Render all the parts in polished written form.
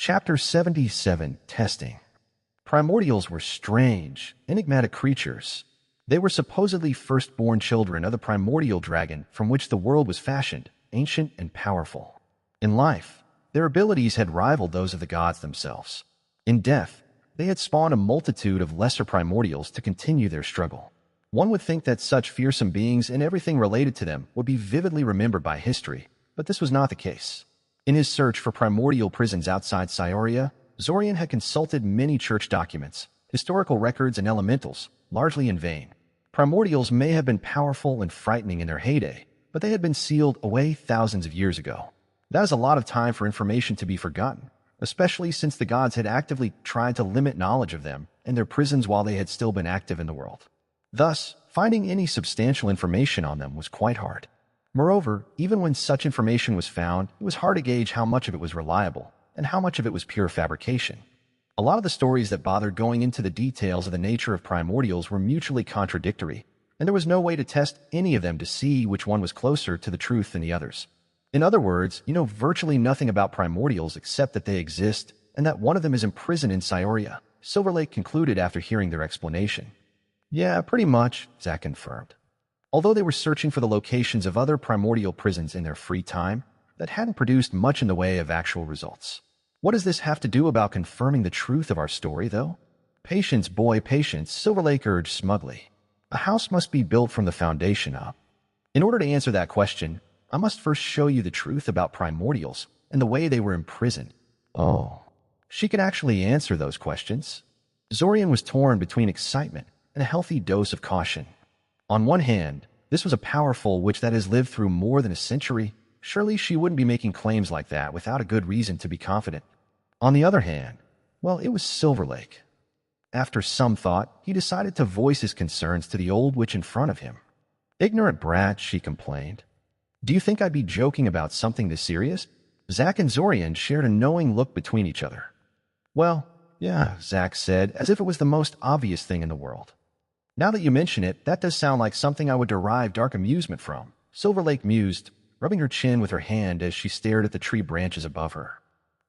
Chapter 77, Testing. Primordials were strange, enigmatic creatures. They were supposedly firstborn children of the primordial dragon from which the world was fashioned, ancient and powerful. In life, their abilities had rivaled those of the gods themselves. In death, they had spawned a multitude of lesser primordials to continue their struggle. One would think that such fearsome beings and everything related to them would be vividly remembered by history, but this was not the case. In his search for primordial prisons outside Cyoria, Zorian had consulted many church documents, historical records, and elementals, largely in vain. Primordials may have been powerful and frightening in their heyday, but they had been sealed away thousands of years ago. That is a lot of time for information to be forgotten, especially since the gods had actively tried to limit knowledge of them and their prisons while they had still been active in the world. Thus, finding any substantial information on them was quite hard. Moreover, even when such information was found, it was hard to gauge how much of it was reliable and how much of it was pure fabrication. A lot of the stories that bothered going into the details of the nature of primordials were mutually contradictory, and there was no way to test any of them to see which one was closer to the truth than the others. In other words, you know virtually nothing about primordials except that they exist and that one of them is imprisoned in Cyoria, Silver Lake concluded after hearing their explanation. Yeah, pretty much, Zack confirmed. Although they were searching for the locations of other primordial prisons in their free time, that hadn't produced much in the way of actual results. What does this have to do about confirming the truth of our story, though? Patience, boy, patience, Silver Lake urged smugly. A house must be built from the foundation up. In order to answer that question, I must first show you the truth about primordials and the way they were imprisoned. Oh, she could actually answer those questions. Zorian was torn between excitement and a healthy dose of caution. On one hand, this was a powerful witch that has lived through more than a century. Surely she wouldn't be making claims like that without a good reason to be confident. On the other hand, well, it was Silver Lake. After some thought, he decided to voice his concerns to the old witch in front of him. Ignorant brat, she complained. Do you think I'd be joking about something this serious? Zack and Zorian shared a knowing look between each other. Well, yeah, Zack said, as if it was the most obvious thing in the world. Now that you mention it, that does sound like something I would derive dark amusement from, Silver Lake mused, rubbing her chin with her hand as she stared at the tree branches above her.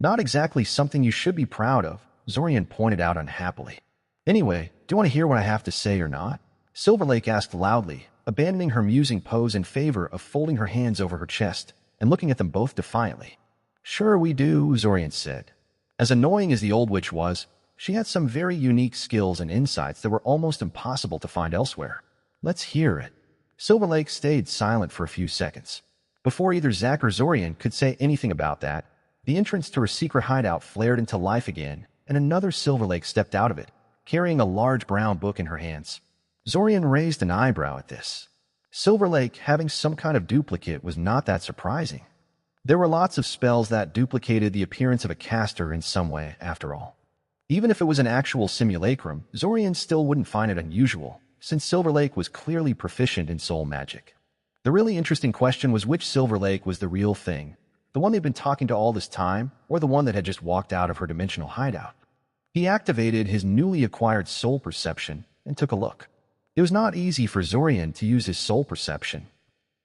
Not exactly something you should be proud of, Zorian pointed out unhappily. Anyway, do you want to hear what I have to say or not? Silver Lake asked loudly, abandoning her musing pose in favor of folding her hands over her chest and looking at them both defiantly. Sure we do, Zorian said. As annoying as the old witch was, she had some very unique skills and insights that were almost impossible to find elsewhere. Let's hear it. Silver Lake stayed silent for a few seconds. Before either Zack or Zorian could say anything about that, the entrance to her secret hideout flared into life again, and another Silver Lake stepped out of it, carrying a large brown book in her hands. Zorian raised an eyebrow at this. Silver Lake having some kind of duplicate was not that surprising. There were lots of spells that duplicated the appearance of a caster in some way, after all. Even if it was an actual simulacrum, Zorian still wouldn't find it unusual, since Silver Lake was clearly proficient in soul magic. The really interesting question was which Silver Lake was the real thing, the one they'd been talking to all this time, or the one that had just walked out of her dimensional hideout. He activated his newly acquired soul perception and took a look. It was not easy for Zorian to use his soul perception.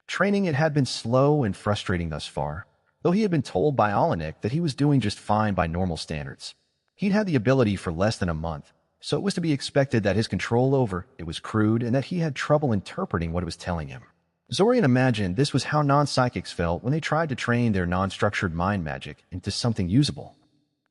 Training it had been slow and frustrating thus far, though he had been told by Alanik that he was doing just fine by normal standards. He'd had the ability for less than a month, so it was to be expected that his control over it was crude and that he had trouble interpreting what it was telling him. Zorian imagined this was how non-psychics felt when they tried to train their non-structured mind magic into something usable.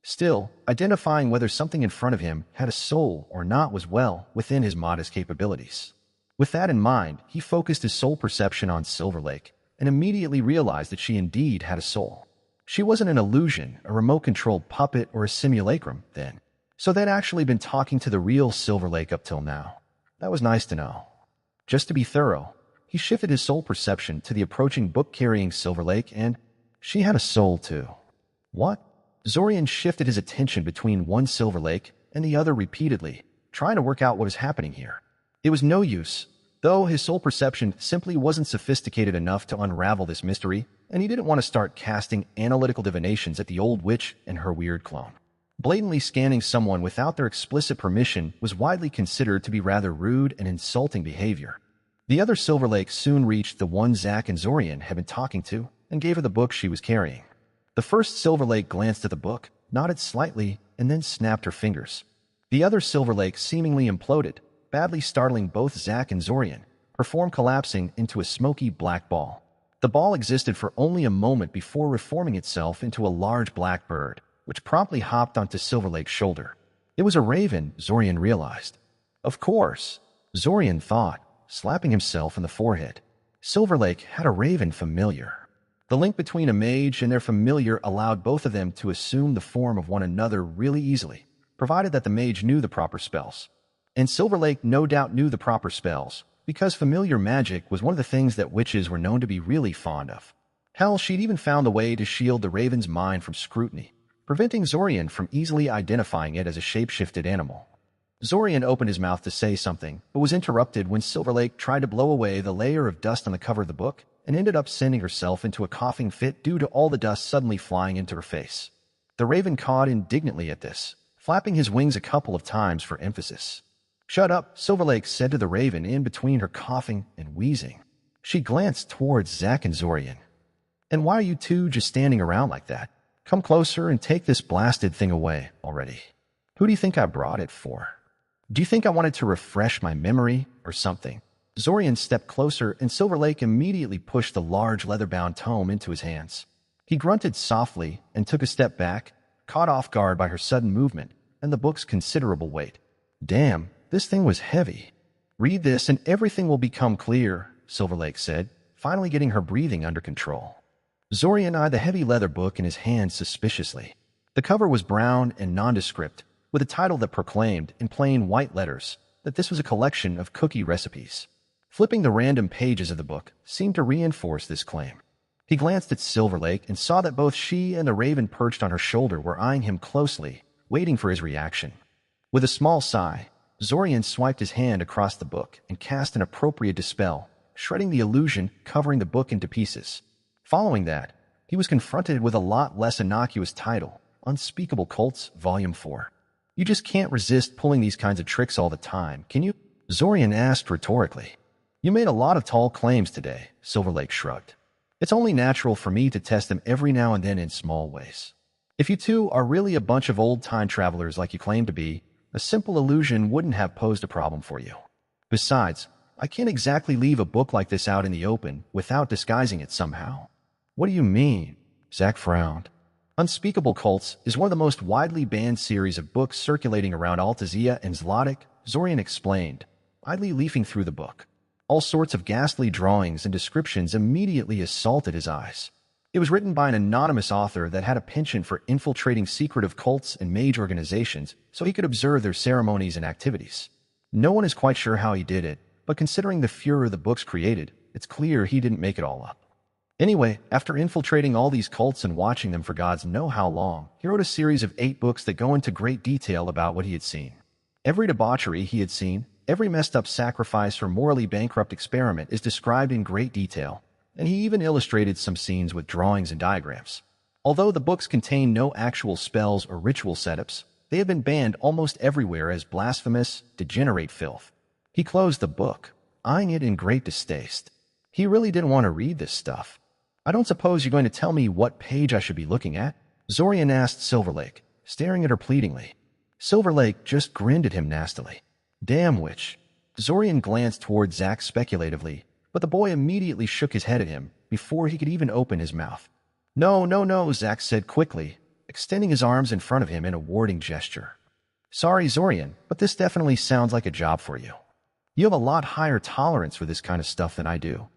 Still, identifying whether something in front of him had a soul or not was well within his modest capabilities. With that in mind, he focused his soul perception on Silver Lake and immediately realized that she indeed had a soul. She wasn't an illusion, a remote-controlled puppet, or a simulacrum, then. So they'd actually been talking to the real Silver Lake up till now. That was nice to know. Just to be thorough, he shifted his soul perception to the approaching book-carrying Silver Lake, and she had a soul too. What? Zorian shifted his attention between one Silver Lake and the other repeatedly, trying to work out what was happening here. It was no use, though his soul perception simply wasn't sophisticated enough to unravel this mystery, and he didn't want to start casting analytical divinations at the old witch and her weird clone. Blatantly scanning someone without their explicit permission was widely considered to be rather rude and insulting behavior. The other Silver Lake soon reached the one Zack and Zorian had been talking to and gave her the book she was carrying. The first Silver Lake glanced at the book, nodded slightly, and then snapped her fingers. The other Silver Lake seemingly imploded, badly startling both Zack and Zorian, her form collapsing into a smoky black ball. The ball existed for only a moment before reforming itself into a large black bird, which promptly hopped onto Silver Lake's shoulder. It was a raven, Zorian realized. Of course, Zorian thought, slapping himself in the forehead. Silver Lake had a raven familiar. The link between a mage and their familiar allowed both of them to assume the form of one another really easily, provided that the mage knew the proper spells. And Silver Lake no doubt knew the proper spells, because familiar magic was one of the things that witches were known to be really fond of. Hell, she'd even found a way to shield the raven's mind from scrutiny, preventing Zorian from easily identifying it as a shape-shifted animal. Zorian opened his mouth to say something, but was interrupted when Silver Lake tried to blow away the layer of dust on the cover of the book and ended up sending herself into a coughing fit due to all the dust suddenly flying into her face. The raven cawed indignantly at this, flapping his wings a couple of times for emphasis. "Shut up," Silver Lake said to the raven in between her coughing and wheezing. She glanced towards Zack and Zorian. "And why are you two just standing around like that? Come closer and take this blasted thing away already. Who do you think I brought it for? Do you think I wanted to refresh my memory or something?" Zorian stepped closer and Silver Lake immediately pushed the large leather-bound tome into his hands. He grunted softly and took a step back, caught off guard by her sudden movement and the book's considerable weight. "Damn, this thing was heavy." "Read this and everything will become clear," Silver Lake said, finally getting her breathing under control. Zorian eyed the heavy leather book in his hand suspiciously. The cover was brown and nondescript, with a title that proclaimed, in plain white letters, that this was a collection of cookie recipes. Flipping the random pages of the book seemed to reinforce this claim. He glanced at Silver Lake and saw that both she and the raven perched on her shoulder were eyeing him closely, waiting for his reaction. With a small sigh, Zorian swiped his hand across the book and cast an appropriate dispel, shredding the illusion covering the book into pieces. Following that, he was confronted with a lot less innocuous title, Unspeakable Cults, Volume 4. "You just can't resist pulling these kinds of tricks all the time, can you?" Zorian asked rhetorically. "You made a lot of tall claims today," Silver Lake shrugged. "It's only natural for me to test them every now and then in small ways. If you two are really a bunch of old time travelers like you claim to be, a simple illusion wouldn't have posed a problem for you. Besides, I can't exactly leave a book like this out in the open without disguising it somehow." "What do you mean?" Zack frowned. Unspeakable Cults is one of the most widely banned series of books circulating around Altazia and Zlotic, Zorian explained, idly leafing through the book. All sorts of ghastly drawings and descriptions immediately assaulted his eyes. It was written by an anonymous author that had a penchant for infiltrating secretive cults and mage organizations so he could observe their ceremonies and activities. No one is quite sure how he did it, but considering the furor the books created, it's clear he didn't make it all up. Anyway, after infiltrating all these cults and watching them for gods know how long, he wrote a series of 8 books that go into great detail about what he had seen. Every debauchery he had seen, every messed up sacrifice or morally bankrupt experiment is described in great detail, and he even illustrated some scenes with drawings and diagrams. Although the books contain no actual spells or ritual setups, they have been banned almost everywhere as blasphemous, degenerate filth. He closed the book, eyeing it in great distaste. He really didn't want to read this stuff. "I don't suppose you're going to tell me what page I should be looking at?" Zorian asked Silver Lake, staring at her pleadingly. Silver Lake just grinned at him nastily. "Damn witch." Zorian glanced toward Zack speculatively, but the boy immediately shook his head at him before he could even open his mouth. "No, no, no," Zack said quickly, extending his arms in front of him in a warding gesture. "Sorry, Zorian, but this definitely sounds like a job for you. You have a lot higher tolerance for this kind of stuff than I do."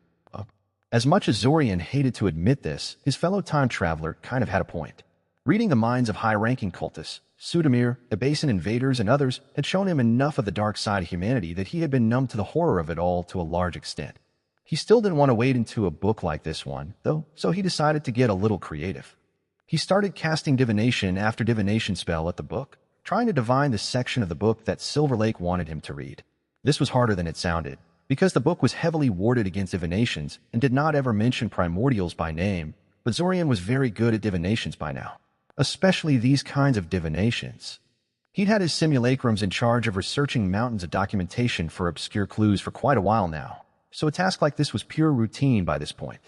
As much as Zorian hated to admit this, his fellow time traveler kind of had a point. Reading the minds of high-ranking cultists, Sudamir, Abasan invaders, and others had shown him enough of the dark side of humanity that he had been numb to the horror of it all to a large extent. He still didn't want to wade into a book like this one, though, so he decided to get a little creative. He started casting divination after divination spell at the book, trying to divine the section of the book that Silver Lake wanted him to read. This was harder than it sounded, because the book was heavily warded against divinations and did not ever mention primordials by name, but Zorian was very good at divinations by now, especially these kinds of divinations. He'd had his simulacrums in charge of researching mountains of documentation for obscure clues for quite a while now, so a task like this was pure routine by this point.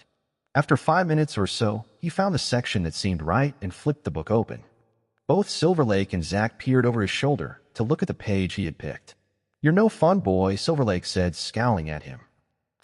After 5 minutes or so, he found the section that seemed right and flipped the book open. Both Silver Lake and Zack peered over his shoulder to look at the page he had picked. "You're no fun, boy," Silver Lake said, scowling at him.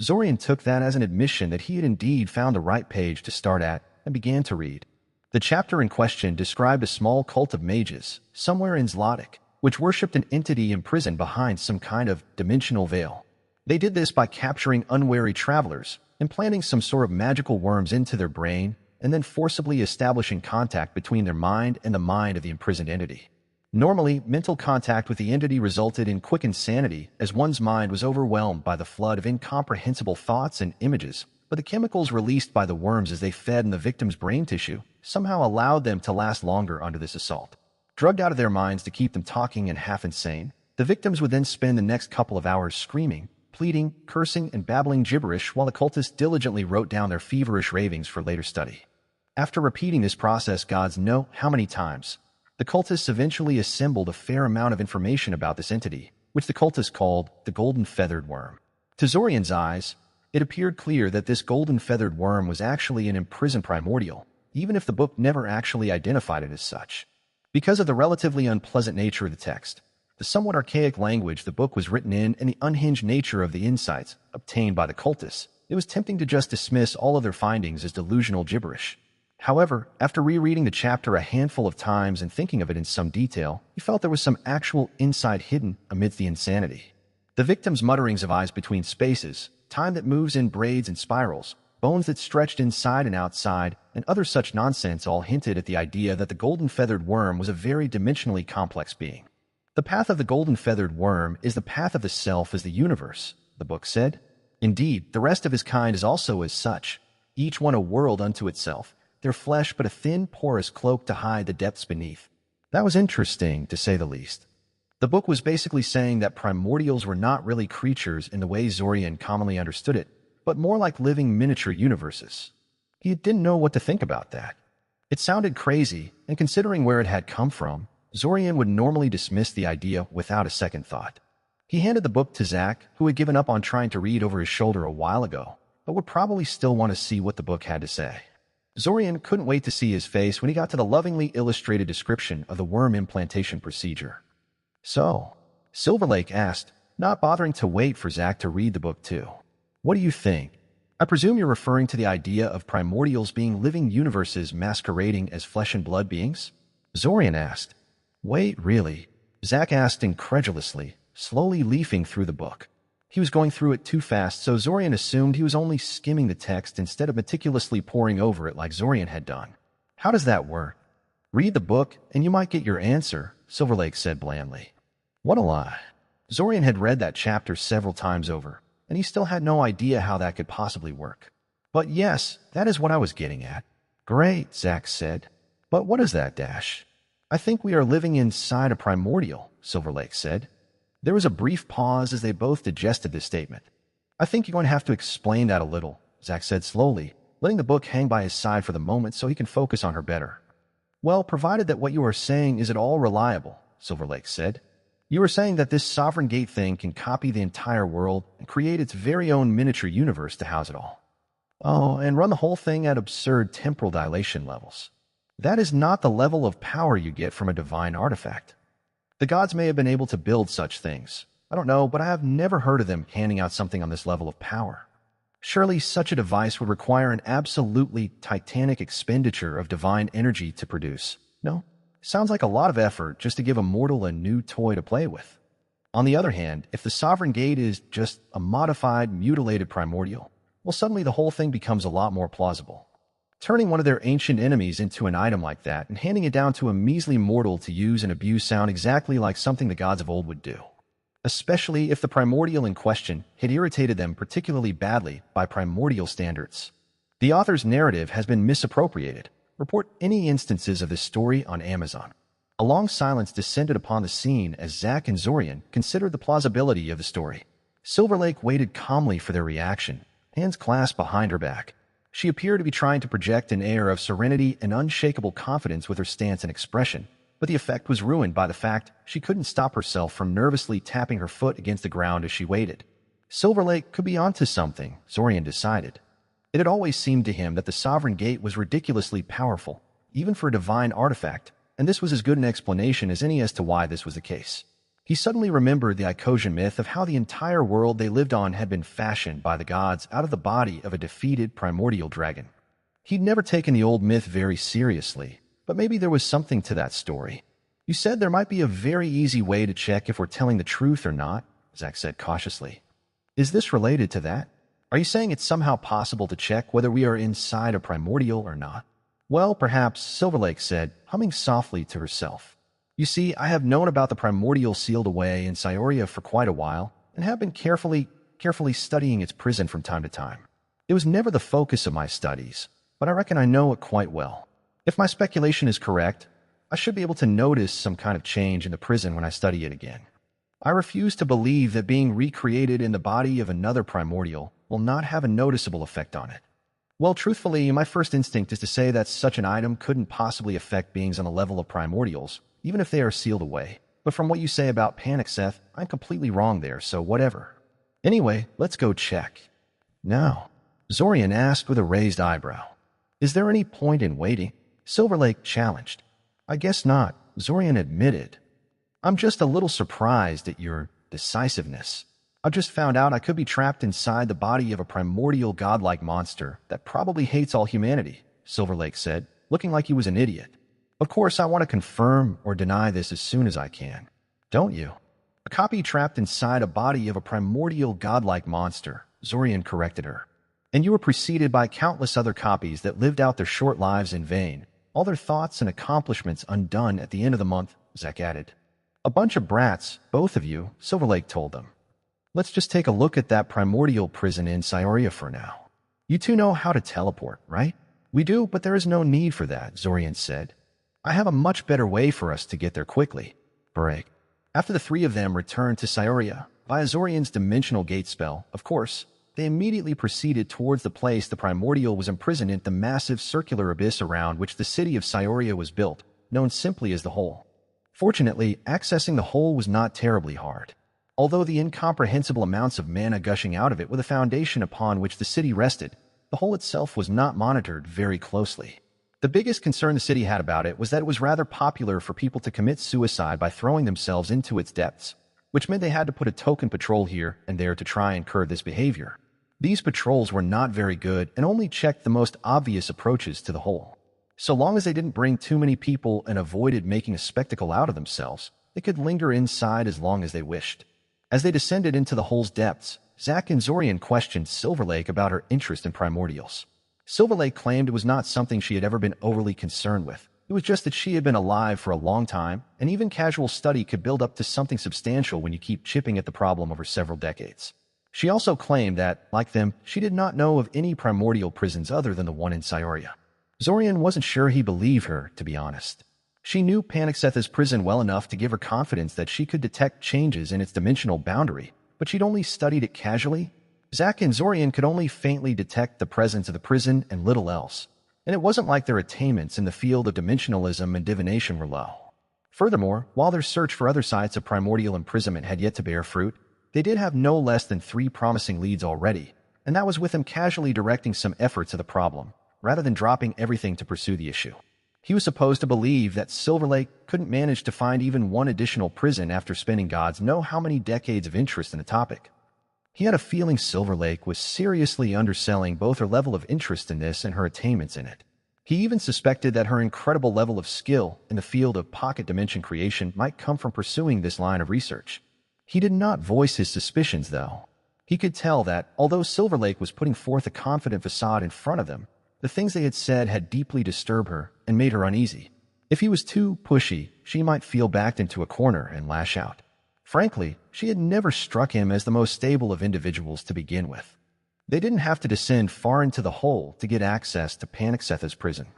Zorian took that as an admission that he had indeed found the right page to start at and began to read. The chapter in question described a small cult of mages somewhere in Zlotic, which worshipped an entity imprisoned behind some kind of dimensional veil. They did this by capturing unwary travelers, implanting some sort of magical worms into their brain, and then forcibly establishing contact between their mind and the mind of the imprisoned entity. Normally, mental contact with the entity resulted in quick insanity as one's mind was overwhelmed by the flood of incomprehensible thoughts and images, but the chemicals released by the worms as they fed in the victim's brain tissue somehow allowed them to last longer under this assault. Drugged out of their minds to keep them talking and half insane, the victims would then spend the next couple of hours screaming, pleading, cursing, and babbling gibberish while the cultists diligently wrote down their feverish ravings for later study. After repeating this process gods know how many times, the cultists eventually assembled a fair amount of information about this entity, which the cultists called the Golden Feathered Worm. To Zorian's eyes, it appeared clear that this Golden Feathered Worm was actually an imprisoned primordial, even if the book never actually identified it as such. Because of the relatively unpleasant nature of the text, the somewhat archaic language the book was written in, and the unhinged nature of the insights obtained by the cultists, it was tempting to just dismiss all of their findings as delusional gibberish. However, after rereading the chapter a handful of times and thinking of it in some detail, he felt there was some actual insight hidden amidst the insanity. The victim's mutterings of eyes between spaces, time that moves in braids and spirals, bones that stretched inside and outside, and other such nonsense all hinted at the idea that the Golden Feathered Worm was a very dimensionally complex being. The path of the Golden Feathered Worm is the path of the self as the universe, the book said. Indeed, the rest of his kind is also as such, each one a world unto itself, their flesh but a thin, porous cloak to hide the depths beneath. That was interesting, to say the least. The book was basically saying that primordials were not really creatures in the way Zorian commonly understood it, but more like living miniature universes. He didn't know what to think about that. It sounded crazy, and considering where it had come from, Zorian would normally dismiss the idea without a second thought. He handed the book to Zack, who had given up on trying to read over his shoulder a while ago, but would probably still want to see what the book had to say. Zorian couldn't wait to see his face when he got to the lovingly illustrated description of the worm implantation procedure. "So," Silver Lake asked, not bothering to wait for Zack to read the book too. "What do you think? I presume you're referring to the idea of primordials being living universes masquerading as flesh and blood beings?" Zorian asked. "Wait, really?" Zack asked incredulously, slowly leafing through the book. He was going through it too fast, so Zorian assumed he was only skimming the text instead of meticulously poring over it like Zorian had done. "How does that work?" "Read the book, and you might get your answer," Silver Lake said blandly. What a lie. Zorian had read that chapter several times over, and he still had no idea how that could possibly work. "But yes, that is what I was getting at." "Great," Zack said. "But what is that, Dash?" "I think we are living inside a primordial," Silver Lake said. There was a brief pause as they both digested this statement. "I think you're going to have to explain that a little," Zack said slowly, letting the book hang by his side for the moment so he can focus on her better. "Well, provided that what you are saying is at all reliable," Silver Lake said. "You are saying that this sovereign gate thing can copy the entire world and create its very own miniature universe to house it all. Oh, and run the whole thing at absurd temporal dilation levels. That is not the level of power you get from a divine artifact. The gods may have been able to build such things. I don't know, but I have never heard of them handing out something on this level of power. Surely such a device would require an absolutely titanic expenditure of divine energy to produce. No? Sounds like a lot of effort just to give a mortal a new toy to play with. On the other hand, if the sovereign gate is just a modified, mutilated primordial, well, suddenly the whole thing becomes a lot more plausible. Turning one of their ancient enemies into an item like that and handing it down to a measly mortal to use and abuse sound exactly like something the gods of old would do. Especially if the primordial in question had irritated them particularly badly by primordial standards. The author's narrative has been misappropriated. Report any instances of this story on Amazon. A long silence descended upon the scene as Zack and Zorian considered the plausibility of the story. Silver Lake waited calmly for their reaction, hands clasped behind her back. She appeared to be trying to project an air of serenity and unshakable confidence with her stance and expression, but the effect was ruined by the fact she couldn't stop herself from nervously tapping her foot against the ground as she waited. Silver Lake could be onto something, Zorian decided. It had always seemed to him that the Sovereign Gate was ridiculously powerful, even for a divine artifact, and this was as good an explanation as any as to why this was the case. He suddenly remembered the Icosian myth of how the entire world they lived on had been fashioned by the gods out of the body of a defeated primordial dragon. He'd never taken the old myth very seriously, but maybe there was something to that story. You said there might be a very easy way to check if we're telling the truth or not, Zack said cautiously. Is this related to that? Are you saying it's somehow possible to check whether we are inside a primordial or not? Well, perhaps, Silverlake said, humming softly to herself. You see, I have known about the primordial sealed away in Cyoria for quite a while, and have been carefully studying its prison from time to time. It was never the focus of my studies, but I reckon I know it quite well. If my speculation is correct, I should be able to notice some kind of change in the prison when I study it again. I refuse to believe that being recreated in the body of another primordial will not have a noticeable effect on it. Well, truthfully, my first instinct is to say that such an item couldn't possibly affect beings on the level of primordials, even if they are sealed away. But from what you say about Panicseth, I'm completely wrong there, so whatever. Anyway, let's go check. Now, Zorian asked with a raised eyebrow. Is there any point in waiting? Silverlake challenged. I guess not, Zorian admitted. I'm just a little surprised at your decisiveness. I've just found out I could be trapped inside the body of a primordial godlike monster that probably hates all humanity, Silverlake said, looking like he was an idiot. Of course, I want to confirm or deny this as soon as I can. Don't you? A copy trapped inside a body of a primordial godlike monster, Zorian corrected her. And you were preceded by countless other copies that lived out their short lives in vain, all their thoughts and accomplishments undone at the end of the month, Zack added. A bunch of brats, both of you, Silverlake told them. Let's just take a look at that primordial prison in Cyoria for now. You two know how to teleport, right? We do, but there is no need for that, Zorian said. I have a much better way for us to get there quickly. Break. After the three of them returned to Cyoria, via Zorian's dimensional gate spell, of course, they immediately proceeded towards the place the primordial was imprisoned in the massive circular abyss around which the city of Cyoria was built, known simply as the Hole. Fortunately, accessing the hole was not terribly hard, although the incomprehensible amounts of mana gushing out of it were the foundation upon which the city rested. The hole itself was not monitored very closely. The biggest concern the city had about it was that it was rather popular for people to commit suicide by throwing themselves into its depths, which meant they had to put a token patrol here and there to try and curb this behavior. These patrols were not very good and only checked the most obvious approaches to the hole. So long as they didn't bring too many people and avoided making a spectacle out of themselves, they could linger inside as long as they wished. As they descended into the hole's depths, Zack and Zorian questioned Silverlake about her interest in primordials. Silverlake claimed it was not something she had ever been overly concerned with. It was just that she had been alive for a long time, and even casual study could build up to something substantial when you keep chipping at the problem over several decades. She also claimed that, like them, she did not know of any primordial prisons other than the one in Cyoria. Zorian wasn't sure he believed her, to be honest. She knew Panicseth's prison well enough to give her confidence that she could detect changes in its dimensional boundary, but she'd only studied it casually. Zack and Zorian could only faintly detect the presence of the prison and little else, and it wasn't like their attainments in the field of dimensionalism and divination were low. Furthermore, while their search for other sites of primordial imprisonment had yet to bear fruit, they did have no less than 3 promising leads already, and that was with them casually directing some effort to the problem, rather than dropping everything to pursue the issue. He was supposed to believe that Silverlake couldn't manage to find even one additional prison after spending gods know how many decades of interest in the topic. He had a feeling Silverlake was seriously underselling both her level of interest in this and her attainments in it. He even suspected that her incredible level of skill in the field of pocket dimension creation might come from pursuing this line of research. He did not voice his suspicions, though. He could tell that, although Silverlake was putting forth a confident facade in front of them, the things they had said had deeply disturbed her and made her uneasy. If he was too pushy, she might feel backed into a corner and lash out. Frankly, she had never struck him as the most stable of individuals to begin with. They didn't have to descend far into the hole to get access to Panicseth's prison.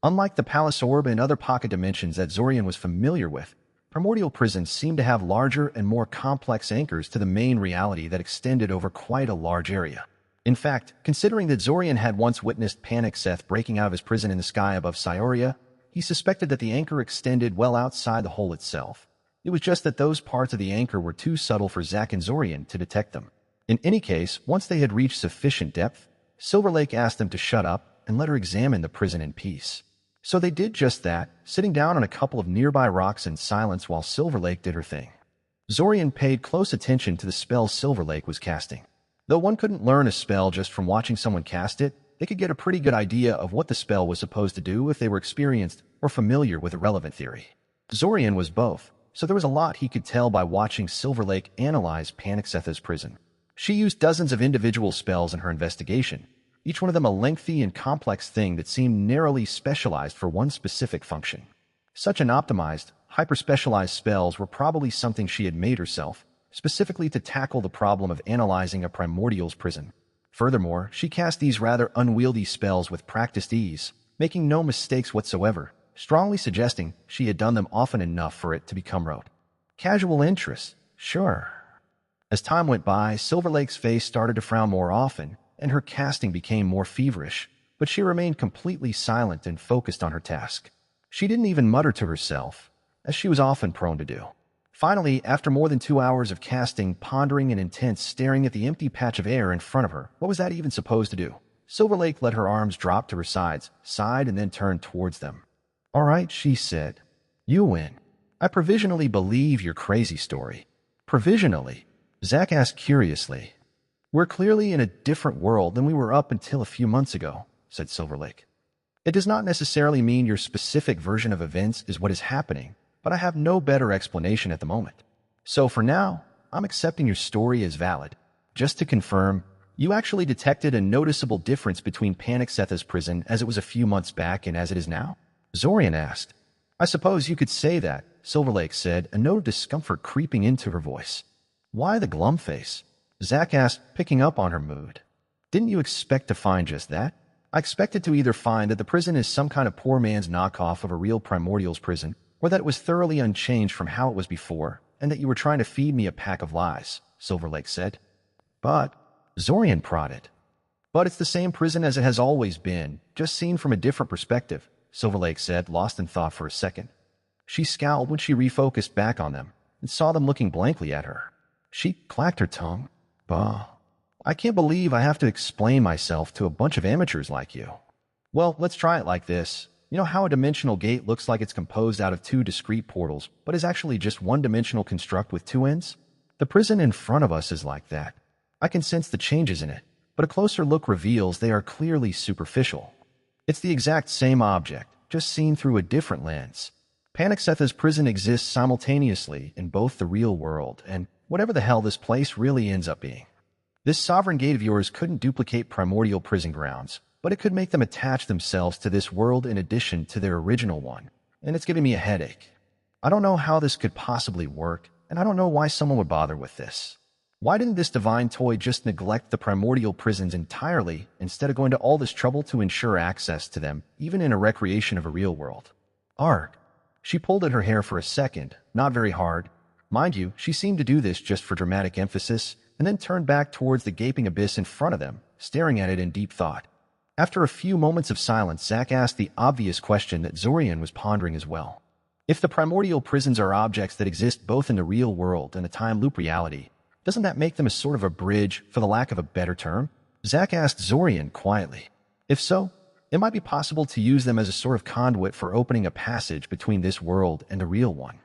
Unlike the Palace Orb and other pocket dimensions that Zorian was familiar with, primordial prisons seemed to have larger and more complex anchors to the main reality that extended over quite a large area. In fact, considering that Zorian had once witnessed Panicseth breaking out of his prison in the sky above Cyoria, he suspected that the anchor extended well outside the hole itself. It was just that those parts of the anchor were too subtle for Zack and Zorian to detect them. In any case, once they had reached sufficient depth, Silverlake asked them to shut up and let her examine the prison in peace. So they did just that, sitting down on a couple of nearby rocks in silence while Silver Lake did her thing. Zorian paid close attention to the spell Silver Lake was casting. Though one couldn't learn a spell just from watching someone cast it, they could get a pretty good idea of what the spell was supposed to do if they were experienced or familiar with the relevant theory. Zorian was both, so there was a lot he could tell by watching Silver Lake analyze Panicseth's prison. She used dozens of individual spells in her investigation, each one of them a lengthy and complex thing that seemed narrowly specialized for one specific function. Such an optimized, hyper-specialized spells were probably something she had made herself, specifically to tackle the problem of analyzing a primordial's prison. Furthermore, she cast these rather unwieldy spells with practiced ease, making no mistakes whatsoever, strongly suggesting she had done them often enough for it to become rote. Casual interest, sure. As time went by, Silver Lake's face started to frown more often, and her casting became more feverish, but she remained completely silent and focused on her task. She didn't even mutter to herself, as she was often prone to do. Finally, after more than 2 hours of casting, pondering, and intense staring at the empty patch of air in front of her, what was that even supposed to do? Silver Lake let her arms drop to her sides, sighed, and then turned towards them. "All right," she said. "You win. I provisionally believe your crazy story." "Provisionally?" Zack asked curiously. "We're clearly in a different world than we were up until a few months ago," said Silver Lake. "It does not necessarily mean your specific version of events is what is happening, but I have no better explanation at the moment. So for now, I'm accepting your story as valid. Just to confirm, you actually detected a noticeable difference between Panicseth's prison as it was a few months back and as it is now?" Zorian asked. "I suppose you could say that," Silver Lake said, a note of discomfort creeping into her voice. "Why the glum face?" Zack asked, picking up on her mood. "Didn't you expect to find just that?" "I expected to either find that the prison is some kind of poor man's knockoff of a real primordial's prison, or that it was thoroughly unchanged from how it was before, and that you were trying to feed me a pack of lies," Silver Lake said. "But," Zorian prodded. "But it's the same prison as it has always been, just seen from a different perspective," Silver Lake said, lost in thought for a second. She scowled when she refocused back on them and saw them looking blankly at her. She clacked her tongue. "Bah, I can't believe I have to explain myself to a bunch of amateurs like you." "Well, let's try it like this. You know how a dimensional gate looks like it's composed out of 2 discrete portals, but is actually just one-dimensional construct with 2 ends? The prison in front of us is like that. I can sense the changes in it, but a closer look reveals they are clearly superficial. It's the exact same object, just seen through a different lens. Panicseth's prison exists simultaneously in both the real world and whatever the hell this place really ends up being. This sovereign gate of yours couldn't duplicate primordial prison grounds, but it could make them attach themselves to this world in addition to their original one, and it's giving me a headache. I don't know how this could possibly work, and I don't know why someone would bother with this. Why didn't this divine toy just neglect the primordial prisons entirely instead of going to all this trouble to ensure access to them, even in a recreation of a real world? Arg. She pulled at her hair for a second, not very hard. Mind you, she seemed to do this just for dramatic emphasis, and then turned back towards the gaping abyss in front of them, staring at it in deep thought. After a few moments of silence, Zack asked the obvious question that Zorian was pondering as well. If the primordial prisons are objects that exist both in the real world and a time loop reality, doesn't that make them a sort of a bridge, for the lack of a better term? Zack asked Zorian quietly. If so, it might be possible to use them as a sort of conduit for opening a passage between this world and the real one.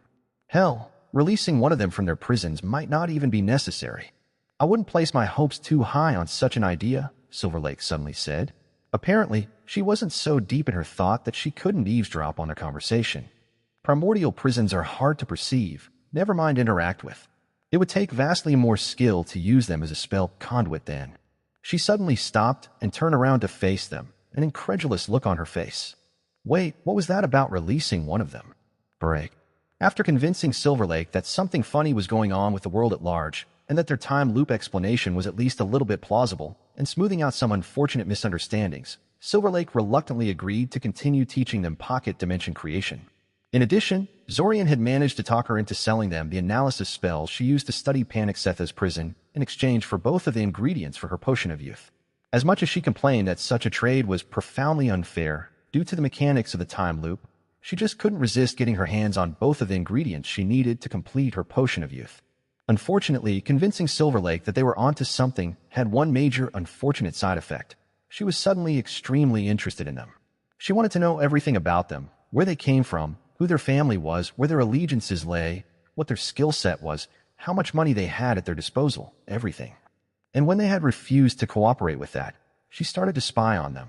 Hell, releasing one of them from their prisons might not even be necessary. I wouldn't place my hopes too high on such an idea, Silver Lake suddenly said. Apparently, she wasn't so deep in her thought that she couldn't eavesdrop on their conversation. Primordial prisons are hard to perceive, never mind interact with. It would take vastly more skill to use them as a spell conduit then. She suddenly stopped and turned around to face them, an incredulous look on her face. Wait, what was that about releasing one of them? Break. After convincing Silver Lake that something funny was going on with the world at large, and that their time loop explanation was at least a little bit plausible, and smoothing out some unfortunate misunderstandings, Silver Lake reluctantly agreed to continue teaching them pocket dimension creation. In addition, Zorian had managed to talk her into selling them the analysis spells she used to study Panicseth's prison in exchange for both of the ingredients for her potion of youth. As much as she complained that such a trade was profoundly unfair due to the mechanics of the time loop, she just couldn't resist getting her hands on both of the ingredients she needed to complete her potion of youth. Unfortunately, convincing Silver Lake that they were onto something had one major unfortunate side effect. She was suddenly extremely interested in them. She wanted to know everything about them, where they came from, who their family was, where their allegiances lay, what their skill set was, how much money they had at their disposal, everything. And when they had refused to cooperate with that, she started to spy on them,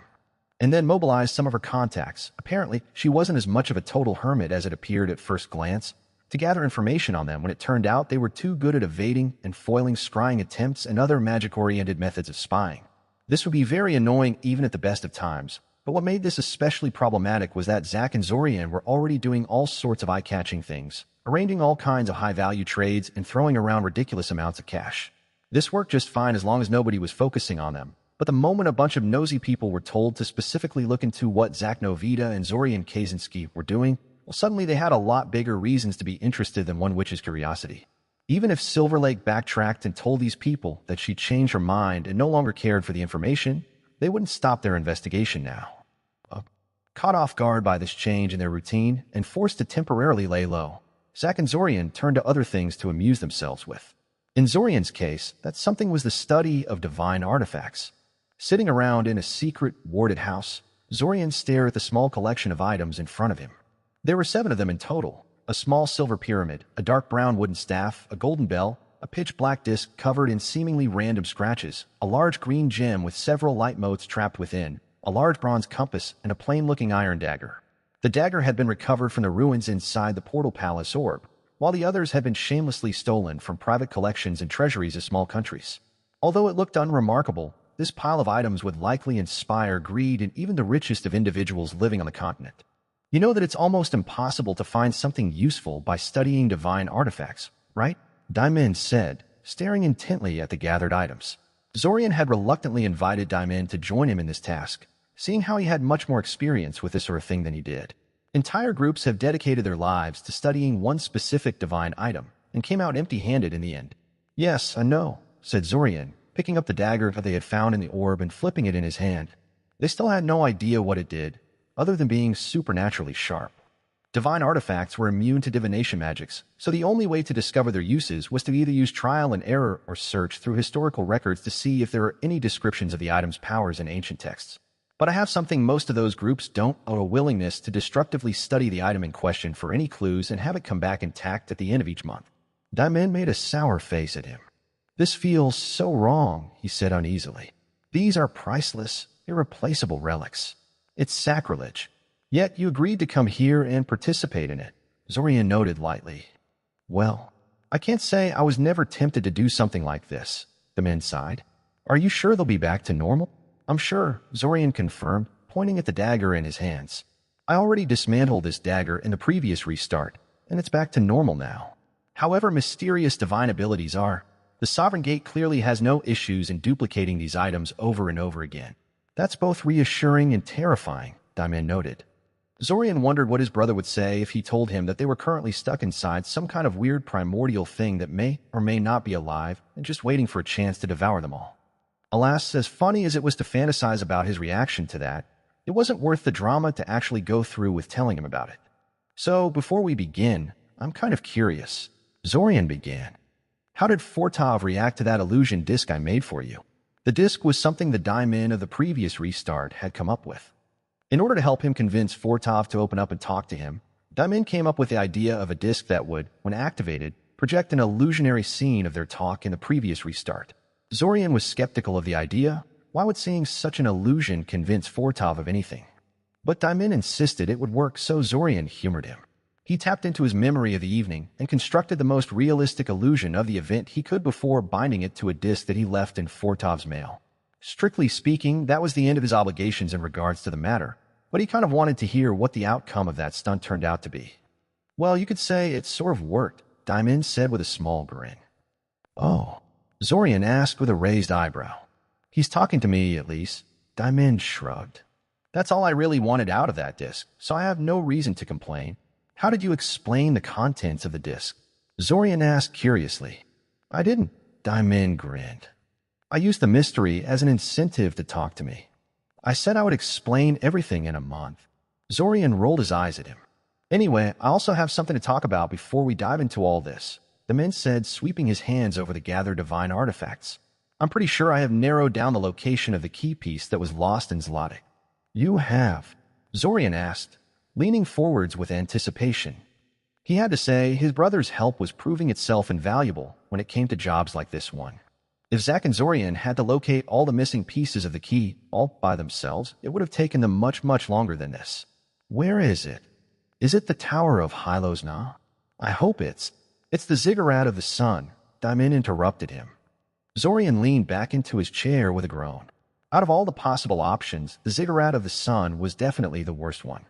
and then mobilized some of her contacts. Apparently, she wasn't as much of a total hermit as it appeared at first glance, to gather information on them when it turned out they were too good at evading and foiling scrying attempts and other magic-oriented methods of spying. This would be very annoying even at the best of times, but what made this especially problematic was that Zack and Zorian were already doing all sorts of eye-catching things, arranging all kinds of high-value trades and throwing around ridiculous amounts of cash. This worked just fine as long as nobody was focusing on them, but the moment a bunch of nosy people were told to specifically look into what Zack Novita and Zorian Kaczynski were doing, well, suddenly they had a lot bigger reasons to be interested than one witch's curiosity. Even if Silver Lake backtracked and told these people that she'd changed her mind and no longer cared for the information, they wouldn't stop their investigation now. Caught off guard by this change in their routine and forced to temporarily lay low, Zack and Zorian turned to other things to amuse themselves with. In Zorian's case, that something was the study of divine artifacts. Sitting around in a secret, warded house, Zorian stared at the small collection of items in front of him. There were 7 of them in total: a small silver pyramid, a dark brown wooden staff, a golden bell, a pitch-black disc covered in seemingly random scratches, a large green gem with several light motes trapped within, a large bronze compass, and a plain-looking iron dagger. The dagger had been recovered from the ruins inside the Portal Palace orb, while the others had been shamelessly stolen from private collections and treasuries of small countries. Although it looked unremarkable, this pile of items would likely inspire greed in even the richest of individuals living on the continent. You know that it's almost impossible to find something useful by studying divine artifacts, right? Diamond said, staring intently at the gathered items. Zorian had reluctantly invited Diamond to join him in this task, seeing how he had much more experience with this sort of thing than he did. Entire groups have dedicated their lives to studying one specific divine item, and came out empty-handed in the end. Yes, I know, said Zorian, picking up the dagger that they had found in the orb and flipping it in his hand. They still had no idea what it did, other than being supernaturally sharp. Divine artifacts were immune to divination magics, so the only way to discover their uses was to either use trial and error or search through historical records to see if there are any descriptions of the item's powers in ancient texts. But I have something most of those groups don't: a willingness to destructively study the item in question for any clues and have it come back intact at the end of each month. Diamond made a sour face at him. This feels so wrong, he said uneasily. These are priceless, irreplaceable relics. It's sacrilege. Yet you agreed to come here and participate in it, Zorian noted lightly. Well, I can't say I was never tempted to do something like this, the man sighed. Are you sure they'll be back to normal? I'm sure, Zorian confirmed, pointing at the dagger in his hands. I already dismantled this dagger in the previous restart, and it's back to normal now. However mysterious divine abilities are, the Sovereign Gate clearly has no issues in duplicating these items over and over again. That's both reassuring and terrifying, Diamond noted. Zorian wondered what his brother would say if he told him that they were currently stuck inside some kind of weird primordial thing that may or may not be alive and just waiting for a chance to devour them all. Alas, as funny as it was to fantasize about his reaction to that, it wasn't worth the drama to actually go through with telling him about it. So, before we begin, I'm kind of curious. Zorian began. How did Fortov react to that illusion disc I made for you? The disc was something the Diamond of the previous restart had come up with. In order to help him convince Fortov to open up and talk to him, Diamond came up with the idea of a disc that would, when activated, project an illusionary scene of their talk in the previous restart. Zorian was skeptical of the idea. Why would seeing such an illusion convince Fortov of anything? But Diamond insisted it would work, so Zorian humored him. He tapped into his memory of the evening and constructed the most realistic illusion of the event he could before binding it to a disc that he left in Fortov's mail. Strictly speaking, that was the end of his obligations in regards to the matter, but he kind of wanted to hear what the outcome of that stunt turned out to be. Well, you could say it sort of worked, Diamond said with a small grin. Oh, Zorian asked with a raised eyebrow. He's talking to me, at least. Diamond shrugged. That's all I really wanted out of that disc, so I have no reason to complain. How did you explain the contents of the disc? Zorian asked curiously. I didn't. Diamond grinned. I used the mystery as an incentive to talk to me. I said I would explain everything in a month. Zorian rolled his eyes at him. Anyway, I also have something to talk about before we dive into all this, the man said, sweeping his hands over the gathered divine artifacts. I'm pretty sure I have narrowed down the location of the key piece that was lost in Zlotic. You have. Zorian asked, leaning forwards with anticipation. He had to say his brother's help was proving itself invaluable when it came to jobs like this one. If Zack and Zorian had to locate all the missing pieces of the key all by themselves, it would have taken them much, much longer than this. Where is it? Is it the Tower of Hylos Na? I hope it's the ziggurat of the sun. Diamond interrupted him. Zorian leaned back into his chair with a groan. Out of all the possible options, the ziggurat of the sun was definitely the worst one.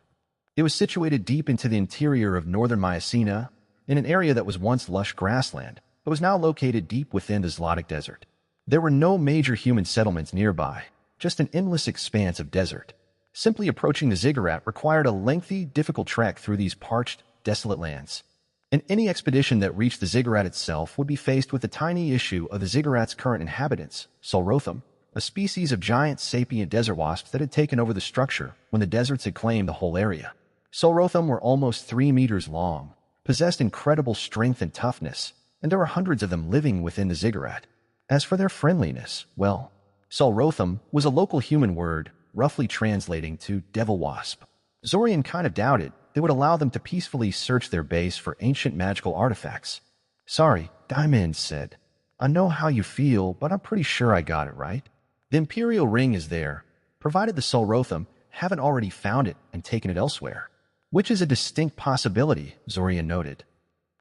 It was situated deep into the interior of northern Mycena, in an area that was once lush grassland, but was now located deep within the Zlotic Desert. There were no major human settlements nearby, just an endless expanse of desert. Simply approaching the ziggurat required a lengthy, difficult trek through these parched, desolate lands. And any expedition that reached the ziggurat itself would be faced with the tiny issue of the ziggurat's current inhabitants, Solrotham, a species of giant sapient desert wasps that had taken over the structure when the deserts had claimed the whole area. Solrotham were almost 3 meters long, possessed incredible strength and toughness, and there were hundreds of them living within the ziggurat. As for their friendliness, well, Solrotham was a local human word, roughly translating to devil wasp. Zorian kind of doubted they would allow them to peacefully search their base for ancient magical artifacts. Sorry, Diamond said. I know how you feel, but I'm pretty sure I got it right. The Imperial Ring is there, provided the Solrotham haven't already found it and taken it elsewhere. Which is a distinct possibility, Zorian noted.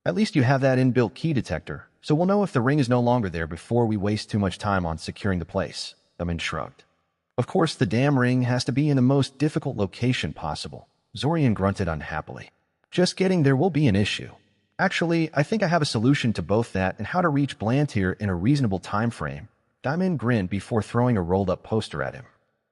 At least you have that inbuilt key detector, so we'll know if the ring is no longer there before we waste too much time on securing the place, Diamond shrugged. Of course, the damn ring has to be in the most difficult location possible, Zorian grunted unhappily. Just getting there will be an issue. Actually, I think I have a solution to both that and how to reach Blantyre in a reasonable time frame. Diamond grinned before throwing a rolled-up poster at him.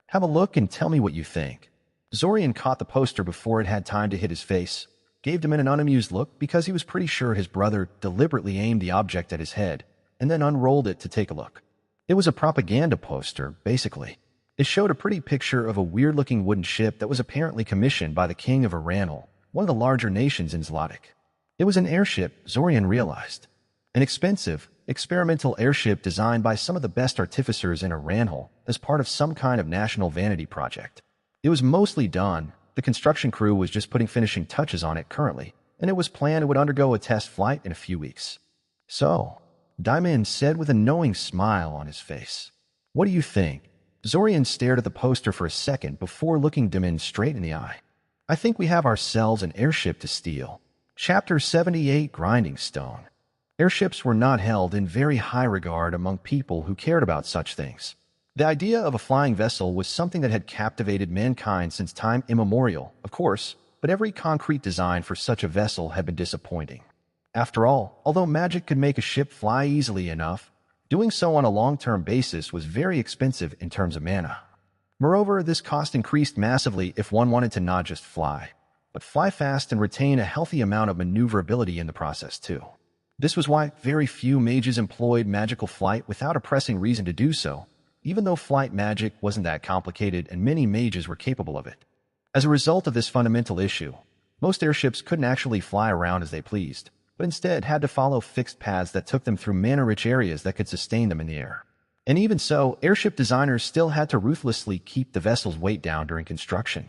Have a look and tell me what you think. Zorian caught the poster before it had time to hit his face, gave him an unamused look because he was pretty sure his brother deliberately aimed the object at his head, and then unrolled it to take a look. It was a propaganda poster, basically. It showed a pretty picture of a weird-looking wooden ship that was apparently commissioned by the king of Aranel, one of the larger nations in Zlotic. It was an airship, Zorian realized. An expensive, experimental airship designed by some of the best artificers in Aranel as part of some kind of national vanity project. It was mostly done. The construction crew was just putting finishing touches on it currently, and it was planned it would undergo a test flight in a few weeks. So, Diamond said with a knowing smile on his face. What do you think? Zorian stared at the poster for a second before looking Diamond straight in the eye. I think we have ourselves an airship to steal. Chapter 78, Grinding Stone. Airships were not held in very high regard among people who cared about such things. The idea of a flying vessel was something that had captivated mankind since time immemorial, of course, but every concrete design for such a vessel had been disappointing. After all, although magic could make a ship fly easily enough, doing so on a long-term basis was very expensive in terms of mana. Moreover, this cost increased massively if one wanted to not just fly, but fly fast and retain a healthy amount of maneuverability in the process too. This was why very few mages employed magical flight without a pressing reason to do so, even though flight magic wasn't that complicated and many mages were capable of it. As a result of this fundamental issue, most airships couldn't actually fly around as they pleased, but instead had to follow fixed paths that took them through mana-rich areas that could sustain them in the air. And even so, airship designers still had to ruthlessly keep the vessel's weight down during construction.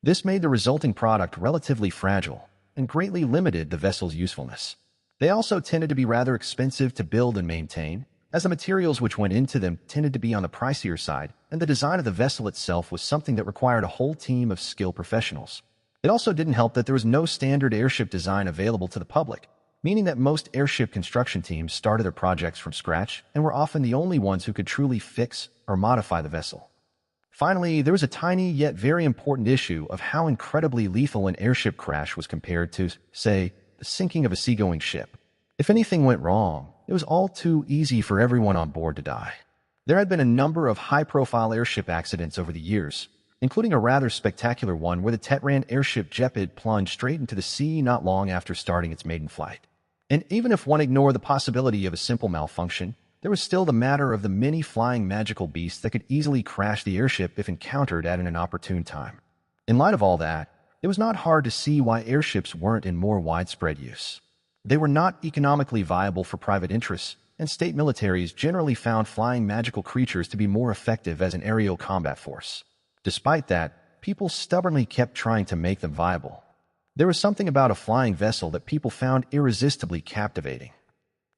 This made the resulting product relatively fragile and greatly limited the vessel's usefulness. They also tended to be rather expensive to build and maintain, as the materials which went into them tended to be on the pricier side, and the design of the vessel itself was something that required a whole team of skilled professionals. It also didn't help that there was no standard airship design available to the public, meaning that most airship construction teams started their projects from scratch and were often the only ones who could truly fix or modify the vessel. Finally, there was a tiny yet very important issue of how incredibly lethal an airship crash was compared to, say, the sinking of a seagoing ship. If anything went wrong, it was all too easy for everyone on board to die. There had been a number of high-profile airship accidents over the years, including a rather spectacular one where the Tetran airship Gepid plunged straight into the sea not long after starting its maiden flight. And even if one ignored the possibility of a simple malfunction, there was still the matter of the many flying magical beasts that could easily crash the airship if encountered at an inopportune time. In light of all that, it was not hard to see why airships weren't in more widespread use. They were not economically viable for private interests, and state militaries generally found flying magical creatures to be more effective as an aerial combat force. Despite that, people stubbornly kept trying to make them viable. There was something about a flying vessel that people found irresistibly captivating.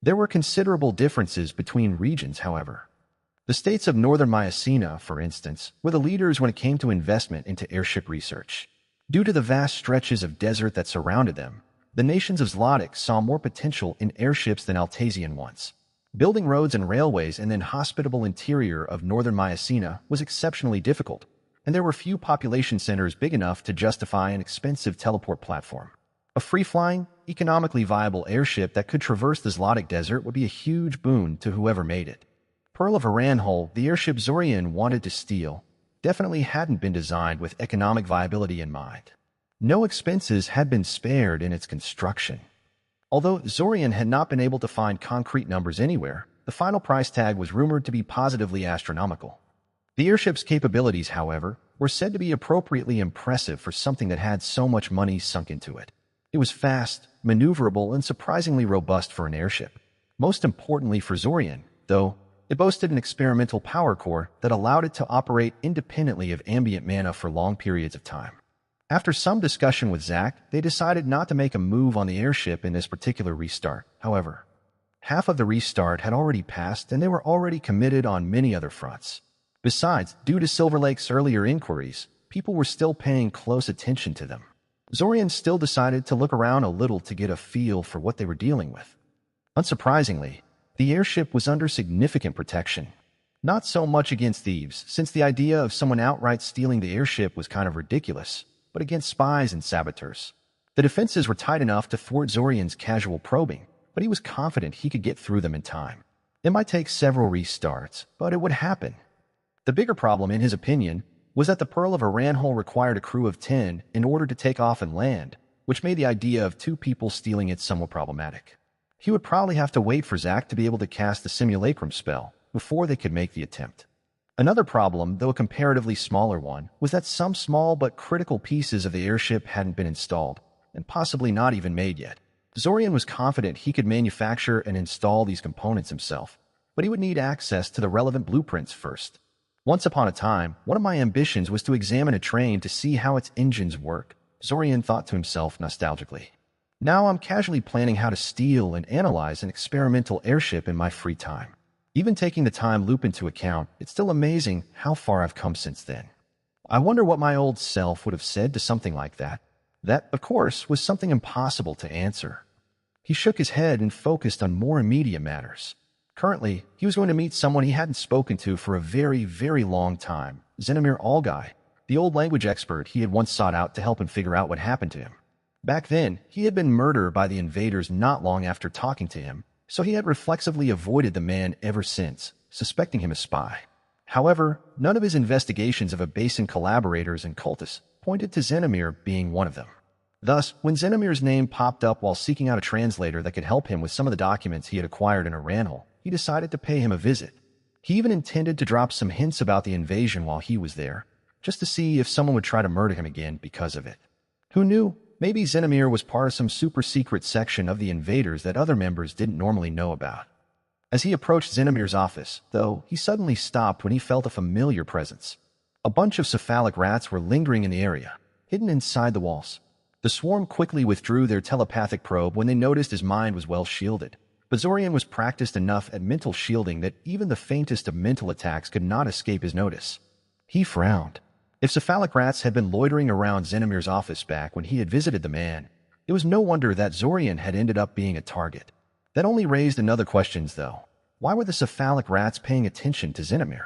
There were considerable differences between regions, however. The states of northern Mycenae, for instance, were the leaders when it came to investment into airship research. Due to the vast stretches of desert that surrounded them, the nations of Zlotic saw more potential in airships than Altasian ones. Building roads and railways in the inhospitable interior of northern Mycenae was exceptionally difficult, and there were few population centers big enough to justify an expensive teleport platform. A free-flying, economically viable airship that could traverse the Zlotic desert would be a huge boon to whoever made it. Pearl of Aranhal, the airship Zorian wanted to steal, definitely hadn't been designed with economic viability in mind. No expenses had been spared in its construction. Although Zorian had not been able to find concrete numbers anywhere, the final price tag was rumored to be positively astronomical. The airship's capabilities, however, were said to be appropriately impressive for something that had so much money sunk into it. It was fast, maneuverable, and surprisingly robust for an airship. Most importantly for Zorian, though, it boasted an experimental power core that allowed it to operate independently of ambient mana for long periods of time. After some discussion with Zack, they decided not to make a move on the airship in this particular restart. However, half of the restart had already passed and they were already committed on many other fronts. Besides, due to Silver Lake's earlier inquiries, people were still paying close attention to them. Zorian still decided to look around a little to get a feel for what they were dealing with. Unsurprisingly, the airship was under significant protection. Not so much against thieves, since the idea of someone outright stealing the airship was kind of ridiculous, but against spies and saboteurs. The defenses were tight enough to thwart Zorian's casual probing, but he was confident he could get through them in time. It might take several restarts, but it would happen. The bigger problem, in his opinion, was that the Pearl of Aranhal required a crew of 10 in order to take off and land, which made the idea of 2 people stealing it somewhat problematic. He would probably have to wait for Zack to be able to cast the simulacrum spell before they could make the attempt. Another problem, though a comparatively smaller one, was that some small but critical pieces of the airship hadn't been installed, and possibly not even made yet. Zorian was confident he could manufacture and install these components himself, but he would need access to the relevant blueprints first. Once upon a time, one of my ambitions was to examine a train to see how its engines work, Zorian thought to himself nostalgically. Now I'm casually planning how to steal and analyze an experimental airship in my free time. Even taking the time loop into account, it's still amazing how far I've come since then. I wonder what my old self would have said to something like that. That, of course, was something impossible to answer. He shook his head and focused on more immediate matters. Currently, he was going to meet someone he hadn't spoken to for a very, very long time, Zenomir Allguy, the old language expert he had once sought out to help him figure out what happened to him. Back then, he had been murdered by the invaders not long after talking to him, so he had reflexively avoided the man ever since, suspecting him as spy. However, none of his investigations of Abasan collaborators and cultists pointed to Zenomir being one of them. Thus, when Zenomir's name popped up while seeking out a translator that could help him with some of the documents he had acquired in Aranhal, he decided to pay him a visit. He even intended to drop some hints about the invasion while he was there, just to see if someone would try to murder him again because of it. Who knew? Maybe Zenomir was part of some super-secret section of the invaders that other members didn't normally know about. As he approached Zenomir's office, though, he suddenly stopped when he felt a familiar presence. A bunch of cephalic rats were lingering in the area, hidden inside the walls. The swarm quickly withdrew their telepathic probe when they noticed his mind was well shielded. But Zorian was practiced enough at mental shielding that even the faintest of mental attacks could not escape his notice. He frowned. If cephalic rats had been loitering around Zenomir's office back when he had visited the man, it was no wonder that Zorian had ended up being a target. That only raised another question, though. Why were the cephalic rats paying attention to Zenomir?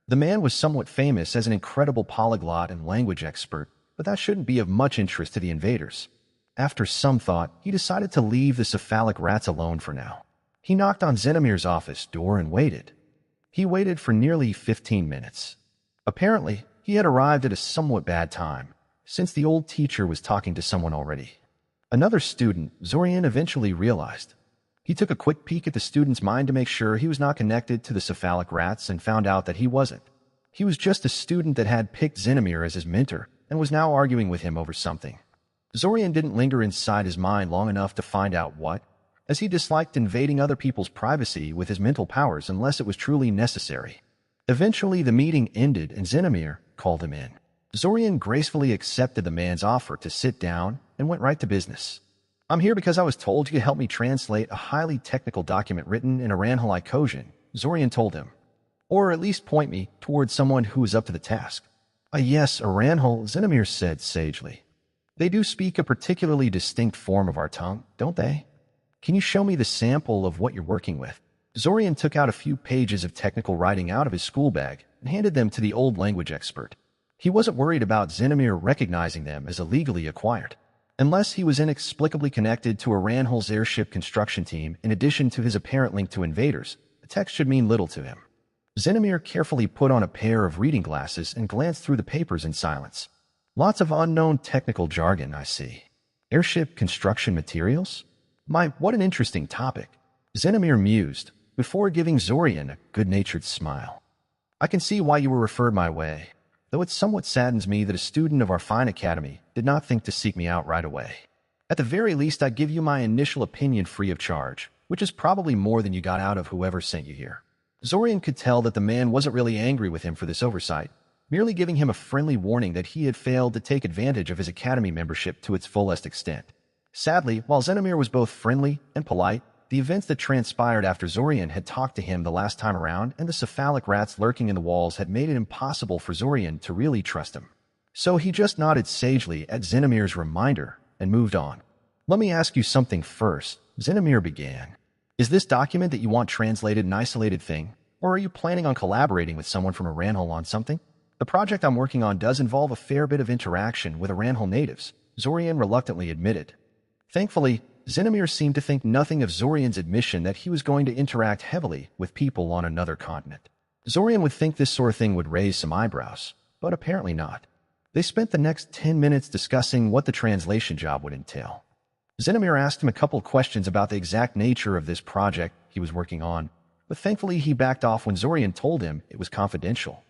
The man was somewhat famous as an incredible polyglot and language expert, but that shouldn't be of much interest to the invaders. After some thought, he decided to leave the cephalic rats alone for now. He knocked on Zenomir's office door and waited. He waited for nearly 15 minutes. Apparently, he had arrived at a somewhat bad time, since the old teacher was talking to someone already. Another student, Zorian eventually realized. He took a quick peek at the student's mind to make sure he was not connected to the cephalic rats and found out that he wasn't. He was just a student that had picked Zenomir as his mentor and was now arguing with him over something. Zorian didn't linger inside his mind long enough to find out what, as he disliked invading other people's privacy with his mental powers unless it was truly necessary. Eventually, the meeting ended and Zenomir called him in. Zorian gracefully accepted the man's offer to sit down and went right to business. I'm here because I was told you could help me translate a highly technical document written in Aranhal Icosian, Zorian told him. Or at least point me towards someone who is up to the task. Yes, Aranhal, Zinamir said sagely. They do speak a particularly distinct form of our tongue, don't they? Can you show me the sample of what you're working with? Zorian took out a few pages of technical writing out of his school bag and handed them to the old language expert. He wasn't worried about Zinamir recognizing them as illegally acquired. Unless he was inexplicably connected to Aranhal's airship construction team in addition to his apparent link to invaders, the text should mean little to him. Zinamir carefully put on a pair of reading glasses and glanced through the papers in silence. Lots of unknown technical jargon, I see. Airship construction materials? What an interesting topic. Zinamir mused, before giving Zorian a good-natured smile. I can see why you were referred my way, though it somewhat saddens me that a student of our fine academy did not think to seek me out right away. At the very least, I give you my initial opinion free of charge, which is probably more than you got out of whoever sent you here. Zorian could tell that the man wasn't really angry with him for this oversight, merely giving him a friendly warning that he had failed to take advantage of his academy membership to its fullest extent. Sadly, while Zinamir was both friendly and polite, the events that transpired after Zorian had talked to him the last time around and the cephalic rats lurking in the walls had made it impossible for Zorian to really trust him. So he just nodded sagely at Zinamir's reminder and moved on. Let me ask you something first, Zinamir began. Is this document that you want translated an isolated thing, or are you planning on collaborating with someone from Aranhal on something? The project I'm working on does involve a fair bit of interaction with Aranhal natives, Zorian reluctantly admitted. Thankfully, Zinamir seemed to think nothing of Zorian's admission that he was going to interact heavily with people on another continent. Zorian would think this sort of thing would raise some eyebrows, but apparently not. They spent the next 10 minutes discussing what the translation job would entail. Zinamir asked him a couple questions about the exact nature of this project he was working on, but thankfully he backed off when Zorian told him it was confidential.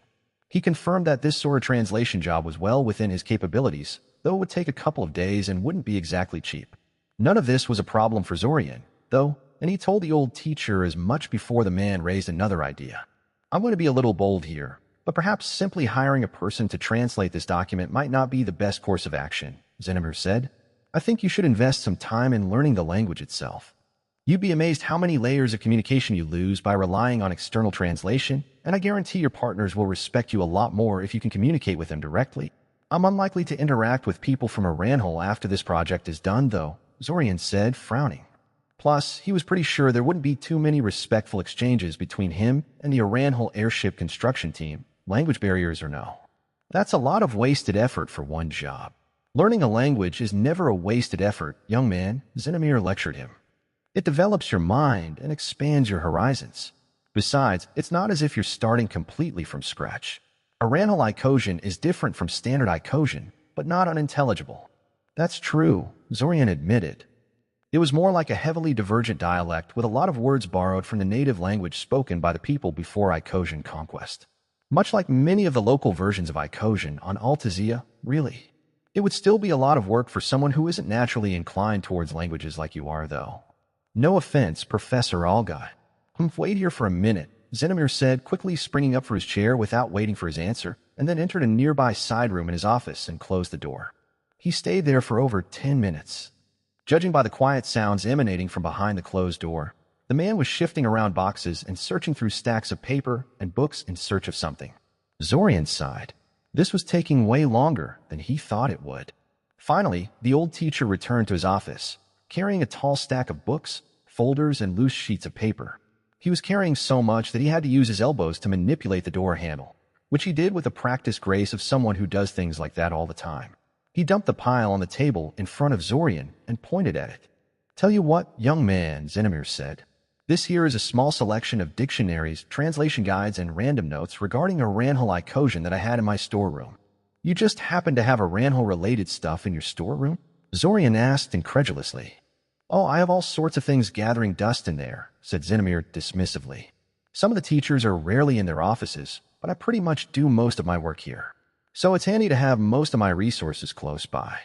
He confirmed that this sort of translation job was well within his capabilities, though it would take a couple of days and wouldn't be exactly cheap. None of this was a problem for Zorian, though, and he told the old teacher as much before the man raised another idea. I'm going to be a little bold here, but perhaps simply hiring a person to translate this document might not be the best course of action, Zinamir said. I think you should invest some time in learning the language itself. You'd be amazed how many layers of communication you lose by relying on external translation, and I guarantee your partners will respect you a lot more if you can communicate with them directly. I'm unlikely to interact with people from Aranhal after this project is done, though, Zorian said, frowning. Plus, he was pretty sure there wouldn't be too many respectful exchanges between him and the Aranhal airship construction team, language barriers or no. That's a lot of wasted effort for one job. Learning a language is never a wasted effort, young man, Zinamir lectured him. It develops your mind and expands your horizons. Besides, it's not as if you're starting completely from scratch. Aranhal Icosian is different from standard Icosian, but not unintelligible. That's true, Zorian admitted. It was more like a heavily divergent dialect with a lot of words borrowed from the native language spoken by the people before Icosian conquest. Much like many of the local versions of Icosian on Altazia, really. It would still be a lot of work for someone who isn't naturally inclined towards languages like you are, though. No offense, Professor Algai. Wait here for a minute, Zinamir said, quickly springing up from his chair without waiting for his answer, and then entered a nearby side room in his office and closed the door. He stayed there for over 10 minutes. Judging by the quiet sounds emanating from behind the closed door, the man was shifting around boxes and searching through stacks of paper and books in search of something. Zorian sighed. This was taking way longer than he thought it would. Finally, the old teacher returned to his office, carrying a tall stack of books, folders, and loose sheets of paper. He was carrying so much that he had to use his elbows to manipulate the door handle, which he did with the practiced grace of someone who does things like that all the time. He dumped the pile on the table in front of Zorian and pointed at it. Tell you what, young man, Zinamir said. This here is a small selection of dictionaries, translation guides, and random notes regarding Aranhal Icosian that I had in my storeroom. You just happen to have Aranhal-related stuff in your storeroom? Zorian asked incredulously. Oh, I have all sorts of things gathering dust in there, said Zinamir dismissively. Some of the teachers are rarely in their offices, but I pretty much do most of my work here. So it's handy to have most of my resources close by.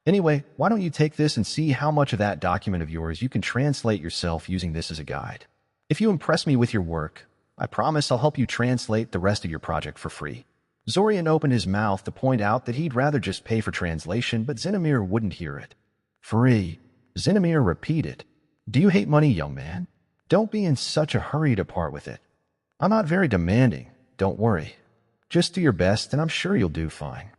Anyway, why don't you take this and see how much of that document of yours you can translate yourself using this as a guide. If you impress me with your work, I promise I'll help you translate the rest of your project for free. Zorian opened his mouth to point out that he'd rather just pay for translation, but Zinamir wouldn't hear it. Free, Zinamir repeated. Do you hate money, young man? Don't be in such a hurry to part with it. I'm not very demanding, don't worry. Just do your best and I'm sure you'll do fine.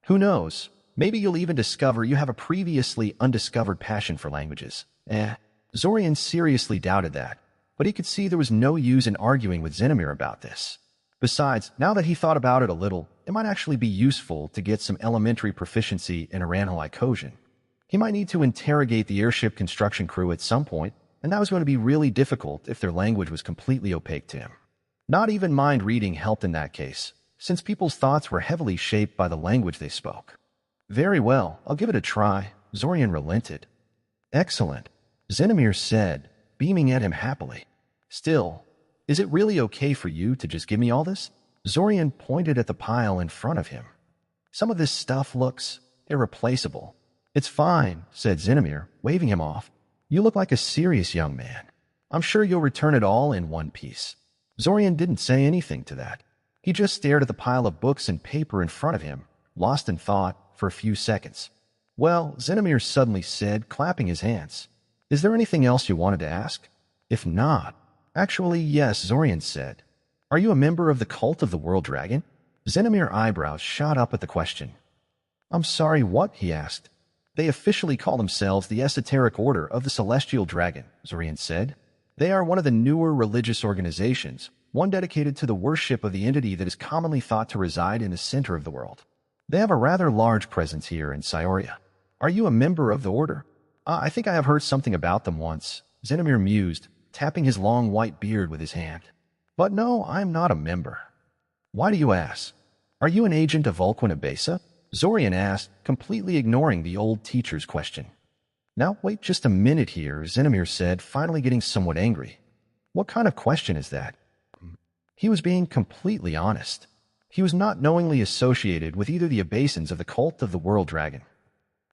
Who knows, maybe you'll even discover you have a previously undiscovered passion for languages. Zorian seriously doubted that, but he could see there was no use in arguing with Zinamir about this. Besides, now that he thought about it a little, it might actually be useful to get some elementary proficiency in Aranhalai-Kojin. He might need to interrogate the airship construction crew at some point, and that was going to be really difficult if their language was completely opaque to him. Not even mind reading helped in that case, since people's thoughts were heavily shaped by the language they spoke. Very well, I'll give it a try, Zorian relented. Excellent, Zinamir said, beaming at him happily. Still, is it really okay for you to just give me all this? Zorian pointed at the pile in front of him. Some of this stuff looks irreplaceable. It's fine, said Zinamir, waving him off. You look like a serious young man. I'm sure you'll return it all in one piece. Zorian didn't say anything to that. He just stared at the pile of books and paper in front of him, lost in thought for a few seconds. Well, Zinamir suddenly said, clapping his hands. Is there anything else you wanted to ask? If not, actually, yes, Zorian said. Are you a member of the cult of the World Dragon? Zinamir eyebrows shot up at the question. I'm sorry, what? He asked. They officially call themselves the Esoteric Order of the Celestial Dragon, Zorian said. They are one of the newer religious organizations, one dedicated to the worship of the entity that is commonly thought to reside in the center of the world. They have a rather large presence here in Scioria. Are you a member of the order? I think I have heard something about them once, Zinamir mused, tapping his long white beard with his hand. But no, I'm not a member. Why do you ask? Are you an agent of Vulcan Abesa? Zorian asked, completely ignoring the old teacher's question. Now, wait just a minute here, Zinamir said, finally getting somewhat angry. What kind of question is that? He was being completely honest. He was not knowingly associated with either the Abasans of the cult of the World Dragon.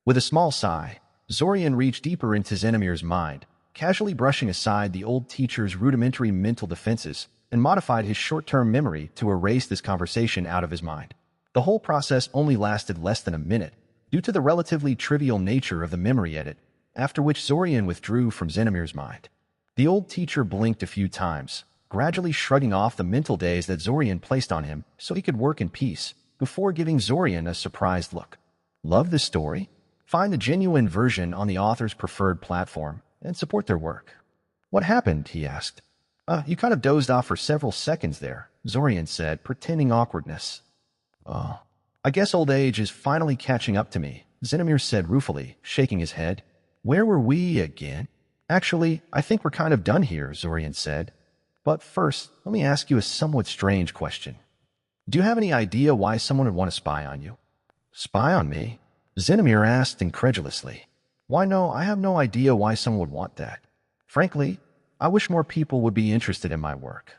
With a small sigh, Zorian reached deeper into Zinamir's mind, casually brushing aside the old teacher's rudimentary mental defenses, and modified his short-term memory to erase this conversation out of his mind. The whole process only lasted less than a minute, due to the relatively trivial nature of the memory edit, after which Zorian withdrew from Zinamir's mind. The old teacher blinked a few times, gradually shrugging off the mental daze that Zorian placed on him so he could work in peace, before giving Zorian a surprised look. Love this story? Find the genuine version on the author's preferred platform, and support their work. What happened? He asked. You kind of dozed off for several seconds there, Zorian said, pretending awkwardness. Oh, I guess old age is finally catching up to me, Zinamir said ruefully, shaking his head. Where were we again? Actually, I think we're kind of done here, Zorian said. But first, let me ask you a somewhat strange question. Do you have any idea why someone would want to spy on you? Spy on me? Zinamir asked incredulously. Why no, I have no idea why someone would want that. Frankly, I wish more people would be interested in my work.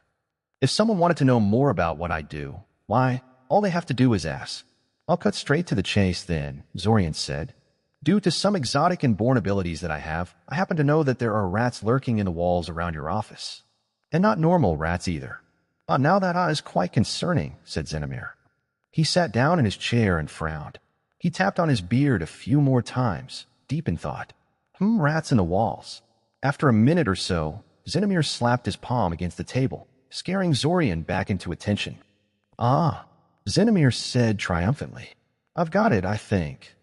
If someone wanted to know more about what I do, why, all they have to do is ask. I'll cut straight to the chase then, Zorian said. Due to some exotic and born abilities that I happen to know that there are rats lurking in the walls around your office. And not normal rats either. Now that is quite concerning, said Zinamir. He sat down in his chair and frowned. He tapped on his beard a few more times, deep in thought. Rats in the walls. After a minute or so, Zinamir slapped his palm against the table, scaring Zorian back into attention. Ah, Zinamir said triumphantly. I've got it, I think.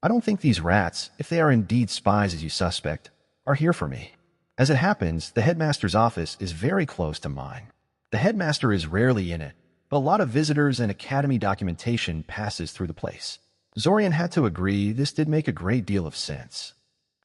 I don't think these rats, if they are indeed spies as you suspect, are here for me. As it happens, the headmaster's office is very close to mine. The headmaster is rarely in it, but a lot of visitors and academy documentation passes through the place. Zorian had to agree this did make a great deal of sense.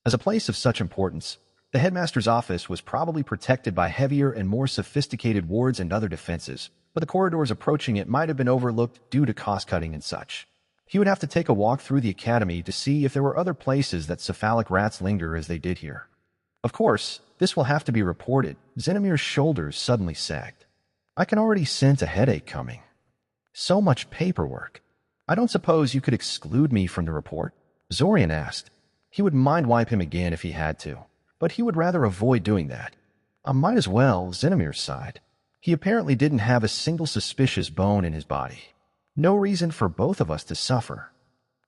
As a place of such importance, the headmaster's office was probably protected by heavier and more sophisticated wards and other defenses, but the corridors approaching it might have been overlooked due to cost-cutting and such. He would have to take a walk through the academy to see if there were other places that cephalic rats linger as they did here. Of course, this will have to be reported. Zinamir's shoulders suddenly sagged. I can already sense a headache coming. So much paperwork. I don't suppose you could exclude me from the report? Zorian asked. He would mind wipe him again if he had to, but he would rather avoid doing that. I might as well, Zinamir sighed. He apparently didn't have a single suspicious bone in his body. No reason for both of us to suffer.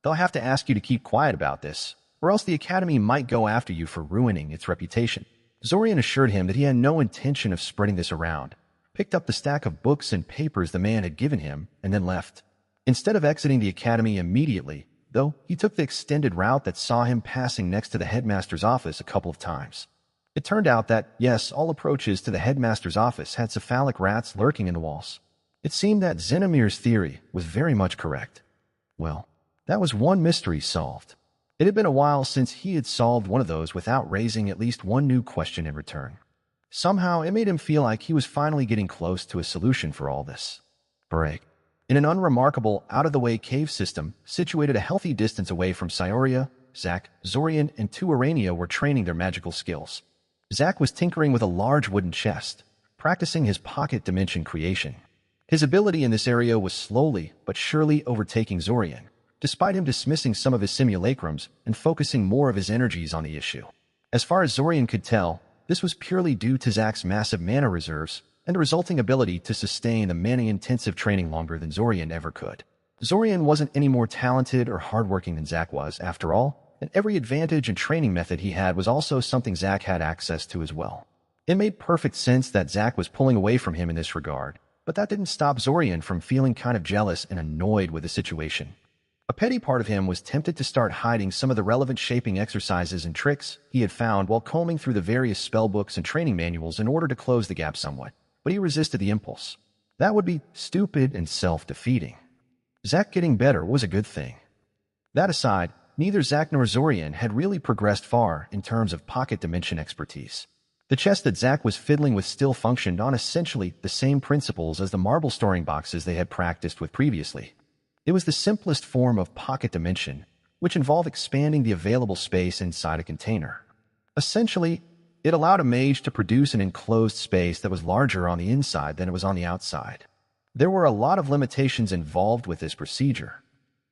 They'll have to ask you to keep quiet about this, or else the Academy might go after you for ruining its reputation. Zorian assured him that he had no intention of spreading this around, picked up the stack of books and papers the man had given him, and then left. Instead of exiting the Academy immediately, though, he took the extended route that saw him passing next to the headmaster's office a couple of times. It turned out that, yes, all approaches to the headmaster's office had cephalic rats lurking in the walls. It seemed that Zenomir's theory was very much correct. Well, that was one mystery solved. It had been a while since he had solved one of those without raising at least one new question in return. Somehow, it made him feel like he was finally getting close to a solution for all this. Break. In an unremarkable, out-of-the-way cave system situated a healthy distance away from Cyoria, Zack, Zorian, and two Urania were training their magical skills. Zack was tinkering with a large wooden chest, practicing his pocket dimension creation. His ability in this area was slowly but surely overtaking Zorian, despite him dismissing some of his simulacrums and focusing more of his energies on the issue. As far as Zorian could tell, this was purely due to Zack's massive mana reserves and the resulting ability to sustain the mana-intensive training longer than Zorian ever could. Zorian wasn't any more talented or hardworking than Zack was, after all, and every advantage and training method he had was also something Zack had access to as well. It made perfect sense that Zack was pulling away from him in this regard, but that didn't stop Zorian from feeling kind of jealous and annoyed with the situation. A petty part of him was tempted to start hiding some of the relevant shaping exercises and tricks he had found while combing through the various spellbooks and training manuals in order to close the gap somewhat, but he resisted the impulse. That would be stupid and self-defeating. Zack getting better was a good thing. That aside, neither Zack nor Zorian had really progressed far in terms of pocket dimension expertise. The chest that Zack was fiddling with still functioned on essentially the same principles as the marble storing boxes they had practiced with previously. It was the simplest form of pocket dimension, which involved expanding the available space inside a container. Essentially, it allowed a mage to produce an enclosed space that was larger on the inside than it was on the outside. There were a lot of limitations involved with this procedure.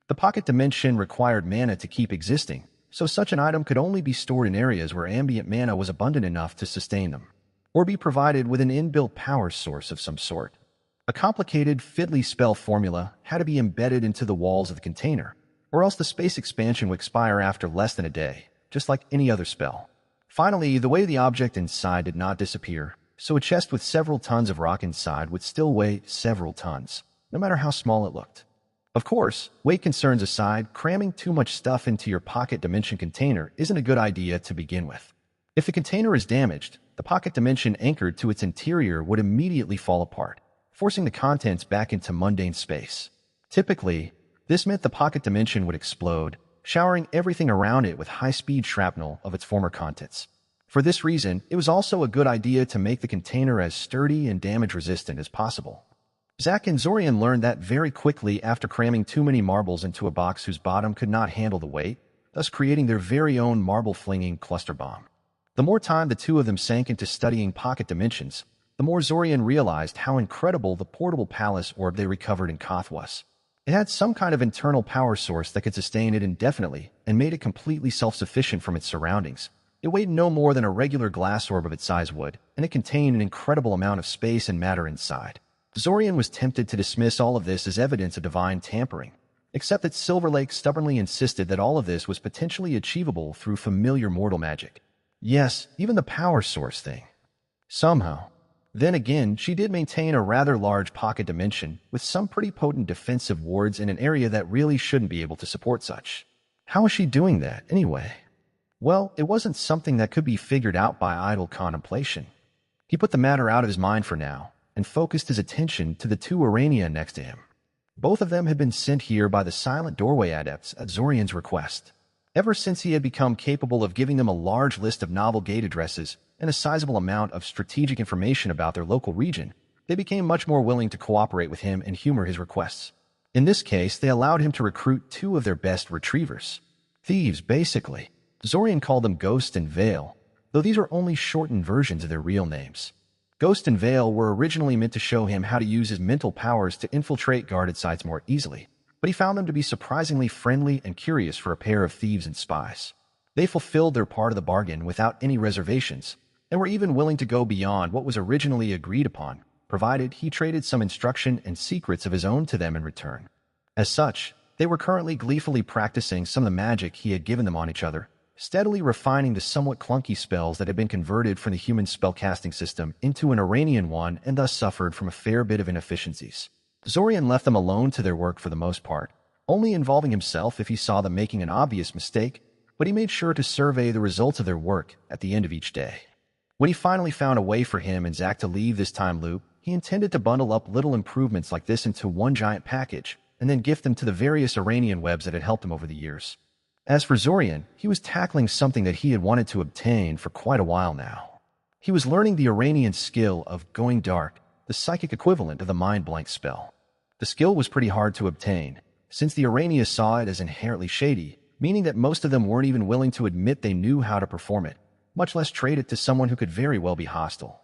The pocket dimension required mana to keep existing, so such an item could only be stored in areas where ambient mana was abundant enough to sustain them, or be provided with an inbuilt power source of some sort. A complicated, fiddly spell formula had to be embedded into the walls of the container, or else the space expansion would expire after less than a day, just like any other spell. Finally, the way the object inside did not disappear, so a chest with several tons of rock inside would still weigh several tons, no matter how small it looked. Of course, weight concerns aside, cramming too much stuff into your pocket dimension container isn't a good idea to begin with. If the container is damaged, the pocket dimension anchored to its interior would immediately fall apart, forcing the contents back into mundane space. Typically, this meant the pocket dimension would explode, showering everything around it with high-speed shrapnel of its former contents. For this reason, it was also a good idea to make the container as sturdy and damage-resistant as possible. Zack and Zorian learned that very quickly after cramming too many marbles into a box whose bottom could not handle the weight, thus creating their very own marble-flinging cluster bomb. The more time the two of them sank into studying pocket dimensions, the more Zorian realized how incredible the portable palace orb they recovered in Koth was. It had some kind of internal power source that could sustain it indefinitely and made it completely self-sufficient from its surroundings. It weighed no more than a regular glass orb of its size would, and it contained an incredible amount of space and matter inside. Zorian was tempted to dismiss all of this as evidence of divine tampering, except that Silver Lake stubbornly insisted that all of this was potentially achievable through familiar mortal magic. Yes, even the power source thing. Somehow. Then again, she did maintain a rather large pocket dimension with some pretty potent defensive wards in an area that really shouldn't be able to support such. How was she doing that, anyway? Well, it wasn't something that could be figured out by idle contemplation. He put the matter out of his mind for now, and focused his attention to the two Urania next to him. Both of them had been sent here by the Silent Doorway Adepts at Zorian's request. Ever since he had become capable of giving them a large list of novel gate addresses and a sizable amount of strategic information about their local region, they became much more willing to cooperate with him and humor his requests. In this case, they allowed him to recruit two of their best retrievers. Thieves, basically. Zorian called them Ghost and Veil, though these are only shortened versions of their real names. Ghost and Veil were originally meant to show him how to use his mental powers to infiltrate guarded sites more easily, but he found them to be surprisingly friendly and curious for a pair of thieves and spies. They fulfilled their part of the bargain without any reservations, and were even willing to go beyond what was originally agreed upon, provided he traded some instruction and secrets of his own to them in return. As such, they were currently gleefully practicing some of the magic he had given them on each other, steadily refining the somewhat clunky spells that had been converted from the human spellcasting system into an Iranian one and thus suffered from a fair bit of inefficiencies. Zorian left them alone to their work for the most part, only involving himself if he saw them making an obvious mistake, but he made sure to survey the results of their work at the end of each day. When he finally found a way for him and Zack to leave this time loop, he intended to bundle up little improvements like this into one giant package, and then gift them to the various Iranian webs that had helped him over the years. As for Zorian, he was tackling something that he had wanted to obtain for quite a while now. He was learning the Iranian skill of going dark, the psychic equivalent of the mind blank spell. The skill was pretty hard to obtain, since the Iranians saw it as inherently shady, meaning that most of them weren't even willing to admit they knew how to perform it, much less trade it to someone who could very well be hostile.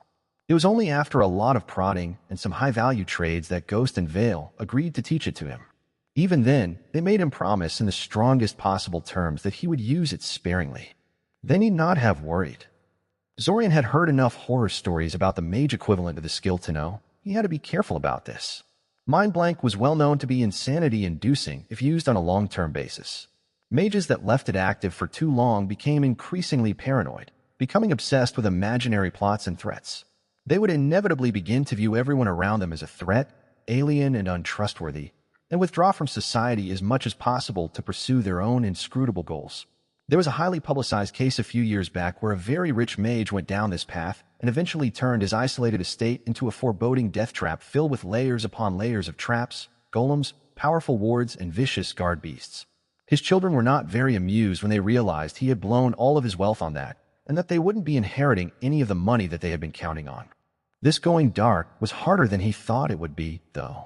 It was only after a lot of prodding and some high-value trades that Ghost and Vale agreed to teach it to him. Even then, they made him promise in the strongest possible terms that he would use it sparingly. They need not have worried. Zorian had heard enough horror stories about the mage equivalent of the skill to know he had to be careful about this. Mind Blank was well known to be insanity-inducing if used on a long-term basis. Mages that left it active for too long became increasingly paranoid, becoming obsessed with imaginary plots and threats. They would inevitably begin to view everyone around them as a threat, alien, and untrustworthy, and withdraw from society as much as possible to pursue their own inscrutable goals. There was a highly publicized case a few years back where a very rich mage went down this path and eventually turned his isolated estate into a foreboding death trap filled with layers upon layers of traps, golems, powerful wards, and vicious guard beasts. His children were not very amused when they realized he had blown all of his wealth on that, and that they wouldn't be inheriting any of the money that they had been counting on. This going dark was harder than he thought it would be, though.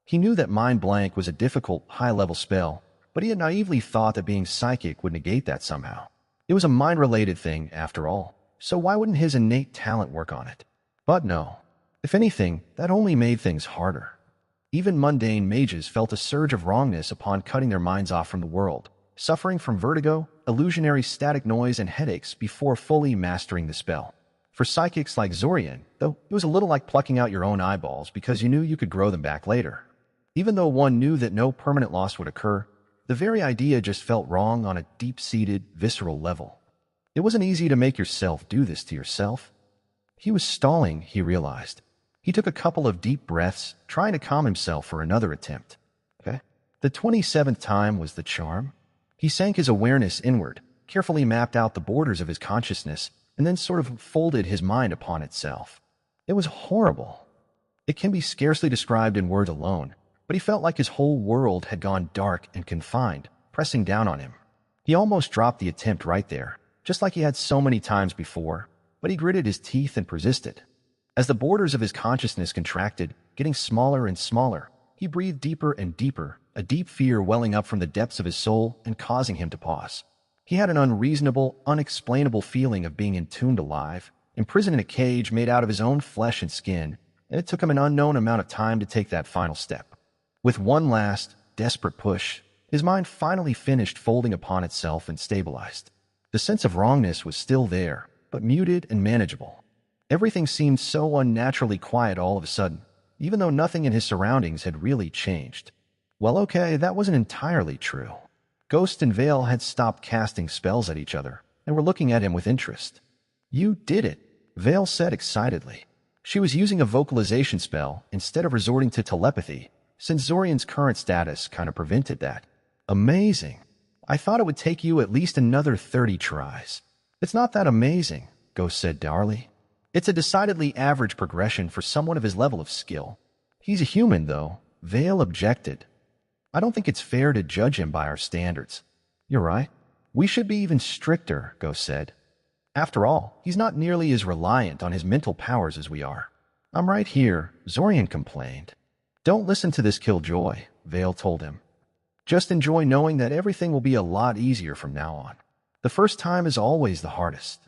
He knew that Mind Blank was a difficult, high-level spell, but he had naively thought that being psychic would negate that somehow. It was a mind-related thing, after all, so why wouldn't his innate talent work on it? But no. If anything, that only made things harder. Even mundane mages felt a surge of wrongness upon cutting their minds off from the world, suffering from vertigo, illusionary static noise, and headaches before fully mastering the spell. For psychics like Zorian, though, it was a little like plucking out your own eyeballs because you knew you could grow them back later. Even though one knew that no permanent loss would occur, the very idea just felt wrong on a deep-seated, visceral level. It wasn't easy to make yourself do this to yourself. He was stalling, he realized. He took a couple of deep breaths, trying to calm himself for another attempt. Okay? The 27th time was the charm. He sank his awareness inward, carefully mapped out the borders of his consciousness, and then sort of folded his mind upon itself. It was horrible. It can be scarcely described in words alone, but he felt like his whole world had gone dark and confined, pressing down on him. He almost dropped the attempt right there, just like he had so many times before, but he gritted his teeth and persisted. As the borders of his consciousness contracted, getting smaller and smaller, he breathed deeper and deeper, a deep fear welling up from the depths of his soul and causing him to pause. He had an unreasonable, unexplainable feeling of being entombed alive, imprisoned in a cage made out of his own flesh and skin, and it took him an unknown amount of time to take that final step. With one last, desperate push, his mind finally finished folding upon itself and stabilized. The sense of wrongness was still there, but muted and manageable. Everything seemed so unnaturally quiet all of a sudden, even though nothing in his surroundings had really changed. Well, okay, that wasn't entirely true. Ghost and Vale had stopped casting spells at each other and were looking at him with interest. "You did it," Vale said excitedly. She was using a vocalization spell instead of resorting to telepathy, since Zorian's current status kind of prevented that. "Amazing. I thought it would take you at least another 30 tries. It's not that amazing," Ghost said dourly. "It's a decidedly average progression for someone of his level of skill." "He's a human, though," Vale objected. "I don't think it's fair to judge him by our standards." "You're right. We should be even stricter," Ghost said. "After all, he's not nearly as reliant on his mental powers as we are." "I'm right here," Zorian complained. "Don't listen to this killjoy," Vale told him. "Just enjoy knowing that everything will be a lot easier from now on. The first time is always the hardest.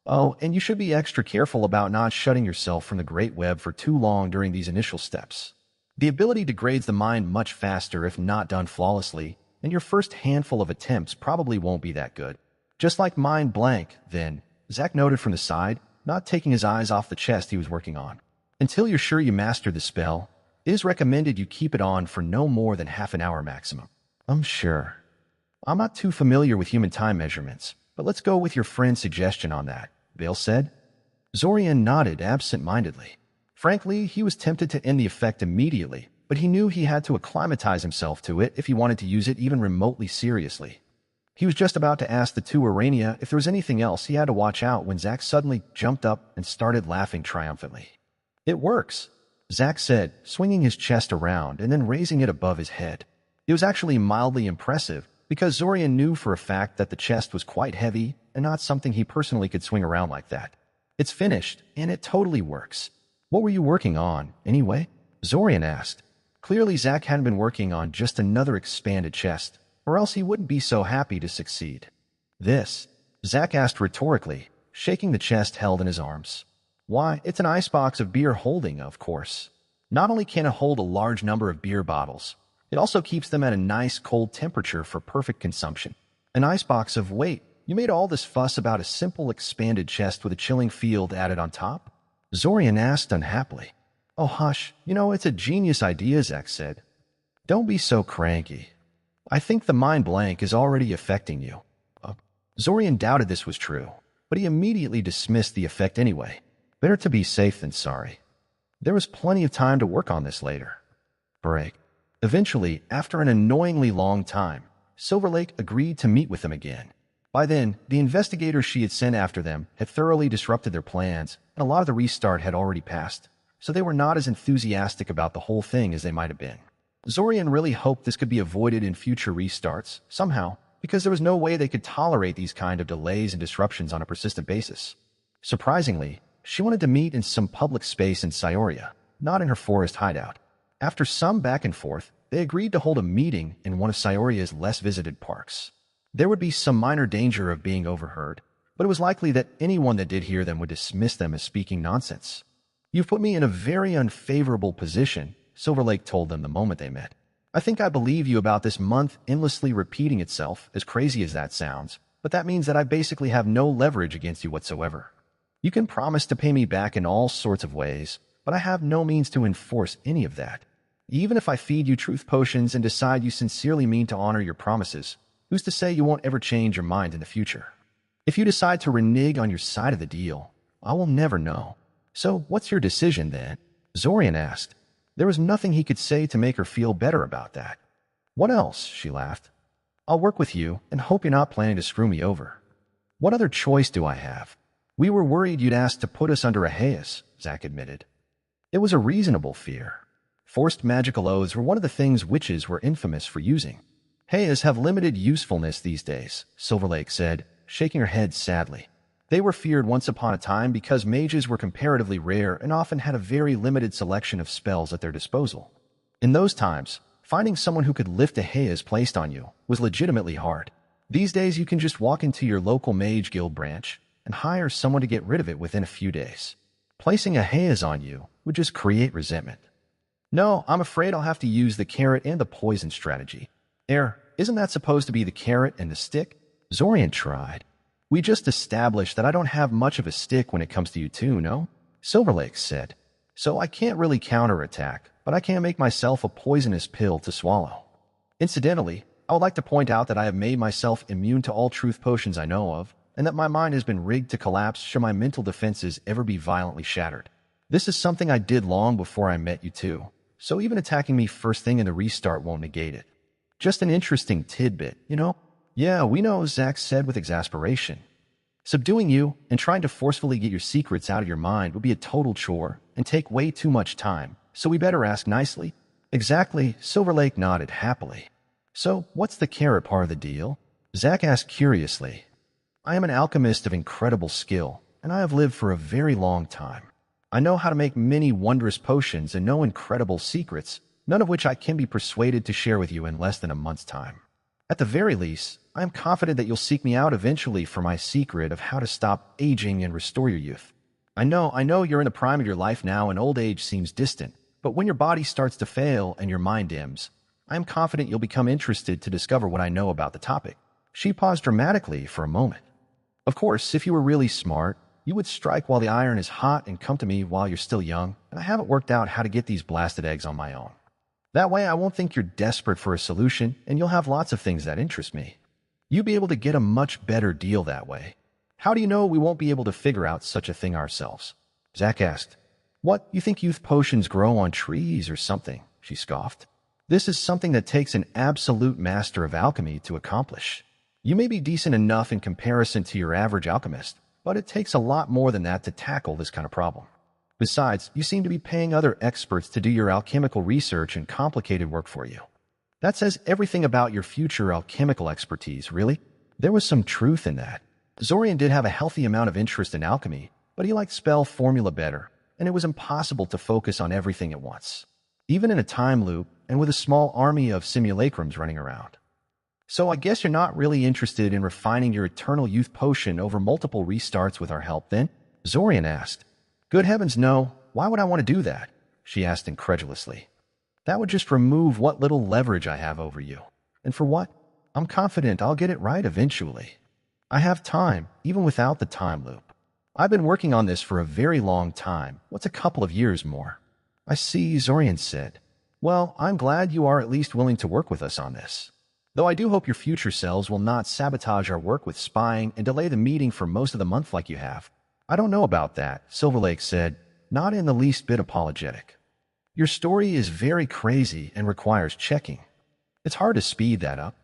Oh, and you should be extra careful about not shutting yourself from the Great Web for too long during these initial steps. The ability degrades the mind much faster if not done flawlessly, and your first handful of attempts probably won't be that good. Just like Mind Blank, then," Zack noted from the side, not taking his eyes off the chest he was working on. "Until you're sure you mastered the spell, It is recommended you keep it on for no more than half an hour maximum. I'm sure. I'm not too familiar with human time measurements, but let's go with your friend's suggestion on that, Vale said. Zorian nodded absent-mindedly. Frankly, he was tempted to end the effect immediately, but he knew he had to acclimatize himself to it if he wanted to use it even remotely seriously. He was just about to ask the two Urania if there was anything else he had to watch out when Zack suddenly jumped up and started laughing triumphantly. It works, Zack said, swinging his chest around and then raising it above his head. It was actually mildly impressive because Zorian knew for a fact that the chest was quite heavy and not something he personally could swing around like that. It's finished, and it totally works. What were you working on, anyway? Zorian asked. Clearly Zack hadn't been working on just another expanded chest, or else he wouldn't be so happy to succeed. This? Zack asked rhetorically, shaking the chest held in his arms. Why, it's an icebox of beer holding, of course. Not only can it hold a large number of beer bottles, it also keeps them at a nice cold temperature for perfect consumption. An icebox of weight. You made all this fuss about a simple expanded chest with a chilling field added on top? Zorian asked unhappily. Oh, hush. It's a genius idea, Zack said. Don't be so cranky. I think the mind blank is already affecting you. Zorian doubted this was true, but he immediately dismissed the effect anyway. Better to be safe than sorry. There was plenty of time to work on this later. Break. Eventually, after an annoyingly long time, Silver Lake agreed to meet with them again. By then, the investigators she had sent after them had thoroughly disrupted their plans, and a lot of the restart had already passed, so they were not as enthusiastic about the whole thing as they might have been. Zorian really hoped this could be avoided in future restarts, somehow, because there was no way they could tolerate these kind of delays and disruptions on a persistent basis. Surprisingly, she wanted to meet in some public space in Scioria, not in her forest hideout. After some back and forth, they agreed to hold a meeting in one of Scioria's less visited parks. There would be some minor danger of being overheard, but it was likely that anyone that did hear them would dismiss them as speaking nonsense. You've put me in a very unfavorable position, Silver Lake told them the moment they met. I think I believe you about this month endlessly repeating itself, as crazy as that sounds, but that means that I basically have no leverage against you whatsoever. You can promise to pay me back in all sorts of ways, but I have no means to enforce any of that. Even if I feed you truth potions and decide you sincerely mean to honor your promises, who's to say you won't ever change your mind in the future? If you decide to renege on your side of the deal, I will never know. So what's your decision then? Zorian asked. There was nothing he could say to make her feel better about that. What else? She laughed. I'll work with you and hope you're not planning to screw me over. What other choice do I have? We were worried you'd ask to put us under a haze, Zack admitted. It was a reasonable fear. Forced magical oaths were one of the things witches were infamous for using. Hayas have limited usefulness these days, Silver Lake said, shaking her head sadly. They were feared once upon a time because mages were comparatively rare and often had a very limited selection of spells at their disposal. In those times, finding someone who could lift a Hayas placed on you was legitimately hard. These days you can just walk into your local mage guild branch and hire someone to get rid of it within a few days. Placing a Hayas on you would just create resentment. No, I'm afraid I'll have to use the carrot and the poison strategy. Isn't that supposed to be the carrot and the stick? Zorian tried. We just established that I don't have much of a stick when it comes to you too, no? Silver Lake said. So I can't really counterattack, but I can make myself a poisonous pill to swallow. Incidentally, I would like to point out that I have made myself immune to all truth potions I know of, and that my mind has been rigged to collapse should my mental defenses ever be violently shattered. This is something I did long before I met you too, so even attacking me first thing in the restart won't negate it. Just an interesting tidbit, Yeah, we know, Zack said with exasperation. Subduing you and trying to forcefully get your secrets out of your mind would be a total chore and take way too much time, so we better ask nicely. Exactly, Silver Lake nodded happily. So, what's the carrot part of the deal? Zack asked curiously. I am an alchemist of incredible skill, and I have lived for a very long time. I know how to make many wondrous potions and know incredible secrets, none of which I can be persuaded to share with you in less than a month's time. At the very least, I am confident that you'll seek me out eventually for my secret of how to stop aging and restore your youth. I know you're in the prime of your life now and old age seems distant, but when your body starts to fail and your mind dims, I am confident you'll become interested to discover what I know about the topic. She paused dramatically for a moment. Of course, if you were really smart, You would strike while the iron is hot and come to me while you're still young, and I haven't worked out how to get these blasted eggs on my own. That way I won't think you're desperate for a solution, and you'll have lots of things that interest me. You'll be able to get a much better deal that way. How do you know we won't be able to figure out such a thing ourselves? Zack asked. What, you think youth potions grow on trees or something? She scoffed. This is something that takes an absolute master of alchemy to accomplish. You may be decent enough in comparison to your average alchemist, but it takes a lot more than that to tackle this kind of problem. Besides, you seem to be paying other experts to do your alchemical research and complicated work for you. That says everything about your future alchemical expertise, really. There was some truth in that. Zorian did have a healthy amount of interest in alchemy, but he liked spell formula better, and it was impossible to focus on everything at once, even in a time loop and with a small army of simulacrums running around. So I guess you're not really interested in refining your eternal youth potion over multiple restarts with our help, then? Zorian asked. Good heavens, no. Why would I want to do that? She asked incredulously. That would just remove what little leverage I have over you. And for what? I'm confident I'll get it right eventually. I have time, even without the time loop. I've been working on this for a very long time. What's a couple of years more? I see, Zorian said. Well, I'm glad you are at least willing to work with us on this. Though I do hope your future selves will not sabotage our work with spying and delay the meeting for most of the month like you have. I don't know about that, Silverlake said, not in the least bit apologetic. Your story is very crazy and requires checking. It's hard to speed that up.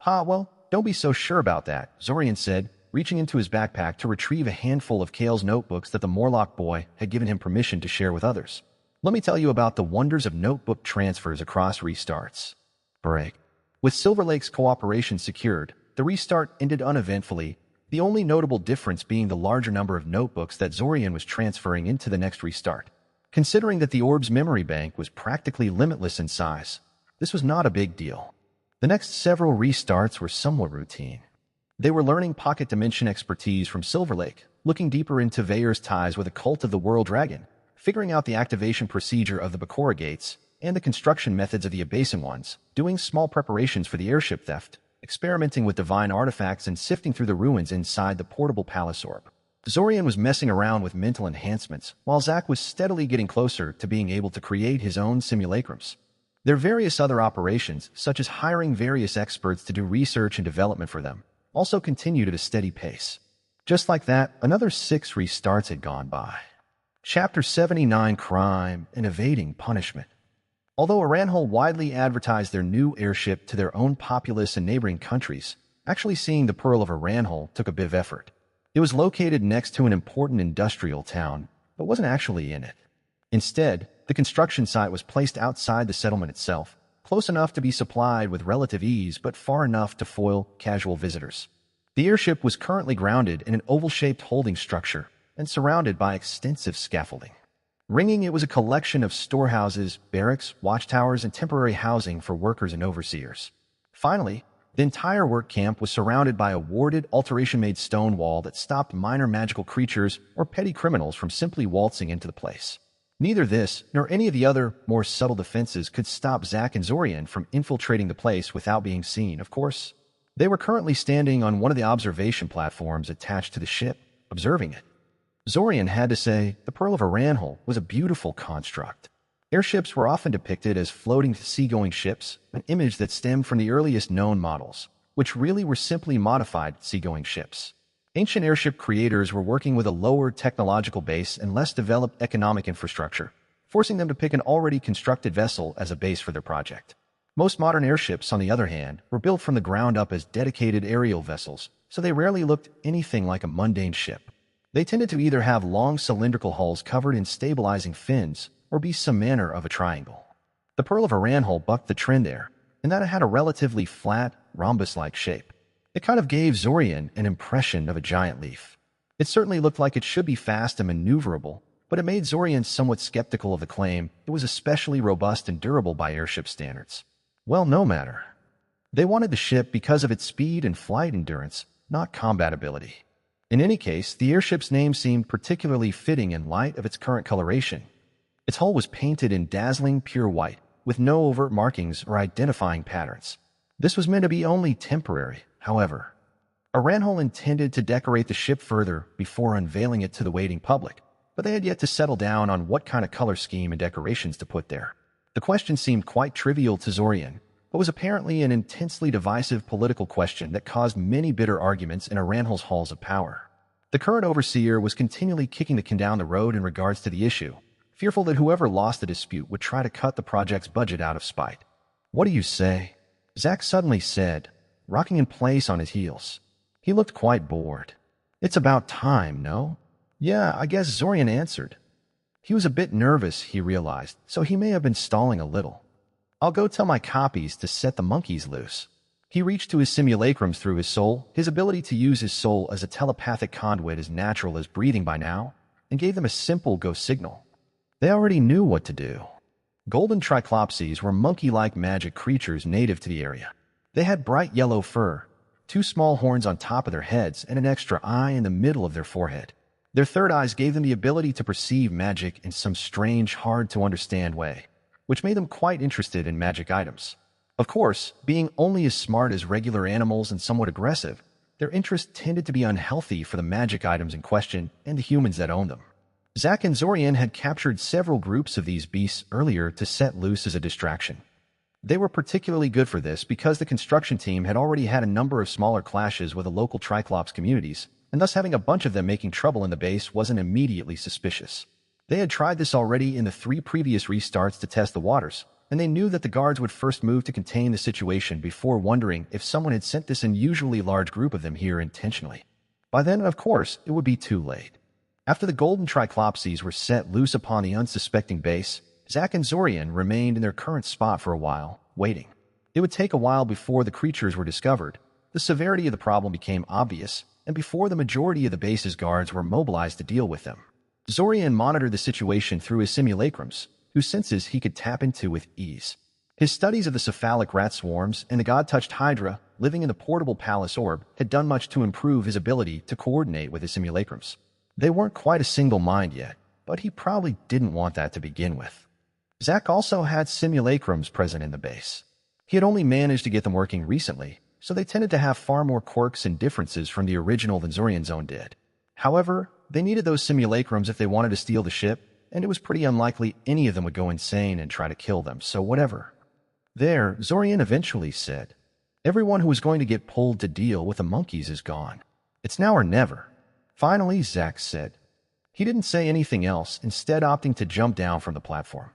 Well, don't be so sure about that, Zorian said, reaching into his backpack to retrieve a handful of Kale's notebooks that the Morlock boy had given him permission to share with others. Let me tell you about the wonders of notebook transfers across restarts. Break. With Silverlake's cooperation secured, the restart ended uneventfully, the only notable difference being the larger number of notebooks that Zorian was transferring into the next restart. Considering that the orb's memory bank was practically limitless in size, this was not a big deal. The next several restarts were somewhat routine. They were learning pocket dimension expertise from Silverlake, looking deeper into Veyer's ties with the cult of the World Dragon, figuring out the activation procedure of the Bakura gates, and the construction methods of the Abasin ones, doing small preparations for the airship theft, experimenting with divine artifacts and sifting through the ruins inside the portable palace orb. Zorian was messing around with mental enhancements, while Zack was steadily getting closer to being able to create his own simulacrums. Their various other operations, such as hiring various experts to do research and development for them, also continued at a steady pace. Just like that, another 6 restarts had gone by. Chapter 79, Crime and Evading Punishment. Although Aranhal widely advertised their new airship to their own populace and neighboring countries, actually seeing the Pearl of Aranhal took a bit of effort. It was located next to an important industrial town, but wasn't actually in it. Instead, the construction site was placed outside the settlement itself, close enough to be supplied with relative ease but far enough to foil casual visitors. The airship was currently grounded in an oval-shaped holding structure and surrounded by extensive scaffolding. Ringing it was a collection of storehouses, barracks, watchtowers, and temporary housing for workers and overseers. Finally, the entire work camp was surrounded by a warded, alteration-made stone wall that stopped minor magical creatures or petty criminals from simply waltzing into the place. Neither this, nor any of the other, more subtle defenses could stop Zack and Zorian from infiltrating the place without being seen, of course. They were currently standing on one of the observation platforms attached to the ship, observing it. Zorian had to say the Pearl of Aranhal was a beautiful construct. Airships were often depicted as floating seagoing ships, an image that stemmed from the earliest known models, which really were simply modified seagoing ships. Ancient airship creators were working with a lower technological base and less developed economic infrastructure, forcing them to pick an already constructed vessel as a base for their project. Most modern airships, on the other hand, were built from the ground up as dedicated aerial vessels, so they rarely looked anything like a mundane ship. They tended to either have long cylindrical hulls covered in stabilizing fins or be some manner of a triangle. The Pearl of Aranhal bucked the trend there, in that it had a relatively flat, rhombus-like shape. It kind of gave Zorian an impression of a giant leaf. It certainly looked like it should be fast and maneuverable, but it made Zorian somewhat skeptical of the claim it was especially robust and durable by airship standards. Well, no matter. They wanted the ship because of its speed and flight endurance, not combat ability. In any case, the airship's name seemed particularly fitting in light of its current coloration. Its hull was painted in dazzling pure white, with no overt markings or identifying patterns. This was meant to be only temporary, however. Aranjal intended to decorate the ship further before unveiling it to the waiting public, but they had yet to settle down on what kind of color scheme and decorations to put there. The question seemed quite trivial to Zorian, but was apparently an intensely divisive political question that caused many bitter arguments in Aranjal's halls of power. The current overseer was continually kicking the can down the road in regards to the issue, fearful that whoever lost the dispute would try to cut the project's budget out of spite. "What do you say?" Zack suddenly said, rocking in place on his heels. He looked quite bored. "It's about time, no?" "Yeah, I guess," Zorian answered. He was a bit nervous, he realized, so he may have been stalling a little. "I'll go tell my copies to set the monkeys loose." He reached to his simulacrums through his soul, his ability to use his soul as a telepathic conduit as natural as breathing by now, and gave them a simple go signal. They already knew what to do. Golden Triclopses were monkey-like magic creatures native to the area. They had bright yellow fur, 2 small horns on top of their heads, and an extra eye in the middle of their forehead. Their third eyes gave them the ability to perceive magic in some strange, hard-to-understand way, which made them quite interested in magic items. Of course, being only as smart as regular animals and somewhat aggressive, their interest tended to be unhealthy for the magic items in question and the humans that owned them. Zack and Zorian had captured several groups of these beasts earlier to set loose as a distraction. They were particularly good for this because the construction team had already had a number of smaller clashes with the local Triclops communities, and thus having a bunch of them making trouble in the base wasn't immediately suspicious. They had tried this already in the 3 previous restarts to test the waters, and they knew that the guards would first move to contain the situation before wondering if someone had sent this unusually large group of them here intentionally. By then, of course, it would be too late. After the golden Triclopses were set loose upon the unsuspecting base, Zack and Zorian remained in their current spot for a while, waiting. It would take a while before the creatures were discovered, the severity of the problem became obvious, and before the majority of the base's guards were mobilized to deal with them. Zorian monitored the situation through his simulacrums, whose senses he could tap into with ease. His studies of the cephalic rat swarms and the god-touched hydra living in the portable palace orb had done much to improve his ability to coordinate with his simulacrums. They weren't quite a single mind yet, but he probably didn't want that to begin with. Zack also had simulacrums present in the base. He had only managed to get them working recently, so they tended to have far more quirks and differences from the original than Zorian's own did. However, they needed those simulacrums if they wanted to steal the ship, and it was pretty unlikely any of them would go insane and try to kill them, so whatever. There, Zorian eventually said, "Everyone who was going to get pulled to deal with the monkeys is gone. It's now or never." Finally, Zack said. He didn't say anything else, instead opting to jump down from the platform.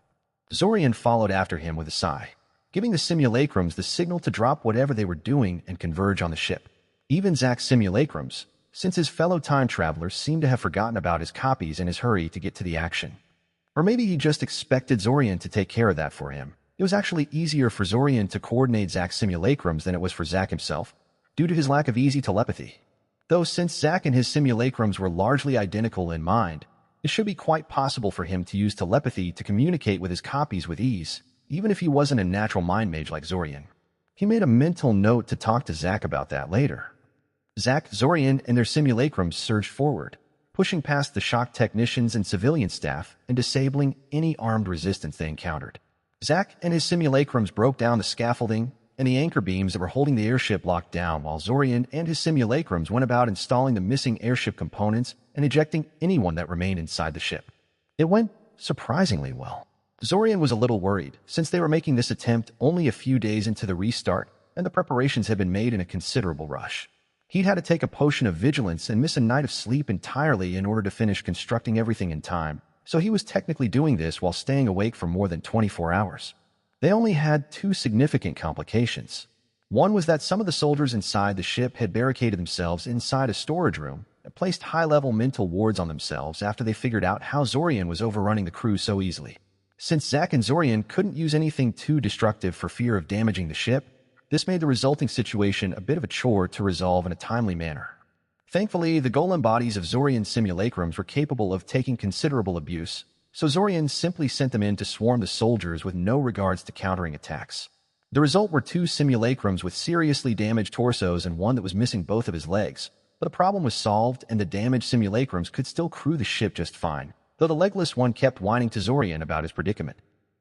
Zorian followed after him with a sigh, giving the simulacrums the signal to drop whatever they were doing and converge on the ship. Even Zack's simulacrums, since his fellow time travelers seemed to have forgotten about his copies in his hurry to get to the action. Or maybe he just expected Zorian to take care of that for him. It was actually easier for Zorian to coordinate Zack's simulacrums than it was for Zack himself, due to his lack of easy telepathy. Though since Zack and his simulacrums were largely identical in mind, it should be quite possible for him to use telepathy to communicate with his copies with ease, even if he wasn't a natural mind mage like Zorian. He made a mental note to talk to Zack about that later. Zack, Zorian, and their simulacrums surged forward, pushing past the shock technicians and civilian staff and disabling any armed resistance they encountered. Zack and his simulacrums broke down the scaffolding and the anchor beams that were holding the airship locked down, while Zorian and his simulacrums went about installing the missing airship components and ejecting anyone that remained inside the ship. It went surprisingly well. Zorian was a little worried, since they were making this attempt only a few days into the restart, and the preparations had been made in a considerable rush. He'd had to take a potion of vigilance and miss a night of sleep entirely in order to finish constructing everything in time, so he was technically doing this while staying awake for more than 24 hours. They only had 2 significant complications. One was that some of the soldiers inside the ship had barricaded themselves inside a storage room and placed high-level mental wards on themselves after they figured out how Zorian was overrunning the crew so easily. Since Zack and Zorian couldn't use anything too destructive for fear of damaging the ship, this made the resulting situation a bit of a chore to resolve in a timely manner. Thankfully, the golem bodies of Zorian's simulacrums were capable of taking considerable abuse, so Zorian simply sent them in to swarm the soldiers with no regards to countering attacks. The result were 2 simulacrums with seriously damaged torsos and one that was missing both of his legs, but the problem was solved and the damaged simulacrums could still crew the ship just fine, though the legless one kept whining to Zorian about his predicament.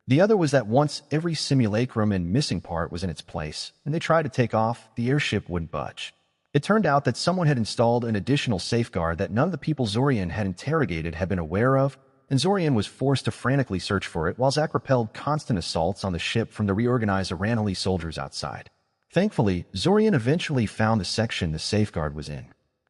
The other was that once every simulacrum and missing part was in its place, and they tried to take off, the airship wouldn't budge. It turned out that someone had installed an additional safeguard that none of the people Zorian had interrogated had been aware of, and Zorian was forced to frantically search for it while Zack repelled constant assaults on the ship from the reorganized Aranali soldiers outside. Thankfully, Zorian eventually found the section the safeguard was in.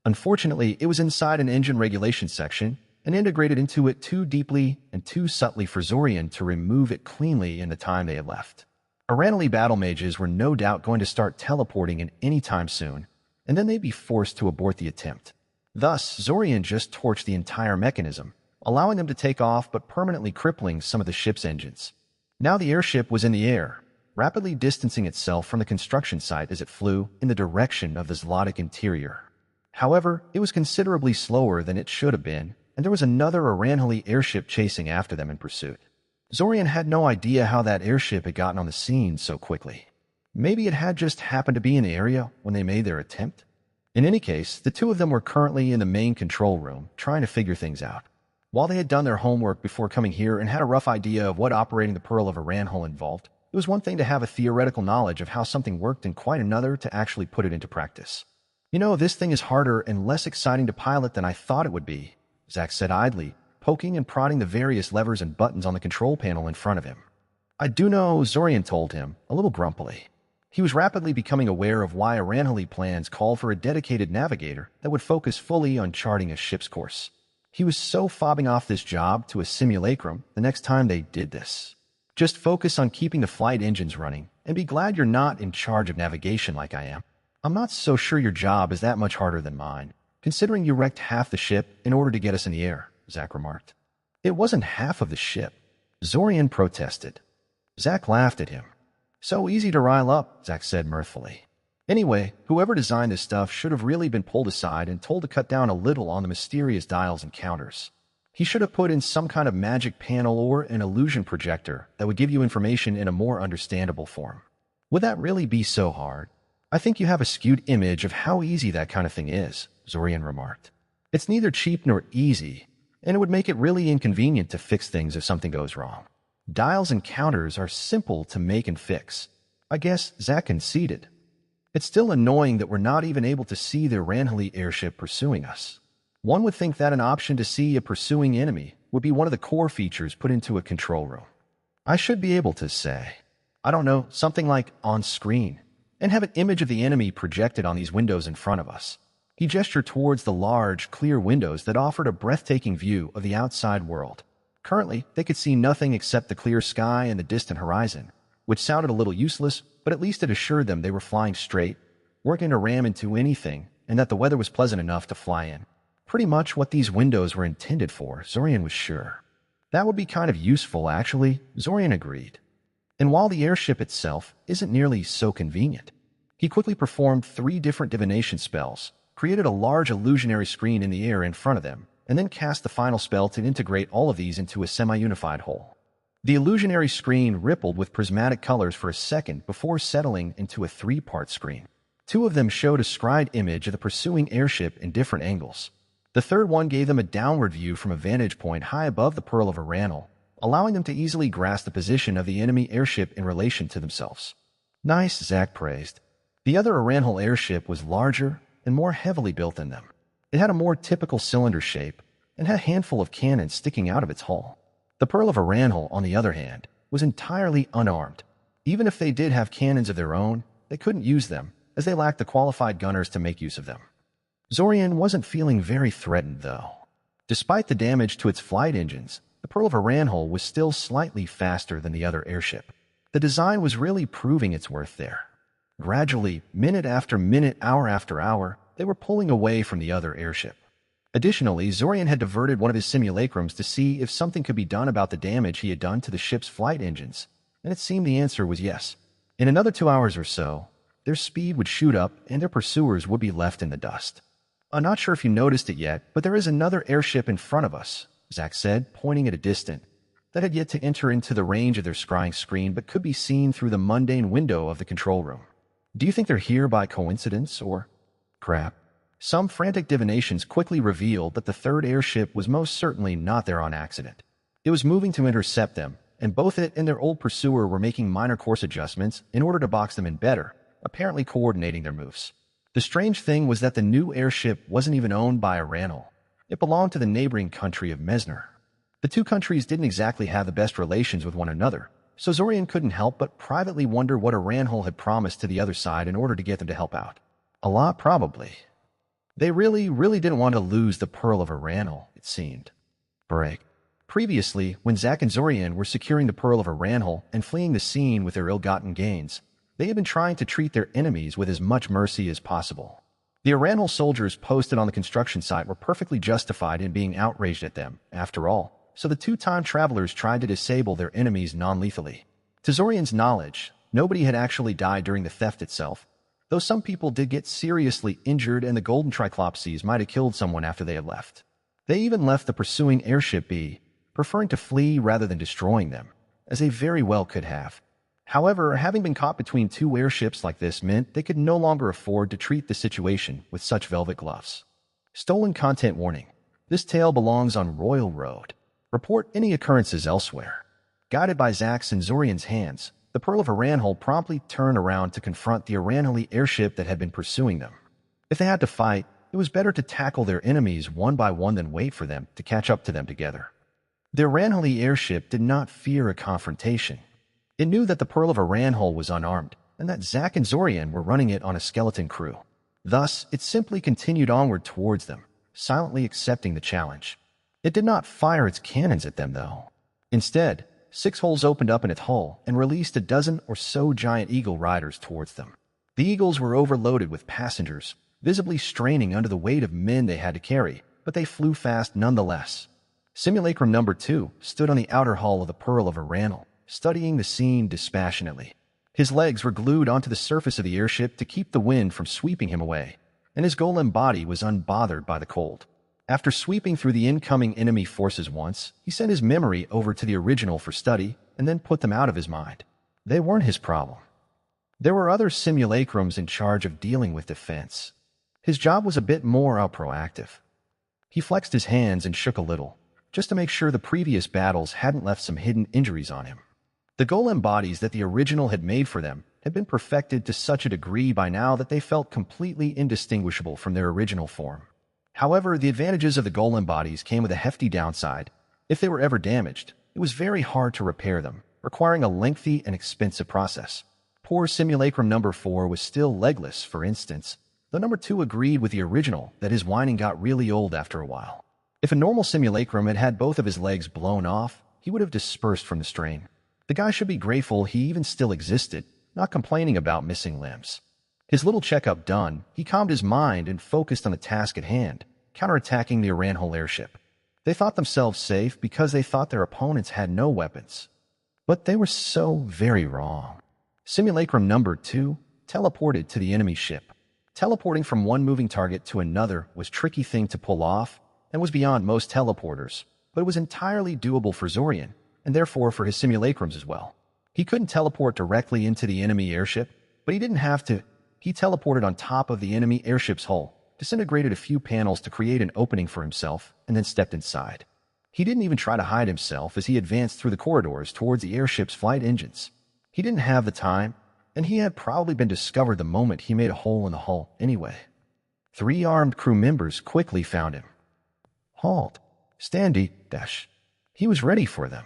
Unfortunately, it was inside an engine regulation section and integrated into it too deeply and too subtly for Zorian to remove it cleanly in the time they had left. Aranali battle mages were no doubt going to start teleporting in any time soon, and then they'd be forced to abort the attempt. Thus, Zorian just torched the entire mechanism, allowing them to take off but permanently crippling some of the ship's engines. Now the airship was in the air, rapidly distancing itself from the construction site as it flew in the direction of the Zlotic interior. However, it was considerably slower than it should have been, and there was another Aranali airship chasing after them in pursuit. Zorian had no idea how that airship had gotten on the scene so quickly. Maybe it had just happened to be in the area when they made their attempt. In any case, the two of them were currently in the main control room, trying to figure things out. While they had done their homework before coming here and had a rough idea of what operating the Pearl of Aranhal involved, it was one thing to have a theoretical knowledge of how something worked and quite another to actually put it into practice. You know, this thing is harder and less exciting to pilot than I thought it would be, Zack said idly, poking and prodding the various levers and buttons on the control panel in front of him. I do know, Zorian told him, a little grumpily. He was rapidly becoming aware of why Aranhali plans called for a dedicated navigator that would focus fully on charting a ship's course. He was so fobbing off this job to a simulacrum the next time they did this. Just focus on keeping the flight engines running and be glad you're not in charge of navigation like I am. I'm not so sure your job is that much harder than mine, considering you wrecked half the ship in order to get us in the air, Zack remarked. It wasn't half of the ship, Zorian protested. Zack laughed at him. So easy to rile up, Zack said mirthfully. Anyway, whoever designed this stuff should have really been pulled aside and told to cut down a little on the mysterious dials and counters. He should have put in some kind of magic panel or an illusion projector that would give you information in a more understandable form. Would that really be so hard? I think you have a skewed image of how easy that kind of thing is, Zorian remarked. It's neither cheap nor easy, and it would make it really inconvenient to fix things if something goes wrong. Dials and counters are simple to make and fix. I guess Zack conceded. It's still annoying that we're not even able to see the Aranhali airship pursuing us. One would think that an option to see a pursuing enemy would be one of the core features put into a control room. I should be able to say, I don't know, something like on screen, and have an image of the enemy projected on these windows in front of us. He gestured towards the large, clear windows that offered a breathtaking view of the outside world. Currently, they could see nothing except the clear sky and the distant horizon, which sounded a little useless, but at least it assured them they were flying straight, weren't going to ram into anything, and that the weather was pleasant enough to fly in. Pretty much what these windows were intended for, Zorian was sure. That would be kind of useful, actually, Zorian agreed. And while the airship itself isn't nearly so convenient, he quickly performed 3 different divination spells, created a large illusionary screen in the air in front of them, and then cast the final spell to integrate all of these into a semi-unified whole. The illusionary screen rippled with prismatic colors for a second before settling into a 3-part screen. 2 of them showed a scried image of the pursuing airship in different angles. The third one gave them a downward view from a vantage point high above the Pearl of Aranhal, allowing them to easily grasp the position of the enemy airship in relation to themselves. Nice, Zack praised. The other Aranhal airship was larger and more heavily built than them. It had a more typical cylinder shape and had a handful of cannons sticking out of its hull. The Pearl of Aranhal, on the other hand, was entirely unarmed. Even if they did have cannons of their own, they couldn't use them, as they lacked the qualified gunners to make use of them. Zorian wasn't feeling very threatened, though. Despite the damage to its flight engines, the Pearl of Aranhal was still slightly faster than the other airship. The design was really proving its worth there. Gradually, minute after minute, hour after hour, they were pulling away from the other airship. Additionally, Zorian had diverted one of his simulacrums to see if something could be done about the damage he had done to the ship's flight engines, and it seemed the answer was yes. In another 2 hours or so, their speed would shoot up and their pursuers would be left in the dust. I'm not sure if you noticed it yet, but there is another airship in front of us, Zack said, pointing at a distance, that had yet to enter into the range of their scrying screen but could be seen through the mundane window of the control room. Do you think they're here by coincidence or... Crap. Some frantic divinations quickly revealed that the third airship was most certainly not there on accident. It was moving to intercept them, and both it and their old pursuer were making minor course adjustments in order to box them in better, apparently coordinating their moves. The strange thing was that the new airship wasn't even owned by Aranhal. It belonged to the neighboring country of Mesner. The two countries didn't exactly have the best relations with one another, so Zorian couldn't help but privately wonder what Aranhal had promised to the other side in order to get them to help out. A lot, probably. They really didn't want to lose the Pearl of Aranhal, it seemed. Break. Previously, when Zack and Zorian were securing the Pearl of Aranhal and fleeing the scene with their ill-gotten gains, they had been trying to treat their enemies with as much mercy as possible. The Aranhal soldiers posted on the construction site were perfectly justified in being outraged at them, after all, so the two time travelers tried to disable their enemies non-lethally. To Zorian's knowledge, nobody had actually died during the theft itself, though some people did get seriously injured and the golden Triclopses might have killed someone after they had left. They even left the pursuing airship be, preferring to flee rather than destroying them, as they very well could have. However, having been caught between two airships like this meant they could no longer afford to treat the situation with such velvet gloves. Stolen content warning. This tale belongs on Royal Road. Report any occurrences elsewhere. Guided by Zack's and Zorian's hands, the Pearl of Aranhal promptly turned around to confront the Aranhali airship that had been pursuing them. If they had to fight, it was better to tackle their enemies one by one than wait for them to catch up to them together. The Aranhali airship did not fear a confrontation. It knew that the Pearl of Aranhal was unarmed, and that Zack and Zorian were running it on a skeleton crew. Thus, it simply continued onward towards them, silently accepting the challenge. It did not fire its cannons at them, though. Instead, 6 holes opened up in its hull and released a dozen or so giant eagle riders towards them. The eagles were overloaded with passengers, visibly straining under the weight of men they had to carry, but they flew fast nonetheless. Simulacrum number 2 stood on the outer hull of the Pearl of Aranhal, studying the scene dispassionately. His legs were glued onto the surface of the airship to keep the wind from sweeping him away, and his golem body was unbothered by the cold. After sweeping through the incoming enemy forces once, he sent his memory over to the original for study and then put them out of his mind. They weren't his problem. There were other simulacrums in charge of dealing with defense. His job was a bit more proactive. He flexed his hands and shook a little, just to make sure the previous battles hadn't left some hidden injuries on him. The golem bodies that the original had made for them had been perfected to such a degree by now that they felt completely indistinguishable from their original form. However, the advantages of the golem bodies came with a hefty downside. If they were ever damaged, it was very hard to repair them, requiring a lengthy and expensive process. Poor Simulacrum number 4 was still legless, for instance, though number 2 agreed with the original that his whining got really old after a while. If a normal Simulacrum had had both of his legs blown off, he would have dispersed from the strain. The guy should be grateful he even still existed, not complaining about missing limbs. His little checkup done, he calmed his mind and focused on the task at hand, counterattacking the Aranhal airship. They thought themselves safe because they thought their opponents had no weapons. But they were so very wrong. Simulacrum number 2 teleported to the enemy ship. Teleporting from one moving target to another was a tricky thing to pull off and was beyond most teleporters, but it was entirely doable for Zorian, and therefore for his simulacrums as well. He couldn't teleport directly into the enemy airship, but he didn't have to. He teleported on top of the enemy airship's hull, disintegrated a few panels to create an opening for himself, and then stepped inside. He didn't even try to hide himself as he advanced through the corridors towards the airship's flight engines. He didn't have the time, and he had probably been discovered the moment he made a hole in the hull anyway. 3 armed crew members quickly found him. Halt. Standy, dash. He was ready for them.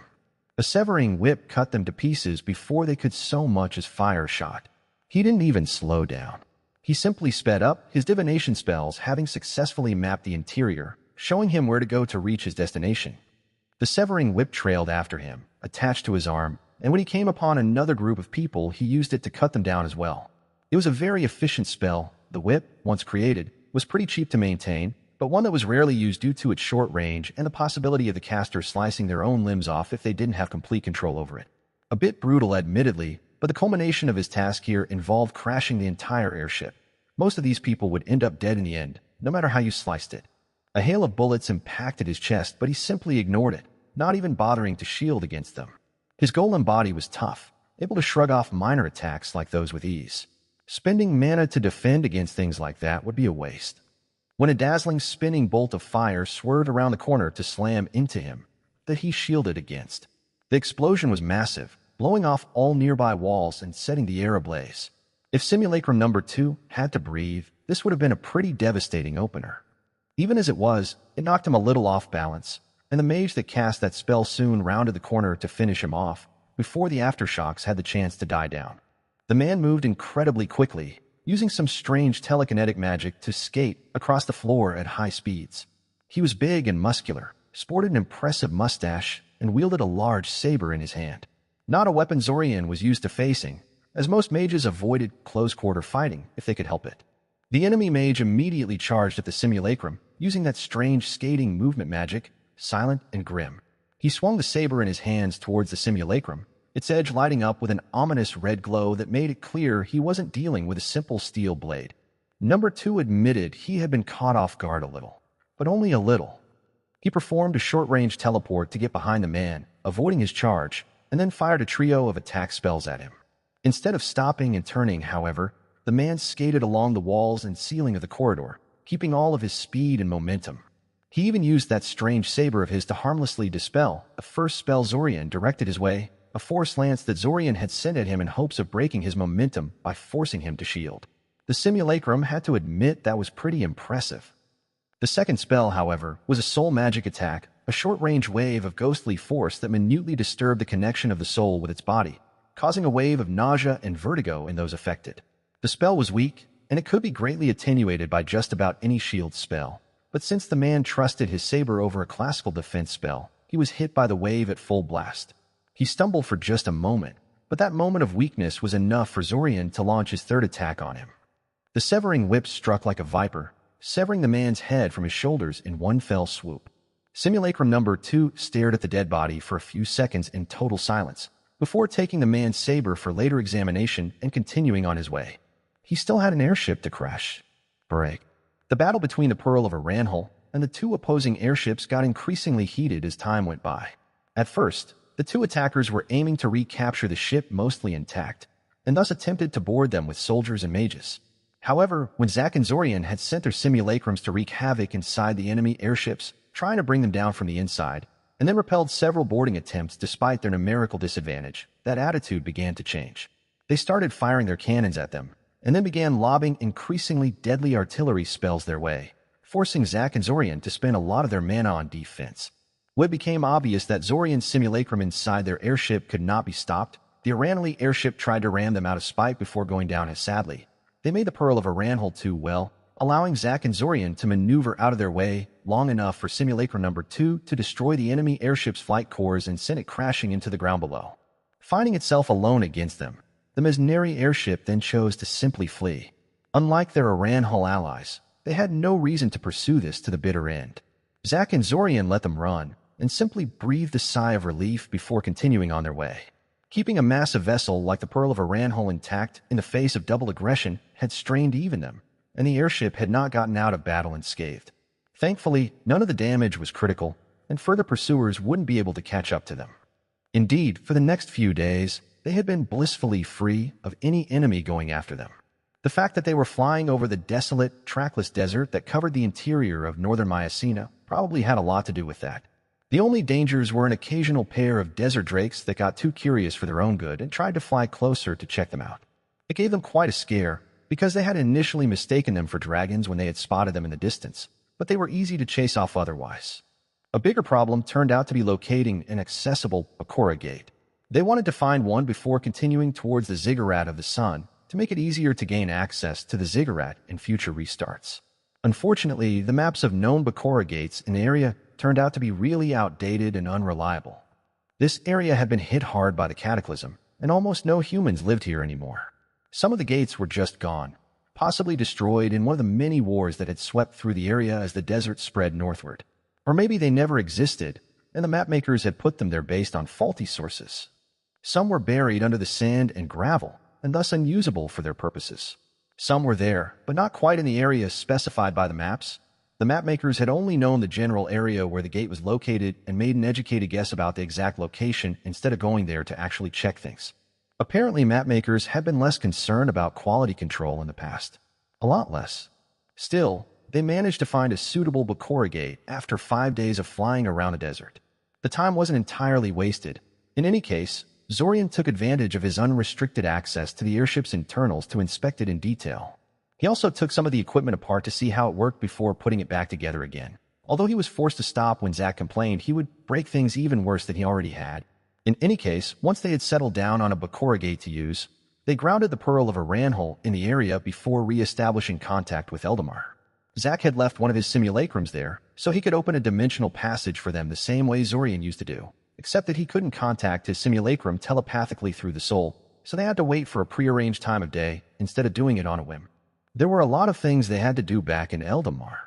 A severing whip cut them to pieces before they could so much as fire a shot. He didn't even slow down. He simply sped up, his divination spells having successfully mapped the interior, showing him where to go to reach his destination. The severing whip trailed after him, attached to his arm, and when he came upon another group of people, he used it to cut them down as well. It was a very efficient spell. The whip, once created, was pretty cheap to maintain, but one that was rarely used due to its short range and the possibility of the caster slicing their own limbs off if they didn't have complete control over it. A bit brutal, admittedly, but the culmination of his task here involved crashing the entire airship. Most of these people would end up dead in the end, no matter how you sliced it. A hail of bullets impacted his chest, but he simply ignored it, not even bothering to shield against them. His golem body was tough, able to shrug off minor attacks like those with ease. Spending mana to defend against things like that would be a waste. When a dazzling spinning bolt of fire swerved around the corner to slam into him, that he shielded against. The explosion was massive, blowing off all nearby walls and setting the air ablaze. If Simulacrum number 2 had to breathe, this would have been a pretty devastating opener. Even as it was, it knocked him a little off balance, and the mage that cast that spell soon rounded the corner to finish him off, before the aftershocks had the chance to die down. The man moved incredibly quickly, using some strange telekinetic magic to skate across the floor at high speeds. He was big and muscular, sported an impressive mustache, and wielded a large saber in his hand. Not a weapon Zorian was used to facing, as most mages avoided close-quarter fighting if they could help it. The enemy mage immediately charged at the simulacrum, using that strange skating movement magic, silent and grim. He swung the saber in his hands towards the simulacrum, its edge lighting up with an ominous red glow that made it clear he wasn't dealing with a simple steel blade. Number 2 admitted he had been caught off guard a little, but only a little. He performed a short-range teleport to get behind the man, avoiding his charge, and then fired a trio of attack spells at him. Instead of stopping and turning, however, the man skated along the walls and ceiling of the corridor, keeping all of his speed and momentum. He even used that strange saber of his to harmlessly dispel a first spell Zorian directed his way, a force lance that Zorian had sent at him in hopes of breaking his momentum by forcing him to shield. The simulacrum had to admit that was pretty impressive. The second spell, however, was a soul magic attack, a short-range wave of ghostly force that minutely disturbed the connection of the soul with its body, causing a wave of nausea and vertigo in those affected. The spell was weak, and it could be greatly attenuated by just about any shield spell. But since the man trusted his saber over a classical defense spell, he was hit by the wave at full blast. He stumbled for just a moment, but that moment of weakness was enough for Zorian to launch his third attack on him. The severing whip struck like a viper, severing the man's head from his shoulders in one fell swoop. Simulacrum number 2 stared at the dead body for a few seconds in total silence, before taking the man's saber for later examination and continuing on his way. He still had an airship to crash. Break. The battle between the Pearl of Aranhal and the two opposing airships got increasingly heated as time went by. At first, the two attackers were aiming to recapture the ship mostly intact, and thus attempted to board them with soldiers and mages. However, when Zack and Zorian had sent their simulacrums to wreak havoc inside the enemy airships, trying to bring them down from the inside, and then repelled several boarding attempts despite their numerical disadvantage, that attitude began to change. They started firing their cannons at them, and then began lobbing increasingly deadly artillery spells their way, forcing Zack and Zorian to spend a lot of their mana on defense. When it became obvious that Zorian's simulacrum inside their airship could not be stopped, the Aranhal airship tried to ram them out of spite before going down as sadly. They made the Pearl of Aranhal too well, allowing Zack and Zorian to maneuver out of their way long enough for simulacrum number 2 to destroy the enemy airship's flight cores and send it crashing into the ground below. Finding itself alone against them, the Mesneri airship then chose to simply flee. Unlike their Aranhal allies, they had no reason to pursue this to the bitter end. Zack and Zorian let them run, and simply breathed a sigh of relief before continuing on their way. Keeping a massive vessel like the Pearl of Aranhal intact in the face of double aggression had strained even them, and the airship had not gotten out of battle unscathed. Thankfully, none of the damage was critical, and further pursuers wouldn't be able to catch up to them. Indeed, for the next few days, they had been blissfully free of any enemy going after them. The fact that they were flying over the desolate, trackless desert that covered the interior of northern Mycena probably had a lot to do with that. The only dangers were an occasional pair of desert drakes that got too curious for their own good and tried to fly closer to check them out. It gave them quite a scare, because they had initially mistaken them for dragons when they had spotted them in the distance, but they were easy to chase off otherwise. A bigger problem turned out to be locating an accessible Bakura gate. They wanted to find one before continuing towards the Ziggurat of the Sun to make it easier to gain access to the Ziggurat in future restarts. Unfortunately, the maps of known Bakura gates in the area turned out to be really outdated and unreliable. This area had been hit hard by the cataclysm, and almost no humans lived here anymore. Some of the gates were just gone, possibly destroyed in one of the many wars that had swept through the area as the desert spread northward. Or maybe they never existed, and the mapmakers had put them there based on faulty sources. Some were buried under the sand and gravel, and thus unusable for their purposes. Some were there, but not quite in the area specified by the maps. The mapmakers had only known the general area where the gate was located and made an educated guess about the exact location instead of going there to actually check things. Apparently, mapmakers had been less concerned about quality control in the past. A lot less. Still, they managed to find a suitable Bakura gate after 5 days of flying around the desert. The time wasn't entirely wasted. In any case, Zorian took advantage of his unrestricted access to the airship's internals to inspect it in detail. He also took some of the equipment apart to see how it worked before putting it back together again. Although he was forced to stop when Zack complained, he would break things even worse than he already had. In any case, once they had settled down on a Bakorigate to use, they grounded the Pearl of a Ranhol in the area before re-establishing contact with Eldamar. Zack had left one of his simulacrums there, so he could open a dimensional passage for them the same way Zorian used to do, except that he couldn't contact his simulacrum telepathically through the soul, so they had to wait for a prearranged time of day instead of doing it on a whim. There were a lot of things they had to do back in Eldamar.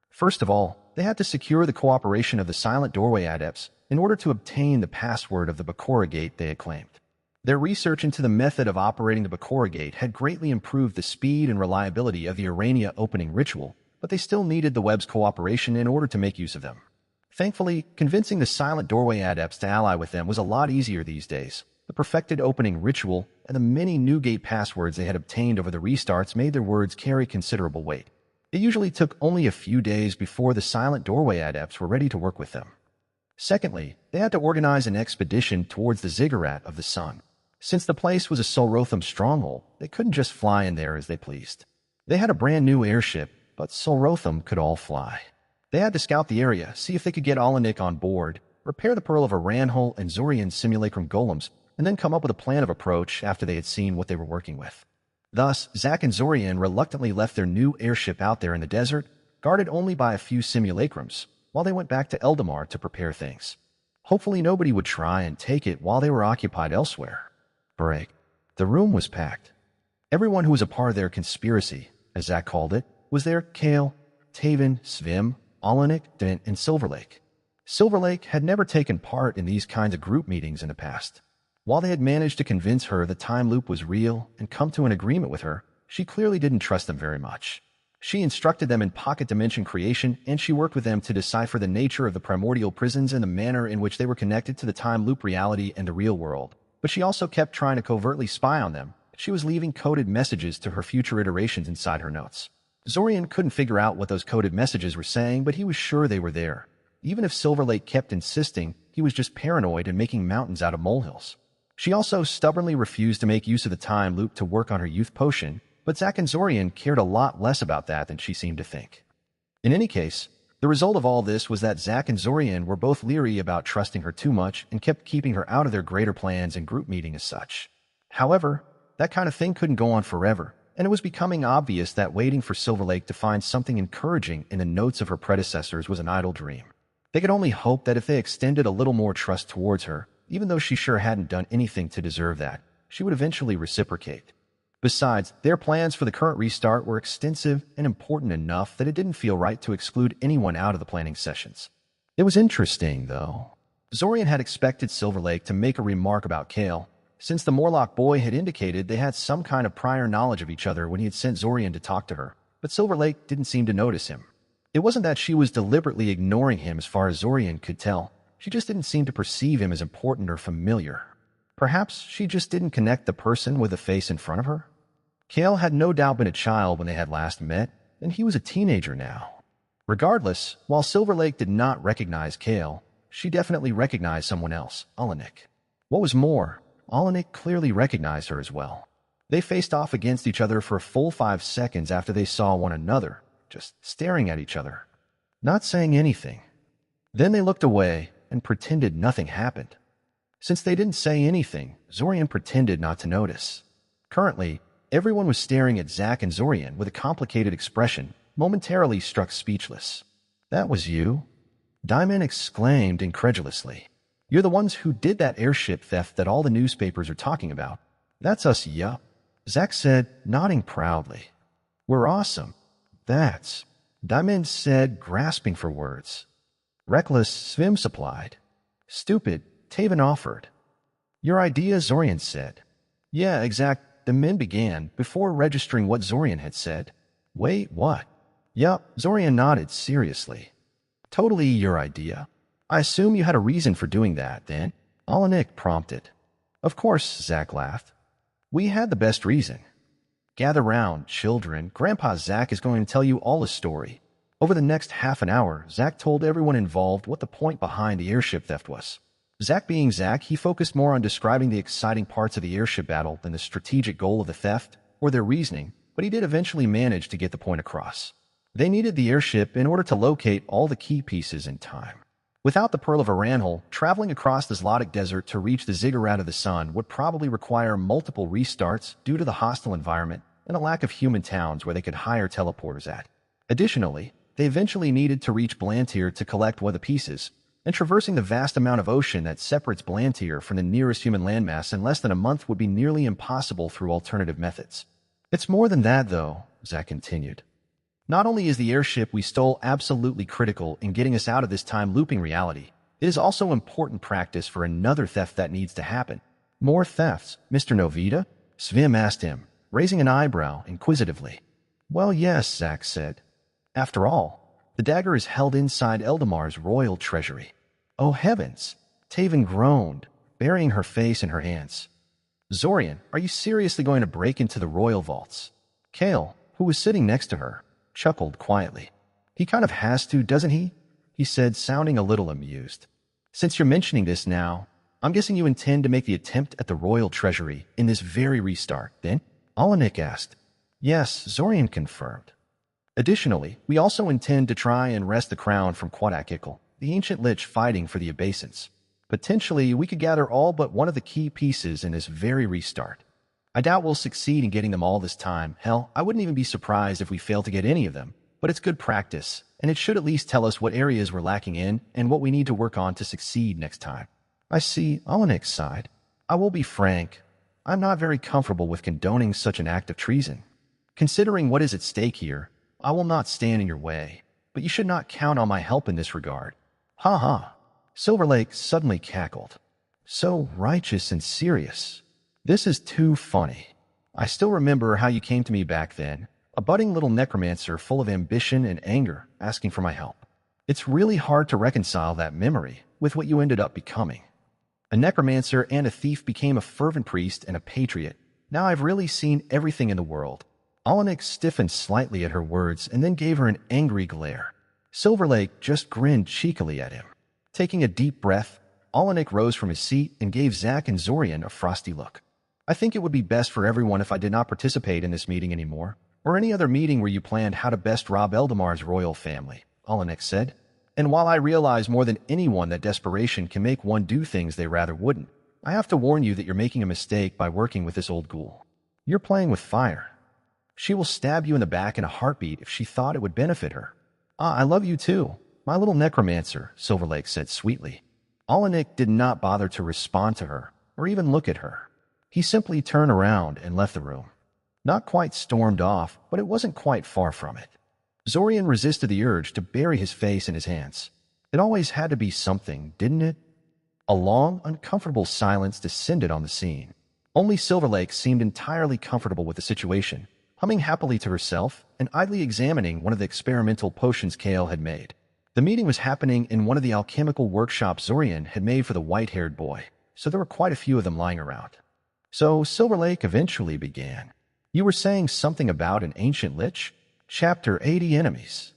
First of all, they had to secure the cooperation of the Silent Doorway Adepts in order to obtain the password of the Bakorigate they had claimed. Their research into the method of operating the Bakorigate had greatly improved the speed and reliability of the Urania opening ritual, but they still needed the web's cooperation in order to make use of them. Thankfully, convincing the Silent Doorway Adepts to ally with them was a lot easier these days. The perfected opening ritual and the many new gate passwords they had obtained over the restarts made their words carry considerable weight. It usually took only a few days before the Silent Doorway Adepts were ready to work with them. Secondly, they had to organize an expedition towards the Ziggurat of the Sun. Since the place was a Solrotham stronghold, they couldn't just fly in there as they pleased. They had a brand new airship, but Solrotham could all fly. They had to scout the area, see if they could get Alanik on board, repair the Pearl of a Ranhol and Zorian's simulacrum golems, and then come up with a plan of approach after they had seen what they were working with. Thus, Zack and Zorian reluctantly left their new airship out there in the desert, guarded only by a few simulacrums, while they went back to Eldamar to prepare things. Hopefully nobody would try and take it while they were occupied elsewhere. Break. The room was packed. Everyone who was a part of their conspiracy, as Zack called it, was there. Kale, Taven, Svim, Alanik, Dent, and Silverlake. Silverlake had never taken part in these kinds of group meetings in the past. While they had managed to convince her the time loop was real and come to an agreement with her, she clearly didn't trust them very much. She instructed them in pocket dimension creation, and she worked with them to decipher the nature of the primordial prisons and the manner in which they were connected to the time loop reality and the real world. But she also kept trying to covertly spy on them. She was leaving coded messages to her future iterations inside her notes. Zorian couldn't figure out what those coded messages were saying, but he was sure they were there. Even if Silverlake kept insisting, he was just paranoid and making mountains out of molehills. She also stubbornly refused to make use of the time loop to work on her youth potion, but Zack and Zorian cared a lot less about that than she seemed to think. In any case, the result of all this was that Zack and Zorian were both leery about trusting her too much and kept keeping her out of their greater plans and group meeting as such. However, that kind of thing couldn't go on forever, and it was becoming obvious that waiting for Silverlake to find something encouraging in the notes of her predecessors was an idle dream. They could only hope that if they extended a little more trust towards her, even though she sure hadn't done anything to deserve that, she would eventually reciprocate. Besides, their plans for the current restart were extensive and important enough that it didn't feel right to exclude anyone out of the planning sessions. It was interesting, though. Zorian had expected Silverlake to make a remark about Kale, since the Morlock boy had indicated they had some kind of prior knowledge of each other when he had sent Zorian to talk to her, but Silverlake didn't seem to notice him. It wasn't that she was deliberately ignoring him as far as Zorian could tell. She just didn't seem to perceive him as important or familiar. Perhaps she just didn't connect the person with the face in front of her? Kale had no doubt been a child when they had last met, and he was a teenager now. Regardless, while Silverlake did not recognize Kale, she definitely recognized someone else, Alanik. What was more, Alanik clearly recognized her as well. They faced off against each other for a full 5 seconds after they saw one another, just staring at each other, not saying anything. Then they looked away and pretended nothing happened. Since they didn't say anything, Zorian pretended not to notice. Currently, everyone was staring at Zack and Zorian with a complicated expression, momentarily struck speechless. "That was you?" Diamond exclaimed incredulously. "You're the ones who did that airship theft that all the newspapers are talking about." "That's us, yup," Zack said, nodding proudly. "We're awesome." "That's," Diamond said, grasping for words. "Reckless," Svim supplied. "Stupid," Taven offered. "Your idea," Zorian said. "Yeah, exact," the men began, before registering what Zorian had said. "Wait, what?" "Yup," Zorian nodded seriously. "Totally your idea. I assume you had a reason for doing that, then?" Alanik prompted. "Of course," Zack laughed. "We had the best reason." "Gather round, children. Grandpa Zack is going to tell you all the story." Over the next half an hour, Zack told everyone involved what the point behind the airship theft was. Zack being Zack, he focused more on describing the exciting parts of the airship battle than the strategic goal of the theft or their reasoning, but he did eventually manage to get the point across. They needed the airship in order to locate all the key pieces in time. Without the Pearl of Aranhal, traveling across the Zlotic Desert to reach the Ziggurat of the Sun would probably require multiple restarts due to the hostile environment and a lack of human towns where they could hire teleporters at. Additionally, they eventually needed to reach Blantyre to collect one of the pieces, and traversing the vast amount of ocean that separates Blantyre from the nearest human landmass in less than a month would be nearly impossible through alternative methods. It's more than that, though, Zack continued. Not only is the airship we stole absolutely critical in getting us out of this time-looping reality, it is also important practice for another theft that needs to happen. More thefts, Mr. Novita? Svim asked him, raising an eyebrow inquisitively. Well, yes, Zack said. After all, the dagger is held inside Eldamar's royal treasury. Oh heavens! Taven groaned, burying her face in her hands. Zorian, are you seriously going to break into the royal vaults? Kale, who was sitting next to her, chuckled quietly. He kind of has to, doesn't he? He said, sounding a little amused. Since you're mentioning this now, I'm guessing you intend to make the attempt at the royal treasury in this very restart, then? Alanik asked. Yes, Zorian confirmed. Additionally, we also intend to try and wrest the crown from Quadakikal, the ancient lich fighting for the obeisance. Potentially, we could gather all but one of the key pieces in this very restart. I doubt we'll succeed in getting them all this time. Hell, I wouldn't even be surprised if we fail to get any of them. But it's good practice, and it should at least tell us what areas we're lacking in and what we need to work on to succeed next time. I see, Alanik sighed. I will be frank. I'm not very comfortable with condoning such an act of treason. Considering what is at stake here, I will not stand in your way, but you should not count on my help in this regard. Ha ha. Silverlake suddenly cackled. So righteous and serious. This is too funny. I still remember how you came to me back then, a budding little necromancer full of ambition and anger, asking for my help. It's really hard to reconcile that memory with what you ended up becoming. A necromancer and a thief became a fervent priest and a patriot. Now I've really seen everything in the world. Alanik stiffened slightly at her words and then gave her an angry glare. Silverlake just grinned cheekily at him. Taking a deep breath, Alanik rose from his seat and gave Zack and Zorian a frosty look. I think it would be best for everyone if I did not participate in this meeting anymore, or any other meeting where you planned how to best rob Eldamar's royal family, Alanik said. And while I realize more than anyone that desperation can make one do things they rather wouldn't, I have to warn you that you're making a mistake by working with this old ghoul. You're playing with fire. She will stab you in the back in a heartbeat if she thought it would benefit her. I love you too, my little necromancer, Silverlake said sweetly. Alanik did not bother to respond to her, or even look at her. He simply turned around and left the room. Not quite stormed off, but it wasn't quite far from it. Zorian resisted the urge to bury his face in his hands. It always had to be something, didn't it? A long, uncomfortable silence descended on the scene. Only Silverlake seemed entirely comfortable with the situation, humming happily to herself and idly examining one of the experimental potions Kale had made. The meeting was happening in one of the alchemical workshops Zorian had made for the white-haired boy, so there were quite a few of them lying around. So Silverlake eventually began. You were saying something about an ancient lich? Chapter 80 Enemies.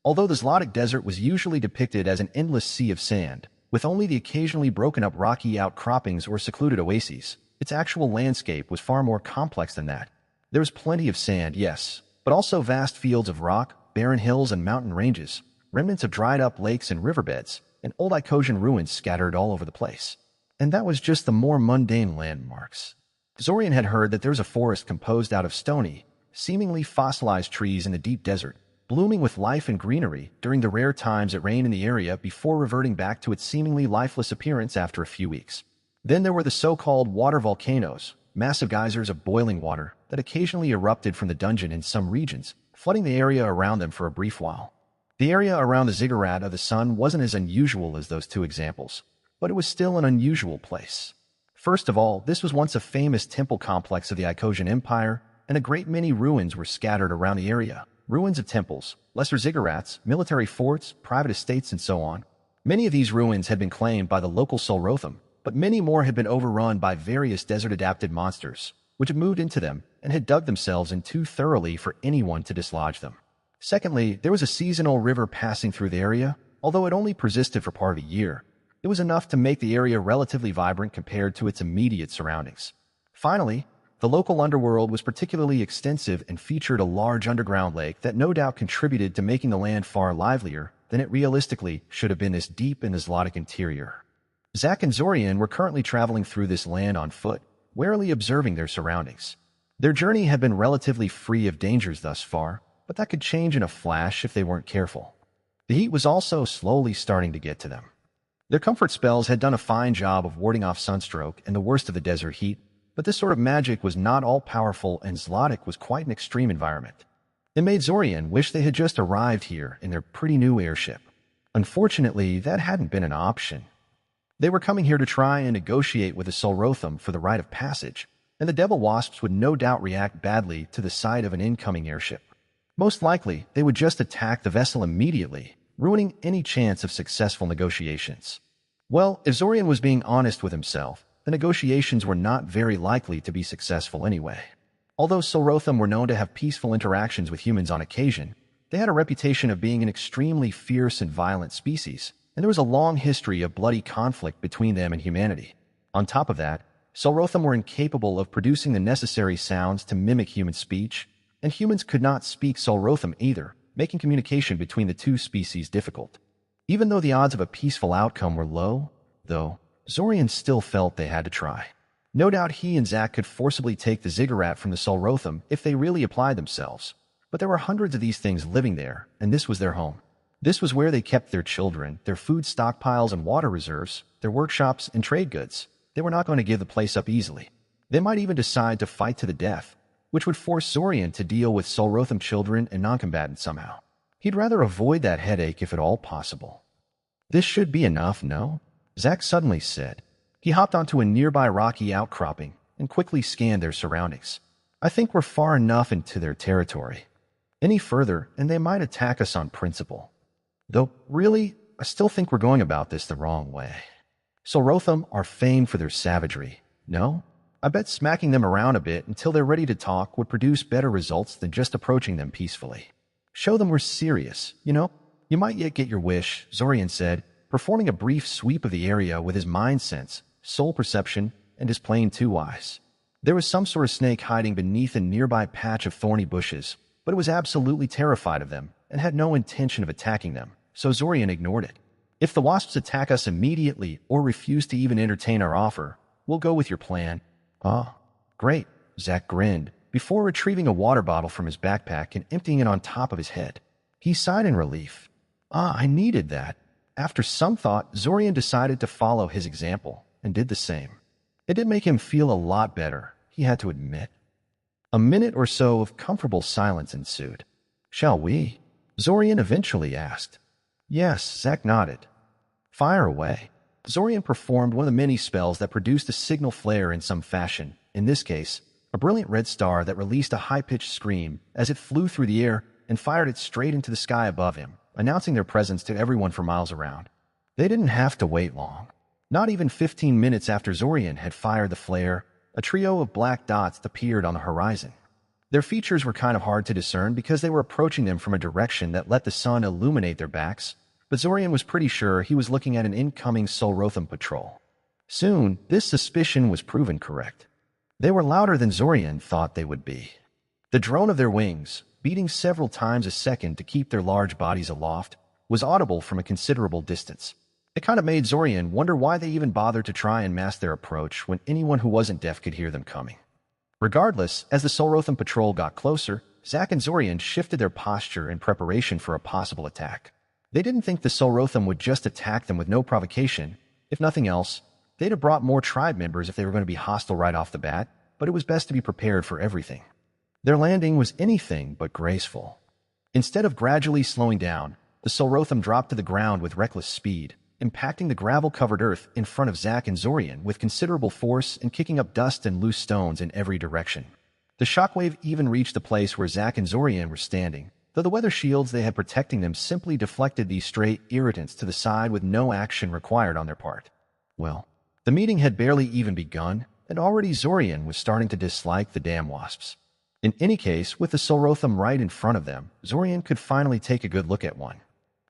Although the Zlotic Desert was usually depicted as an endless sea of sand, with only the occasionally broken-up rocky outcroppings or secluded oases, its actual landscape was far more complex than that. There was plenty of sand, yes, but also vast fields of rock, barren hills and mountain ranges, remnants of dried-up lakes and riverbeds, and old Icosian ruins scattered all over the place. And that was just the more mundane landmarks. Zorian had heard that there's a forest composed out of stony, seemingly fossilized trees in the deep desert, blooming with life and greenery during the rare times it rained in the area before reverting back to its seemingly lifeless appearance after a few weeks. Then there were the so-called water volcanoes, massive geysers of boiling water that occasionally erupted from the dungeon in some regions, flooding the area around them for a brief while. The area around the Ziggurat of the Sun wasn't as unusual as those two examples, but it was still an unusual place. First of all, this was once a famous temple complex of the Icosian Empire, and a great many ruins were scattered around the area. Ruins of temples, lesser ziggurats, military forts, private estates, and so on. Many of these ruins had been claimed by the local Solrotham, but many more had been overrun by various desert-adapted monsters, which had moved into them and had dug themselves in too thoroughly for anyone to dislodge them. Secondly, there was a seasonal river passing through the area, although it only persisted for part of a year. It was enough to make the area relatively vibrant compared to its immediate surroundings. Finally, The local underworld was particularly extensive and featured a large underground lake that no doubt contributed to making the land far livelier than it realistically should have been this deep in the Zlotic interior. Zack and Zorian were currently traveling through this land on foot, warily observing their surroundings. Their journey had been relatively free of dangers thus far, but that could change in a flash if they weren't careful. The heat was also slowly starting to get to them. Their comfort spells had done a fine job of warding off sunstroke and the worst of the desert heat, but this sort of magic was not all-powerful, and Zlotic was quite an extreme environment. It made Zorian wish they had just arrived here in their pretty new airship. Unfortunately, that hadn't been an option. They were coming here to try and negotiate with the Solrotham for the rite of passage, and the Devil Wasps would no doubt react badly to the sight of an incoming airship. Most likely, they would just attack the vessel immediately, ruining any chance of successful negotiations. Well, if Zorian was being honest with himself, the negotiations were not very likely to be successful anyway. Although Solrotham were known to have peaceful interactions with humans on occasion, they had a reputation of being an extremely fierce and violent species, and there was a long history of bloody conflict between them and humanity. On top of that, Solrotham were incapable of producing the necessary sounds to mimic human speech, and humans could not speak Solrotham either, making communication between the two species difficult. Even though the odds of a peaceful outcome were low, though, Zorian still felt they had to try. No doubt he and Zack could forcibly take the ziggurat from the Solrotham if they really applied themselves, but there were hundreds of these things living there, and this was their home. This was where they kept their children, their food stockpiles and water reserves, their workshops and trade goods. They were not going to give the place up easily. They might even decide to fight to the death, which would force Zorian to deal with Solrotham children and noncombatants somehow. He'd rather avoid that headache if at all possible. This should be enough, no? Zack suddenly said. He hopped onto a nearby rocky outcropping and quickly scanned their surroundings. I think we're far enough into their territory. Any further, and they might attack us on principle. Though, really, I still think we're going about this the wrong way. Solrotham are famed for their savagery, no? I bet smacking them around a bit until they're ready to talk would produce better results than just approaching them peacefully. Show them we're serious, you know? You might yet get your wish, Zorian said, performing a brief sweep of the area with his mind sense, soul perception, and his plain two eyes. There was some sort of snake hiding beneath a nearby patch of thorny bushes, but it was absolutely terrified of them and had no intention of attacking them, so Zorian ignored it. If the wasps attack us immediately or refuse to even entertain our offer, we'll go with your plan. Ah, great, Zack grinned, before retrieving a water bottle from his backpack and emptying it on top of his head. He sighed in relief. Ah, I needed that. After some thought, Zorian decided to follow his example and did the same. It did make him feel a lot better, he had to admit. A minute or so of comfortable silence ensued. Shall we? Zorian eventually asked. Yes, Zack nodded. Fire away. Zorian performed one of the many spells that produced a signal flare in some fashion, in this case, a brilliant red star that released a high-pitched scream as it flew through the air and fired it straight into the sky above him, announcing their presence to everyone for miles around. They didn't have to wait long. Not even 15 minutes after Zorian had fired the flare, a trio of black dots appeared on the horizon. Their features were kind of hard to discern because they were approaching them from a direction that let the sun illuminate their backs, but Zorian was pretty sure he was looking at an incoming Solrotham patrol. Soon, this suspicion was proven correct. They were louder than Zorian thought they would be. The drone of their wings, beating several times a second to keep their large bodies aloft, was audible from a considerable distance. It kind of made Zorian wonder why they even bothered to try and mask their approach when anyone who wasn't deaf could hear them coming. Regardless, as the Solrotham patrol got closer, Zack and Zorian shifted their posture in preparation for a possible attack. They didn't think the Solrotham would just attack them with no provocation. If nothing else, they'd have brought more tribe members if they were going to be hostile right off the bat, but it was best to be prepared for everything. Their landing was anything but graceful. Instead of gradually slowing down, the Solrotham dropped to the ground with reckless speed, impacting the gravel-covered earth in front of Zack and Zorian with considerable force and kicking up dust and loose stones in every direction. The shockwave even reached the place where Zack and Zorian were standing, though the weather shields they had protecting them simply deflected these stray irritants to the side with no action required on their part. Well, the meeting had barely even begun, and already Zorian was starting to dislike the damn wasps. In any case, with the Solrotham right in front of them, Zorian could finally take a good look at one.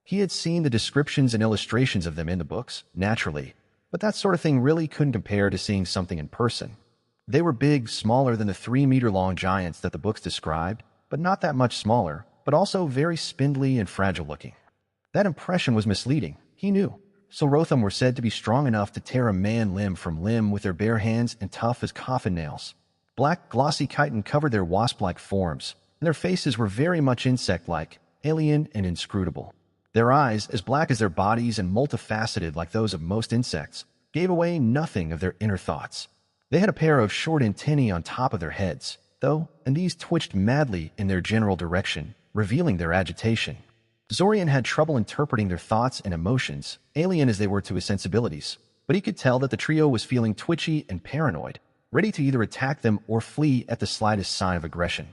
He had seen the descriptions and illustrations of them in the books, naturally, but that sort of thing really couldn't compare to seeing something in person. They were big, smaller than the 3-meter-long giants that the books described, but not that much smaller, but also very spindly and fragile-looking. That impression was misleading, he knew. Solrotham were said to be strong enough to tear a man limb from limb with their bare hands and tough as coffin nails. Black, glossy chitin covered their wasp-like forms, and their faces were very much insect-like, alien and inscrutable. Their eyes, as black as their bodies and multifaceted like those of most insects, gave away nothing of their inner thoughts. They had a pair of short antennae on top of their heads, though, and these twitched madly in their general direction, revealing their agitation. Zorian had trouble interpreting their thoughts and emotions, alien as they were to his sensibilities, but he could tell that the trio was feeling twitchy and paranoid, ready to either attack them or flee at the slightest sign of aggression.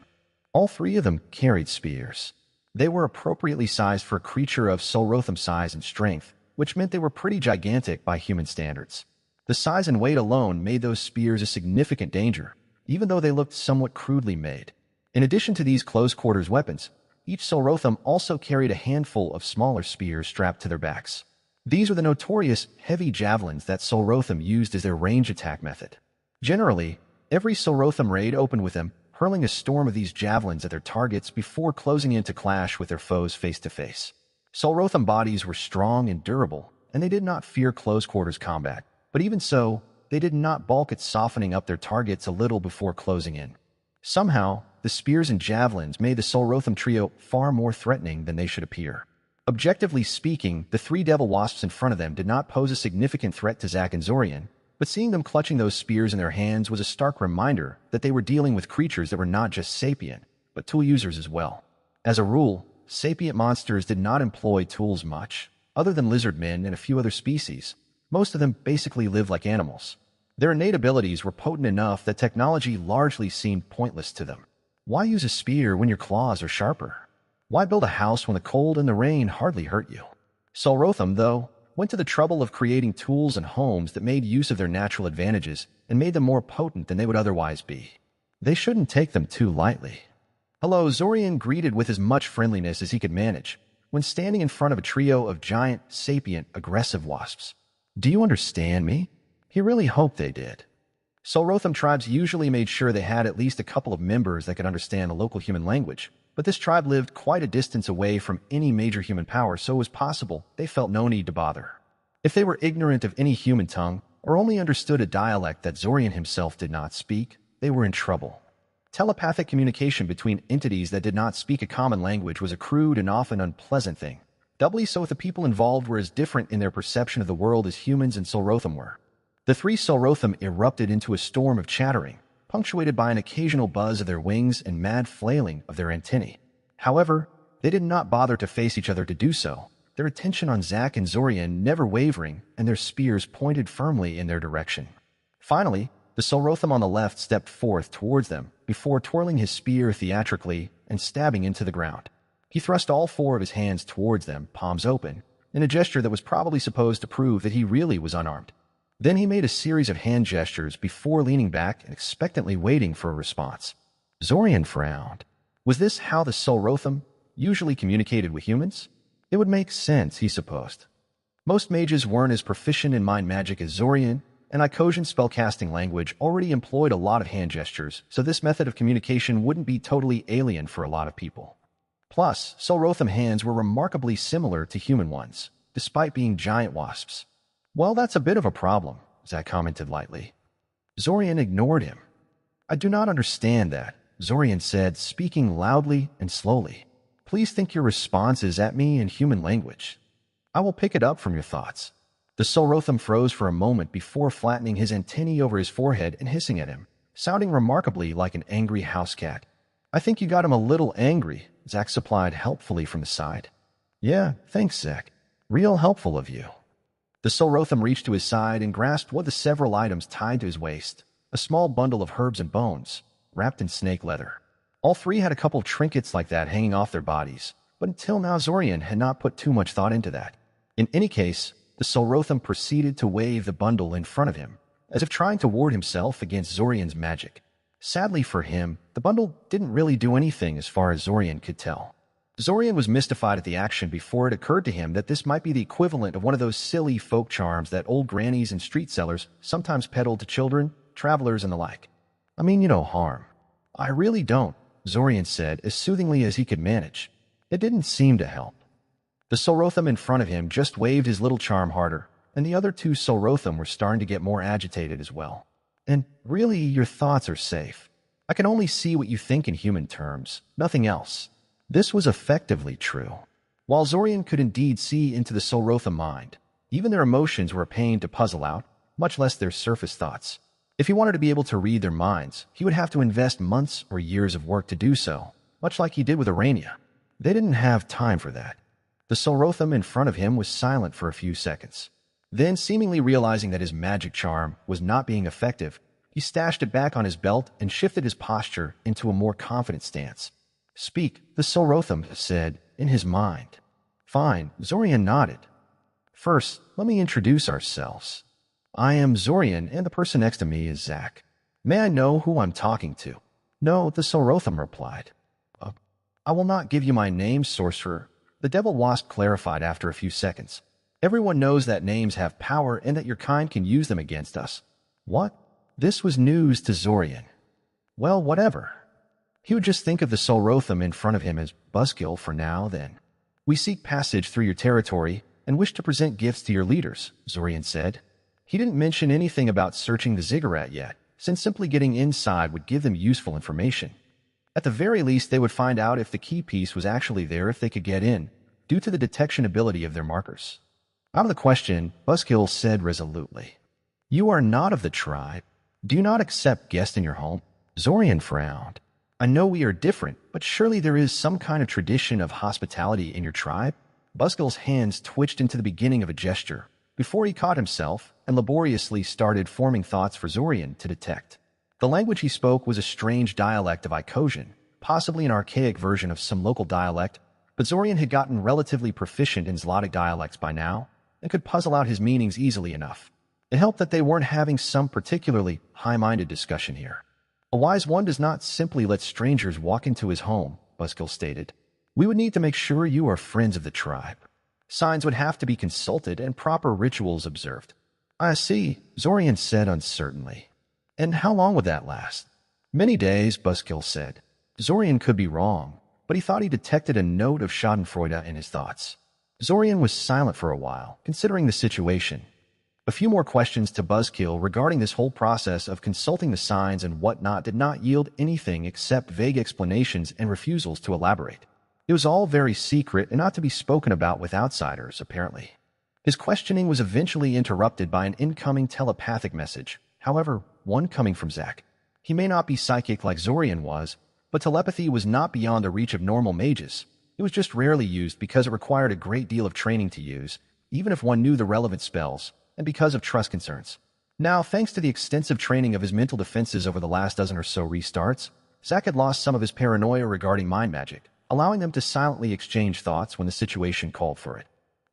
All three of them carried spears. They were appropriately sized for a creature of Solrotham size and strength, which meant they were pretty gigantic by human standards. The size and weight alone made those spears a significant danger, even though they looked somewhat crudely made. In addition to these close-quarters weapons, each Solrotham also carried a handful of smaller spears strapped to their backs. These were the notorious heavy javelins that Solrotham used as their range attack method. Generally, every Solrotham raid opened with them hurling a storm of these javelins at their targets before closing in to clash with their foes face to face. Solrotham bodies were strong and durable, and they did not fear close-quarters combat, but even so, they did not balk at softening up their targets a little before closing in. Somehow, the spears and javelins made the Solrotham trio far more threatening than they should appear. Objectively speaking, the three devil wasps in front of them did not pose a significant threat to Zack and Zorian, but seeing them clutching those spears in their hands was a stark reminder that they were dealing with creatures that were not just sapient, but tool users as well. As a rule, sapient monsters did not employ tools much, other than lizard men and a few other species. Most of them basically lived like animals. Their innate abilities were potent enough that technology largely seemed pointless to them. Why use a spear when your claws are sharper? Why build a house when the cold and the rain hardly hurt you? Solrotham, though, went to the trouble of creating tools and homes that made use of their natural advantages and made them more potent than they would otherwise be. They shouldn't take them too lightly. Hello, Zorian greeted with as much friendliness as he could manage when standing in front of a trio of giant, sapient, aggressive wasps. Do you understand me? He really hoped they did. Solrotham tribes usually made sure they had at least a couple of members that could understand the local human language, but this tribe lived quite a distance away from any major human power, so it was possible they felt no need to bother. If they were ignorant of any human tongue, or only understood a dialect that Zorian himself did not speak, they were in trouble. Telepathic communication between entities that did not speak a common language was a crude and often unpleasant thing, doubly so if the people involved were as different in their perception of the world as humans and Solrotham were. The three Solrotham erupted into a storm of chattering, punctuated by an occasional buzz of their wings and mad flailing of their antennae. However, they did not bother to face each other to do so, their attention on Zack and Zorian never wavering and their spears pointed firmly in their direction. Finally, the Solrotham on the left stepped forth towards them before twirling his spear theatrically and stabbing into the ground. He thrust all four of his hands towards them, palms open, in a gesture that was probably supposed to prove that he really was unarmed. Then he made a series of hand gestures before leaning back and expectantly waiting for a response. Zorian frowned. Was this how the Solrotham usually communicated with humans? It would make sense, he supposed. Most mages weren't as proficient in mind magic as Zorian, and Icosian spellcasting language already employed a lot of hand gestures, so this method of communication wouldn't be totally alien for a lot of people. Plus, Solrotham hands were remarkably similar to human ones, despite being giant wasps. Well, that's a bit of a problem, Zack commented lightly. Zorian ignored him. I do not understand that, Zorian said, speaking loudly and slowly. Please think your response is at me in human language. I will pick it up from your thoughts. The Solrotham froze for a moment before flattening his antennae over his forehead and hissing at him, sounding remarkably like an angry house cat. I think you got him a little angry, Zack supplied helpfully from the side. Yeah, thanks, Zack. Real helpful of you. The Solrotham reached to his side and grasped one of the several items tied to his waist, a small bundle of herbs and bones, wrapped in snake leather. All three had a couple of trinkets like that hanging off their bodies, but until now Zorian had not put too much thought into that. In any case, the Solrotham proceeded to wave the bundle in front of him, as if trying to ward himself against Zorian's magic. Sadly for him, the bundle didn't really do anything as far as Zorian could tell. Zorian was mystified at the action before it occurred to him that this might be the equivalent of one of those silly folk charms that old grannies and street sellers sometimes peddled to children, travelers, and the like. I mean you no harm. I really don't, Zorian said as soothingly as he could manage. It didn't seem to help. The Solrotham in front of him just waved his little charm harder, and the other two Solrotham were starting to get more agitated as well. And really, your thoughts are safe. I can only see what you think in human terms, nothing else. This was effectively true. While Zorian could indeed see into the Solrotham mind, even their emotions were a pain to puzzle out, much less their surface thoughts. If he wanted to be able to read their minds, he would have to invest months or years of work to do so, much like he did with Arania. They didn't have time for that. The Solrotham in front of him was silent for a few seconds. Then, seemingly realizing that his magic charm was not being effective, he stashed it back on his belt and shifted his posture into a more confident stance. Speak, the Solrotham said, in his mind. Fine, Zorian nodded. First, let me introduce ourselves. I am Zorian, and the person next to me is Zack. May I know who I'm talking to? No, the Solrotham replied. I will not give you my name, sorcerer, the Devil Wasp clarified after a few seconds. Everyone knows that names have power and that your kind can use them against us. What? This was news to Zorian. Well, whatever. He would just think of the Solrotham in front of him as Buzzkill for now, then. We seek passage through your territory and wish to present gifts to your leaders, Zorian said. He didn't mention anything about searching the ziggurat yet, since simply getting inside would give them useful information. At the very least, they would find out if the key piece was actually there if they could get in, due to the detection ability of their markers. Out of the question, Buzzkill said resolutely. You are not of the tribe. Do you not accept guests in your home? Zorian frowned. I know we are different, but surely there is some kind of tradition of hospitality in your tribe? Buzzkill's hands twitched into the beginning of a gesture, before he caught himself and laboriously started forming thoughts for Zorian to detect. The language he spoke was a strange dialect of Icosian, possibly an archaic version of some local dialect, but Zorian had gotten relatively proficient in Zlotic dialects by now and could puzzle out his meanings easily enough. It helped that they weren't having some particularly high-minded discussion here. A wise one does not simply let strangers walk into his home, Buzzkill stated. We would need to make sure you are friends of the tribe. Signs would have to be consulted and proper rituals observed. I see, Zorian said uncertainly. And how long would that last? Many days, Buzzkill said. Zorian could be wrong, but he thought he detected a note of schadenfreude in his thoughts. Zorian was silent for a while, considering the situation. A few more questions to Buzzkill regarding this whole process of consulting the signs and whatnot did not yield anything except vague explanations and refusals to elaborate. It was all very secret and not to be spoken about with outsiders, apparently. His questioning was eventually interrupted by an incoming telepathic message, however, one coming from Zack. He may not be psychic like Zorian was, but telepathy was not beyond the reach of normal mages. It was just rarely used because it required a great deal of training to use, even if one knew the relevant spells, and because of trust concerns. Now, thanks to the extensive training of his mental defenses over the last dozen or so restarts, Zack had lost some of his paranoia regarding mind magic, allowing them to silently exchange thoughts when the situation called for it.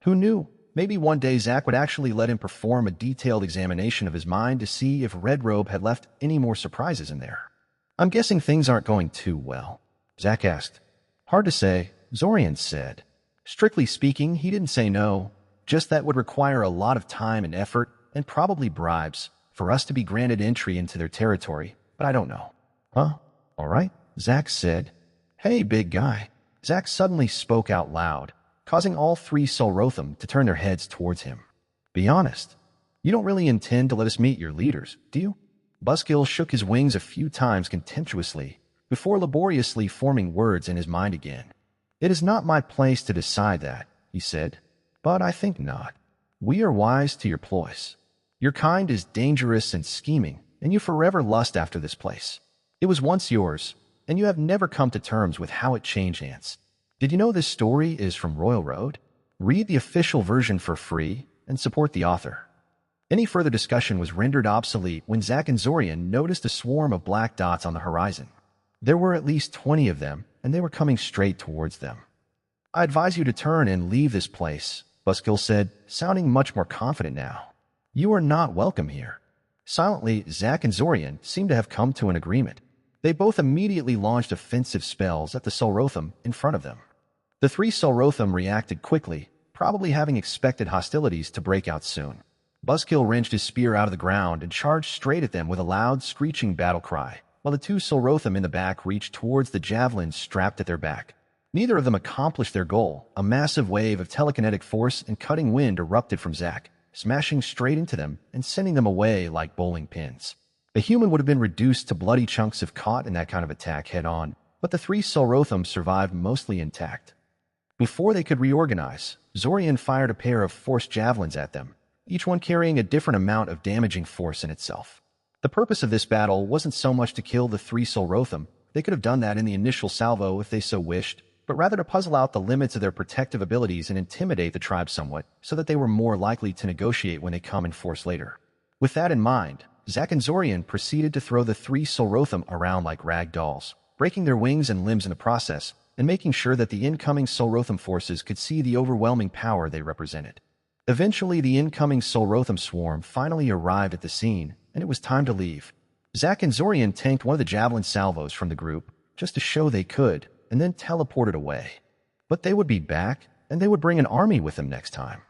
Who knew? Maybe one day Zack would actually let him perform a detailed examination of his mind to see if Red Robe had left any more surprises in there. I'm guessing things aren't going too well, Zack asked. Hard to say, Zorian said. Strictly speaking, he didn't say no, just that would require a lot of time and effort, and probably bribes, for us to be granted entry into their territory, but I don't know. Huh? All right, Zack said. Hey, big guy. Zack suddenly spoke out loud, causing all three Solrotham to turn their heads towards him. Be honest. You don't really intend to let us meet your leaders, do you? Buzzkill shook his wings a few times contemptuously, before laboriously forming words in his mind again. It is not my place to decide that, he said, but I think not. We are wise to your ploys. Your kind is dangerous and scheming, and you forever lust after this place. It was once yours, and you have never come to terms with how it changed hands. Did you know this story is from Royal Road? Read the official version for free and support the author. Any further discussion was rendered obsolete when Zack and Zorian noticed a swarm of black dots on the horizon. There were at least 20 of them, and they were coming straight towards them. I advise you to turn and leave this place, Buzzkill said, sounding much more confident now. You are not welcome here. Silently, Zack and Zorian seemed to have come to an agreement. They both immediately launched offensive spells at the Solrotham in front of them. The three Solrotham reacted quickly, probably having expected hostilities to break out soon. Buzzkill wrenched his spear out of the ground and charged straight at them with a loud, screeching battle cry, while the two Solrotham in the back reached towards the javelins strapped at their back. Neither of them accomplished their goal. A massive wave of telekinetic force and cutting wind erupted from Zack, smashing straight into them and sending them away like bowling pins. A human would have been reduced to bloody chunks if caught in that kind of attack head-on, but the three Solrotham survived mostly intact. Before they could reorganize, Zorian fired a pair of force javelins at them, each one carrying a different amount of damaging force in itself. The purpose of this battle wasn't so much to kill the three Solrotham. They could have done that in the initial salvo if they so wished, but rather to puzzle out the limits of their protective abilities and intimidate the tribe somewhat, so that they were more likely to negotiate when they come in force later. With that in mind, Zack and Zorian proceeded to throw the three Solrotham around like rag dolls, breaking their wings and limbs in the process, and making sure that the incoming Solrotham forces could see the overwhelming power they represented. Eventually, the incoming Solrotham swarm finally arrived at the scene, and it was time to leave. Zack and Zorian tanked one of the javelin salvos from the group, just to show they could, and then teleported away. But they would be back, and they would bring an army with them next time.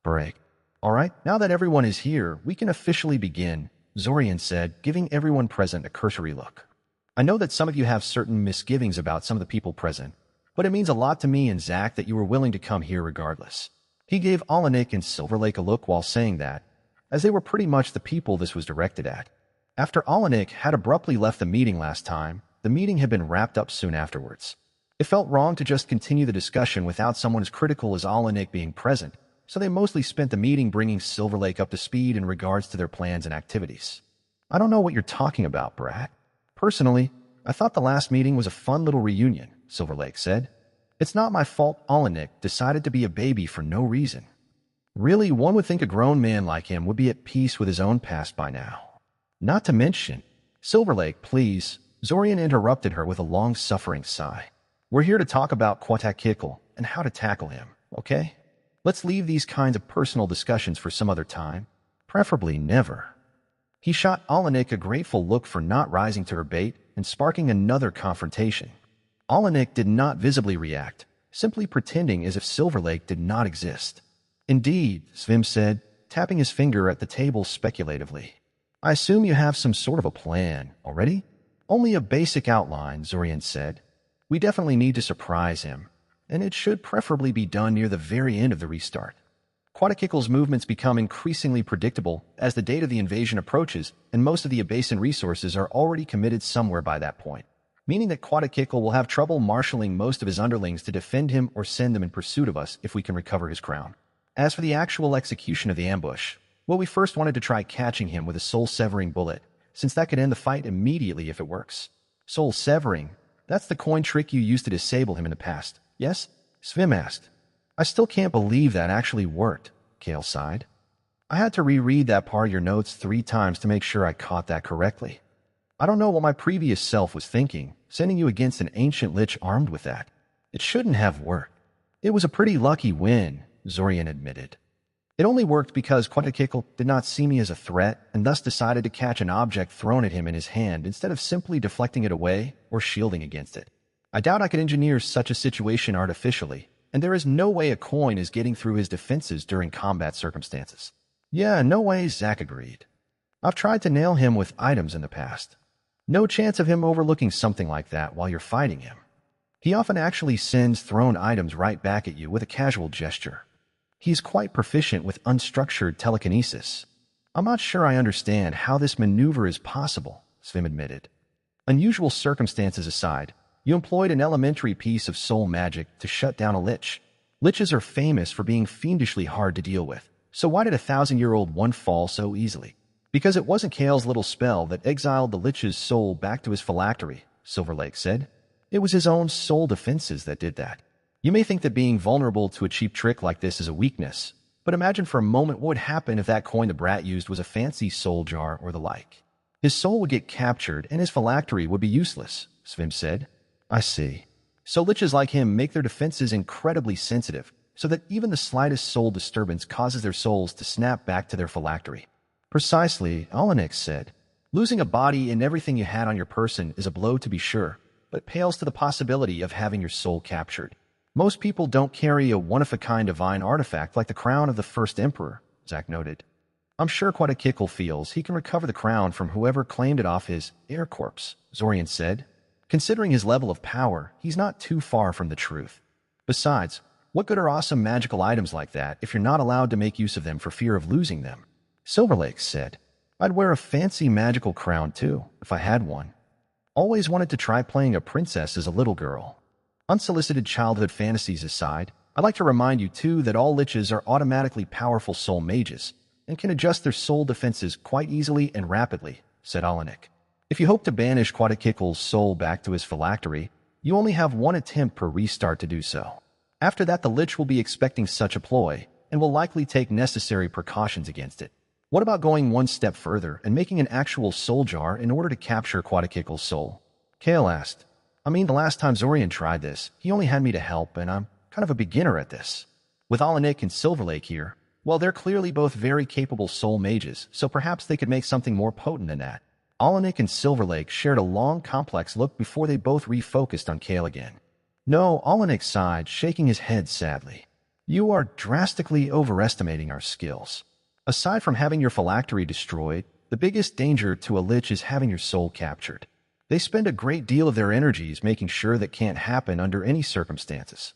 Break. All right, now that everyone is here, we can officially begin, Zorian said, giving everyone present a cursory look. I know that some of you have certain misgivings about some of the people present, but it means a lot to me and Zack that you were willing to come here regardless. He gave Alanik and Silverlake a look while saying that, as they were pretty much the people this was directed at. After Alanik had abruptly left the meeting last time, the meeting had been wrapped up soon afterwards. It felt wrong to just continue the discussion without someone as critical as Alanik being present, so they mostly spent the meeting bringing Silverlake up to speed in regards to their plans and activities. I don't know what you're talking about, Brat. Personally, I thought the last meeting was a fun little reunion, Silverlake said. It's not my fault Alanik decided to be a baby for no reason. Really, one would think a grown man like him would be at peace with his own past by now. Not to mention, Silverlake, please, Zorian interrupted her with a long-suffering sigh. We're here to talk about Quatakikl and how to tackle him, okay? Let's leave these kinds of personal discussions for some other time, preferably never. He shot Alanik a grateful look for not rising to her bait and sparking another confrontation. Alanik did not visibly react, simply pretending as if Silverlake did not exist. Indeed, Svim said, tapping his finger at the table speculatively. I assume you have some sort of a plan already? Only a basic outline, Zorian said. We definitely need to surprise him, and it should preferably be done near the very end of the restart. Quatakikl's movements become increasingly predictable as the date of the invasion approaches, and most of the Abasan resources are already committed somewhere by that point, meaning that Quatakikl will have trouble marshaling most of his underlings to defend him or send them in pursuit of us if we can recover his crown. As for the actual execution of the ambush, well, we first wanted to try catching him with a soul-severing bullet, since that could end the fight immediately if it works. Soul-severing? That's the coin trick you used to disable him in the past, yes? Svim asked. I still can't believe that actually worked, Kale sighed. I had to reread that part of your notes 3 times to make sure I caught that correctly. I don't know what my previous self was thinking, sending you against an ancient lich armed with that. It shouldn't have worked. It was a pretty lucky win, Zorian admitted. It only worked because Quatakikl did not see me as a threat and thus decided to catch an object thrown at him in his hand instead of simply deflecting it away or shielding against it. I doubt I could engineer such a situation artificially, and there is no way a coin is getting through his defenses during combat circumstances. Yeah, no way, Zack agreed. I've tried to nail him with items in the past. No chance of him overlooking something like that while you're fighting him. He often actually sends thrown items right back at you with a casual gesture. He's quite proficient with unstructured telekinesis. I'm not sure I understand how this maneuver is possible, Svim admitted. Unusual circumstances aside, you employed an elementary piece of soul magic to shut down a lich. Liches are famous for being fiendishly hard to deal with, so why did a 1,000-year-old one fall so easily? Because it wasn't Kale's little spell that exiled the lich's soul back to his phylactery, Silverlake said. It was his own soul defenses that did that. You may think that being vulnerable to a cheap trick like this is a weakness, but imagine for a moment what would happen if that coin the brat used was a fancy soul jar or the like. His soul would get captured and his phylactery would be useless, Svim said. I see. So liches like him make their defenses incredibly sensitive, so that even the slightest soul disturbance causes their souls to snap back to their phylactery. Precisely, Alanik said. Losing a body and everything you had on your person is a blow to be sure, but it pales to the possibility of having your soul captured. Most people don't carry a one-of-a-kind divine artifact like the crown of the first emperor, Zack noted. I'm sure Quattakikl feels he can recover the crown from whoever claimed it off his air corpse, Zorian said. Considering his level of power, he's not too far from the truth. Besides, what good are awesome magical items like that if you're not allowed to make use of them for fear of losing them? Silverlake said, I'd wear a fancy magical crown too, if I had one. Always wanted to try playing a princess as a little girl. Unsolicited childhood fantasies aside, I'd like to remind you too that all liches are automatically powerful soul mages, and can adjust their soul defenses quite easily and rapidly, said Alanik. If you hope to banish Quattakikl's soul back to his phylactery, you only have one attempt per restart to do so. After that, the lich will be expecting such a ploy, and will likely take necessary precautions against it. What about going one step further and making an actual soul jar in order to capture Quattakikl's soul? Kale asked. I mean, the last time Zorian tried this, he only had me to help, and I'm kind of a beginner at this. With Alanik and Silverlake here, well, they're clearly both very capable soul mages, so perhaps they could make something more potent than that. Alanik and Silverlake shared a long, complex look before they both refocused on Kale again. No, Alanik sighed, shaking his head sadly. You are drastically overestimating our skills. Aside from having your phylactery destroyed, the biggest danger to a lich is having your soul captured. They spend a great deal of their energies making sure that can't happen under any circumstances.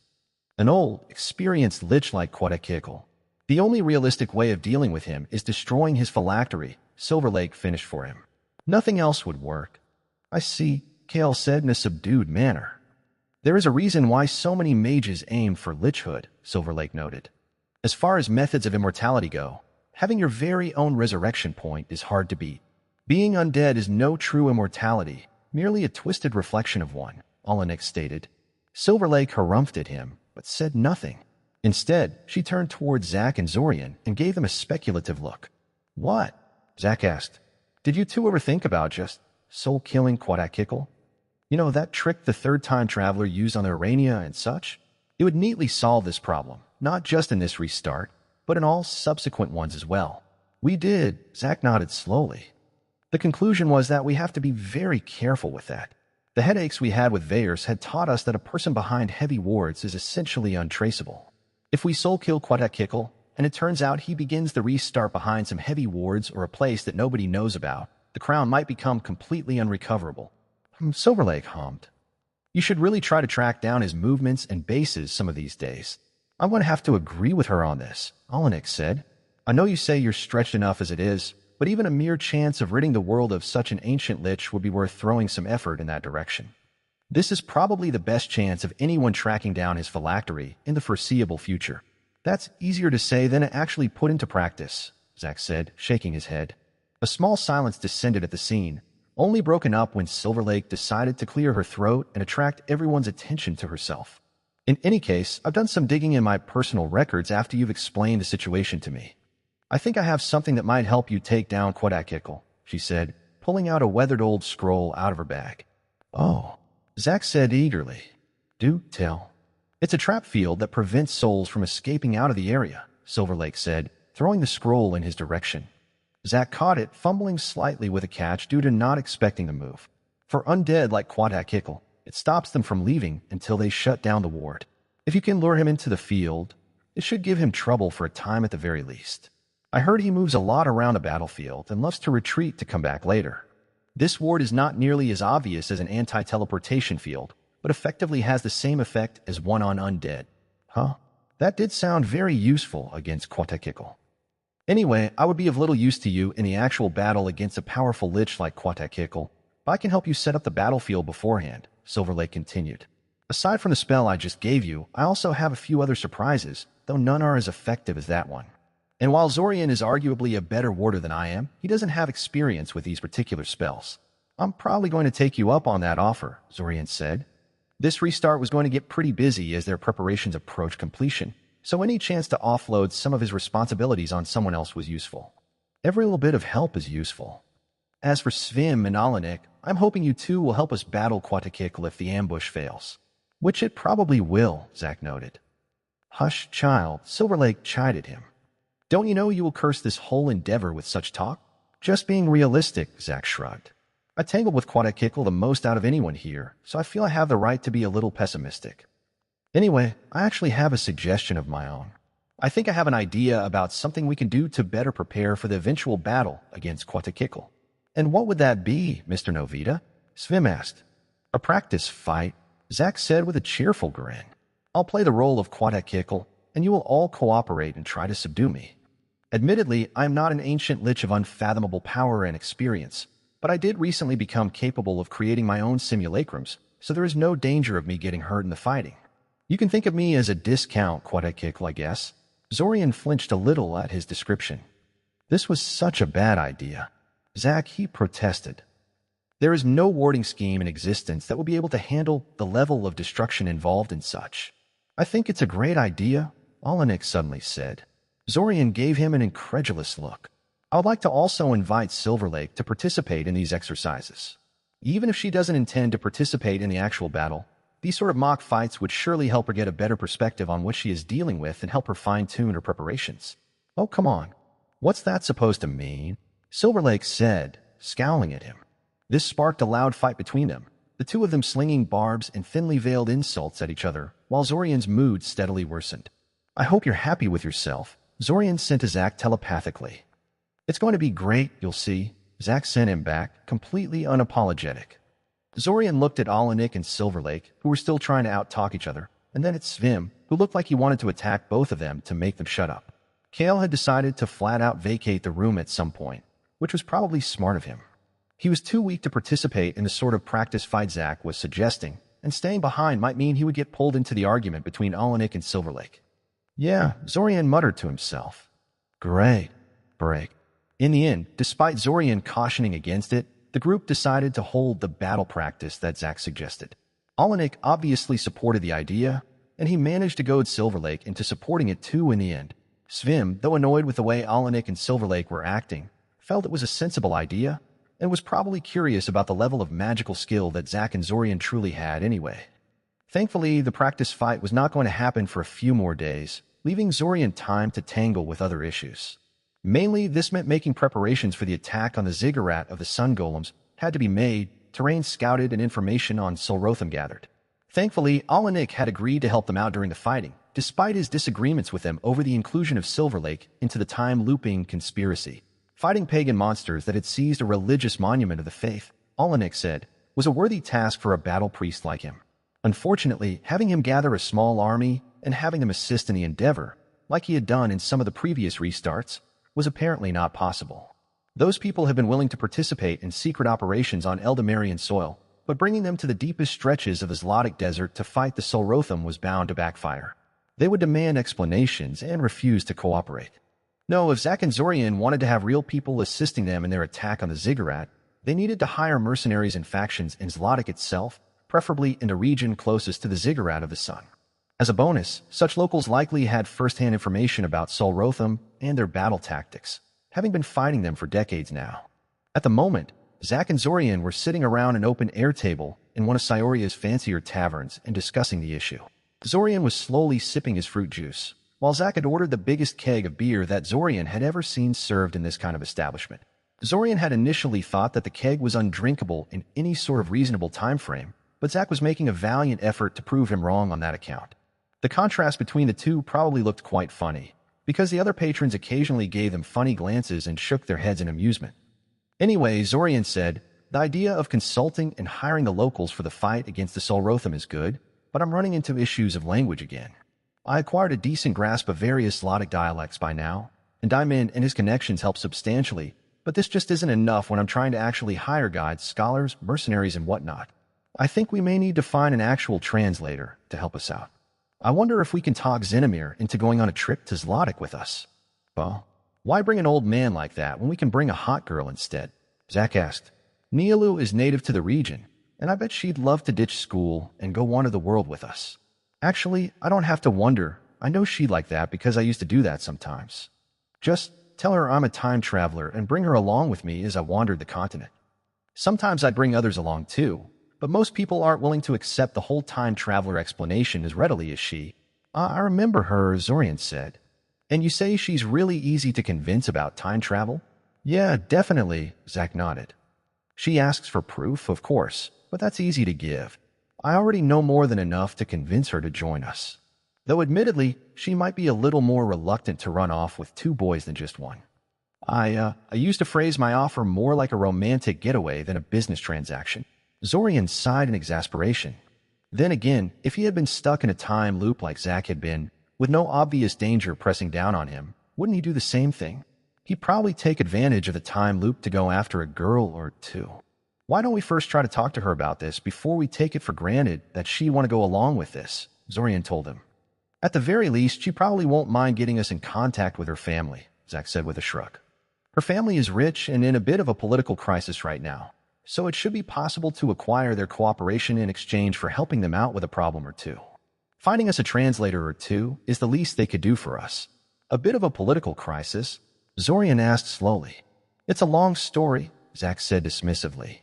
An old, experienced lich like Quattakikl. The only realistic way of dealing with him is destroying his phylactery, Silverlake finished for him. Nothing else would work. I see, Kale said in a subdued manner. There is a reason why so many mages aim for lichhood, Silverlake noted. As far as methods of immortality go, having your very own resurrection point is hard to beat. Being undead is no true immortality, merely a twisted reflection of one, Alanik stated. Silverlake harumphed at him, but said nothing. Instead, she turned towards Zack and Zorian and gave them a speculative look. What? Zack asked. Did you two ever think about just soul-killing Quattakikl? You know, that trick the third-time traveler used on the Urania and such? It would neatly solve this problem, not just in this restart, but in all subsequent ones as well. We did, Zack nodded slowly. The conclusion was that we have to be very careful with that. The headaches we had with Veyers had taught us that a person behind heavy wards is essentially untraceable. If we soul-kill Quattakikl, and it turns out he begins the restart behind some heavy wards or a place that nobody knows about, the crown might become completely unrecoverable. Silverlake hummed. You should really try to track down his movements and bases some of these days. I'm going to have to agree with her on this, Alanik said. I know you say you're stretched enough as it is, but even a mere chance of ridding the world of such an ancient lich would be worth throwing some effort in that direction. This is probably the best chance of anyone tracking down his phylactery in the foreseeable future. That's easier to say than to actually put into practice, Zack said, shaking his head. A small silence descended at the scene, only broken up when Silverlake decided to clear her throat and attract everyone's attention to herself. In any case, I've done some digging in my personal records after you've explained the situation to me. I think I have something that might help you take down Quattakikl, she said, pulling out a weathered old scroll out of her bag. Oh. Zack said eagerly. Do tell. It's a trap field that prevents souls from escaping out of the area, Silverlake said, throwing the scroll in his direction. Zack caught it, fumbling slightly with a catch due to not expecting the move. For undead like Quattakikl, it stops them from leaving until they shut down the ward. If you can lure him into the field, it should give him trouble for a time at the very least. I heard he moves a lot around the battlefield and loves to retreat to come back later. This ward is not nearly as obvious as an anti-teleportation field, but effectively has the same effect as one on undead. Huh? That did sound very useful against Quattakikl. Anyway, I would be of little use to you in the actual battle against a powerful lich like Quattakikl, but I can help you set up the battlefield beforehand, Silverlake continued. Aside from the spell I just gave you, I also have a few other surprises, though none are as effective as that one. And while Zorian is arguably a better warder than I am, he doesn't have experience with these particular spells. I'm probably going to take you up on that offer, Zorian said. This restart was going to get pretty busy as their preparations approached completion, so any chance to offload some of his responsibilities on someone else was useful. Every little bit of help is useful. As for Svim and Alanik, I'm hoping you two will help us battle Quattakikl if the ambush fails. Which it probably will, Zack noted. Hush, child, Silverlake chided him. Don't you know you will curse this whole endeavor with such talk? Just being realistic, Zack shrugged. I tangled with Quattakikl the most out of anyone here, so I feel I have the right to be a little pessimistic. Anyway, I actually have a suggestion of my own. I think I have an idea about something we can do to better prepare for the eventual battle against Quetzalcoatl. And what would that be, Mr. Novita? Svim asked. A practice fight, Zack said with a cheerful grin. I'll play the role of Quetzalcoatl, and you will all cooperate and try to subdue me. Admittedly, I am not an ancient lich of unfathomable power and experience, but I did recently become capable of creating my own simulacrums, so there is no danger of me getting hurt in the fighting. You can think of me as a discount Quetzalcoatl, I guess. Zorian flinched a little at his description. This was such a bad idea. Zack, he protested. There is no warding scheme in existence that will be able to handle the level of destruction involved in such. I think it's a great idea, Alanik suddenly said. Zorian gave him an incredulous look. I would like to also invite Silver Lake to participate in these exercises. Even if she doesn't intend to participate in the actual battle, these sort of mock fights would surely help her get a better perspective on what she is dealing with and help her fine-tune her preparations. Oh, come on. What's that supposed to mean? Silver Lake said, scowling at him. This sparked a loud fight between them, the two of them slinging barbs and thinly veiled insults at each other, while Zorian's mood steadily worsened. I hope you're happy with yourself, Zorian sent to Zack telepathically. It's going to be great, you'll see, Zack sent him back, completely unapologetic. Zorian looked at Alanik and Silver Lake, who were still trying to out-talk each other, and then at Svim, who looked like he wanted to attack both of them to make them shut up. Kale had decided to flat-out vacate the room at some point, which was probably smart of him. He was too weak to participate in the sort of practice fight Zack was suggesting, and staying behind might mean he would get pulled into the argument between Alanik and Silver Lake. Yeah, Zorian muttered to himself. Great. Break. In the end, despite Zorian cautioning against it, the group decided to hold the battle practice that Zack suggested. Alanik obviously supported the idea, and he managed to goad Silver Lake into supporting it too in the end. Svim, though annoyed with the way Alanik and Silver Lake were acting, felt it was a sensible idea, and was probably curious about the level of magical skill that Zack and Zorian truly had anyway. Thankfully, the practice fight was not going to happen for a few more days, leaving Zorian time to tangle with other issues. Mainly, this meant making preparations for the attack on the ziggurat of the sun golems had to be made, terrain scouted, and information on Solrotham gathered. Thankfully, Alanik had agreed to help them out during the fighting, despite his disagreements with them over the inclusion of Silver Lake into the time-looping conspiracy. Fighting pagan monsters that had seized a religious monument of the faith, Alanik said, was a worthy task for a battle priest like him. Unfortunately, having him gather a small army and having them assist in the endeavor, like he had done in some of the previous restarts, was apparently not possible. Those people had been willing to participate in secret operations on Eldamarian soil, but bringing them to the deepest stretches of the Zlotic desert to fight the Solrotham was bound to backfire. They would demand explanations and refuse to cooperate. No, if Zack and Zorian wanted to have real people assisting them in their attack on the ziggurat, they needed to hire mercenaries and factions in Zlotic itself, preferably in the region closest to the ziggurat of the sun. As a bonus, such locals likely had first-hand information about Solrotham and their battle tactics, having been fighting them for decades now. At the moment, Zack and Zorian were sitting around an open-air table in one of Sioria's fancier taverns and discussing the issue. Zorian was slowly sipping his fruit juice, while Zack had ordered the biggest keg of beer that Zorian had ever seen served in this kind of establishment. Zorian had initially thought that the keg was undrinkable in any sort of reasonable time frame, but Zack was making a valiant effort to prove him wrong on that account. The contrast between the two probably looked quite funny, because the other patrons occasionally gave them funny glances and shook their heads in amusement. Anyway, Zorian said, the idea of consulting and hiring the locals for the fight against the Solrotham is good, but I'm running into issues of language again. I acquired a decent grasp of various Zlotic dialects by now, and Diamond and his connections help substantially, but this just isn't enough when I'm trying to actually hire guides, scholars, mercenaries, and whatnot. I think we may need to find an actual translator to help us out. I wonder if we can talk Xenomir into going on a trip to Zlotic with us. Well, why bring an old man like that when we can bring a hot girl instead? Zack asked. Nialu is native to the region, and I bet she'd love to ditch school and go wander the world with us. Actually, I don't have to wonder. I know she'd like that because I used to do that sometimes. Just tell her I'm a time traveler and bring her along with me as I wandered the continent. Sometimes I'd bring others along too, but most people aren't willing to accept the whole time traveler explanation as readily as she. I remember her, Zorian said. And you say she's really easy to convince about time travel? Yeah, definitely, Zack nodded. She asks for proof, of course, but that's easy to give. I already know more than enough to convince her to join us. though admittedly, she might be a little more reluctant to run off with two boys than just one. I used to phrase my offer more like a romantic getaway than a business transaction. Zorian sighed in exasperation. Then again, if he had been stuck in a time loop like Zack had been, with no obvious danger pressing down on him, wouldn't he do the same thing? He'd probably take advantage of the time loop to go after a girl or two. Why don't we first try to talk to her about this before we take it for granted that she'd want to go along with this? Zorian told him. At the very least, she probably won't mind getting us in contact with her family, Zack said with a shrug. Her family is rich and in a bit of a political crisis right now, so it should be possible to acquire their cooperation in exchange for helping them out with a problem or two. Finding us a translator or two is the least they could do for us. A bit of a political crisis? Zorian asked slowly. It's a long story, Zack said dismissively.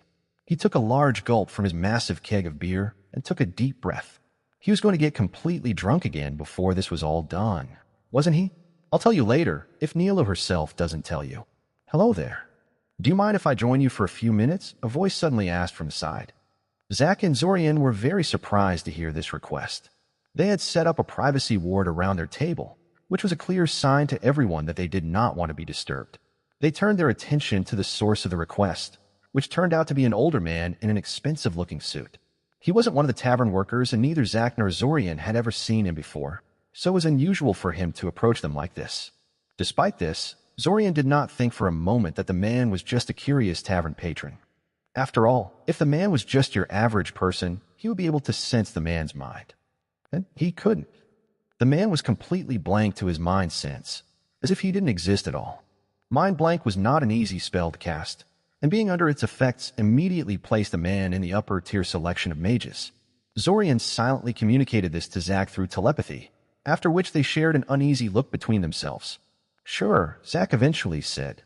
He took a large gulp from his massive keg of beer and took a deep breath. He was going to get completely drunk again before this was all done, wasn't he? I'll tell you later, if Neela herself doesn't tell you. Hello there. Do you mind if I join you for a few minutes? A voice suddenly asked from the side. Zack and Zorian were very surprised to hear this request. They had set up a privacy ward around their table, which was a clear sign to everyone that they did not want to be disturbed. They turned their attention to the source of the request, which turned out to be an older man in an expensive-looking suit. He wasn't one of the tavern workers, and neither Zack nor Zorian had ever seen him before, so it was unusual for him to approach them like this. Despite this, Zorian did not think for a moment that the man was just a curious tavern patron. After all, if the man was just your average person, he would be able to sense the man's mind. And he couldn't. The man was completely blank to his mind sense, as if he didn't exist at all. Mind blank was not an easy spell to cast, and being under its effects immediately placed the man in the upper-tier selection of mages. Zorian silently communicated this to Zack through telepathy, after which they shared an uneasy look between themselves. Sure, Zack eventually said.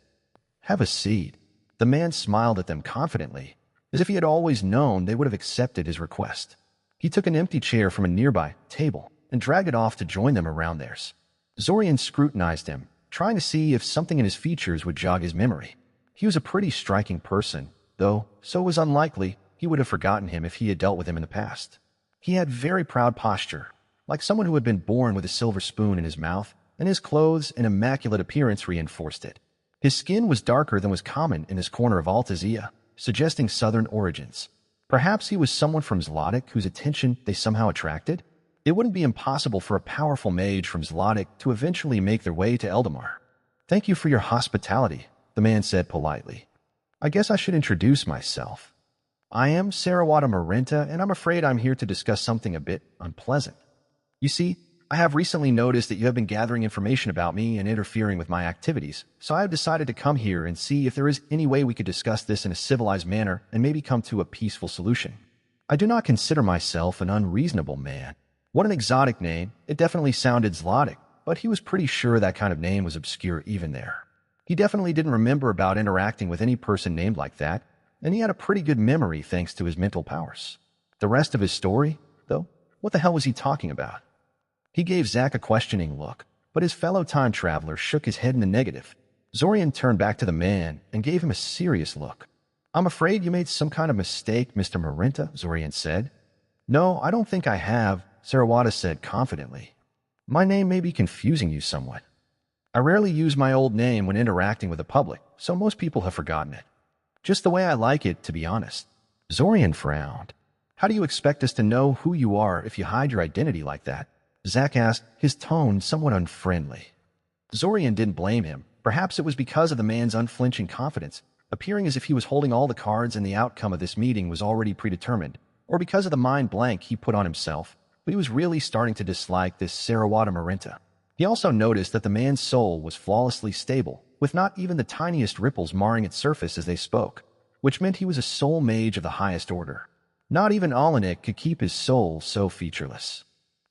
Have a seat. The man smiled at them confidently, as if he had always known they would have accepted his request. He took an empty chair from a nearby table and dragged it off to join them around theirs. Zorian scrutinized him, trying to see if something in his features would jog his memory. He was a pretty striking person, though so it was unlikely he would have forgotten him if he had dealt with him in the past. He had very proud posture, like someone who had been born with a silver spoon in his mouth, and his clothes and immaculate appearance reinforced it. His skin was darker than was common in this corner of Altazia, suggesting southern origins. Perhaps he was someone from Zlotic whose attention they somehow attracted? It wouldn't be impossible for a powerful mage from Zlotic to eventually make their way to Eldamar. Thank you for your hospitality, the man said politely. I guess I should introduce myself. I am Sarawada Marenta, and I'm afraid I'm here to discuss something a bit unpleasant. You see, I have recently noticed that you have been gathering information about me and interfering with my activities, so I have decided to come here and see if there is any way we could discuss this in a civilized manner and maybe come to a peaceful solution. I do not consider myself an unreasonable man. What an exotic name. It definitely sounded Zlotic, but he was pretty sure that kind of name was obscure even there. He definitely didn't remember about interacting with any person named like that, and he had a pretty good memory thanks to his mental powers. The rest of his story, though, what the hell was he talking about? He gave Zack a questioning look, but his fellow time traveler shook his head in the negative. Zorian turned back to the man and gave him a serious look. I'm afraid you made some kind of mistake, Mr. Marenta, Zorian said. No, I don't think I have, Sarawada said confidently. My name may be confusing you somewhat. I rarely use my old name when interacting with the public, so most people have forgotten it. Just the way I like it, to be honest. Zorian frowned. How do you expect us to know who you are if you hide your identity like that? Zack asked, his tone somewhat unfriendly. Zorian didn't blame him. Perhaps it was because of the man's unflinching confidence, appearing as if he was holding all the cards and the outcome of this meeting was already predetermined, or because of the mind blank he put on himself, but he was really starting to dislike this Sarawada Marenta. He also noticed that the man's soul was flawlessly stable, with not even the tiniest ripples marring its surface as they spoke, which meant he was a soul mage of the highest order. Not even Alanik could keep his soul so featureless.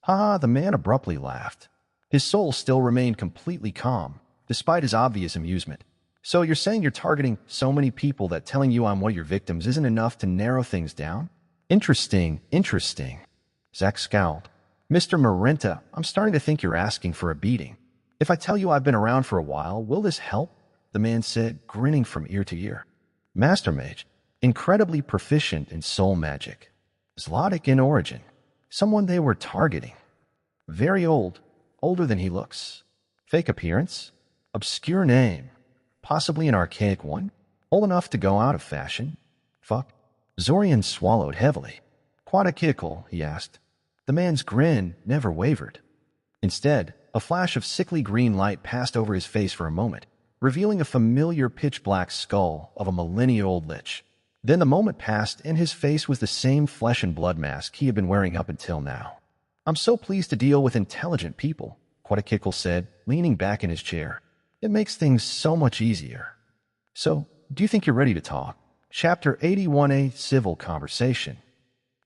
The man abruptly laughed. His soul still remained completely calm, despite his obvious amusement. So you're saying you're targeting so many people that telling you I'm one of your victims isn't enough to narrow things down? Interesting. Zack scowled. Mr. Marenta, I'm starting to think you're asking for a beating. If I tell you I've been around for a while, will this help? The man said, grinning from ear to ear. Master Mage, incredibly proficient in soul magic. Zlotic in origin. Someone they were targeting. Very old, older than he looks. Fake appearance, obscure name, possibly an archaic one, old enough to go out of fashion. Fuck. Zorian swallowed heavily. Quatakikl, he asked. The man's grin never wavered. Instead, a flash of sickly green light passed over his face for a moment, revealing a familiar pitch-black skull of a millennia-old lich. Then the moment passed, and his face was the same flesh and blood mask he had been wearing up until now. I'm so pleased to deal with intelligent people, Quatakikl said, leaning back in his chair. It makes things so much easier. So, do you think you're ready to talk? Chapter 81A, Civil Conversation.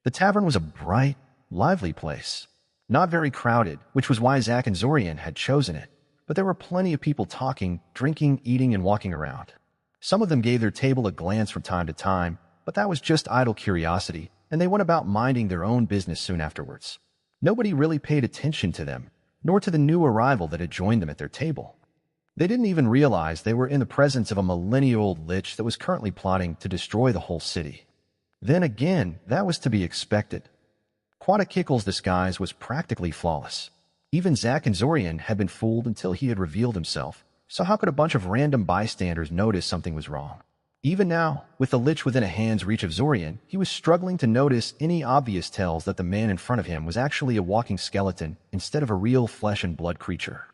The tavern was a bright, lively place. Not very crowded, which was why Zack and Zorian had chosen it, but there were plenty of people talking, drinking, eating, and walking around. Some of them gave their table a glance from time to time, but that was just idle curiosity, and they went about minding their own business soon afterwards. Nobody really paid attention to them, nor to the new arrival that had joined them at their table. They didn't even realize they were in the presence of a millennia-old lich that was currently plotting to destroy the whole city. Then again, that was to be expected. Quatakikl's disguise was practically flawless. Even Zack and Zorian had been fooled until he had revealed himself, so how could a bunch of random bystanders notice something was wrong? Even now, with the lich within a hand's reach of Zorian, he was struggling to notice any obvious tells that the man in front of him was actually a walking skeleton instead of a real flesh and blood creature.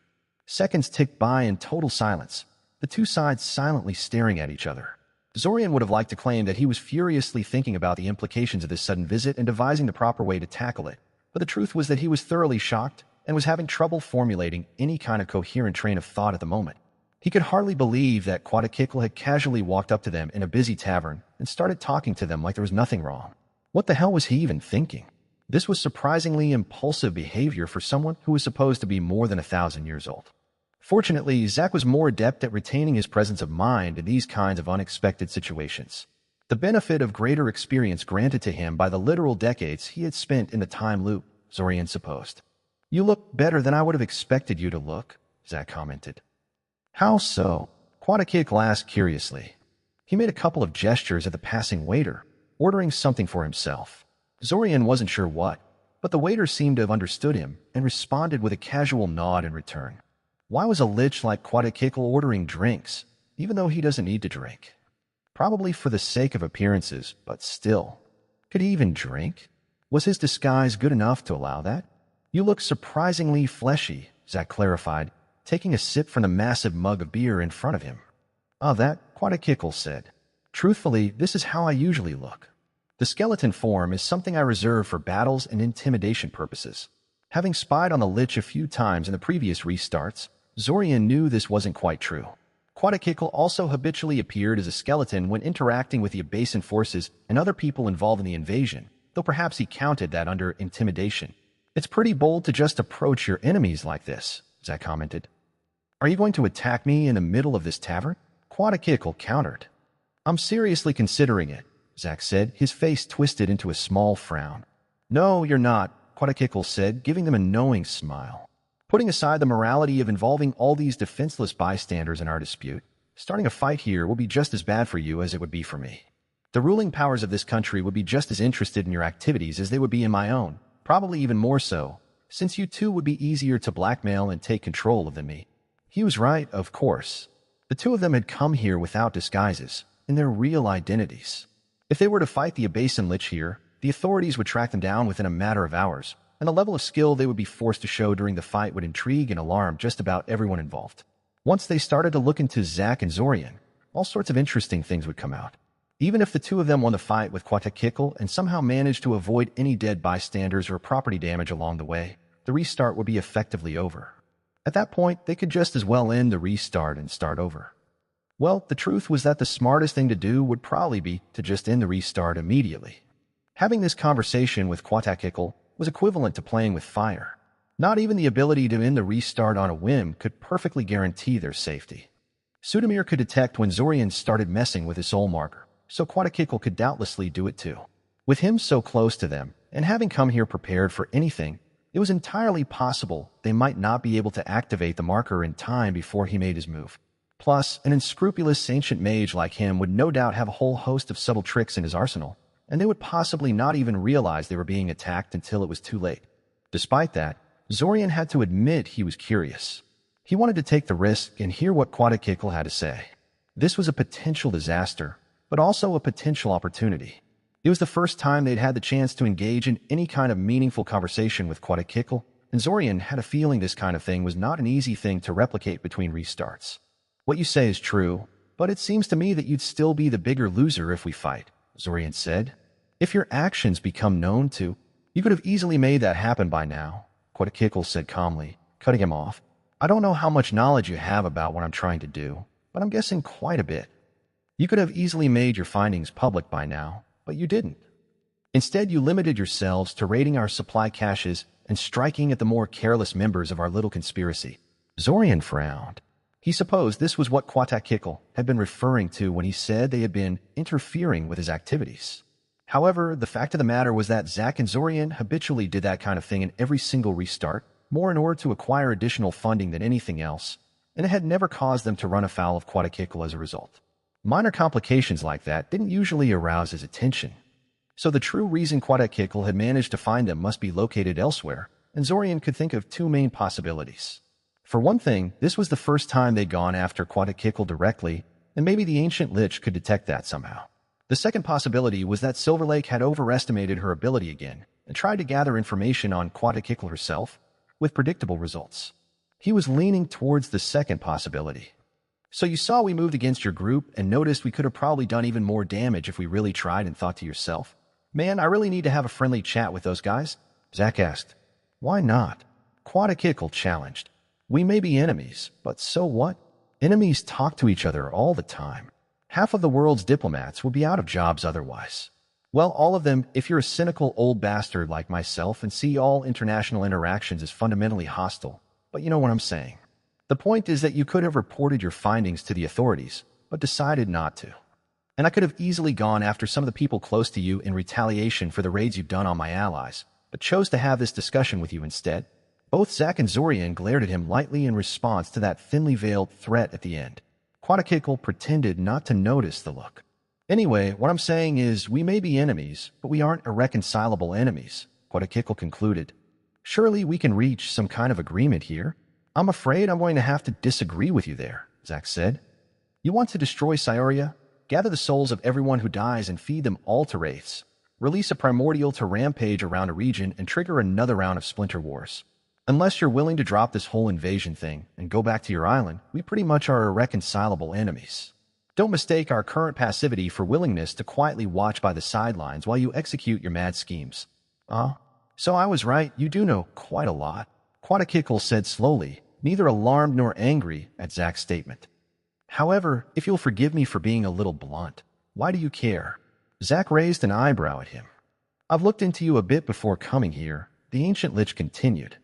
Seconds ticked by in total silence, the two sides silently staring at each other. Zorian would have liked to claim that he was furiously thinking about the implications of this sudden visit and devising the proper way to tackle it, but the truth was that he was thoroughly shocked and was having trouble formulating any kind of coherent train of thought at the moment. He could hardly believe that Quatakikl had casually walked up to them in a busy tavern and started talking to them like there was nothing wrong. What the hell was he even thinking? This was surprisingly impulsive behavior for someone who was supposed to be more than 1,000 years old. Fortunately, Zack was more adept at retaining his presence of mind in these kinds of unexpected situations. The benefit of greater experience granted to him by the literal decades he had spent in the time loop, Zorian supposed. You look better than I would have expected you to look, Zack commented. How so? Quatakikl asked curiously. He made a couple of gestures at the passing waiter, ordering something for himself. Zorian wasn't sure what, but the waiter seemed to have understood him and responded with a casual nod in return. Why was a lich like Quatakikl ordering drinks, even though he doesn't need to drink? Probably for the sake of appearances, but still. Could he even drink? Was his disguise good enough to allow that? You look surprisingly fleshy, Zack clarified, taking a sip from the massive mug of beer in front of him. Oh, that, Quatakikl said. Truthfully, this is how I usually look. The skeleton form is something I reserve for battles and intimidation purposes. Having spied on the lich a few times in the previous restarts, Zorian knew this wasn't quite true. Quatakikl also habitually appeared as a skeleton when interacting with the Abasan forces and other people involved in the invasion, though perhaps he counted that under intimidation. It's pretty bold to just approach your enemies like this, Zack commented. Are you going to attack me in the middle of this tavern? Quatakikl countered. I'm seriously considering it, Zack said, his face twisted into a small frown. No, you're not, Quatakikl said, giving them a knowing smile. Putting aside the morality of involving all these defenseless bystanders in our dispute, starting a fight here will be just as bad for you as it would be for me. The ruling powers of this country would be just as interested in your activities as they would be in my own, probably even more so, since you two would be easier to blackmail and take control of than me. He was right, of course. The two of them had come here without disguises, in their real identities. If they were to fight the Abasan lich here, the authorities would track them down within a matter of hours, and the level of skill they would be forced to show during the fight would intrigue and alarm just about everyone involved. Once they started to look into Zack and Zorian, all sorts of interesting things would come out. Even if the two of them won the fight with Quatakikl and somehow managed to avoid any dead bystanders or property damage along the way, the restart would be effectively over. At that point, they could just as well end the restart and start over. Well, the truth was that the smartest thing to do would probably be to just end the restart immediately. Having this conversation with Quatakikl was equivalent to playing with fire. Not even the ability to end the restart on a whim could perfectly guarantee their safety. Sudamir could detect when Zorian started messing with his soul marker, so Quatakikl could doubtlessly do it too. With him so close to them, and having come here prepared for anything, it was entirely possible they might not be able to activate the marker in time before he made his move. Plus, an unscrupulous ancient mage like him would no doubt have a whole host of subtle tricks in his arsenal, and they would possibly not even realize they were being attacked until it was too late. Despite that, Zorian had to admit he was curious. He wanted to take the risk and hear what Quatakikl had to say. This was a potential disaster, but also a potential opportunity. It was the first time they'd had the chance to engage in any kind of meaningful conversation with Quatakikl, and Zorian had a feeling this kind of thing was not an easy thing to replicate between restarts. What you say is true, but it seems to me that you'd still be the bigger loser if we fight, Zorian said. If your actions become known to, you could have easily made that happen by now, Quatakikl said calmly, cutting him off. I don't know how much knowledge you have about what I'm trying to do, but I'm guessing quite a bit. You could have easily made your findings public by now, but you didn't. Instead, you limited yourselves to raiding our supply caches and striking at the more careless members of our little conspiracy. Zorian frowned. He supposed this was what Quatakikl had been referring to when he said they had been interfering with his activities. However, the fact of the matter was that Zack and Zorian habitually did that kind of thing in every single restart, more in order to acquire additional funding than anything else, and it had never caused them to run afoul of Quatakikl as a result. Minor complications like that didn't usually arouse his attention. So the true reason Quatakikl had managed to find them must be located elsewhere, and Zorian could think of two main possibilities. For one thing, this was the first time they'd gone after Quatakikl directly, and maybe the ancient lich could detect that somehow. The second possibility was that Silver Lake had overestimated her ability again, and tried to gather information on Quatakikl herself, with predictable results. He was leaning towards the second possibility. So you saw we moved against your group and noticed we could have probably done even more damage if we really tried, and thought to yourself, man, I really need to have a friendly chat with those guys? Zack asked. Why not? Quatakikl challenged. We may be enemies, but so what? Enemies talk to each other all the time. Half of the world's diplomats would be out of jobs otherwise. Well, all of them, if you're a cynical old bastard like myself and see all international interactions as fundamentally hostile. But you know what I'm saying. The point is that you could have reported your findings to the authorities, but decided not to. And I could have easily gone after some of the people close to you in retaliation for the raids you've done on my allies, but chose to have this discussion with you instead. Both Zack and Zorian glared at him lightly in response to that thinly veiled threat at the end. Quatakikl pretended not to notice the look. Anyway, what I'm saying is we may be enemies, but we aren't irreconcilable enemies, Quatakikl concluded. Surely we can reach some kind of agreement here. I'm afraid I'm going to have to disagree with you there, Zack said. You want to destroy Cyoria? Gather the souls of everyone who dies and feed them all to wraiths. Release a primordial to rampage around a region and trigger another round of splinter wars. Unless you're willing to drop this whole invasion thing and go back to your island, we pretty much are irreconcilable enemies. Don't mistake our current passivity for willingness to quietly watch by the sidelines while you execute your mad schemes. So I was right, you do know quite a lot, Quatakikl said slowly, neither alarmed nor angry at Zack's statement. However, if you'll forgive me for being a little blunt, why do you care? Zack raised an eyebrow at him. I've looked into you a bit before coming here, the ancient lich continued.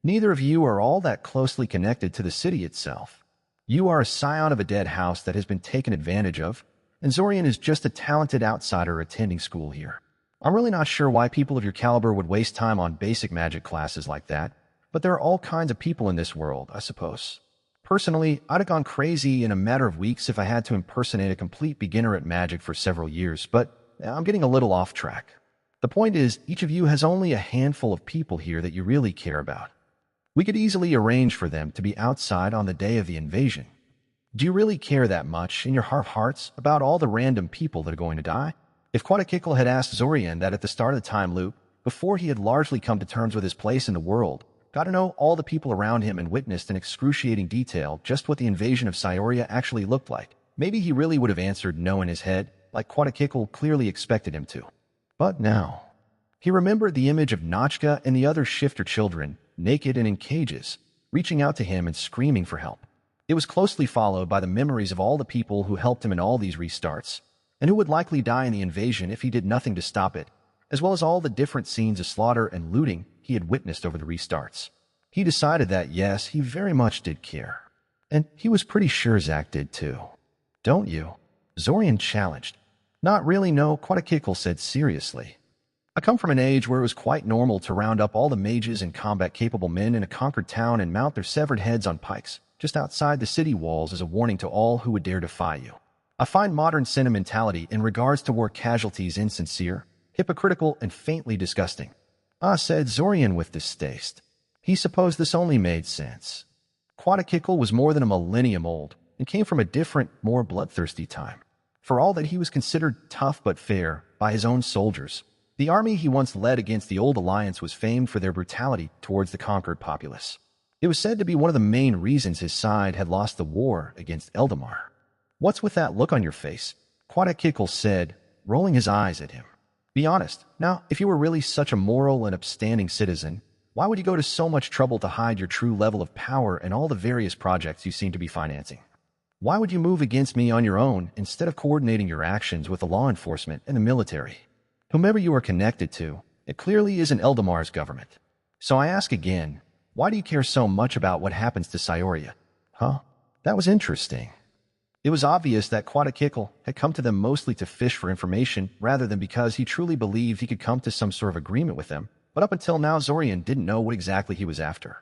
Neither of you are all that closely connected to the city itself. You are a scion of a dead house that has been taken advantage of, and Zorian is just a talented outsider attending school here. I'm really not sure why people of your caliber would waste time on basic magic classes like that, but there are all kinds of people in this world, I suppose. Personally, I'd have gone crazy in a matter of weeks if I had to impersonate a complete beginner at magic for several years, but I'm getting a little off track. The point is, each of you has only a handful of people here that you really care about. We could easily arrange for them to be outside on the day of the invasion. Do you really care that much, in your heart of hearts, about all the random people that are going to die? If Quatakikl had asked Zorian that at the start of the time loop, before he had largely come to terms with his place in the world, got to know all the people around him and witnessed in excruciating detail just what the invasion of Cyoria actually looked like, maybe he really would have answered no in his head, like Quatakikl clearly expected him to. But now, he remembered the image of Notchka and the other shifter children, naked and in cages, reaching out to him and screaming for help. It was closely followed by the memories of all the people who helped him in all these restarts, and who would likely die in the invasion if he did nothing to stop it, as well as all the different scenes of slaughter and looting he had witnessed over the restarts. He decided that, yes, he very much did care. And he was pretty sure Zack did too. Don't you? Zorian challenged. Not really, no, Quatakikl said seriously. I come from an age where it was quite normal to round up all the mages and combat-capable men in a conquered town and mount their severed heads on pikes just outside the city walls as a warning to all who would dare defy you. I find modern sentimentality in regards to war casualties insincere, hypocritical, and faintly disgusting. Said Zorian with distaste. He supposed this only made sense. Quataqikl was more than a millennium old and came from a different, more bloodthirsty time. For all that he was considered tough but fair by his own soldiers, the army he once led against the Old Alliance was famed for their brutality towards the conquered populace. It was said to be one of the main reasons his side had lost the war against Eldamar. "What's with that look on your face?" Quataqikl said, rolling his eyes at him. "Be honest. Now, if you were really such a moral and upstanding citizen, why would you go to so much trouble to hide your true level of power and all the various projects you seem to be financing? Why would you move against me on your own instead of coordinating your actions with the law enforcement and the military? Whomever you are connected to, it clearly isn't Eldamar's government. So I ask again, why do you care so much about what happens to Cyoria?" Huh? That was interesting. It was obvious that Quataqikl had come to them mostly to fish for information rather than because he truly believed he could come to some sort of agreement with them, but up until now Zorian didn't know what exactly he was after.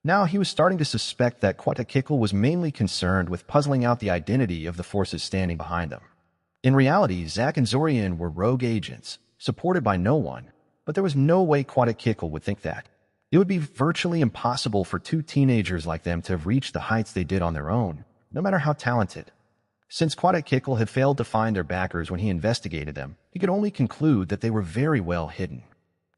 Now he was starting to suspect that Quataqikl was mainly concerned with puzzling out the identity of the forces standing behind them. In reality, Zack and Zorian were rogue agents, supported by no one, but there was no way Quataqikl would think that. It would be virtually impossible for two teenagers like them to have reached the heights they did on their own, no matter how talented. Since Quataqikl had failed to find their backers when he investigated them, he could only conclude that they were very well hidden.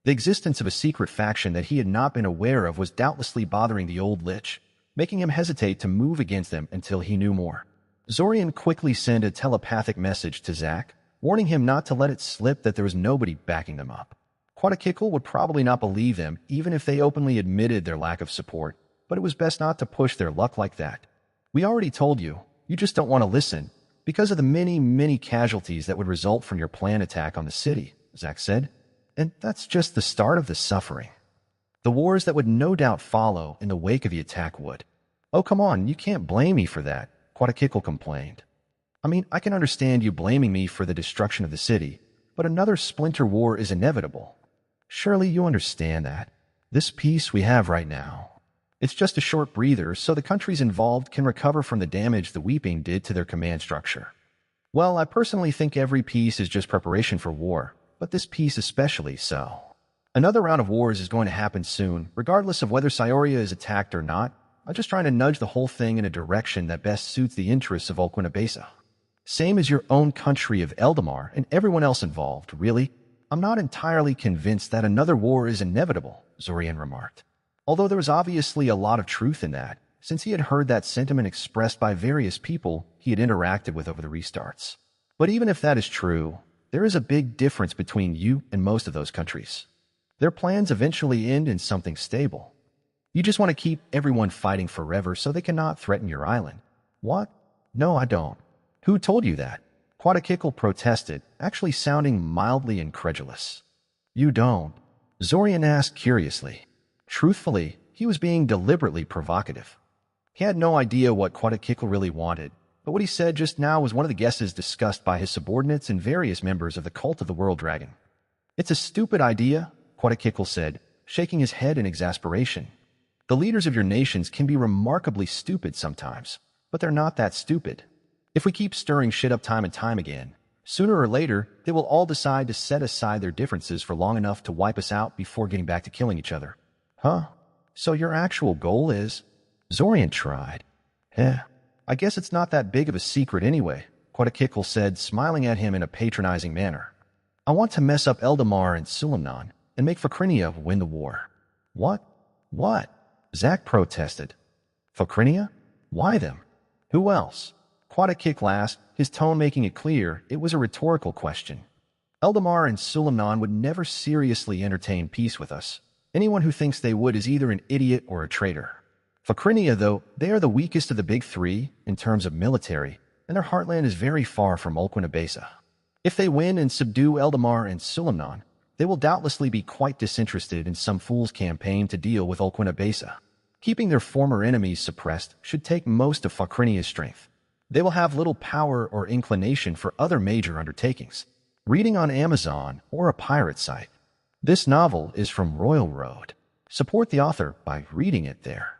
The existence of a secret faction that he had not been aware of was doubtlessly bothering the old Lich, making him hesitate to move against them until he knew more. Zorian quickly sent a telepathic message to Zack, warning him not to let it slip that there was nobody backing them up. Quataqikl would probably not believe them even if they openly admitted their lack of support, but it was best not to push their luck like that. "We already told you. You just don't want to listen, because of the many casualties that would result from your planned attack on the city," Zack said. "And that's just the start of the suffering. The wars that would no doubt follow in the wake of the attack would." "Oh, come on, you can't blame me for that," Quataqikl complained. "I mean, I can understand you blaming me for the destruction of the city, but another splinter war is inevitable. Surely you understand that. This peace we have right now, it's just a short breather so the countries involved can recover from the damage the weeping did to their command structure. Well, I personally think every peace is just preparation for war, but this peace especially so. Another round of wars is going to happen soon, regardless of whether Cyoria is attacked or not. I'm just trying to nudge the whole thing in a direction that best suits the interests of Ulquinabesa. Same as your own country of Eldamar and everyone else involved, really. I'm not entirely convinced that another war is inevitable," Zorian remarked. Although there was obviously a lot of truth in that, since he had heard that sentiment expressed by various people he had interacted with over the restarts. But even if that is true, there is a big difference between you and most of those countries. Their plans eventually end in something stable. You just want to keep everyone fighting forever so they cannot threaten your island. What? No, I don't. Who told you that? Quataqikl protested, actually sounding mildly incredulous. You don't? Zorian asked curiously. Truthfully, he was being deliberately provocative. He had no idea what Quataqikl really wanted, but what he said just now was one of the guesses discussed by his subordinates and various members of the cult of the World Dragon. "It's a stupid idea," Quataqikl said, shaking his head in exasperation. "The leaders of your nations can be remarkably stupid sometimes, but they're not that stupid. If we keep stirring shit up time and time again, sooner or later, they will all decide to set aside their differences for long enough to wipe us out before getting back to killing each other." "Huh? So your actual goal is—" Zorian tried. I guess it's not that big of a secret anyway," Quataqikl said, smiling at him in a patronizing manner. "I want to mess up Eldamar and Sulimnan and make Fakrinia win the war." What? Zack protested. Fakrinia? Why them? Who else? Quataqikl asked, his tone making it clear it was a rhetorical question. Eldamar and Sulimnan would never seriously entertain peace with us. Anyone who thinks they would is either an idiot or a traitor. Fakrinia, though, they are the weakest of the big three in terms of military, and their heartland is very far from Ulquinabesa. If they win and subdue Eldamar and Sulimnan, they will doubtlessly be quite disinterested in some fool's campaign to deal with Ulquinabesa. Keeping their former enemies suppressed should take most of Fakrinia's strength. They will have little power or inclination for other major undertakings. Reading on Amazon or a pirate site. This novel is from Royal Road. Support the author by reading it there.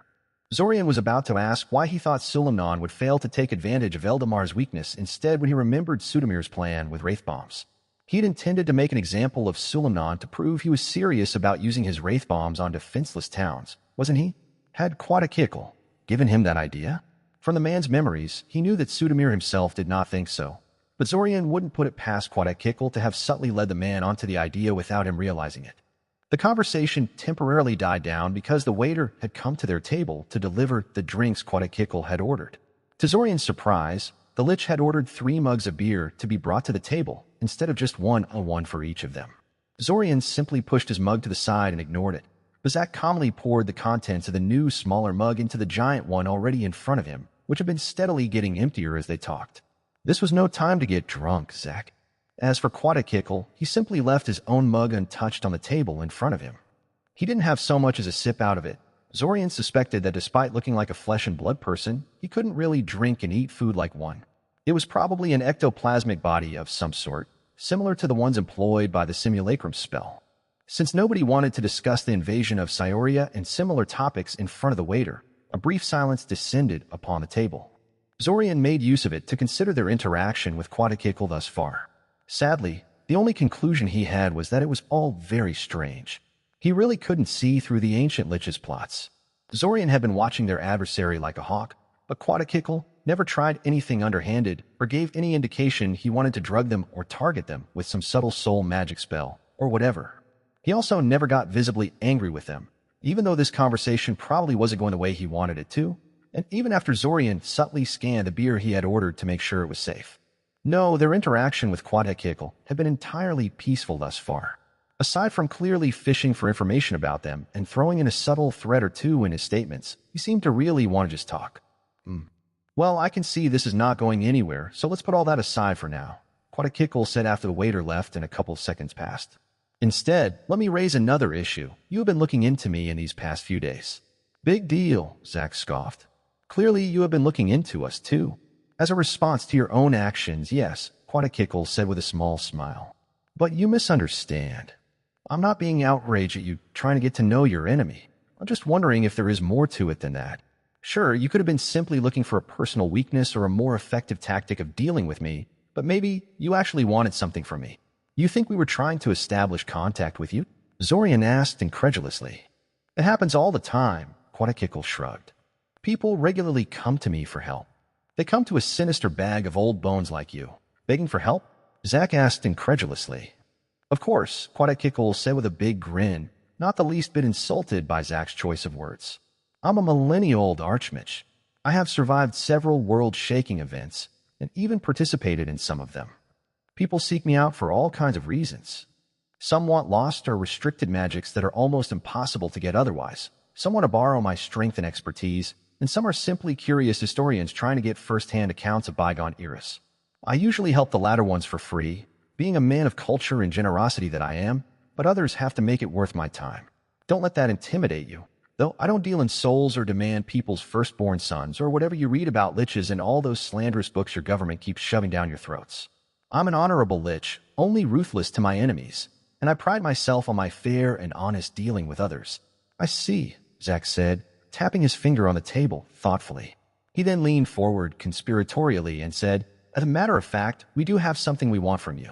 Zorian was about to ask why he thought Sulimnan would fail to take advantage of Eldamar's weakness instead when he remembered Sudamir's plan with Wraith Bombs. He'd intended to make an example of Sulimnan to prove he was serious about using his Wraith Bombs on defenseless towns, wasn't he? Had Quadakikl given him that idea? From the man's memories, he knew that Sudamir himself did not think so. But Zorian wouldn't put it past Quadakikl to have subtly led the man onto the idea without him realizing it. The conversation temporarily died down because the waiter had come to their table to deliver the drinks Quadakikl had ordered. To Zorian's surprise, the Lich had ordered 3 mugs of beer to be brought to the table, instead of just one for each of them. Zorian simply pushed his mug to the side and ignored it. Zach calmly poured the contents of the new, smaller mug into the giant one already in front of him, which had been steadily getting emptier as they talked. This was no time to get drunk, Zach. As for Quadakikl, he simply left his own mug untouched on the table in front of him. He didn't have so much as a sip out of it. Zorian suspected that despite looking like a flesh and blood person, he couldn't really drink and eat food like one. It was probably an ectoplasmic body of some sort, similar to the ones employed by the simulacrum spell. Since nobody wanted to discuss the invasion of Cyoria and similar topics in front of the waiter, a brief silence descended upon the table. Zorian made use of it to consider their interaction with Quadakikl thus far. Sadly, the only conclusion he had was that it was all very strange. He really couldn't see through the ancient Lich's plots. Zorian had been watching their adversary like a hawk, but Quadakikl never tried anything underhanded or gave any indication he wanted to drug them or target them with some subtle soul magic spell, or whatever. He also never got visibly angry with them, even though this conversation probably wasn't going the way he wanted it to, and even after Zorian subtly scanned the beer he had ordered to make sure it was safe. No, their interaction with Quadakikl had been entirely peaceful thus far. Aside from clearly fishing for information about them and throwing in a subtle threat or two in his statements, he seemed to really want to just talk. Well, I can see this is not going anywhere, so let's put all that aside for now, Quadakikl said after the waiter left and a couple of seconds passed. Instead, let me raise another issue. You have been looking into me in these past few days. Big deal, Zach scoffed. Clearly, you have been looking into us, too. As a response to your own actions, yes, Quadakikl said with a small smile. But you misunderstand. I'm not being outraged at you trying to get to know your enemy. I'm just wondering if there is more to it than that. Sure, you could have been simply looking for a personal weakness or a more effective tactic of dealing with me, but maybe you actually wanted something from me. You think we were trying to establish contact with you? Zorian asked incredulously. It happens all the time, Quadakikl shrugged. People regularly come to me for help. They come to a sinister bag of old bones like you. Begging for help? Zach asked incredulously. Of course, Quadakikl said with a big grin, not the least bit insulted by Zach's choice of words. I'm a millennia-old archmage. I have survived several world-shaking events, and even participated in some of them. People seek me out for all kinds of reasons. Some want lost or restricted magics that are almost impossible to get otherwise. Some want to borrow my strength and expertise, and some are simply curious historians trying to get first-hand accounts of bygone eras. I usually help the latter ones for free, being a man of culture and generosity that I am, but others have to make it worth my time. Don't let that intimidate you. Though I don't deal in souls or demand people's firstborn sons or whatever you read about liches in all those slanderous books your government keeps shoving down your throats. I'm an honorable lich, only ruthless to my enemies, and I pride myself on my fair and honest dealing with others. I see, Zach said, tapping his finger on the table thoughtfully. He then leaned forward conspiratorially and said, As a matter of fact, we do have something we want from you.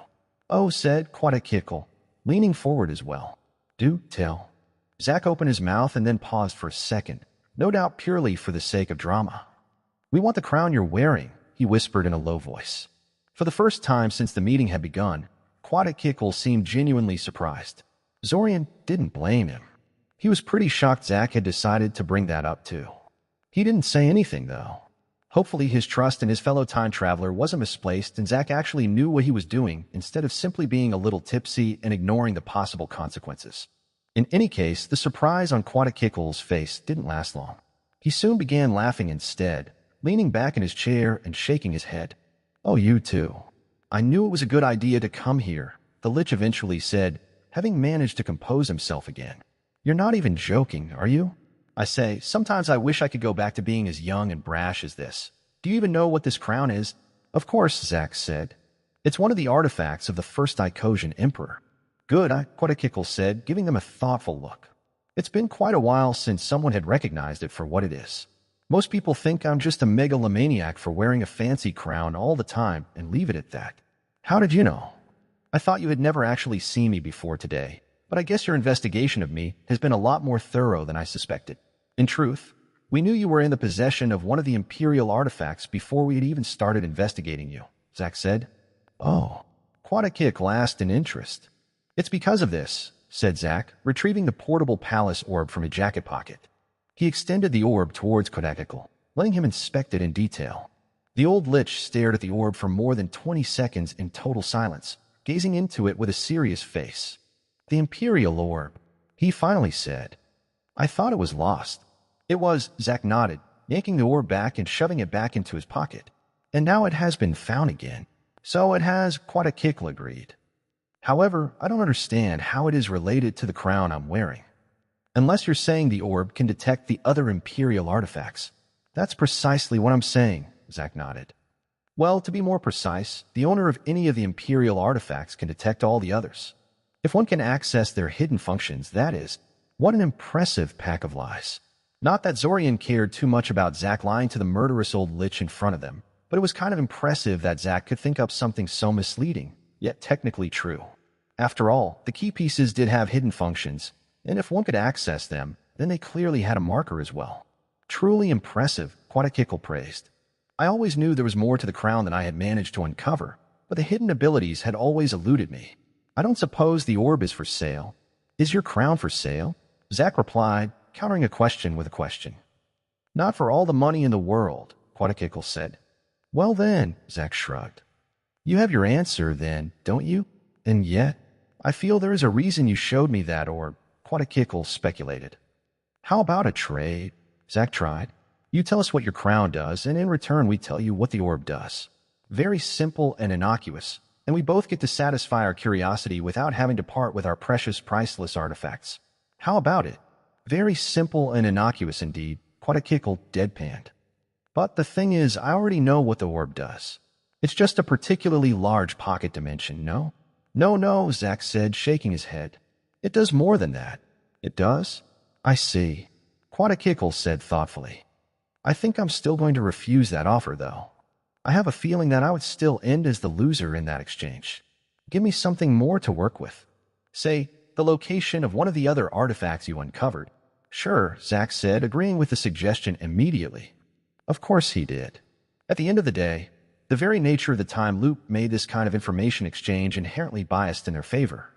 Oh, said Quadakikl, leaning forward as well. Do tell. Zach opened his mouth and then paused for a second, no doubt purely for the sake of drama. We want the crown you're wearing, he whispered in a low voice. For the first time since the meeting had begun, Quadakikl seemed genuinely surprised. Zorian didn't blame him. He was pretty shocked Zach had decided to bring that up too. He didn't say anything, though. Hopefully his trust in his fellow time traveler wasn't misplaced and Zach actually knew what he was doing instead of simply being a little tipsy and ignoring the possible consequences. In any case, the surprise on Quadakikl's face didn't last long. He soon began laughing instead, leaning back in his chair and shaking his head. Oh, you too. I knew it was a good idea to come here, the Lich eventually said, having managed to compose himself again. You're not even joking, are you? I say, sometimes I wish I could go back to being as young and brash as this. Do you even know what this crown is? Of course, Zach said. It's one of the artifacts of the first Icosian emperor. Good, Quadakikl said, giving them a thoughtful look. It's been quite a while since someone had recognized it for what it is. Most people think I'm just a megalomaniac for wearing a fancy crown all the time and leave it at that. How did you know? I thought you had never actually seen me before today, but I guess your investigation of me has been a lot more thorough than I suspected. In truth, we knew you were in the possession of one of the Imperial artifacts before we had even started investigating you, Zack said. Oh, Quadakik glanced in interest. It's because of this, said Zack, retrieving the portable palace orb from his jacket pocket. He extended the orb towards Quadakik, letting him inspect it in detail. The old lich stared at the orb for more than 20 seconds in total silence, gazing into it with a serious face. The Imperial orb, he finally said. I thought it was lost. It was, Zack nodded, yanking the orb back and shoving it back into his pocket. And now it has been found again. So it has, Quadakik agreed. However, I don't understand how it is related to the crown I'm wearing. Unless you're saying the orb can detect the other Imperial artifacts. That's precisely what I'm saying, Zack nodded. Well, to be more precise, the owner of any of the Imperial artifacts can detect all the others. If one can access their hidden functions, that is, what an impressive pack of lies. Not that Zorian cared too much about Zack lying to the murderous old lich in front of them, but it was kind of impressive that Zack could think up something so misleading, yet technically true. After all, the key pieces did have hidden functions, and if one could access them, then they clearly had a marker as well. Truly impressive, Quadakik praised. I always knew there was more to the crown than I had managed to uncover, but the hidden abilities had always eluded me. I don't suppose the orb is for sale. Is your crown for sale? Zack replied, countering a question with a question. Not for all the money in the world, Quadakik said. Well then, Zack shrugged. You have your answer then, don't you? And yet, I feel there is a reason you showed me that orb, Quadakik speculated. How about a trade? Zack tried. You tell us what your crown does, and in return we tell you what the orb does. Very simple and innocuous, and we both get to satisfy our curiosity without having to part with our precious, priceless artifacts. How about it? Very simple and innocuous indeed, Quadakik deadpanned. But the thing is, I already know what the orb does. It's just a particularly large pocket dimension, no? No, Zack said, shaking his head. It does more than that. It does? I see. Quadakik said thoughtfully. I think I'm still going to refuse that offer, though. I have a feeling that I would still end as the loser in that exchange. Give me something more to work with. Say, the location of one of the other artifacts you uncovered. Sure, Zack said, agreeing with the suggestion immediately. Of course he did. At the end of the day, the very nature of the time loop made this kind of information exchange inherently biased in their favor.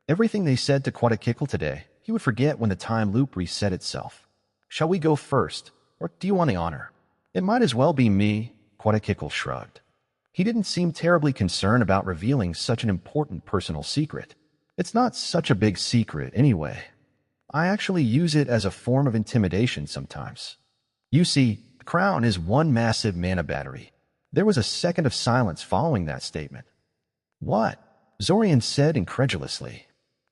Everything they said to Quadakik today, he would forget when the time loop reset itself. Shall we go first, or do you want the honor? It might as well be me, Quadakik shrugged. He didn't seem terribly concerned about revealing such an important personal secret. It's not such a big secret anyway. I actually use it as a form of intimidation sometimes. You see, the crown is one massive mana battery. There was a second of silence following that statement. What? Zorian said incredulously.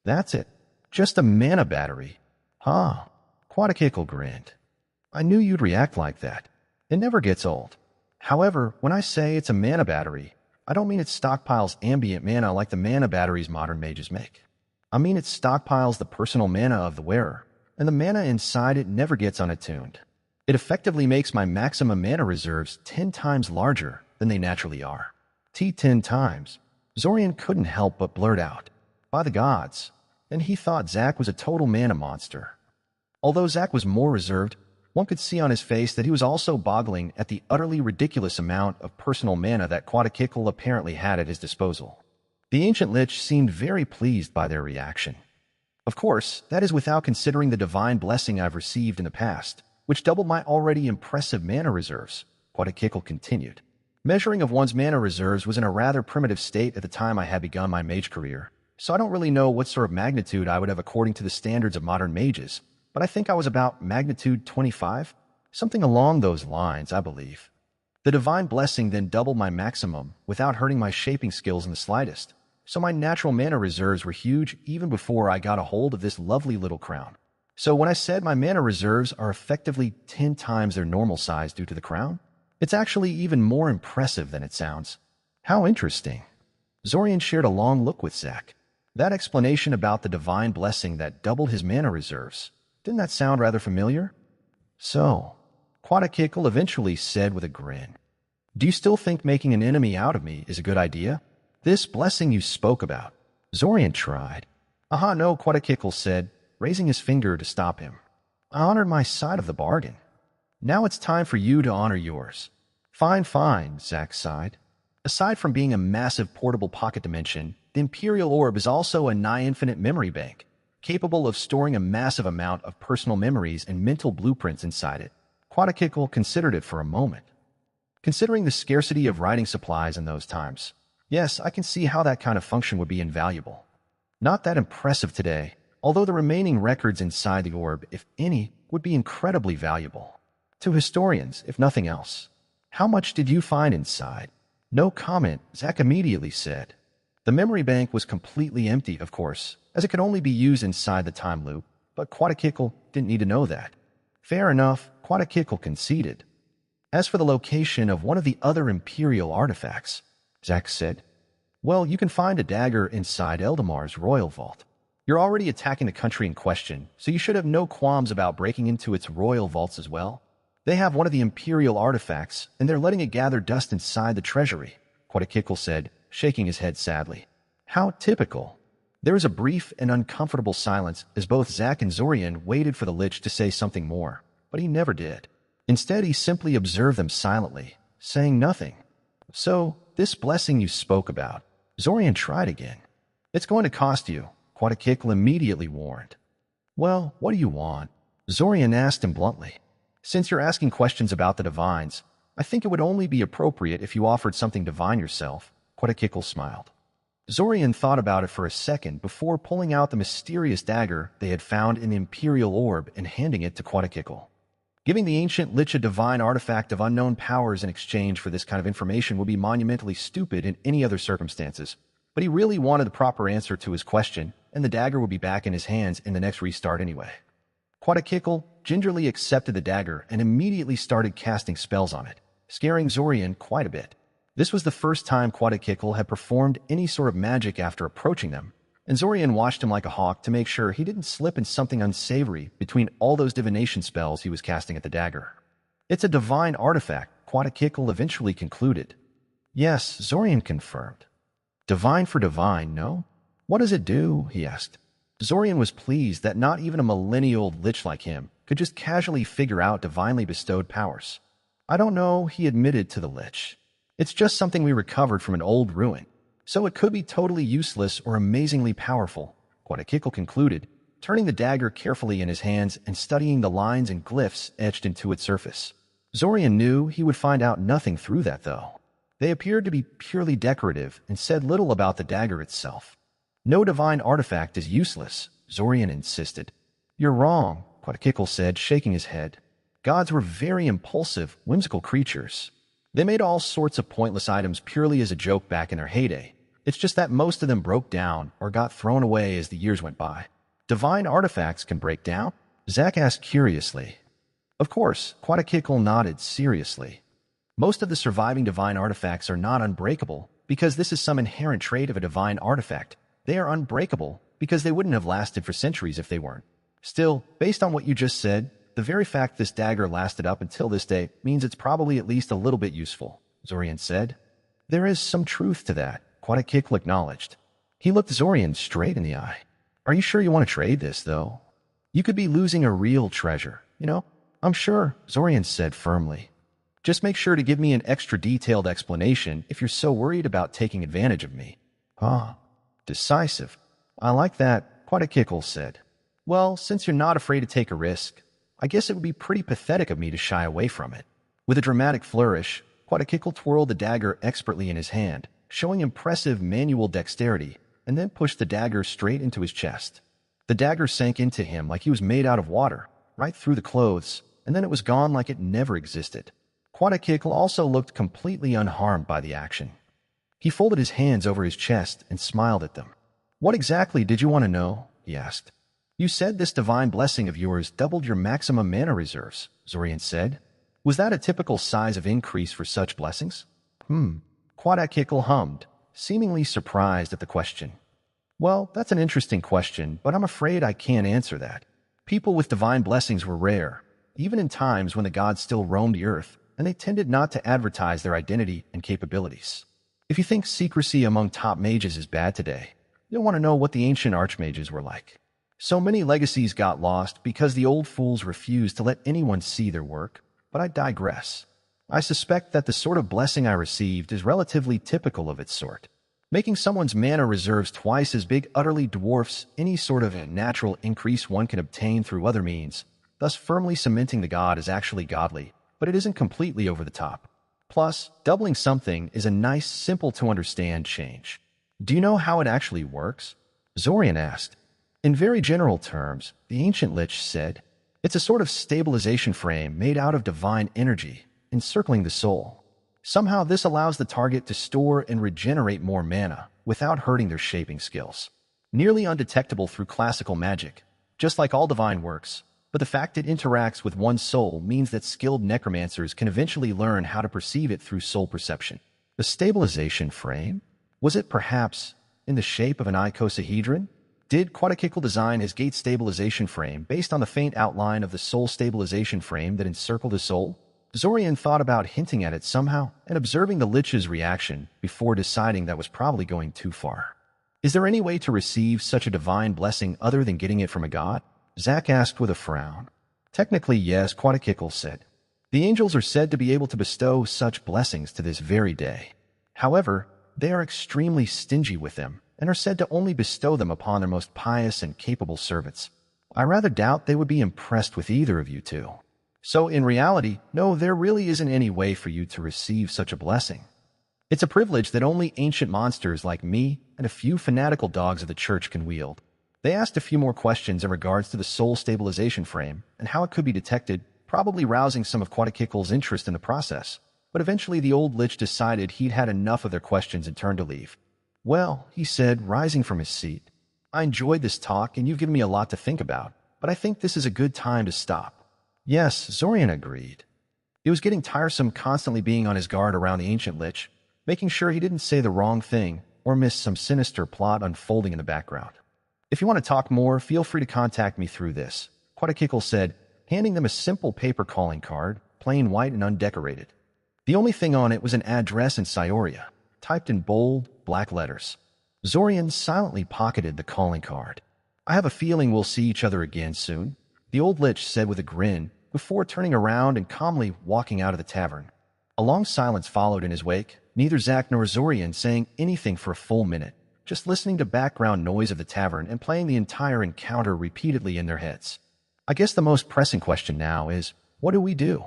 That's it. Just a mana battery. Huh. Quadakik grinned. I knew you'd react like that. It never gets old. However, when I say it's a mana battery, I don't mean it stockpiles ambient mana like the mana batteries modern mages make. I mean it stockpiles the personal mana of the wearer, and the mana inside it never gets unattuned. It effectively makes my maximum mana reserves 10 times larger than they naturally are. 10 times. Zorian couldn't help but blurt out. By the gods. And he thought Zack was a total mana monster. Although Zack was more reserved, one could see on his face that he was also boggling at the utterly ridiculous amount of personal mana that Quadakik apparently had at his disposal. The ancient lich seemed very pleased by their reaction. Of course, that is without considering the divine blessing I've received in the past, which doubled my already impressive mana reserves, Quadakik continued. Measuring of one's mana reserves was in a rather primitive state at the time I had begun my mage career, so I don't really know what sort of magnitude I would have according to the standards of modern mages, but I think I was about magnitude 25, something along those lines, I believe. The divine blessing then doubled my maximum without hurting my shaping skills in the slightest, so my natural mana reserves were huge even before I got a hold of this lovely little crown. So when I said my mana reserves are effectively 10 times their normal size due to the crown, it's actually even more impressive than it sounds. How interesting. Zorian shared a long look with Zack. That explanation about the divine blessing that doubled his mana reserves, didn't that sound rather familiar? So, Quadakik eventually said with a grin, do you still think making an enemy out of me is a good idea? This blessing you spoke about. Zorian tried. No, Quadakik said, raising his finger to stop him. I honored my side of the bargain. Now it's time for you to honor yours. Fine, fine, Zack sighed. Aside from being a massive portable pocket dimension, the Imperial Orb is also a nigh-infinite memory bank, capable of storing a massive amount of personal memories and mental blueprints inside it. Quadakickle considered it for a moment. Considering the scarcity of writing supplies in those times, yes, I can see how that kind of function would be invaluable. Not that impressive today, although the remaining records inside the orb, if any, would be incredibly valuable. To historians, if nothing else. How much did you find inside? No comment, Zack immediately said. The memory bank was completely empty, of course, as it could only be used inside the time loop, but Quadakickle didn't need to know that. Fair enough, Quadakickle conceded. As for the location of one of the other Imperial artifacts, Zack said, well, you can find a dagger inside Eldamar's royal vault. You're already attacking the country in question, so you should have no qualms about breaking into its royal vaults as well. They have one of the Imperial artifacts, and they're letting it gather dust inside the treasury, Quadakickle said, shaking his head sadly. How typical. There was a brief and uncomfortable silence as both Zack and Zorian waited for the Lich to say something more, but he never did. Instead, he simply observed them silently, saying nothing. So, this blessing you spoke about, Zorian tried again. It's going to cost you, Quadakickle immediately warned. Well, what do you want? Zorian asked him bluntly. Since you're asking questions about the divines, I think it would only be appropriate if you offered something divine yourself, Quadakickle smiled. Zorian thought about it for a second before pulling out the mysterious dagger they had found in the Imperial Orb and handing it to Quadakickle. Giving the ancient Lich a divine artifact of unknown powers in exchange for this kind of information would be monumentally stupid in any other circumstances, but he really wanted the proper answer to his question, and the dagger would be back in his hands in the next restart anyway. Quadakickle gingerly accepted the dagger and immediately started casting spells on it, scaring Zorian quite a bit. This was the first time Quadakickle had performed any sort of magic after approaching them, and Zorian watched him like a hawk to make sure he didn't slip in something unsavory between all those divination spells he was casting at the dagger. It's a divine artifact, Quadakickle eventually concluded. Yes, Zorian confirmed. Divine for divine, no? What does it do? He asked. Zorian was pleased that not even a millennial Lich like him could just casually figure out divinely bestowed powers. I don't know, he admitted to the Lich. It's just something we recovered from an old ruin, so it could be totally useless or amazingly powerful, Quadakickle concluded, turning the dagger carefully in his hands and studying the lines and glyphs etched into its surface. Zorian knew he would find out nothing through that, though. They appeared to be purely decorative and said little about the dagger itself. No divine artifact is useless, Zorian insisted. You're wrong, Quadakickle said, shaking his head. Gods were very impulsive, whimsical creatures. They made all sorts of pointless items purely as a joke back in their heyday. It's just that most of them broke down or got thrown away as the years went by. Divine artifacts can break down? Zack asked curiously. Of course, Quadakickle nodded seriously. Most of the surviving divine artifacts are not unbreakable because this is some inherent trait of a divine artifact. They are unbreakable because they wouldn't have lasted for centuries if they weren't. Still, based on what you just said, the very fact this dagger lasted up until this day means it's probably at least a little bit useful, Zorian said. There is some truth to that, Quadakickle acknowledged. He looked Zorian straight in the eye. Are you sure you want to trade this, though? You could be losing a real treasure, you know? I'm sure, Zorian said firmly. Just make sure to give me an extra detailed explanation if you're so worried about taking advantage of me. Ah. Decisive. I like that, Quadakickle said. Well, since you're not afraid to take a risk, I guess it would be pretty pathetic of me to shy away from it. With a dramatic flourish, Quadakickle twirled the dagger expertly in his hand, showing impressive manual dexterity, and then pushed the dagger straight into his chest. The dagger sank into him like he was made out of water, right through the clothes, and then it was gone like it never existed. Quadakickle also looked completely unharmed by the action. He folded his hands over his chest and smiled at them. What exactly did you want to know? He asked. You said this divine blessing of yours doubled your maximum mana reserves, Zorian said. Was that a typical size of increase for such blessings? Quadakickle hummed, seemingly surprised at the question. Well, that's an interesting question, but I'm afraid I can't answer that. People with divine blessings were rare, even in times when the gods still roamed the earth, and they tended not to advertise their identity and capabilities. If you think secrecy among top mages is bad today, you'll want to know what the ancient archmages were like. So many legacies got lost because the old fools refused to let anyone see their work, but I digress. I suspect that the sort of blessing I received is relatively typical of its sort. Making someone's mana reserves twice as big utterly dwarfs any sort of natural increase one can obtain through other means, thus firmly cementing the god as actually godly, but it isn't completely over the top. Plus, doubling something is a nice, simple-to-understand change. Do you know how it actually works? Zorian asked. In very general terms, the ancient lich said, it's a sort of stabilization frame made out of divine energy, encircling the soul. Somehow this allows the target to store and regenerate more mana without hurting their shaping skills. Nearly undetectable through classical magic, just like all divine works, but the fact it interacts with one's soul means that skilled necromancers can eventually learn how to perceive it through soul perception. The stabilization frame? Was it perhaps in the shape of an icosahedron? Did Quadakikal design his gate stabilization frame based on the faint outline of the soul stabilization frame that encircled his soul? Zorian thought about hinting at it somehow and observing the lich's reaction before deciding that was probably going too far. Is there any way to receive such a divine blessing other than getting it from a god? Zack asked with a frown. Technically, yes, Quadakikal said. The angels are said to be able to bestow such blessings to this very day. However, they are extremely stingy with them and are said to only bestow them upon their most pious and capable servants. I rather doubt they would be impressed with either of you two. So in reality, no, there really isn't any way for you to receive such a blessing. It's a privilege that only ancient monsters like me and a few fanatical dogs of the church can wield. They asked a few more questions in regards to the soul stabilization frame and how it could be detected, probably rousing some of Quadakikal's interest in the process. But eventually the old lich decided he'd had enough of their questions and turned to leave. Well, he said, rising from his seat, I enjoyed this talk and you've given me a lot to think about, but I think this is a good time to stop. Yes, Zorian agreed. It was getting tiresome constantly being on his guard around the ancient lich, making sure he didn't say the wrong thing or miss some sinister plot unfolding in the background. If you want to talk more, feel free to contact me through this, Quadakikal said, handing them a simple paper calling card, plain white and undecorated. The only thing on it was an address in Scioria, typed in bold, black letters. Zorian silently pocketed the calling card. I have a feeling we'll see each other again soon, the old lich said with a grin, before turning around and calmly walking out of the tavern. A long silence followed in his wake, neither Zack nor Zorian saying anything for a full minute, just listening to background noise of the tavern and playing the entire encounter repeatedly in their heads. I guess the most pressing question now is, what do we do?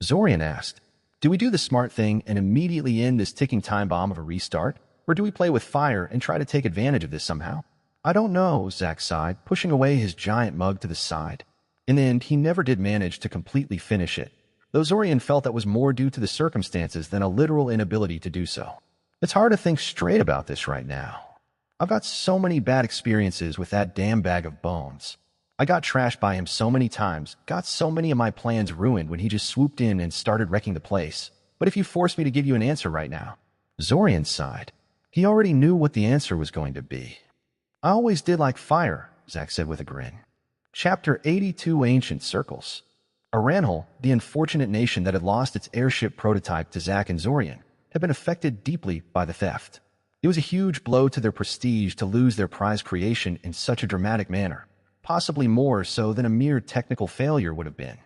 Zorian asked. Do we do the smart thing and immediately end this ticking time bomb of a restart? Or do we play with fire and try to take advantage of this somehow? I don't know, Zack sighed, pushing away his giant mug to the side. In the end, he never did manage to completely finish it, though Zorian felt that was more due to the circumstances than a literal inability to do so. It's hard to think straight about this right now. I've got so many bad experiences with that damn bag of bones. I got trashed by him so many times, got so many of my plans ruined when he just swooped in and started wrecking the place. But if you force me to give you an answer right now, Zorian sighed. He already knew what the answer was going to be. I always did like fire, Zack said with a grin. Chapter 82 Ancient Circles. Aranhal, the unfortunate nation that had lost its airship prototype to Zack and Zorian, had been affected deeply by the theft. It was a huge blow to their prestige to lose their prized creation in such a dramatic manner, possibly more so than a mere technical failure would have been.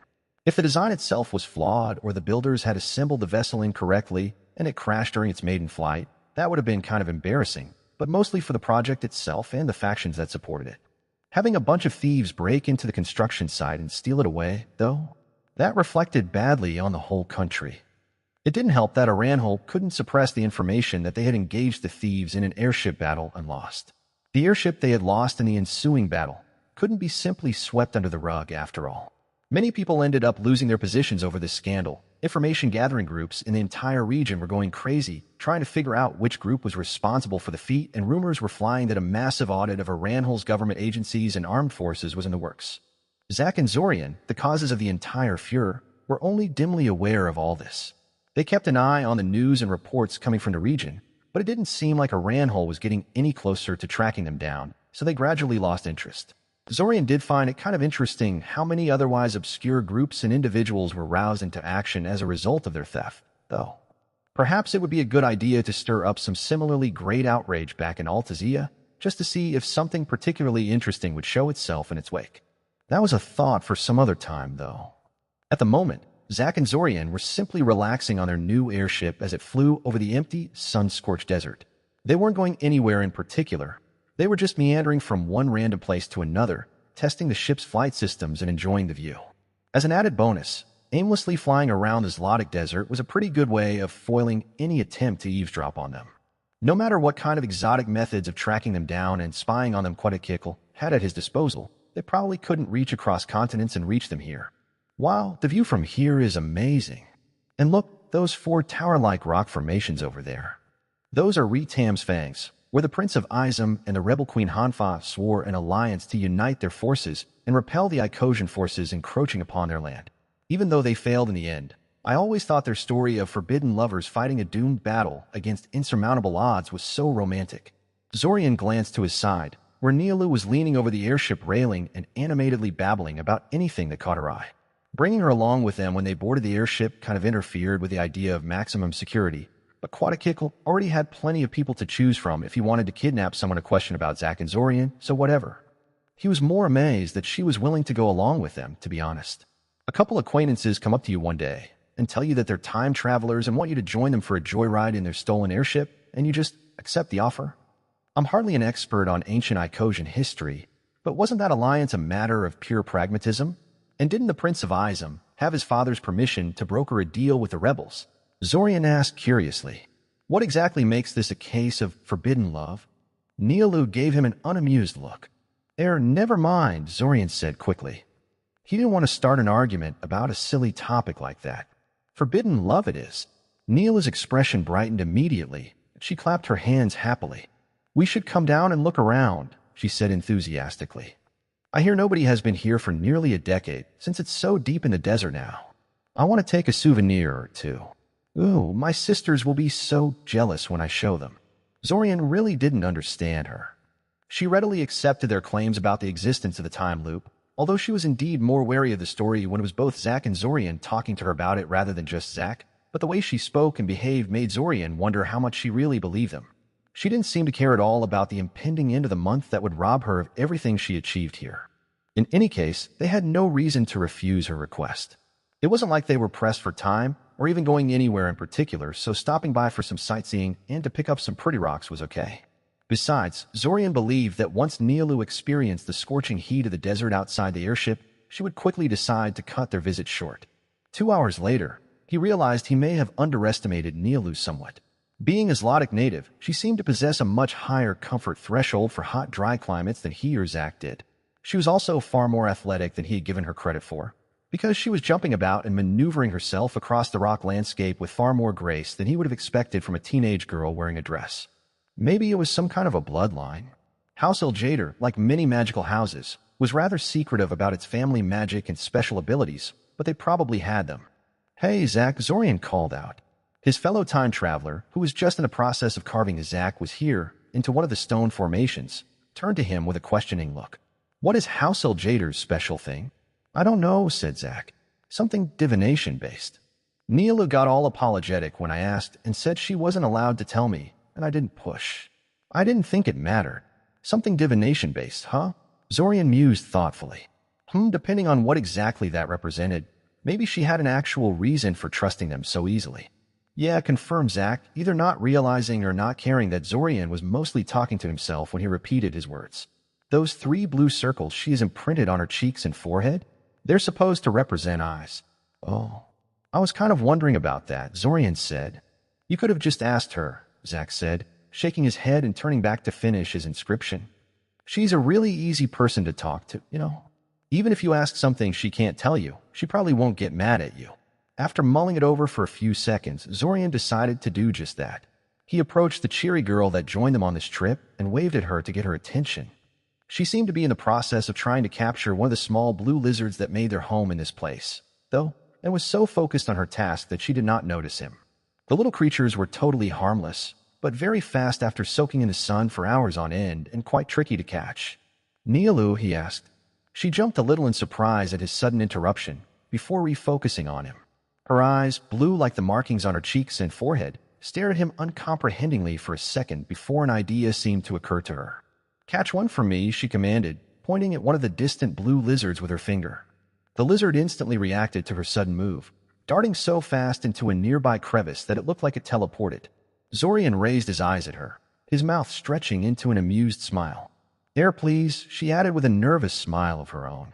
If the design itself was flawed or the builders had assembled the vessel incorrectly and it crashed during its maiden flight, that would have been kind of embarrassing, but mostly for the project itself and the factions that supported it. Having a bunch of thieves break into the construction site and steal it away, though, that reflected badly on the whole country. It didn't help that Aranhal couldn't suppress the information that they had engaged the thieves in an airship battle and lost. The airship they had lost in the ensuing battle couldn't be simply swept under the rug after all. Many people ended up losing their positions over this scandal. Information gathering groups in the entire region were going crazy, trying to figure out which group was responsible for the feat, and rumors were flying that a massive audit of Aranhal's government agencies and armed forces was in the works. Zack and Zorian, the causes of the entire furor, were only dimly aware of all this. They kept an eye on the news and reports coming from the region, but it didn't seem like Aranhal was getting any closer to tracking them down, so they gradually lost interest. Zorian did find it kind of interesting how many otherwise obscure groups and individuals were roused into action as a result of their theft, though. Perhaps it would be a good idea to stir up some similarly great outrage back in Altazia, just to see if something particularly interesting would show itself in its wake. That was a thought for some other time, though. At the moment, Zack and Zorian were simply relaxing on their new airship as it flew over the empty, sun-scorched desert. They weren't going anywhere in particular. They were just meandering from one random place to another, testing the ship's flight systems and enjoying the view. As an added bonus, aimlessly flying around the Zlotic desert was a pretty good way of foiling any attempt to eavesdrop on them. No matter what kind of exotic methods of tracking them down and spying on them Quetzalcoatl had at his disposal, they probably couldn't reach across continents and reach them here. Wow, the view from here is amazing. And look, those 4 tower-like rock formations over there. Those are Retam's Fangs, where the Prince of Izum and the rebel Queen Hanfa swore an alliance to unite their forces and repel the Icosian forces encroaching upon their land. Even though they failed in the end, I always thought their story of forbidden lovers fighting a doomed battle against insurmountable odds was so romantic. Zorian glanced to his side, where Nialu was leaning over the airship railing and animatedly babbling about anything that caught her eye. Bringing her along with them when they boarded the airship kind of interfered with the idea of maximum security, but Quetzalcoatl already had plenty of people to choose from if he wanted to kidnap someone to question about Zack and Zorian, so whatever. He was more amazed that she was willing to go along with them, to be honest. A couple acquaintances come up to you one day and tell you that they're time travelers and want you to join them for a joyride in their stolen airship, and you just accept the offer. I'm hardly an expert on ancient Icosian history, but wasn't that alliance a matter of pure pragmatism? And didn't the Prince of Izum have his father's permission to broker a deal with the rebels? Zorian asked curiously. What exactly makes this a case of forbidden love? Nialu gave him an unamused look. Never mind, Zorian said quickly. He didn't want to start an argument about a silly topic like that. Forbidden love it is. Nialu's expression brightened immediately. She clapped her hands happily. We should come down and look around, she said enthusiastically. I hear nobody has been here for nearly a decade, since it's so deep in the desert now. I want to take a souvenir or two. Ooh, my sisters will be so jealous when I show them. Zorian really didn't understand her. She readily accepted their claims about the existence of the time loop, although she was indeed more wary of the story when it was both Zack and Zorian talking to her about it rather than just Zack, but the way she spoke and behaved made Zorian wonder how much she really believed them. She didn't seem to care at all about the impending end of the month that would rob her of everything she achieved here. In any case, they had no reason to refuse her request. It wasn't like they were pressed for time or even going anywhere in particular, so stopping by for some sightseeing and to pick up some pretty rocks was okay. Besides, Zorian believed that once Nialu experienced the scorching heat of the desert outside the airship, she would quickly decide to cut their visit short. 2 hours later, he realized he may have underestimated Nialu somewhat. Being a Zlotic native, she seemed to possess a much higher comfort threshold for hot, dry climates than he or Zack did. She was also far more athletic than he had given her credit for, because she was jumping about and maneuvering herself across the rock landscape with far more grace than he would have expected from a teenage girl wearing a dress. Maybe it was some kind of a bloodline. House Eljader, like many magical houses, was rather secretive about its family magic and special abilities, but they probably had them. Hey, Zack, Zorian called out. His fellow time traveler, who was just in the process of carving a Zack, was here, into one of the stone formations, turned to him with a questioning look. What is House Eljader's special thing? I don't know, said Zack. Something divination-based. Nialu got all apologetic when I asked and said she wasn't allowed to tell me, and I didn't push. I didn't think it mattered. Something divination-based, huh? Zorian mused thoughtfully. Depending on what exactly that represented, maybe she had an actual reason for trusting them so easily. Yeah, confirmed Zack, either not realizing or not caring that Zorian was mostly talking to himself when he repeated his words. Those 3 blue circles she has imprinted on her cheeks and forehead? They're supposed to represent eyes. Oh, I was kind of wondering about that, Zorian said. You could have just asked her, Zack said, shaking his head and turning back to finish his inscription. She's a really easy person to talk to, you know. Even if you ask something she can't tell you, she probably won't get mad at you. After mulling it over for a few seconds, Zorian decided to do just that. He approached the cheery girl that joined them on this trip and waved at her to get her attention. She seemed to be in the process of trying to capture one of the small blue lizards that made their home in this place, though, and was so focused on her task that she did not notice him. The little creatures were totally harmless, but very fast after soaking in the sun for hours on end and quite tricky to catch. Nialu, he asked. She jumped a little in surprise at his sudden interruption, before refocusing on him. Her eyes, blue like the markings on her cheeks and forehead, stared at him uncomprehendingly for a second before an idea seemed to occur to her. Catch one for me, she commanded, pointing at one of the distant blue lizards with her finger. The lizard instantly reacted to her sudden move, darting so fast into a nearby crevice that it looked like it teleported. Zorian raised his eyes at her, his mouth stretching into an amused smile. Air, please, she added with a nervous smile of her own.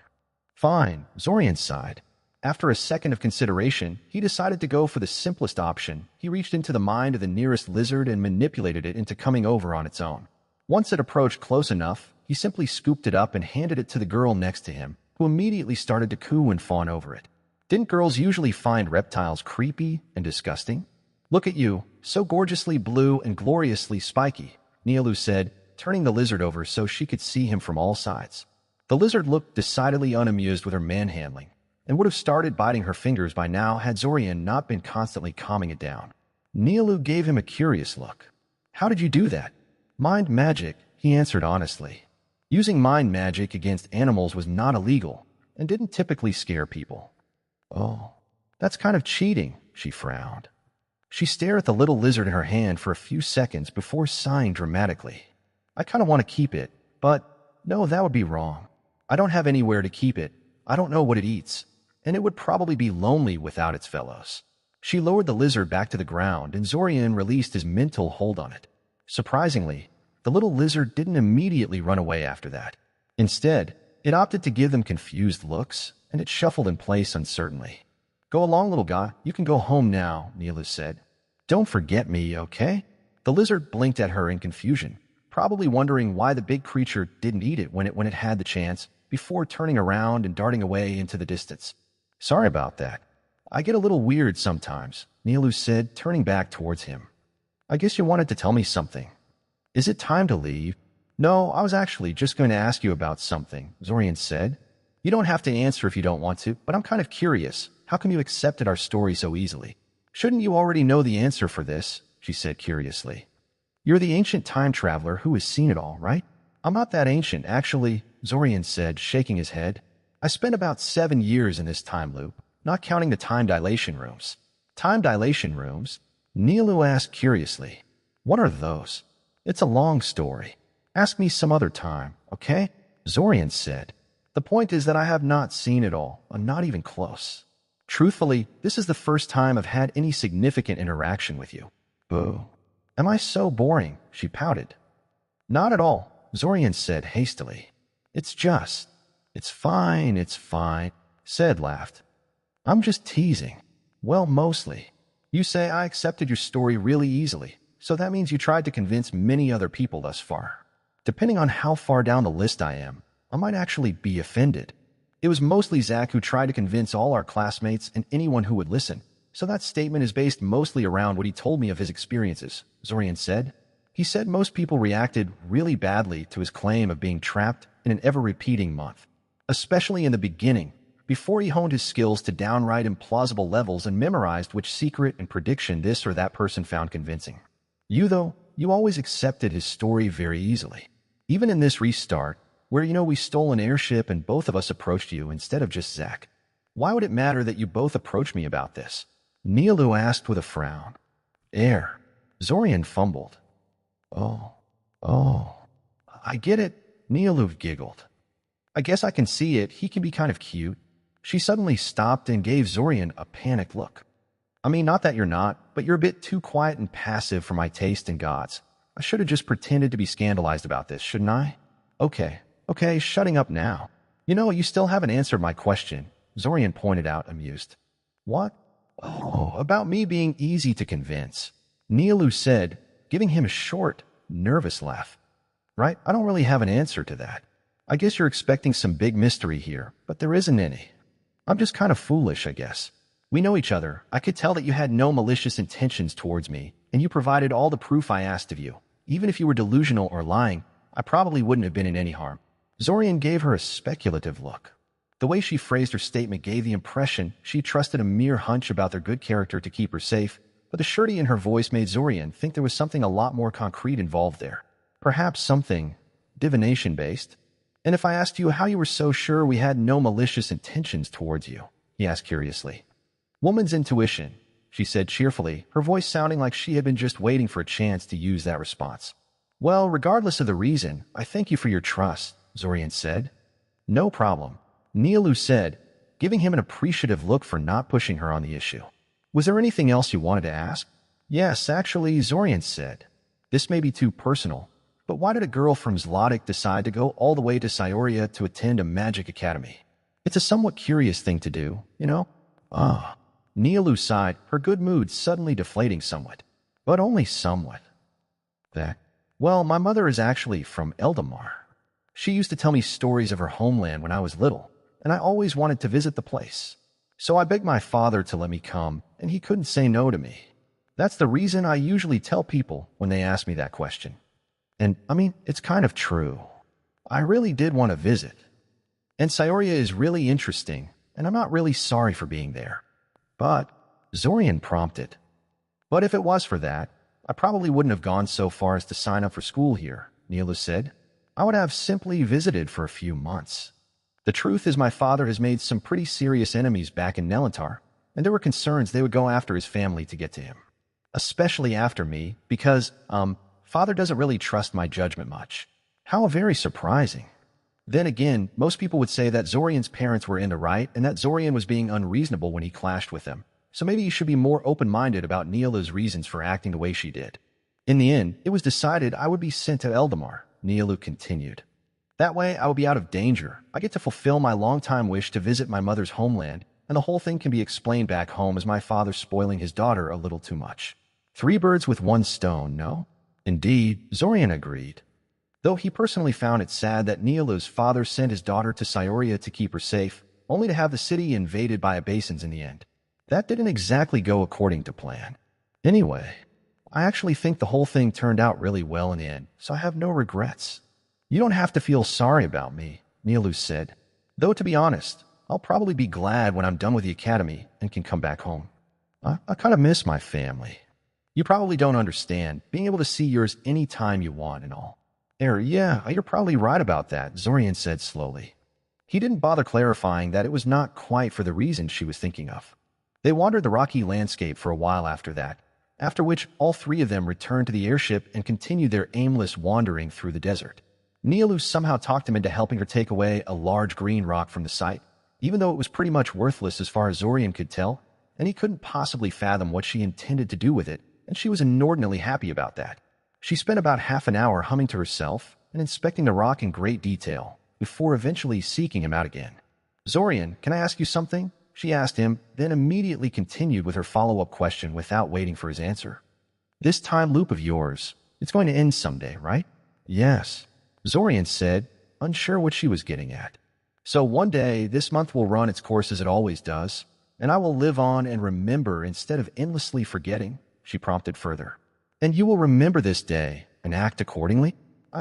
Fine, Zorian sighed. After a second of consideration, he decided to go for the simplest option. He reached into the mind of the nearest lizard and manipulated it into coming over on its own. Once it approached close enough, he simply scooped it up and handed it to the girl next to him, who immediately started to coo and fawn over it. Didn't girls usually find reptiles creepy and disgusting? Look at you, so gorgeously blue and gloriously spiky, Nialu said, turning the lizard over so she could see him from all sides. The lizard looked decidedly unamused with her manhandling, and would have started biting her fingers by now had Zorian not been constantly calming it down. Nialu gave him a curious look. How did you do that? Mind magic, he answered honestly. Using mind magic against animals was not illegal, and didn't typically scare people. Oh, that's kind of cheating, she frowned. She stared at the little lizard in her hand for a few seconds before sighing dramatically. I kind of want to keep it, but no, that would be wrong. I don't have anywhere to keep it. I don't know what it eats, and it would probably be lonely without its fellows. She lowered the lizard back to the ground, and Zorian released his mental hold on it. Surprisingly, the little lizard didn't immediately run away after that. Instead, it opted to give them confused looks, and it shuffled in place uncertainly. Go along, little guy. You can go home now, Nialu said. Don't forget me, okay? The lizard blinked at her in confusion, probably wondering why the big creature didn't eat it when it had the chance, before turning around and darting away into the distance. Sorry about that. I get a little weird sometimes, Nialu said, turning back towards him. I guess you wanted to tell me something. Is it time to leave? No, I was actually just going to ask you about something, Zorian said. You don't have to answer if you don't want to, but I'm kind of curious. How come you accepted our story so easily? Shouldn't you already know the answer for this? She said curiously. You're the ancient time traveler who has seen it all, right? I'm not that ancient, actually, Zorian said, shaking his head. I spent about 7 years in this time loop, not counting the time dilation rooms. Time dilation rooms? Nialu asked curiously. What are those? It's a long story. Ask me some other time, okay? Zorian said. The point is that I have not seen it all, not even close. Truthfully, this is the first time I've had any significant interaction with you. Boo. Am I so boring? She pouted. Not at all, Zorian said hastily. It's fine, Said laughed. I'm just teasing. Well, mostly. You say I accepted your story really easily, so that means you tried to convince many other people thus far. Depending on how far down the list I am, I might actually be offended. It was mostly Zach who tried to convince all our classmates and anyone who would listen, so that statement is based mostly around what he told me of his experiences, Zorian said. He said most people reacted really badly to his claim of being trapped in an ever-repeating month, especially in the beginning, before he honed his skills to downright implausible levels and memorized which secret and prediction this or that person found convincing. You, though, you always accepted his story very easily. Even in this restart, where we stole an airship and both of us approached you instead of just Zach. Why would it matter that you both approached me about this? Nialu asked with a frown. Air. Zorian fumbled. Oh, I get it, Nialu giggled. I guess I can see it, he can be kind of cute. She suddenly stopped and gave Zorian a panicked look. I mean, not that you're not, but you're a bit too quiet and passive for my taste and God's. I should have just pretended to be scandalized about this, shouldn't I? Okay, shutting up now. You still haven't answered my question, Zorian pointed out, amused. What? Oh, about me being easy to convince, Nialu said, giving him a short, nervous laugh. Right, I don't really have an answer to that. I guess you're expecting some big mystery here, but there isn't any. I'm just kind of foolish, I guess. We know each other. I could tell that you had no malicious intentions towards me, and you provided all the proof I asked of you. Even if you were delusional or lying, I probably wouldn't have been in any harm. Zorian gave her a speculative look. The way she phrased her statement gave the impression she trusted a mere hunch about their good character to keep her safe, but the surety in her voice made Zorian think there was something a lot more concrete involved there. Perhaps something divination-based. And if I asked you how you were so sure we had no malicious intentions towards you, he asked curiously. Woman's intuition, she said cheerfully, her voice sounding like she had been just waiting for a chance to use that response. Well, regardless of the reason, I thank you for your trust, Zorian said. No problem, Nialu said, giving him an appreciative look for not pushing her on the issue. Was there anything else you wanted to ask? Yes, actually, Zorian said. This may be too personal, but why did a girl from Zlotic decide to go all the way to Syoria to attend a magic academy? It's a somewhat curious thing to do, you know? Ah. Nialu sighed, her good mood suddenly deflating somewhat. But only somewhat. Well, my mother is actually from Eldamar. She used to tell me stories of her homeland when I was little, and I always wanted to visit the place. So I begged my father to let me come, and he couldn't say no to me. That's the reason I usually tell people when they ask me that question. And, it's kind of true. I really did want to visit. And Syoria is really interesting, and I'm not really sorry for being there. But, Zorian prompted. But if it was for that, I probably wouldn't have gone so far as to sign up for school here, Neela said. I would have simply visited for a few months. The truth is my father has made some pretty serious enemies back in Nelantar, and there were concerns they would go after his family to get to him. Especially after me, because, father doesn't really trust my judgment much. How very surprising. Then again, most people would say that Zorian's parents were in the right and that Zorian was being unreasonable when he clashed with them. So maybe you should be more open-minded about Neela's reasons for acting the way she did. In the end, it was decided I would be sent to Eldamar, Neelu continued. That way, I will be out of danger. I get to fulfill my long-time wish to visit my mother's homeland, and the whole thing can be explained back home as my father spoiling his daughter a little too much. 3 birds with 1 stone, no? Indeed, Zorian agreed. Though he personally found it sad that Neelu's father sent his daughter to Syoria to keep her safe, only to have the city invaded by Abasins in the end. That didn't exactly go according to plan. Anyway, I actually think the whole thing turned out really well in the end, so I have no regrets. You don't have to feel sorry about me, Neelu said. Though to be honest, I'll probably be glad when I'm done with the academy and can come back home. I kind of miss my family. You probably don't understand, being able to see yours any time you want and all. Yeah, you're probably right about that, Zorian said slowly. He didn't bother clarifying that it was not quite for the reason she was thinking of. They wandered the rocky landscape for a while after that, after which all 3 of them returned to the airship and continued their aimless wandering through the desert. Neelu somehow talked him into helping her take away a large green rock from the site, even though it was pretty much worthless as far as Zorian could tell, and he couldn't possibly fathom what she intended to do with it, and she was inordinately happy about that. She spent about half an hour humming to herself and inspecting the rock in great detail, before eventually seeking him out again. Zorian, can I ask you something? She asked him, then immediately continued with her follow-up question without waiting for his answer. This time loop of yours, it's going to end someday, right? Yes, Zorian said, unsure what she was getting at. So one day, this month will run its course as it always does, and I will live on and remember instead of endlessly forgetting, she prompted further. And you will remember this day and act accordingly?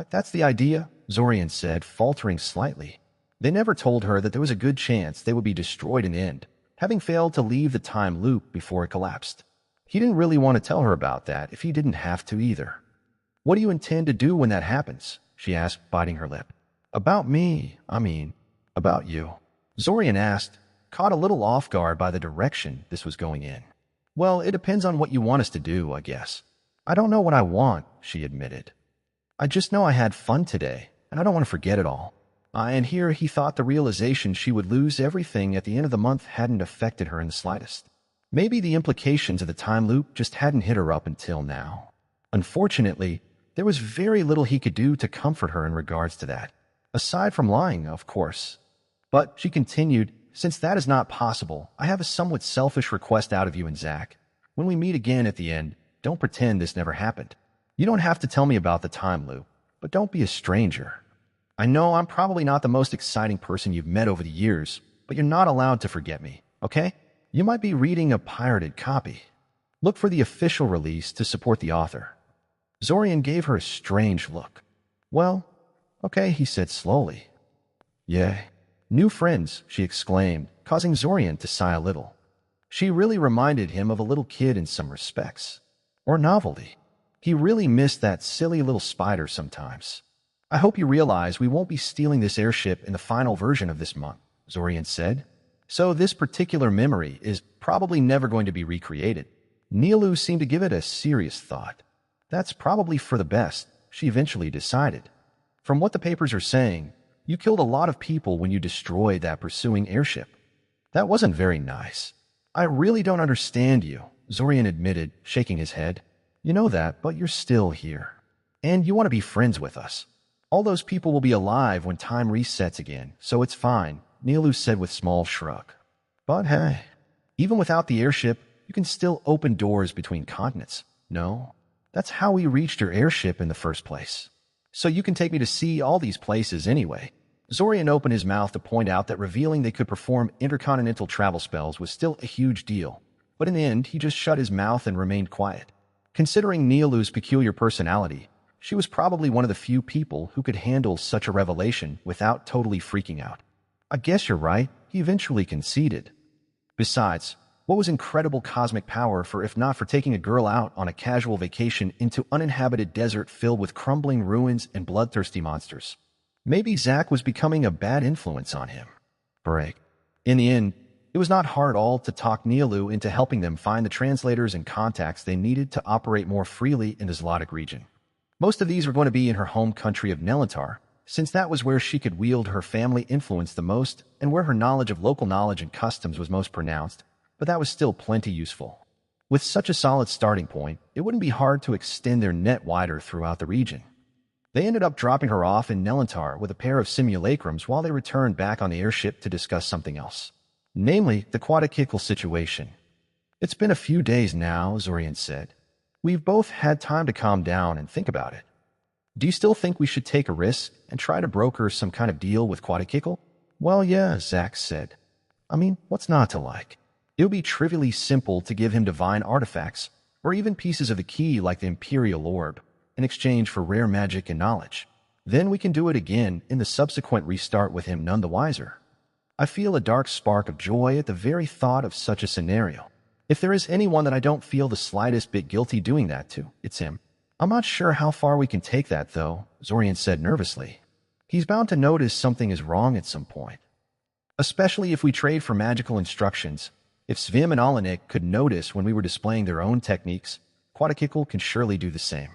That's the idea, Zorian said, faltering slightly. They never told her that there was a good chance they would be destroyed in the end, having failed to leave the time loop before it collapsed. He didn't really want to tell her about that if he didn't have to either. What do you intend to do when that happens? She asked, biting her lip. About me, about you. Zorian asked, caught a little off guard by the direction this was going in. Well, it depends on what you want us to do, I guess. I don't know what I want, she admitted. I just know I had fun today, and I don't want to forget it all. And here he thought the realization she would lose everything at the end of the month hadn't affected her in the slightest. Maybe the implications of the time loop just hadn't hit her up until now. Unfortunately, there was very little he could do to comfort her in regards to that, aside from lying, of course. But, she continued, since that is not possible, I have a somewhat selfish request out of you and Zack. When we meet again at the end, don't pretend this never happened. You don't have to tell me about the time loop, but don't be a stranger. I know I'm probably not the most exciting person you've met over the years, but you're not allowed to forget me, okay? You might be reading a pirated copy. Look for the official release to support the author. Zorian gave her a strange look. Well, okay, he said slowly. Yay. New friends, she exclaimed, causing Zorian to sigh a little. She really reminded him of a little kid in some respects. Or novelty. He really missed that silly little spider sometimes. I hope you realize we won't be stealing this airship in the final version of this month, Zorian said. So this particular memory is probably never going to be recreated. Neelu seemed to give it a serious thought. That's probably for the best, she eventually decided. From what the papers are saying, you killed a lot of people when you destroyed that pursuing airship. That wasn't very nice. I really don't understand you, Zorian admitted, shaking his head. You know that, but you're still here. And you want to be friends with us. All those people will be alive when time resets again, so it's fine, Nilu said with small shrug. But hey, even without the airship, you can still open doors between continents. No, that's how we reached your airship in the first place. So you can take me to see all these places anyway. Zorian opened his mouth to point out that revealing they could perform intercontinental travel spells was still a huge deal, but in the end he just shut his mouth and remained quiet. Considering Nialu's peculiar personality, she was probably one of the few people who could handle such a revelation without totally freaking out. I guess you're right, he eventually conceded. Besides, what was incredible cosmic power for if not for taking a girl out on a casual vacation into uninhabited desert filled with crumbling ruins and bloodthirsty monsters? Maybe Zack was becoming a bad influence on him. Break. In the end, it was not hard at all to talk Nialu into helping them find the translators and contacts they needed to operate more freely in the Zlotic region. Most of these were going to be in her home country of Nelantar, since that was where she could wield her family influence the most and where her knowledge of local knowledge and customs was most pronounced, but that was still plenty useful. With such a solid starting point, it wouldn't be hard to extend their net wider throughout the region. They ended up dropping her off in Nelantar with a pair of simulacrums while they returned back on the airship to discuss something else, namely the Quadricycle situation. It's been a few days now, Zorian said. We've both had time to calm down and think about it. Do you still think we should take a risk and try to broker some kind of deal with Quadricycle? Well, yeah, Zack said. I mean, what's not to like? It would be trivially simple to give him divine artifacts, or even pieces of the key like the Imperial Orb, in exchange for rare magic and knowledge. Then we can do it again in the subsequent restart with him none the wiser. I feel a dark spark of joy at the very thought of such a scenario. If there is anyone that I don't feel the slightest bit guilty doing that to, it's him. I'm not sure how far we can take that, though, Zorian said nervously. He's bound to notice something is wrong at some point. Especially if we trade for magical instructions. If Svim and Alanik could notice when we were displaying their own techniques, Quadricycle can surely do the same.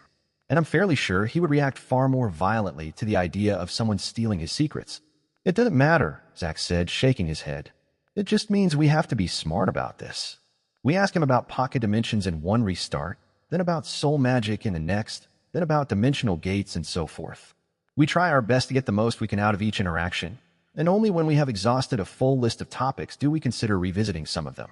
And I'm fairly sure he would react far more violently to the idea of someone stealing his secrets. It doesn't matter, Zack said, shaking his head. It just means we have to be smart about this. We ask him about pocket dimensions in one restart, then about soul magic in the next, then about dimensional gates and so forth. We try our best to get the most we can out of each interaction, and only when we have exhausted a full list of topics do we consider revisiting some of them.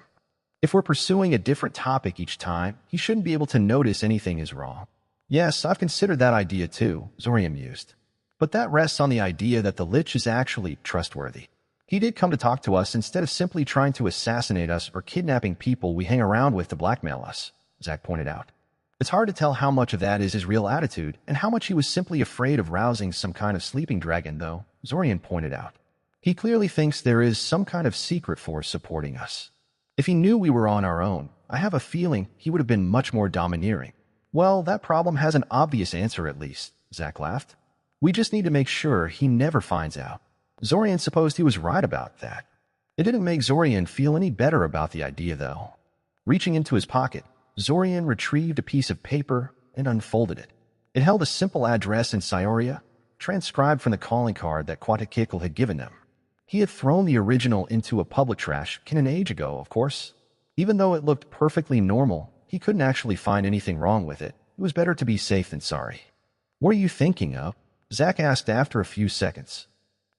If we're pursuing a different topic each time, he shouldn't be able to notice anything is wrong. Yes, I've considered that idea too, Zorian mused. But that rests on the idea that the Lich is actually trustworthy. He did come to talk to us instead of simply trying to assassinate us or kidnapping people we hang around with to blackmail us, Zack pointed out. It's hard to tell how much of that is his real attitude and how much he was simply afraid of rousing some kind of sleeping dragon, though, Zorian pointed out. He clearly thinks there is some kind of secret force supporting us. If he knew we were on our own, I have a feeling he would have been much more domineering. Well, that problem has an obvious answer at least, Zack laughed. We just need to make sure he never finds out. Zorian supposed he was right about that. It didn't make Zorian feel any better about the idea, though. Reaching into his pocket, Zorian retrieved a piece of paper and unfolded it. It held a simple address in Scioria, transcribed from the calling card that Quadricycle had given them. He had thrown the original into a public trash can an age ago, of course. Even though it looked perfectly normal, he couldn't actually find anything wrong with it. It was better to be safe than sorry. What are you thinking of? Zack asked after a few seconds.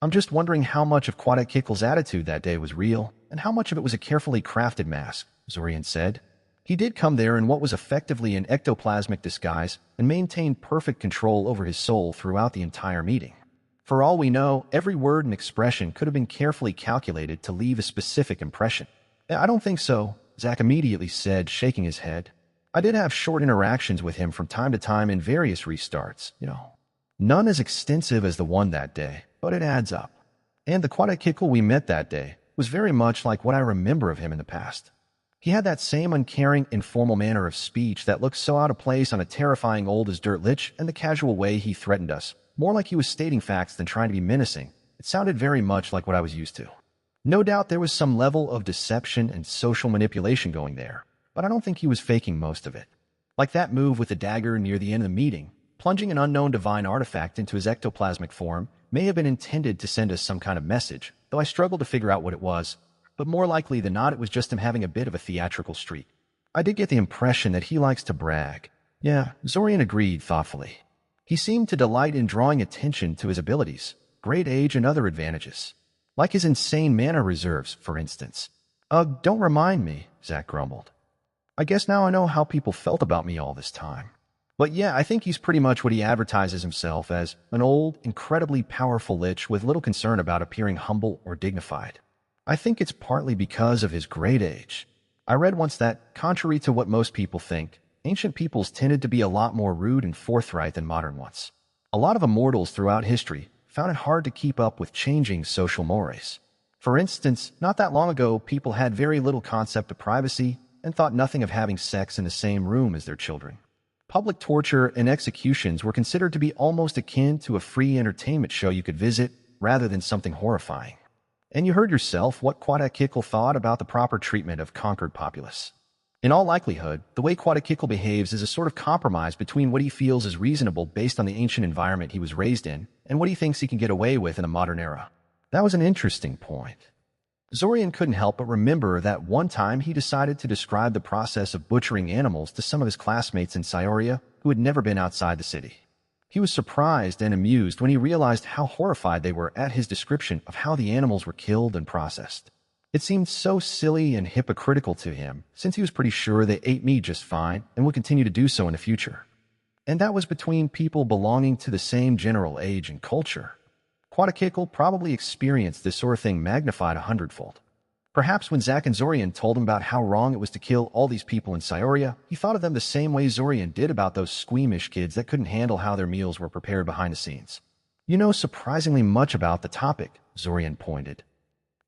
I'm just wondering how much of Quadricycle's attitude that day was real, and how much of it was a carefully crafted mask, Zorian said. He did come there in what was effectively an ectoplasmic disguise and maintained perfect control over his soul throughout the entire meeting. For all we know, every word and expression could have been carefully calculated to leave a specific impression. I don't think so, Zack immediately said, shaking his head. I did have short interactions with him from time to time in various restarts, None as extensive as the one that day, but it adds up. And the Quadricycle we met that day was very much like what I remember of him in the past. He had that same uncaring, informal manner of speech that looked so out of place on a terrifying old-as-dirt lich, and the casual way he threatened us, more like he was stating facts than trying to be menacing. It sounded very much like what I was used to. No doubt there was some level of deception and social manipulation going there, but I don't think he was faking most of it. Like that move with the dagger near the end of the meeting, Plunging an unknown divine artifact into his ectoplasmic form may have been intended to send us some kind of message, though I struggled to figure out what it was, but more likely than not it was just him having a bit of a theatrical streak. I did get the impression that he likes to brag. Yeah, Zorian agreed thoughtfully. He seemed to delight in drawing attention to his abilities, great age, and other advantages. Like his insane mana reserves, for instance. Ugh, don't remind me, Zack grumbled. I guess now I know how people felt about me all this time. But yeah, I think he's pretty much what he advertises himself as, an old, incredibly powerful lich with little concern about appearing humble or dignified. I think it's partly because of his great age. I read once that, contrary to what most people think, ancient peoples tended to be a lot more rude and forthright than modern ones. A lot of immortals throughout history found it hard to keep up with changing social mores. For instance, not that long ago, people had very little concept of privacy and thought nothing of having sex in the same room as their children. Public torture and executions were considered to be almost akin to a free entertainment show you could visit rather than something horrifying. And you heard yourself what Quetzalcoatl thought about the proper treatment of conquered populace. In all likelihood, the way Quetzalcoatl behaves is a sort of compromise between what he feels is reasonable based on the ancient environment he was raised in and what he thinks he can get away with in the modern era. That was an interesting point. Zorian couldn't help but remember that one time he decided to describe the process of butchering animals to some of his classmates in Cyoria who had never been outside the city. He was surprised and amused when he realized how horrified they were at his description of how the animals were killed and processed. It seemed so silly and hypocritical to him, since he was pretty sure they ate meat just fine and would continue to do so in the future. And that was between people belonging to the same general age and culture. Quetzalcoatl probably experienced this sort of thing magnified 100-fold. Perhaps when Zack and Zorian told him about how wrong it was to kill all these people in Cyoria, he thought of them the same way Zorian did about those squeamish kids that couldn't handle how their meals were prepared behind the scenes. You know surprisingly much about the topic, Zorian pointed.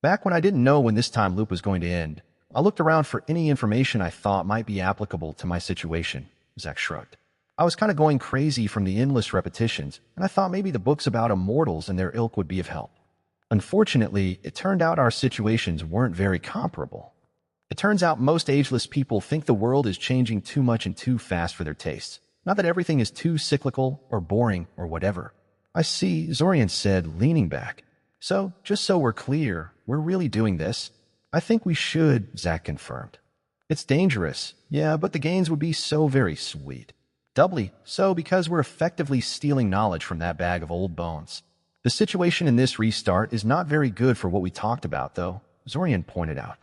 Back when I didn't know when this time loop was going to end, I looked around for any information I thought might be applicable to my situation, Zack shrugged. I was kind of going crazy from the endless repetitions, and I thought maybe the books about immortals and their ilk would be of help. Unfortunately, it turned out our situations weren't very comparable. It turns out most ageless people think the world is changing too much and too fast for their tastes. Not that everything is too cyclical or boring or whatever. I see, Zorian said, leaning back. So, just so we're clear, we're really doing this? I think we should, Zack confirmed. It's dangerous, yeah, but the gains would be so very sweet. Doubly so because we're effectively stealing knowledge from that bag of old bones. The situation in this restart is not very good for what we talked about, though, Zorian pointed out.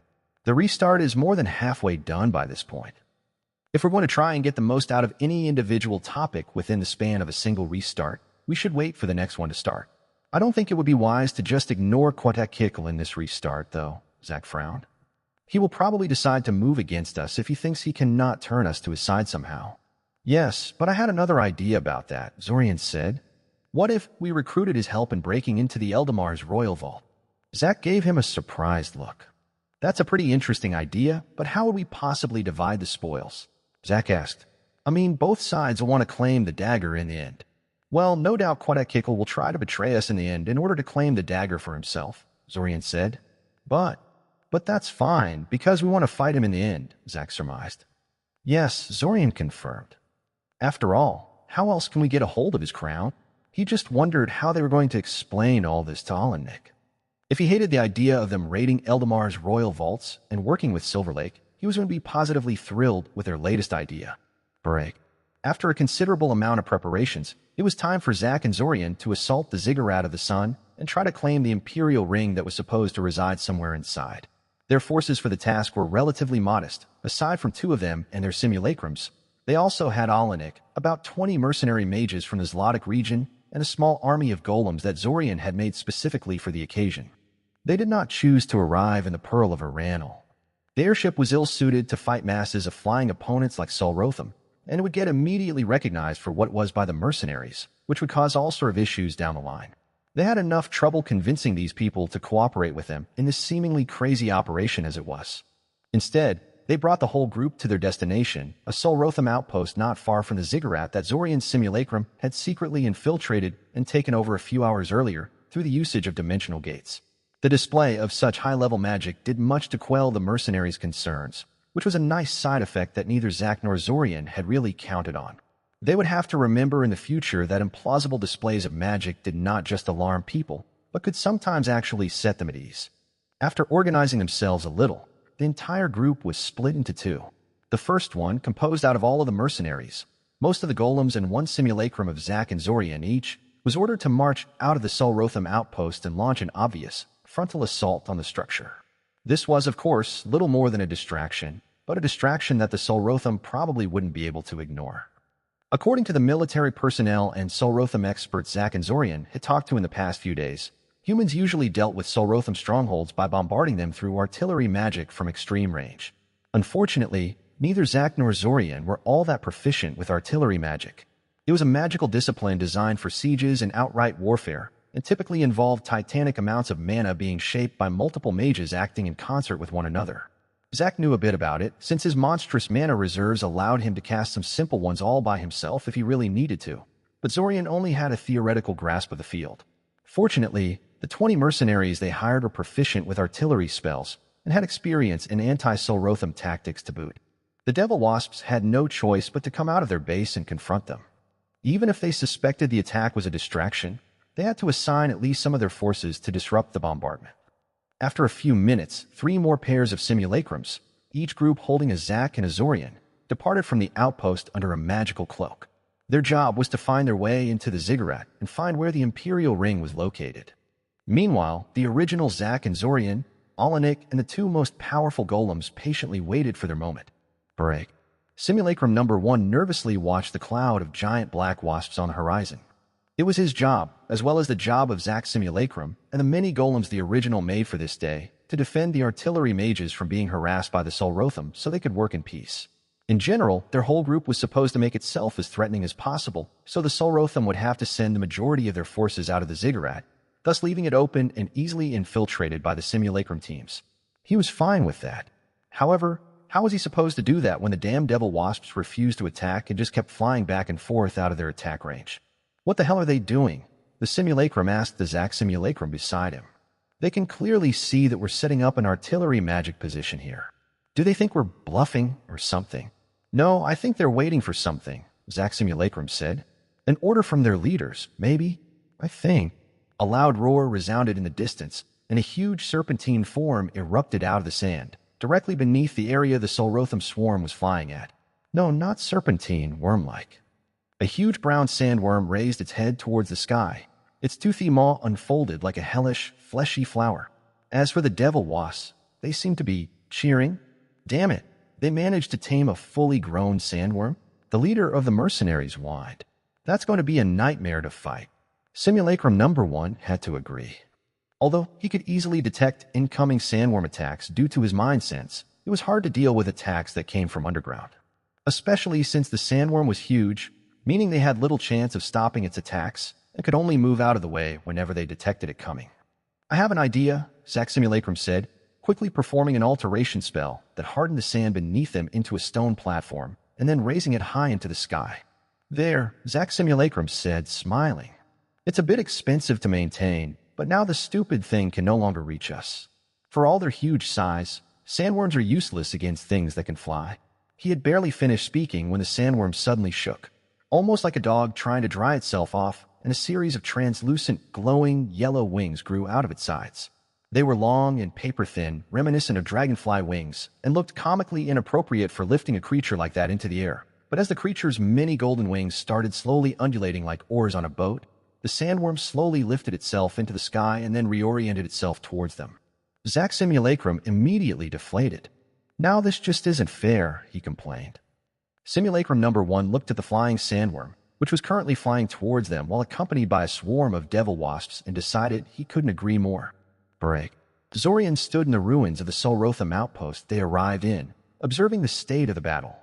The restart is more than halfway done by this point. If we're going to try and get the most out of any individual topic within the span of a single restart, we should wait for the next one to start. I don't think it would be wise to just ignore Quetzalcoatl in this restart, though, Zack frowned. He will probably decide to move against us if he thinks he cannot turn us to his side somehow. Yes, but I had another idea about that, Zorian said. What if we recruited his help in breaking into the Eldamar's royal vault? Zack gave him a surprised look. That's a pretty interesting idea, but how would we possibly divide the spoils? Zack asked. I mean, both sides will want to claim the dagger in the end. Well, no doubt Quetzalcoatl will try to betray us in the end in order to claim the dagger for himself, Zorian said. But that's fine, because we want to fight him in the end, Zack surmised. Yes, Zorian confirmed. After all, how else can we get a hold of his crown? He just wondered how they were going to explain all this to Olenek. If he hated the idea of them raiding Eldamar's royal vaults and working with Silver Lake, he was going to be positively thrilled with their latest idea. Break. After a considerable amount of preparations, it was time for Zack and Zorian to assault the Ziggurat of the Sun and try to claim the Imperial Ring that was supposed to reside somewhere inside. Their forces for the task were relatively modest. Aside from 2 of them and their simulacrums, they also had Olenek, about 20 mercenary mages from the Zlotic region, and a small army of golems that Zorian had made specifically for the occasion. They did not choose to arrive in the Pearl of Aranel. The airship was ill-suited to fight masses of flying opponents like Sol Rotham, and it would get immediately recognized for what it was by the mercenaries, which would cause all sort of issues down the line. They had enough trouble convincing these people to cooperate with them in this seemingly crazy operation as it was. Instead, they brought the whole group to their destination, a Sol Rotham outpost not far from the Ziggurat that Zorian's simulacrum had secretly infiltrated and taken over a few hours earlier through the usage of dimensional gates. The display of such high-level magic did much to quell the mercenaries' concerns, which was a nice side effect that neither Zack nor Zorian had really counted on. They would have to remember in the future that implausible displays of magic did not just alarm people, but could sometimes actually set them at ease. After organizing themselves a little, the entire group was split into two. The first one, composed out of all of the mercenaries, most of the golems and one simulacrum of Zack and Zorian each, was ordered to march out of the Solrotham outpost and launch an obvious, frontal assault on the structure. This was, of course, little more than a distraction, but a distraction that the Solrotham probably wouldn't be able to ignore. According to the military personnel and Solrotham experts Zack and Zorian had talked to in the past few days, humans usually dealt with Solrotham strongholds by bombarding them through artillery magic from extreme range. Unfortunately, neither Zack nor Zorian were all that proficient with artillery magic. It was a magical discipline designed for sieges and outright warfare, and typically involved titanic amounts of mana being shaped by multiple mages acting in concert with one another. Zack knew a bit about it, since his monstrous mana reserves allowed him to cast some simple ones all by himself if he really needed to, but Zorian only had a theoretical grasp of the field. Fortunately, the 20 mercenaries they hired were proficient with artillery spells, and had experience in anti-Solrotham tactics to boot. The Devil Wasps had no choice but to come out of their base and confront them. Even if they suspected the attack was a distraction, they had to assign at least some of their forces to disrupt the bombardment. After a few minutes, 3 more pairs of simulacrums, each group holding a Zack and a Zorian, departed from the outpost under a magical cloak. Their job was to find their way into the ziggurat and find where the Imperial Ring was located. Meanwhile, the original Zack and Zorian, Alanik, and the 2 most powerful golems patiently waited for their moment. Break. Simulacrum number 1 nervously watched the cloud of giant black wasps on the horizon. It was his job, as well as the job of Zack's simulacrum and the many golems the original made for this day, to defend the artillery mages from being harassed by the Solrotham so they could work in peace. In general, their whole group was supposed to make itself as threatening as possible, so the Solrotham would have to send the majority of their forces out of the ziggurat, thus leaving it open and easily infiltrated by the simulacrum teams. He was fine with that. However, how was he supposed to do that when the damn devil wasps refused to attack and just kept flying back and forth out of their attack range? What the hell are they doing? The simulacrum asked the Zack simulacrum beside him. They can clearly see that we're setting up an artillery magic position here. Do they think we're bluffing or something? No, I think they're waiting for something, Zack simulacrum said. An order from their leaders, maybe? I think. A loud roar resounded in the distance, and a huge serpentine form erupted out of the sand, directly beneath the area the Solrotham swarm was flying at. No, not serpentine, worm-like. A huge brown sandworm raised its head towards the sky, its toothy maw unfolded like a hellish, fleshy flower. As for the devil wasps, they seemed to be cheering. Damn it, they managed to tame a fully grown sandworm? The leader of the mercenaries whined. That's going to be a nightmare to fight. Simulacrum number 1 had to agree. Although he could easily detect incoming sandworm attacks due to his mind sense, it was hard to deal with attacks that came from underground. Especially since the sandworm was huge, meaning they had little chance of stopping its attacks and could only move out of the way whenever they detected it coming. I have an idea, Zack simulacrum said, quickly performing an alteration spell that hardened the sand beneath them into a stone platform and then raising it high into the sky. There, Zack simulacrum said, smiling. It's a bit expensive to maintain, but now the stupid thing can no longer reach us. For all their huge size, sandworms are useless against things that can fly. He had barely finished speaking when the sandworm suddenly shook, almost like a dog trying to dry itself off, and a series of translucent, glowing, yellow wings grew out of its sides. They were long and paper-thin, reminiscent of dragonfly wings, and looked comically inappropriate for lifting a creature like that into the air. But as the creature's many golden wings started slowly undulating like oars on a boat, the sandworm slowly lifted itself into the sky and then reoriented itself towards them. Zack simulacrum immediately deflated. Now this just isn't fair, he complained. Simulacrum number 1 looked at the flying sandworm, which was currently flying towards them while accompanied by a swarm of devil wasps, and decided he couldn't agree more. Break. Zorian stood in the ruins of the Solrotham outpost they arrived in, observing the state of the battle.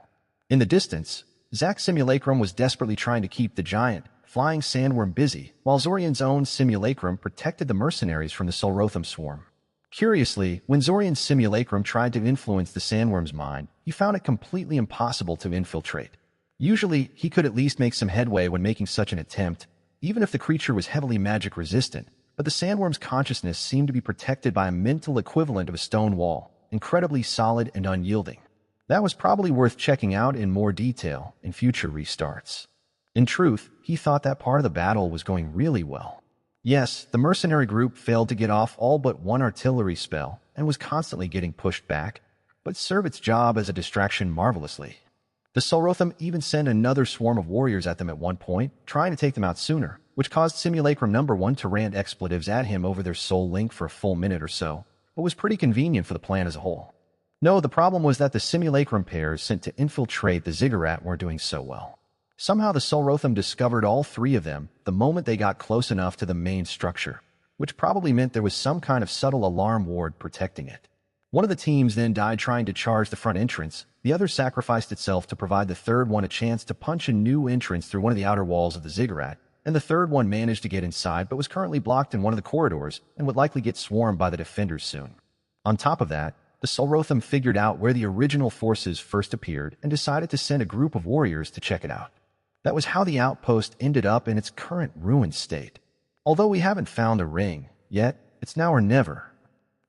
In the distance, Zack simulacrum was desperately trying to keep the giant, flying sandworm busy, while Zorian's own simulacrum protected the mercenaries from the Solrotham swarm. Curiously, when Zorian's simulacrum tried to influence the sandworm's mind, he found it completely impossible to infiltrate. Usually, he could at least make some headway when making such an attempt, even if the creature was heavily magic resistant, but the sandworm's consciousness seemed to be protected by a mental equivalent of a stone wall, incredibly solid and unyielding. That was probably worth checking out in more detail in future restarts. In truth, he thought that part of the battle was going really well. Yes, the mercenary group failed to get off all but one artillery spell and was constantly getting pushed back, but served its job as a distraction marvelously. The Solrotham even sent another swarm of warriors at them at one point, trying to take them out sooner, which caused Simulacrum No. 1 to rant expletives at him over their soul link for a full minute or so, but was pretty convenient for the plan as a whole. No, the problem was that the Simulacrum pairs sent to infiltrate the Ziggurat weren't doing so well. Somehow the Solrotham discovered all three of them the moment they got close enough to the main structure, which probably meant there was some kind of subtle alarm ward protecting it. One of the teams then died trying to charge the front entrance, the other sacrificed itself to provide the third one a chance to punch a new entrance through one of the outer walls of the Ziggurat, and the third one managed to get inside but was currently blocked in one of the corridors and would likely get swarmed by the defenders soon. On top of that, the Solrotham figured out where the original forces first appeared and decided to send a group of warriors to check it out. That was how the outpost ended up in its current ruined state. Although we haven't found a ring yet, it's now or never.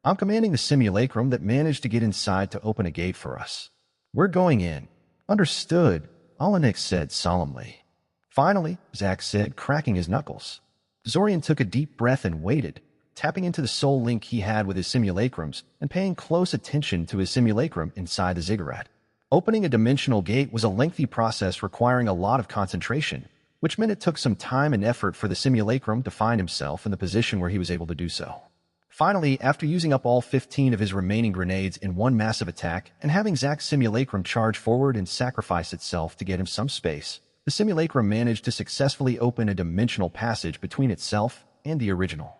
I'm commanding the simulacrum that managed to get inside to open a gate for us. We're going in. Understood, Alanik said solemnly. Finally, Zack said, cracking his knuckles. Zorian took a deep breath and waited, tapping into the soul link he had with his simulacrums and paying close attention to his simulacrum inside the Ziggurat. Opening a dimensional gate was a lengthy process requiring a lot of concentration, which meant it took some time and effort for the simulacrum to find himself in the position where he was able to do so. Finally, after using up all 15 of his remaining grenades in one massive attack and having Zack's simulacrum charge forward and sacrifice itself to get him some space, the simulacrum managed to successfully open a dimensional passage between itself and the original.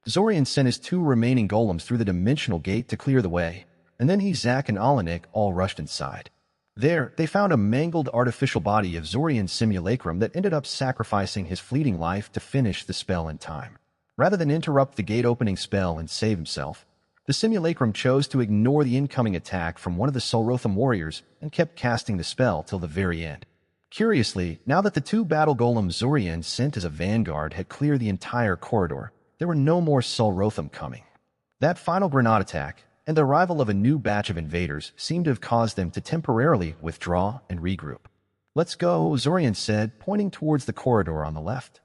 Zorian sent his two remaining golems through the dimensional gate to clear the way, and then Zack and Alanik all rushed inside. There, they found a mangled artificial body of Zorian's simulacrum that ended up sacrificing his fleeting life to finish the spell in time. Rather than interrupt the gate-opening spell and save himself, the simulacrum chose to ignore the incoming attack from one of the Solrotham warriors and kept casting the spell till the very end. Curiously, now that the two battle golems Zorian sent as a vanguard had cleared the entire corridor, there were no more Solrotham coming. That final grenade attack and the arrival of a new batch of invaders seemed to have caused them to temporarily withdraw and regroup. Let's go, Zorian said, pointing towards the corridor on the left.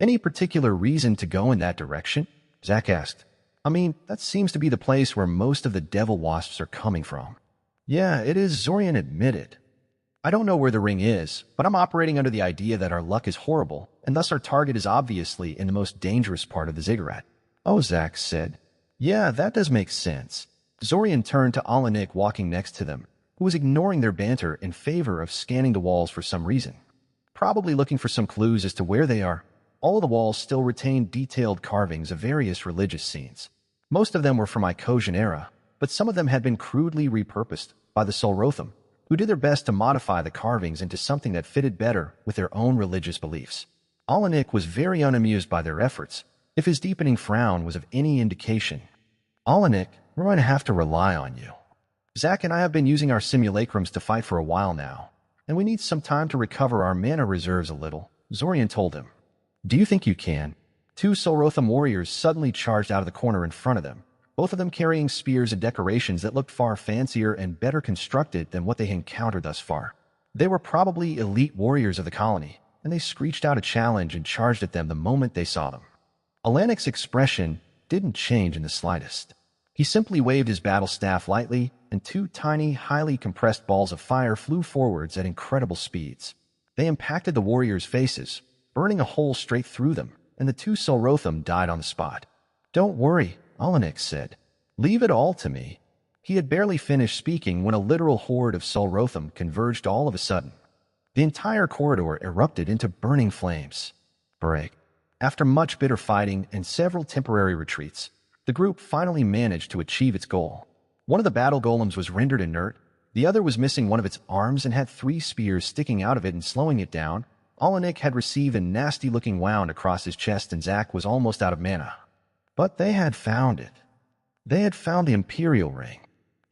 Any particular reason to go in that direction? Zack asked. I mean, that seems to be the place where most of the devil wasps are coming from. Yeah, it is, Zorian admitted. I don't know where the ring is, but I'm operating under the idea that our luck is horrible, and thus our target is obviously in the most dangerous part of the Ziggurat. Oh, Zack said. Yeah, that does make sense. Zorian turned to Alanik walking next to them, who was ignoring their banter in favor of scanning the walls for some reason. Probably looking for some clues as to where they are. All of the walls still retained detailed carvings of various religious scenes. Most of them were from Icosian era, but some of them had been crudely repurposed by the Solrotham, who did their best to modify the carvings into something that fitted better with their own religious beliefs. Alanik was very unamused by their efforts, if his deepening frown was of any indication. Alanik, we're going to have to rely on you. Zack and I have been using our simulacrums to fight for a while now, and we need some time to recover our mana reserves a little, Zorian told him. Do you think you can? Two Solrotham warriors suddenly charged out of the corner in front of them, both of them carrying spears and decorations that looked far fancier and better constructed than what they had encountered thus far. They were probably elite warriors of the colony, and they screeched out a challenge and charged at them the moment they saw them. Alanik's expression didn't change in the slightest. He simply waved his battle staff lightly, and two tiny, highly compressed balls of fire flew forwards at incredible speeds. They impacted the warriors' faces, burning a hole straight through them, and the two Solrotham died on the spot. Don't worry, Alanik said. Leave it all to me. He had barely finished speaking when a literal horde of Solrotham converged all of a sudden. The entire corridor erupted into burning flames. Break. After much bitter fighting and several temporary retreats, the group finally managed to achieve its goal. One of the battle golems was rendered inert, the other was missing one of its arms and had 3 spears sticking out of it and slowing it down. Alanik had received a nasty-looking wound across his chest and Zack was almost out of mana. But they had found it. They had found the Imperial Ring.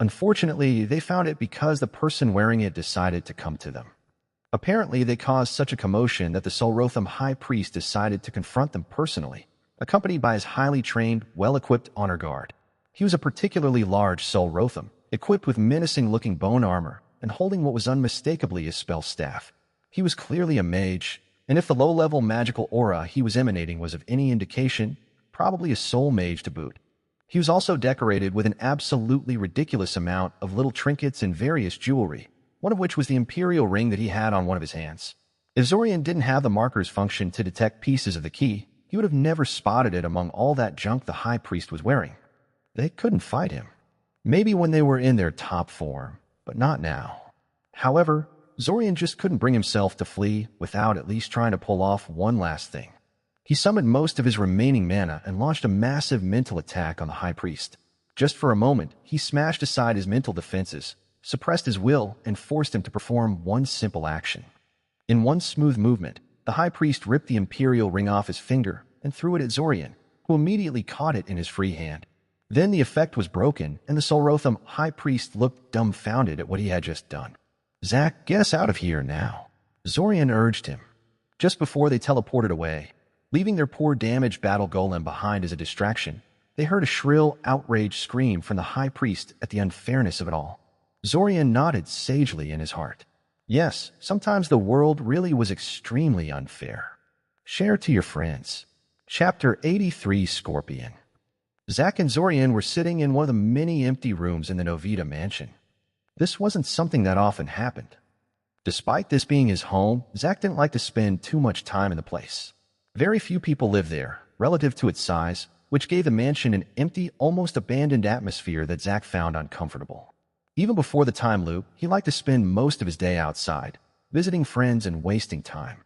Unfortunately, they found it because the person wearing it decided to come to them. Apparently, they caused such a commotion that the Solrotham High Priest decided to confront them personally, accompanied by his highly trained, well-equipped honor guard. He was a particularly large Solrotham, equipped with menacing-looking bone armor and holding what was unmistakably a spell staff. He was clearly a mage, And if the low-level magical aura he was emanating was of any indication, probably a soul mage to boot. He was also decorated with an absolutely ridiculous amount of little trinkets and various jewelry, one of which was the imperial ring that he had on one of his hands. If Zorian didn't have the marker's function to detect pieces of the key, he would have never spotted it among all that junk the high priest was wearing. They couldn't fight him. Maybe when they were in their top form, but not now. However, Zorian just couldn't bring himself to flee without at least trying to pull off one last thing. He summoned most of his remaining mana and launched a massive mental attack on the high priest. Just for a moment, he smashed aside his mental defenses, suppressed his will, and forced him to perform one simple action. In one smooth movement, the high priest ripped the imperial ring off his finger and threw it at Zorian, who immediately caught it in his free hand. Then the effect was broken, and the Solrotham high priest looked dumbfounded at what he had just done. "Zack, get us out of here now," Zorian urged him. Just before they teleported away, leaving their poor damaged battle golem behind as a distraction, they heard a shrill, outraged scream from the high priest at the unfairness of it all. Zorian nodded sagely in his heart. Yes, sometimes the world really was extremely unfair. Share to your friends. Chapter 83, Scorpion. Zack and Zorian were sitting in one of the many empty rooms in the Novita mansion. This wasn't something that often happened. Despite this being his home, Zack didn't like to spend too much time in the place. Very few people lived there, relative to its size, which gave the mansion an empty, almost abandoned atmosphere that Zack found uncomfortable. Even before the time loop, he liked to spend most of his day outside, visiting friends and wasting time.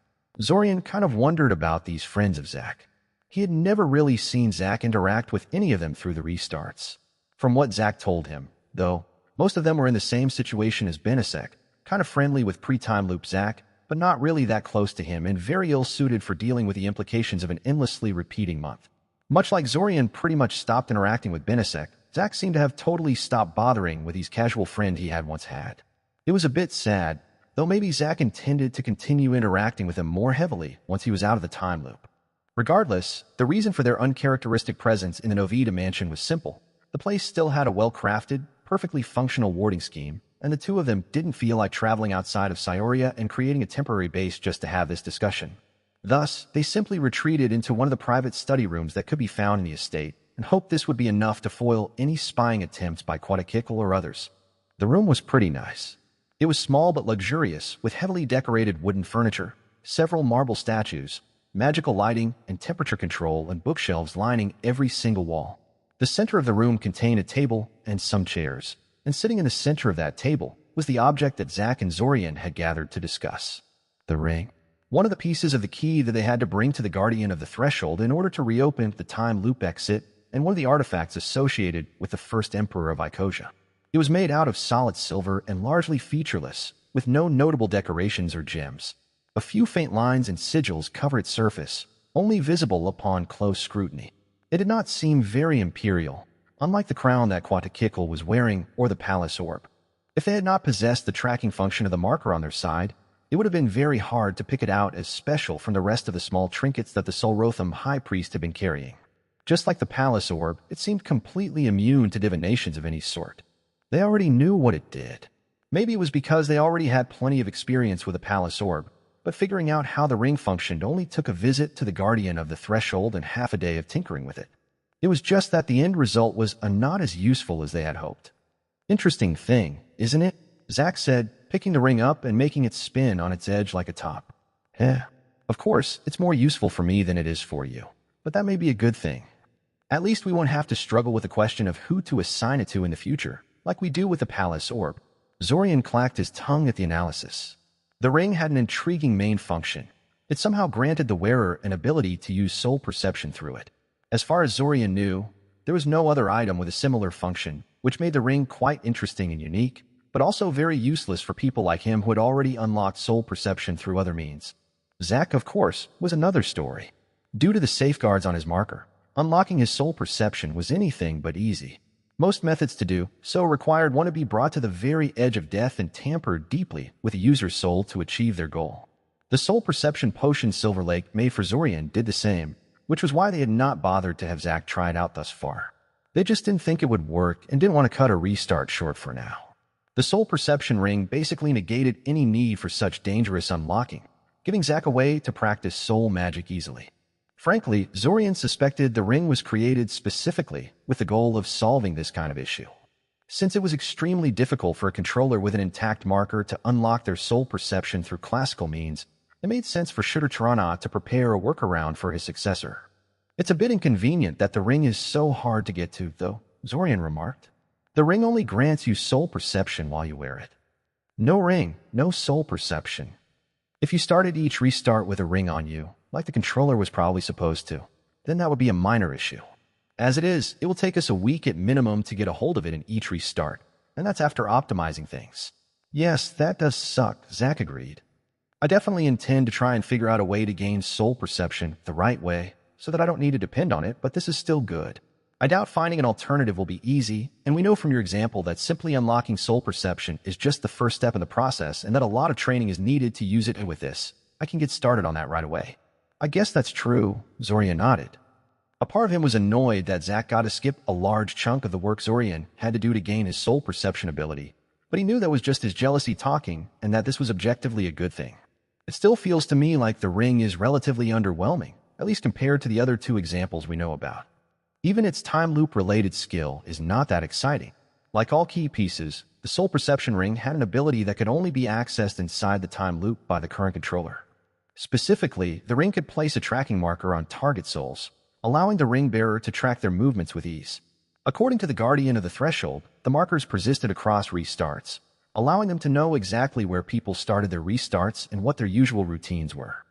Zorian kind of wondered about these friends of Zack. He had never really seen Zack interact with any of them through the restarts. From what Zack told him, though, most of them were in the same situation as Benesek, kind of friendly with pre-time loop Zack, but not really that close to him and very ill-suited for dealing with the implications of an endlessly repeating month. Much like Zorian pretty much stopped interacting with Benesek, Zack seemed to have totally stopped bothering with his casual friend he had once had. It was a bit sad, though maybe Zack intended to continue interacting with him more heavily once he was out of the time loop. Regardless, the reason for their uncharacteristic presence in the Novita mansion was simple. The place still had a well-crafted, perfectly functional warding scheme, and the two of them didn't feel like traveling outside of Scioria and creating a temporary base just to have this discussion. Thus, they simply retreated into one of the private study rooms that could be found in the estate, and hoped this would be enough to foil any spying attempts by a.k.a. or others. The room was pretty nice. It was small but luxurious, with heavily decorated wooden furniture, several marble statues, magical lighting, and temperature control and bookshelves lining every single wall. The center of the room contained a table and some chairs, and sitting in the center of that table was the object that Zack and Zorian had gathered to discuss. The ring. One of the pieces of the key that they had to bring to the Guardian of the Threshold in order to reopen the time loop exit, and one of the artifacts associated with the first Emperor of Icosia. It was made out of solid silver and largely featureless, with no notable decorations or gems. A few faint lines and sigils covered its surface, only visible upon close scrutiny. It did not seem very imperial, unlike the crown that a.k.a. was wearing or the palace orb. If they had not possessed the tracking function of the marker on their side, it would have been very hard to pick it out as special from the rest of the small trinkets that the Solrotham high priest had been carrying. Just like the palace orb, it seemed completely immune to divinations of any sort. They already knew what it did. Maybe it was because they already had plenty of experience with the palace orb, but figuring out how the ring functioned only took a visit to the Guardian of the Threshold and half a day of tinkering with it. It was just that the end result was not as useful as they had hoped. "Interesting thing, isn't it?" Zack said, picking the ring up and making it spin on its edge like a top. Of course, it's more useful for me than it is for you, but that may be a good thing. At least we won't have to struggle with the question of who to assign it to in the future, like we do with the palace orb. Zorian clacked his tongue at the analysis. The ring had an intriguing main function. It somehow granted the wearer an ability to use soul perception through it. As far as Zorian knew, there was no other item with a similar function, which made the ring quite interesting and unique, but also very useless for people like him who had already unlocked soul perception through other means. Zack, of course, was another story. Due to the safeguards on his marker, unlocking his soul perception was anything but easy. Most methods to do so required one to be brought to the very edge of death and tamper deeply with a user's soul to achieve their goal. The soul perception potion Silver Lake made for Zorian did the same, which was why they had not bothered to have Zack try it out thus far. They just didn't think it would work and didn't want to cut a restart short for now. The soul perception ring basically negated any need for such dangerous unlocking, giving Zack a way to practice soul magic easily. Frankly, Zorian suspected the ring was created specifically with the goal of solving this kind of issue. Since it was extremely difficult for a controller with an intact marker to unlock their soul perception through classical means, it made sense for Shooter Tirana to prepare a workaround for his successor. It's a bit inconvenient that the ring is so hard to get to, though, Zorian remarked. The ring only grants you soul perception while you wear it. No ring, no soul perception. If you started each restart with a ring on you, like the controller was probably supposed to, then that would be a minor issue. As it is, it will take us a week at minimum to get a hold of it in each restart, and that's after optimizing things. Yes, that does suck, Zack agreed. I definitely intend to try and figure out a way to gain soul perception the right way, so that I don't need to depend on it, but this is still good. I doubt finding an alternative will be easy, and we know from your example that simply unlocking soul perception is just the first step in the process and that a lot of training is needed to use it. And with this, I can get started on that right away. I guess that's true, Zorian nodded. A part of him was annoyed that Zack got to skip a large chunk of the work Zorian had to do to gain his soul perception ability, but he knew that was just his jealousy talking and that this was objectively a good thing. It still feels to me like the ring is relatively underwhelming, at least compared to the other two examples we know about. Even its time loop-related skill is not that exciting. Like all key pieces, the soul perception ring had an ability that could only be accessed inside the time loop by the current controller. Specifically, the ring could place a tracking marker on target souls, allowing the ring bearer to track their movements with ease. According to the Guardian of the Threshold, the markers persisted across restarts, allowing them to know exactly where people started their restarts and what their usual routines were.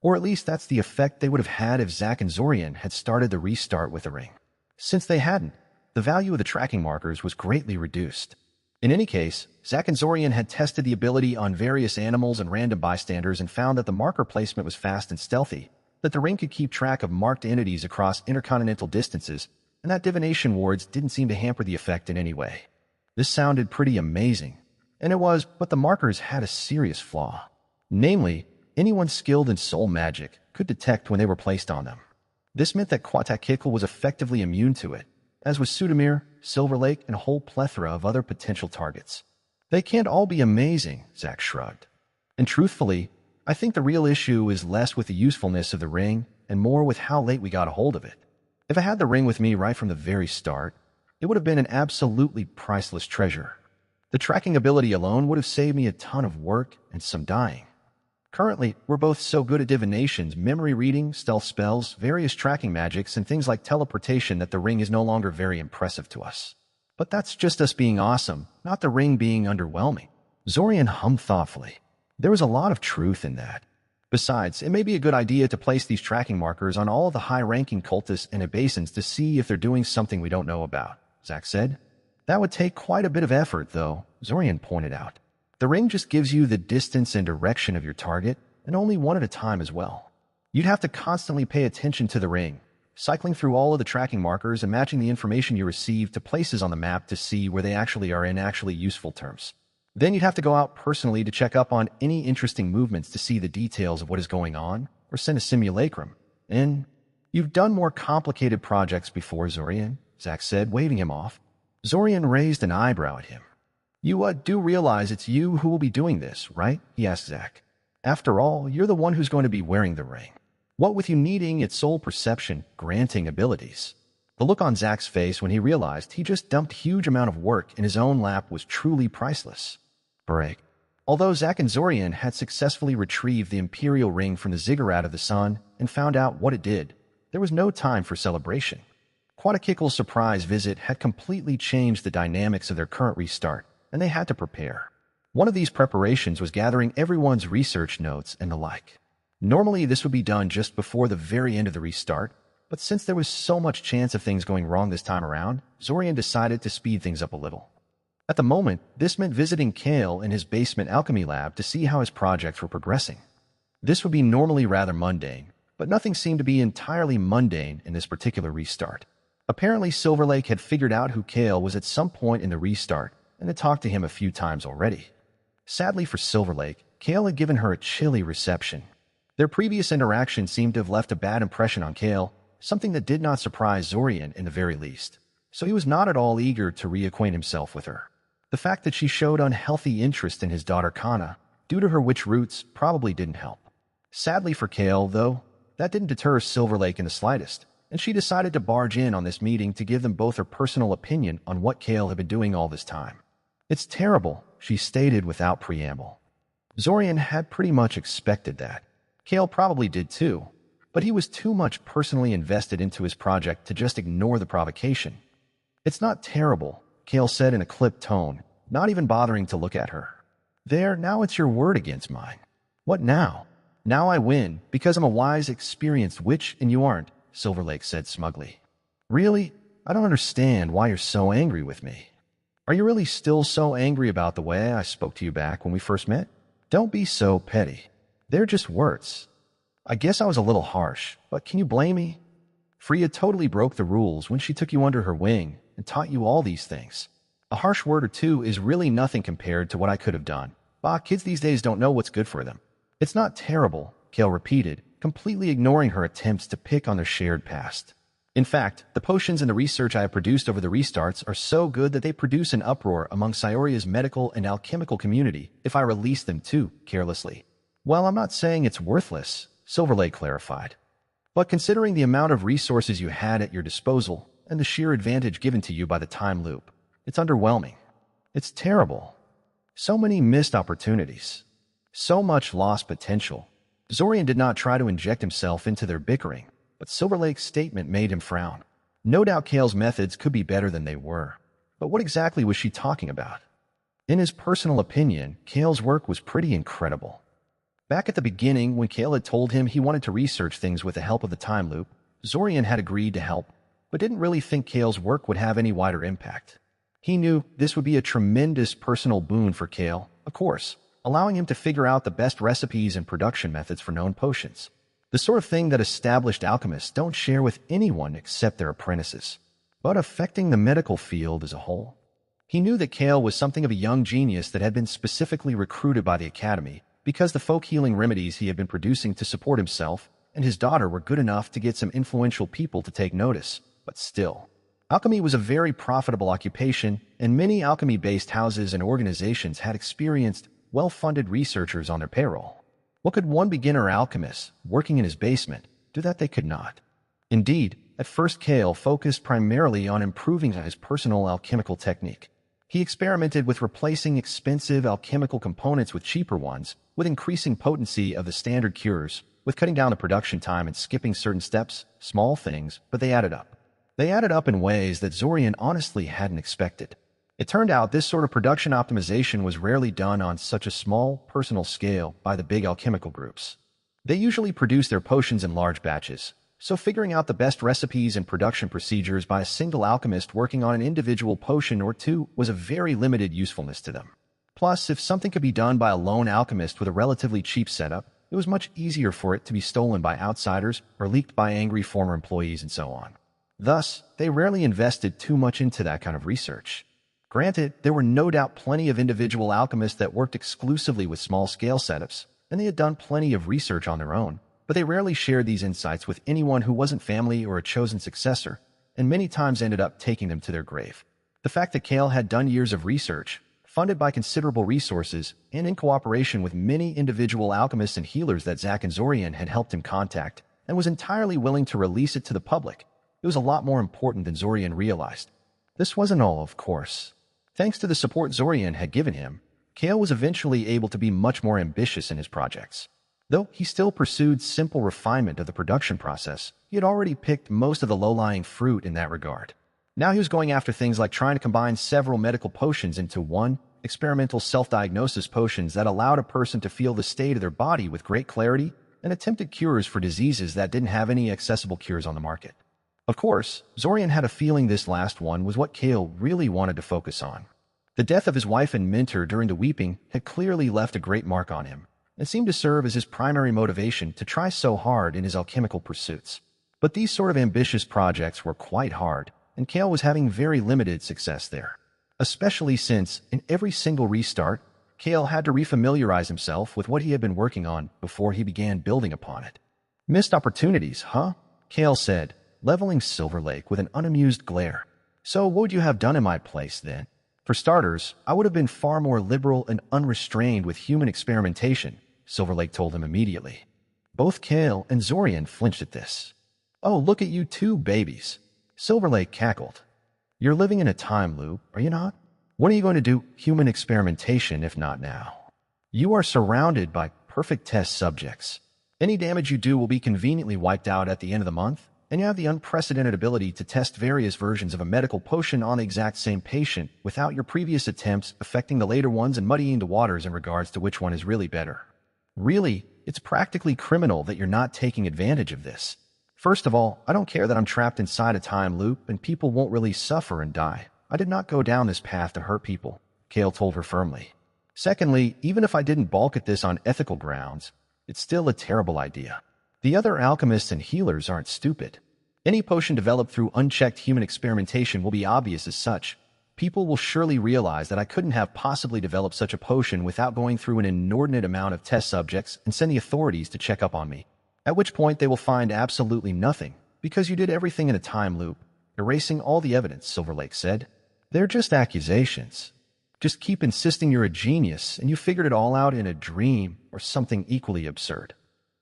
Or at least that's the effect they would have had if Zack and Zorian had started the restart with the ring. Since they hadn't, the value of the tracking markers was greatly reduced. In any case, Zack and Zorian had tested the ability on various animals and random bystanders and found that the marker placement was fast and stealthy, that the ring could keep track of marked entities across intercontinental distances, and that divination wards didn't seem to hamper the effect in any way. This sounded pretty amazing, and it was, but the markers had a serious flaw. Namely, anyone skilled in soul magic could detect when they were placed on them. This meant that Quatakikl was effectively immune to it, as was Sudamir, Silver Lake, and a whole plethora of other potential targets. They can't all be amazing, Zack shrugged. And truthfully, I think the real issue is less with the usefulness of the ring and more with how late we got a hold of it. If I had the ring with me right from the very start, it would have been an absolutely priceless treasure. The tracking ability alone would have saved me a ton of work and some dying. Currently, we're both so good at divinations, memory reading, stealth spells, various tracking magics, and things like teleportation that the ring is no longer very impressive to us. But that's just us being awesome, not the ring being underwhelming. Zorian hummed thoughtfully. There was a lot of truth in that. Besides, it may be a good idea to place these tracking markers on all of the high-ranking cultists and obeisants to see if they're doing something we don't know about, Zack said. That would take quite a bit of effort, though, Zorian pointed out. The ring just gives you the distance and direction of your target, and only one at a time as well. You'd have to constantly pay attention to the ring, cycling through all of the tracking markers and matching the information you receive to places on the map to see where they actually are in actually useful terms. Then you'd have to go out personally to check up on any interesting movements to see the details of what is going on, or send a simulacrum. And you've done more complicated projects before, Zorian, Zack said, waving him off. Zorian raised an eyebrow at him. You do realize it's you who will be doing this, right? He asked Zack. After all, you're the one who's going to be wearing the ring. What with you needing its soul perception granting abilities? The look on Zack's face when he realized he just dumped a huge amount of work in his own lap was truly priceless. Break. Although Zack and Zorian had successfully retrieved the Imperial Ring from the Ziggurat of the Sun and found out what it did, there was no time for celebration. Quatakikl's surprise visit had completely changed the dynamics of their current restart, and they had to prepare. One of these preparations was gathering everyone's research notes and the like. Normally, this would be done just before the very end of the restart, but since there was so much chance of things going wrong this time around, Zorian decided to speed things up a little. At the moment, this meant visiting Kale in his basement alchemy lab to see how his projects were progressing. This would be normally rather mundane, but nothing seemed to be entirely mundane in this particular restart. Apparently, Silver Lake had figured out who Kale was at some point in the restart, and had talked to him a few times already. Sadly for Silver Lake, Kale had given her a chilly reception. Their previous interaction seemed to have left a bad impression on Kale, something that did not surprise Zorian in the very least, so he was not at all eager to reacquaint himself with her. The fact that she showed unhealthy interest in his daughter Kana, due to her witch roots, probably didn't help. Sadly for Kale, though, that didn't deter Silver Lake in the slightest, and she decided to barge in on this meeting to give them both her personal opinion on what Kale had been doing all this time. "It's terrible," she stated without preamble. Zorian had pretty much expected that. Kale probably did too, but he was too much personally invested into his project to just ignore the provocation. "It's not terrible," Kale said in a clipped tone, not even bothering to look at her. "There, now it's your word against mine." "What now?" "Now I win, because I'm a wise, experienced witch and you aren't," Silver Lake said smugly. "Really? I don't understand why you're so angry with me. Are you really still so angry about the way I spoke to you back when we first met? Don't be so petty. They're just words. I guess I was a little harsh, but can you blame me? Freya totally broke the rules when she took you under her wing and taught you all these things. A harsh word or two is really nothing compared to what I could have done. Bah, kids these days don't know what's good for them." "It's not terrible," Kale repeated, completely ignoring her attempts to pick on their shared past. "In fact, the potions and the research I have produced over the restarts are so good that they produce an uproar among Sioria's medical and alchemical community if I release them too carelessly." "Well, I'm not saying it's worthless," Silver Lake clarified. "But considering the amount of resources you had at your disposal and the sheer advantage given to you by the time loop, it's underwhelming. It's terrible. So many missed opportunities. So much lost potential." Zorian did not try to inject himself into their bickering, but Silver Lake's statement made him frown. No doubt Kale's methods could be better than they were. But what exactly was she talking about? In his personal opinion, Kale's work was pretty incredible. Back at the beginning, when Kale had told him he wanted to research things with the help of the time loop, Zorian had agreed to help, but didn't really think Kale's work would have any wider impact. He knew this would be a tremendous personal boon for Kale, of course, allowing him to figure out the best recipes and production methods for known potions. The sort of thing that established alchemists don't share with anyone except their apprentices. But affecting the medical field as a whole. He knew that Kale was something of a young genius that had been specifically recruited by the Academy because the folk healing remedies he had been producing to support himself and his daughter were good enough to get some influential people to take notice. But still, alchemy was a very profitable occupation, and many alchemy-based houses and organizations had experienced, well-funded researchers on their payroll. What could one beginner alchemist, working in his basement, do that they could not? Indeed, at first Kale focused primarily on improving his personal alchemical technique. He experimented with replacing expensive alchemical components with cheaper ones, with increasing potency of the standard cures, with cutting down the production time and skipping certain steps, small things, but they added up. They added up in ways that Zorian honestly hadn't expected. It turned out this sort of production optimization was rarely done on such a small, personal scale by the big alchemical groups. They usually produce their potions in large batches, so figuring out the best recipes and production procedures by a single alchemist working on an individual potion or two was of very limited usefulness to them. Plus, if something could be done by a lone alchemist with a relatively cheap setup, it was much easier for it to be stolen by outsiders or leaked by angry former employees and so on. Thus, they rarely invested too much into that kind of research. Granted, there were no doubt plenty of individual alchemists that worked exclusively with small-scale setups, and they had done plenty of research on their own, but they rarely shared these insights with anyone who wasn't family or a chosen successor, and many times ended up taking them to their grave. The fact that Kale had done years of research, funded by considerable resources, and in cooperation with many individual alchemists and healers that Zack and Zorian had helped him contact, and was entirely willing to release it to the public, it was a lot more important than Zorian realized. This wasn't all, of course. Thanks to the support Zorian had given him, Kale was eventually able to be much more ambitious in his projects. Though he still pursued simple refinement of the production process, he had already picked most of the low-lying fruit in that regard. Now he was going after things like trying to combine several medical potions into one, experimental self-diagnosis potions that allowed a person to feel the state of their body with great clarity, and attempted cures for diseases that didn't have any accessible cures on the market. Of course, Zorian had a feeling this last one was what Kale really wanted to focus on. The death of his wife and mentor during the weeping had clearly left a great mark on him, and seemed to serve as his primary motivation to try so hard in his alchemical pursuits. But these sort of ambitious projects were quite hard, and Kale was having very limited success there. Especially since, in every single restart, Kale had to refamiliarize himself with what he had been working on before he began building upon it. "Missed opportunities, huh?" Kale said, leveling Silver Lake with an unamused glare. "So what would you have done in my place, then? For starters, I would have been far more liberal and unrestrained with human experimentation," Silver Lake told him immediately. Both Kale and Zorian flinched at this. "Oh, look at you two babies," Silver Lake cackled. "You're living in a time loop, are you not? When are you going to do human experimentation if not now? You are surrounded by perfect test subjects. Any damage you do will be conveniently wiped out at the end of the month, and you have the unprecedented ability to test various versions of a medical potion on the exact same patient without your previous attempts affecting the later ones and muddying the waters in regards to which one is really better. Really, it's practically criminal that you're not taking advantage of this. First of all, I don't care that I'm trapped inside a time loop and people won't really suffer and die. I did not go down this path to hurt people," Kale told her firmly. "Secondly, even if I didn't balk at this on ethical grounds, it's still a terrible idea. The other alchemists and healers aren't stupid. Any potion developed through unchecked human experimentation will be obvious as such. People will surely realize that I couldn't have possibly developed such a potion without going through an inordinate amount of test subjects and send the authorities to check up on me. At which point they will find absolutely nothing, because you did everything in a time loop, erasing all the evidence," Silver Lake said. "They're just accusations. Just keep insisting you're a genius and you figured it all out in a dream or something equally absurd.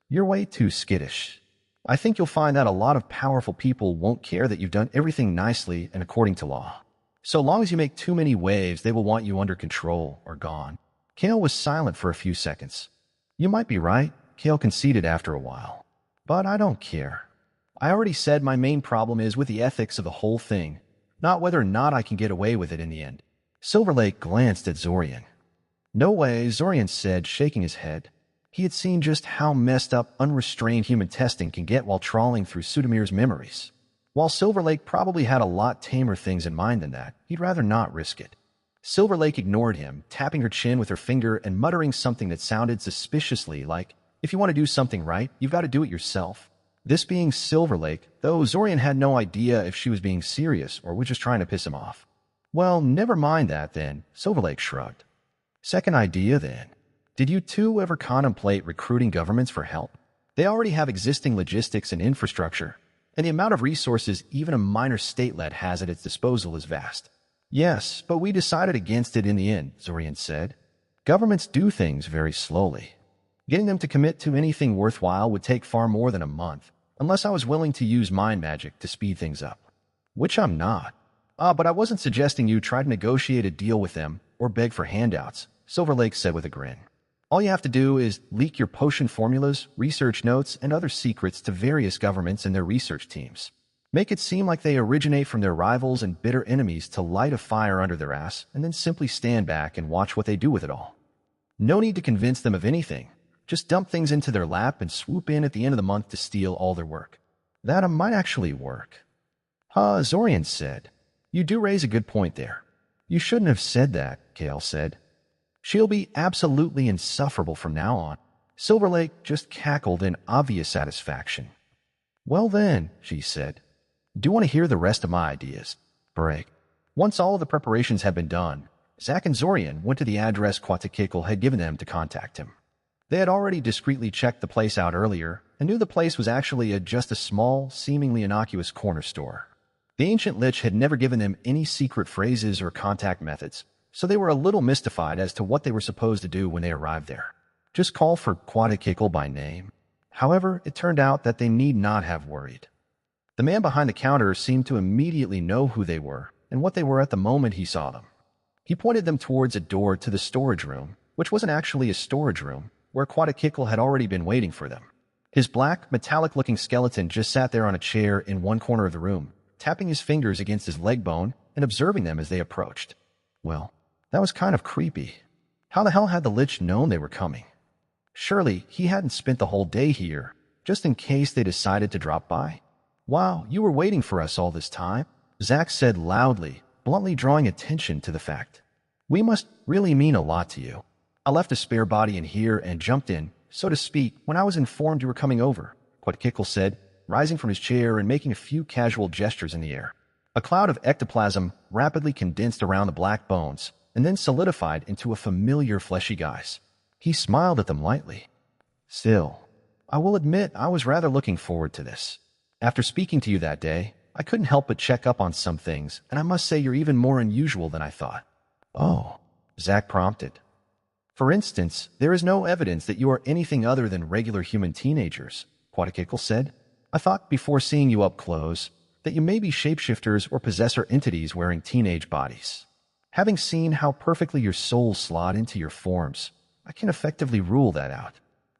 You're way too skittish. I think you'll find that a lot of powerful people won't care that you've done everything nicely and according to law. So long as you make too many waves, they will want you under control or gone." Kale was silent for a few seconds. "You might be right," Kale conceded after a while. "But I don't care. I already said my main problem is with the ethics of the whole thing, not whether or not I can get away with it in the end." Silver Lake glanced at Zorian. "No way," Zorian said, shaking his head. He had seen just how messed up, unrestrained human testing can get while trawling through Sudamir's memories. While Silver Lake probably had a lot tamer things in mind than that, he'd rather not risk it. Silver Lake ignored him, tapping her chin with her finger and muttering something that sounded suspiciously like, "If you want to do something right, you've got to do it yourself." This being Silver Lake, though Zorian had no idea if she was being serious or was just trying to piss him off. "Well, never mind that then," Silver Lake shrugged. "Second idea then. Did you two ever contemplate recruiting governments for help? They already have existing logistics and infrastructure, and the amount of resources even a minor statelet has at its disposal is vast." "Yes, but we decided against it in the end," Zorian said. "Governments do things very slowly. Getting them to commit to anything worthwhile would take far more than a month, unless I was willing to use mind magic to speed things up. Which I'm not. But I wasn't suggesting you try to negotiate a deal with them or beg for handouts," Silver Lake said with a grin. "All you have to do is leak your potion formulas, research notes, and other secrets to various governments and their research teams. Make it seem like they originate from their rivals and bitter enemies to light a fire under their ass, and then simply stand back and watch what they do with it all. No need to convince them of anything. Just dump things into their lap and swoop in at the end of the month to steal all their work. That might actually work." Zorian said. "You do raise a good point there. You shouldn't have said that," Kale said. "She'll be absolutely insufferable from now on." Silver Lake just cackled in obvious satisfaction. "Well then," she said, "do you want to hear the rest of my ideas?" Break. Once all of the preparations had been done, Zack and Zorian went to the address Quatakikal had given them to contact him. They had already discreetly checked the place out earlier and knew the place was actually just a small, seemingly innocuous corner store. The ancient lich had never given them any secret phrases or contact methods, so they were a little mystified as to what they were supposed to do when they arrived there. Just call for Quatakikal by name. However, it turned out that they need not have worried. The man behind the counter seemed to immediately know who they were and what they were at the moment he saw them. He pointed them towards a door to the storage room, which wasn't actually a storage room, where Quatakikal had already been waiting for them. His black, metallic-looking skeleton just sat there on a chair in one corner of the room, tapping his fingers against his leg bone and observing them as they approached. Well, that was kind of creepy. How the hell had the lich known they were coming? Surely he hadn't spent the whole day here, just in case they decided to drop by. "Wow, you were waiting for us all this time," Zack said loudly, bluntly drawing attention to the fact. "We must really mean a lot to you. I left a spare body in here and jumped in, so to speak, when I was informed you were coming over," Quatakikal said, rising from his chair and making a few casual gestures in the air. A cloud of ectoplasm rapidly condensed around the black bones and then solidified into a familiar fleshy guise. He smiled at them lightly. "Still, I will admit I was rather looking forward to this. After speaking to you that day, I couldn't help but check up on some things, and I must say you're even more unusual than I thought." "Oh," Zack prompted. For instance, there is no evidence that you are anything other than regular human teenagers, Quetzalcoatl said. I thought before seeing you up close that you may be shapeshifters or possessor entities wearing teenage bodies. Having seen how perfectly your souls slot into your forms, I can effectively rule that out.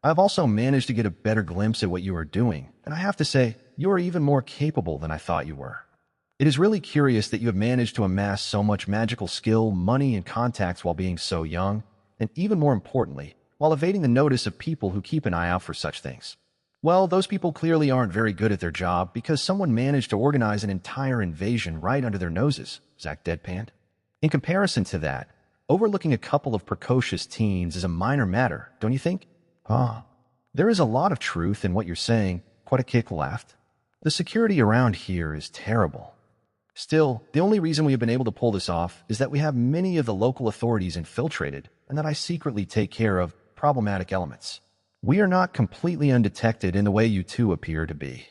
I've also managed to get a better glimpse at what you are doing, and I have to say, you are even more capable than I thought you were. It is really curious that you have managed to amass so much magical skill, money, and contacts while being so young, and even more importantly, while evading the notice of people who keep an eye out for such things. Well, those people clearly aren't very good at their job because someone managed to organize an entire invasion right under their noses, Zack deadpanned. In comparison to that, overlooking a couple of precocious teens is a minor matter, don't you think? There is a lot of truth in what you're saying, Quetzalcoatl laughed. The security around here is terrible. Still, the only reason we have been able to pull this off is that we have many of the local authorities infiltrated and that I secretly take care of problematic elements. We are not completely undetected in the way you two appear to be.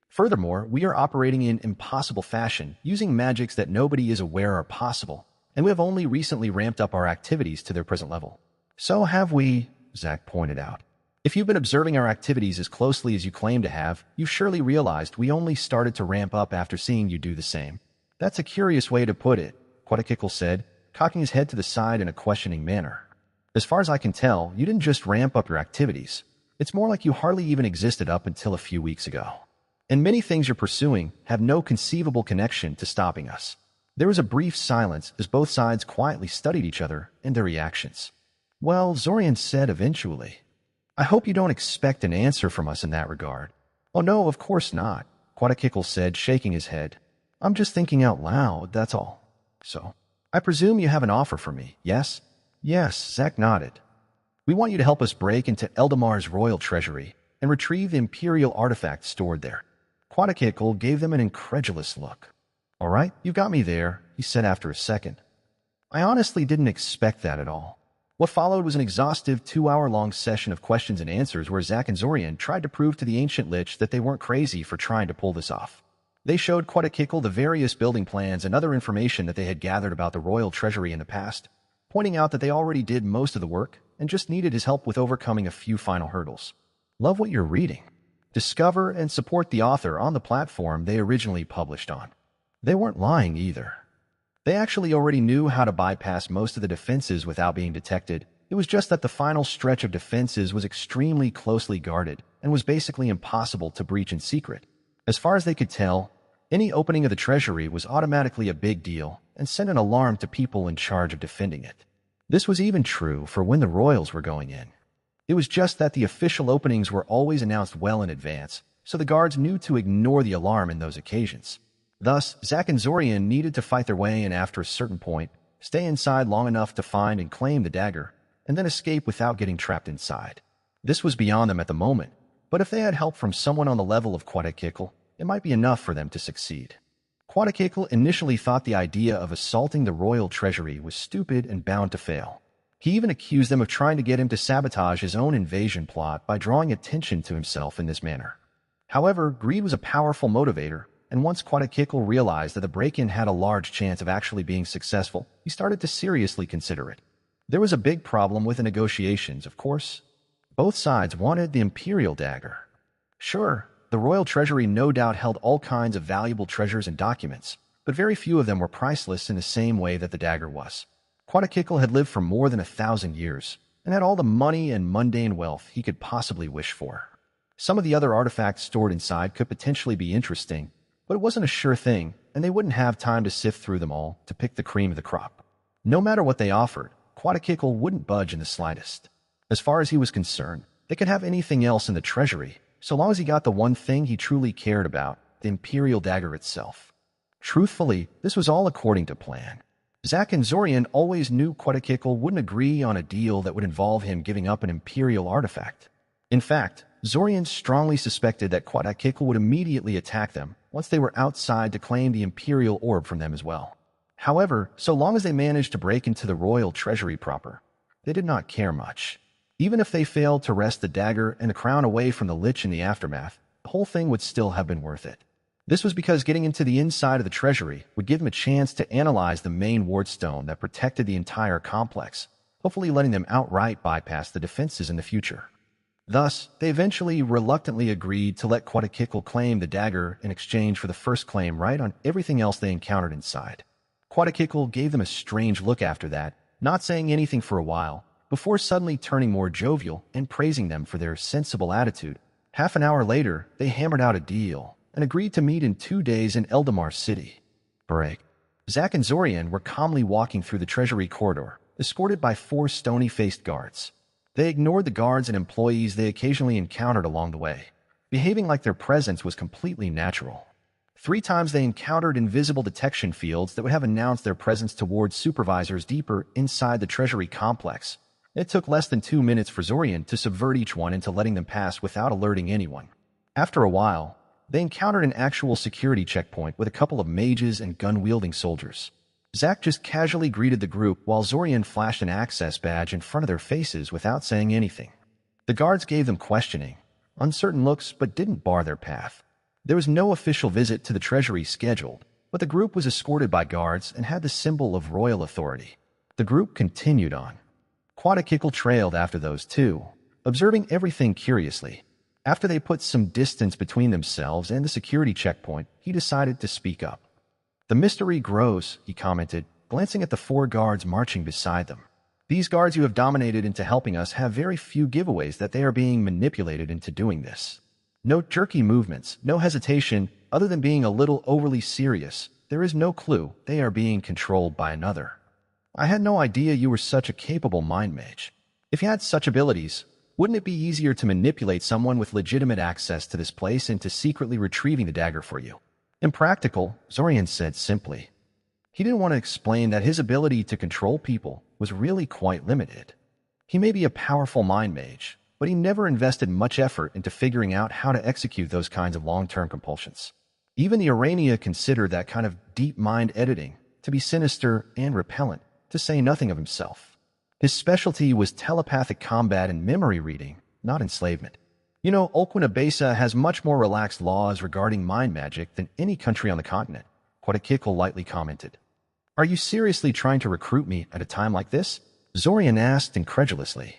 Furthermore, we are operating in impossible fashion, using magics that nobody is aware are possible, and we have only recently ramped up our activities to their present level. So have we, Zack pointed out. If you've been observing our activities as closely as you claim to have, you've surely realized we only started to ramp up after seeing you do the same. That's a curious way to put it, Quetzalcoatl said, cocking his head to the side in a questioning manner. As far as I can tell, you didn't just ramp up your activities. It's more like you hardly even existed up until a few weeks ago. And many things you're pursuing have no conceivable connection to stopping us. There was a brief silence as both sides quietly studied each other and their reactions. Well, Zorian said eventually, I hope you don't expect an answer from us in that regard. Oh no, of course not, Quetzalcoatl said, shaking his head. I'm just thinking out loud, that's all. So, I presume you have an offer for me, yes? Yes, Zack nodded. We want you to help us break into Eldamar's royal treasury and retrieve the imperial artifacts stored there. Quetzalcoatl gave them an incredulous look. All right, you've got me there, he said after a second. I honestly didn't expect that at all. What followed was an exhaustive 2-hour-long session of questions and answers where Zack and Zorian tried to prove to the ancient lich that they weren't crazy for trying to pull this off. They showed Quetzalcoatl the various building plans and other information that they had gathered about the royal treasury in the past, pointing out that they already did most of the work and just needed his help with overcoming a few final hurdles. Love what you're reading. Discover and support the author on the platform they originally published on. They weren't lying either. They actually already knew how to bypass most of the defenses without being detected. It was just that the final stretch of defenses was extremely closely guarded and was basically impossible to breach in secret. As far as they could tell, any opening of the treasury was automatically a big deal and sent an alarm to people in charge of defending it. This was even true for when the royals were going in. It was just that the official openings were always announced well in advance, so the guards knew to ignore the alarm in those occasions. Thus, Zack and Zorian needed to fight their way in after a certain point, stay inside long enough to find and claim the dagger, and then escape without getting trapped inside. This was beyond them at the moment, but if they had help from someone on the level of Quetzalcoatl, it might be enough for them to succeed. Quetzalcoatl initially thought the idea of assaulting the royal treasury was stupid and bound to fail. He even accused them of trying to get him to sabotage his own invasion plot by drawing attention to himself in this manner. However, greed was a powerful motivator, and once Quetzalcoatl realized that the break-in had a large chance of actually being successful, he started to seriously consider it. There was a big problem with the negotiations, of course. Both sides wanted the imperial dagger. Sure, the royal treasury no doubt held all kinds of valuable treasures and documents, but very few of them were priceless in the same way that the dagger was. Quetzalcoatl had lived for more than 1,000 years, and had all the money and mundane wealth he could possibly wish for. Some of the other artifacts stored inside could potentially be interesting, but it wasn't a sure thing, and they wouldn't have time to sift through them all to pick the cream of the crop. No matter what they offered, Quetzalcoatl wouldn't budge in the slightest. As far as he was concerned, they could have anything else in the treasury, so long as he got the one thing he truly cared about, the imperial dagger itself. Truthfully, this was all according to plan. Zack and Zorian always knew Quetzalcoatl wouldn't agree on a deal that would involve him giving up an imperial artifact. In fact, Zorian strongly suspected that Quetzalcoatl would immediately attack them once they were outside to claim the imperial orb from them as well. However, so long as they managed to break into the royal treasury proper, they did not care much. Even if they failed to wrest the dagger and the crown away from the lich in the aftermath, the whole thing would still have been worth it. This was because getting into the inside of the treasury would give them a chance to analyze the main wardstone that protected the entire complex, hopefully letting them outright bypass the defenses in the future. Thus, they eventually reluctantly agreed to let Quetzalcoatl claim the dagger in exchange for the first claim right on everything else they encountered inside. Quetzalcoatl gave them a strange look after that, not saying anything for a while, before suddenly turning more jovial and praising them for their sensible attitude. Half an hour later, they hammered out a deal and agreed to meet in 2 days in Eldamar City. Break. Zack and Zorian were calmly walking through the treasury corridor, escorted by 4 stony-faced guards. They ignored the guards and employees they occasionally encountered along the way, behaving like their presence was completely natural. 3 times they encountered invisible detection fields that would have announced their presence towards supervisors deeper inside the treasury complex. It took less than 2 minutes for Zorian to subvert each one into letting them pass without alerting anyone. After a while, they encountered an actual security checkpoint with a couple of mages and gun-wielding soldiers. Zack just casually greeted the group while Zorian flashed an access badge in front of their faces without saying anything. The guards gave them questioning, uncertain looks, but didn't bar their path. There was no official visit to the treasury scheduled, but the group was escorted by guards and had the symbol of royal authority. The group continued on. Quetzalcoatl trailed after those 2, observing everything curiously. After they put some distance between themselves and the security checkpoint, he decided to speak up. "The mystery grows," he commented, glancing at the 4 guards marching beside them. "These guards you have dominated into helping us have very few giveaways that they are being manipulated into doing this. No jerky movements, no hesitation, other than being a little overly serious. There is no clue they are being controlled by another. I had no idea you were such a capable mind mage. If you had such abilities, wouldn't it be easier to manipulate someone with legitimate access to this place into secretly retrieving the dagger for you?" "Impractical," Zorian said simply. He didn't want to explain that his ability to control people was really quite limited. He may be a powerful mind mage, but he never invested much effort into figuring out how to execute those kinds of long-term compulsions. Even the Arania considered that kind of deep mind editing to be sinister and repellent, to say nothing of himself. His specialty was telepathic combat and memory reading, not enslavement. "You know, Besa has much more relaxed laws regarding mind magic than any country on the continent," Quetzalcoatl lightly commented. "Are you seriously trying to recruit me at a time like this?" Zorian asked incredulously.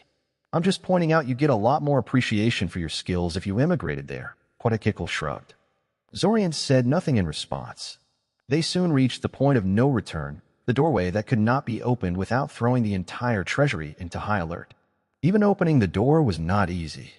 "I'm just pointing out you get a lot more appreciation for your skills if you immigrated there," Quetzalcoatl shrugged. Zorian said nothing in response. They soon reached the point of no return, the doorway that could not be opened without throwing the entire treasury into high alert. Even opening the door was not easy.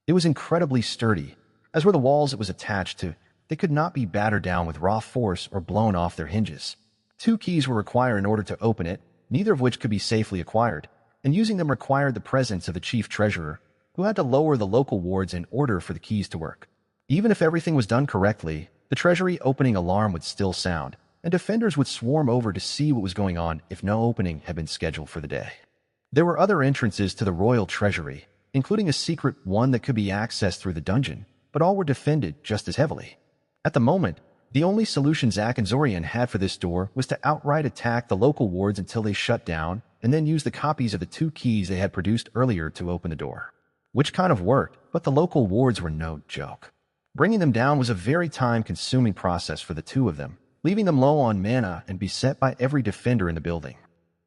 It was incredibly sturdy, as were the walls it was attached to. They could not be battered down with raw force or blown off their hinges. 2 keys were required in order to open it, neither of which could be safely acquired, and using them required the presence of the chief treasurer, who had to lower the local wards in order for the keys to work. Even if everything was done correctly, the treasury opening alarm would still sound, and defenders would swarm over to see what was going on if no opening had been scheduled for the day. There were other entrances to the royal treasury, including a secret one that could be accessed through the dungeon, but all were defended just as heavily. At the moment, the only solution Zack and Zorian had for this door was to outright attack the local wards until they shut down, and then use the copies of the 2 keys they had produced earlier to open the door. Which kind of worked, but the local wards were no joke. Bringing them down was a very time-consuming process for the 2 of them, leaving them low on mana and beset by every defender in the building.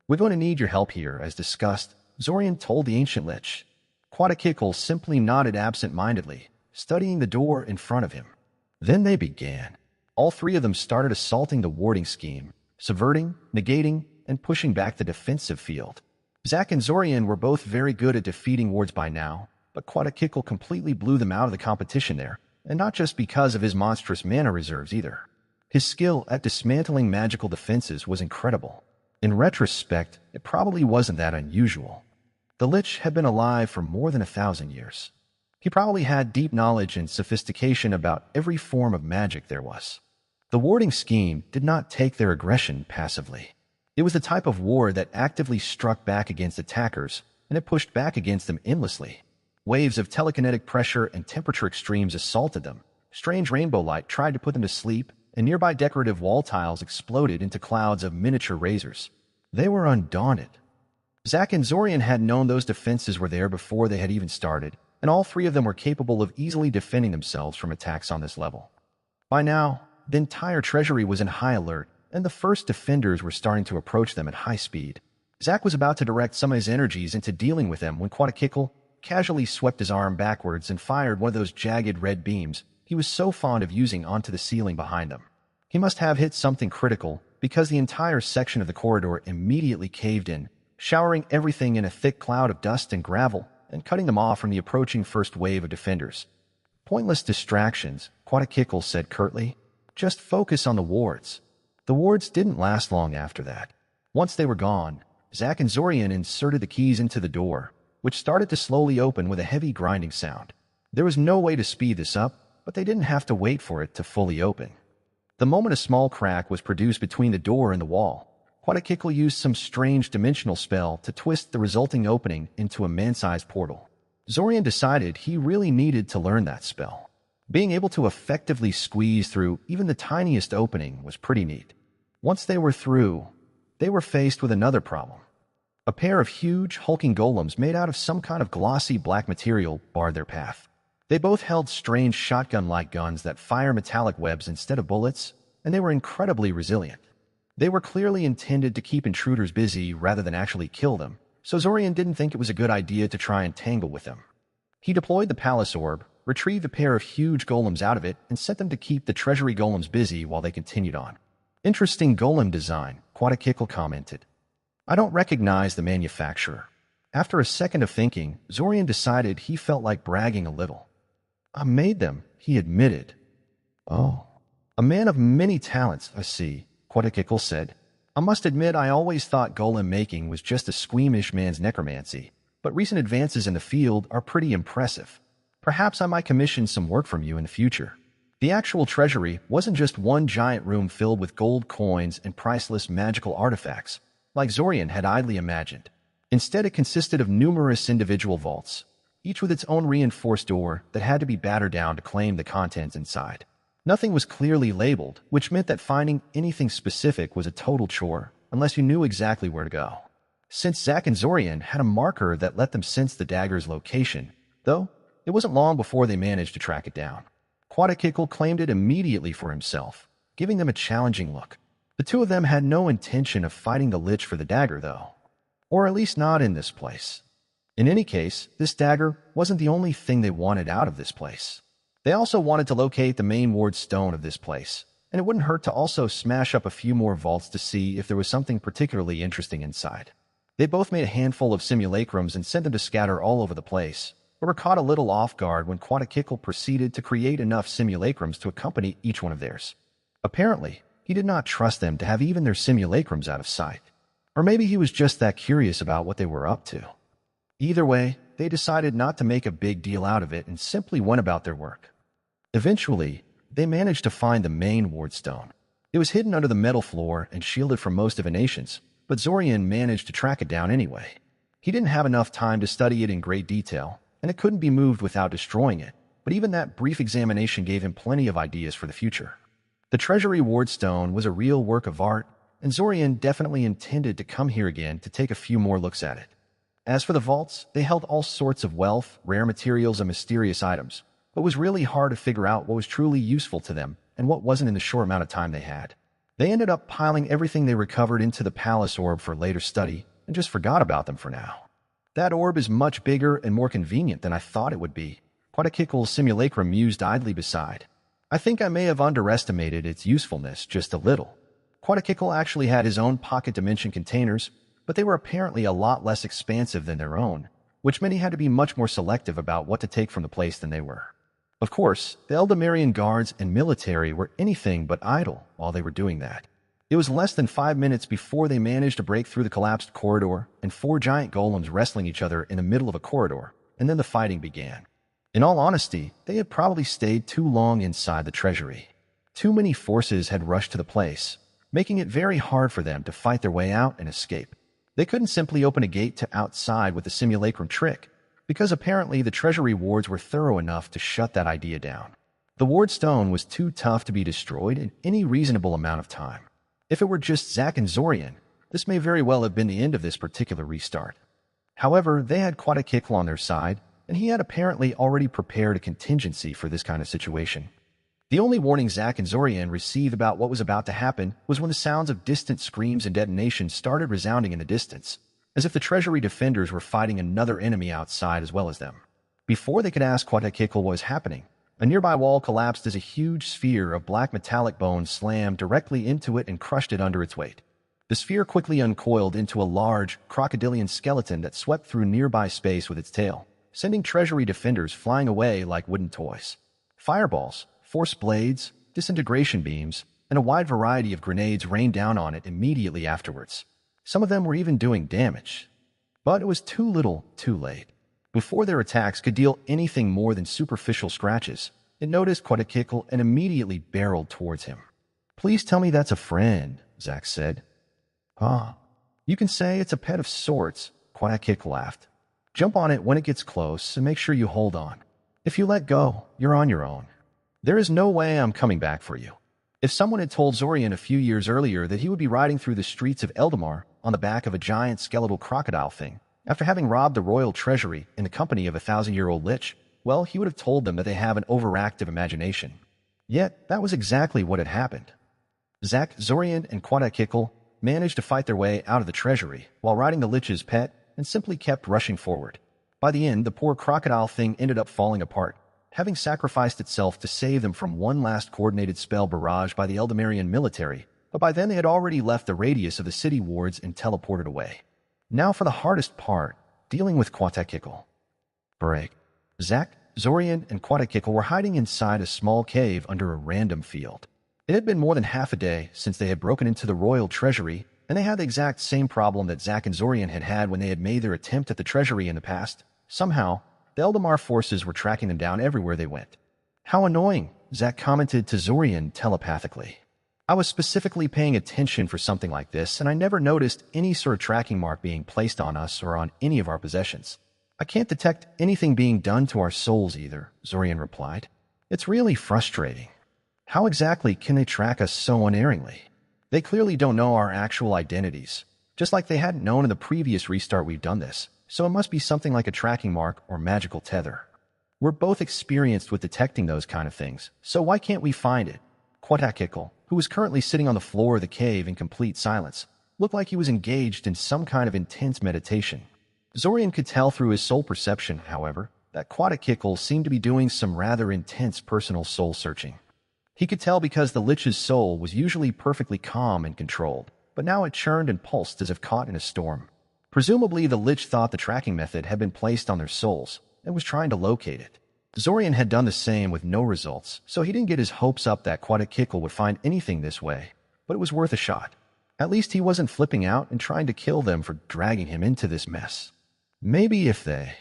"We're going to need your help here," as discussed, Zorian told the ancient lich. Quetzalcoatl simply nodded absent-mindedly, studying the door in front of him. Then they began. All 3 of them started assaulting the warding scheme, subverting, negating, and pushing back the defensive field. Zack and Zorian were both very good at defeating wards by now, but Quetzalcoatl completely blew them out of the competition there, and not just because of his monstrous mana reserves either. His skill at dismantling magical defenses was incredible. In retrospect, it probably wasn't that unusual. The Lich had been alive for more than 1,000 years. He probably had deep knowledge and sophistication about every form of magic there was. The warding scheme did not take their aggression passively. It was the type of ward that actively struck back against attackers, and it pushed back against them endlessly. Waves of telekinetic pressure and temperature extremes assaulted them. Strange rainbow light tried to put them to sleep, and nearby decorative wall tiles exploded into clouds of miniature razors. They were undaunted. Zack and Zorian had known those defenses were there before they had even started, and all 3 of them were capable of easily defending themselves from attacks on this level. By now, the entire treasury was in high alert, and the first defenders were starting to approach them at high speed. Zack was about to direct some of his energies into dealing with them when Quatakikl casually swept his arm backwards and fired one of those jagged red beams he was so fond of using onto the ceiling behind them. He must have hit something critical because the entire section of the corridor immediately caved in, showering everything in a thick cloud of dust and gravel and cutting them off from the approaching first wave of defenders. "Pointless distractions," Quatakikl said curtly. "Just focus on the wards." The wards didn't last long after that. Once they were gone, Zack and Zorian inserted the keys into the door, which started to slowly open with a heavy grinding sound. There was no way to speed this up, but they didn't have to wait for it to fully open. The moment a small crack was produced between the door and the wall, Quatakikl used some strange dimensional spell to twist the resulting opening into a man-sized portal. Zorian decided he really needed to learn that spell. Being able to effectively squeeze through even the tiniest opening was pretty neat. Once they were through, they were faced with another problem. A pair of huge, hulking golems made out of some kind of glossy black material barred their path. They both held strange shotgun-like guns that fire metallic webs instead of bullets, and they were incredibly resilient. They were clearly intended to keep intruders busy rather than actually kill them, so Zorian didn't think it was a good idea to try and tangle with them. He deployed the palace orb, retrieved a pair of huge golems out of it, and set them to keep the treasury golems busy while they continued on. "Interesting golem design," Quatakikl commented. "I don't recognize the manufacturer." After a second of thinking, Zorian decided he felt like bragging a little. "I made them," he admitted. "Oh. A man of many talents, I see," Quatakikl said. "I must admit I always thought golem making was just a squeamish man's necromancy, but recent advances in the field are pretty impressive. Perhaps I might commission some work from you in the future." The actual treasury wasn't just one giant room filled with gold coins and priceless magical artifacts, like Zorian had idly imagined. Instead, it consisted of numerous individual vaults, each with its own reinforced door that had to be battered down to claim the contents inside. Nothing was clearly labeled, which meant that finding anything specific was a total chore, unless you knew exactly where to go. Since Zack and Zorian had a marker that let them sense the dagger's location, though, it wasn't long before they managed to track it down. Quatakikl claimed it immediately for himself, giving them a challenging look. The two of them had no intention of fighting the Lich for the dagger, though. Or at least not in this place. In any case, this dagger wasn't the only thing they wanted out of this place. They also wanted to locate the main ward stone of this place, and it wouldn't hurt to also smash up a few more vaults to see if there was something particularly interesting inside. They both made a handful of simulacrums and sent them to scatter all over the place, but were caught a little off guard when Quatakikl proceeded to create enough simulacrums to accompany each one of theirs. Apparently, he did not trust them to have even their simulacrums out of sight. Or maybe he was just that curious about what they were up to. Either way, they decided not to make a big deal out of it and simply went about their work. Eventually, they managed to find the main ward stone. It was hidden under the metal floor and shielded from most divinations, but Zorian managed to track it down anyway. He didn't have enough time to study it in great detail, and it couldn't be moved without destroying it, but even that brief examination gave him plenty of ideas for the future. The treasury ward stone was a real work of art, and Zorian definitely intended to come here again to take a few more looks at it. As for the vaults, they held all sorts of wealth, rare materials, and mysterious items, but it was really hard to figure out what was truly useful to them and what wasn't in the short amount of time they had. They ended up piling everything they recovered into the palace orb for later study and just forgot about them for now. "That orb is much bigger and more convenient than I thought it would be," Quatakikl's simulacrum mused idly beside. "I think I may have underestimated its usefulness just a little." Quatakikl actually had his own pocket dimension containers, but they were apparently a lot less expansive than their own, which meant he had to be much more selective about what to take from the place than they were. Of course, the Eldamarian guards and military were anything but idle while they were doing that. It was less than 5 minutes before they managed to break through the collapsed corridor and 4 giant golems wrestling each other in the middle of a corridor, and then the fighting began. In all honesty, they had probably stayed too long inside the treasury. Too many forces had rushed to the place, making it very hard for them to fight their way out and escape. They couldn't simply open a gate to outside with the simulacrum trick, because apparently the treasury wards were thorough enough to shut that idea down. The ward stone was too tough to be destroyed in any reasonable amount of time. If it were just Zack and Zorian, this may very well have been the end of this particular restart. However, they had Quatakikl on their side, and he had apparently already prepared a contingency for this kind of situation. The only warning Zack and Zorian received about what was about to happen was when the sounds of distant screams and detonations started resounding in the distance, as if the treasury defenders were fighting another enemy outside as well as them. Before they could ask Quetzalcoatl what was happening, a nearby wall collapsed as a huge sphere of black metallic bone slammed directly into it and crushed it under its weight. The sphere quickly uncoiled into a large, crocodilian skeleton that swept through nearby space with its tail, sending treasury defenders flying away like wooden toys. Fireballs, force blades, disintegration beams, and a wide variety of grenades rained down on it immediately afterwards. Some of them were even doing damage. But it was too little, too late. Before their attacks could deal anything more than superficial scratches, it noticed Quetzalcoatl and immediately barreled towards him. "Please tell me that's a friend," Zack said. "Ah, you can say it's a pet of sorts," Quetzalcoatl laughed. "Jump on it when it gets close and make sure you hold on. If you let go, you're on your own. There is no way I'm coming back for you." If someone had told Zorian a few years earlier that he would be riding through the streets of Eldamar on the back of a giant skeletal crocodile thing, after having robbed the royal treasury in the company of a 1,000-year-old lich, well, he would have told them that they have an overactive imagination. Yet, that was exactly what had happened. Zack, Zorian, and Quetzalcoatl managed to fight their way out of the treasury while riding the lich's pet and simply kept rushing forward. By the end, the poor crocodile thing ended up falling apart, having sacrificed itself to save them from one last coordinated spell barrage by the Eldamarian military, but by then they had already left the radius of the city wards and teleported away. Now for the hardest part, dealing with Quetzalcoatl. Break. Zack, Zorian, and Quetzalcoatl were hiding inside a small cave under a random field. It had been more than half a day since they had broken into the royal treasury, and they had the exact same problem that Zack and Zorian had had when they had made their attempt at the treasury in the past. Somehow, the Eldamar forces were tracking them down everywhere they went. "How annoying," Zack commented to Zorian telepathically. "I was specifically paying attention for something like this, and I never noticed any sort of tracking mark being placed on us or on any of our possessions. I can't detect anything being done to our souls either," Zorian replied. "It's really frustrating. How exactly can they track us so unerringly? They clearly don't know our actual identities, just like they hadn't known in the previous restart we've done this, so it must be something like a tracking mark or magical tether. We're both experienced with detecting those kind of things, so why can't we find it?" Quetzalcoatl, who was currently sitting on the floor of the cave in complete silence, looked like he was engaged in some kind of intense meditation. Zorian could tell through his soul perception, however, that Quetzalcoatl seemed to be doing some rather intense personal soul searching. He could tell because the lich's soul was usually perfectly calm and controlled, but now it churned and pulsed as if caught in a storm. Presumably, the lich thought the tracking method had been placed on their souls and was trying to locate it. Zorian had done the same with no results, so he didn't get his hopes up that Quetzalcoatl would find anything this way, but it was worth a shot. At least he wasn't flipping out and trying to kill them for dragging him into this mess. "Maybe if they—"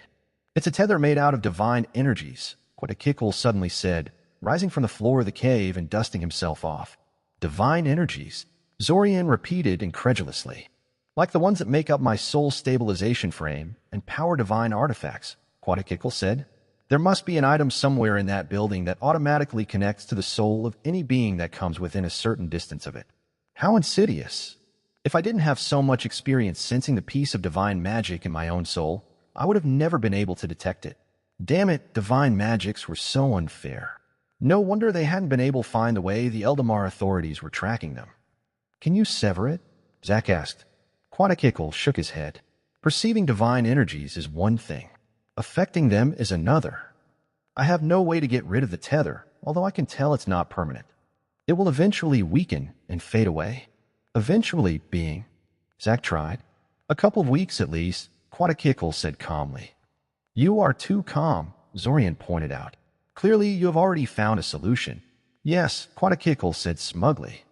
"It's a tether made out of divine energies," Quetzalcoatl suddenly said, rising from the floor of the cave and dusting himself off. "Divine energies?" Zorian repeated incredulously. "Like the ones that make up my soul stabilization frame and power divine artifacts," Quetzalcoatl said. "There must be an item somewhere in that building that automatically connects to the soul of any being that comes within a certain distance of it. How insidious! If I didn't have so much experience sensing the piece of divine magic in my own soul, I would have never been able to detect it. Damn it, divine magics were so unfair. No wonder they hadn't been able to find the way the Eldamar authorities were tracking them." "Can you sever it?" Zack asked. Quetzalcoatl shook his head. "Perceiving divine energies is one thing. Affecting them is another. I have no way to get rid of the tether, although I can tell it's not permanent. It will eventually weaken and fade away." "Eventually being?" Zack tried. "A couple of weeks at least," Quetzalcoatl said calmly. "You are too calm," Zorian pointed out. "Clearly you have already found a solution." "Yes," Quetzalcoatl said smugly.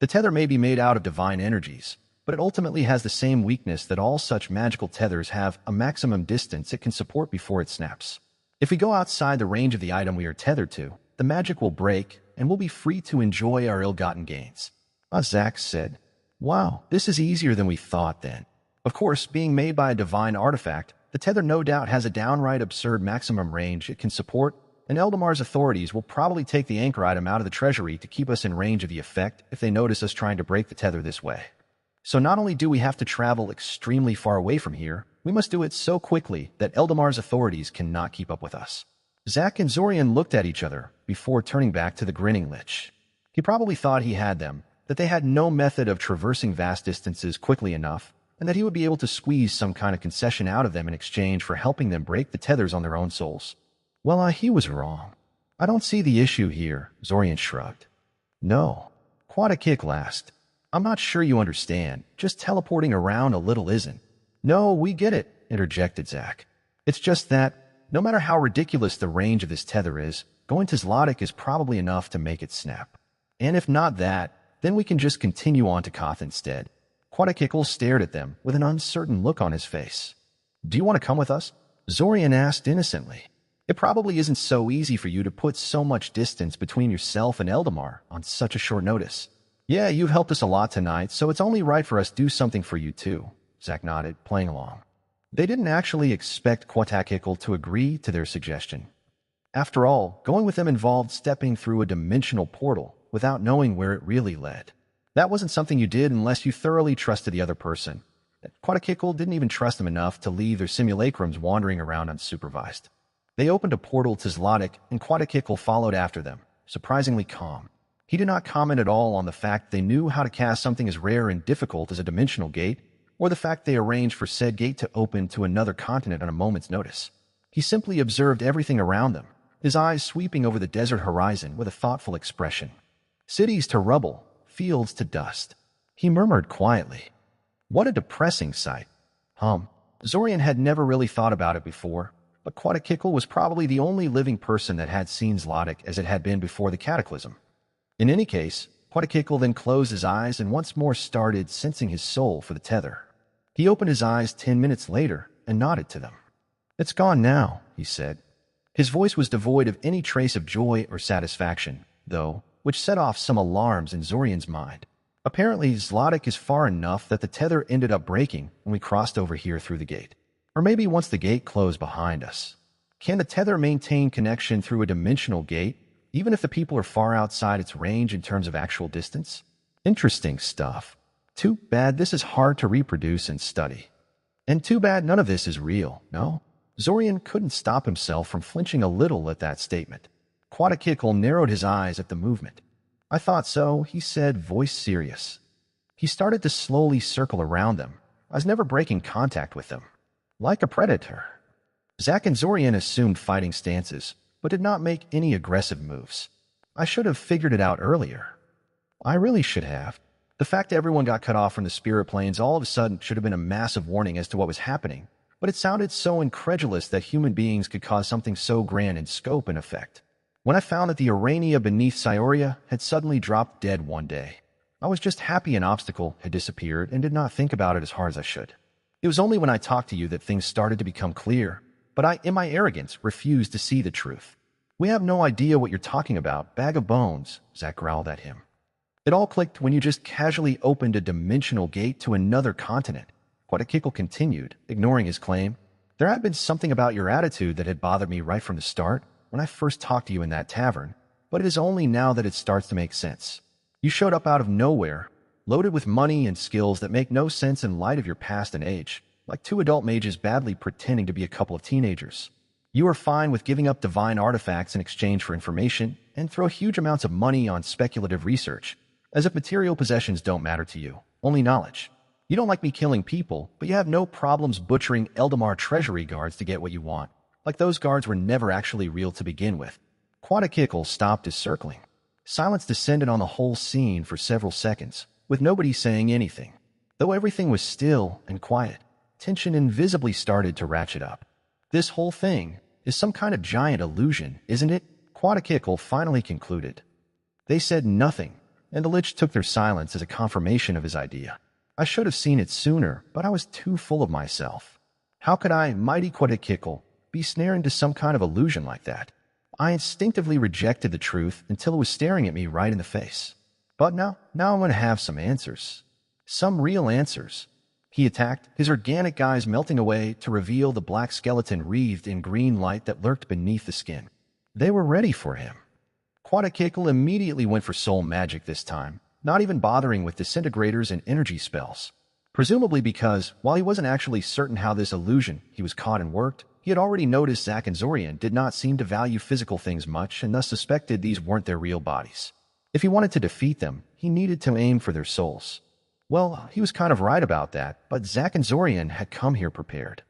"The tether may be made out of divine energies, but it ultimately has the same weakness that all such magical tethers have: a maximum distance it can support before it snaps. If we go outside the range of the item we are tethered to, the magic will break, and we'll be free to enjoy our ill-gotten gains." Zack said. "Wow, this is easier than we thought then. Of course, being made by a divine artifact, the tether no doubt has a downright absurd maximum range it can support, and Eldamar's authorities will probably take the anchor item out of the treasury to keep us in range of the effect if they notice us trying to break the tether this way. So not only do we have to travel extremely far away from here, we must do it so quickly that Eldamar's authorities cannot keep up with us." Zack and Zorian looked at each other before turning back to the grinning lich. He probably thought he had them, that they had no method of traversing vast distances quickly enough, and that he would be able to squeeze some kind of concession out of them in exchange for helping them break the tethers on their own souls. Well, he was wrong. I don't see the issue here, Zorian shrugged. No. Quadakik laughed. I'm not sure you understand. Just teleporting around a little isn't. No, we get it, interjected Zack. It's just that, no matter how ridiculous the range of this tether is, going to Zlotic is probably enough to make it snap. And if not that, then we can just continue on to Koth instead. Quadakikl stared at them with an uncertain look on his face. Do you want to come with us? Zorian asked innocently. It probably isn't so easy for you to put so much distance between yourself and Eldamar on such a short notice. Yeah, you've helped us a lot tonight, so it's only right for us to do something for you too, Zack nodded, playing along. They didn't actually expect Quadakikl to agree to their suggestion. After all, going with them involved stepping through a dimensional portal without knowing where it really led. That wasn't something you did unless you thoroughly trusted the other person. Quadakikl didn't even trust them enough to leave their simulacrums wandering around unsupervised. They opened a portal to Zlotic, and Quadakikl followed after them, surprisingly calm. He did not comment at all on the fact they knew how to cast something as rare and difficult as a dimensional gate, or the fact they arranged for said gate to open to another continent on a moment's notice. He simply observed everything around them, his eyes sweeping over the desert horizon with a thoughtful expression. Cities to rubble, fields to dust. He murmured quietly. What a depressing sight. Zorian had never really thought about it before, but Quadakikl was probably the only living person that had seen Zlotic as it had been before the cataclysm. In any case, Quadakikl then closed his eyes and once more started sensing his soul for the tether. He opened his eyes 10 minutes later and nodded to them. It's gone now, he said. His voice was devoid of any trace of joy or satisfaction, though, which set off some alarms in Zorian's mind. Apparently, Zlotic is far enough that the tether ended up breaking when we crossed over here through the gate. Or maybe once the gate closed behind us. Can the tether maintain connection through a dimensional gate, even if the people are far outside its range in terms of actual distance? Interesting stuff. Too bad this is hard to reproduce and study. And too bad none of this is real, no? Zorian couldn't stop himself from flinching a little at that statement. Quadakikl narrowed his eyes at the movement. I thought so, he said, voice serious. He started to slowly circle around them. I was never breaking contact with them. Like a predator. Zack and Zorian assumed fighting stances, but did not make any aggressive moves. I should have figured it out earlier. I really should have. The fact that everyone got cut off from the spirit planes all of a sudden should have been a massive warning as to what was happening, but it sounded so incredulous that human beings could cause something so grand in scope and effect. When I found that the Urania beneath Scioria had suddenly dropped dead one day, I was just happy an obstacle had disappeared and did not think about it as hard as I should. It was only when I talked to you that things started to become clear, but I, in my arrogance, refused to see the truth. We have no idea what you're talking about, bag of bones, Zack growled at him. It all clicked when you just casually opened a dimensional gate to another continent. Quadakikl continued, ignoring his claim. There had been something about your attitude that had bothered me right from the start, when I first talked to you in that tavern, but it is only now that it starts to make sense. You showed up out of nowhere, loaded with money and skills that make no sense in light of your past and age, like two adult mages badly pretending to be a couple of teenagers. You are fine with giving up divine artifacts in exchange for information, and throw huge amounts of money on speculative research, as if material possessions don't matter to you, only knowledge. You don't like me killing people, but you have no problems butchering Eldamar treasury guards to get what you want, like those guards were never actually real to begin with. Quadakikl stopped his circling. Silence descended on the whole scene for several seconds, with nobody saying anything. Though everything was still and quiet, tension invisibly started to ratchet up. This whole thing is some kind of giant illusion, isn't it? Quadakikl finally concluded. They said nothing, and the Lich took their silence as a confirmation of his idea. I should have seen it sooner, but I was too full of myself. How could I, mighty Quadakikl, be snared into some kind of illusion like that? I instinctively rejected the truth until it was staring at me right in the face. But now I'm going to have some answers. Some real answers. He attacked, his organic eyes melting away to reveal the black skeleton wreathed in green light that lurked beneath the skin. They were ready for him. Quadakikl immediately went for soul magic this time, not even bothering with disintegrators and energy spells. Presumably because, while he wasn't actually certain how this illusion he was caught in worked, he had already noticed Zack and Zorian did not seem to value physical things much and thus suspected these weren't their real bodies. If he wanted to defeat them, he needed to aim for their souls. Well, he was kind of right about that, but Zack and Zorian had come here prepared.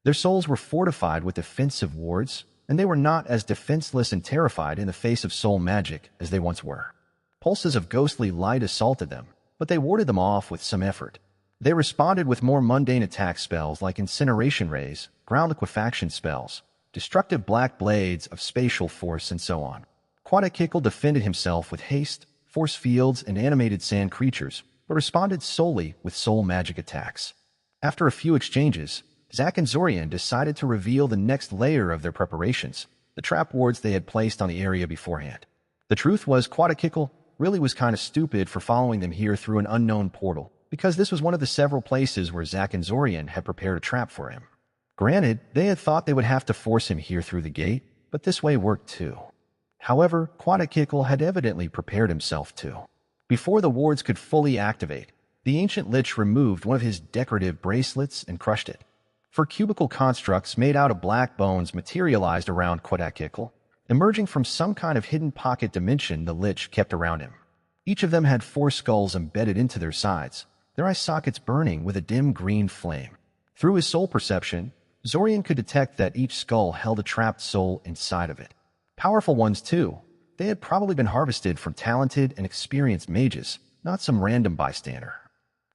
Their souls were fortified with defensive wards, and they were not as defenseless and terrified in the face of soul magic as they once were. Pulses of ghostly light assaulted them, but they warded them off with some effort. They responded with more mundane attack spells like incineration rays, ground liquefaction spells, destructive black blades of spatial force, and so on. Quadakikl defended himself with haste, force fields, and animated sand creatures, but responded solely with soul magic attacks. After a few exchanges, Zack and Zorian decided to reveal the next layer of their preparations, the trap wards they had placed on the area beforehand. The truth was, Quadakikl really was kind of stupid for following them here through an unknown portal, because this was one of the several places where Zack and Zorian had prepared a trap for him. Granted, they had thought they would have to force him here through the gate, but this way worked too. However, Quadakikl had evidently prepared himself too. Before the wards could fully activate, the ancient lich removed one of his decorative bracelets and crushed it. Four cubical constructs made out of black bones materialized around Quadakikl, emerging from some kind of hidden pocket dimension the lich kept around him. Each of them had 4 skulls embedded into their sides, their eye sockets burning with a dim green flame. Through his soul perception, Zorian could detect that each skull held a trapped soul inside of it. Powerful ones too. They had probably been harvested from talented and experienced mages, not some random bystander.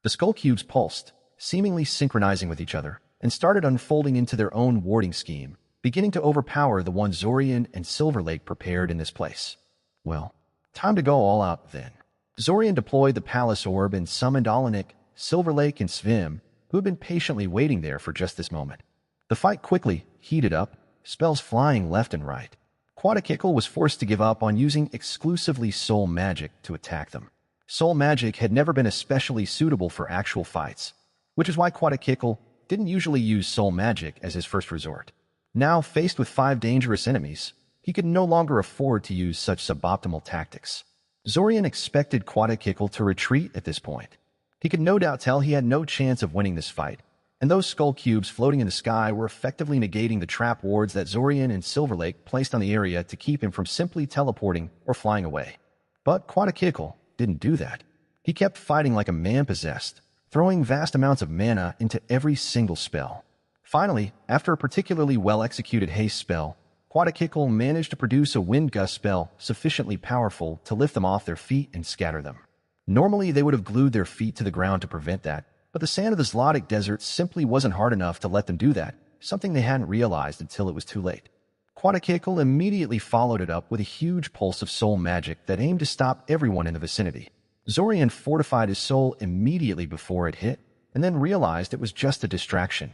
The skull cubes pulsed, seemingly synchronizing with each other, and started unfolding into their own warding scheme, beginning to overpower the one Zorian and Silver Lake prepared in this place. Well, time to go all out then. Zorian deployed the palace orb and summoned Alanik, Silver Lake, and Svim, who had been patiently waiting there for just this moment. The fight quickly heated up, spells flying left and right. Quadakikl was forced to give up on using exclusively soul magic to attack them. Soul magic had never been especially suitable for actual fights, which is why Quadakikl didn't usually use soul magic as his first resort. Now, faced with 5 dangerous enemies, he could no longer afford to use such suboptimal tactics. Zorian expected Quadakikl to retreat at this point. He could no doubt tell he had no chance of winning this fight, and those skull cubes floating in the sky were effectively negating the trap wards that Zorian and Silver Lake placed on the area to keep him from simply teleporting or flying away. But Quadakikl didn't do that. He kept fighting like a man possessed, throwing vast amounts of mana into every single spell. Finally, after a particularly well-executed haste spell, Quadakikl managed to produce a wind gust spell sufficiently powerful to lift them off their feet and scatter them. Normally, they would have glued their feet to the ground to prevent that, but the sand of the Zlotic desert simply wasn't hard enough to let them do that, something they hadn't realized until it was too late. Quadakikl immediately followed it up with a huge pulse of soul magic that aimed to stop everyone in the vicinity. Zorian fortified his soul immediately before it hit, and then realized it was just a distraction.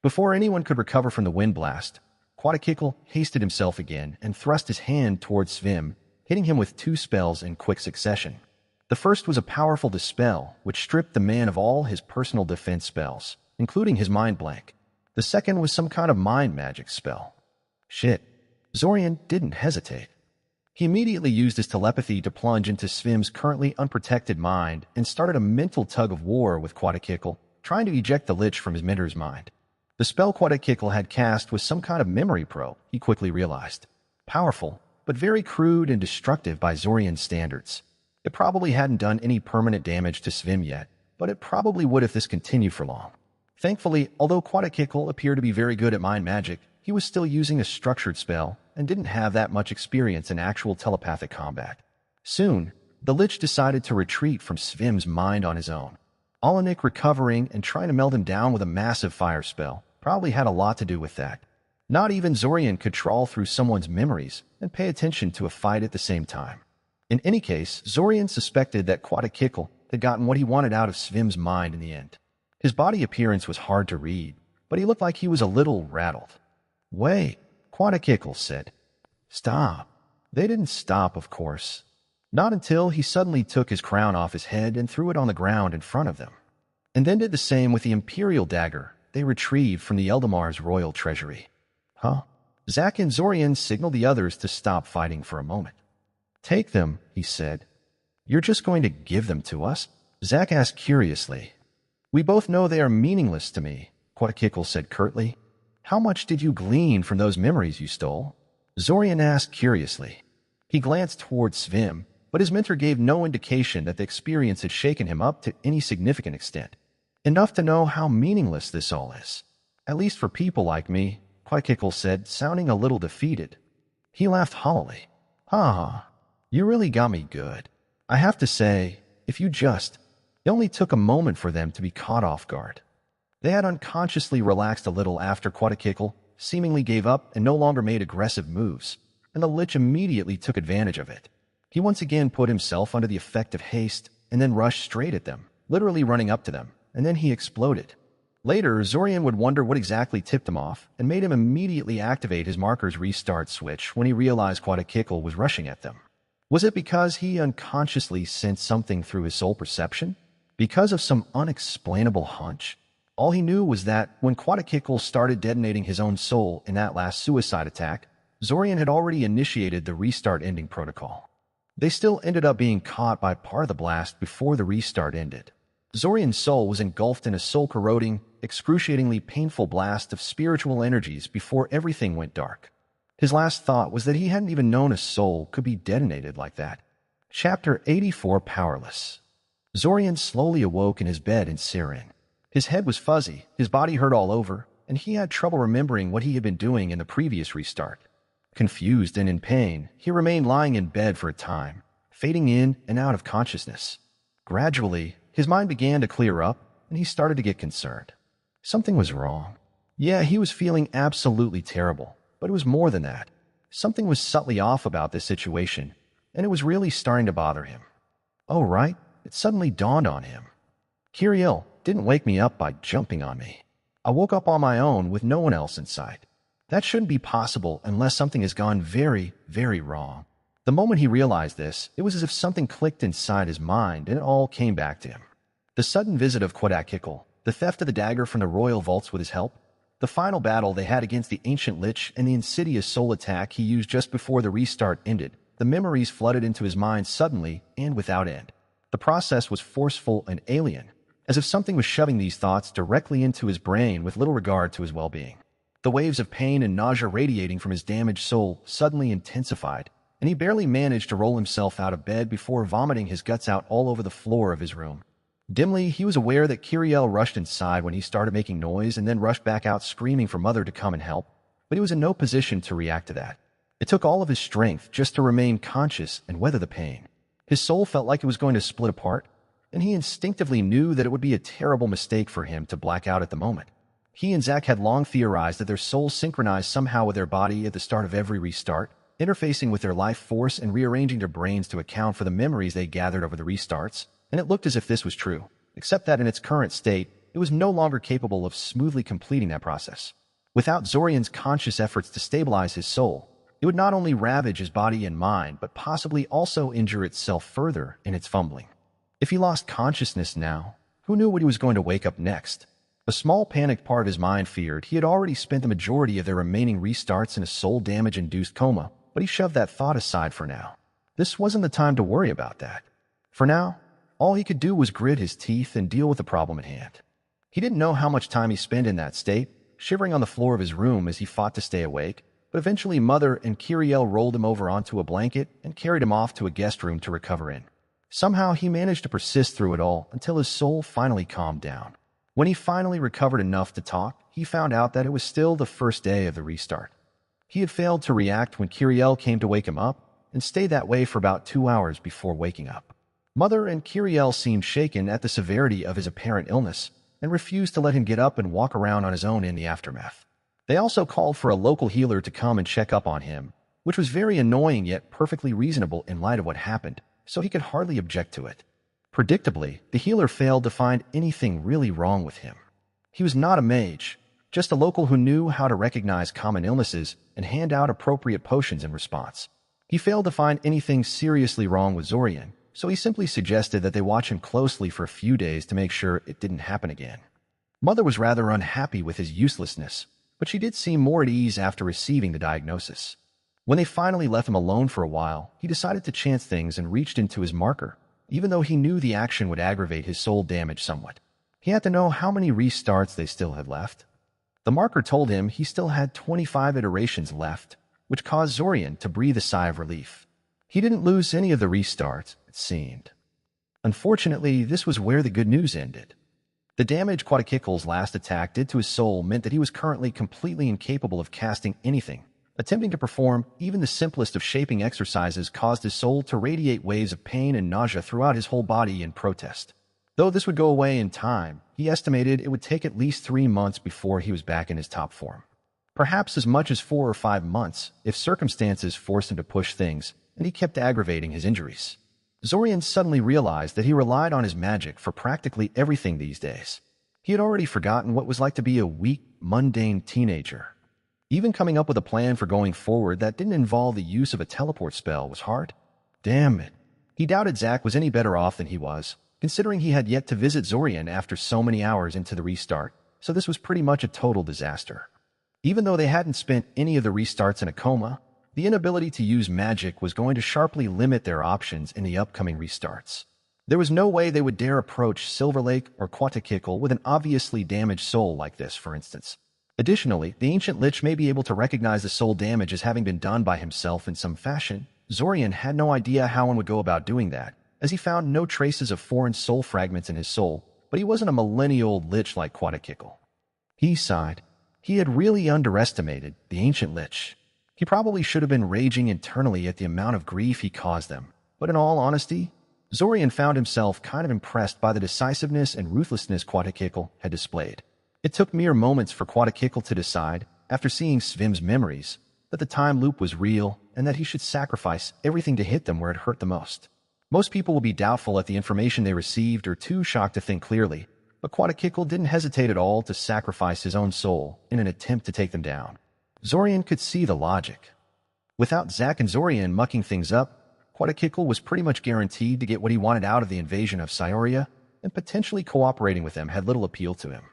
Before anyone could recover from the wind blast, Quadakikl hasted himself again and thrust his hand towards Svim, hitting him with 2 spells in quick succession. The first was a powerful dispel, which stripped the man of all his personal defense spells, including his mind blank. The second was some kind of mind magic spell. Shit. Zorian didn't hesitate. He immediately used his telepathy to plunge into Svim's currently unprotected mind and started a mental tug of war with Quadakikl, trying to eject the lich from his mentor's mind. The spell Quadakikl had cast was some kind of memory probe, he quickly realized. Powerful, but very crude and destructive by Zorian's standards. It probably hadn't done any permanent damage to Svim yet, but it probably would if this continued for long. Thankfully, although Quadakikl appeared to be very good at mind magic, he was still using a structured spell and didn't have that much experience in actual telepathic combat. Soon, the lich decided to retreat from Svim's mind on his own. Alanik recovering and trying to melt him down with a massive fire spell probably had a lot to do with that. Not even Zorian could trawl through someone's memories and pay attention to a fight at the same time. In any case, Zorian suspected that Quadakikl had gotten what he wanted out of Svim's mind in the end. His body appearance was hard to read, but he looked like he was a little rattled. "Wait," Quadakikl said. "Stop." They didn't stop, of course. Not until he suddenly took his crown off his head and threw it on the ground in front of them. And then did the same with the Imperial dagger they retrieved from the Eldamar's royal treasury. Huh? Zack and Zorian signaled the others to stop fighting for a moment. "Take them," he said. "You're just going to give them to us?" Zack asked curiously. "We both know they are meaningless to me," Quadakikl said curtly. "How much did you glean from those memories you stole?" Zorian asked curiously. He glanced towards Svim, but but his mentor gave no indication that the experience had shaken him up to any significant extent. Enough to know how meaningless this all is. At least for people like me, Quackkickle said, sounding a little defeated. He laughed hollowly. You really got me good. I have to say, it only took a moment for them to be caught off guard. They had unconsciously relaxed a little after Quackkickle seemingly gave up and no longer made aggressive moves, and the Lich immediately took advantage of it. He once again put himself under the effect of haste and then rushed straight at them, literally running up to them, and then he exploded. Later, Zorian would wonder what exactly tipped him off and made him immediately activate his marker's restart switch when he realized Quackkickle was rushing at them. Was it because he unconsciously sensed something through his soul perception? Because of some unexplainable hunch? All he knew was that when Quackkickle started detonating his own soul in that last suicide attack, Zorian had already initiated the restart ending protocol. They still ended up being caught by part of the blast before the restart ended. Zorian's soul was engulfed in a soul-corroding, excruciatingly painful blast of spiritual energies before everything went dark. His last thought was that he hadn't even known a soul could be detonated like that. Chapter 84 Powerless. Zorian slowly awoke in his bed in Sirin. His head was fuzzy, his body hurt all over, and he had trouble remembering what he had been doing in the previous restart. Confused and in pain, he remained lying in bed for a time, fading in and out of consciousness. Gradually, his mind began to clear up, and he started to get concerned. Something was wrong. Yeah, he was feeling absolutely terrible, but it was more than that. Something was subtly off about this situation, and it was really starting to bother him. Oh, right, it suddenly dawned on him. Kiriel didn't wake me up by jumping on me. I woke up on my own with no one else in sight. That shouldn't be possible unless something has gone very, very wrong. The moment he realized this, it was as if something clicked inside his mind and it all came back to him. The sudden visit of Quackkickle, the theft of the dagger from the royal vaults with his help, the final battle they had against the ancient Lich, and the insidious soul attack he used just before the restart ended, the memories flooded into his mind suddenly and without end. The process was forceful and alien, as if something was shoving these thoughts directly into his brain with little regard to his well-being. The waves of pain and nausea radiating from his damaged soul suddenly intensified, and he barely managed to roll himself out of bed before vomiting his guts out all over the floor of his room. Dimly, he was aware that Kiriel rushed inside when he started making noise and then rushed back out screaming for Mother to come and help, but he was in no position to react to that. It took all of his strength just to remain conscious and weather the pain. His soul felt like it was going to split apart, and he instinctively knew that it would be a terrible mistake for him to black out at the moment. He and Zack had long theorized that their souls synchronized somehow with their body at the start of every restart, interfacing with their life force and rearranging their brains to account for the memories they gathered over the restarts, and it looked as if this was true, except that in its current state, it was no longer capable of smoothly completing that process. Without Zorian's conscious efforts to stabilize his soul, it would not only ravage his body and mind, but possibly also injure itself further in its fumbling. If he lost consciousness now, who knew what he was going to wake up next? A small panicked part of his mind feared he had already spent the majority of their remaining restarts in a soul damage-induced coma, but he shoved that thought aside for now. This wasn't the time to worry about that. For now, all he could do was grit his teeth and deal with the problem at hand. He didn't know how much time he spent in that state, shivering on the floor of his room as he fought to stay awake, but eventually Mother and Kiriel rolled him over onto a blanket and carried him off to a guest room to recover in. Somehow he managed to persist through it all until his soul finally calmed down. When he finally recovered enough to talk, he found out that it was still the first day of the restart. He had failed to react when Kiriel came to wake him up, and stayed that way for about 2 hours before waking up. Mother and Kiriel seemed shaken at the severity of his apparent illness, and refused to let him get up and walk around on his own in the aftermath. They also called for a local healer to come and check up on him, which was very annoying yet perfectly reasonable in light of what happened, so he could hardly object to it. Predictably, the healer failed to find anything really wrong with him. He was not a mage, just a local who knew how to recognize common illnesses and hand out appropriate potions in response. He failed to find anything seriously wrong with Zorian, so he simply suggested that they watch him closely for a few days to make sure it didn't happen again. Mother was rather unhappy with his uselessness, but she did seem more at ease after receiving the diagnosis. When they finally left him alone for a while, he decided to chance things and reached into his marker, even though he knew the action would aggravate his soul damage somewhat. He had to know how many restarts they still had left. The marker told him he still had 25 iterations left, which caused Zorian to breathe a sigh of relief. He didn't lose any of the restarts, it seemed. Unfortunately, this was where the good news ended. The damage Quatakicle's last attack did to his soul meant that he was currently completely incapable of casting anything. Attempting to perform even the simplest of shaping exercises caused his soul to radiate waves of pain and nausea throughout his whole body in protest. Though this would go away in time, he estimated it would take at least 3 months before he was back in his top form. Perhaps as much as 4 or 5 months, if circumstances forced him to push things, and he kept aggravating his injuries. Zorian suddenly realized that he relied on his magic for practically everything these days. He had already forgotten what it was like to be a weak, mundane teenager. Even coming up with a plan for going forward that didn't involve the use of a teleport spell was hard. Damn it. He doubted Zack was any better off than he was, considering he had yet to visit Zorian after so many hours into the restart, so this was pretty much a total disaster. Even though they hadn't spent any of the restarts in a coma, the inability to use magic was going to sharply limit their options in the upcoming restarts. There was no way they would dare approach Silver Lake or Quatakicle with an obviously damaged soul like this, for instance. Additionally, the ancient lich may be able to recognize the soul damage as having been done by himself in some fashion. Zorian had no idea how one would go about doing that, as he found no traces of foreign soul fragments in his soul, but he wasn't a millennia-old lich like Quatakicle. He sighed. He had really underestimated the ancient lich. He probably should have been raging internally at the amount of grief he caused them, but in all honesty, Zorian found himself kind of impressed by the decisiveness and ruthlessness Quatakicle had displayed. It took mere moments for Quatakicle to decide, after seeing Svim's memories, that the time loop was real and that he should sacrifice everything to hit them where it hurt the most. Most people will be doubtful at the information they received or too shocked to think clearly, but Quatakicle didn't hesitate at all to sacrifice his own soul in an attempt to take them down. Zorian could see the logic. Without Zack and Zorian mucking things up, Quatakicle was pretty much guaranteed to get what he wanted out of the invasion of Cyoria, and potentially cooperating with them had little appeal to him.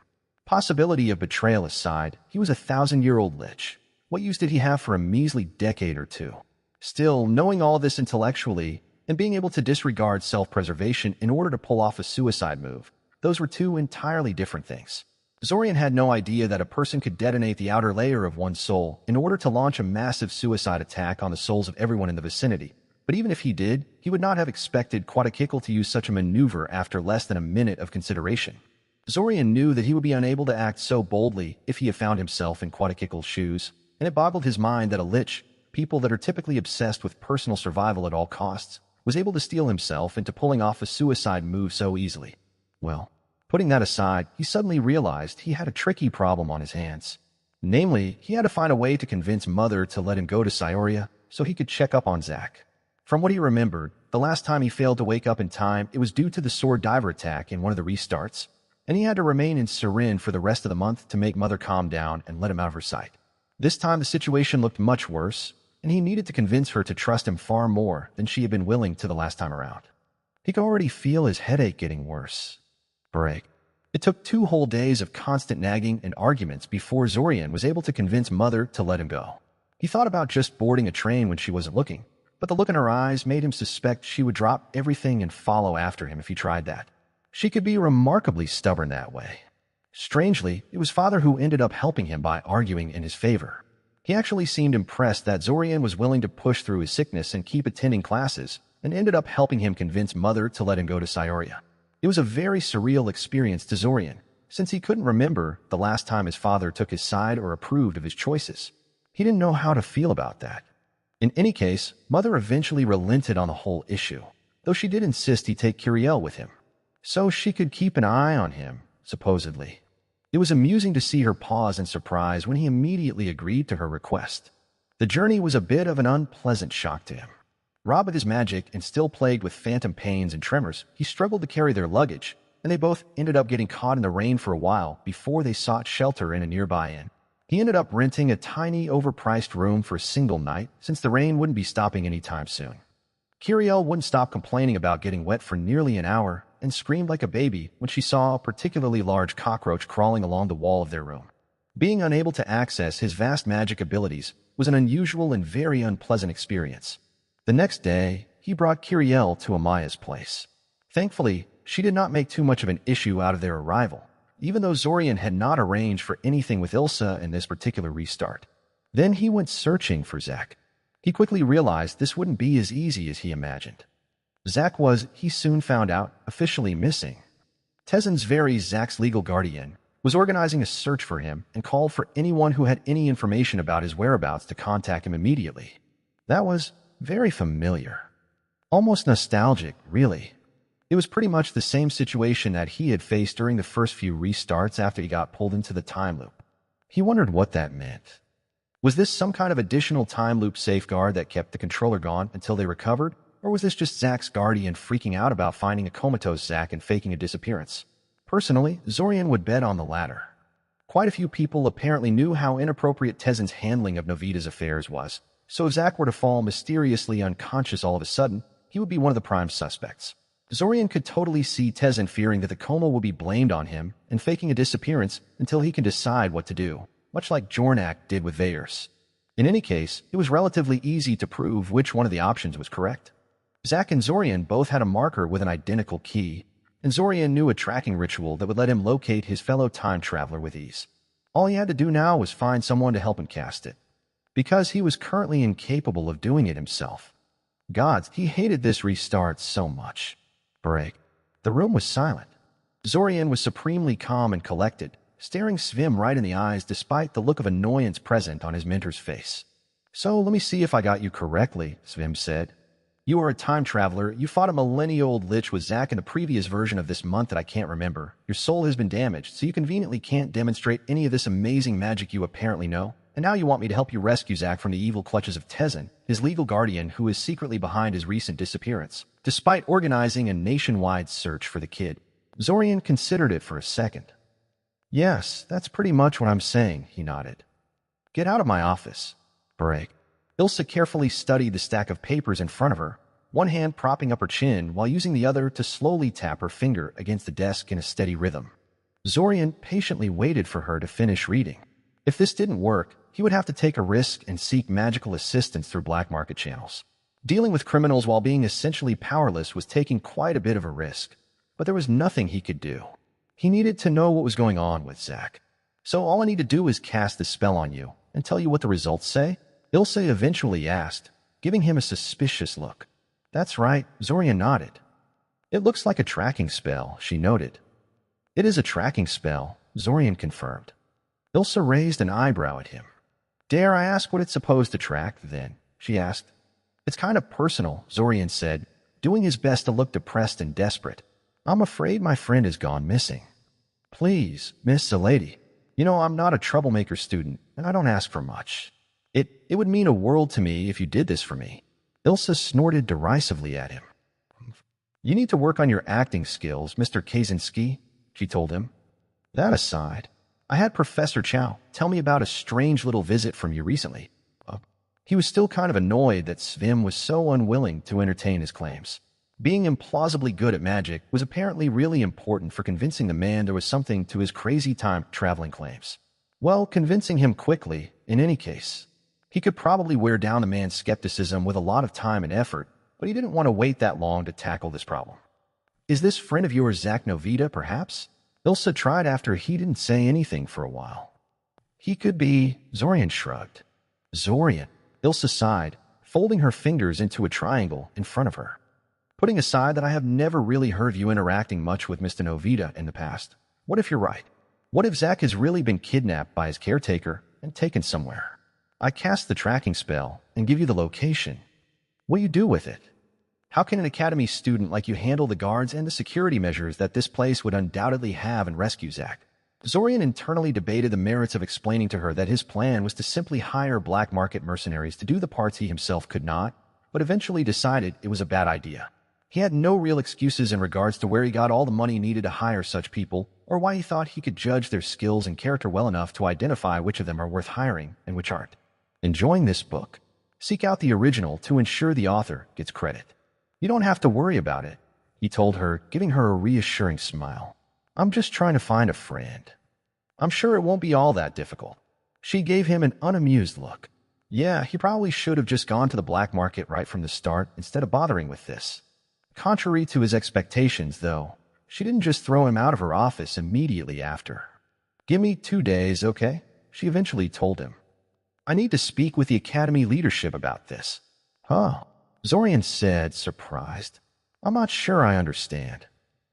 Possibility of betrayal aside, he was a 1,000-year-old lich. What use did he have for a measly decade or two? Still, knowing all this intellectually, and being able to disregard self-preservation in order to pull off a suicide move, those were two entirely different things. Zorian had no idea that a person could detonate the outer layer of one's soul in order to launch a massive suicide attack on the souls of everyone in the vicinity. But even if he did, he would not have expected Quatakicle to use such a maneuver after less than a minute of consideration. Zorian knew that he would be unable to act so boldly if he had found himself in Quatakicle's shoes, and it boggled his mind that a lich, people that are typically obsessed with personal survival at all costs, was able to steel himself into pulling off a suicide move so easily. Well, putting that aside, he suddenly realized he had a tricky problem on his hands. Namely, he had to find a way to convince Mother to let him go to Cyoria so he could check up on Zack. From what he remembered, the last time he failed to wake up in time, it was due to the sword diver attack in one of the restarts, and he had to remain in Sirin for the rest of the month to make Mother calm down and let him out of her sight. This time the situation looked much worse, and he needed to convince her to trust him far more than she had been willing to the last time around. He could already feel his headache getting worse. Break. It took 2 whole days of constant nagging and arguments before Zorian was able to convince Mother to let him go. He thought about just boarding a train when she wasn't looking, but the look in her eyes made him suspect she would drop everything and follow after him if he tried that. She could be remarkably stubborn that way. Strangely, it was Father who ended up helping him by arguing in his favor. He actually seemed impressed that Zorian was willing to push through his sickness and keep attending classes, and ended up helping him convince Mother to let him go to Cyoria. It was a very surreal experience to Zorian, since he couldn't remember the last time his father took his side or approved of his choices. He didn't know how to feel about that. In any case, Mother eventually relented on the whole issue, though she did insist he take Curiel with him, so she could keep an eye on him, supposedly. It was amusing to see her pause in surprise when he immediately agreed to her request. The journey was a bit of an unpleasant shock to him. Robbed of his magic and still plagued with phantom pains and tremors, he struggled to carry their luggage, and they both ended up getting caught in the rain for a while before they sought shelter in a nearby inn. He ended up renting a tiny, overpriced room for a single night, since the rain wouldn't be stopping anytime soon. Curiel wouldn't stop complaining about getting wet for nearly an hour, and screamed like a baby when she saw a particularly large cockroach crawling along the wall of their room. Being unable to access his vast magic abilities was an unusual and very unpleasant experience. The next day, he brought Curiel to Amaya's place. Thankfully, she did not make too much of an issue out of their arrival, even though Zorian had not arranged for anything with Ilsa in this particular restart. Then he went searching for Zack. He quickly realized this wouldn't be as easy as he imagined. Zach was, he soon found out, officially missing. Tezin's very Zach's legal guardian was organizing a search for him and called for anyone who had any information about his whereabouts to contact him immediately. That was very familiar. Almost nostalgic, really. It was pretty much the same situation that he had faced during the first few restarts after he got pulled into the time loop. He wondered what that meant. Was this some kind of additional time loop safeguard that kept the controller gone until they recovered? Or was this just Zach's guardian freaking out about finding a comatose Zach and faking a disappearance? Personally, Zorian would bet on the latter. Quite a few people apparently knew how inappropriate Tezin's handling of Novita's affairs was, so if Zach were to fall mysteriously unconscious all of a sudden, he would be one of the prime suspects. Zorian could totally see Tezin fearing that the coma would be blamed on him and faking a disappearance until he can decide what to do, much like Jornak did with Veyers. In any case, it was relatively easy to prove which one of the options was correct. Zach and Zorian both had a marker with an identical key, and Zorian knew a tracking ritual that would let him locate his fellow time traveler with ease. All he had to do now was find someone to help him cast it, because he was currently incapable of doing it himself. Gods, he hated this restart so much. Break. The room was silent. Zorian was supremely calm and collected, staring Svim right in the eyes despite the look of annoyance present on his mentor's face. "So let me see if I got you correctly," Svim said. "You are a time traveler. You fought a millennia-old lich with Zack in the previous version of this month that I can't remember. Your soul has been damaged, so you conveniently can't demonstrate any of this amazing magic you apparently know. And now you want me to help you rescue Zack from the evil clutches of Tezin, his legal guardian who is secretly behind his recent disappearance, despite organizing a nationwide search for the kid." Zorian considered it for a second. "Yes, that's pretty much what I'm saying," he nodded. "Get out of my office." Break. Ilsa carefully studied the stack of papers in front of her, one hand propping up her chin while using the other to slowly tap her finger against the desk in a steady rhythm. Zorian patiently waited for her to finish reading. If this didn't work, he would have to take a risk and seek magical assistance through black market channels. Dealing with criminals while being essentially powerless was taking quite a bit of a risk, but there was nothing he could do. He needed to know what was going on with Zack. "So all I need to do is cast this spell on you and tell you what the results say?" Ilse eventually asked, giving him a suspicious look. "That's right," Zorian nodded. "It looks like a tracking spell," she noted. "It is a tracking spell," Zorian confirmed. Ilse raised an eyebrow at him. "Dare I ask what it's supposed to track, then?" she asked. "It's kind of personal," Zorian said, doing his best to look depressed and desperate. "I'm afraid my friend has gone missing." "Please, Miss Lady. You know, I'm not a troublemaker student, and I don't ask for much. It would mean a world to me if you did this for me." Ilsa snorted derisively at him. "You need to work on your acting skills, Mr. Kaczynski," she told him. "That aside, I had Professor Chow tell me about a strange little visit from you recently." He was still kind of annoyed that Svim was so unwilling to entertain his claims. Being implausibly good at magic was apparently really important for convincing the man there was something to his crazy time-traveling claims. Well, convincing him quickly, in any case. He could probably wear down the man's skepticism with a lot of time and effort, but he didn't want to wait that long to tackle this problem. "Is this friend of yours Zack Novita, perhaps?" Ilsa tried after he didn't say anything for a while. "He could be," Zorian shrugged. "Zorian," Ilsa sighed, folding her fingers into a triangle in front of her. "Putting aside that I have never really heard you interacting much with Mr. Novita in the past, what if you're right? What if Zack has really been kidnapped by his caretaker and taken somewhere? I cast the tracking spell and give you the location. What do you do with it? How can an academy student like you handle the guards and the security measures that this place would undoubtedly have and rescue Zack?" Zorian internally debated the merits of explaining to her that his plan was to simply hire black market mercenaries to do the parts he himself could not, but eventually decided it was a bad idea. He had no real excuses in regards to where he got all the money needed to hire such people, or why he thought he could judge their skills and character well enough to identify which of them are worth hiring and which aren't. Enjoying this book? Seek out the original to ensure the author gets credit. "You don't have to worry about it," he told her, giving her a reassuring smile. "I'm just trying to find a friend. I'm sure it won't be all that difficult." She gave him an unamused look. Yeah, he probably should have just gone to the black market right from the start instead of bothering with this. Contrary to his expectations, though, she didn't just throw him out of her office immediately after. "Give me 2 days, okay?" she eventually told him. I need to speak with the Academy leadership about this. Huh? Zorian said, surprised. I'm not sure I understand.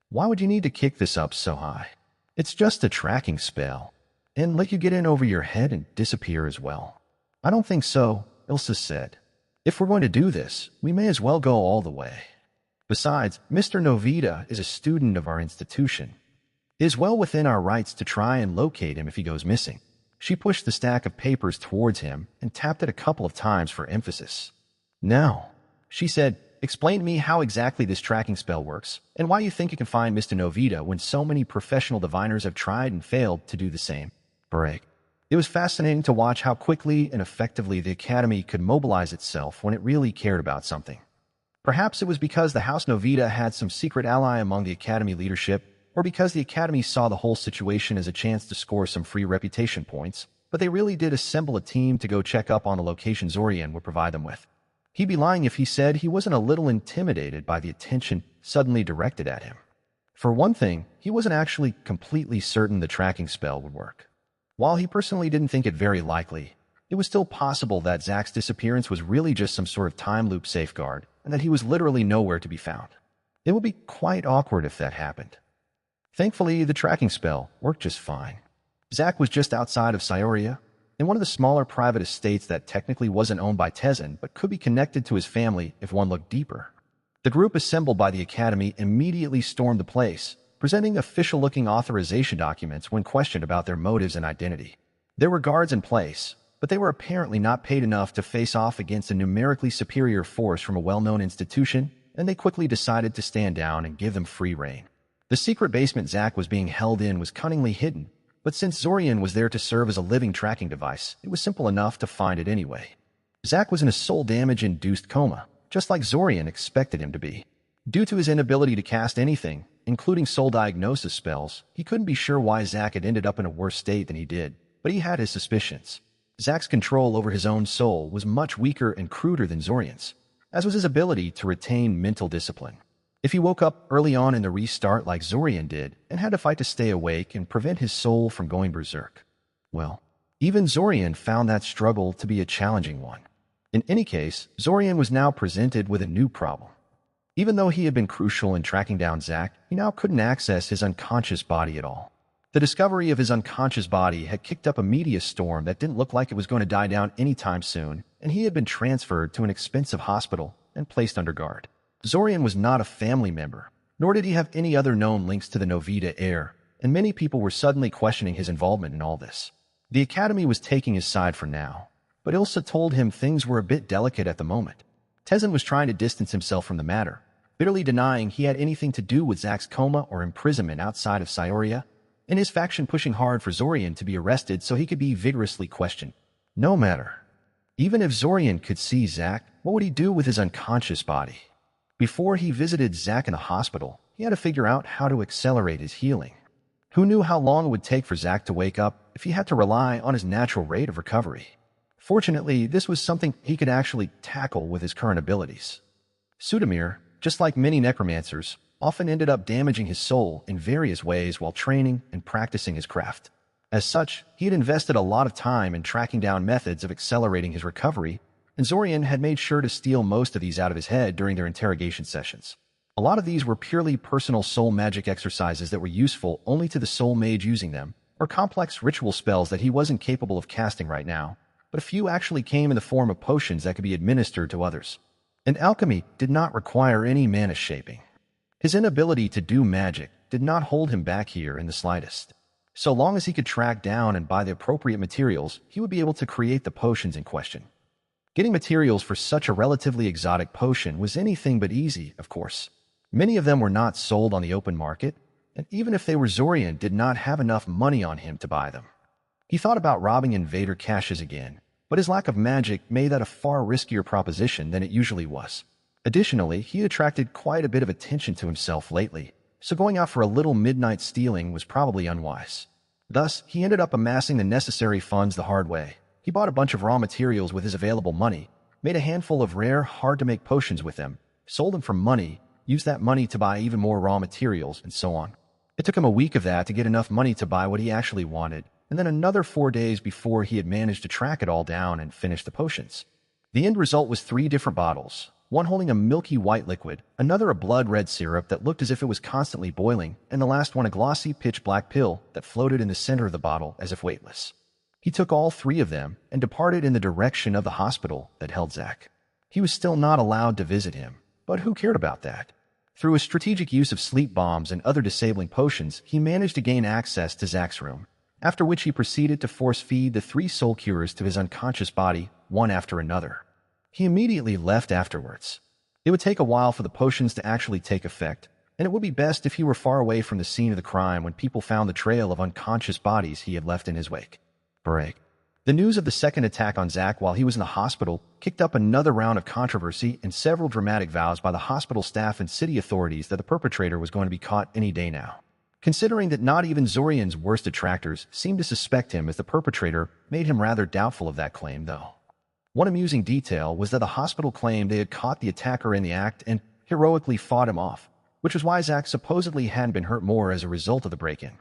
Why would you need to kick this up so high? It's just a tracking spell, and let you get in over your head and disappear as well. I don't think so, Ilsa said. If we're going to do this, we may as well go all the way. Besides, Mr. Novita is a student of our institution. It is well within our rights to try and locate him if he goes missing. She pushed the stack of papers towards him and tapped it a couple of times for emphasis. Now, she said, explain to me how exactly this tracking spell works, and why you think you can find Mr. Novita when so many professional diviners have tried and failed to do the same. Break. It was fascinating to watch how quickly and effectively the Academy could mobilize itself when it really cared about something. Perhaps it was because the House Novita had some secret ally among the Academy leadership, or because the Academy saw the whole situation as a chance to score some free reputation points, but they really did assemble a team to go check up on the location Zorian would provide them with. He'd be lying if he said he wasn't a little intimidated by the attention suddenly directed at him. For one thing, he wasn't actually completely certain the tracking spell would work. While he personally didn't think it very likely, it was still possible that Zack's disappearance was really just some sort of time loop safeguard, and that he was literally nowhere to be found. It would be quite awkward if that happened. Thankfully, the tracking spell worked just fine. Zack was just outside of Scioria, in one of the smaller private estates that technically wasn't owned by Tezen, but could be connected to his family if one looked deeper. The group assembled by the Academy immediately stormed the place, presenting official-looking authorization documents when questioned about their motives and identity. There were guards in place, but they were apparently not paid enough to face off against a numerically superior force from a well-known institution, and they quickly decided to stand down and give them free rein. The secret basement Zack was being held in was cunningly hidden, but since Zorian was there to serve as a living tracking device, it was simple enough to find it anyway. Zack was in a soul damage-induced coma, just like Zorian expected him to be. Due to his inability to cast anything, including soul diagnosis spells, he couldn't be sure why Zack had ended up in a worse state than he did, but he had his suspicions. Zack's control over his own soul was much weaker and cruder than Zorian's, as was his ability to retain mental discipline. If he woke up early on in the restart like Zorian did and had to fight to stay awake and prevent his soul from going berserk, well, even Zorian found that struggle to be a challenging one. In any case, Zorian was now presented with a new problem. Even though he had been crucial in tracking down Zack, he now couldn't access his unconscious body at all. The discovery of his unconscious body had kicked up a media storm that didn't look like it was going to die down anytime soon, and he had been transferred to an expensive hospital and placed under guard. Zorian was not a family member, nor did he have any other known links to the Novita heir, and many people were suddenly questioning his involvement in all this. The Academy was taking his side for now, but Ilsa told him things were a bit delicate at the moment. Tezen was trying to distance himself from the matter, bitterly denying he had anything to do with Zack's coma or imprisonment outside of Scioria, and his faction pushing hard for Zorian to be arrested so he could be vigorously questioned. No matter. Even if Zorian could see Zack, what would he do with his unconscious body? Before he visited Zack in the hospital, he had to figure out how to accelerate his healing. Who knew how long it would take for Zack to wake up if he had to rely on his natural rate of recovery? Fortunately, this was something he could actually tackle with his current abilities. Sudamir, just like many necromancers, often ended up damaging his soul in various ways while training and practicing his craft. As such, he had invested a lot of time in tracking down methods of accelerating his recovery, and Zorian had made sure to steal most of these out of his head during their interrogation sessions. A lot of these were purely personal soul magic exercises that were useful only to the soul mage using them, or complex ritual spells that he wasn't capable of casting right now, but a few actually came in the form of potions that could be administered to others. And alchemy did not require any mana shaping. His inability to do magic did not hold him back here in the slightest. So long as he could track down and buy the appropriate materials, he would be able to create the potions in question. Getting materials for such a relatively exotic potion was anything but easy, of course. Many of them were not sold on the open market, and even if they were, Zorian did not have enough money on him to buy them. He thought about robbing invader caches again, but his lack of magic made that a far riskier proposition than it usually was. Additionally, he attracted quite a bit of attention to himself lately, so going out for a little midnight stealing was probably unwise. Thus, he ended up amassing the necessary funds the hard way. He bought a bunch of raw materials with his available money, made a handful of rare, hard-to-make potions with them, sold them for money, used that money to buy even more raw materials, and so on. It took him a week of that to get enough money to buy what he actually wanted, and then another 4 days before he had managed to track it all down and finish the potions. The end result was 3 different bottles, one holding a milky white liquid, another a blood-red syrup that looked as if it was constantly boiling, and the last one a glossy pitch-black pill that floated in the center of the bottle as if weightless. He took all 3 of them and departed in the direction of the hospital that held Zach. He was still not allowed to visit him, but who cared about that? Through a strategic use of sleep bombs and other disabling potions, he managed to gain access to Zach's room, after which he proceeded to force-feed the 3 soul cures to his unconscious body, one after another. He immediately left afterwards. It would take a while for the potions to actually take effect, and it would be best if he were far away from the scene of the crime when people found the trail of unconscious bodies he had left in his wake. Break. The news of the second attack on Zach while he was in the hospital kicked up another round of controversy and several dramatic vows by the hospital staff and city authorities that the perpetrator was going to be caught any day now. Considering that not even Zorian's worst detractors seemed to suspect him as the perpetrator made him rather doubtful of that claim, though. One amusing detail was that the hospital claimed they had caught the attacker in the act and heroically fought him off, which was why Zach supposedly hadn't been hurt more as a result of the break-in.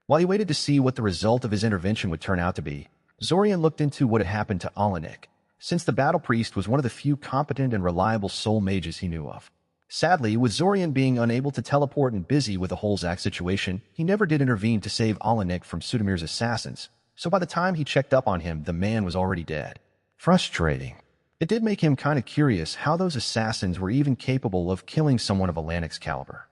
While he waited to see what the result of his intervention would turn out to be, Zorian looked into what had happened to Alanik, since the battle priest was one of the few competent and reliable soul mages he knew of. Sadly, with Zorian being unable to teleport and busy with the whole Zach situation, he never did intervene to save Alanik from Sudamir's assassins, so by the time he checked up on him, the man was already dead. Frustrating. It did make him kind of curious how those assassins were even capable of killing someone of Alanik's caliber.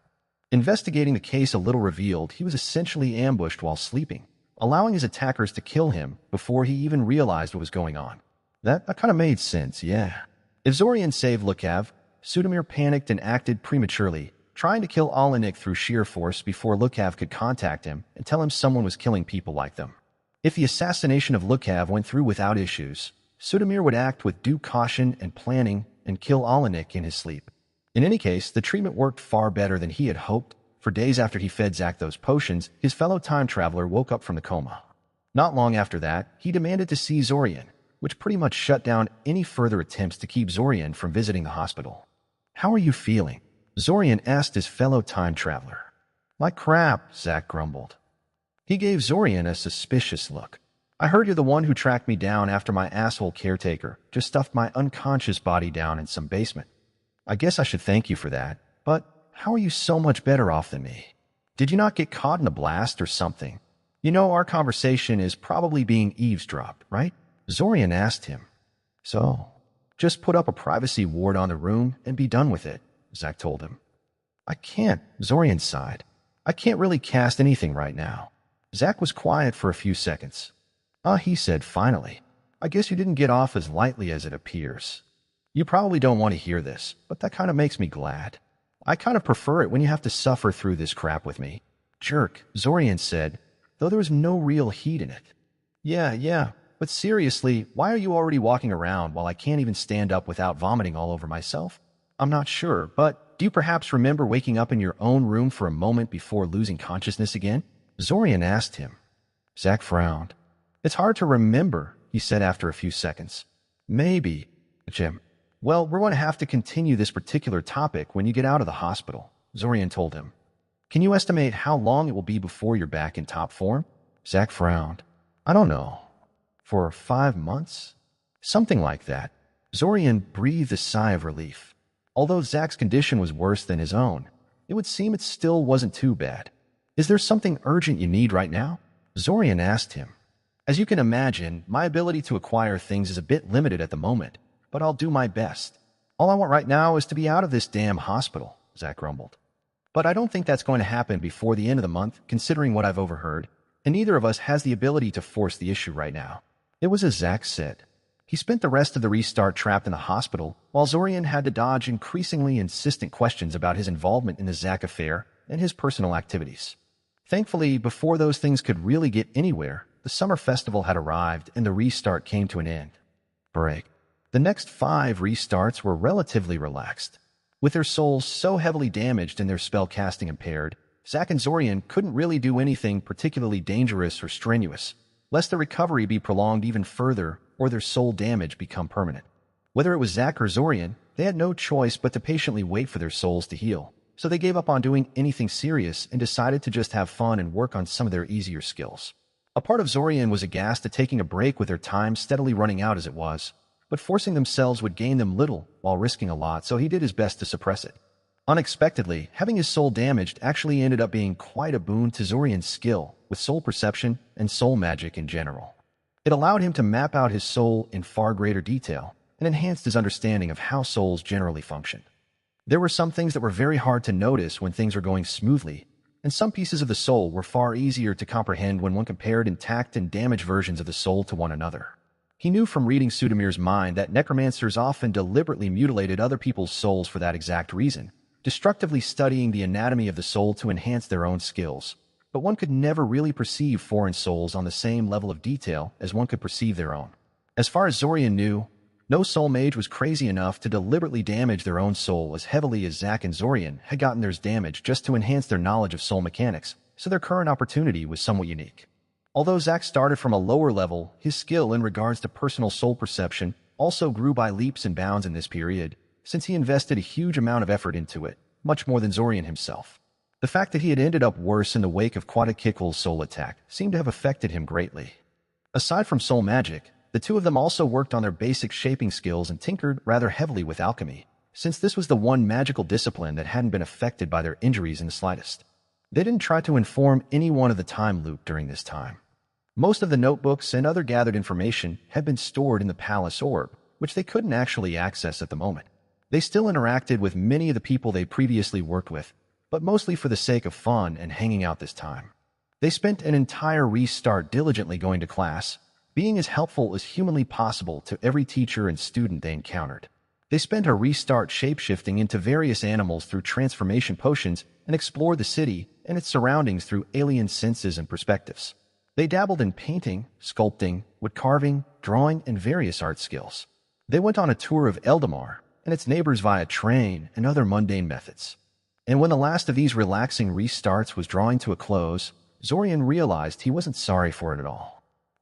Investigating the case a little revealed he was essentially ambushed while sleeping, allowing his attackers to kill him before he even realized what was going on. That kind of made sense, yeah. If Zorian saved Lukav, Sudamir panicked and acted prematurely, trying to kill Alanik through sheer force before Lukav could contact him and tell him someone was killing people like them. If the assassination of Lukav went through without issues, Sudamir would act with due caution and planning and kill Alanik in his sleep. In any case, the treatment worked far better than he had hoped. For days after he fed Zach those potions, his fellow time traveler woke up from the coma. Not long after that, he demanded to see Zorian, which pretty much shut down any further attempts to keep Zorian from visiting the hospital. "How are you feeling?" Zorian asked his fellow time traveler. "Like crap," Zach grumbled. He gave Zorian a suspicious look. "I heard you're the one who tracked me down after my asshole caretaker just stuffed my unconscious body down in some basement. I guess I should thank you for that, but how are you so much better off than me? Did you not get caught in a blast or something? You know, our conversation is probably being eavesdropped, right?" Zorian asked him. "So, just put up a privacy ward on the room and be done with it," Zach told him. "I can't," Zorian sighed. "I can't really cast anything right now." Zach was quiet for a few seconds. He said finally, "I guess you didn't get off as lightly as it appears. You probably don't want to hear this, but that kind of makes me glad. I kind of prefer it when you have to suffer through this crap with me." "Jerk," Zorian said, though there was no real heat in it. Yeah, but seriously, why are you already walking around while I can't even stand up without vomiting all over myself? I'm not sure, but do you perhaps remember waking up in your own room for a moment before losing consciousness again?" Zorian asked him. Zach frowned. "It's hard to remember," he said after a few seconds. "Maybe, Jim. Well, we're going to have to continue this particular topic when you get out of the hospital," Zorian told him. "Can you estimate how long it will be before you're back in top form?" Zach frowned. "I don't know. For 5 months? Something like that." Zorian breathed a sigh of relief. Although Zach's condition was worse than his own, it would seem it still wasn't too bad. "Is there something urgent you need right now?" Zorian asked him. "As you can imagine, my ability to acquire things is a bit limited at the moment, but I'll do my best. All I want right now is to be out of this damn hospital," Zach grumbled. "But I don't think that's going to happen before the end of the month, considering what I've overheard, and neither of us has the ability to force the issue right now." It was as Zach said. He spent the rest of the restart trapped in the hospital, while Zorian had to dodge increasingly insistent questions about his involvement in the Zach affair and his personal activities. Thankfully, before those things could really get anywhere, the summer festival had arrived and the restart came to an end. Break. The next 5 restarts were relatively relaxed. With their souls so heavily damaged and their spell casting impaired, Zach and Zorian couldn't really do anything particularly dangerous or strenuous, lest the recovery be prolonged even further or their soul damage become permanent. Whether it was Zach or Zorian, they had no choice but to patiently wait for their souls to heal, so they gave up on doing anything serious and decided to just have fun and work on some of their easier skills. A part of Zorian was aghast at taking a break with their time steadily running out as it was, but forcing themselves would gain them little while risking a lot, so he did his best to suppress it. Unexpectedly, having his soul damaged actually ended up being quite a boon to Zorian's skill with soul perception and soul magic in general. It allowed him to map out his soul in far greater detail and enhanced his understanding of how souls generally function. There were some things that were very hard to notice when things were going smoothly, and some pieces of the soul were far easier to comprehend when one compared intact and damaged versions of the soul to one another. He knew from reading Sudamir's mind that necromancers often deliberately mutilated other people's souls for that exact reason, destructively studying the anatomy of the soul to enhance their own skills. But one could never really perceive foreign souls on the same level of detail as one could perceive their own. As far as Zorian knew, no soul mage was crazy enough to deliberately damage their own soul as heavily as Zack and Zorian had gotten theirs damaged just to enhance their knowledge of soul mechanics, so their current opportunity was somewhat unique. Although Zack started from a lower level, his skill in regards to personal soul perception also grew by leaps and bounds in this period, since he invested a huge amount of effort into it, much more than Zorian himself. The fact that he had ended up worse in the wake of Quatakikle's soul attack seemed to have affected him greatly. Aside from soul magic, the two of them also worked on their basic shaping skills and tinkered rather heavily with alchemy, since this was the one magical discipline that hadn't been affected by their injuries in the slightest. They didn't try to inform anyone of the time loop during this time. Most of the notebooks and other gathered information had been stored in the palace orb, which they couldn't actually access at the moment. They still interacted with many of the people they previously worked with, but mostly for the sake of fun and hanging out this time. They spent an entire restart diligently going to class, being as helpful as humanly possible to every teacher and student they encountered. They spent a restart shapeshifting into various animals through transformation potions and explored the city and its surroundings through alien senses and perspectives. They dabbled in painting, sculpting, wood carving, drawing, and various art skills. They went on a tour of Eldamar and its neighbors via train and other mundane methods. And when the last of these relaxing restarts was drawing to a close, Zorian realized he wasn't sorry for it at all.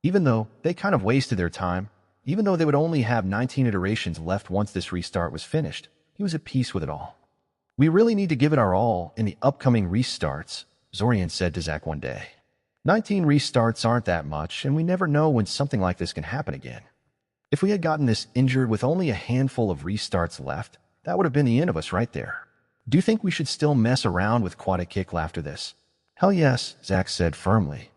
Even though they kind of wasted their time, even though they would only have 19 iterations left once this restart was finished, he was at peace with it all. "We really need to give it our all in the upcoming restarts," Zorian said to Zack one day. 19 restarts aren't that much, and we never know when something like this can happen again. If we had gotten this injured with only a handful of restarts left, that would have been the end of us right there. Do you think we should still mess around with Quatakikle after this? Hell yes, Zack said firmly.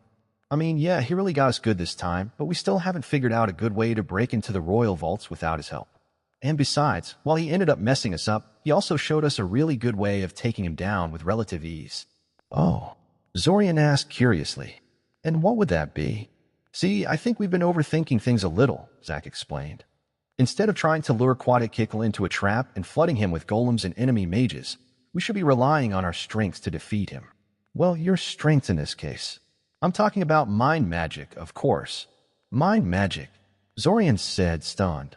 I mean, yeah, he really got us good this time, but we still haven't figured out a good way to break into the royal vaults without his help. And besides, while he ended up messing us up, he also showed us a really good way of taking him down with relative ease. Oh, Zorian asked curiously. And what would that be? See, I think we've been overthinking things a little, Zack explained. Instead of trying to lure Quatakikle into a trap and flooding him with golems and enemy mages, we should be relying on our strengths to defeat him. Well, your strength in this case. I'm talking about mind magic, of course. Mind magic, Zorian said, stunned.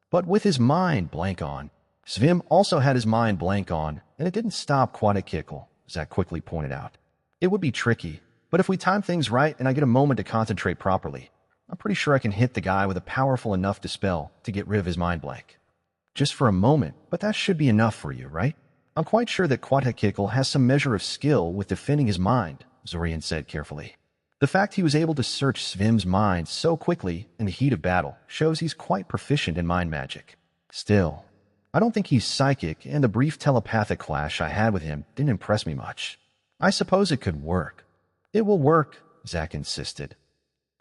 But with his mind blank on, Svim also had his mind blank on, and it didn't stop Quatakikle, Zack quickly pointed out. It would be tricky, but if we time things right and I get a moment to concentrate properly, I'm pretty sure I can hit the guy with a powerful enough dispel to get rid of his mind blank. Just for a moment, but that should be enough for you, right? I'm quite sure that Quatakikle has some measure of skill with defending his mind, Zorian said carefully. The fact he was able to search Svim's mind so quickly in the heat of battle shows he's quite proficient in mind magic. Still, I don't think he's psychic, and the brief telepathic clash I had with him didn't impress me much. I suppose it could work. It will work, Zack insisted.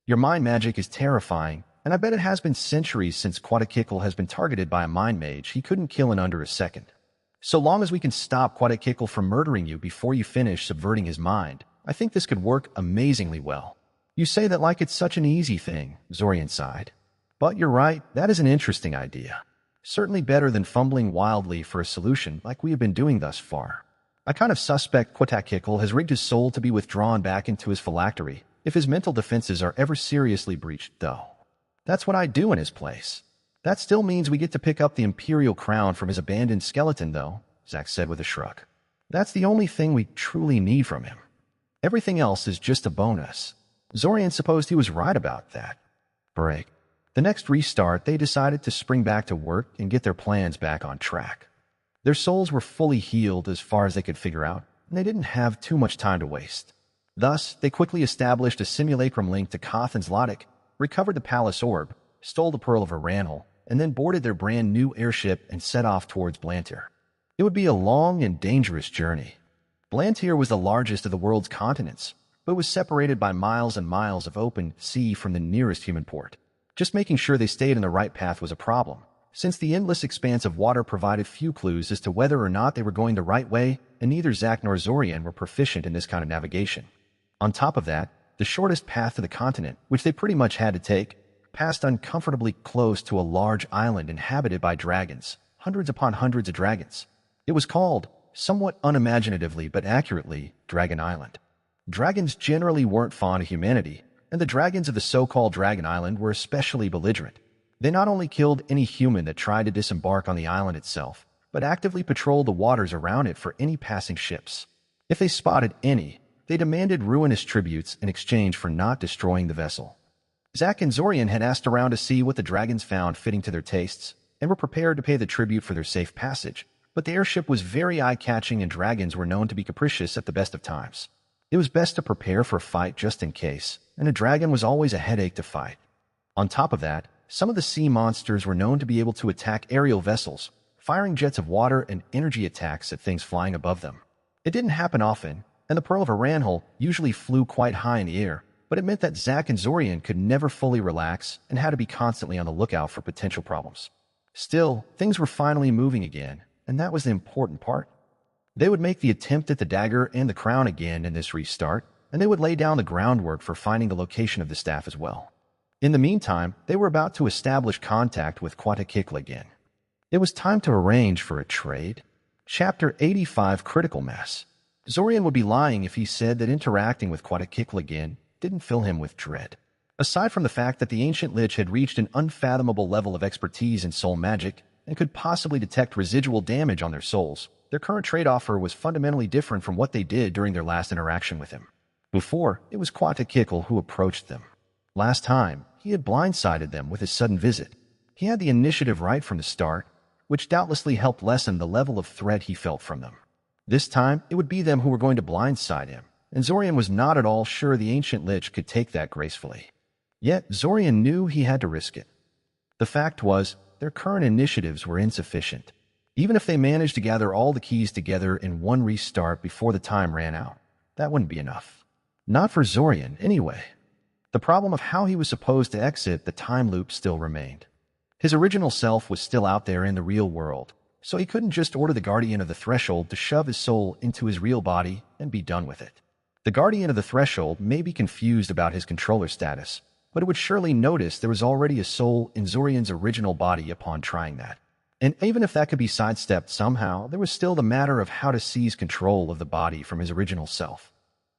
Your mind magic is terrifying, and I bet it has been centuries since Quatakikle has been targeted by a mind mage he couldn't kill in under a second. So long as we can stop Quatakikle from murdering you before you finish subverting his mind, I think this could work amazingly well. You say that like it's such an easy thing, Zorian sighed. But you're right, that is an interesting idea. Certainly better than fumbling wildly for a solution like we have been doing thus far. I kind of suspect Quatakikle has rigged his soul to be withdrawn back into his phylactery if his mental defenses are ever seriously breached, though. That's what I'd do in his place. That still means we get to pick up the imperial crown from his abandoned skeleton, though, Zack said with a shrug. That's the only thing we truly need from him. Everything else is just a bonus. Zorian supposed he was right about that. Break. The next restart, they decided to spring back to work and get their plans back on track. Their souls were fully healed as far as they could figure out, and they didn't have too much time to waste. Thus, they quickly established a simulacrum link to Koth and Zlotic, recovered the palace orb, stole the Pearl of Aranhal, and then boarded their brand new airship and set off towards Blantyre. It would be a long and dangerous journey. Blantyre was the largest of the world's continents, but was separated by miles and miles of open sea from the nearest human port. Just making sure they stayed on the right path was a problem, since the endless expanse of water provided few clues as to whether or not they were going the right way, and neither Zack nor Zorian were proficient in this kind of navigation. On top of that, the shortest path to the continent, which they pretty much had to take, passed uncomfortably close to a large island inhabited by dragons, hundreds upon hundreds of dragons. It was called, somewhat unimaginatively but accurately, Dragon Island. Dragons generally weren't fond of humanity, and the dragons of the so-called Dragon Island were especially belligerent. They not only killed any human that tried to disembark on the island itself, but actively patrolled the waters around it for any passing ships. If they spotted any, they demanded ruinous tributes in exchange for not destroying the vessel. Zack and Zorian had asked around to see what the dragons found fitting to their tastes, and were prepared to pay the tribute for their safe passage, but the airship was very eye-catching and dragons were known to be capricious at the best of times. It was best to prepare for a fight just in case, and a dragon was always a headache to fight. On top of that, some of the sea monsters were known to be able to attack aerial vessels, firing jets of water and energy attacks at things flying above them. It didn't happen often, and the Pearl of Aranhal usually flew quite high in the air, but it meant that Zack and Zorian could never fully relax and had to be constantly on the lookout for potential problems. Still, things were finally moving again, and that was the important part. They would make the attempt at the dagger and the crown again in this restart, and they would lay down the groundwork for finding the location of the staff as well. In the meantime, they were about to establish contact with a.k.a. again. It was time to arrange for a trade. Chapter 85 Critical Mass. Zorian would be lying if he said that interacting with a.k.a. again didn't fill him with dread. Aside from the fact that the ancient lich had reached an unfathomable level of expertise in soul magic and could possibly detect residual damage on their souls, their current trade offer was fundamentally different from what they did during their last interaction with him. Before, it was a.k.a. who approached them. Last time, he had blindsided them with his sudden visit. He had the initiative right from the start, which doubtlessly helped lessen the level of threat he felt from them. This time, it would be them who were going to blindside him, and Zorian was not at all sure the ancient lich could take that gracefully. Yet, Zorian knew he had to risk it. The fact was, their current initiatives were insufficient. Even if they managed to gather all the keys together in one restart before the time ran out, that wouldn't be enough. Not for Zorian, anyway. The problem of how he was supposed to exit the time loop still remained. His original self was still out there in the real world, so he couldn't just order the Guardian of the Threshold to shove his soul into his real body and be done with it. The Guardian of the Threshold may be confused about his controller status, but it would surely notice there was already a soul in Zorian's original body upon trying that. And even if that could be sidestepped somehow, there was still the matter of how to seize control of the body from his original self.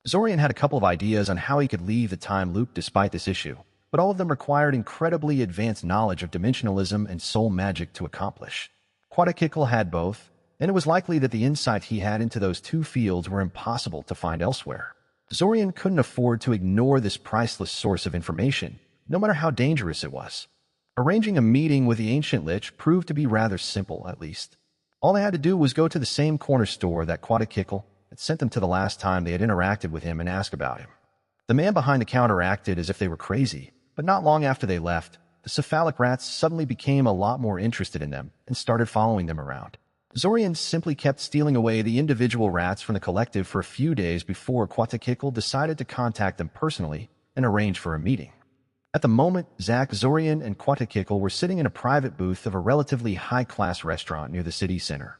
Zorian had a couple of ideas on how he could leave the time loop despite this issue, but all of them required incredibly advanced knowledge of dimensionalism and soul magic to accomplish. a.k.a. had both, and it was likely that the insight he had into those two fields were impossible to find elsewhere. Zorian couldn't afford to ignore this priceless source of information, no matter how dangerous it was. Arranging a meeting with the ancient lich proved to be rather simple, at least. All they had to do was go to the same corner store that a.k.a. had sent them to the last time they had interacted with him and ask about him. The man behind the counter acted as if they were crazy, but not long after they left, the cephalic rats suddenly became a lot more interested in them and started following them around. Zorian simply kept stealing away the individual rats from the collective for a few days before a.k.a. decided to contact them personally and arrange for a meeting. At the moment, Zack, Zorian, and a.k.a. were sitting in a private booth of a relatively high-class restaurant near the city center.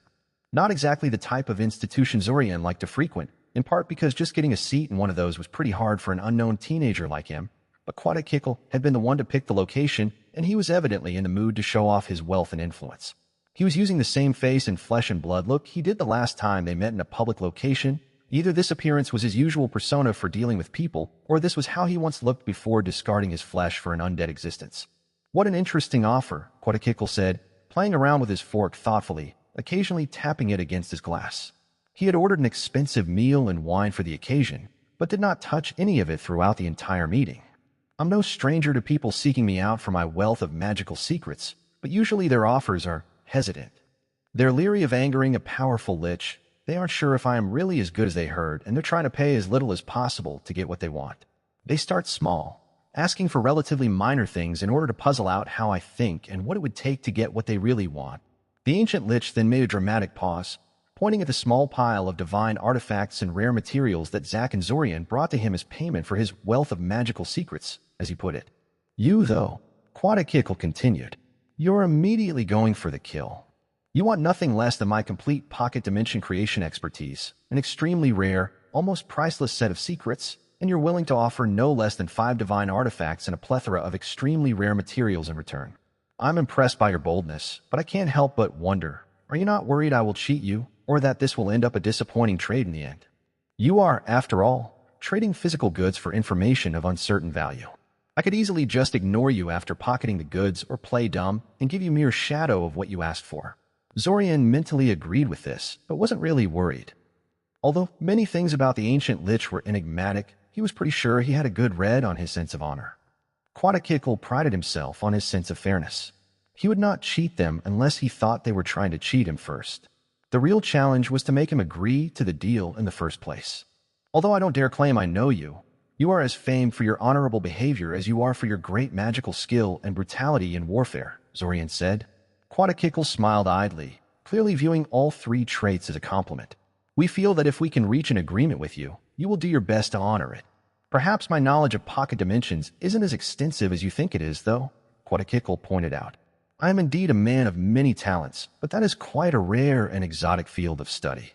Not exactly the type of institution Zorian liked to frequent, in part because just getting a seat in one of those was pretty hard for an unknown teenager like him, but a.k.a. had been the one to pick the location, and he was evidently in the mood to show off his wealth and influence. He was using the same face and flesh and blood look he did the last time they met in a public location. Either this appearance was his usual persona for dealing with people, or this was how he once looked before discarding his flesh for an undead existence. What an interesting offer, a.k.a. said, playing around with his fork thoughtfully, occasionally tapping it against his glass. He had ordered an expensive meal and wine for the occasion, but did not touch any of it throughout the entire meeting. I'm no stranger to people seeking me out for my wealth of magical secrets, but usually their offers are hesitant. They're leery of angering a powerful lich, They aren't sure if I am really as good as they heard, and they're trying to pay as little as possible to get what they want. They start small, asking for relatively minor things in order to puzzle out how I think and what it would take to get what they really want. The ancient lich then made a dramatic pause, pointing at the small pile of divine artifacts and rare materials that Zack and Zorian brought to him as payment for his wealth of magical secrets, as he put it. You, though, Quadakickle continued, you're immediately going for the kill. You want nothing less than my complete pocket dimension creation expertise, an extremely rare, almost priceless set of secrets, and you're willing to offer no less than 5 divine artifacts and a plethora of extremely rare materials in return. I'm impressed by your boldness, but I can't help but wonder, are you not worried I will cheat you, or that this will end up a disappointing trade in the end? You are, after all, trading physical goods for information of uncertain value. I could easily just ignore you after pocketing the goods or play dumb and give you mere shadow of what you asked for. Zorian mentally agreed with this, but wasn't really worried. Although many things about the ancient lich were enigmatic, he was pretty sure he had a good read on his sense of honor. Quadakickle prided himself on his sense of fairness. He would not cheat them unless he thought they were trying to cheat him first. The real challenge was to make him agree to the deal in the first place. Although I don't dare claim I know you, you are as famed for your honorable behavior as you are for your great magical skill and brutality in warfare, Zorian said. Quadakickle smiled idly, clearly viewing all 3 traits as a compliment. We feel that if we can reach an agreement with you, you will do your best to honor it. Perhaps my knowledge of pocket dimensions isn't as extensive as you think it is, though, Quadakickle pointed out. I am indeed a man of many talents, but that is quite a rare and exotic field of study.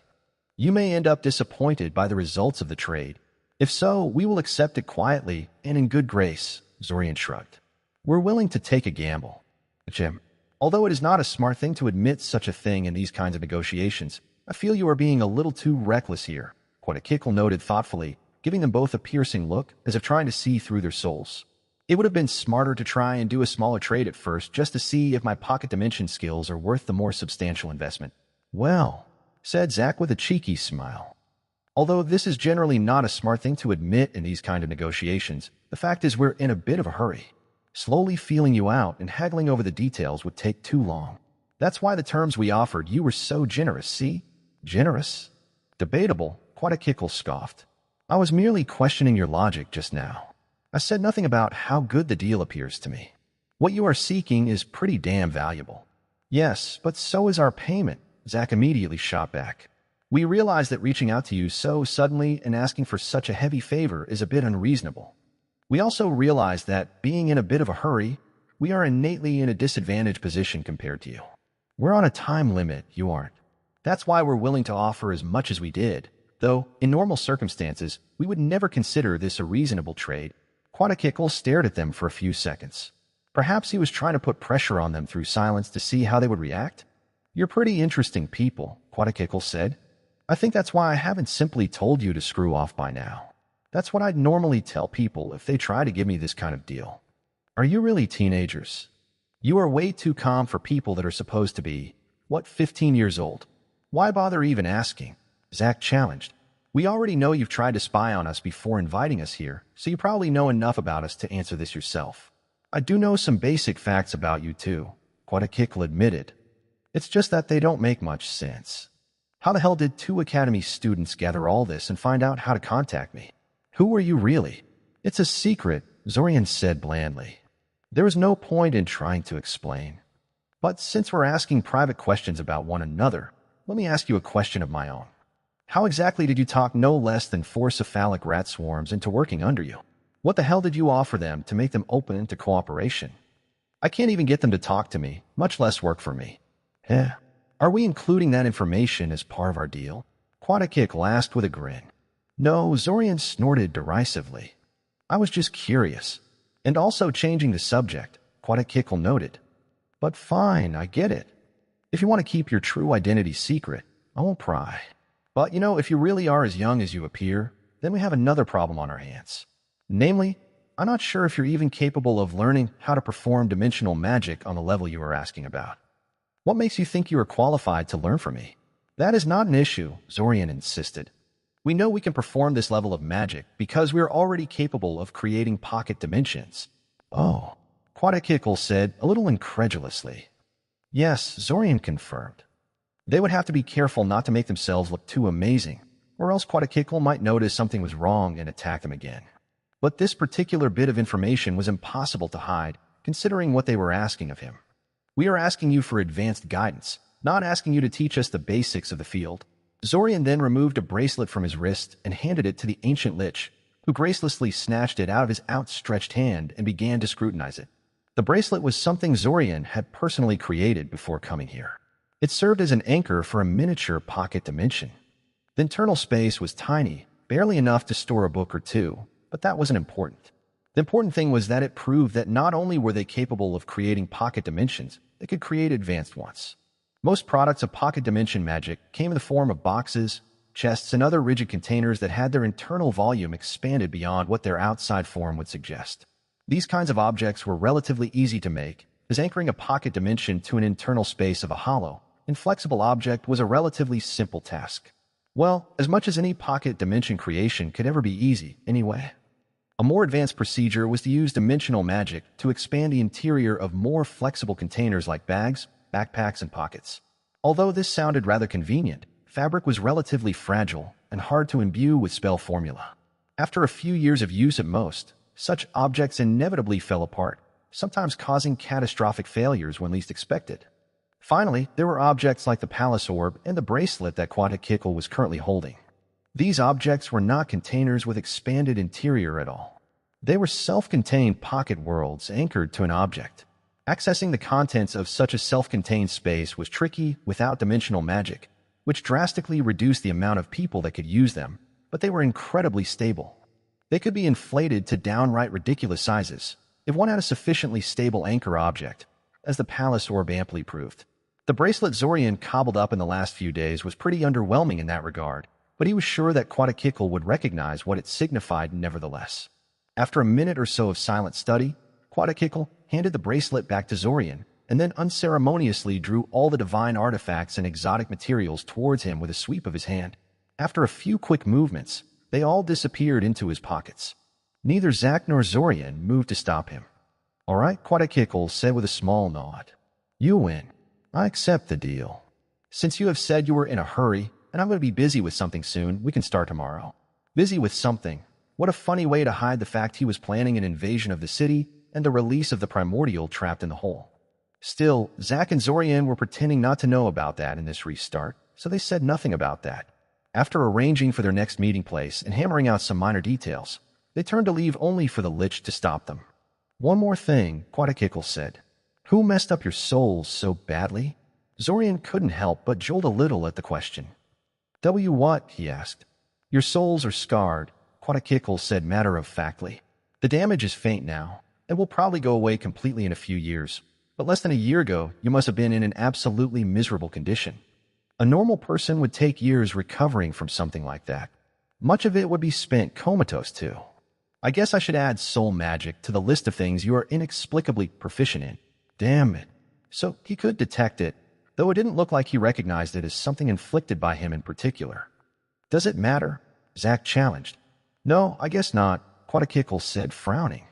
You may end up disappointed by the results of the trade. If so, we will accept it quietly and in good grace, Zorian shrugged. We're willing to take a gamble. Jim, although it is not a smart thing to admit such a thing in these kinds of negotiations, I feel you are being a little too reckless here, Quadakickle noted thoughtfully, giving them both a piercing look as if trying to see through their souls. It would have been smarter to try and do a smaller trade at first just to see if my pocket dimension skills are worth the more substantial investment. Well, said Zack with a cheeky smile. Although this is generally not a smart thing to admit in these kind of negotiations, the fact is we're in a bit of a hurry. Slowly feeling you out and haggling over the details would take too long. That's why the terms we offered you were so generous, see? Generous? Debatable, Quadakickle scoffed. I was merely questioning your logic just now. I said nothing about how good the deal appears to me. What you are seeking is pretty damn valuable. Yes, but so is our payment, Zack immediately shot back. We realize that reaching out to you so suddenly and asking for such a heavy favor is a bit unreasonable. We also realize that, being in a bit of a hurry, we are innately in a disadvantaged position compared to you. We're on a time limit, you aren't. That's why we're willing to offer as much as we did, though, in normal circumstances, we would never consider this a reasonable trade. Quadakickle stared at them for a few seconds. Perhaps he was trying to put pressure on them through silence to see how they would react. You're pretty interesting people, Quadakickle said. I think that's why I haven't simply told you to screw off by now. That's what I'd normally tell people if they try to give me this kind of deal. Are you really teenagers? You are way too calm for people that are supposed to be, 15 years old? Why bother even asking? Zack challenged. We already know you've tried to spy on us before inviting us here, so you probably know enough about us to answer this yourself. I do know some basic facts about you too, Quadakickle admitted. It's just that they don't make much sense. How the hell did 2 Academy students gather all this and find out how to contact me? Who are you really? It's a secret, Zorian said blandly. There is no point in trying to explain. But since we're asking private questions about one another, let me ask you a question of my own. How exactly did you talk no less than 4 cephalic rat swarms into working under you? What the hell did you offer them to make them open to cooperation? I can't even get them to talk to me, much less work for me. Are we including that information as part of our deal? Quadakickle asked with a grin. No, Zorian snorted derisively. I was just curious. And also changing the subject, Quadakickle noted. But fine, I get it. If you want to keep your true identity secret, I won't pry. But, if you really are as young as you appear, then we have another problem on our hands. Namely, I'm not sure if you're even capable of learning how to perform dimensional magic on the level you are asking about. What makes you think you are qualified to learn from me? That is not an issue, Zorian insisted. We know we can perform this level of magic because we are already capable of creating pocket dimensions. Oh, Quadakickle said, a little incredulously. Yes, Zorian confirmed. They would have to be careful not to make themselves look too amazing, or else Quatakikl might notice something was wrong and attack them again. But this particular bit of information was impossible to hide, considering what they were asking of him. We are asking you for advanced guidance, not asking you to teach us the basics of the field. Zorian then removed a bracelet from his wrist and handed it to the ancient lich, who gracelessly snatched it out of his outstretched hand and began to scrutinize it. The bracelet was something Zorian had personally created before coming here. It served as an anchor for a miniature pocket dimension. The internal space was tiny, barely enough to store a book or two, but that wasn't important. The important thing was that it proved that not only were they capable of creating pocket dimensions, they could create advanced ones. Most products of pocket dimension magic came in the form of boxes, chests, and other rigid containers that had their internal volume expanded beyond what their outside form would suggest. These kinds of objects were relatively easy to make, as anchoring a pocket dimension to an internal space of a hollow, inflexible object was a relatively simple task. Well, as much as any pocket dimension creation could ever be easy, anyway. A more advanced procedure was to use dimensional magic to expand the interior of more flexible containers like bags, backpacks, and pockets. Although this sounded rather convenient, fabric was relatively fragile and hard to imbue with spell formula. After a few years of use at most, such objects inevitably fell apart, sometimes causing catastrophic failures when least expected. Finally, there were objects like the palace orb and the bracelet that Quatakikl was currently holding. These objects were not containers with expanded interior at all. They were self-contained pocket worlds anchored to an object. Accessing the contents of such a self-contained space was tricky without dimensional magic, which drastically reduced the amount of people that could use them, but they were incredibly stable. They could be inflated to downright ridiculous sizes if one had a sufficiently stable anchor object, as the palace orb amply proved. The bracelet Zorian cobbled up in the last few days was pretty underwhelming in that regard, but he was sure that Quatakikl would recognize what it signified nevertheless. After a minute or so of silent study, Quatakikl handed the bracelet back to Zorian, and then unceremoniously drew all the divine artifacts and exotic materials towards him with a sweep of his hand. After a few quick movements, they all disappeared into his pockets. Neither Zack nor Zorian moved to stop him. "All right," Quatakikl said with a small nod. "You win. I accept the deal. Since you have said you were in a hurry, and I'm going to be busy with something soon, we can start tomorrow." Busy with something? What a funny way to hide the fact he was planning an invasion of the city and the release of the primordial trapped in the hole. Still, Zack and Zorian were pretending not to know about that in this restart, so they said nothing about that. After arranging for their next meeting place and hammering out some minor details, they turned to leave only for the lich to stop them. "One more thing," Quatakikl said. "Who messed up your souls so badly?" Zorian couldn't help but jolt a little at the question. What?" he asked. "Your souls are scarred," Quatakikl said matter-of-factly. "The damage is faint now, and will probably go away completely in a few years. But less than a year ago, you must have been in an absolutely miserable condition. A normal person would take years recovering from something like that. Much of it would be spent comatose too. I guess I should add soul magic to the list of things you are inexplicably proficient in. Damn it." So he could detect it, though it didn't look like he recognized it as something inflicted by him in particular. "Does it matter?" Zack challenged. "No, I guess not," Quatakikl said, frowning.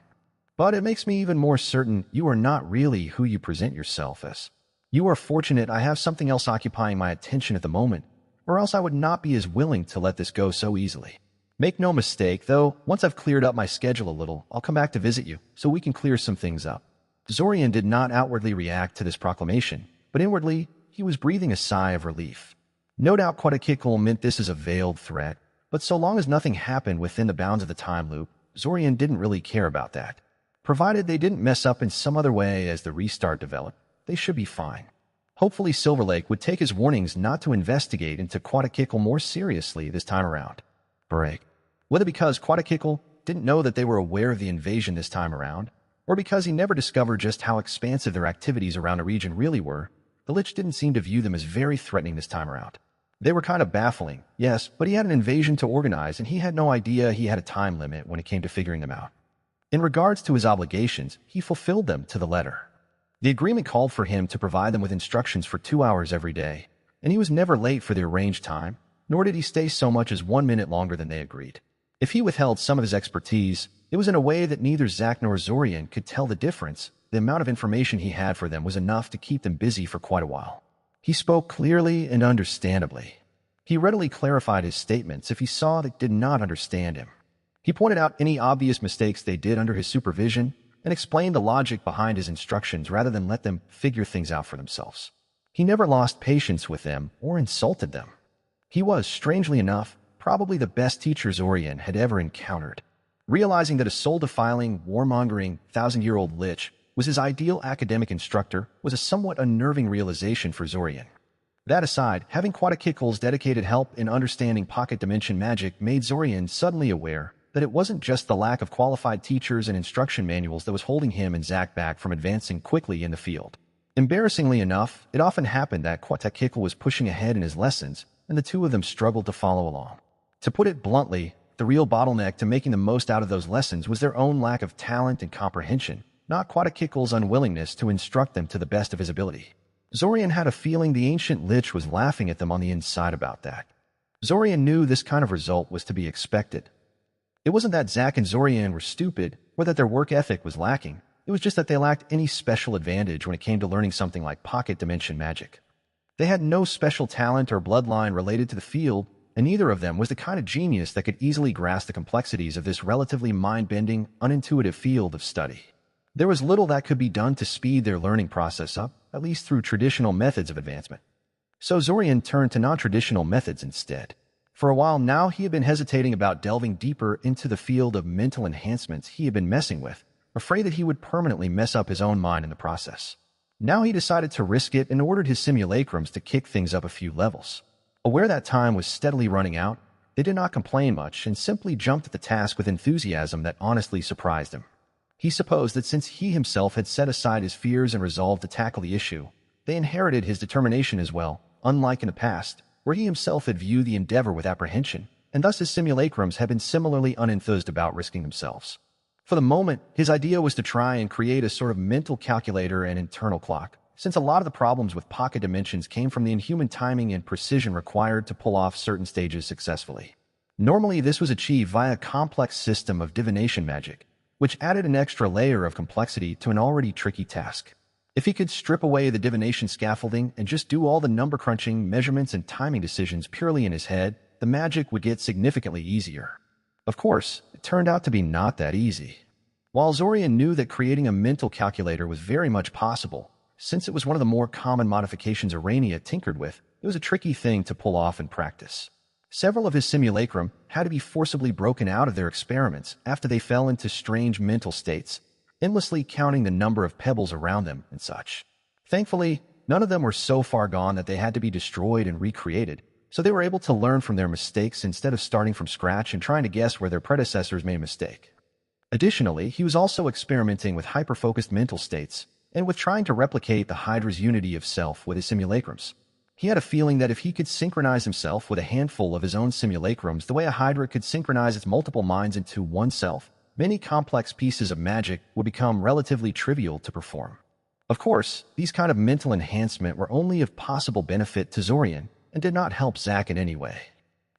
"But it makes me even more certain you are not really who you present yourself as. You are fortunate I have something else occupying my attention at the moment, or else I would not be as willing to let this go so easily. Make no mistake, though, once I've cleared up my schedule a little, I'll come back to visit you, so we can clear some things up." Zorian did not outwardly react to this proclamation, but inwardly, he was breathing a sigh of relief. No doubt Quatakikl meant this as a veiled threat, but so long as nothing happened within the bounds of the time loop, Zorian didn't really care about that. Provided they didn't mess up in some other way as the restart developed, they should be fine. Hopefully Silver Lake would take his warnings not to investigate into Quatakikl more seriously this time around. Break. Whether because Quatakikl didn't know that they were aware of the invasion this time around, or because he never discovered just how expansive their activities around the region really were, the Lich didn't seem to view them as very threatening this time around. They were kind of baffling, yes, but he had an invasion to organize and he had no idea he had a time limit when it came to figuring them out. In regards to his obligations, he fulfilled them to the letter. The agreement called for him to provide them with instructions for 2 hours every day, and he was never late for the arranged time, nor did he stay so much as 1 minute longer than they agreed. If he withheld some of his expertise, it was in a way that neither Zack nor Zorian could tell the difference. The amount of information he had for them was enough to keep them busy for quite a while. He spoke clearly and understandably. He readily clarified his statements if he saw they did not understand him. He pointed out any obvious mistakes they did under his supervision and explained the logic behind his instructions rather than let them figure things out for themselves. He never lost patience with them or insulted them. He was, strangely enough, probably the best teacher Zorian had ever encountered. Realizing that a soul-defiling, warmongering, thousand-year-old lich was his ideal academic instructor was a somewhat unnerving realization for Zorian. That aside, having Quatakicle's dedicated help in understanding pocket dimension magic made Zorian suddenly aware that it wasn't just the lack of qualified teachers and instruction manuals that was holding him and Zack back from advancing quickly in the field. Embarrassingly enough, it often happened that Quatakicle was pushing ahead in his lessons, and the two of them struggled to follow along. To put it bluntly, the real bottleneck to making the most out of those lessons was their own lack of talent and comprehension, not Quatakicle's unwillingness to instruct them to the best of his ability. Zorian had a feeling the ancient lich was laughing at them on the inside about that. Zorian knew this kind of result was to be expected. It wasn't that Zack and Zorian were stupid or that their work ethic was lacking. It was just that they lacked any special advantage when it came to learning something like pocket dimension magic. They had no special talent or bloodline related to the field, and neither of them was the kind of genius that could easily grasp the complexities of this relatively mind-bending, unintuitive field of study. There was little that could be done to speed their learning process up, at least through traditional methods of advancement. So Zorian turned to non-traditional methods instead. For a while now, he had been hesitating about delving deeper into the field of mental enhancements he had been messing with, afraid that he would permanently mess up his own mind in the process. Now he decided to risk it and ordered his simulacrums to kick things up a few levels. Aware that time was steadily running out, they did not complain much and simply jumped at the task with enthusiasm that honestly surprised him. He supposed that since he himself had set aside his fears and resolved to tackle the issue, they inherited his determination as well, unlike in the past, where he himself had viewed the endeavor with apprehension, and thus his simulacrums had been similarly unenthused about risking themselves. For the moment, his idea was to try and create a sort of mental calculator and internal clock, since a lot of the problems with pocket dimensions came from the inhuman timing and precision required to pull off certain stages successfully. Normally, this was achieved via a complex system of divination magic, which added an extra layer of complexity to an already tricky task. If he could strip away the divination scaffolding and just do all the number crunching, measurements, and timing decisions purely in his head, the magic would get significantly easier. Of course, it turned out to be not that easy. While Zorian knew that creating a mental calculator was very much possible, since it was one of the more common modifications Arania tinkered with, it was a tricky thing to pull off in practice. Several of his simulacrum had to be forcibly broken out of their experiments after they fell into strange mental states, endlessly counting the number of pebbles around them and such. Thankfully, none of them were so far gone that they had to be destroyed and recreated, so they were able to learn from their mistakes instead of starting from scratch and trying to guess where their predecessors made a mistake. Additionally, he was also experimenting with hyper-focused mental states and with trying to replicate the Hydra's unity of self with his simulacrums. He had a feeling that if he could synchronize himself with a handful of his own simulacrums the way a Hydra could synchronize its multiple minds into one self, many complex pieces of magic would become relatively trivial to perform. Of course, these kind of mental enhancement were only of possible benefit to Zorian and did not help Zack in any way.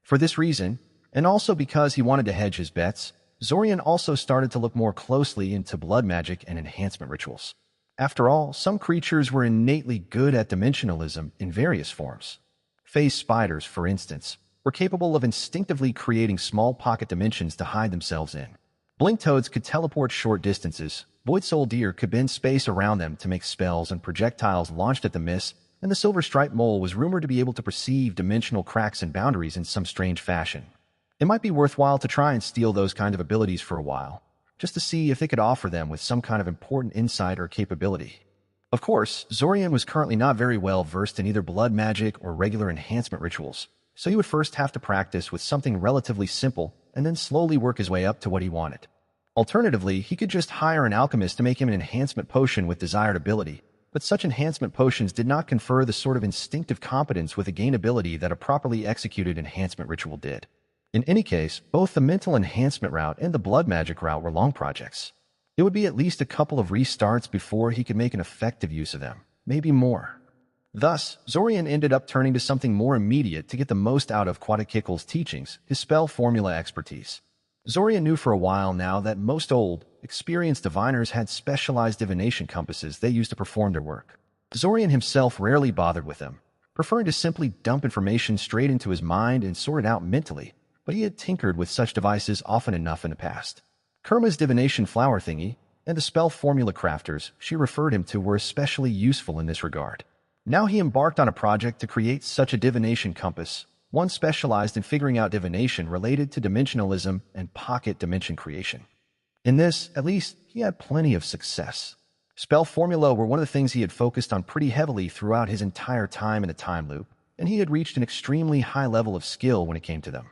For this reason, and also because he wanted to hedge his bets, Zorian also started to look more closely into blood magic and enhancement rituals. After all, some creatures were innately good at dimensionalism in various forms. Phase spiders, for instance, were capable of instinctively creating small pocket dimensions to hide themselves in. Blink toads could teleport short distances, void soul deer could bend space around them to make spells and projectiles launched at the miss, and the silver-striped mole was rumored to be able to perceive dimensional cracks and boundaries in some strange fashion. It might be worthwhile to try and steal those kind of abilities for a while, just to see if they could offer them with some kind of important insight or capability. Of course, Zorian was currently not very well versed in either blood magic or regular enhancement rituals, so he would first have to practice with something relatively simple and then slowly work his way up to what he wanted. Alternatively, he could just hire an alchemist to make him an enhancement potion with desired ability, but such enhancement potions did not confer the sort of instinctive competence with a gain ability that a properly executed enhancement ritual did. In any case, both the mental enhancement route and the blood magic route were long projects. It would be at least a couple of restarts before he could make an effective use of them, maybe more. Thus, Zorian ended up turning to something more immediate to get the most out of Quatakicle's teachings, his spell formula expertise. Zorian knew for a while now that most old, experienced diviners had specialized divination compasses they used to perform their work. Zorian himself rarely bothered with them, preferring to simply dump information straight into his mind and sort it out mentally, but he had tinkered with such devices often enough in the past. Kurma's divination flower thingy and the spell formula crafters she referred him to were especially useful in this regard. Now he embarked on a project to create such a divination compass, one specialized in figuring out divination related to dimensionalism and pocket dimension creation. In this, at least, he had plenty of success. Spell formula were one of the things he had focused on pretty heavily throughout his entire time in the time loop, and he had reached an extremely high level of skill when it came to them.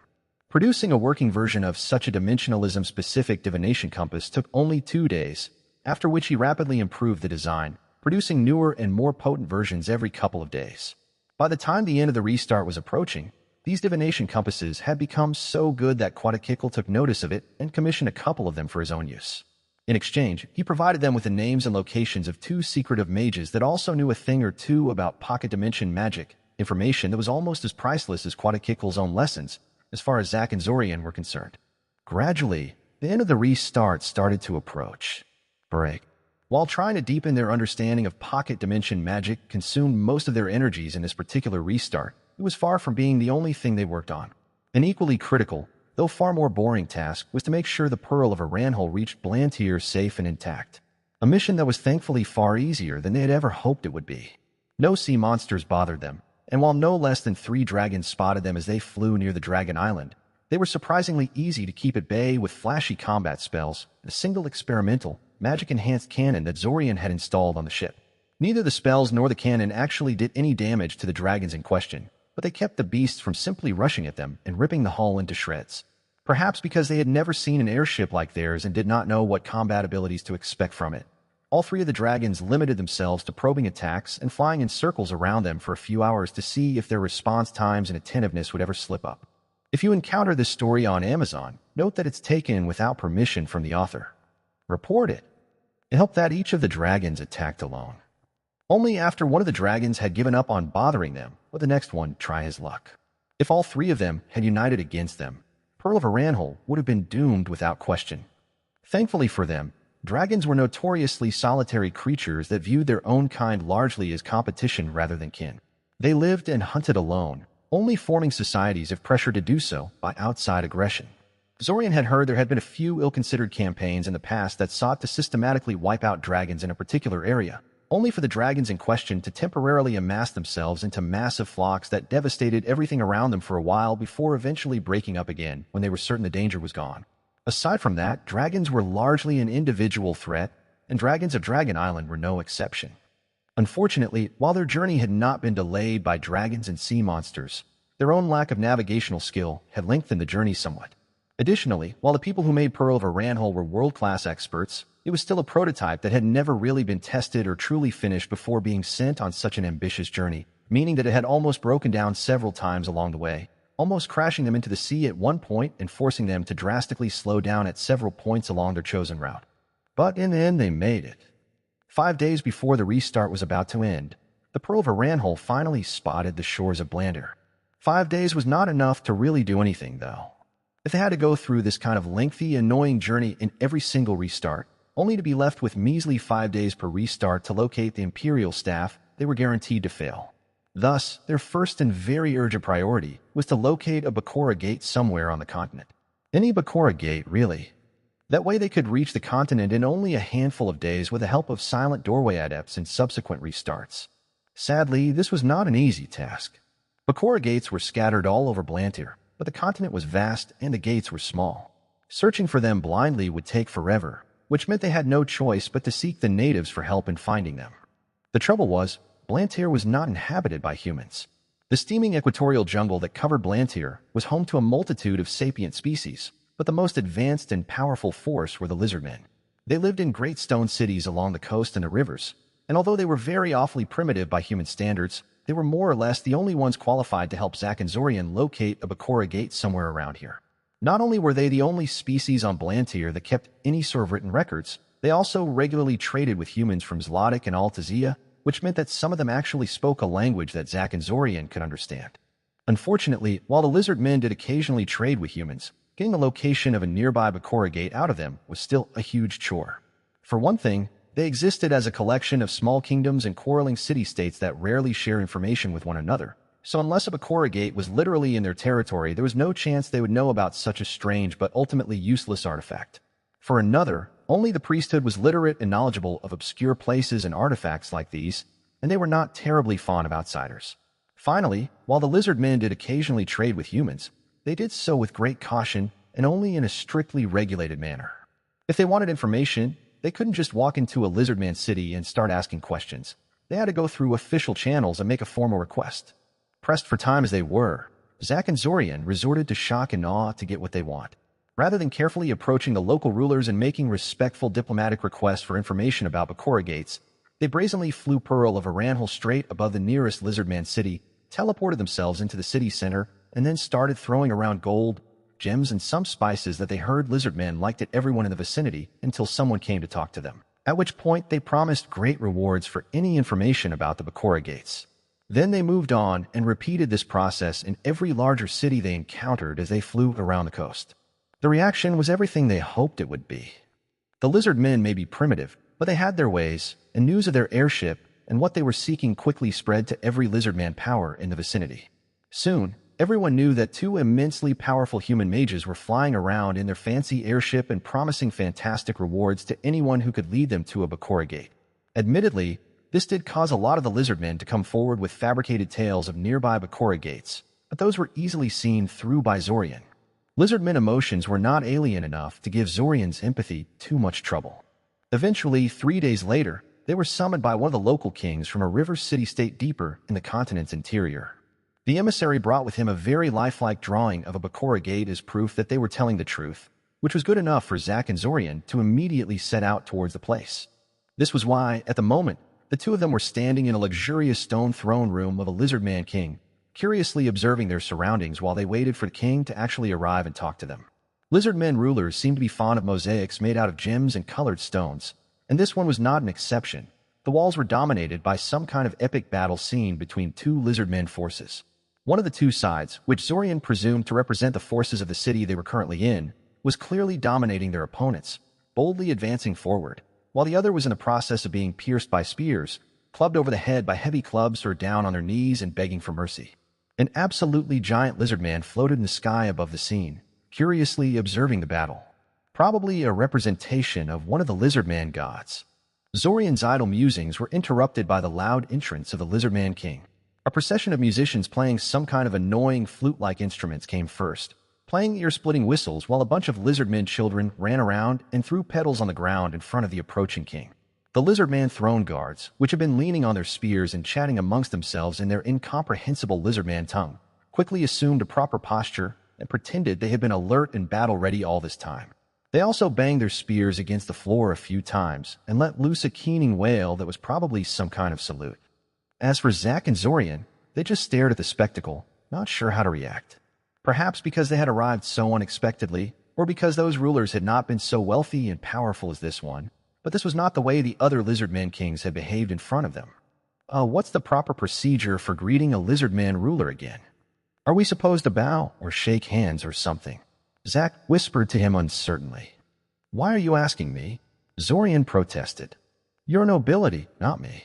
Producing a working version of such a dimensionalism-specific divination compass took only 2 days, after which he rapidly improved the design, producing newer and more potent versions every couple of days. By the time the end of the restart was approaching, these divination compasses had become so good that Quetzalcoatl took notice of it and commissioned a couple of them for his own use. In exchange, he provided them with the names and locations of 2 secretive mages that also knew a thing or two about pocket dimension magic, information that was almost as priceless as Quetzalcoatl's own lessons, as far as Zack and Zorian were concerned. Gradually, the end of the restart started to approach. Break. While trying to deepen their understanding of pocket dimension magic consumed most of their energies in this particular restart, it was far from being the only thing they worked on. An equally critical, though far more boring task was to make sure the Pearl of Aranhal reached Blantyre safe and intact. A mission that was thankfully far easier than they had ever hoped it would be. No sea monsters bothered them, and while no less than 3 dragons spotted them as they flew near the Dragon Island, they were surprisingly easy to keep at bay with flashy combat spells and a single experimental, magic-enhanced cannon that Zorian had installed on the ship. Neither the spells nor the cannon actually did any damage to the dragons in question, but they kept the beasts from simply rushing at them and ripping the hull into shreds. Perhaps because they had never seen an airship like theirs and did not know what combat abilities to expect from it. All 3 of the dragons limited themselves to probing attacks and flying in circles around them for a few hours to see if their response times and attentiveness would ever slip up. If you encounter this story on Amazon, note that it's taken without permission from the author. Report it. It helped that each of the dragons attacked alone. Only after one of the dragons had given up on bothering them would the next one try his luck. If all 3 of them had united against them, Pearl of Aranhal would have been doomed without question. Thankfully for them, dragons were notoriously solitary creatures that viewed their own kind largely as competition rather than kin. They lived and hunted alone, only forming societies if pressured to do so by outside aggression. Zorian had heard there had been a few ill-considered campaigns in the past that sought to systematically wipe out dragons in a particular area, only for the dragons in question to temporarily amass themselves into massive flocks that devastated everything around them for a while before eventually breaking up again when they were certain the danger was gone. Aside from that, dragons were largely an individual threat, and dragons of Dragon Island were no exception. Unfortunately, while their journey had not been delayed by dragons and sea monsters, their own lack of navigational skill had lengthened the journey somewhat. Additionally, while the people who made Pearl of Aranhal were world-class experts, it was still a prototype that had never really been tested or truly finished before being sent on such an ambitious journey, meaning that it had almost broken down several times along the way, almost crashing them into the sea at one point and forcing them to drastically slow down at several points along their chosen route. But in the end, they made it. 5 days before the restart was about to end, the Pearl of Aranhal finally spotted the shores of Blantyre. 5 days was not enough to really do anything, though. If they had to go through this kind of lengthy, annoying journey in every single restart, only to be left with measly 5 days per restart to locate the Imperial staff, they were guaranteed to fail. Thus, their first and very urgent priority was to locate a Bakura gate somewhere on the continent. Any Bakura gate, really. That way they could reach the continent in only a handful of days with the help of silent doorway adepts in subsequent restarts. Sadly, this was not an easy task. Bakura gates were scattered all over Blantyre, but the continent was vast and the gates were small. Searching for them blindly would take forever, which meant they had no choice but to seek the natives for help in finding them. The trouble was, Blantyre was not inhabited by humans. The steaming equatorial jungle that covered Blantyre was home to a multitude of sapient species, but the most advanced and powerful force were the lizardmen. They lived in great stone cities along the coast and the rivers, and although they were very awfully primitive by human standards, they were more or less the only ones qualified to help Zack and Zorian locate a Bakura gate somewhere around here. Not only were they the only species on Blantyre that kept any sort of written records, they also regularly traded with humans from Zlotic and Altazia, which meant that some of them actually spoke a language that Zack and Zorian could understand. Unfortunately, while the lizard men did occasionally trade with humans, getting the location of a nearby Bakura gate out of them was still a huge chore. For one thing, They existed as a collection of small kingdoms and quarreling city-states that rarely share information with one another. So unless a Bakura Gate was literally in their territory, there was no chance they would know about such a strange but ultimately useless artifact. For another, only the priesthood was literate and knowledgeable of obscure places and artifacts like these, and they were not terribly fond of outsiders. Finally, while the lizard men did occasionally trade with humans, they did so with great caution and only in a strictly regulated manner. If they wanted information, they couldn't just walk into a lizard man city and start asking questions. They had to go through official channels and make a formal request. Pressed for time as they were, Zack and Zorian resorted to shock and awe to get what they want. Rather than carefully approaching the local rulers and making respectful diplomatic requests for information about Bakura Gates, they brazenly flew Pearl of Aranhal straight above the nearest lizardman city, teleported themselves into the city center, and then started throwing around gold, gems, and some spices that they heard lizardmen liked at everyone in the vicinity until someone came to talk to them. At which point they promised great rewards for any information about the Bakura Gates. Then they moved on and repeated this process in every larger city they encountered as they flew around the coast. The reaction was everything they hoped it would be. The lizard men may be primitive, but they had their ways, and news of their airship and what they were seeking quickly spread to every lizardman power in the vicinity. Soon, everyone knew that two immensely powerful human mages were flying around in their fancy airship and promising fantastic rewards to anyone who could lead them to a Bakura Gate. Admittedly, this did cause a lot of the lizardmen to come forward with fabricated tales of nearby Bakura Gates, but those were easily seen through by Zorian. Lizardmen emotions were not alien enough to give Zorian's empathy too much trouble. Eventually, 3 days later, they were summoned by one of the local kings from a river city-state deeper in the continent's interior. The emissary brought with him a very lifelike drawing of a Bakura Gate as proof that they were telling the truth, which was good enough for Zack and Zorian to immediately set out towards the place. This was why, at the moment, the two of them were standing in a luxurious stone throne room of a lizardman king, curiously observing their surroundings while they waited for the king to actually arrive and talk to them. Lizardmen rulers seemed to be fond of mosaics made out of gems and colored stones, and this one was not an exception. The walls were dominated by some kind of epic battle scene between two lizardmen forces. One of the two sides, which Zorian presumed to represent the forces of the city they were currently in, was clearly dominating their opponents, boldly advancing forward, while the other was in the process of being pierced by spears, clubbed over the head by heavy clubs, or down on their knees and begging for mercy. An absolutely giant lizardman floated in the sky above the scene, curiously observing the battle. Probably a representation of one of the lizardman gods. Zorian's idle musings were interrupted by the loud entrance of the lizardman king. A procession of musicians playing some kind of annoying flute-like instruments came first, playing ear-splitting whistles while a bunch of lizardmen children ran around and threw petals on the ground in front of the approaching king. The lizardman throne guards, which had been leaning on their spears and chatting amongst themselves in their incomprehensible lizardman tongue, quickly assumed a proper posture and pretended they had been alert and battle-ready all this time. They also banged their spears against the floor a few times and let loose a keening wail that was probably some kind of salute. As for Zack and Zorian, they just stared at the spectacle, not sure how to react. Perhaps because they had arrived so unexpectedly, or because those rulers had not been so wealthy and powerful as this one, but this was not the way the other lizardman kings had behaved in front of them. What's the proper procedure for greeting a lizardman ruler again? Are we supposed to bow or shake hands or something? Zack whispered to him uncertainly. Why are you asking me? Zorian protested. You're nobility, not me.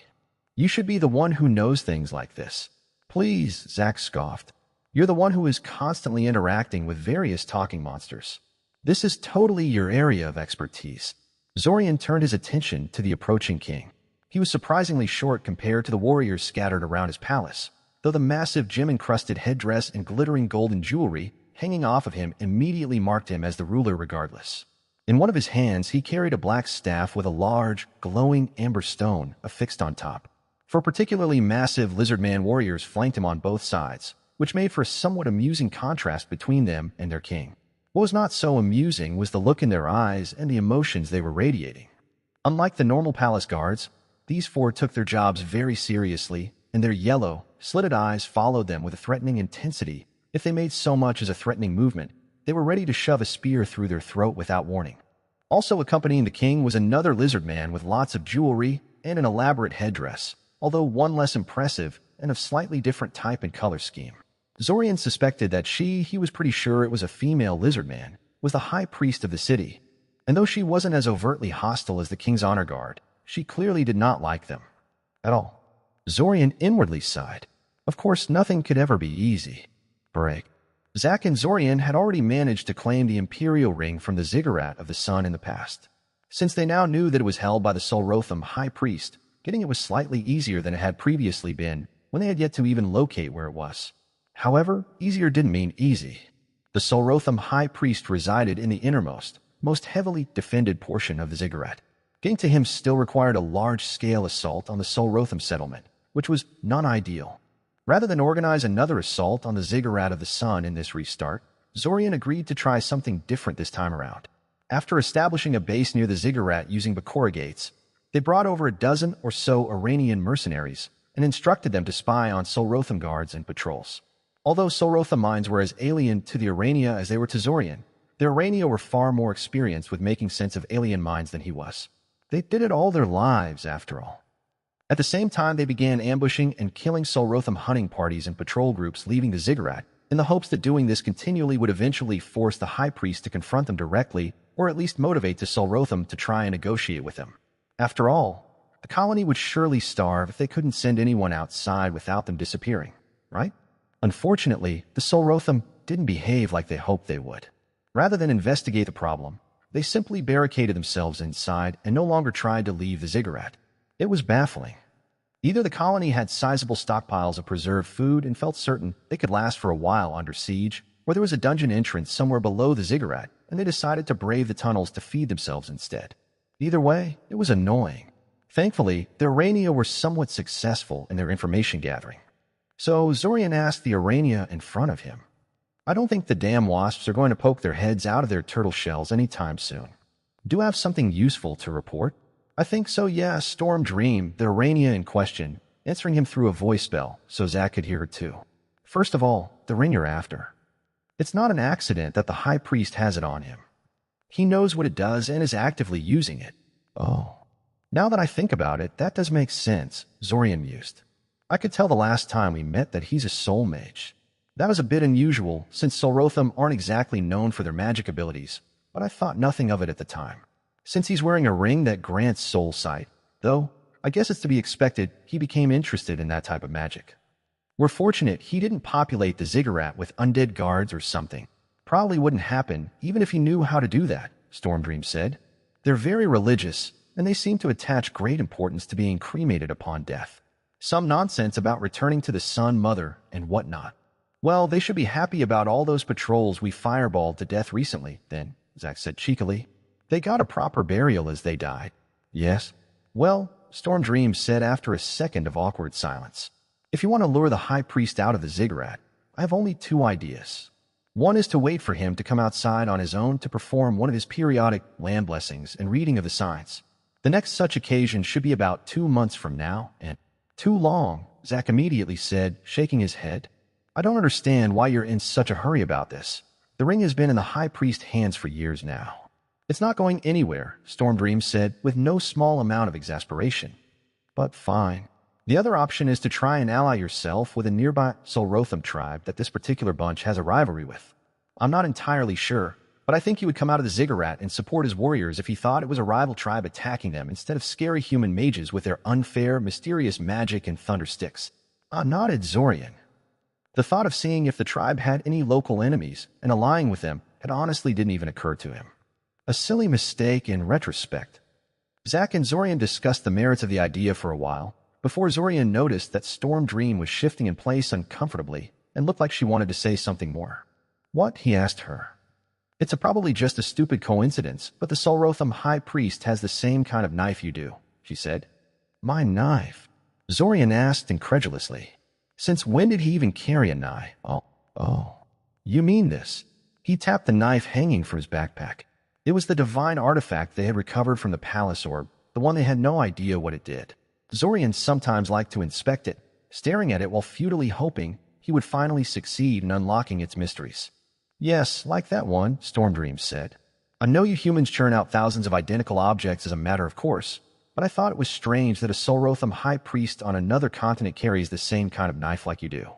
You should be the one who knows things like this. Please, Zack scoffed. You're the one who is constantly interacting with various talking monsters. This is totally your area of expertise. Zorian turned his attention to the approaching king. He was surprisingly short compared to the warriors scattered around his palace, though the massive gem-encrusted headdress and glittering golden jewelry hanging off of him immediately marked him as the ruler regardless. In one of his hands, he carried a black staff with a large, glowing amber stone affixed on top. Four particularly massive lizardman warriors flanked him on both sides, which made for a somewhat amusing contrast between them and their king. What was not so amusing was the look in their eyes and the emotions they were radiating. Unlike the normal palace guards, these four took their jobs very seriously, and their yellow, slitted eyes followed them with a threatening intensity. If they made so much as a threatening movement, they were ready to shove a spear through their throat without warning. Also accompanying the king was another lizard man with lots of jewelry and an elaborate headdress, although one less impressive and of slightly different type and color scheme. Zorian suspected that he was pretty sure it was a female lizard man, was the high priest of the city, and though she wasn't as overtly hostile as the king's honor guard, She clearly did not like them at all. Zorian inwardly sighed. Of course, nothing could ever be easy. Break. Zack and Zorian had already managed to claim the Imperial Ring from the Ziggurat of the Sun in the past. Since they now knew that it was held by the Solrotham High Priest, getting it was slightly easier than it had previously been when they had yet to even locate where it was. However, easier didn't mean easy. The Solrotham High Priest resided in the innermost, most heavily defended portion of the Ziggurat. Getting to him still required a large-scale assault on the Solrotham settlement, which was non-ideal. Rather than organize another assault on the Ziggurat of the Sun in this restart, Zorian agreed to try something different this time around. After establishing a base near the Ziggurat using Bakura gates, they brought over a dozen or so Iranian mercenaries and instructed them to spy on Solrotham guards and patrols. Although Solrotham mines were as alien to the Irania as they were to Zorian, the Irania were far more experienced with making sense of alien mines than he was. They did it all their lives, after all. At the same time, they began ambushing and killing Solrotham hunting parties and patrol groups leaving the Ziggurat, in the hopes that doing this continually would eventually force the High Priest to confront them directly, or at least motivate the Solrotham to try and negotiate with them. After all, the colony would surely starve if they couldn't send anyone outside without them disappearing, right? Unfortunately, the Solrotham didn't behave like they hoped they would. Rather than investigate the problem, they simply barricaded themselves inside and no longer tried to leave the Ziggurat. It was baffling. Either the colony had sizable stockpiles of preserved food and felt certain they could last for a while under siege, or there was a dungeon entrance somewhere below the Ziggurat, and they decided to brave the tunnels to feed themselves instead. Either way, it was annoying. Thankfully, the Irania were somewhat successful in their information gathering. So Zorian asked the Irania in front of him, "I don't think the damn wasps are going to poke their heads out of their turtle shells anytime soon. Do you have something useful to report?" "I think so, yeah," Storm Dream, the Irania in question, answering him through a voice bell so Zack could hear her too. "First of all, the ring you're after. It's not an accident that the High Priest has it on him. He knows what it does and is actively using it." "Oh. Now that I think about it, that does make sense," Zorian mused. "I could tell the last time we met that he's a soul mage. That was a bit unusual, since Solrotham aren't exactly known for their magic abilities, but I thought nothing of it at the time. Since he's wearing a ring that grants soul sight, though, I guess it's to be expected he became interested in that type of magic. We're fortunate he didn't populate the Ziggurat with undead guards or something. Probably wouldn't happen even if he knew how to do that," Stormdream said. "They're very religious, and they seem to attach great importance to being cremated upon death. Some nonsense about returning to the Sun Mother and whatnot. Well, they should be happy about all those patrols we fireballed to death recently, then," Zack said cheekily. "They got a proper burial as they died." "Yes." "Well," Stormdream said after a second of awkward silence, "if you want to lure the High Priest out of the Ziggurat, I have only two ideas. One is to wait for him to come outside on his own to perform one of his periodic land blessings and reading of the signs. The next such occasion should be about 2 months from now, and—" "Too long," Zack immediately said, shaking his head. "I don't understand why you're in such a hurry about this. The ring has been in the High Priest's hands for years now." "It's not going anywhere," Stormdream said with no small amount of exasperation. "But fine. The other option is to try and ally yourself with a nearby Solrotham tribe that this particular bunch has a rivalry with. I'm not entirely sure, but I think he would come out of the Ziggurat and support his warriors if he thought it was a rival tribe attacking them instead of scary human mages with their unfair, mysterious magic and thunder sticks." Nodded Zorian. The thought of seeing if the tribe had any local enemies and allying with them had honestly didn't even occur to him. A silly mistake in retrospect. Zack and Zorian discussed the merits of the idea for a while, before Zorian noticed that Storm Dream was shifting in place uncomfortably and looked like she wanted to say something more. "What?" he asked her. "It's probably just a stupid coincidence, but the Solrotham High Priest has the same kind of knife you do," she said. "My knife?" Zorian asked incredulously. "Since when did he even carry a knife?" Oh. "You mean this?" He tapped the knife hanging from his backpack. It was the divine artifact they had recovered from the palace orb, the one they had no idea what it did. Zorian sometimes liked to inspect it, staring at it while futilely hoping he would finally succeed in unlocking its mysteries. "Yes, like that one," Stormdream said. "I know you humans churn out thousands of identical objects as a matter of course, but I thought it was strange that a Solrotham High Priest on another continent carries the same kind of knife like you do.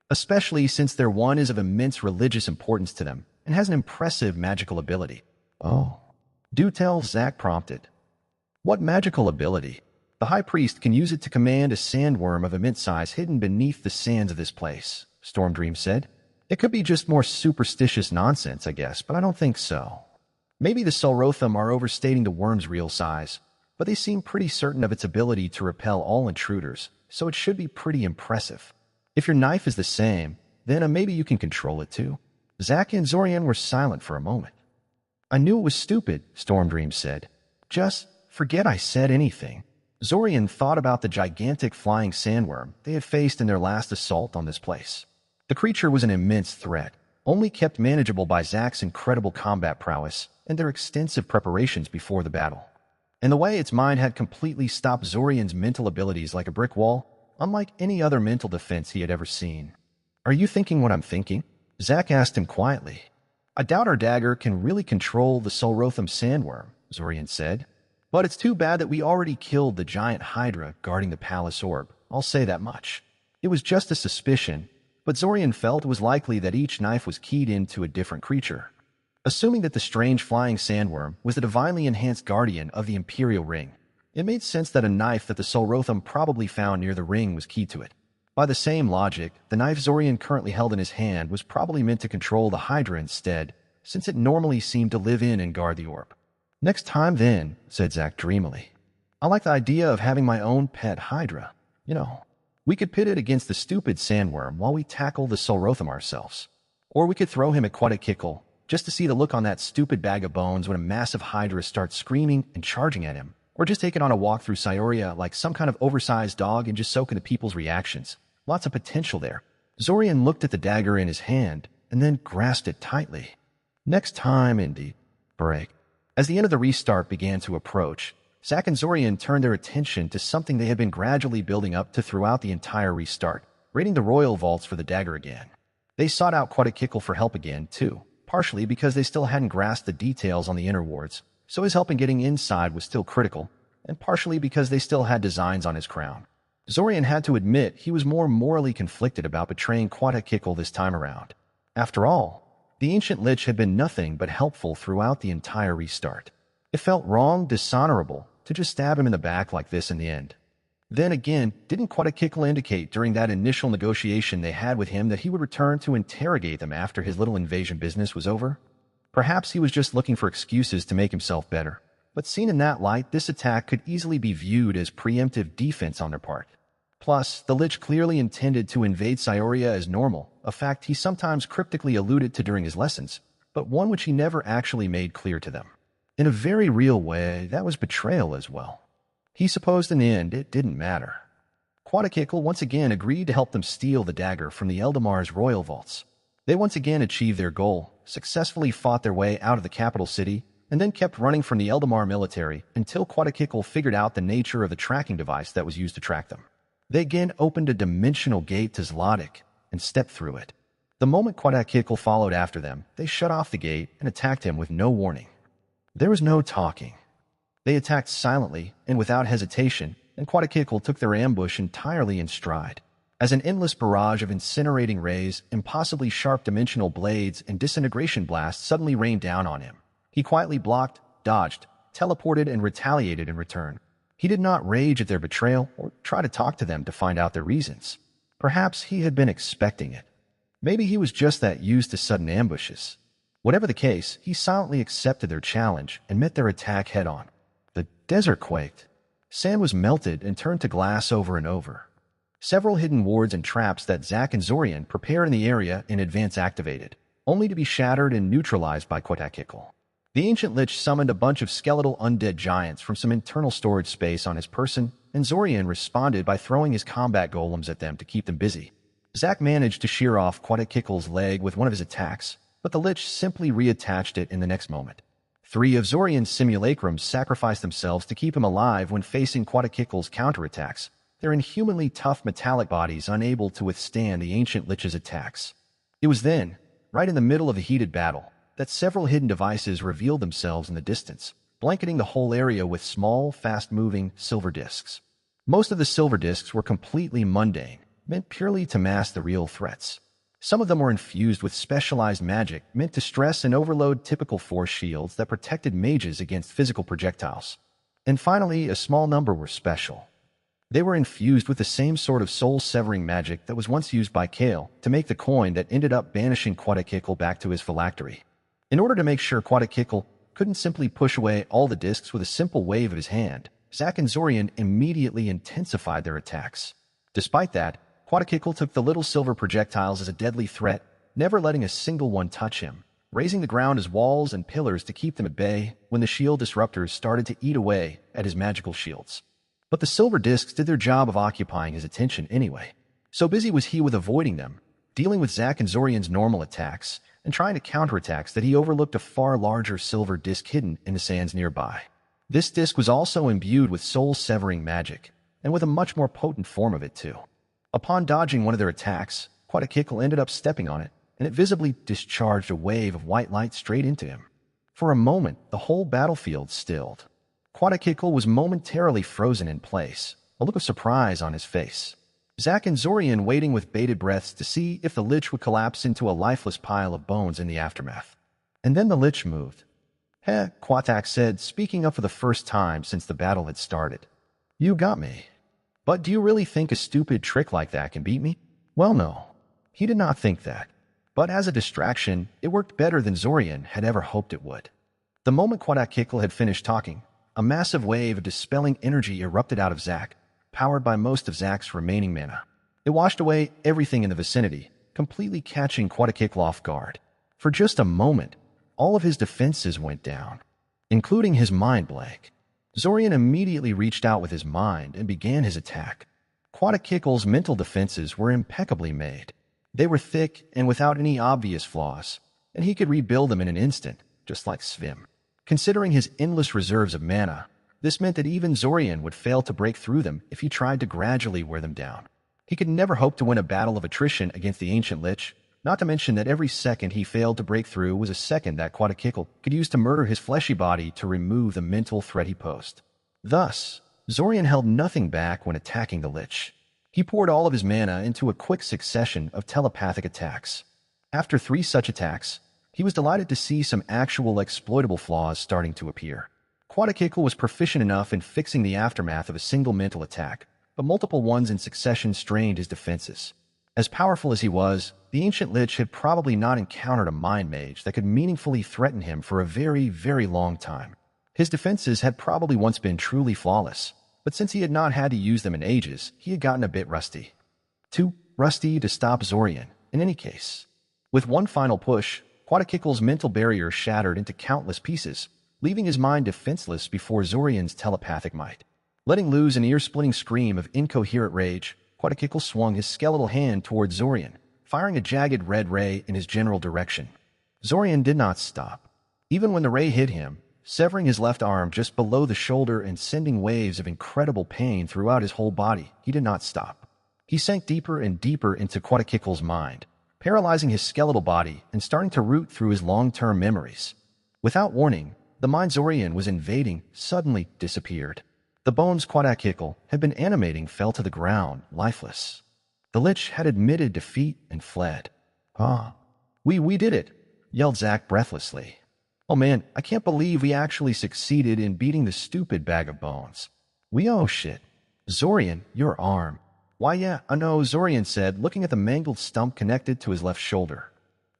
Especially since their one is of immense religious importance to them and has an impressive magical ability." "Oh. Do tell," Zack prompted. What magical ability? The High Priest can use it to command a sandworm of immense size hidden beneath the sands of this place, Stormdream said. It could be just more superstitious nonsense, I guess, but I don't think so. Maybe the Solrotham are overstating the worm's real size, but they seem pretty certain of its ability to repel all intruders, so it should be pretty impressive. If your knife is the same, then maybe you can control it too. Zack and Zorian were silent for a moment. I knew it was stupid, Stormdream said. Just forget I said anything. Zorian thought about the gigantic flying sandworm they had faced in their last assault on this place. The creature was an immense threat, only kept manageable by Zack's incredible combat prowess and their extensive preparations before the battle. And the way its mind had completely stopped Zorian's mental abilities like a brick wall, unlike any other mental defense he had ever seen. Are you thinking what I'm thinking? Zack asked him quietly. I doubt our dagger can really control the Solrotham sandworm, Zorian said. But it's too bad that we already killed the giant hydra guarding the palace orb. I'll say that much. It was just a suspicion, but Zorian felt it was likely that each knife was keyed into a different creature. Assuming that the strange flying sandworm was the divinely enhanced guardian of the Imperial Ring, it made sense that a knife that the Solrotham probably found near the ring was keyed to it. By the same logic, the knife Zorian currently held in his hand was probably meant to control the hydra instead, since it normally seemed to live in and guard the orb. Next time then, said Zack dreamily. I like the idea of having my own pet hydra. We could pit it against the stupid sandworm while we tackle the Solrotham ourselves. Or we could throw him at Quetzalcoatl, just to see the look on that stupid bag of bones when a massive hydra starts screaming and charging at him. Or just take it on a walk through Scioria like some kind of oversized dog and just soak in the people's reactions. Lots of potential there. Zorian looked at the dagger in his hand and then grasped it tightly. Next time, indeed. Break. As the end of the restart began to approach, Zack and Zorian turned their attention to something they had been gradually building up to throughout the entire restart, raiding the royal vaults for the dagger again. They sought out Quetzalcoatl for help again, too, partially because they still hadn't grasped the details on the inner wards, so his help in getting inside was still critical, and partially because they still had designs on his crown. Zorian had to admit he was more morally conflicted about betraying Quetzalcoatl this time around. After all, the ancient lich had been nothing but helpful throughout the entire restart. It felt wrong, dishonorable, to just stab him in the back like this in the end. Then again, didn't Quetzalcoatl indicate during that initial negotiation they had with him that he would return to interrogate them after his little invasion business was over? Perhaps he was just looking for excuses to make himself better. But seen in that light, this attack could easily be viewed as preemptive defense on their part. Plus, the Lich clearly intended to invade Scioria as normal, a fact he sometimes cryptically alluded to during his lessons, but one which he never actually made clear to them. In a very real way, that was betrayal as well. He supposed in the end it didn't matter. Quetzalcoatl once again agreed to help them steal the dagger from the Eldamar's royal vaults. They once again achieved their goal, successfully fought their way out of the capital city, and then kept running from the Eldamar military until Quetzalcoatl figured out the nature of the tracking device that was used to track them. They again opened a dimensional gate to Zlotic and stepped through it. The moment Quetzalcoatl followed after them, they shut off the gate and attacked him with no warning. There was no talking. They attacked silently and without hesitation, and Quetzalcoatl took their ambush entirely in stride. As an endless barrage of incinerating rays, impossibly sharp dimensional blades, and disintegration blasts suddenly rained down on him, he quietly blocked, dodged, teleported, and retaliated in return. He did not rage at their betrayal or try to talk to them to find out their reasons. Perhaps he had been expecting it. Maybe he was just that used to sudden ambushes. Whatever the case, he silently accepted their challenge and met their attack head-on. The desert quaked. Sand was melted and turned to glass over and over. Several hidden wards and traps that Zack and Zorian prepared in the area in advance activated, only to be shattered and neutralized by Quetzalcoatl. The ancient lich summoned a bunch of skeletal undead giants from some internal storage space on his person, and Zorian responded by throwing his combat golems at them to keep them busy. Zack managed to shear off Quetzalcoatl's leg with one of his attacks, but the lich simply reattached it in the next moment. 3 of Zorian's simulacrums sacrificed themselves to keep him alive when facing Quetzalcoatl's counterattacks, their inhumanly tough metallic bodies unable to withstand the ancient lich's attacks. It was then, right in the middle of the heated battle, that several hidden devices revealed themselves in the distance, blanketing the whole area with small, fast-moving silver discs. Most of the silver discs were completely mundane, meant purely to mask the real threats. Some of them were infused with specialized magic meant to stress and overload typical force shields that protected mages against physical projectiles. And finally, a small number were special. They were infused with the same sort of soul-severing magic that was once used by Kale to make the coin that ended up banishing Quetzalcoatl back to his phylactery. In order to make sure Quetzalcoatl couldn't simply push away all the discs with a simple wave of his hand, Zack and Zorian immediately intensified their attacks. Despite that, Quetzalcoatl took the little silver projectiles as a deadly threat, never letting a single one touch him, raising the ground as walls and pillars to keep them at bay when the shield disruptors started to eat away at his magical shields. But the silver discs did their job of occupying his attention anyway. So busy was he with avoiding them, dealing with Zack and Zorian's normal attacks, and trying to counterattacks that he overlooked a far larger silver disc hidden in the sands nearby. This disc was also imbued with soul-severing magic, and with a much more potent form of it too. Upon dodging one of their attacks, Quetzalcoatl ended up stepping on it, and it visibly discharged a wave of white light straight into him. For a moment, the whole battlefield stilled. Quetzalcoatl was momentarily frozen in place, a look of surprise on his face. Zack and Zorian waiting with bated breaths to see if the lich would collapse into a lifeless pile of bones in the aftermath. And then the lich moved. "Heh," Quatak said, speaking up for the first time since the battle had started. "You got me. But do you really think a stupid trick like that can beat me?" Well, no. He did not think that. But as a distraction, it worked better than Zorian had ever hoped it would. The moment Quetzalcoatl had finished talking, a massive wave of dispelling energy erupted out of Zack, powered by most of Zack's remaining mana. It washed away everything in the vicinity, completely catching Quetzalcoatl off guard. For just a moment, all of his defenses went down, including his mind blank. Zorian immediately reached out with his mind and began his attack. Quetzalcoatl's mental defenses were impeccably made. They were thick and without any obvious flaws, and he could rebuild them in an instant, just like Svim. Considering his endless reserves of mana, this meant that even Zorian would fail to break through them if he tried to gradually wear them down. He could never hope to win a battle of attrition against the Ancient Lich, not to mention that every second he failed to break through was a second that Quetzalcoatl could use to murder his fleshy body to remove the mental threat he posed. Thus, Zorian held nothing back when attacking the Lich. He poured all of his mana into a quick succession of telepathic attacks. After 3 such attacks, he was delighted to see some actual exploitable flaws starting to appear. Quetzalcoatl was proficient enough in fixing the aftermath of a single mental attack, but multiple ones in succession strained his defenses. As powerful as he was, the Ancient Lich had probably not encountered a mind mage that could meaningfully threaten him for a very, very long time. His defenses had probably once been truly flawless, but since he had not had to use them in ages, he had gotten a bit rusty. Too rusty to stop Zorian, in any case. With one final push, Quetzalcoatl's mental barrier shattered into countless pieces, leaving his mind defenseless before Zorian's telepathic might. Letting loose an ear-splitting scream of incoherent rage, Quetzalcoatl swung his skeletal hand towards Zorian, firing a jagged red ray in his general direction. Zorian did not stop. Even when the ray hit him, severing his left arm just below the shoulder and sending waves of incredible pain throughout his whole body, he did not stop. He sank deeper and deeper into Quetzalcoatl's mind, paralyzing his skeletal body and starting to root through his long-term memories. Without warning, the mind Zorian was invading suddenly disappeared. The bones Quetzalcoatl had been animating fell to the ground, lifeless. The Lich had admitted defeat and fled. We did it, yelled Zack breathlessly. Oh man, I can't believe we actually succeeded in beating the stupid bag of bones. Oh shit. Zorian, your arm. Why yeah, I know, Zorian said, looking at the mangled stump connected to his left shoulder.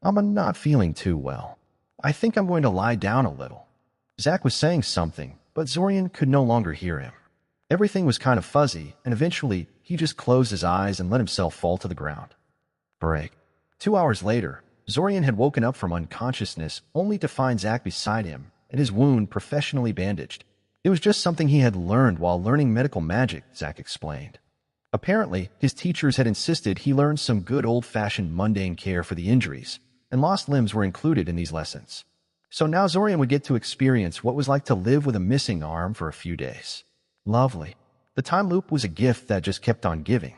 I'm not feeling too well. I think I'm going to lie down a little. Zack was saying something, but Zorian could no longer hear him. Everything was kind of fuzzy, and eventually he just closed his eyes and let himself fall to the ground. Break. 2 hours later, Zorian had woken up from unconsciousness only to find Zack beside him and his wound professionally bandaged. It was just something he had learned while learning medical magic, Zack explained. Apparently, his teachers had insisted he learn some good old-fashioned mundane care for the injuries, and lost limbs were included in these lessons. So now Zorian would get to experience what it was like to live with a missing arm for a few days. Lovely. The time loop was a gift that just kept on giving.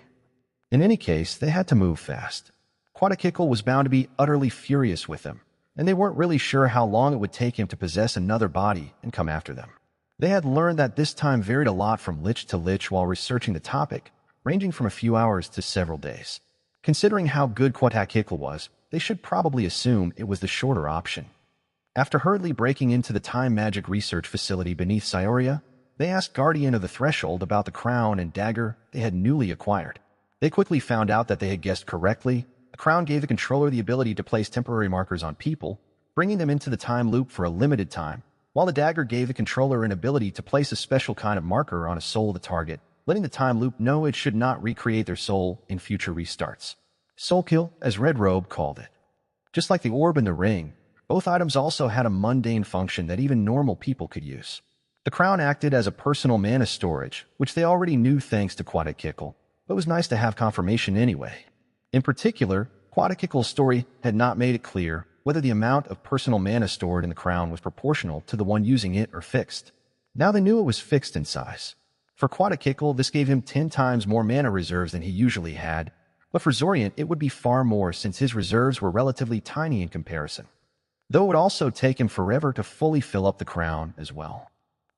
In any case, they had to move fast. Quetzalcoatl was bound to be utterly furious with them, and they weren't really sure how long it would take him to possess another body and come after them. They had learned that this time varied a lot from lich to lich while researching the topic, ranging from a few hours to several days. Considering how good Quetzalcoatl was, they should probably assume it was the shorter option. After hurriedly breaking into the time magic research facility beneath Cyoria, They asked Guardian of the Threshold about the crown and dagger they had newly acquired. They quickly found out that they had guessed correctly. The crown gave the controller the ability to place temporary markers on people, bringing them into the time loop for a limited time, while the dagger gave the controller an ability to place a special kind of marker on a soul of the target, letting the time loop know it should not recreate their soul in future restarts. Soul kill, as Red Robe called it. Just like the orb and the ring, both items also had a mundane function that even normal people could use. The crown acted as a personal mana storage, which they already knew thanks to Quadakikl, but it was nice to have confirmation anyway. In particular, Quadakikl's story had not made it clear whether the amount of personal mana stored in the crown was proportional to the one using it or fixed. Now they knew it was fixed in size. For Quadakikl, this gave him 10 times more mana reserves than he usually had, but for Zorian it would be far more since his reserves were relatively tiny in comparison. Though it would also take him forever to fully fill up the crown as well.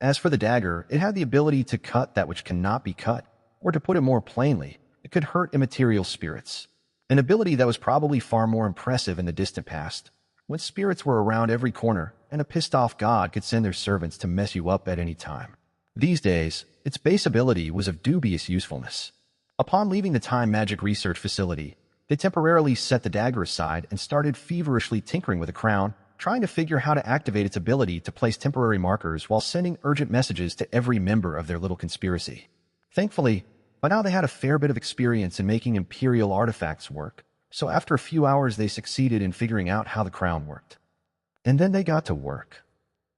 As for the dagger, it had the ability to cut that which cannot be cut, or to put it more plainly, it could hurt immaterial spirits. An ability that was probably far more impressive in the distant past, when spirits were around every corner and a pissed-off god could send their servants to mess you up at any time. These days, its base ability was of dubious usefulness. Upon leaving the time magic research facility, they temporarily set the dagger aside and started feverishly tinkering with the crown, trying to figure how to activate its ability to place temporary markers while sending urgent messages to every member of their little conspiracy. Thankfully, by now they had a fair bit of experience in making Imperial artifacts work, so after a few hours they succeeded in figuring out how the crown worked. And then they got to work.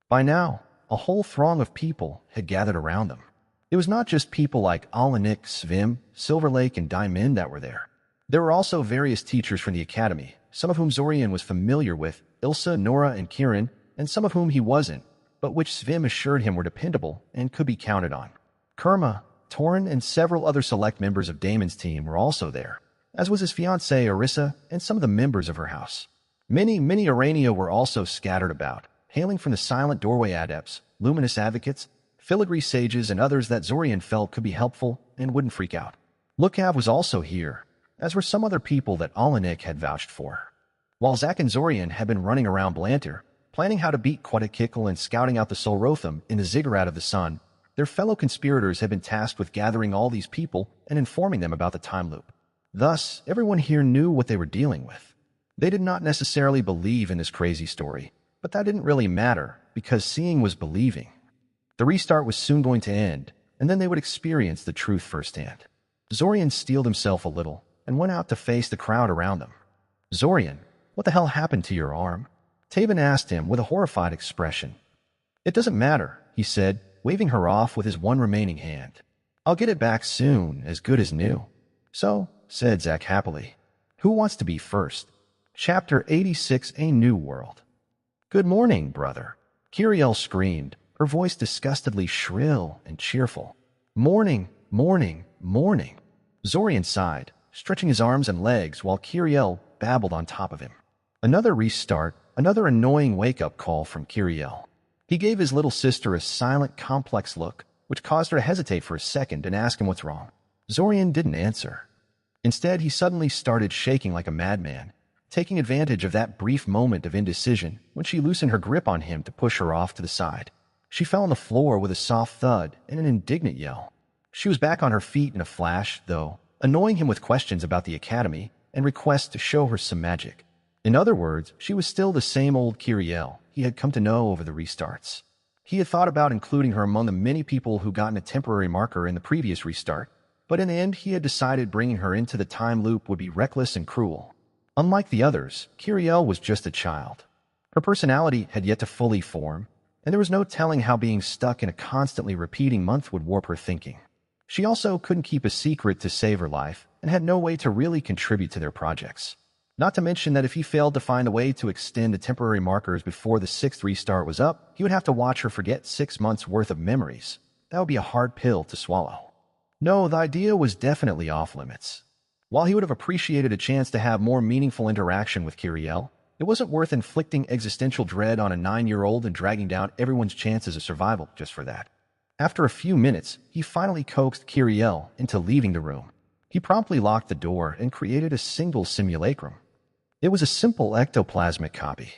By now, a whole throng of people had gathered around them. It was not just people like Alanik, Svim, Silverlake, and Diamond that were there. There were also various teachers from the academy, some of whom Zorian was familiar with, Ilsa, Nora, and Kieran, and some of whom he wasn't, but which Svim assured him were dependable and could be counted on. Kurma, Torin, and several other select members of Damon's team were also there, as was his fiancée Arissa and some of the members of her house. Many Arania were also scattered about, hailing from the Silent Doorway Adepts, Luminous Advocates, Filigree Sages, and others that Zorian felt could be helpful and wouldn't freak out. Lukav was also here, as were some other people that Alanik had vouched for. While Zack and Zorian had been running around Blantyr, planning how to beat Quadakikl and scouting out the Solrotham in the Ziggurat of the Sun, their fellow conspirators had been tasked with gathering all these people and informing them about the time loop. Thus, everyone here knew what they were dealing with. They did not necessarily believe in this crazy story, but that didn't really matter, because seeing was believing. The restart was soon going to end, and then they would experience the truth firsthand. Zorian steeled himself a little and went out to face the crowd around them. "Zorian, what the hell happened to your arm?" Taven asked him with a horrified expression. "It doesn't matter," he said, waving her off with his one remaining hand. "I'll get it back soon, as good as new." "So," said Zack happily. "Who wants to be first?" Chapter 86, A New World. "Good morning, brother," Kiriel screamed, her voice disgustedly shrill and cheerful. "Morning, morning, morning." Zorian sighed, stretching his arms and legs while Kiriel babbled on top of him. Another restart, another annoying wake-up call from Kiriel. He gave his little sister a silent, complex look, which caused her to hesitate for a second and ask him what's wrong. Zorian didn't answer. Instead, he suddenly started shaking like a madman, taking advantage of that brief moment of indecision when she loosened her grip on him to push her off to the side. She fell on the floor with a soft thud and an indignant yell. She was back on her feet in a flash, though, annoying him with questions about the academy and requests to show her some magic. In other words, she was still the same old Kiriel he had come to know over the restarts. He had thought about including her among the many people who gotten a temporary marker in the previous restart, but in the end he had decided bringing her into the time loop would be reckless and cruel. Unlike the others, Kiriel was just a child. Her personality had yet to fully form, and there was no telling how being stuck in a constantly repeating month would warp her thinking. She also couldn't keep a secret to save her life, and had no way to really contribute to their projects. Not to mention that if he failed to find a way to extend the temporary markers before the 6th restart was up, he would have to watch her forget 6 months' worth of memories. That would be a hard pill to swallow. No, the idea was definitely off limits. While he would have appreciated a chance to have more meaningful interaction with Kiriel, it wasn't worth inflicting existential dread on a 9-year-old and dragging down everyone's chances of survival just for that. After a few minutes, he finally coaxed Kiriel into leaving the room. He promptly locked the door and created a single simulacrum. It was a simple ectoplasmic copy.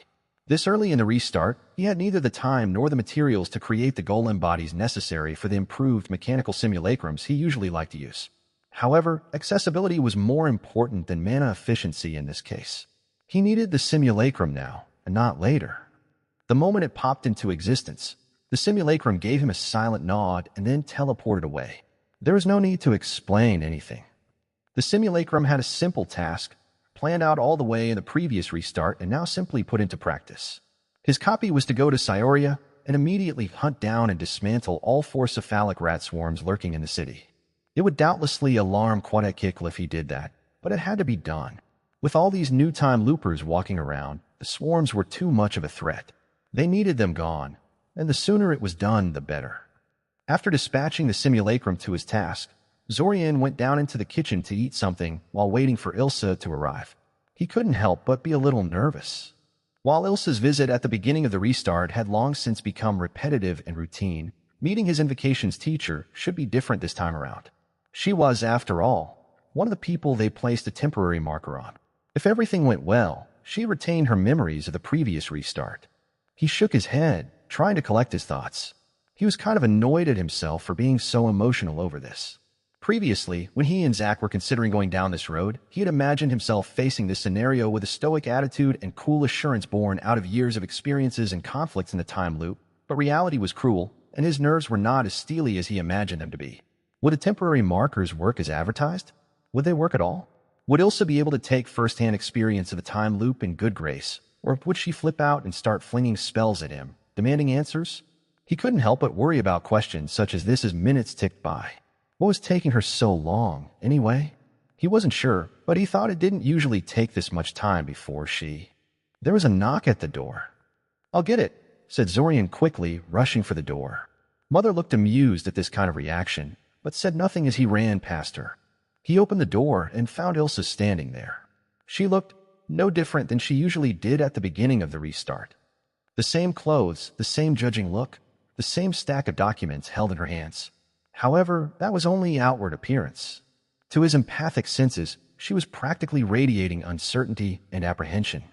This early in the restart, he had neither the time nor the materials to create the golem bodies necessary for the improved mechanical simulacrums he usually liked to use. However, accessibility was more important than mana efficiency in this case. He needed the simulacrum now, and not later. The moment it popped into existence, the simulacrum gave him a silent nod and then teleported away. There was no need to explain anything. The simulacrum had a simple task, planned out all the way in the previous restart and now simply put into practice. His copy was to go to Cyoria and immediately hunt down and dismantle all 4 cephalic rat swarms lurking in the city. It would doubtlessly alarm Quetzalcoatl if he did that, but it had to be done. With all these new time loopers walking around, the swarms were too much of a threat. They needed them gone, and the sooner it was done, the better. After dispatching the simulacrum to his task, Zorian went down into the kitchen to eat something while waiting for Ilsa to arrive. He couldn't help but be a little nervous. While Ilsa's visit at the beginning of the restart had long since become repetitive and routine, meeting his invocations teacher should be different this time around. She was, after all, one of the people they placed a temporary marker on. If everything went well, she retained her memories of the previous restart. He shook his head, trying to collect his thoughts. He was kind of annoyed at himself for being so emotional over this. Previously, when he and Zack were considering going down this road, he had imagined himself facing this scenario with a stoic attitude and cool assurance born out of years of experiences and conflicts in the time loop, but reality was cruel, and his nerves were not as steely as he imagined them to be. Would the temporary markers work as advertised? Would they work at all? Would Ilsa be able to take first-hand experience of the time loop in good grace, or would she flip out and start flinging spells at him, demanding answers? He couldn't help but worry about questions such as this as minutes ticked by. What was taking her so long, anyway? He wasn't sure, but he thought it didn't usually take this much time before she... There was a knock at the door. "I'll get it," said Zorian quickly, rushing for the door. Mother looked amused at this kind of reaction, but said nothing as he ran past her. He opened the door and found Ilsa standing there. She looked no different than she usually did at the beginning of the restart. The same clothes, the same judging look, the same stack of documents held in her hands. However, that was only outward appearance. To his empathic senses, she was practically radiating uncertainty and apprehension.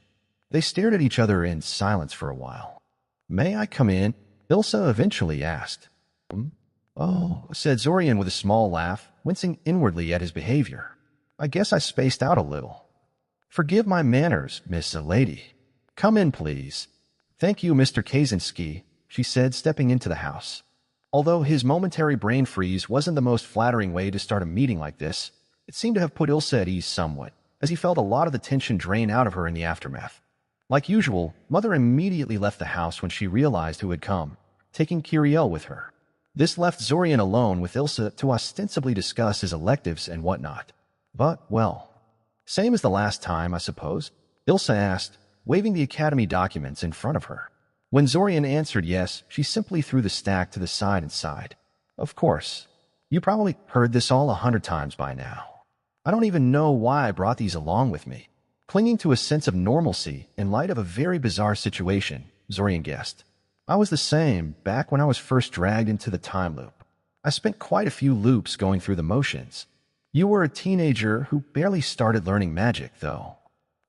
They stared at each other in silence for a while. "May I come in?" Ilsa eventually asked. "Oh," said Zorian with a small laugh, wincing inwardly at his behavior. "I guess I spaced out a little." "Forgive my manners, Miss Lady. Come in, please." "Thank you, Mr. Kaczynski," she said, stepping into the house. Although his momentary brain freeze wasn't the most flattering way to start a meeting like this, it seemed to have put Ilsa at ease somewhat, as he felt a lot of the tension drain out of her in the aftermath. Like usual, Mother immediately left the house when she realized who had come, taking Kiriel with her. This left Zorian alone with Ilsa to ostensibly discuss his electives and whatnot. But, well, same as the last time, I suppose, Ilsa asked, waving the academy documents in front of her. When Zorian answered yes, she simply threw the stack to the side and sighed. "Of course. You probably heard this all 100 times by now. I don't even know why I brought these along with me." Clinging to a sense of normalcy in light of a very bizarre situation, Zorian guessed. "I was the same back when I was first dragged into the time loop. I spent quite a few loops going through the motions. You were a teenager who barely started learning magic, though.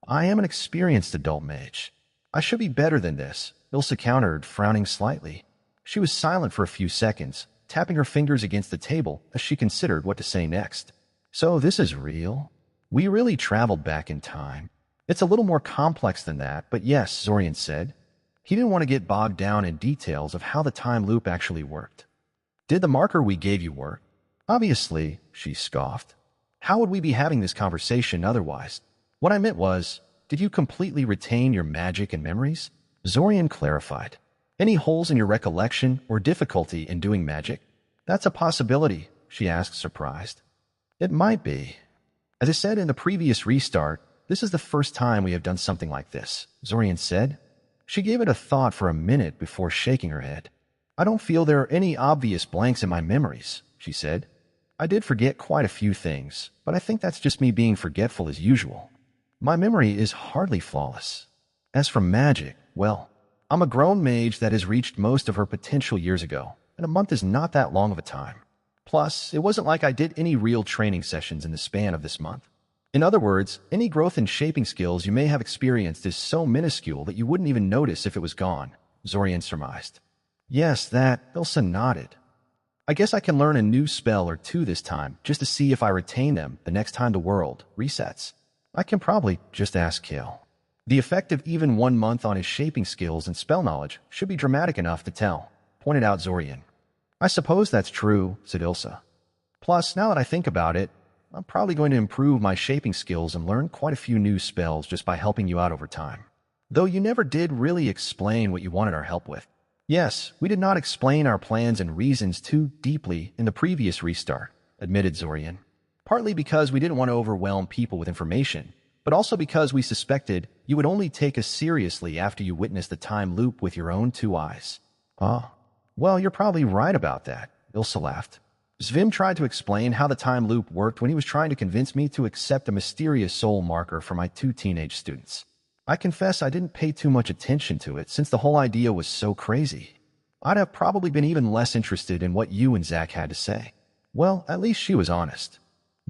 I am an experienced adult mage. I should be better than this," Ilsa countered, frowning slightly. She was silent for a few seconds, tapping her fingers against the table as she considered what to say next. "So this is real? We really traveled back in time." "It's a little more complex than that, but yes," Zorian said. He didn't want to get bogged down in details of how the time loop actually worked. "Did the marker we gave you work?" "Obviously," she scoffed. "How would we be having this conversation otherwise? What I meant was, did you completely retain your magic and memories?" Zorian clarified. "Any holes in your recollection or difficulty in doing magic?" "That's a possibility," she asked, surprised. "It might be. As I said in the previous restart, this is the first time we have done something like this," Zorian said. She gave it a thought for a minute before shaking her head. "I don't feel there are any obvious blanks in my memories," she said. "I did forget quite a few things, but I think that's just me being forgetful as usual. My memory is hardly flawless. As for magic, well, I'm a grown mage that has reached most of her potential years ago, and a month is not that long of a time. Plus, it wasn't like I did any real training sessions in the span of this month. In other words, any growth in shaping skills you may have experienced is so minuscule that you wouldn't even notice if it was gone, Zorian surmised. Yes, that, Ilsa nodded. I guess I can learn a new spell or two this time, just to see if I retain them the next time the world resets. I can probably just ask Kale. The effect of even 1 month on his shaping skills and spell knowledge should be dramatic enough to tell, pointed out Zorian. I suppose that's true, said Ilsa. Plus, now that I think about it, I'm probably going to improve my shaping skills and learn quite a few new spells just by helping you out over time. Though you never did really explain what you wanted our help with. Yes, we did not explain our plans and reasons too deeply in the previous restart, admitted Zorian. Partly because we didn't want to overwhelm people with information, but also because we suspected you would only take us seriously after you witnessed the time loop with your own 2 eyes. Ah, well, you're probably right about that, Ilsa laughed. Zvim tried to explain how the time loop worked when he was trying to convince me to accept a mysterious soul marker for my 2 teenage students. I confess I didn't pay too much attention to it since the whole idea was so crazy. I'd have probably been even less interested in what you and Zach had to say. Well, at least she was honest.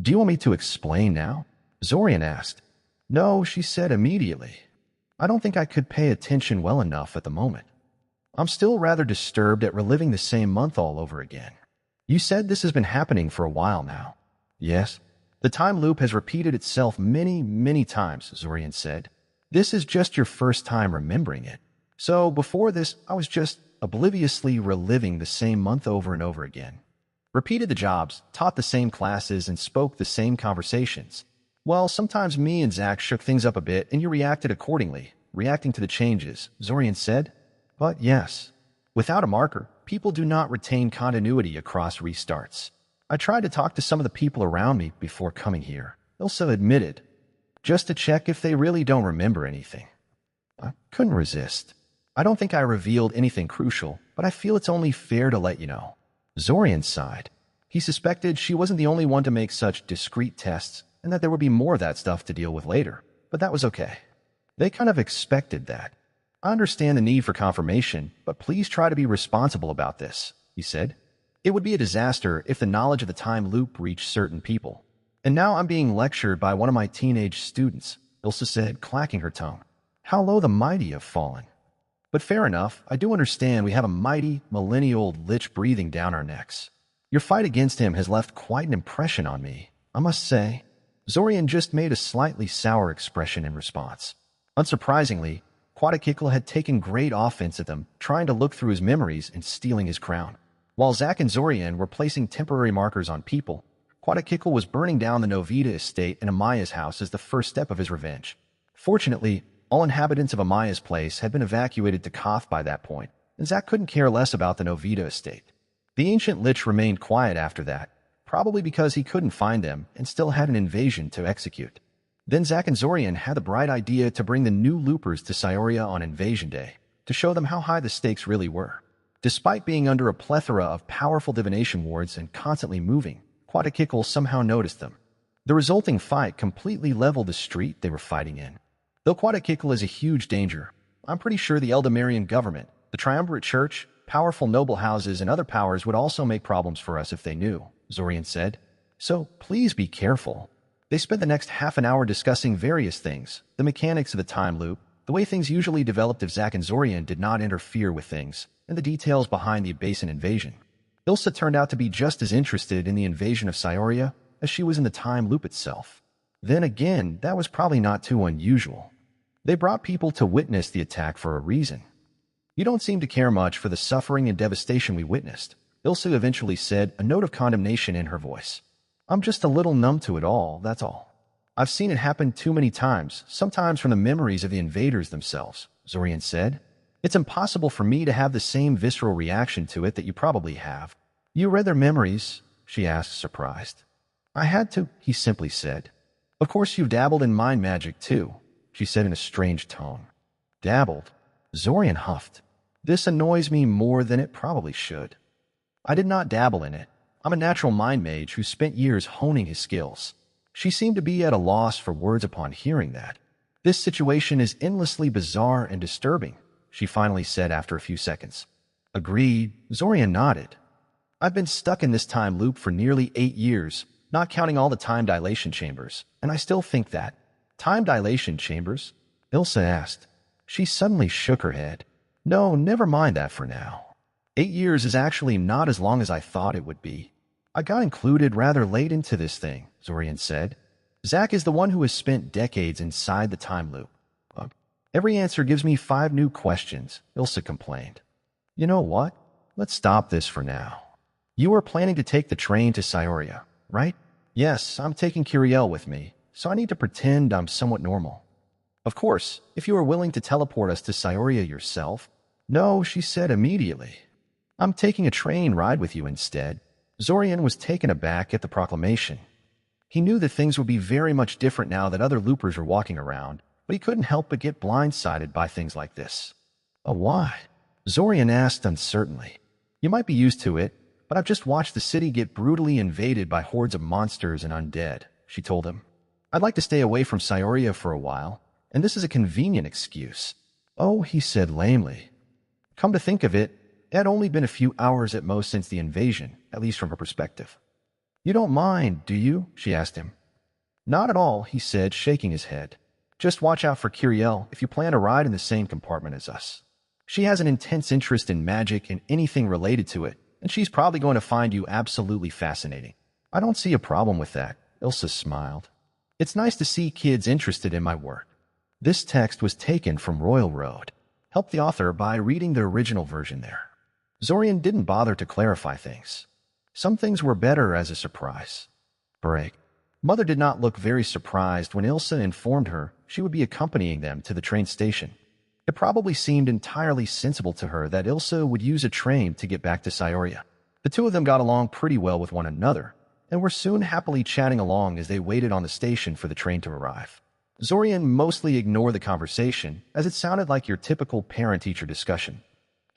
Do you want me to explain now? Zorian asked. No, she said immediately. I don't think I could pay attention well enough at the moment. I'm still rather disturbed at reliving the same month all over again. You said this has been happening for a while now. Yes. The time loop has repeated itself many, many times, Zorian said. This is just your first time remembering it. So before this, I was just obliviously reliving the same month over and over again. Repeated the jobs, taught the same classes, and spoke the same conversations. Well, sometimes me and Zach shook things up a bit, and you reacted accordingly, reacting to the changes, Zorian said. But yes, without a marker, people do not retain continuity across restarts. I tried to talk to some of the people around me before coming here, Ilsa admitted, just to check if they really don't remember anything. I couldn't resist. I don't think I revealed anything crucial, but I feel it's only fair to let you know. Zorian sighed. He suspected she wasn't the only one to make such discreet tests, and that there would be more of that stuff to deal with later, but that was okay. They kind of expected that. I understand the need for confirmation, but please try to be responsible about this, he said. It would be a disaster if the knowledge of the time loop reached certain people. And now I'm being lectured by one of my teenage students, Ilsa said, clacking her tongue. How low the mighty have fallen. But fair enough, I do understand we have a mighty, millennial-old lich breathing down our necks. Your fight against him has left quite an impression on me, I must say. Zorian just made a slightly sour expression in response. Unsurprisingly, Quadakikla had taken great offense at them, trying to look through his memories and stealing his crown. While Zach and Zorian were placing temporary markers on people, Quadakikla was burning down the Novita estate and Amaya's house as the first step of his revenge. Fortunately, all inhabitants of Amaya's place had been evacuated to Koth by that point, and Zach couldn't care less about the Novita estate. The ancient lich remained quiet after that, probably because he couldn't find them and still had an invasion to execute. Then Zach and Zorian had the bright idea to bring the new loopers to Scioria on Invasion Day, to show them how high the stakes really were. Despite being under a plethora of powerful divination wards and constantly moving, Quadakikla somehow noticed them. The resulting fight completely leveled the street they were fighting in. Though Quadakikla is a huge danger, I'm pretty sure the Eldamarian government, the Triumvirate Church, powerful noble houses, and other powers would also make problems for us if they knew, Zorian said. So please be careful. They spent the next half an hour discussing various things, the mechanics of the time loop, the way things usually developed if Zach and Zorian did not interfere with things, and the details behind the Abasan invasion. Ilsa turned out to be just as interested in the invasion of Scioria as she was in the time loop itself. Then again, that was probably not too unusual. They brought people to witness the attack for a reason. You don't seem to care much for the suffering and devastation we witnessed, Ilsa eventually said, a note of condemnation in her voice. I'm just a little numb to it all, that's all. I've seen it happen too many times, sometimes from the memories of the invaders themselves, Zorian said. It's impossible for me to have the same visceral reaction to it that you probably have. You read their memories? She asked, surprised. I had to, he simply said. Of course you've dabbled in mind magic too, she said in a strange tone. Dabbled? Zorian huffed. This annoys me more than it probably should. I did not dabble in it. I'm a natural mind mage who spent years honing his skills. She seemed to be at a loss for words upon hearing that. This situation is endlessly bizarre and disturbing, she finally said after a few seconds. Agreed, Zorian nodded. I've been stuck in this time loop for nearly 8 years, not counting all the time dilation chambers, and I still think that. Time dilation chambers? Ilsa asked. She suddenly shook her head. No, never mind that for now. 8 years is actually not as long as I thought it would be. I got included rather late into this thing, Zorian said. Zack is the one who has spent decades inside the time loop. Every answer gives me 5 new questions, Ilsa complained. You know what? Let's stop this for now. You are planning to take the train to Scioria, right? Yes, I'm taking Kiriel with me, so I need to pretend I'm somewhat normal. Of course, if you are willing to teleport us to Scioria yourself. No, she said immediately. I'm taking a train ride with you instead. Zorian was taken aback at the proclamation. He knew that things would be very much different now that other loopers were walking around, but he couldn't help but get blindsided by things like this. Why? Zorian asked uncertainly. You might be used to it, but I've just watched the city get brutally invaded by hordes of monsters and undead, she told him. I'd like to stay away from Scioria for a while, and this is a convenient excuse. Oh, he said lamely. Come to think of it, it had only been a few hours at most since the invasion, at least from her perspective. You don't mind, do you? She asked him. Not at all, he said, shaking his head. Just watch out for Kiriel if you plan to ride in the same compartment as us. She has an intense interest in magic and anything related to it, and she's probably going to find you absolutely fascinating. I don't see a problem with that, Ilsa smiled. It's nice to see kids interested in my work. This text was taken from Royal Road. Help the author by reading the original version there. Zorian didn't bother to clarify things. Some things were better as a surprise. Break. Mother did not look very surprised when Ilsa informed her she would be accompanying them to the train station. It probably seemed entirely sensible to her that Ilsa would use a train to get back to Scioria. The two of them got along pretty well with one another, and were soon happily chatting along as they waited on the station for the train to arrive. Zorian mostly ignored the conversation, as it sounded like your typical parent-teacher discussion.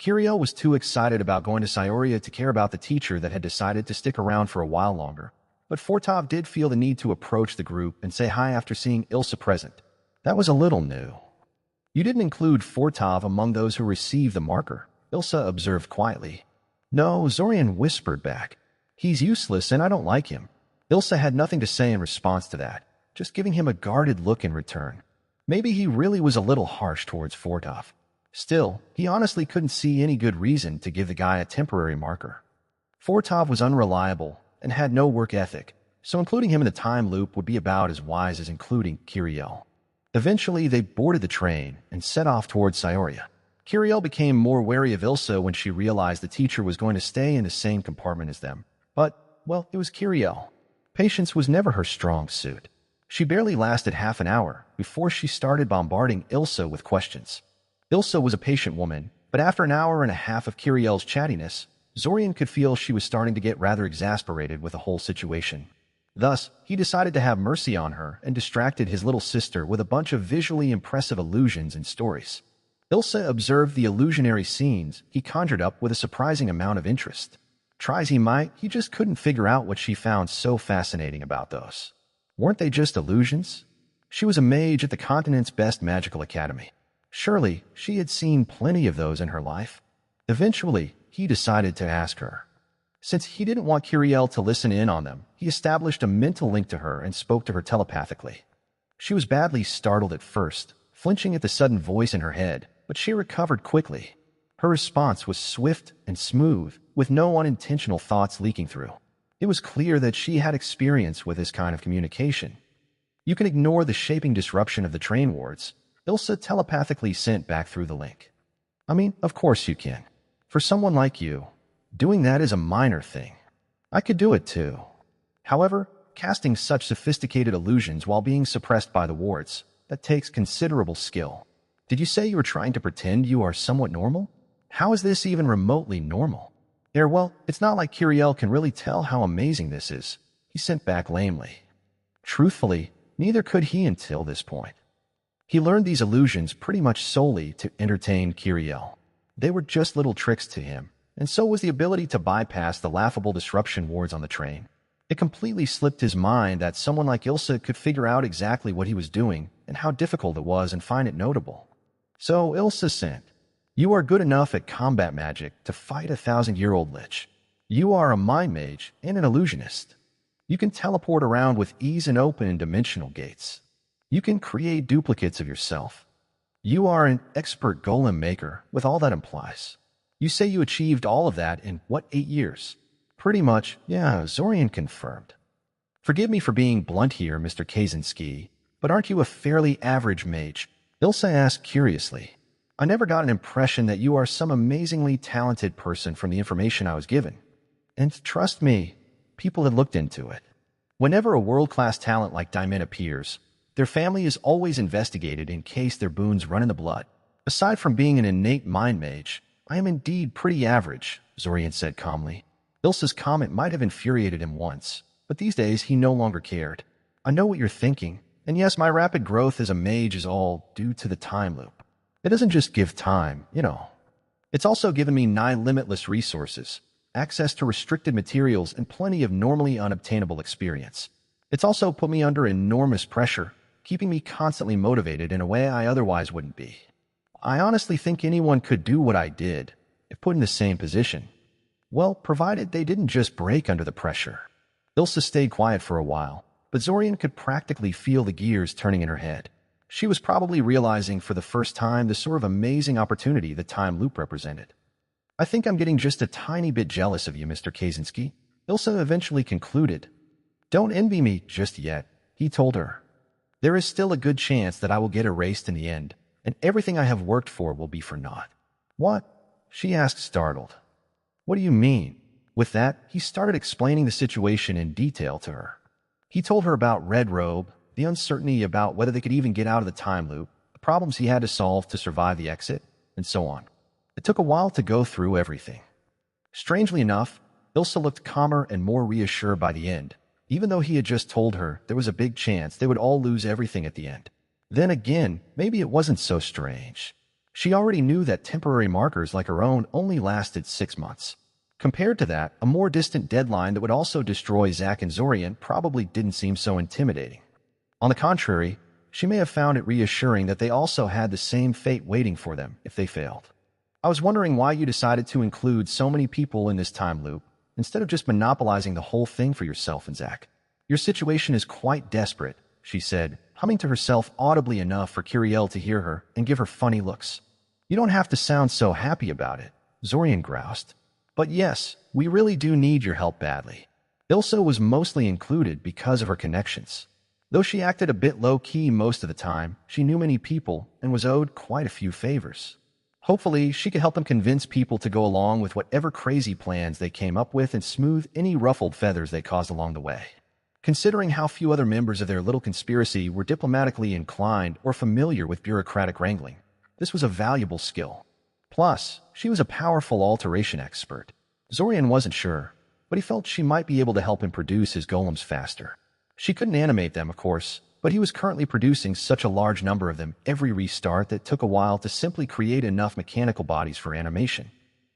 Kiriel was too excited about going to Scioria to care about the teacher that had decided to stick around for a while longer, but Fortov did feel the need to approach the group and say hi after seeing Ilsa present. That was a little new. You didn't include Fortov among those who received the marker, Ilsa observed quietly. No, Zorian whispered back. He's useless and I don't like him. Ilsa had nothing to say in response to that, just giving him a guarded look in return. Maybe he really was a little harsh towards Fortov. Still, he honestly couldn't see any good reason to give the guy a temporary marker. Fortov was unreliable and had no work ethic, so including him in the time loop would be about as wise as including Kiriel. Eventually, they boarded the train and set off towards Scioria. Kiriel became more wary of Ilsa when she realized the teacher was going to stay in the same compartment as them. But, well, it was Kiriel. Patience was never her strong suit. She barely lasted half an hour before she started bombarding Ilsa with questions. Ilsa was a patient woman, but after an hour and a half of Kiriel's chattiness, Zorian could feel she was starting to get rather exasperated with the whole situation. Thus, he decided to have mercy on her and distracted his little sister with a bunch of visually impressive illusions and stories. Ilsa observed the illusionary scenes he conjured up with a surprising amount of interest. Try as he might, he just couldn't figure out what she found so fascinating about those. Weren't they just illusions? She was a mage at the continent's best magical academy. Surely, she had seen plenty of those in her life. Eventually, he decided to ask her. Since he didn't want Kiriel to listen in on them, he established a mental link to her and spoke to her telepathically. She was badly startled at first, flinching at the sudden voice in her head, but she recovered quickly. Her response was swift and smooth, with no unintentional thoughts leaking through. It was clear that she had experience with this kind of communication. You can ignore the shaping disruption of the train wards, Ilsa telepathically sent back through the link. I mean, of course you can. For someone like you, doing that is a minor thing. I could do it too. However, casting such sophisticated illusions while being suppressed by the wards, that takes considerable skill. Did you say you were trying to pretend you are somewhat normal? How is this even remotely normal? Well, it's not like Kiriel can really tell how amazing this is, he sent back lamely. Truthfully, neither could he until this point. He learned these illusions pretty much solely to entertain Kiriel. They were just little tricks to him, and so was the ability to bypass the laughable disruption wards on the train. It completely slipped his mind that someone like Ilsa could figure out exactly what he was doing and how difficult it was and find it notable. So Ilsa sent, "You are good enough at combat magic to fight a 1,000-year-old lich. You are a mind mage and an illusionist. You can teleport around with ease and open dimensional gates. You can create duplicates of yourself. You are an expert golem maker, with all that implies. You say you achieved all of that in, what, 8 years? Pretty much, yeah, Zorian confirmed. Forgive me for being blunt here, Mr. Kaczynski, but aren't you a fairly average mage? Ilsa asked curiously. I never got an impression that you are some amazingly talented person from the information I was given. And trust me, people had looked into it. Whenever a world-class talent like Diamond appears, their family is always investigated in case their boons run in the blood. Aside from being an innate mind mage, I am indeed pretty average, Zorian said calmly. Ilsa's comment might have infuriated him once, but these days he no longer cared. I know what you're thinking, and yes, my rapid growth as a mage is all due to the time loop. It doesn't just give time, you know. It's also given me nigh limitless resources, access to restricted materials, and plenty of normally unobtainable experience. It's also put me under enormous pressure, keeping me constantly motivated in a way I otherwise wouldn't be. I honestly think anyone could do what I did, if put in the same position. Well, provided they didn't just break under the pressure. Ilsa stayed quiet for a while, but Zorian could practically feel the gears turning in her head. She was probably realizing for the first time the sort of amazing opportunity the time loop represented. I think I'm getting just a tiny bit jealous of you, Mr. Kaczynski, Ilsa eventually concluded. Don't envy me just yet, he told her. There is still a good chance that I will get erased in the end, and everything I have worked for will be for naught. What? She asked, startled. What do you mean? With that, he started explaining the situation in detail to her. He told her about Red Robe, the uncertainty about whether they could even get out of the time loop, the problems he had to solve to survive the exit, and so on. It took a while to go through everything. Strangely enough, Ilsa looked calmer and more reassured by the end, even though he had just told her there was a big chance they would all lose everything at the end. Then again, maybe it wasn't so strange. She already knew that temporary markers like her own only lasted 6 months. Compared to that, a more distant deadline that would also destroy Zack and Zorian probably didn't seem so intimidating. On the contrary, she may have found it reassuring that they also had the same fate waiting for them if they failed. I was wondering why you decided to include so many people in this time loop, instead of just monopolizing the whole thing for yourself and Zack. Your situation is quite desperate, she said, humming to herself audibly enough for Curiel to hear her and give her funny looks. You don't have to sound so happy about it, Zorian groused. But yes, we really do need your help badly. Ilsa was mostly included because of her connections. Though she acted a bit low-key most of the time, she knew many people and was owed quite a few favors. Hopefully, she could help them convince people to go along with whatever crazy plans they came up with and smooth any ruffled feathers they caused along the way. Considering how few other members of their little conspiracy were diplomatically inclined or familiar with bureaucratic wrangling, this was a valuable skill. Plus, she was a powerful alteration expert. Zorian wasn't sure, but he felt she might be able to help him produce his golems faster. She couldn't animate them, of course, but he was currently producing such a large number of them every restart that took a while to simply create enough mechanical bodies for animation.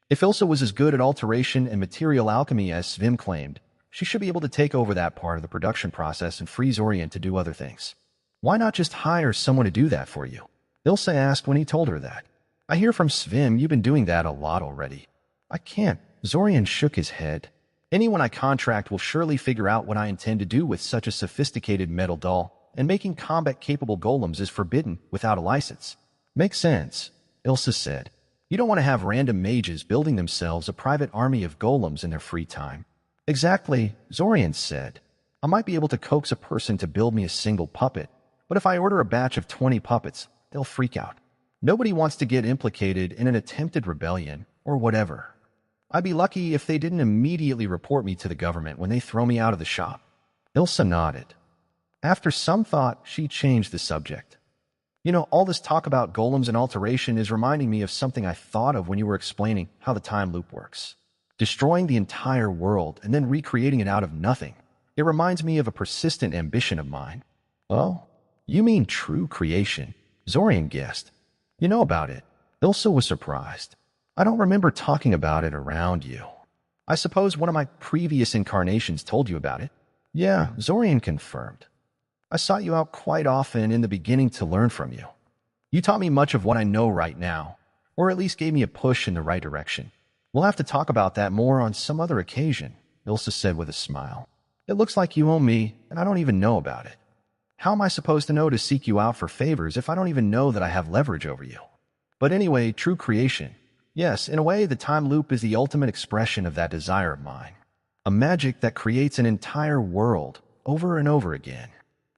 If Ilsa was as good at alteration and material alchemy as Svim claimed, she should be able to take over that part of the production process and free Zorian to do other things. Why not just hire someone to do that for you? Ilsa asked when he told her that. I hear from Svim you've been doing that a lot already. I can't. Zorian shook his head. Anyone I contract will surely figure out what I intend to do with such a sophisticated metal doll, and making combat-capable golems is forbidden without a license. Makes sense, Ilsa said. You don't want to have random mages building themselves a private army of golems in their free time. Exactly, Zorian said. I might be able to coax a person to build me a single puppet, but if I order a batch of 20 puppets, they'll freak out. Nobody wants to get implicated in an attempted rebellion or whatever. I'd be lucky if they didn't immediately report me to the government when they throw me out of the shop. Ilsa nodded. After some thought, she changed the subject. You know, all this talk about golems and alteration is reminding me of something I thought of when you were explaining how the time loop works. Destroying the entire world and then recreating it out of nothing. It reminds me of a persistent ambition of mine. Oh, you mean true creation? Zorian guessed. You know about it. Ilsa was surprised. I don't remember talking about it around you. I suppose one of my previous incarnations told you about it. Yeah, Zorian confirmed. I sought you out quite often in the beginning to learn from you. You taught me much of what I know right now, or at least gave me a push in the right direction. We'll have to talk about that more on some other occasion, Ilsa said with a smile. It looks like you owe me, and I don't even know about it. How am I supposed to know to seek you out for favors if I don't even know that I have leverage over you? But anyway, true creation. Yes, in a way, the time loop is the ultimate expression of that desire of mine. A magic that creates an entire world over and over again.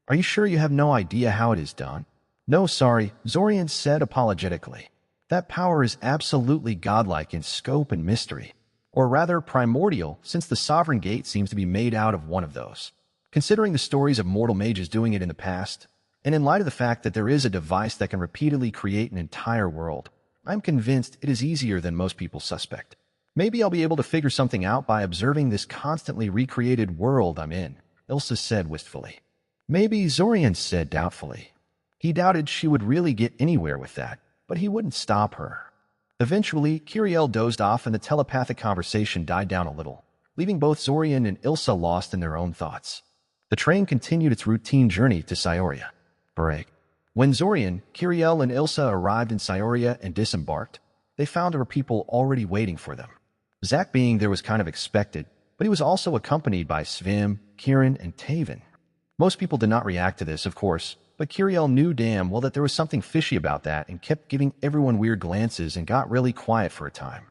Are you sure you have no idea how it is done? No, sorry, Zorian said apologetically. That power is absolutely godlike in scope and mystery. Or rather, primordial, since the Sovereign Gate seems to be made out of one of those. Considering the stories of mortal mages doing it in the past, and in light of the fact that there is a device that can repeatedly create an entire world, I'm convinced it is easier than most people suspect. Maybe I'll be able to figure something out by observing this constantly recreated world I'm in, Ilsa said wistfully. Maybe, Zorian said doubtfully. He doubted she would really get anywhere with that, but he wouldn't stop her. Eventually, Kiriel dozed off and the telepathic conversation died down a little, leaving both Zorian and Ilsa lost in their own thoughts. The train continued its routine journey to Scioria. Break. When Zorian, Kiriel, and Ilsa arrived in Scioria and disembarked, they found there were people already waiting for them. Zack being there was kind of expected, but he was also accompanied by Svim, Kieran, and Taven. Most people did not react to this, of course, but Kiriel knew damn well that there was something fishy about that and kept giving everyone weird glances and got really quiet for a time.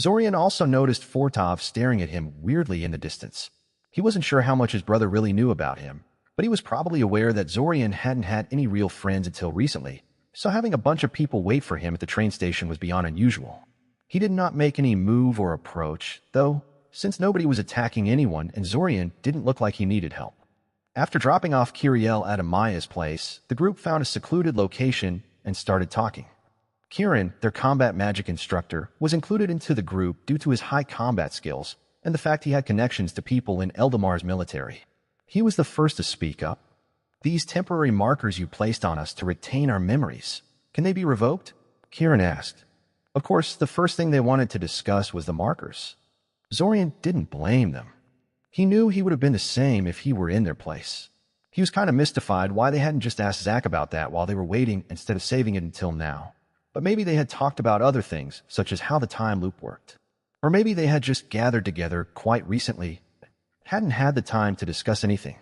Zorian also noticed Fortov staring at him weirdly in the distance. He wasn't sure how much his brother really knew about him, but he was probably aware that Zorian hadn't had any real friends until recently, so having a bunch of people wait for him at the train station was beyond unusual. He did not make any move or approach, though, since nobody was attacking anyone and Zorian didn't look like he needed help. After dropping off Kiriel at Amaya's place, the group found a secluded location and started talking. Kieran, their combat magic instructor, was included into the group due to his high combat skills and the fact he had connections to people in Eldamar's military. He was the first to speak up. These temporary markers you placed on us to retain our memories, can they be revoked? Kieran asked. Of course, the first thing they wanted to discuss was the markers. Zorian didn't blame them. He knew he would have been the same if he were in their place. He was kind of mystified why they hadn't just asked Zack about that while they were waiting instead of saving it until now. But maybe they had talked about other things, such as how the time loop worked. Or maybe they had just gathered together quite recently, hadn't had the time to discuss anything.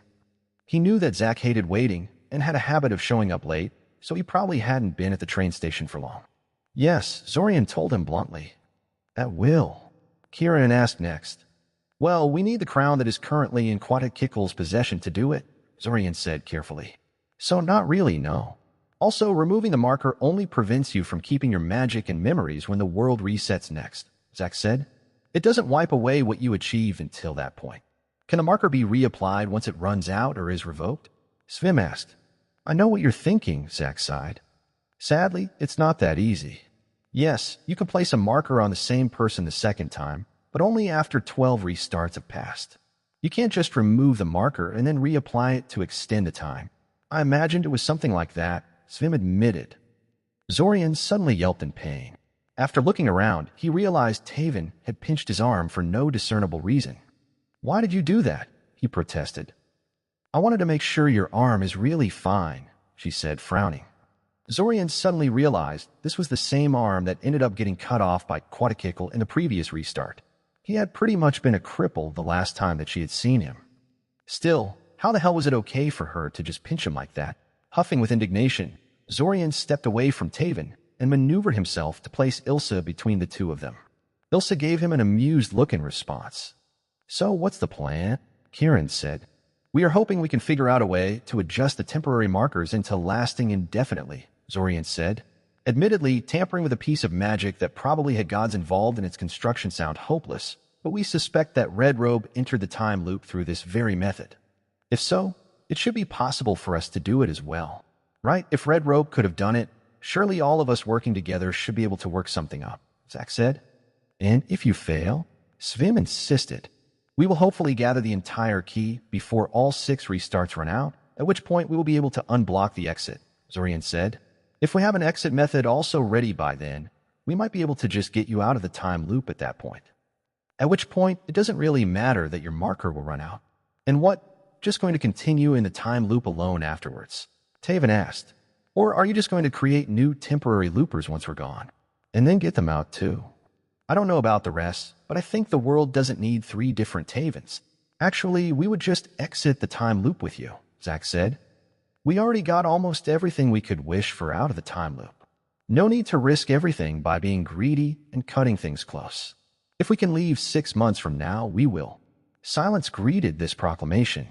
He knew that Zack hated waiting and had a habit of showing up late, so he probably hadn't been at the train station for long. Yes, Zorian told him bluntly. At will. Kieran asked next. Well, we need the crown that is currently in Quatakikkel's possession to do it, Zorian said carefully. So not really, no. Also, removing the marker only prevents you from keeping your magic and memories when the world resets next, Zack said. It doesn't wipe away what you achieve until that point. Can the marker be reapplied once it runs out or is revoked? Svim asked. I know what you're thinking, Zack sighed. Sadly, it's not that easy. Yes, you can place a marker on the same person the second time, but only after 12 restarts have passed. You can't just remove the marker and then reapply it to extend the time. I imagined it was something like that, Svim admitted. Zorian suddenly yelped in pain. After looking around, he realized Taven had pinched his arm for no discernible reason. Why did you do that? He protested. I wanted to make sure your arm is really fine, she said, frowning. Zorian suddenly realized this was the same arm that ended up getting cut off by Quatakikkel in the previous restart. He had pretty much been a cripple the last time that she had seen him. Still, how the hell was it okay for her to just pinch him like that? Huffing with indignation, Zorian stepped away from Taven and maneuvered himself to place Ilsa between the two of them. Ilsa gave him an amused look in response. So what's the plan? Kieran said. We are hoping we can figure out a way to adjust the temporary markers into lasting indefinitely, Zorian said. Admittedly, tampering with a piece of magic that probably had gods involved in its construction sound hopeless, but we suspect that Red Robe entered the time loop through this very method. If so, it should be possible for us to do it as well. Right? If Red Robe could have done it, surely all of us working together should be able to work something up, Zack said. And if you fail? Svim insisted. We will hopefully gather the entire key before all 6 restarts run out, at which point we will be able to unblock the exit, Zorian said. If we have an exit method also ready by then, we might be able to just get you out of the time loop at that point. At which point, it doesn't really matter that your marker will run out. And what? Just going to continue in the time loop alone afterwards? Taven asked. Or are you just going to create new temporary loopers once we're gone? And then get them out too? I don't know about the rest, but I think the world doesn't need 3 different Tavens. Actually, we would just exit the time loop with you, Zack said. We already got almost everything we could wish for out of the time loop. No need to risk everything by being greedy and cutting things close. If we can leave 6 months from now, we will. Silence greeted this proclamation.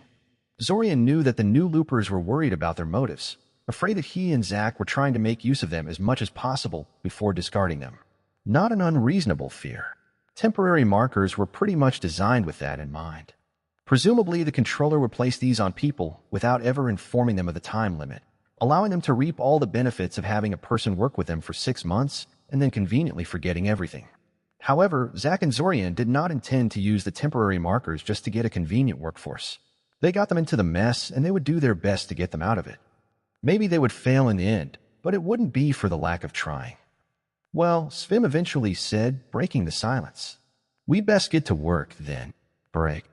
Zorian knew that the new loopers were worried about their motives, afraid that he and Zack were trying to make use of them as much as possible before discarding them. Not an unreasonable fear. Temporary markers were pretty much designed with that in mind. Presumably, the controller would place these on people without ever informing them of the time limit, allowing them to reap all the benefits of having a person work with them for 6 months and then conveniently forgetting everything. However, Zack and Zorian did not intend to use the temporary markers just to get a convenient workforce. They got them into the mess, and they would do their best to get them out of it. Maybe they would fail in the end, but it wouldn't be for the lack of trying. Well, Svim eventually said, breaking the silence. We best get to work, then. Break.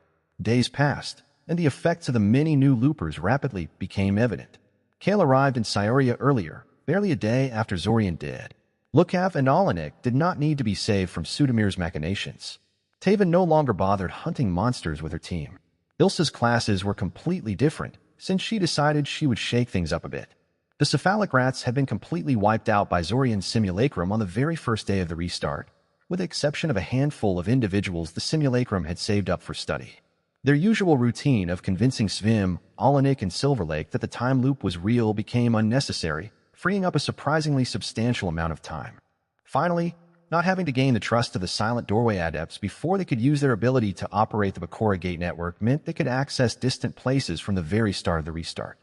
Days passed, and the effects of the many new loopers rapidly became evident. Kale arrived in Syoria earlier, barely a day after Zorian did. Lukav and Alanik did not need to be saved from Sudamir's machinations. Taven no longer bothered hunting monsters with her team. Ilsa's classes were completely different, since she decided she would shake things up a bit. The cephalic rats had been completely wiped out by Zorian's simulacrum on the very first day of the restart, with the exception of a handful of individuals the simulacrum had saved up for study. Their usual routine of convincing Svim, Alanik, and Silverlake that the time loop was real became unnecessary, freeing up a surprisingly substantial amount of time. Finally, not having to gain the trust of the Silent Doorway adepts before they could use their ability to operate the Bakura Gate network meant they could access distant places from the very start of the restart.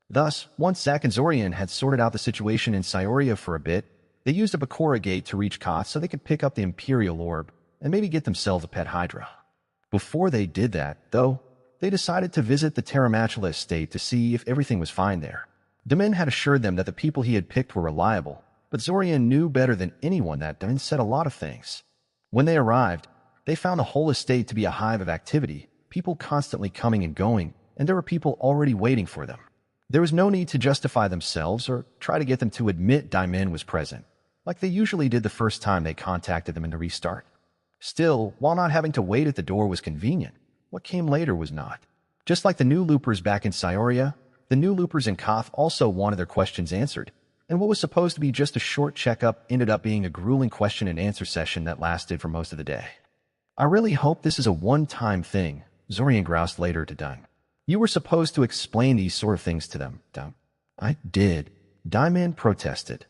Thus, once Zack and Zorian had sorted out the situation in Syoria for a bit, they used a Bakura Gate to reach Koth so they could pick up the Imperial Orb and maybe get themselves a pet Hydra. Before they did that, though, they decided to visit the Terramachula estate to see if everything was fine there. Damin had assured them that the people he had picked were reliable, but Zorian knew better than anyone that Damin said a lot of things. When they arrived, they found the whole estate to be a hive of activity, people constantly coming and going, and there were people already waiting for them. There was no need to justify themselves or try to get them to admit Damin was present, like they usually did the first time they contacted them in the restart. Still, while not having to wait at the door was convenient, what came later was not. Just like the new loopers back in Syoria, the new loopers in Koth also wanted their questions answered, and what was supposed to be just a short checkup ended up being a grueling question and answer session that lasted for most of the day. I really hope this is a one-time thing, Zorian groused later to Dun. You were supposed to explain these sort of things to them, Dun. I did. Daiman protested.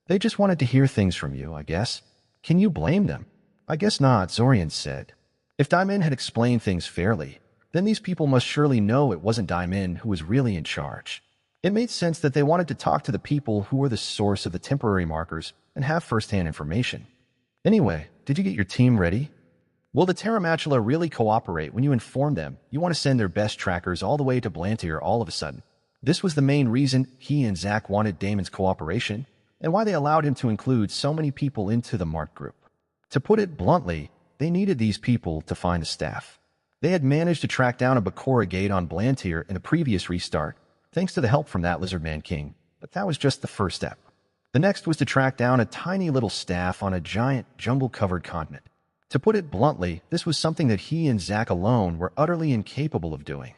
They just wanted to hear things from you, I guess. Can you blame them? I guess not, Zorian said. If Daiman had explained things fairly, then these people must surely know it wasn't Daiman who was really in charge. It made sense that they wanted to talk to the people who were the source of the temporary markers and have first-hand information. Anyway, did you get your team ready? Will the Terramachula really cooperate when you inform them you want to send their best trackers all the way to Blantyre all of a sudden? This was the main reason he and Zack wanted Damon's cooperation, and why they allowed him to include so many people into the Mark group. To put it bluntly, they needed these people to find a staff. They had managed to track down a Bakura Gate on Blantyre in the previous restart, thanks to the help from that Lizardman King, but that was just the first step. The next was to track down a tiny little staff on a giant, jungle-covered continent. To put it bluntly, this was something that he and Zack alone were utterly incapable of doing.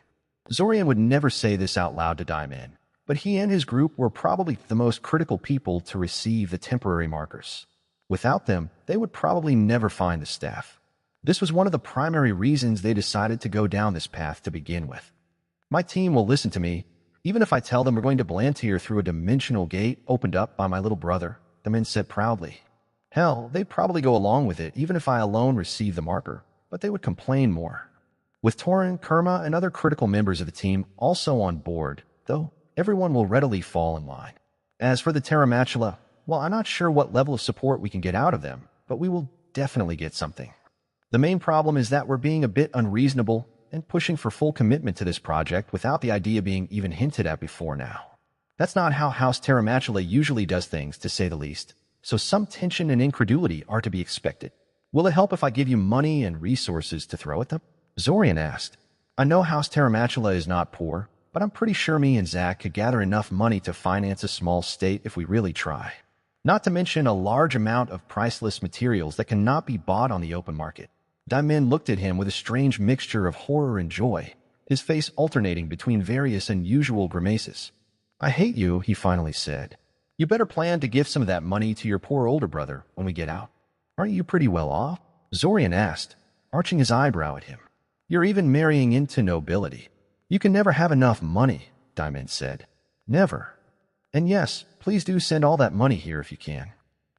Zorian would never say this out loud to Daiman, but he and his group were probably the most critical people to receive the temporary markers. Without them, they would probably never find the staff. This was one of the primary reasons they decided to go down this path to begin with. My team will listen to me, even if I tell them we're going to Blantyre through a dimensional gate opened up by my little brother, the men said proudly. Hell, they'd probably go along with it even if I alone received the marker, but they would complain more. With Torin, Kurma, and other critical members of the team also on board, though, everyone will readily fall in line. As for the Terramachula, well, I'm not sure what level of support we can get out of them, but we will definitely get something. The main problem is that we're being a bit unreasonable and pushing for full commitment to this project without the idea being even hinted at before now. That's not how House Terramachula usually does things, to say the least, so some tension and incredulity are to be expected. Will it help if I give you money and resources to throw at them? Zorian asked. I know House Terramachula is not poor, but I'm pretty sure me and Zack could gather enough money to finance a small state if we really try. Not to mention a large amount of priceless materials that cannot be bought on the open market. Diamond looked at him with a strange mixture of horror and joy, his face alternating between various unusual grimaces. "I hate you," he finally said. "You better plan to give some of that money to your poor older brother when we get out. Aren't you pretty well off?" Zorian asked, arching his eyebrow at him. "You're even marrying into nobility. You can never have enough money," Diamond said. "Never. And yes, please do send all that money here if you can."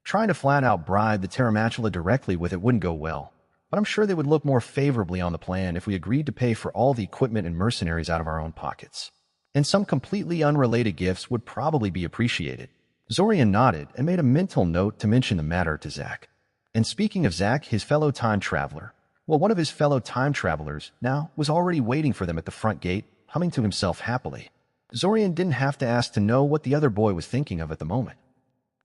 Trying to flat-out bribe the Terramantula directly with it wouldn't go well, but I'm sure they would look more favorably on the plan if we agreed to pay for all the equipment and mercenaries out of our own pockets. And some completely unrelated gifts would probably be appreciated. Zorian nodded and made a mental note to mention the matter to Zack. And speaking of Zack, his fellow time traveler, well, one of his fellow time travelers now was already waiting for them at the front gate, humming to himself happily. Zorian didn't have to ask to know what the other boy was thinking of at the moment.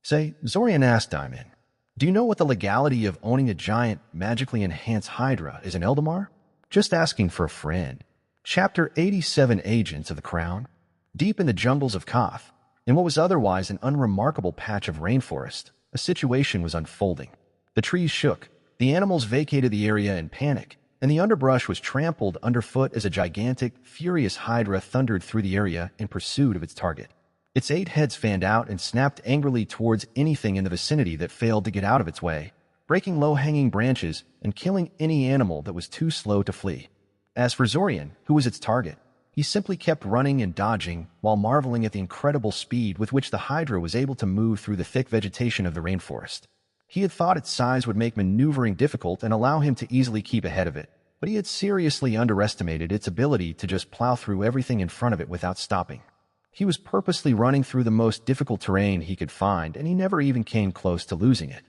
Say, Zorian asked Diamond, "Do you know what the legality of owning a giant, magically enhanced Hydra is in Eldamar?" "Just asking for a friend." Chapter 87 Agents of the Crown. Deep in the jungles of Koth, in what was otherwise an unremarkable patch of rainforest, a situation was unfolding. The trees shook, the animals vacated the area in panic, and the underbrush was trampled underfoot as a gigantic, furious Hydra thundered through the area in pursuit of its target. Its 8 heads fanned out and snapped angrily towards anything in the vicinity that failed to get out of its way, breaking low-hanging branches and killing any animal that was too slow to flee. As for Zorian, who was its target, he simply kept running and dodging while marveling at the incredible speed with which the Hydra was able to move through the thick vegetation of the rainforest. He had thought its size would make maneuvering difficult and allow him to easily keep ahead of it, but he had seriously underestimated its ability to just plow through everything in front of it without stopping. He was purposely running through the most difficult terrain he could find, and he never even came close to losing it.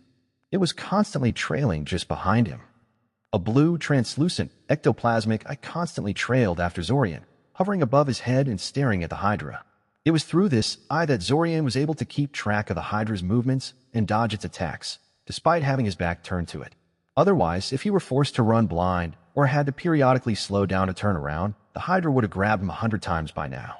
It was constantly trailing just behind him. A blue, translucent, ectoplasmic eye constantly trailed after Zorian, hovering above his head and staring at the Hydra. It was through this eye that Zorian was able to keep track of the Hydra's movements and dodge its attacks, despite having his back turned to it. Otherwise, if he were forced to run blind or had to periodically slow down to turn around, the Hydra would have grabbed him 100 times by now.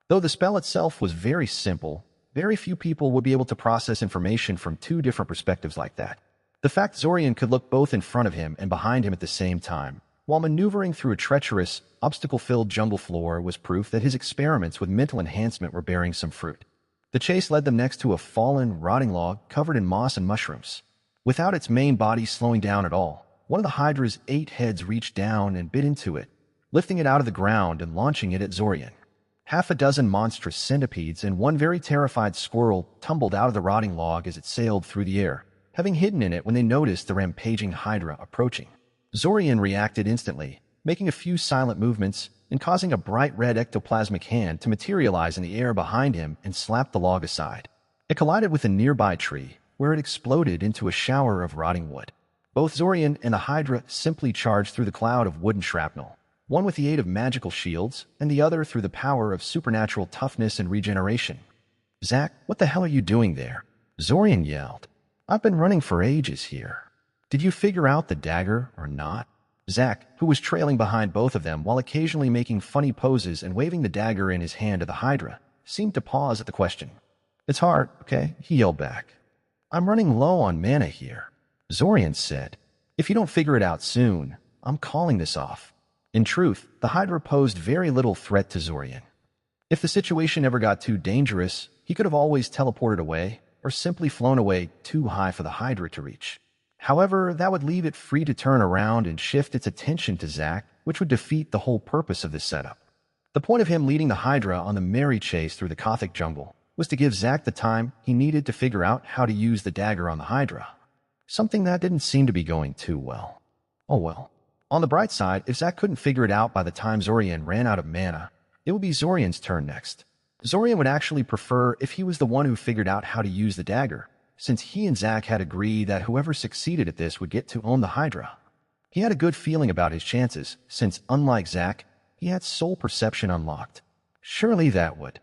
Though the spell itself was very simple, very few people would be able to process information from 2 different perspectives like that. The fact Zorian could look both in front of him and behind him at the same time, while maneuvering through a treacherous, obstacle-filled jungle floor, was proof that his experiments with mental enhancement were bearing some fruit. The chase led them next to a fallen, rotting log covered in moss and mushrooms. Without its main body slowing down at all, one of the Hydra's 8 heads reached down and bit into it, lifting it out of the ground and launching it at Zorian. Half a dozen monstrous centipedes and one very terrified squirrel tumbled out of the rotting log as it sailed through the air, having hidden in it when they noticed the rampaging Hydra approaching. Zorian reacted instantly, making a few silent movements and causing a bright red ectoplasmic hand to materialize in the air behind him and slap the log aside. It collided with a nearby tree, where it exploded into a shower of rotting wood. Both Zorian and the Hydra simply charged through the cloud of wooden shrapnel, one with the aid of magical shields, and the other through the power of supernatural toughness and regeneration. "Zack, what the hell are you doing there?" Zorian yelled. "I've been running for ages here. Did you figure out the dagger or not?" Zack, who was trailing behind both of them while occasionally making funny poses and waving the dagger in his hand to the Hydra, seemed to pause at the question. "It's hard, okay?" he yelled back. "I'm running low on mana here," Zorian said. "If you don't figure it out soon, I'm calling this off." In truth, the Hydra posed very little threat to Zorian. If the situation ever got too dangerous, he could have always teleported away or simply flown away too high for the Hydra to reach. However, that would leave it free to turn around and shift its attention to Zack, which would defeat the whole purpose of this setup. The point of him leading the Hydra on the merry chase through the Gothic jungle was to give Zack the time he needed to figure out how to use the dagger on the Hydra. Something that didn't seem to be going too well. Oh well. On the bright side, if Zack couldn't figure it out by the time Zorian ran out of mana, it would be Zorian's turn next. Zorian would actually prefer if he was the one who figured out how to use the dagger, since he and Zack had agreed that whoever succeeded at this would get to own the Hydra. He had a good feeling about his chances, since, unlike Zack, he had soul perception unlocked. Surely that would.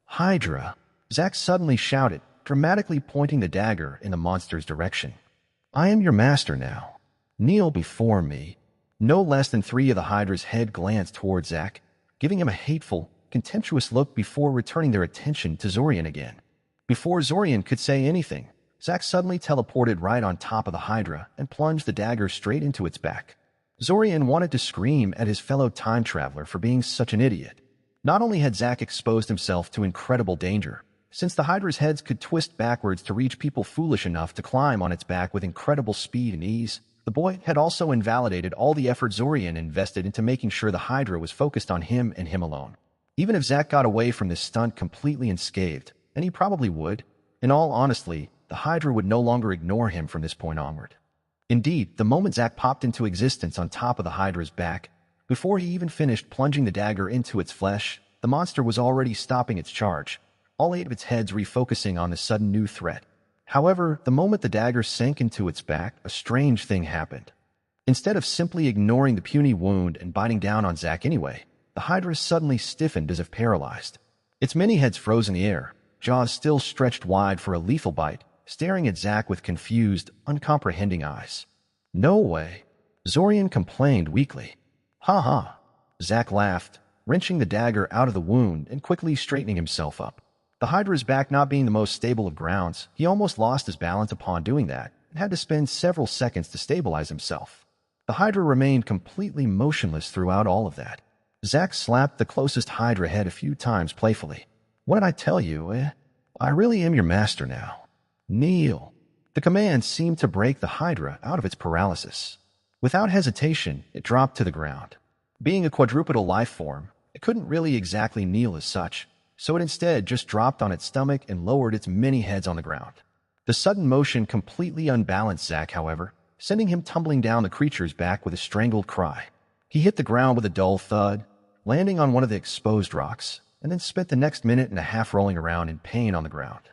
"Hydra!" Zack suddenly shouted, dramatically pointing the dagger in the monster's direction. "I am your master now. Kneel before me." No less than 3 of the Hydra's head glanced toward Zack, giving him a hateful, contemptuous look before returning their attention to Zorian again. Before Zorian could say anything, Zack suddenly teleported right on top of the Hydra and plunged the dagger straight into its back. Zorian wanted to scream at his fellow time traveler for being such an idiot. Not only had Zack exposed himself to incredible danger, since the Hydra's heads could twist backwards to reach people foolish enough to climb on its back with incredible speed and ease, the boy had also invalidated all the effort Zorian invested into making sure the Hydra was focused on him and him alone. Even if Zack got away from this stunt completely unscathed, and he probably would, in all honesty, the Hydra would no longer ignore him from this point onward. Indeed, the moment Zack popped into existence on top of the Hydra's back, before he even finished plunging the dagger into its flesh, the monster was already stopping its charge, all 8 of its heads refocusing on the sudden new threat. However, the moment the dagger sank into its back, a strange thing happened. Instead of simply ignoring the puny wound and biting down on Zack anyway, the Hydra suddenly stiffened as if paralyzed. Its many heads froze in the air, jaws still stretched wide for a lethal bite, staring at Zack with confused, uncomprehending eyes. "No way," Zorian complained weakly. "Ha ha." Zack laughed, wrenching the dagger out of the wound and quickly straightening himself up. The Hydra's back not being the most stable of grounds, he almost lost his balance upon doing that and had to spend several seconds to stabilize himself. The Hydra remained completely motionless throughout all of that. Zack slapped the closest Hydra head a few times playfully. "What did I tell you, I really am your master now. Kneel." The command seemed to break the Hydra out of its paralysis. Without hesitation, it dropped to the ground. Being a quadrupedal life form, it couldn't really exactly kneel as such, so it instead just dropped on its stomach and lowered its many heads on the ground. The sudden motion completely unbalanced Zack, however, sending him tumbling down the creature's back with a strangled cry. He hit the ground with a dull thud, landing on one of the exposed rocks, and then spent the next minute and a half rolling around in pain on the ground.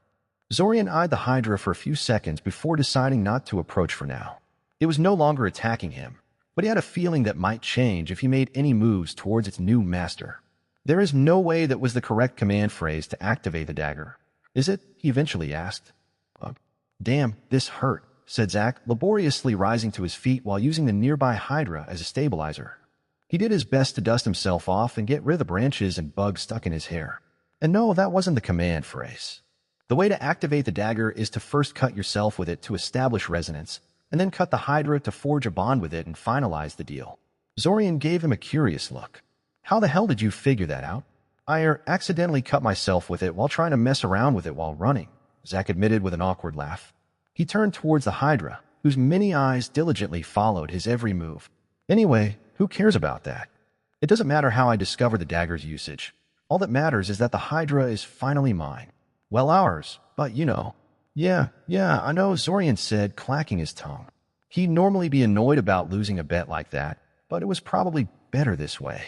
Zorian eyed the Hydra for a few seconds before deciding not to approach for now. It was no longer attacking him, but he had a feeling that might change if he made any moves towards its new master. "There is no way that was the correct command phrase to activate the dagger, is it?" he eventually asked. Damn, this hurt," said Zack, laboriously rising to his feet while using the nearby Hydra as a stabilizer. He did his best to dust himself off and get rid of the branches and bugs stuck in his hair. And no, that wasn't the command phrase. The way to activate the dagger is to first cut yourself with it to establish resonance, and then cut the Hydra to forge a bond with it and finalize the deal. Zorian gave him a curious look. "How the hell did you figure that out?" "I accidentally cut myself with it while trying to mess around with it while running," Zack admitted with an awkward laugh. He turned towards the Hydra, whose many eyes diligently followed his every move. "Anyway, who cares about that? It doesn't matter how I discover the dagger's usage. All that matters is that the Hydra is finally mine. Well, ours, but you know." Yeah, I know," Zorian said, clacking his tongue. He'd normally be annoyed about losing a bet like that, but it was probably better this way.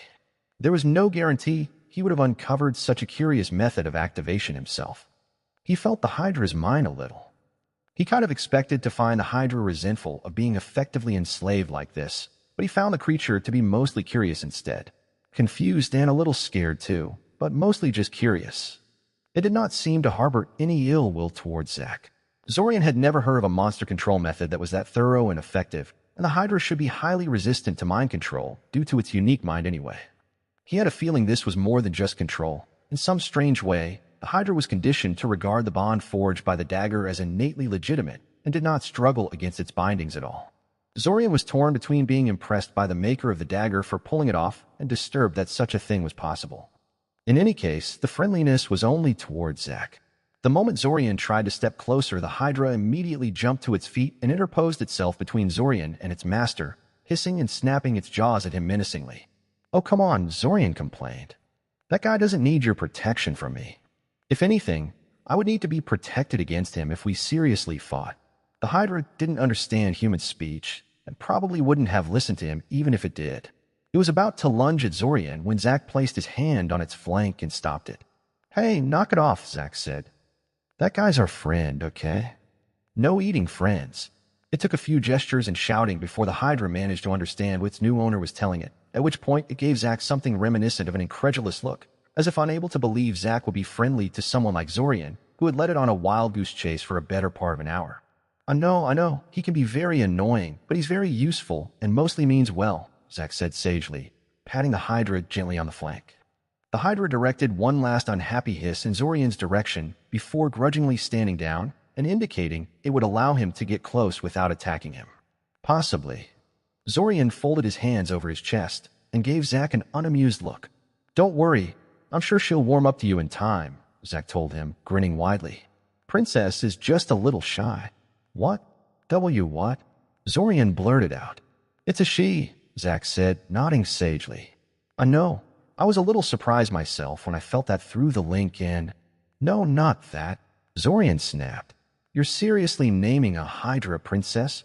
There was no guarantee he would have uncovered such a curious method of activation himself. He felt the Hydra's mind a little. He kind of expected to find the Hydra resentful of being effectively enslaved like this, but he found the creature to be mostly curious instead. Confused and a little scared too, but mostly just curious. It did not seem to harbor any ill will towards Zack. Zorian had never heard of a monster control method that was that thorough and effective, and the Hydra should be highly resistant to mind control due to its unique mind anyway. He had a feeling this was more than just control. In some strange way, the Hydra was conditioned to regard the bond forged by the dagger as innately legitimate and did not struggle against its bindings at all. Zorian was torn between being impressed by the maker of the dagger for pulling it off and disturbed that such a thing was possible. In any case, the friendliness was only towards Zack. The moment Zorian tried to step closer, the Hydra immediately jumped to its feet and interposed itself between Zorian and its master, hissing and snapping its jaws at him menacingly. "Oh, come on," Zorian complained. "That guy doesn't need your protection from me. If anything, I would need to be protected against him if we seriously fought." The Hydra didn't understand human speech and probably wouldn't have listened to him even if it did. It was about to lunge at Zorian when Zack placed his hand on its flank and stopped it. "Hey, knock it off," Zack said. "That guy's our friend, okay? No eating friends." It took a few gestures and shouting before the Hydra managed to understand what its new owner was telling it, at which point it gave Zack something reminiscent of an incredulous look, as if unable to believe Zack would be friendly to someone like Zorian, who had led it on a wild goose chase for a better part of an hour. I know, he can be very annoying, but he's very useful and mostly means well," Zack said sagely, patting the Hydra gently on the flank. The Hydra directed one last unhappy hiss in Zorian's direction before grudgingly standing down and indicating it would allow him to get close without attacking him. "Possibly. Zorian folded his hands over his chest and gave Zack an unamused look. Don't worry, I'm sure she'll warm up to you in time, Zack told him, grinning widely. Princess is just a little shy. What? What? Zorian blurted out. It's a she, Zack said, nodding sagely. I know. I was a little surprised myself when I felt that through the link in... No, not that. Zorian snapped. You're seriously naming a Hydra princess?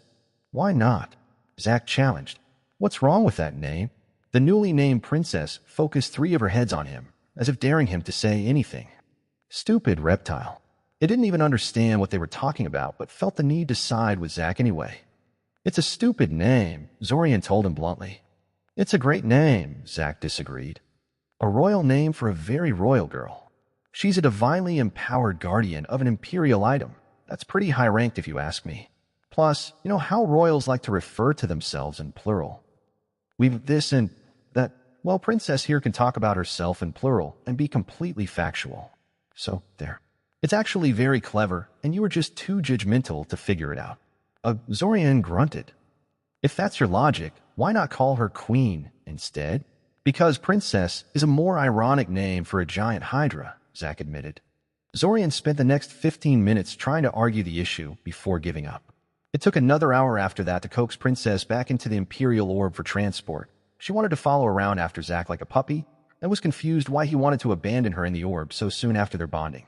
Why not? Zack challenged. What's wrong with that name? The newly named princess focused 3 of her heads on him, as if daring him to say anything. Stupid reptile. It didn't even understand what they were talking about, but felt the need to side with Zack anyway. It's a stupid name, Zorian told him bluntly. It's a great name, Zack disagreed. A royal name for a very royal girl. She's a divinely empowered guardian of an imperial item. That's pretty high-ranked if you ask me. Plus, you know how royals like to refer to themselves in plural. We've this and that. Well, Princess here can talk about herself in plural and be completely factual. So, there. It's actually very clever, and you were just too judgmental to figure it out. Zorian grunted. If that's your logic, why not call her Queen instead? Because Princess is a more ironic name for a giant Hydra, Zack admitted. Zorian spent the next 15 minutes trying to argue the issue before giving up. It took another hour after that to coax Princess back into the Imperial Orb for transport. She wanted to follow around after Zack like a puppy, and was confused why he wanted to abandon her in the orb so soon after their bonding.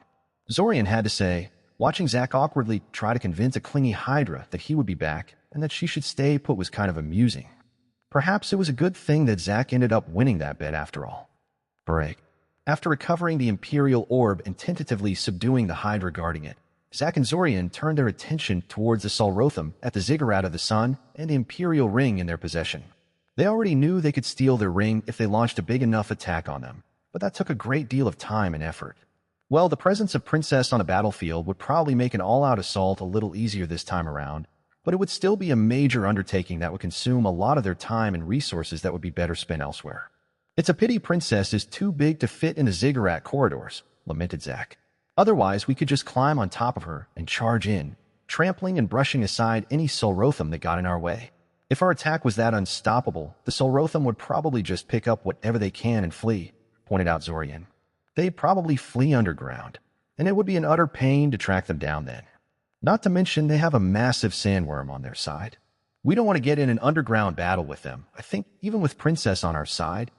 Zorian had to say, watching Zack awkwardly try to convince a clingy Hydra that he would be back and that she should stay put was kind of amusing. Perhaps it was a good thing that Zack ended up winning that bet after all. Break. After recovering the Imperial Orb and tentatively subduing the Hydra guarding it, Zack and Zorian turned their attention towards the Solrotham at the Ziggurat of the Sun and the Imperial Ring in their possession. They already knew they could steal their ring if they launched a big enough attack on them, but that took a great deal of time and effort. Well, the presence of Princess on a battlefield would probably make an all-out assault a little easier this time around, but it would still be a major undertaking that would consume a lot of their time and resources that would be better spent elsewhere. It's a pity Princess is too big to fit in the Ziggurat corridors, lamented Zack. Otherwise, we could just climb on top of her and charge in, trampling and brushing aside any Solrotham that got in our way. If our attack was that unstoppable, the Solrotham would probably just pick up whatever they can and flee, pointed out Zorian. They'd probably flee underground, and it would be an utter pain to track them down then. Not to mention they have a massive sandworm on their side. We don't want to get in an underground battle with them, I think, even with Princess on our side.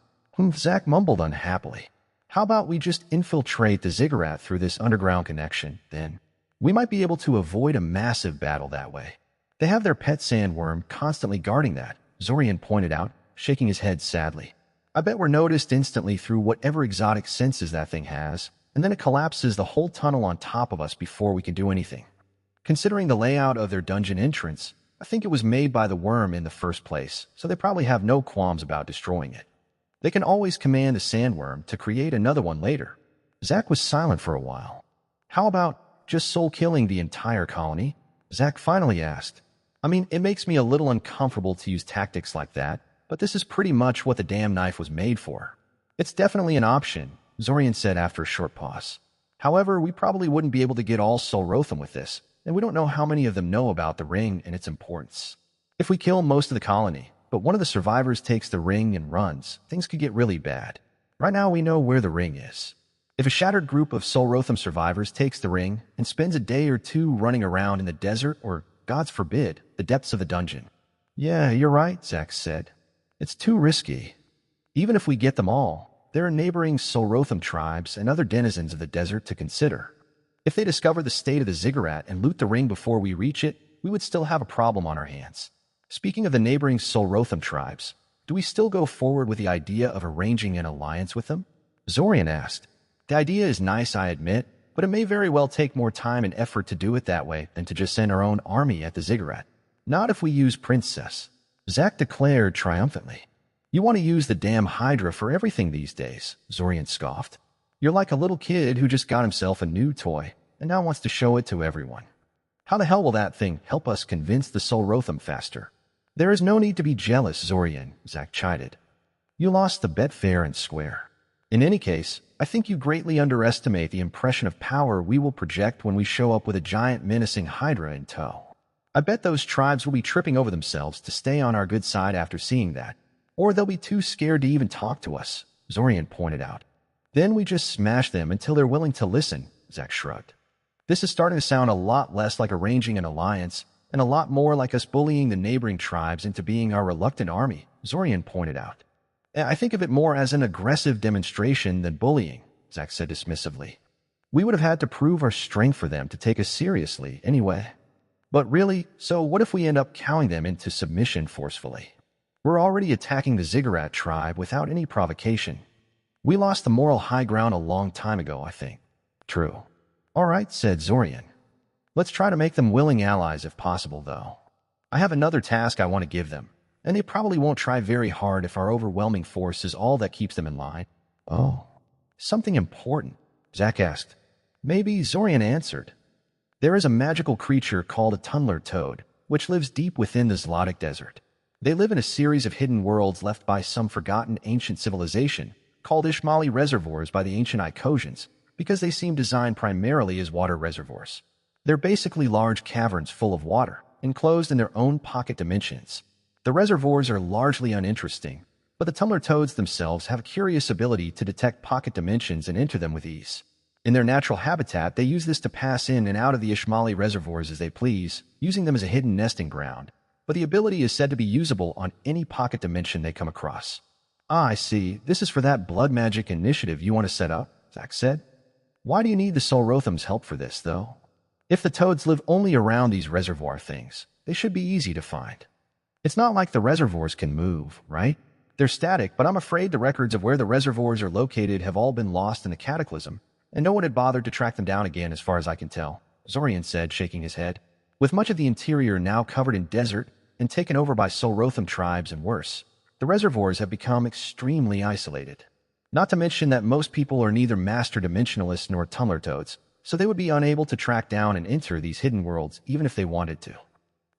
Zack mumbled unhappily. How about we just infiltrate the Ziggurat through this underground connection, then? We might be able to avoid a massive battle that way. They have their pet sandworm constantly guarding that, Zorian pointed out, shaking his head sadly. I bet we're noticed instantly through whatever exotic senses that thing has, and then it collapses the whole tunnel on top of us before we can do anything. Considering the layout of their dungeon entrance, I think it was made by the worm in the first place, so they probably have no qualms about destroying it. They can always command the sandworm to create another one later. Zack was silent for a while. How about just soul-killing the entire colony? Zack finally asked. I mean, it makes me a little uncomfortable to use tactics like that, but this is pretty much what the damn knife was made for. It's definitely an option, Zorian said after a short pause. However, we probably wouldn't be able to get all Solrotham with this, and we don't know how many of them know about the ring and its importance. If we kill most of the colony, but one of the survivors takes the ring and runs, things could get really bad. Right now we know where the ring is. If a shattered group of Solrotham survivors takes the ring and spends a day or two running around in the desert or, gods forbid, the depths of the dungeon. Yeah, you're right, Zack said. It's too risky. Even if we get them all, there are neighboring Solrotham tribes and other denizens of the desert to consider. If they discover the state of the Ziggurat and loot the ring before we reach it, we would still have a problem on our hands. Speaking of the neighboring Solrotham tribes, do we still go forward with the idea of arranging an alliance with them? Zorian asked. The idea is nice, I admit, but it may very well take more time and effort to do it that way than to just send our own army at the Ziggurat. Not if we use Princess, Zack declared triumphantly. You want to use the damn Hydra for everything these days, Zorian scoffed. You're like a little kid who just got himself a new toy and now wants to show it to everyone. How the hell will that thing help us convince the Solrotham faster? There is no need to be jealous, Zorian, Zack chided. You lost the bet fair and square. In any case, I think you greatly underestimate the impression of power we will project when we show up with a giant menacing Hydra in tow. I bet those tribes will be tripping over themselves to stay on our good side after seeing that. Or they'll be too scared to even talk to us, Zorian pointed out. Then we just smash them until they're willing to listen, Zack shrugged. This is starting to sound a lot less like arranging an alliance and a lot more like us bullying the neighboring tribes into being our reluctant army, Zorian pointed out. I think of it more as an aggressive demonstration than bullying, Zack said dismissively. We would have had to prove our strength for them to take us seriously anyway. But really, so what if we end up cowing them into submission forcefully? We're already attacking the Ziggurat tribe without any provocation. We lost the moral high ground a long time ago, I think. True. All right, said Zorian. Let's try to make them willing allies if possible, though. I have another task I want to give them, and they probably won't try very hard if our overwhelming force is all that keeps them in line. Oh, something important, Zack asked. Maybe, Zorian answered. There is a magical creature called a tunneler toad, which lives deep within the Zlotic desert. They live in a series of hidden worlds left by some forgotten ancient civilization, called Ishmaeli reservoirs by the ancient Icosians, because they seem designed primarily as water reservoirs. They're basically large caverns full of water, enclosed in their own pocket dimensions. The reservoirs are largely uninteresting, but the tunneler toads themselves have a curious ability to detect pocket dimensions and enter them with ease. In their natural habitat, they use this to pass in and out of the Ishmaeli reservoirs as they please, using them as a hidden nesting ground. But the ability is said to be usable on any pocket dimension they come across. Ah, I see. This is for that blood magic initiative you want to set up, Zack said. Why do you need the Solrotham's help for this, though? If the toads live only around these reservoir things, they should be easy to find. It's not like the reservoirs can move, right? They're static, but I'm afraid the records of where the reservoirs are located have all been lost in the cataclysm, and no one had bothered to track them down again as far as I can tell, Zorian said, shaking his head. With much of the interior now covered in desert and taken over by Solrotham tribes and worse, the reservoirs have become extremely isolated. Not to mention that most people are neither master dimensionalists nor tunneler toads, so they would be unable to track down and enter these hidden worlds even if they wanted to.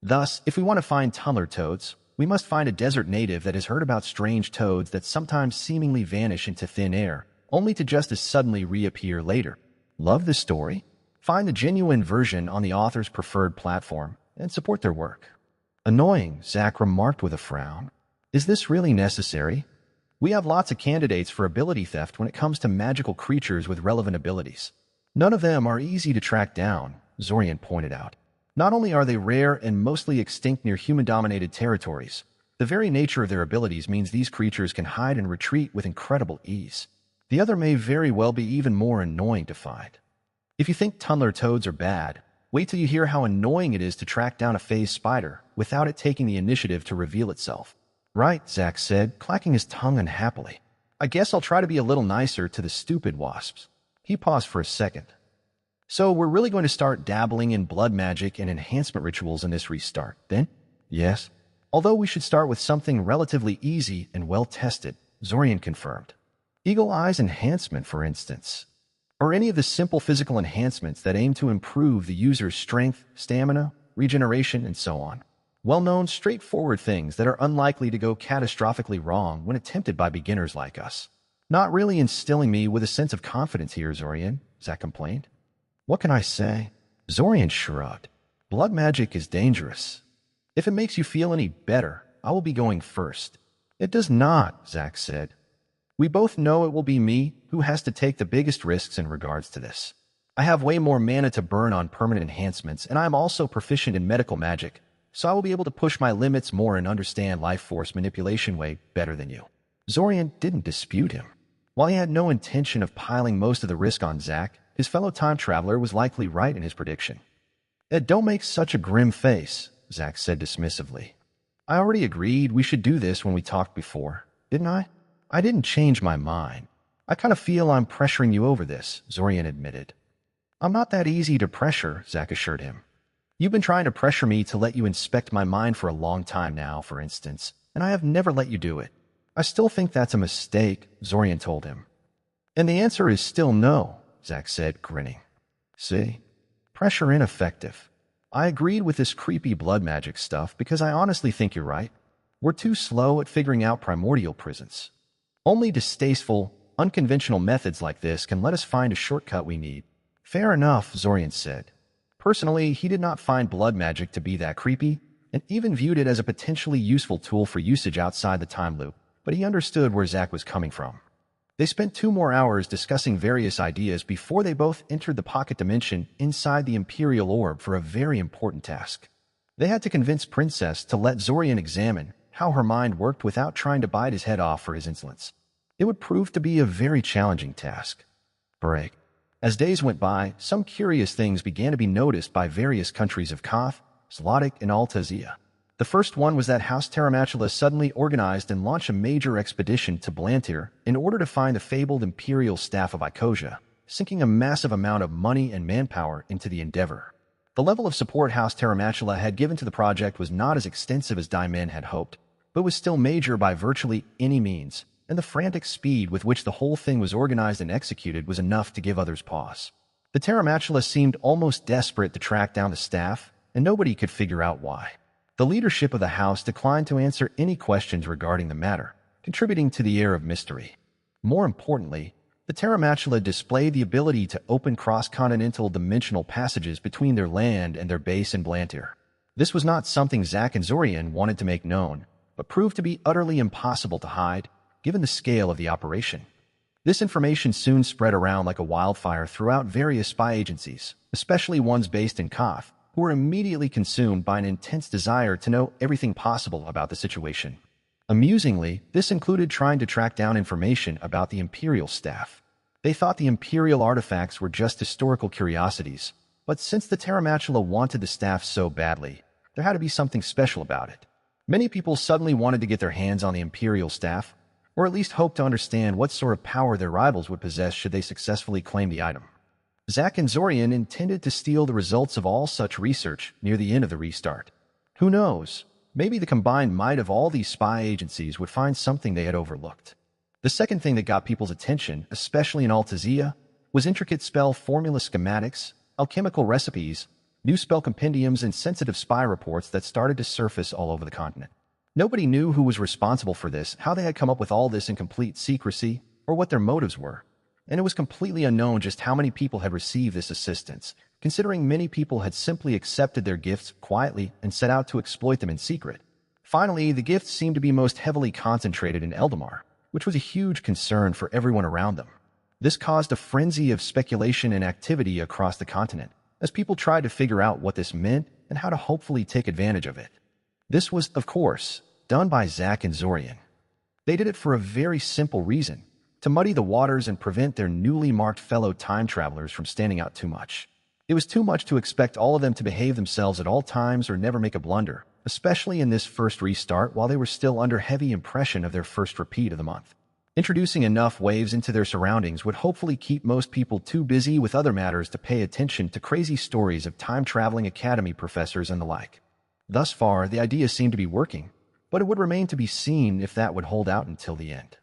Thus, if we want to find tunneler toads, we must find a desert native that has heard about strange toads that sometimes seemingly vanish into thin air, only to just as suddenly reappear later. Love this story? Find the genuine version on the author's preferred platform and support their work. Annoying, Zack remarked with a frown. Is this really necessary? We have lots of candidates for ability theft when it comes to magical creatures with relevant abilities. None of them are easy to track down, Zorian pointed out. Not only are they rare and mostly extinct near human-dominated territories, the very nature of their abilities means these creatures can hide and retreat with incredible ease. The other may very well be even more annoying to find. If you think tunneler toads are bad, wait till you hear how annoying it is to track down a phase spider without it taking the initiative to reveal itself. Right, Zack said, clacking his tongue unhappily. I guess I'll try to be a little nicer to the stupid wasps. He paused for a second. So we're really going to start dabbling in blood magic and enhancement rituals in this restart, then? Yes. Although we should start with something relatively easy and well-tested, Zorian confirmed. Eagle Eye's enhancement, for instance. Or any of the simple physical enhancements that aim to improve the user's strength, stamina, regeneration, and so on. Well-known, straightforward things that are unlikely to go catastrophically wrong when attempted by beginners like us. Not really instilling me with a sense of confidence here, Zorian, Zack complained. What can I say? Zorian shrugged. Blood magic is dangerous. If it makes you feel any better, I will be going first. It does not, Zack said. We both know it will be me who has to take the biggest risks in regards to this. I have way more mana to burn on permanent enhancements, and I am also proficient in medical magic, so I will be able to push my limits more and understand life force manipulation way better than you. Zorian didn't dispute him. While he had no intention of piling most of the risk on Zack, his fellow time traveler was likely right in his prediction. Don't make such a grim face, Zack said dismissively. I already agreed we should do this when we talked before, didn't I? I didn't change my mind. I kind of feel I'm pressuring you over this, Zorian admitted. I'm not that easy to pressure, Zack assured him. You've been trying to pressure me to let you inspect my mind for a long time now, for instance, and I have never let you do it. I still think that's a mistake, Zorian told him. And the answer is still no, Zack said, grinning. See? Pressure ineffective. I agreed with this creepy blood magic stuff because I honestly think you're right. We're too slow at figuring out primordial prisons. Only distasteful, unconventional methods like this can let us find a shortcut we need. Fair enough, Zorian said. Personally, he did not find blood magic to be that creepy, and even viewed it as a potentially useful tool for usage outside the time loop, but he understood where Zack was coming from. They spent 2 more hours discussing various ideas before they both entered the pocket dimension inside the Imperial Orb for a very important task. They had to convince Princess to let Zorian examine how her mind worked without trying to bite his head off for his insolence. It would prove to be a very challenging task. Break. As days went by, some curious things began to be noticed by various countries of Koth, Zlotic, and Altazia. The first one was that House Terramachula suddenly organized and launched a major expedition to Blantyr in order to find the fabled Imperial Staff of Icosia, sinking a massive amount of money and manpower into the endeavor. The level of support House Terramachula had given to the project was not as extensive as Daimen had hoped, but was still major by virtually any means, and the frantic speed with which the whole thing was organized and executed was enough to give others pause. The Terramachula seemed almost desperate to track down the staff, and nobody could figure out why. The leadership of the house declined to answer any questions regarding the matter, contributing to the air of mystery. More importantly, the Terramachula displayed the ability to open cross-continental dimensional passages between their land and their base in Blantyr. This was not something Zack and Zorian wanted to make known, but proved to be utterly impossible to hide, given the scale of the operation. This information soon spread around like a wildfire throughout various spy agencies, especially ones based in Koth, who were immediately consumed by an intense desire to know everything possible about the situation. Amusingly, this included trying to track down information about the Imperial Staff. They thought the Imperial artifacts were just historical curiosities, but since the Terramachula wanted the staff so badly, there had to be something special about it. Many people suddenly wanted to get their hands on the Imperial Staff, or at least hoped to understand what sort of power their rivals would possess should they successfully claim the item. Zack and Zorian intended to steal the results of all such research near the end of the restart. Who knows? Maybe the combined might of all these spy agencies would find something they had overlooked. The second thing that got people's attention, especially in Altazia, was intricate spell formula schematics, alchemical recipes, new spell compendiums, and sensitive spy reports that started to surface all over the continent. Nobody knew who was responsible for this, how they had come up with all this in complete secrecy, or what their motives were. And it was completely unknown just how many people had received this assistance, considering many people had simply accepted their gifts quietly and set out to exploit them in secret. Finally, the gifts seemed to be most heavily concentrated in Eldamar, which was a huge concern for everyone around them. This caused a frenzy of speculation and activity across the continent, as people tried to figure out what this meant and how to hopefully take advantage of it. This was, of course, done by Zack and Zorian. They did it for a very simple reason: to muddy the waters and prevent their newly marked fellow time travelers from standing out too much. It was too much to expect all of them to behave themselves at all times or never make a blunder, especially in this first restart while they were still under heavy impression of their first repeat of the month. Introducing enough waves into their surroundings would hopefully keep most people too busy with other matters to pay attention to crazy stories of time-traveling academy professors and the like. Thus far, the idea seemed to be working, but it would remain to be seen if that would hold out until the end.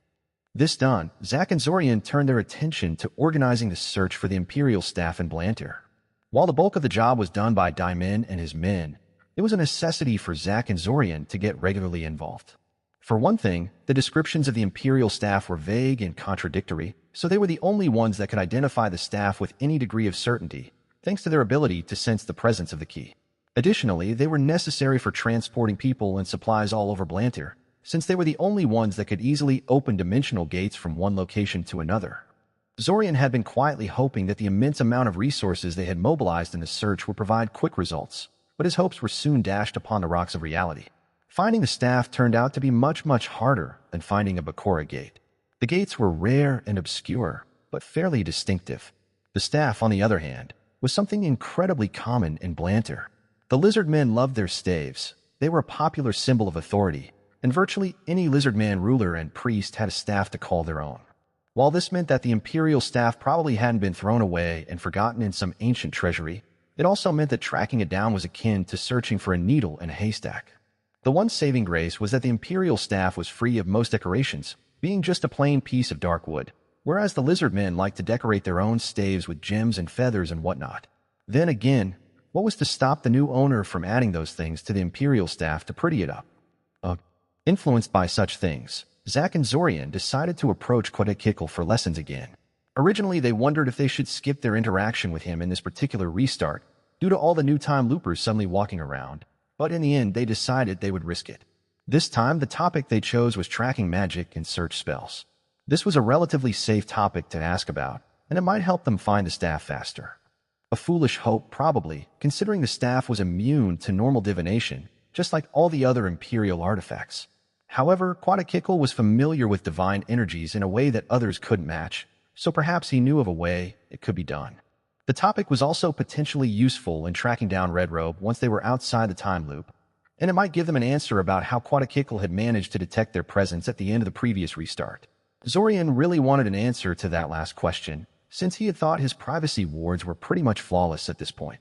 This done, Zack and Zorian turned their attention to organizing the search for the Imperial Staff in Blantyr. While the bulk of the job was done by Daimen and his men, it was a necessity for Zack and Zorian to get regularly involved. For one thing, the descriptions of the Imperial Staff were vague and contradictory, so they were the only ones that could identify the staff with any degree of certainty, thanks to their ability to sense the presence of the key. Additionally, they were necessary for transporting people and supplies all over Blantyr, since they were the only ones that could easily open dimensional gates from one location to another. Zorian had been quietly hoping that the immense amount of resources they had mobilized in the search would provide quick results, but his hopes were soon dashed upon the rocks of reality. Finding the staff turned out to be much harder than finding a Bakura gate. The gates were rare and obscure, but fairly distinctive. The staff, on the other hand, was something incredibly common in Blantyr. The lizard men loved their staves. They were a popular symbol of authority, and virtually any lizardman ruler and priest had a staff to call their own. While this meant that the Imperial Staff probably hadn't been thrown away and forgotten in some ancient treasury, it also meant that tracking it down was akin to searching for a needle in a haystack. The one saving grace was that the Imperial Staff was free of most decorations, being just a plain piece of dark wood, whereas the lizardmen liked to decorate their own staves with gems and feathers and whatnot. Then again, what was to stop the new owner from adding those things to the Imperial Staff to pretty it up? Influenced by such things, Zack and Zorian decided to approach Quetzalcoatl for lessons again. Originally, they wondered if they should skip their interaction with him in this particular restart, due to all the new time loopers suddenly walking around, but in the end they decided they would risk it. This time the topic they chose was tracking magic and search spells. This was a relatively safe topic to ask about, and it might help them find the staff faster. A foolish hope, probably, considering the staff was immune to normal divination, just like all the other Imperial artifacts. However, Quatakikl was familiar with divine energies in a way that others couldn't match, so perhaps he knew of a way it could be done. The topic was also potentially useful in tracking down Red Robe once they were outside the time loop, and it might give them an answer about how Quatakikl had managed to detect their presence at the end of the previous restart. Zorian really wanted an answer to that last question, since he had thought his privacy wards were pretty much flawless at this point.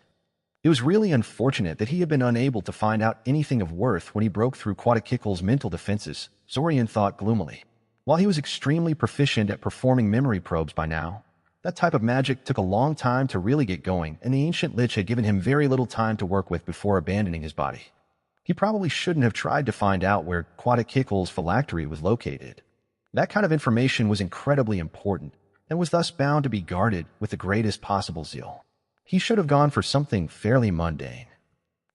It was really unfortunate that he had been unable to find out anything of worth when he broke through Quatakikl's mental defenses, Zorian thought gloomily. While he was extremely proficient at performing memory probes by now, that type of magic took a long time to really get going, and the ancient lich had given him very little time to work with before abandoning his body. He probably shouldn't have tried to find out where Quatakikl's phylactery was located. That kind of information was incredibly important, and was thus bound to be guarded with the greatest possible zeal. He should have gone for something fairly mundane.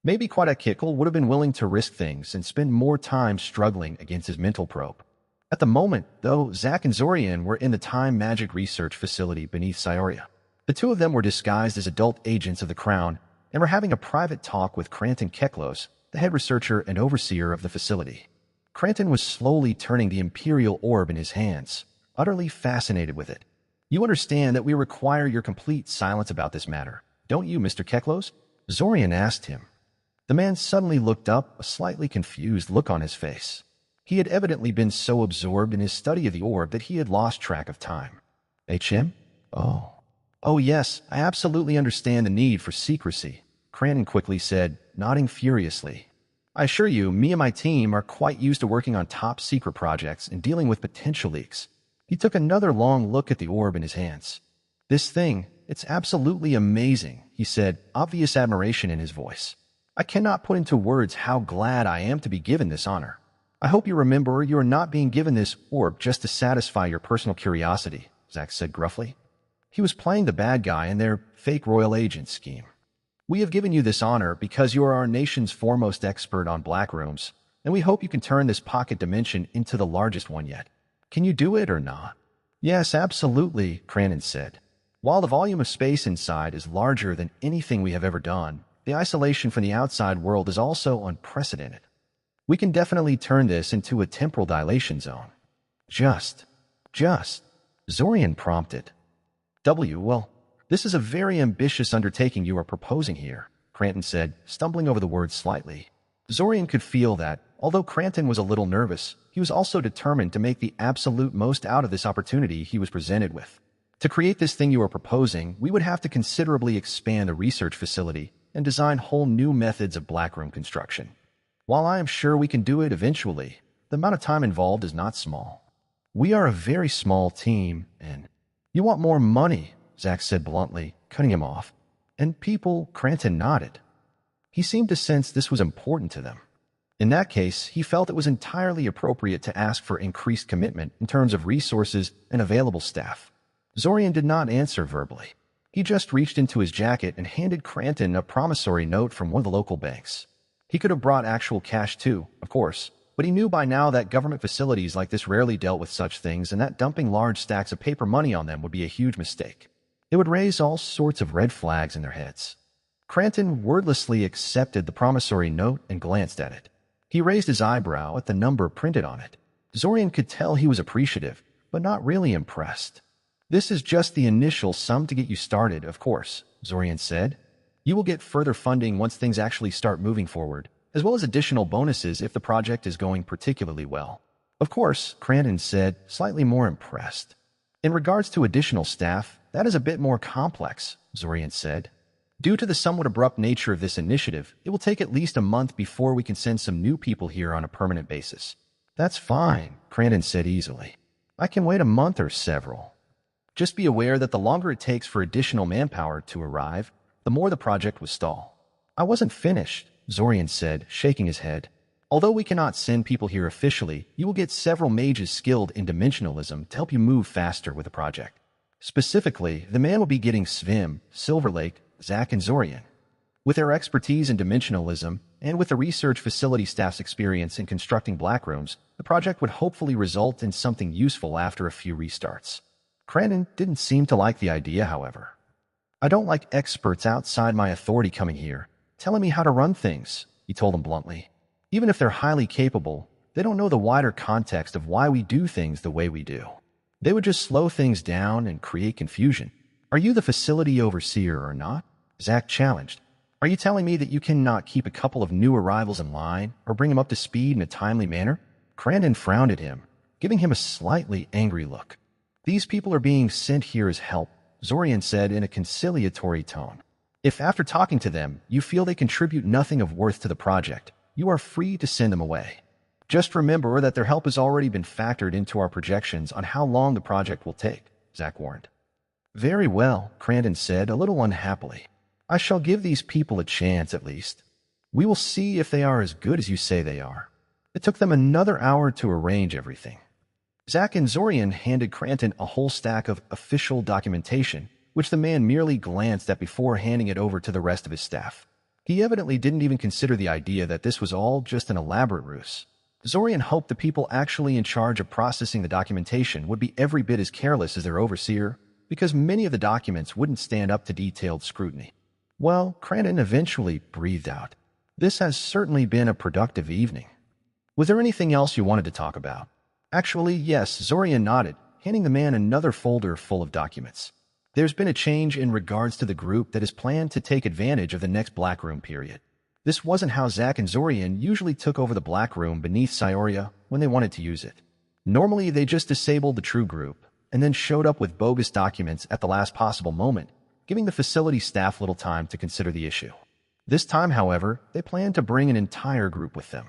Maybe Quatakikl would have been willing to risk things and spend more time struggling against his mental probe. At the moment, though, Zack and Zorian were in the time magic research facility beneath Cyoria. The two of them were disguised as adult agents of the Crown and were having a private talk with Cranton Keklos, the head researcher and overseer of the facility. Cranton was slowly turning the Imperial orb in his hands, utterly fascinated with it. You understand that we require your complete silence about this matter, don't you, Mr. Keklos? Zorian asked him. The man suddenly looked up, a slightly confused look on his face. He had evidently been so absorbed in his study of the orb that he had lost track of time. HM? Oh yes, I absolutely understand the need for secrecy, Cranton quickly said, nodding furiously. I assure you, me and my team are quite used to working on top secret projects and dealing with potential leaks. He took another long look at the orb in his hands. This thing, it's absolutely amazing, he said, obvious admiration in his voice. I cannot put into words how glad I am to be given this honor. I hope you remember you are not being given this orb just to satisfy your personal curiosity, Zack said gruffly. He was playing the bad guy in their fake royal agent scheme. We have given you this honor because you are our nation's foremost expert on black rooms, and we hope you can turn this pocket dimension into the largest one yet. Can you do it or not? Yes, absolutely, Cranton said. While the volume of space inside is larger than anything we have ever done, the isolation from the outside world is also unprecedented. We can definitely turn this into a temporal dilation zone. Just, Zorian prompted. Well, this is a very ambitious undertaking you are proposing here, Cranton said, stumbling over the words slightly. Zorian could feel that, although Cranton was a little nervous, he was also determined to make the absolute most out of this opportunity he was presented with. To create this thing you are proposing, we would have to considerably expand the research facility and design whole new methods of blackroom construction. While I am sure we can do it eventually, the amount of time involved is not small. We are a very small team, and you want more money, Zack said bluntly, cutting him off. And people, Cranton nodded. He seemed to sense this was important to them. In that case, he felt it was entirely appropriate to ask for increased commitment in terms of resources and available staff. Zorian did not answer verbally. He just reached into his jacket and handed Cranton a promissory note from one of the local banks. He could have brought actual cash too, of course, but he knew by now that government facilities like this rarely dealt with such things and that dumping large stacks of paper money on them would be a huge mistake. It would raise all sorts of red flags in their heads. Cranton wordlessly accepted the promissory note and glanced at it. He raised his eyebrow at the number printed on it. Zorian could tell he was appreciative, but not really impressed. This is just the initial sum to get you started, of course, Zorian said. You will get further funding once things actually start moving forward, as well as additional bonuses if the project is going particularly well. Of course, Cranton said, slightly more impressed. In regards to additional staff, that is a bit more complex, Zorian said. Due to the somewhat abrupt nature of this initiative, it will take at least a month before we can send some new people here on a permanent basis. That's fine, Cranton said easily. I can wait a month or several. Just be aware that the longer it takes for additional manpower to arrive, the more the project will stall. I wasn't finished, Zorian said, shaking his head. Although we cannot send people here officially, you will get several mages skilled in dimensionalism to help you move faster with the project. Specifically, the man will be getting Svim, Silver Lake, Zack, and Zorian. With their expertise in dimensionalism, and with the research facility staff's experience in constructing black rooms, the project would hopefully result in something useful after a few restarts. Crandon didn't seem to like the idea, however. "I don't like experts outside my authority coming here, telling me how to run things," he told him bluntly. "Even if they're highly capable, they don't know the wider context of why we do things the way we do. They would just slow things down and create confusion." "Are you the facility overseer or not?" Zach challenged. "Are you telling me that you cannot keep a couple of new arrivals in line or bring them up to speed in a timely manner?" Crandon frowned at him, giving him a slightly angry look. "These people are being sent here as help," Zorian said in a conciliatory tone. "If after talking to them, you feel they contribute nothing of worth to the project, you are free to send them away. Just remember that their help has already been factored into our projections on how long the project will take," Zach warned. "Very well," Crandon said, a little unhappily. "I shall give these people a chance at least. We will see if they are as good as you say they are." It took them another hour to arrange everything. Zach and Zorian handed Crandon a whole stack of official documentation, which the man merely glanced at before handing it over to the rest of his staff. He evidently didn't even consider the idea that this was all just an elaborate ruse. Zorian hoped the people actually in charge of processing the documentation would be every bit as careless as their overseer, because many of the documents wouldn't stand up to detailed scrutiny. Well, Crandon eventually breathed out. "This has certainly been a productive evening. Was there anything else you wanted to talk about?" "Actually, yes," Zorian nodded, handing the man another folder full of documents. "There's been a change in regards to the group that is planned to take advantage of the next Black Room period. This wasn't how Zach and Zorian usually took over the Black Room beneath Cyoria when they wanted to use it. Normally, they just disabled the true group and then showed up with bogus documents at the last possible moment, giving the facility staff little time to consider the issue. This time, however, they planned to bring an entire group with them.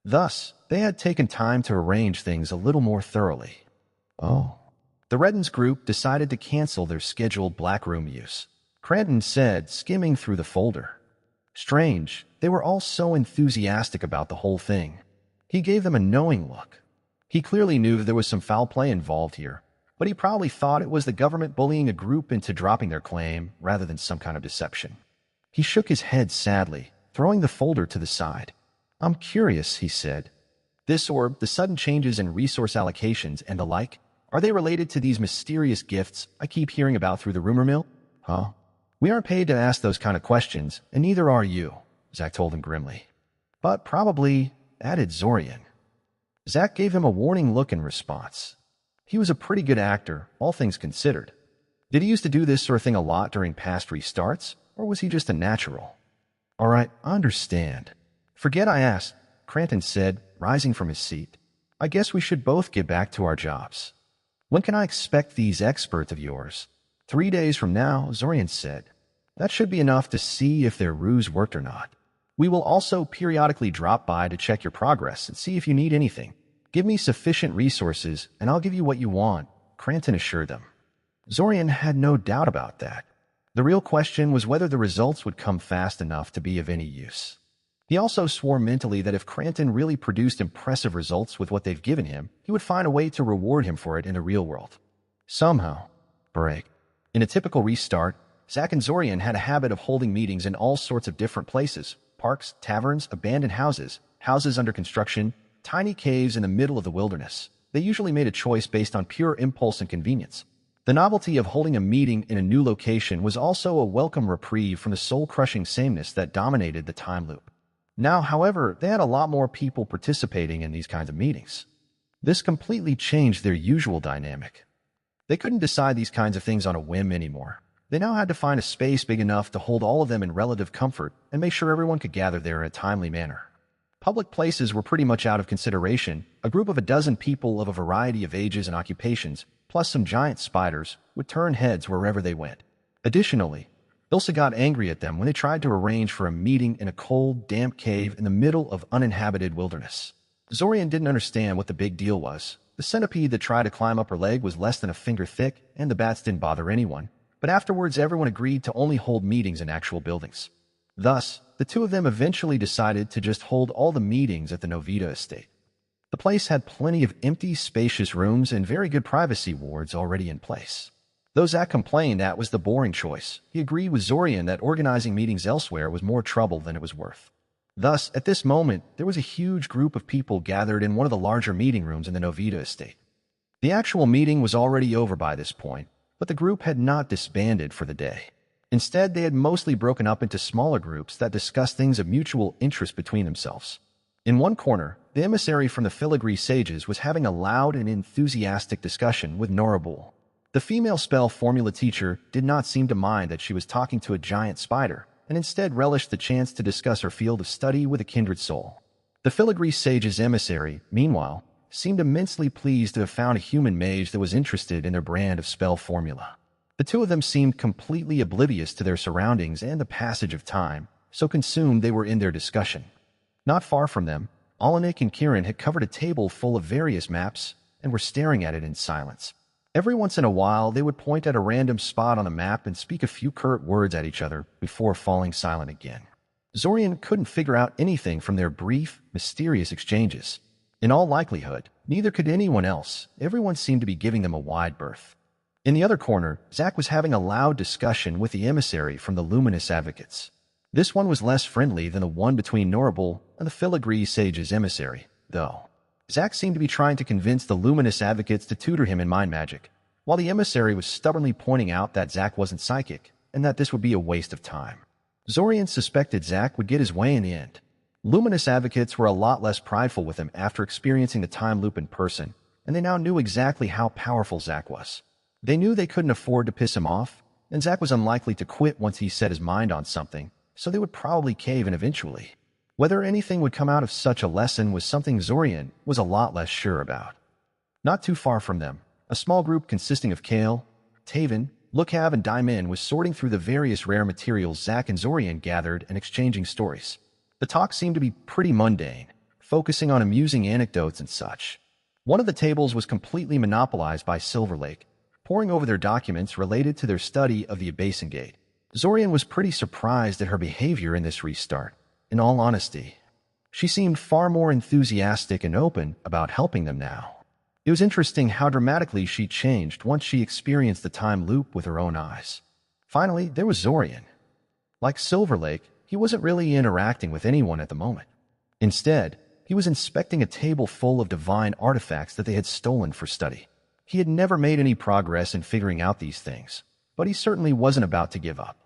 Thus, they had taken time to arrange things a little more thoroughly. Oh. The Reddens group decided to cancel their scheduled Black Room use, Crandon said, skimming through the folder. Strange, they were all so enthusiastic about the whole thing. He gave them a knowing look. He clearly knew that there was some foul play involved here, but he probably thought it was the government bullying a group into dropping their claim rather than some kind of deception. He shook his head sadly, throwing the folder to the side. "I'm curious," he said. "This orb, the sudden changes in resource allocations and the like, are they related to these mysterious gifts I keep hearing about through the rumor mill?" "Huh? We aren't paid to ask those kind of questions, and neither are you," Zach told him grimly. "But probably," added Zorian. Zach gave him a warning look in response. He was a pretty good actor, all things considered. Did he used to do this sort of thing a lot during past restarts, or was he just a natural? "All right, I understand. Forget I asked," Crandon said, rising from his seat. "I guess we should both get back to our jobs. When can I expect these experts of yours?" 3 days from now," Zorian said. "That should be enough to see if their ruse worked or not. We will also periodically drop by to check your progress and see if you need anything. Give me sufficient resources, and I'll give you what you want," Crandon assured them. Zorian had no doubt about that. The real question was whether the results would come fast enough to be of any use. He also swore mentally that if Crandon really produced impressive results with what they've given him, he would find a way to reward him for it in the real world. Somehow. Break. In a typical restart, Zach and Zorian had a habit of holding meetings in all sorts of different places: parks, taverns, abandoned houses, houses under construction, tiny caves in the middle of the wilderness. They usually made a choice based on pure impulse and convenience. The novelty of holding a meeting in a new location was also a welcome reprieve from the soul-crushing sameness that dominated the time loop. Now, however, they had a lot more people participating in these kinds of meetings. This completely changed their usual dynamic. They couldn't decide these kinds of things on a whim anymore. They now had to find a space big enough to hold all of them in relative comfort and make sure everyone could gather there in a timely manner. Public places were pretty much out of consideration. A group of a dozen people of a variety of ages and occupations, plus some giant spiders, would turn heads wherever they went. Additionally, Ilsa got angry at them when they tried to arrange for a meeting in a cold, damp cave in the middle of uninhabited wilderness. Zorian didn't understand what the big deal was. The centipede that tried to climb up her leg was less than a finger thick, and the bats didn't bother anyone. But afterwards, everyone agreed to only hold meetings in actual buildings. Thus, the two of them eventually decided to just hold all the meetings at the Novita estate. The place had plenty of empty, spacious rooms and very good privacy wards already in place. Though Zach complained that was the boring choice, he agreed with Zorian that organizing meetings elsewhere was more trouble than it was worth. Thus, at this moment, there was a huge group of people gathered in one of the larger meeting rooms in the Novita estate. The actual meeting was already over by this point, but the group had not disbanded for the day. Instead, they had mostly broken up into smaller groups that discussed things of mutual interest between themselves. In one corner, the emissary from the filigree sages was having a loud and enthusiastic discussion with Norabul. The female spell formula teacher did not seem to mind that she was talking to a giant spider, and instead relished the chance to discuss her field of study with a kindred soul. The filigree sage's emissary, meanwhile, seemed immensely pleased to have found a human mage that was interested in their brand of spell formula. The two of them seemed completely oblivious to their surroundings and the passage of time, so consumed they were in their discussion. Not far from them, Olenek and Kieran had covered a table full of various maps and were staring at it in silence. Every once in a while, they would point at a random spot on the map and speak a few curt words at each other before falling silent again. Zorian couldn't figure out anything from their brief, mysterious exchanges. In all likelihood, neither could anyone else. Everyone seemed to be giving them a wide berth. In the other corner, Zach was having a loud discussion with the emissary from the Luminous Advocates. This one was less friendly than the one between Norabul and the filigree sage's emissary, though. Zach seemed to be trying to convince the Luminous Advocates to tutor him in mind magic, while the emissary was stubbornly pointing out that Zach wasn't psychic and that this would be a waste of time. Zorian suspected Zach would get his way in the end. Luminous Advocates were a lot less prideful with him after experiencing the time loop in person, and they now knew exactly how powerful Zach was. They knew they couldn't afford to piss him off, and Zach was unlikely to quit once he set his mind on something, so they would probably cave in eventually. Whether anything would come out of such a lesson was something Zorian was a lot less sure about. Not too far from them, a small group consisting of Kale, Taven, Lukhav, and Daimin was sorting through the various rare materials Zach and Zorian gathered and exchanging stories. The talk seemed to be pretty mundane, focusing on amusing anecdotes and such. One of the tables was completely monopolized by Silver Lake, poring over their documents related to their study of the Abasin Gate. Zorian was pretty surprised at her behavior in this restart. In all honesty, she seemed far more enthusiastic and open about helping them now. It was interesting how dramatically she changed once she experienced the time loop with her own eyes. Finally, there was Zorian. Like Silver Lake, he wasn't really interacting with anyone at the moment. Instead, he was inspecting a table full of divine artifacts that they had stolen for study. He had never made any progress in figuring out these things, but he certainly wasn't about to give up.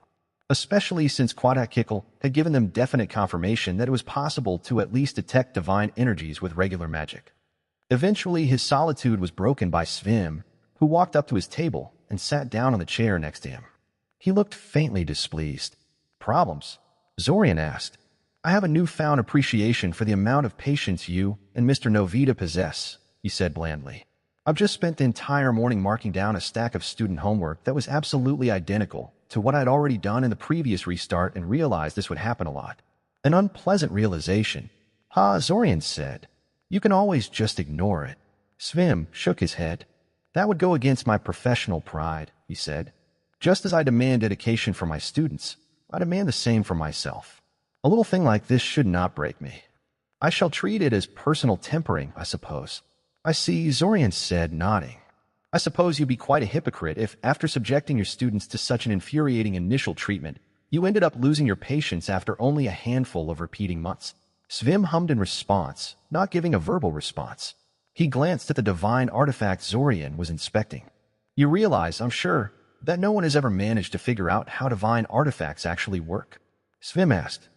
Especially since Quadakikl had given them definite confirmation that it was possible to at least detect divine energies with regular magic. Eventually, his solitude was broken by Svim, who walked up to his table and sat down on the chair next to him. He looked faintly displeased. "Problems?" Zorian asked. "I have a newfound appreciation for the amount of patience you and Mr. Novita possess," he said blandly. "I've just spent the entire morning marking down a stack of student homework that was absolutely identical to what I'd already done in the previous restart and realized this would happen a lot. An unpleasant realization." "Ha," Zorian said. "You can always just ignore it." Svim shook his head. "That would go against my professional pride," he said. "Just as I demand dedication from my students, I demand the same from myself. A little thing like this should not break me. I shall treat it as personal tempering, I suppose." "I see," Zorian said, nodding. "I suppose you'd be quite a hypocrite if, after subjecting your students to such an infuriating initial treatment, you ended up losing your patience after only a handful of repeating months." Svim hummed in response, not giving a verbal response. He glanced at the divine artifact Zorian was inspecting. "You realize, I'm sure, that no one has ever managed to figure out how divine artifacts actually work?" Svim asked.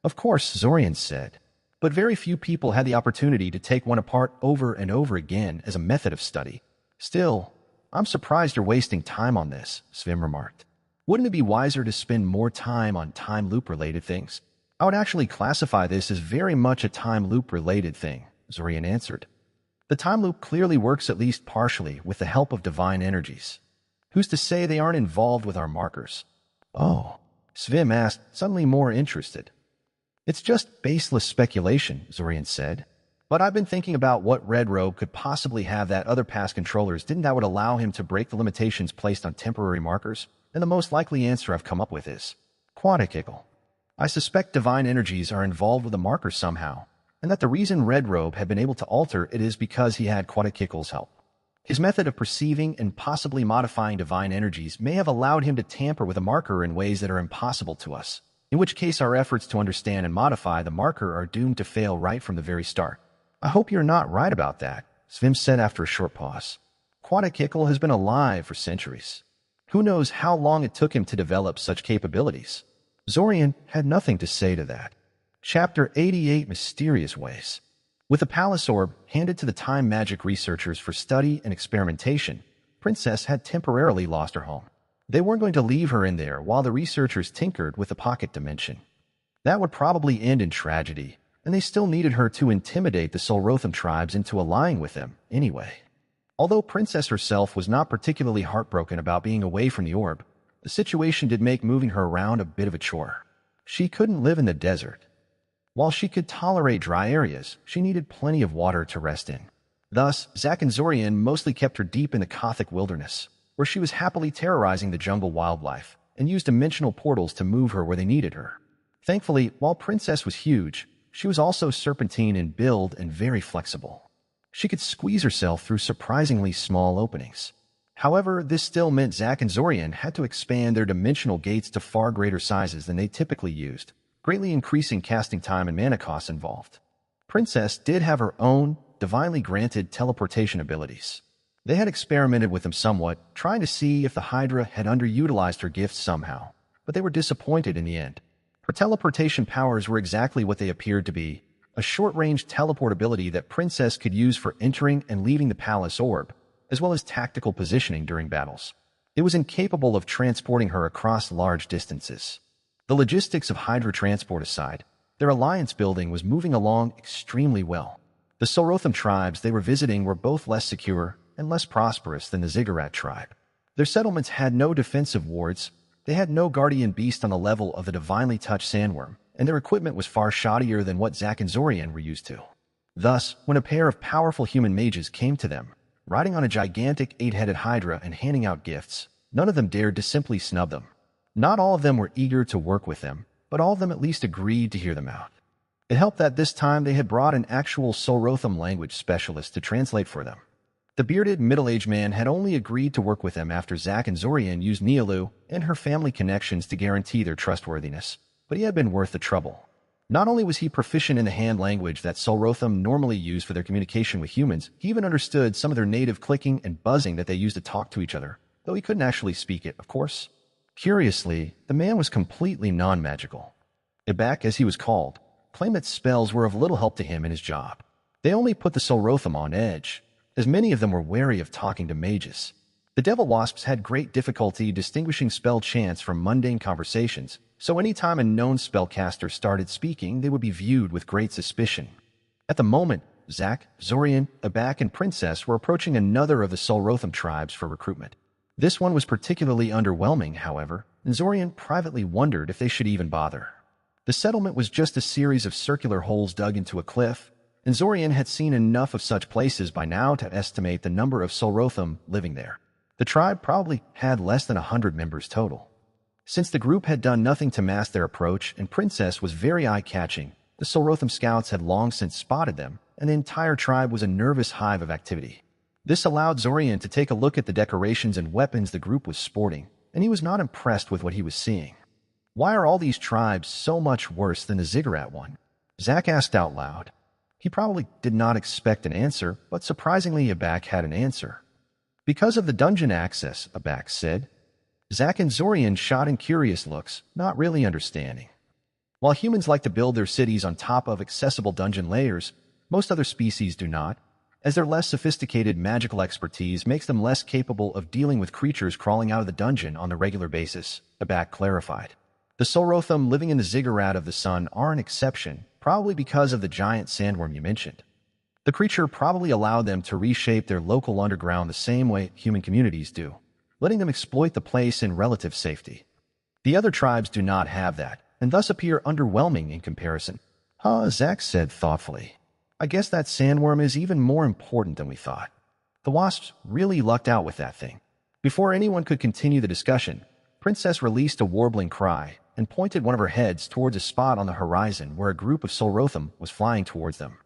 "Of course," Zorian said. "But very few people had the opportunity to take one apart over and over again as a method of study. Still, I'm surprised you're wasting time on this," Svim remarked. "Wouldn't it be wiser to spend more time on time loop-related things?" "I would actually classify this as very much a time loop-related thing," Zorian answered. "The time loop clearly works at least partially with the help of divine energies. Who's to say they aren't involved with our markers?" "Oh," Svim asked, suddenly more interested. "It's just baseless speculation," Zorian said. "But I've been thinking about what Red Robe could possibly have that other past controllers didn't that would allow him to break the limitations placed on temporary markers, and the most likely answer I've come up with is Quadakikl. I suspect divine energies are involved with the marker somehow, and that the reason Red Robe had been able to alter it is because he had Quadakikl's help." His method of perceiving and possibly modifying divine energies may have allowed him to tamper with a marker in ways that are impossible to us, in which case our efforts to understand and modify the marker are doomed to fail right from the very start. I hope you're not right about that, Svim said after a short pause. Quadakikl has been alive for centuries. Who knows how long it took him to develop such capabilities? Zorian had nothing to say to that. Chapter 88: Mysterious Ways. With the palace orb handed to the time magic researchers for study and experimentation, Princess had temporarily lost her home. They weren't going to leave her in there while the researchers tinkered with the pocket dimension. That would probably end in tragedy, and they still needed her to intimidate the Solrotham tribes into allying with them anyway. Although Princess herself was not particularly heartbroken about being away from the orb, the situation did make moving her around a bit of a chore. She couldn't live in the desert. While she could tolerate dry areas, she needed plenty of water to rest in. Thus, Zack and Zorian mostly kept her deep in the Kothic wilderness, where she was happily terrorizing the jungle wildlife, and used dimensional portals to move her where they needed her. Thankfully, while Princess was huge, she was also serpentine in build and very flexible. She could squeeze herself through surprisingly small openings. However, this still meant Zack and Zorian had to expand their dimensional gates to far greater sizes than they typically used, greatly increasing casting time and mana costs involved. Princess did have her own, divinely granted teleportation abilities. They had experimented with them somewhat, trying to see if the Hydra had underutilized her gifts somehow, but they were disappointed in the end. Her teleportation powers were exactly what they appeared to be, a short-range teleportability that Princess could use for entering and leaving the palace orb, as well as tactical positioning during battles. It was incapable of transporting her across large distances. The logistics of Hydra transport aside, their alliance building was moving along extremely well. The Solrotham tribes they were visiting were both less secure and less prosperous than the Ziggurat tribe. Their settlements had no defensive wards, they had no guardian beast on the level of the divinely touched sandworm, and their equipment was far shoddier than what Zack and Zorian were used to. Thus, when a pair of powerful human mages came to them, riding on a gigantic 8-headed Hydra and handing out gifts, none of them dared to simply snub them. Not all of them were eager to work with them, but all of them at least agreed to hear them out. It helped that this time they had brought an actual Solrotham language specialist to translate for them. The bearded, middle-aged man had only agreed to work with them after Zack and Zorian used Nialu and her family connections to guarantee their trustworthiness, but he had been worth the trouble. Not only was he proficient in the hand language that Solrotham normally used for their communication with humans, he even understood some of their native clicking and buzzing that they used to talk to each other, though he couldn't actually speak it, of course. Curiously, the man was completely non-magical. Ibak, as he was called, claimed that spells were of little help to him in his job. They only put the Solrotham on edge, as many of them were wary of talking to mages. The Devil Wasps had great difficulty distinguishing spell chants from mundane conversations, so anytime a known spellcaster started speaking, they would be viewed with great suspicion. At the moment, Zack, Zorian, Ibak, and Princess were approaching another of the Solrotham tribes for recruitment. This one was particularly underwhelming, however, and Zorian privately wondered if they should even bother. The settlement was just a series of circular holes dug into a cliff, and Zorian had seen enough of such places by now to estimate the number of Solrotham living there. The tribe probably had less than 100 members total. Since the group had done nothing to mask their approach and Princess was very eye-catching, the Solrotham scouts had long since spotted them, and the entire tribe was a nervous hive of activity. This allowed Zorian to take a look at the decorations and weapons the group was sporting, and he was not impressed with what he was seeing. Why are all these tribes so much worse than the Ziggurat one? Zack asked out loud. He probably did not expect an answer, but surprisingly Ibak had an answer. Because of the dungeon access, Ibak said. Zack and Zorian shot in curious looks, not really understanding. While humans like to build their cities on top of accessible dungeon layers, most other species do not, as their less sophisticated magical expertise makes them less capable of dealing with creatures crawling out of the dungeon on a regular basis, Ibak clarified. The Solrotham living in the Ziggurat of the Sun are an exception, probably because of the giant sandworm you mentioned. The creature probably allowed them to reshape their local underground the same way human communities do, letting them exploit the place in relative safety. The other tribes do not have that, and thus appear underwhelming in comparison. Zack said thoughtfully. I guess that sandworm is even more important than we thought. The wasps really lucked out with that thing. Before anyone could continue the discussion, Princess released a warbling cry and pointed one of her heads towards a spot on the horizon where a group of Solrotham was flying towards them.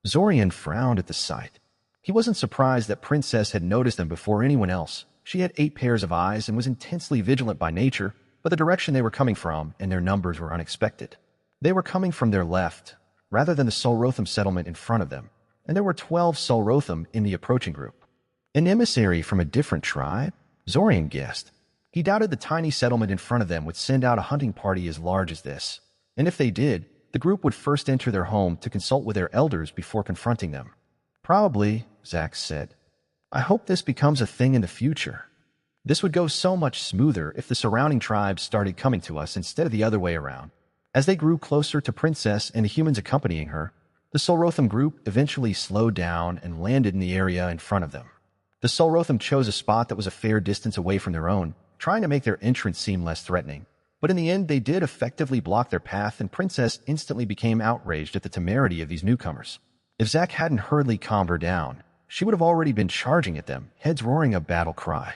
Zorian frowned at the sight. He wasn't surprised that Princess had noticed them before anyone else. She had 8 pairs of eyes and was intensely vigilant by nature, but the direction they were coming from and their numbers were unexpected. They were coming from their left, rather than the Solrotham settlement in front of them, and there were 12 Solrotham in the approaching group. An emissary from a different tribe? Zorian guessed. He doubted the tiny settlement in front of them would send out a hunting party as large as this, and if they did, the group would first enter their home to consult with their elders before confronting them. Probably, Zack said. I hope this becomes a thing in the future. This would go so much smoother if the surrounding tribes started coming to us instead of the other way around. As they grew closer to Princess and the humans accompanying her, the Solrotham group eventually slowed down and landed in the area in front of them. The Solrotham chose a spot that was a fair distance away from their own, trying to make their entrance seem less threatening. But in the end, they did effectively block their path, and Princess instantly became outraged at the temerity of these newcomers. If Zack hadn't hurriedly calmed her down, she would have already been charging at them, heads roaring a battle cry.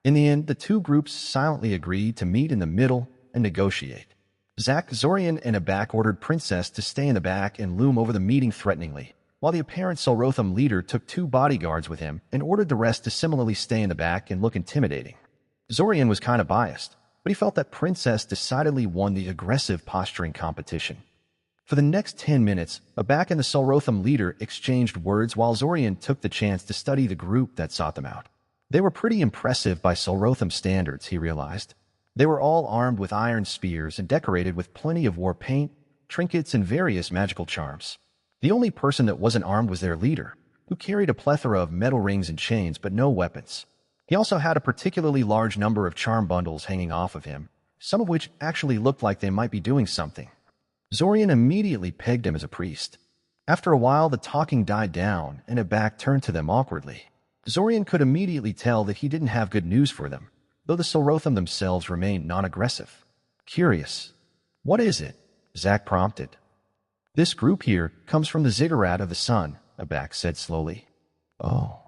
In the end, the two groups silently agreed to meet in the middle and negotiate. Zack, Zorian, and Abak ordered Princess to stay in the back and loom over the meeting threateningly, while the apparent Solrotham leader took 2 bodyguards with him and ordered the rest to similarly stay in the back and look intimidating. Zorian was kind of biased, but he felt that Princess decidedly won the aggressive posturing competition. For the next 10 minutes, Abak and the Solrotham leader exchanged words while Zorian took the chance to study the group that sought them out. They were pretty impressive by Solrotham standards, he realized. They were all armed with iron spears and decorated with plenty of war paint, trinkets, and various magical charms. The only person that wasn't armed was their leader, who carried a plethora of metal rings and chains but no weapons. He also had a particularly large number of charm bundles hanging off of him, some of which actually looked like they might be doing something. Zorian immediately pegged him as a priest. After a while, the talking died down, and Abak turned to them awkwardly. Zorian could immediately tell that he didn't have good news for them, though the Solrotham themselves remained non-aggressive. Curious. What is it? Zack prompted. This group here comes from the Ziggurat of the Sun, Abak said slowly. Oh.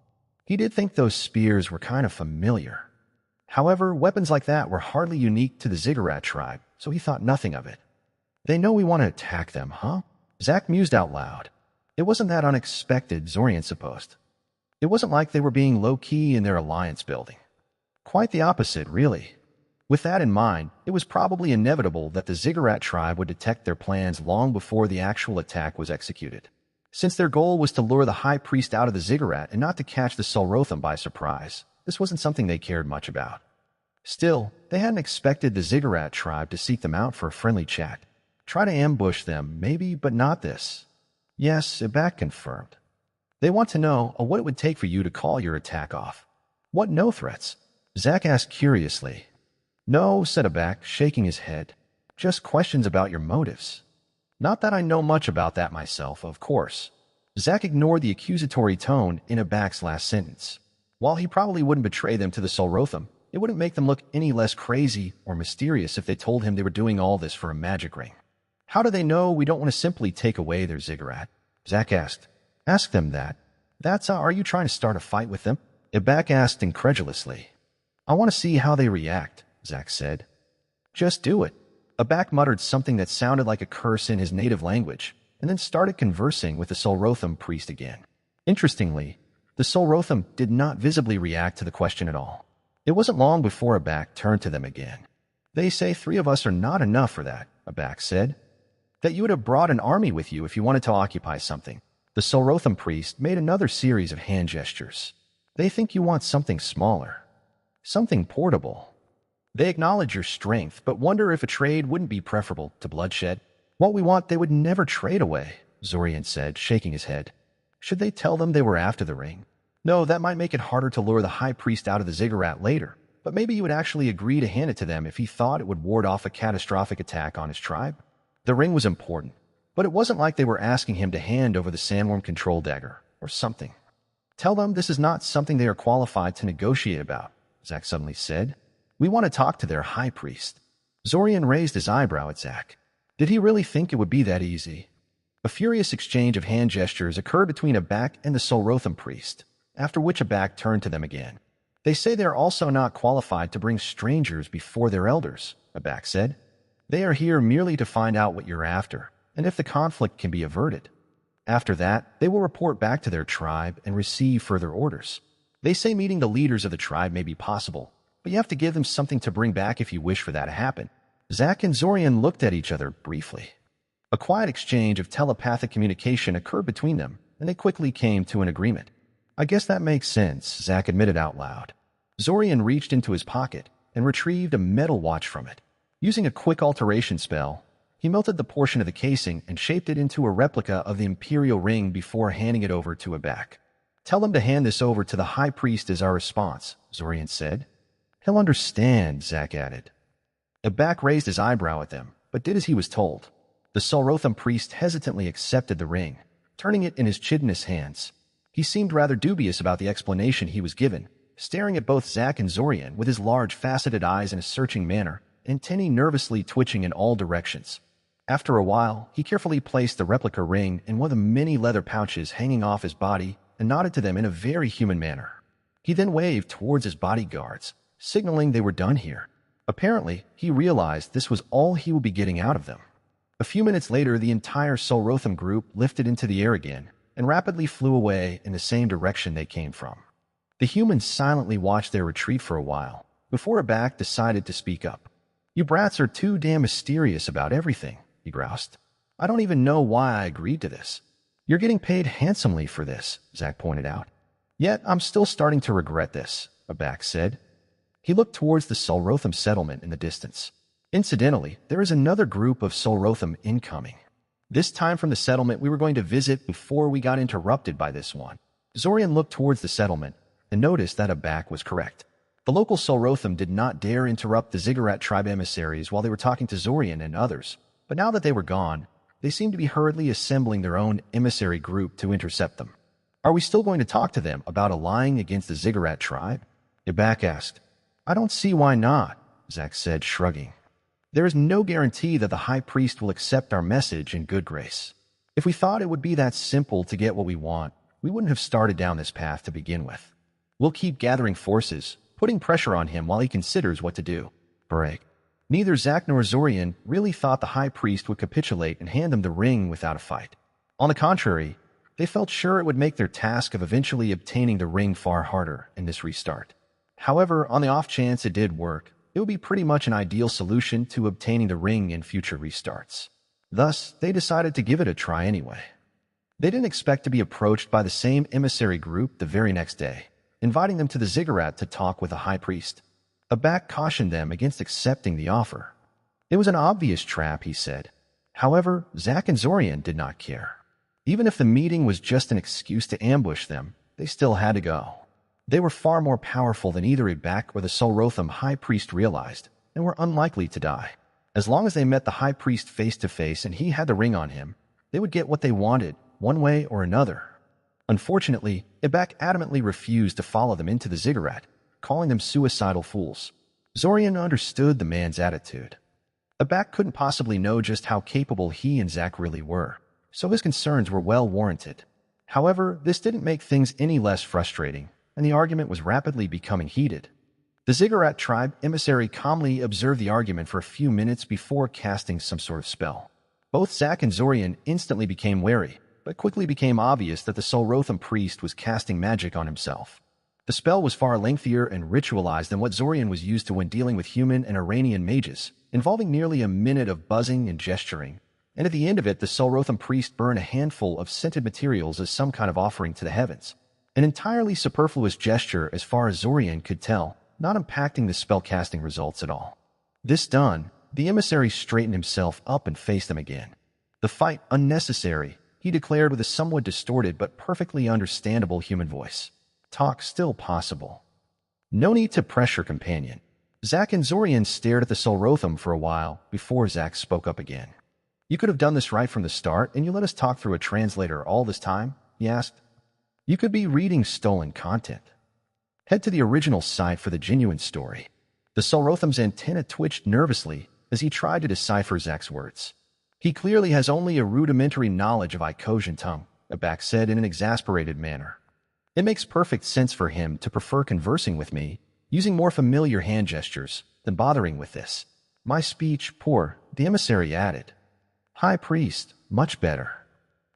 He did think those spears were kind of familiar. However, weapons like that were hardly unique to the Ziggurat tribe, so he thought nothing of it. They know we want to attack them, huh? Zack mused out loud. It wasn't that unexpected, Zorian supposed. It wasn't like they were being low-key in their alliance building. Quite the opposite, really. With that in mind, it was probably inevitable that the Ziggurat tribe would detect their plans long before the actual attack was executed. Since their goal was to lure the High Priest out of the Ziggurat and not to catch the Solrotham by surprise, this wasn't something they cared much about. Still, they hadn't expected the Ziggurat tribe to seek them out for a friendly chat. Try to ambush them, maybe, but not this. Yes, Abak confirmed. They want to know what it would take for you to call your attack off. What no threats? Zack asked curiously. No, said Abak, shaking his head. Just questions about your motives. Not that I know much about that myself, of course. Zack ignored the accusatory tone in Abak's last sentence. While he probably wouldn't betray them to the Solrotham, it wouldn't make them look any less crazy or mysterious if they told him they were doing all this for a magic ring. How do they know we don't want to simply take away their ziggurat? Zack asked. Ask them that. Are you trying to start a fight with them? Abak asked incredulously. I want to see how they react, Zack said. Just do it. Abak muttered something that sounded like a curse in his native language, and then started conversing with the Solrotham priest again. Interestingly, the Solrotham did not visibly react to the question at all. It wasn't long before Abak turned to them again. They say 3 of us are not enough for that, Abak said. That you would have brought an army with you if you wanted to occupy something. The Solrotham priest made another series of hand gestures. They think you want something smaller. Something portable. They acknowledge your strength, but wonder if a trade wouldn't be preferable to bloodshed. What we want they would never trade away, Zorian said, shaking his head. Should they tell them they were after the ring? No, that might make it harder to lure the High Priest out of the ziggurat later, but maybe you would actually agree to hand it to them if he thought it would ward off a catastrophic attack on his tribe. The ring was important, but it wasn't like they were asking him to hand over the sandworm control dagger or something. Tell them this is not something they are qualified to negotiate about, Zack suddenly said. We want to talk to their High Priest. Zorian raised his eyebrow at Zack. Did he really think it would be that easy? A furious exchange of hand gestures occurred between Abak and the Solrotham priest, after which Abak turned to them again. They say they are also not qualified to bring strangers before their elders, Abak said. They are here merely to find out what you're after, and if the conflict can be averted. After that, they will report back to their tribe and receive further orders. They say meeting the leaders of the tribe may be possible, but you have to give them something to bring back if you wish for that to happen. Zack and Zorian looked at each other briefly. A quiet exchange of telepathic communication occurred between them, and they quickly came to an agreement. I guess that makes sense, Zack admitted out loud. Zorian reached into his pocket and retrieved a metal watch from it. Using a quick alteration spell, he melted the portion of the casing and shaped it into a replica of the Imperial ring before handing it over to Abak. Tell him to hand this over to the High Priest as our response, Zorian said. He'll understand, Zack added. Abak raised his eyebrow at them, but did as he was told. The Solrotham priest hesitantly accepted the ring, turning it in his chidinous hands. He seemed rather dubious about the explanation he was given, staring at both Zack and Zorian with his large faceted eyes in a searching manner, antennae nervously twitching in all directions. After a while, he carefully placed the replica ring in one of the many leather pouches hanging off his body and nodded to them in a very human manner. He then waved towards his bodyguards, signaling they were done here. Apparently, he realized this was all he would be getting out of them. A few minutes later, the entire Solrotham group lifted into the air again and rapidly flew away in the same direction they came from. The humans silently watched their retreat for a while, before Abak decided to speak up. You brats are too damn mysterious about everything, he groused. I don't even know why I agreed to this. You're getting paid handsomely for this, Zack pointed out. Yet I'm still starting to regret this, Abak said. He looked towards the Solrotham settlement in the distance. Incidentally, there is another group of Solrotham incoming. This time from the settlement we were going to visit before we got interrupted by this one. Zorian looked towards the settlement and noticed that Abak was correct. The local Solrotham did not dare interrupt the Ziggurat tribe emissaries while they were talking to Zorian and others, but now that they were gone, they seemed to be hurriedly assembling their own emissary group to intercept them. Are we still going to talk to them about allying against the Ziggurat tribe? Abak asked. I don't see why not, Zack said, shrugging. There is no guarantee that the High Priest will accept our message in good grace. If we thought it would be that simple to get what we want, we wouldn't have started down this path to begin with. We'll keep gathering forces, putting pressure on him while he considers what to do. Break. Neither Zack nor Zorian really thought the High Priest would capitulate and hand them the ring without a fight. On the contrary, they felt sure it would make their task of eventually obtaining the ring far harder in this restart. However, on the off chance it did work, it would be pretty much an ideal solution to obtaining the ring in future restarts. Thus, they decided to give it a try anyway. They didn't expect to be approached by the same emissary group the very next day, inviting them to the Ziggurat to talk with the High Priest. Abak cautioned them against accepting the offer. It was an obvious trap, he said. However, Zack and Zorian did not care. Even if the meeting was just an excuse to ambush them, they still had to go. They were far more powerful than either Abak or the Solrotham High Priest realized, and were unlikely to die. As long as they met the High Priest face to face and he had the ring on him, they would get what they wanted, one way or another. Unfortunately, Abak adamantly refused to follow them into the Ziggurat, calling them suicidal fools. Zorian understood the man's attitude. Abak couldn't possibly know just how capable he and Zack really were, so his concerns were well warranted. However, this didn't make things any less frustrating, and the argument was rapidly becoming heated. The Ziggurat tribe emissary calmly observed the argument for a few minutes before casting some sort of spell. Both Zack and Zorian instantly became wary, but quickly became obvious that the Solrotham priest was casting magic on himself. The spell was far lengthier and ritualized than what Zorian was used to when dealing with human and Iranian mages, involving nearly a minute of buzzing and gesturing, and at the end of it the Solrotham priest burned a handful of scented materials as some kind of offering to the heavens. An entirely superfluous gesture as far as Zorian could tell, not impacting the spellcasting results at all. This done, the emissary straightened himself up and faced them again. The fight unnecessary, he declared with a somewhat distorted but perfectly understandable human voice. Talk still possible. No need to pressure, companion. Zack and Zorian stared at the Solrotham for a while before Zack spoke up again. You could have done this right from the start, and you let us talk through a translator all this time? He asked. You could be reading stolen content. Head to the original site for the genuine story. The Solrotham's antenna twitched nervously as he tried to decipher Zack's words. He clearly has only a rudimentary knowledge of Icosian tongue, Abak said in an exasperated manner. It makes perfect sense for him to prefer conversing with me, using more familiar hand gestures, than bothering with this. My speech, poor, the emissary added. High Priest, much better.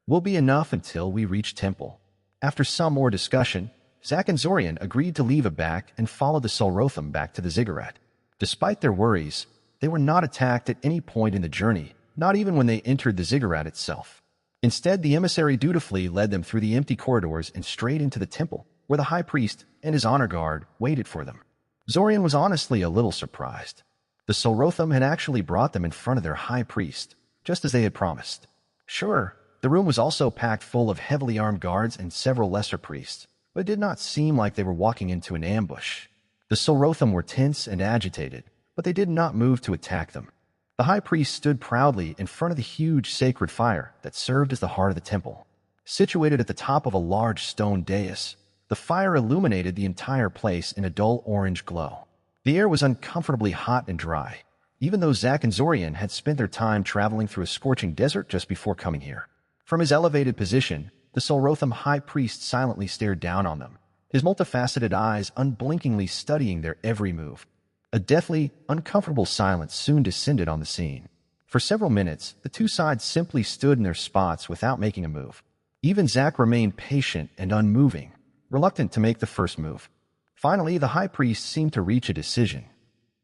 Will be enough until we reach temple. After some more discussion, Zack and Zorian agreed to leave back and follow the Solrotham back to the ziggurat. Despite their worries, they were not attacked at any point in the journey, not even when they entered the ziggurat itself. Instead, the emissary dutifully led them through the empty corridors and straight into the temple, where the high priest and his honor guard waited for them. Zorian was honestly a little surprised. The Solrotham had actually brought them in front of their high priest, just as they had promised. Sure, the room was also packed full of heavily armed guards and several lesser priests, but it did not seem like they were walking into an ambush. The Solrotham were tense and agitated, but they did not move to attack them. The high priest stood proudly in front of the huge sacred fire that served as the heart of the temple. Situated at the top of a large stone dais, the fire illuminated the entire place in a dull orange glow. The air was uncomfortably hot and dry, even though Zack and Zorian had spent their time traveling through a scorching desert just before coming here. From his elevated position, the Solrotham high priest silently stared down on them, his multifaceted eyes unblinkingly studying their every move. A deathly, uncomfortable silence soon descended on the scene. For several minutes, the two sides simply stood in their spots without making a move. Even Zack remained patient and unmoving, reluctant to make the first move. Finally, the high priest seemed to reach a decision.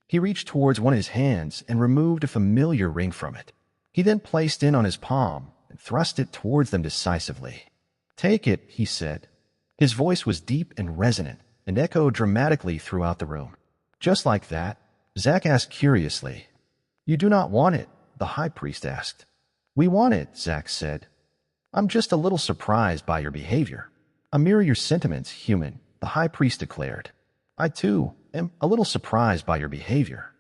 He reached towards one of his hands and removed a familiar ring from it. He then placed it on his palm and thrust it towards them decisively. "Take it," he said. His voice was deep and resonant and echoed dramatically throughout the room. Just like that, Zack asked curiously. "You do not want it?" the high priest asked. "We want it," Zack said. "I'm just a little surprised by your behavior." "I mirror your sentiments, human," the high priest declared. "I, too, am a little surprised by your behavior.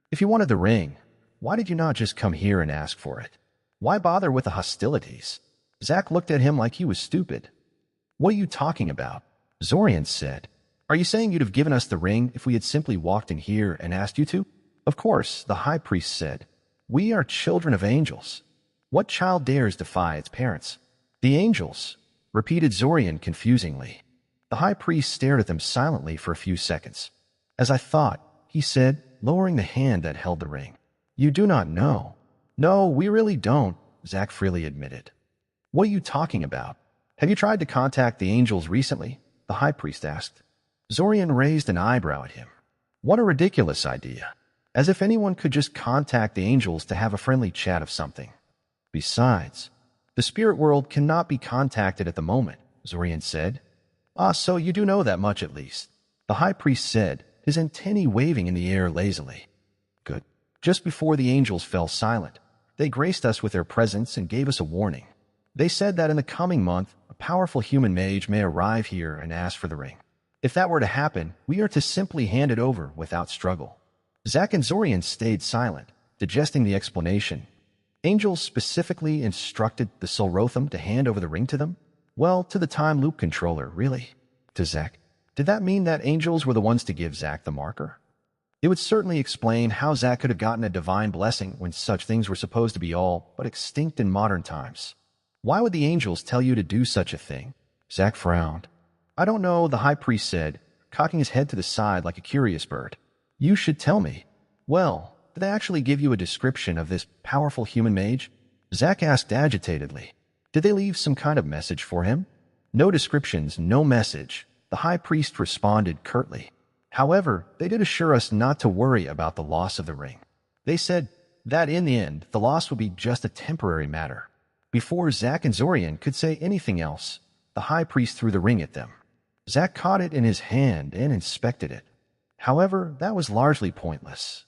If you wanted the ring, why did you not just come here and ask for it? Why bother with the hostilities?" Zack looked at him like he was stupid. "What are you talking about?" Zorian said. "Are you saying you'd have given us the ring if we had simply walked in here and asked you to?" "Of course," the high priest said. "We are children of angels. What child dares defy its parents?" "The angels," repeated Zorian confusingly. The high priest stared at them silently for a few seconds. "As I thought," he said, lowering the hand that held the ring. "You do not know." "No, we really don't," Zack freely admitted. "What are you talking about? Have you tried to contact the angels recently?" the high priest asked. Zorian raised an eyebrow at him. "What a ridiculous idea. As if anyone could just contact the angels to have a friendly chat of something. Besides, the spirit world cannot be contacted at the moment," Zorian said. "Ah, so you do know that much at least," the high priest said, his antennae waving in the air lazily. "Good." Just before the angels fell silent, they graced us with their presence and gave us a warning. They said that in the coming month, a powerful human mage may arrive here and ask for the ring. If that were to happen, we are to simply hand it over without struggle. Zack and Zorian stayed silent, digesting the explanation. Angels specifically instructed the Solrotham to hand over the ring to them? Well, to the time loop controller, really. To Zack. Did that mean that angels were the ones to give Zack the marker? It would certainly explain how Zack could have gotten a divine blessing when such things were supposed to be all but extinct in modern times. Why would the angels tell you to do such a thing? Zack frowned. "I don't know," the high priest said, cocking his head to the side like a curious bird. "You should tell me." "Well, did they actually give you a description of this powerful human mage?" Zack asked agitatedly. "Did they leave some kind of message for him?" "No descriptions, no message," the high priest responded curtly. "However, they did assure us not to worry about the loss of the ring. They said that in the end, the loss would be just a temporary matter." Before Zack and Zorian could say anything else, the high priest threw the ring at them. Zack caught it in his hand and inspected it. However, that was largely pointless.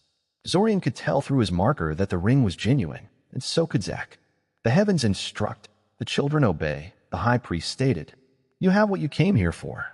Zorian could tell through his marker that the ring was genuine, and so could Zack. "The heavens instruct, the children obey," the high priest stated. "You have what you came here for.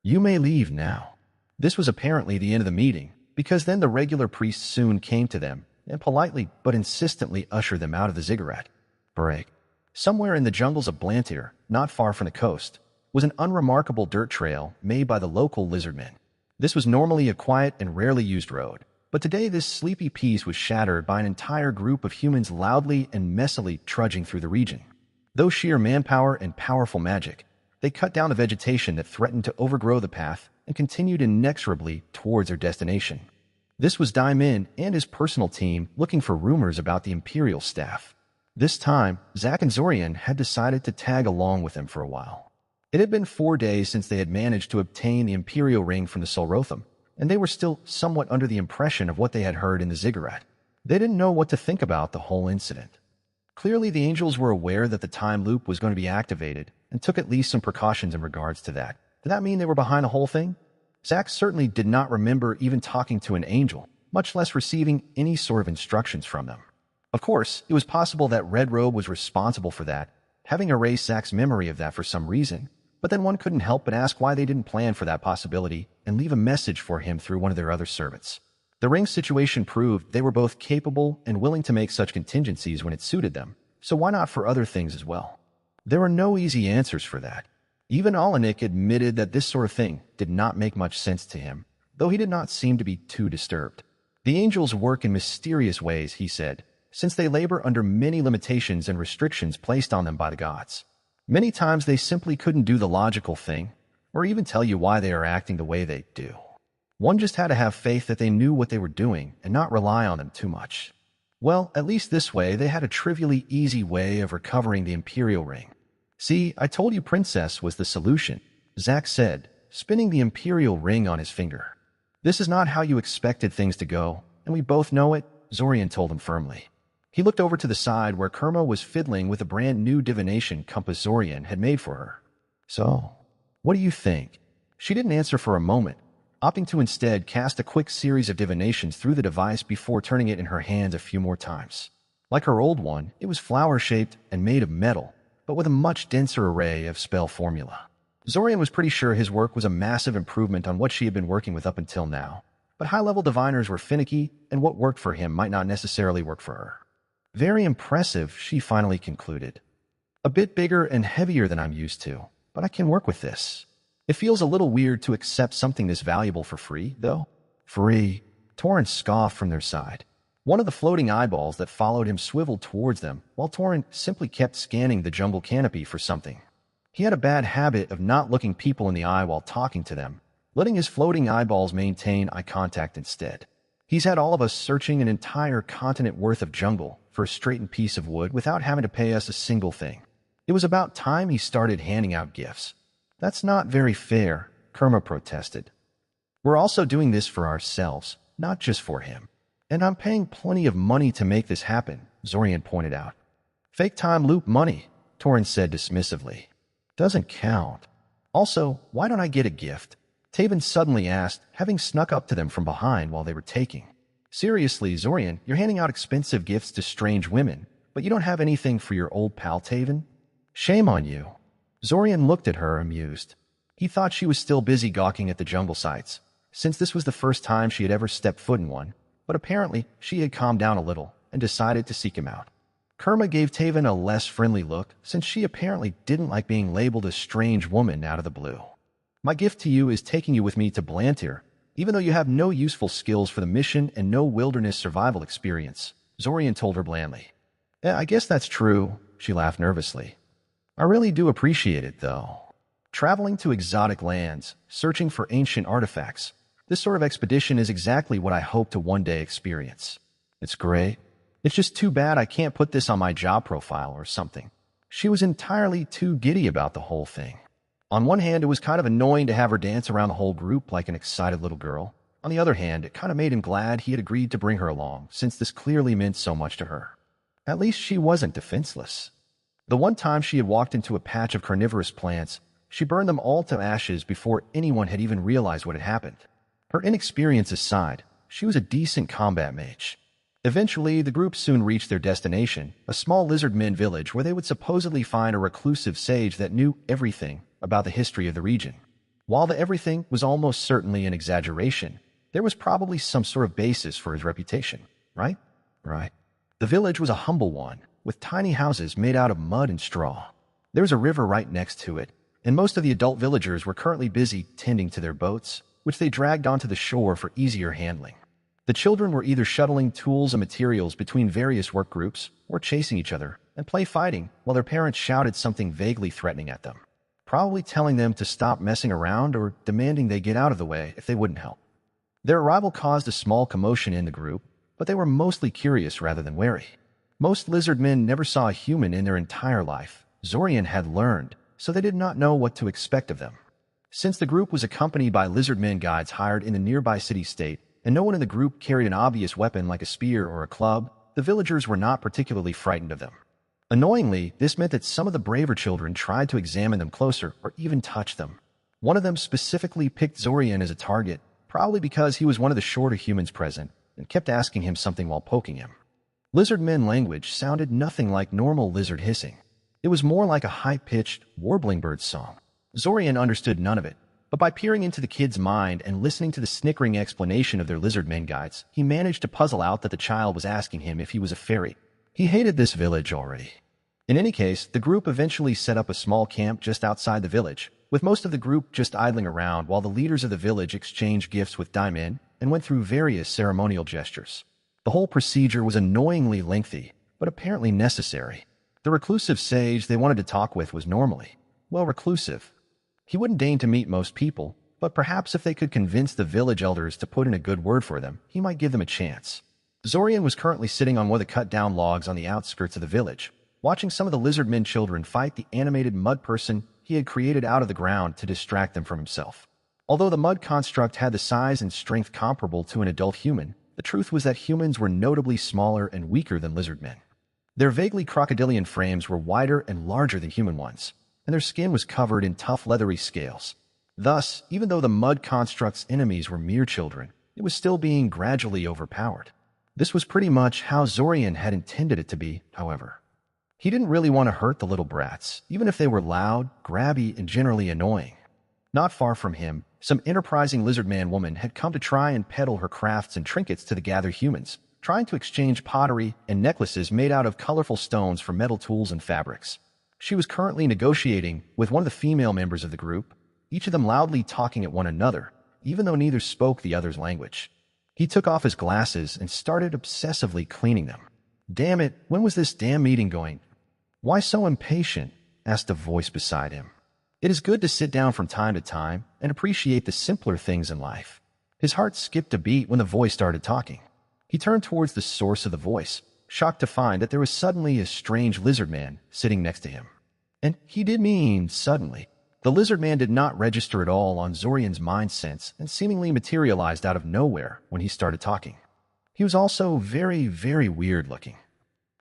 You may leave now." This was apparently the end of the meeting, because then the regular priests soon came to them and politely but insistently ushered them out of the ziggurat. Break. Somewhere in the jungles of Blantyre, not far from the coast, was an unremarkable dirt trail made by the local lizardmen. This was normally a quiet and rarely used road, but today this sleepy peace was shattered by an entire group of humans loudly and messily trudging through the region. Though sheer manpower and powerful magic, they cut down the vegetation that threatened to overgrow the path and continued inexorably towards their destination. This was Daimin and his personal team looking for rumors about the Imperial staff. This time, Zack and Zorian had decided to tag along with him for a while. It had been 4 days since they had managed to obtain the Imperial Ring from the Solrotham, and they were still somewhat under the impression of what they had heard in the ziggurat. They didn't know what to think about the whole incident. Clearly, the angels were aware that the time loop was going to be activated and took at least some precautions in regards to that. Did that mean they were behind the whole thing? Zack certainly did not remember even talking to an angel, much less receiving any sort of instructions from them. Of course, it was possible that Red Robe was responsible for that, having erased Zack's memory of that for some reason, but then one couldn't help but ask why they didn't plan for that possibility and leave a message for him through one of their other servants. The ring situation proved they were both capable and willing to make such contingencies when it suited them, so why not for other things as well? There were no easy answers for that. Even Olenek admitted that this sort of thing did not make much sense to him, though he did not seem to be too disturbed. The angels work in mysterious ways, he said, since they labor under many limitations and restrictions placed on them by the gods. Many times they simply couldn't do the logical thing, or even tell you why they are acting the way they do. One just had to have faith that they knew what they were doing and not rely on them too much. Well, at least this way they had a trivially easy way of recovering the Imperial Ring. See, I told you Princess was the solution, Zack said, spinning the Imperial Ring on his finger. This is not how you expected things to go, and we both know it, Zorian told him firmly. He looked over to the side where Kurma was fiddling with a brand new divination compass Zorian had made for her. So, what do you think? She didn't answer for a moment, opting to instead cast a quick series of divinations through the device before turning it in her hands a few more times. Like her old one, it was flower-shaped and made of metal, but with a much denser array of spell formula. Zorian was pretty sure his work was a massive improvement on what she had been working with up until now, but high-level diviners were finicky, and what worked for him might not necessarily work for her. Very impressive, she finally concluded. A bit bigger and heavier than I'm used to, but I can work with this. It feels a little weird to accept something this valuable for free, though. Free? Torrent scoffed from their side. One of the floating eyeballs that followed him swiveled towards them, while Torrent simply kept scanning the jungle canopy for something. He had a bad habit of not looking people in the eye while talking to them, letting his floating eyeballs maintain eye contact instead. He's had all of us searching an entire continent worth of jungle for a straightened piece of wood without having to pay us a single thing. It was about time he started handing out gifts. That's not very fair, Kurma protested. We're also doing this for ourselves, not just for him. And I'm paying plenty of money to make this happen, Zorian pointed out. Fake time loop money, Torrent said dismissively. Doesn't count. Also, why don't I get a gift? Taven suddenly asked, having snuck up to them from behind while they were taking. Seriously, Zorian, you're handing out expensive gifts to strange women, but you don't have anything for your old pal Taven? Shame on you. Zorian looked at her, amused. He thought she was still busy gawking at the jungle sites, since this was the first time she had ever stepped foot in one, but apparently she had calmed down a little and decided to seek him out. Kurma gave Taven a less friendly look, since she apparently didn't like being labeled a strange woman out of the blue. My gift to you is taking you with me to Blantyre, even though you have no useful skills for the mission and no wilderness survival experience, Zorian told her blandly. I guess that's true, she laughed nervously. I really do appreciate it, though. Traveling to exotic lands, searching for ancient artifacts, this sort of expedition is exactly what I hope to one day experience. It's great. It's just too bad I can't put this on my job profile or something. She was entirely too giddy about the whole thing. On one hand, it was kind of annoying to have her dance around the whole group like an excited little girl. On the other hand, it kind of made him glad he had agreed to bring her along, since this clearly meant so much to her. At least she wasn't defenseless. The one time she had walked into a patch of carnivorous plants, she burned them all to ashes before anyone had even realized what had happened. Her inexperience aside, she was a decent combat mage. Eventually, the group soon reached their destination, a small lizard-men village where they would supposedly find a reclusive sage that knew everything about the history of the region. While the everything was almost certainly an exaggeration, there was probably some sort of basis for his reputation, right? Right. The village was a humble one, with tiny houses made out of mud and straw. There was a river right next to it, and most of the adult villagers were currently busy tending to their boats, which they dragged onto the shore for easier handling. The children were either shuttling tools and materials between various work groups or chasing each other and play fighting while their parents shouted something vaguely threatening at them, probably telling them to stop messing around or demanding they get out of the way if they wouldn't help. Their arrival caused a small commotion in the group, but they were mostly curious rather than wary. Most lizard men never saw a human in their entire life. Zorian had learned, so they did not know what to expect of them. Since the group was accompanied by lizard men guides hired in the nearby city-state, and no one in the group carried an obvious weapon like a spear or a club, the villagers were not particularly frightened of them. Annoyingly, this meant that some of the braver children tried to examine them closer or even touch them. One of them specifically picked Zorian as a target, probably because he was one of the shorter humans present, and kept asking him something while poking him. Lizard men language sounded nothing like normal lizard hissing. It was more like a high-pitched, warbling bird song. Zorian understood none of it, but by peering into the kid's mind and listening to the snickering explanation of their lizard men guides, he managed to puzzle out that the child was asking him if he was a fairy. He hated this village already. In any case, the group eventually set up a small camp just outside the village, with most of the group just idling around while the leaders of the village exchanged gifts with Daimen and went through various ceremonial gestures. The whole procedure was annoyingly lengthy, but apparently necessary. The reclusive sage they wanted to talk with was normally, well, reclusive. He wouldn't deign to meet most people, but perhaps if they could convince the village elders to put in a good word for them, he might give them a chance. Zorian was currently sitting on one of the cut-down logs on the outskirts of the village, watching some of the lizard men children fight the animated mud person he had created out of the ground to distract them from himself. Although the mud construct had the size and strength comparable to an adult human, the truth was that humans were notably smaller and weaker than lizard men. Their vaguely crocodilian frames were wider and larger than human ones, and their skin was covered in tough leathery scales. Thus, even though the mud construct's enemies were mere children, it was still being gradually overpowered. This was pretty much how Zorian had intended it to be, however. He didn't really want to hurt the little brats, even if they were loud, grabby, and generally annoying. Not far from him, some enterprising lizard man woman had come to try and peddle her crafts and trinkets to the gathered humans, trying to exchange pottery and necklaces made out of colorful stones for metal tools and fabrics. She was currently negotiating with one of the female members of the group, each of them loudly talking at one another, even though neither spoke the other's language. He took off his glasses and started obsessively cleaning them. "Damn it, when was this damn meeting going?" "Why so impatient?" asked a voice beside him. "It is good to sit down from time to time and appreciate the simpler things in life." His heart skipped a beat when the voice started talking. He turned towards the source of the voice, shocked to find that there was suddenly a strange lizard man sitting next to him. And he did mean suddenly. The lizard man did not register at all on Zorian's mind sense and seemingly materialized out of nowhere when he started talking. He was also very, very weird looking.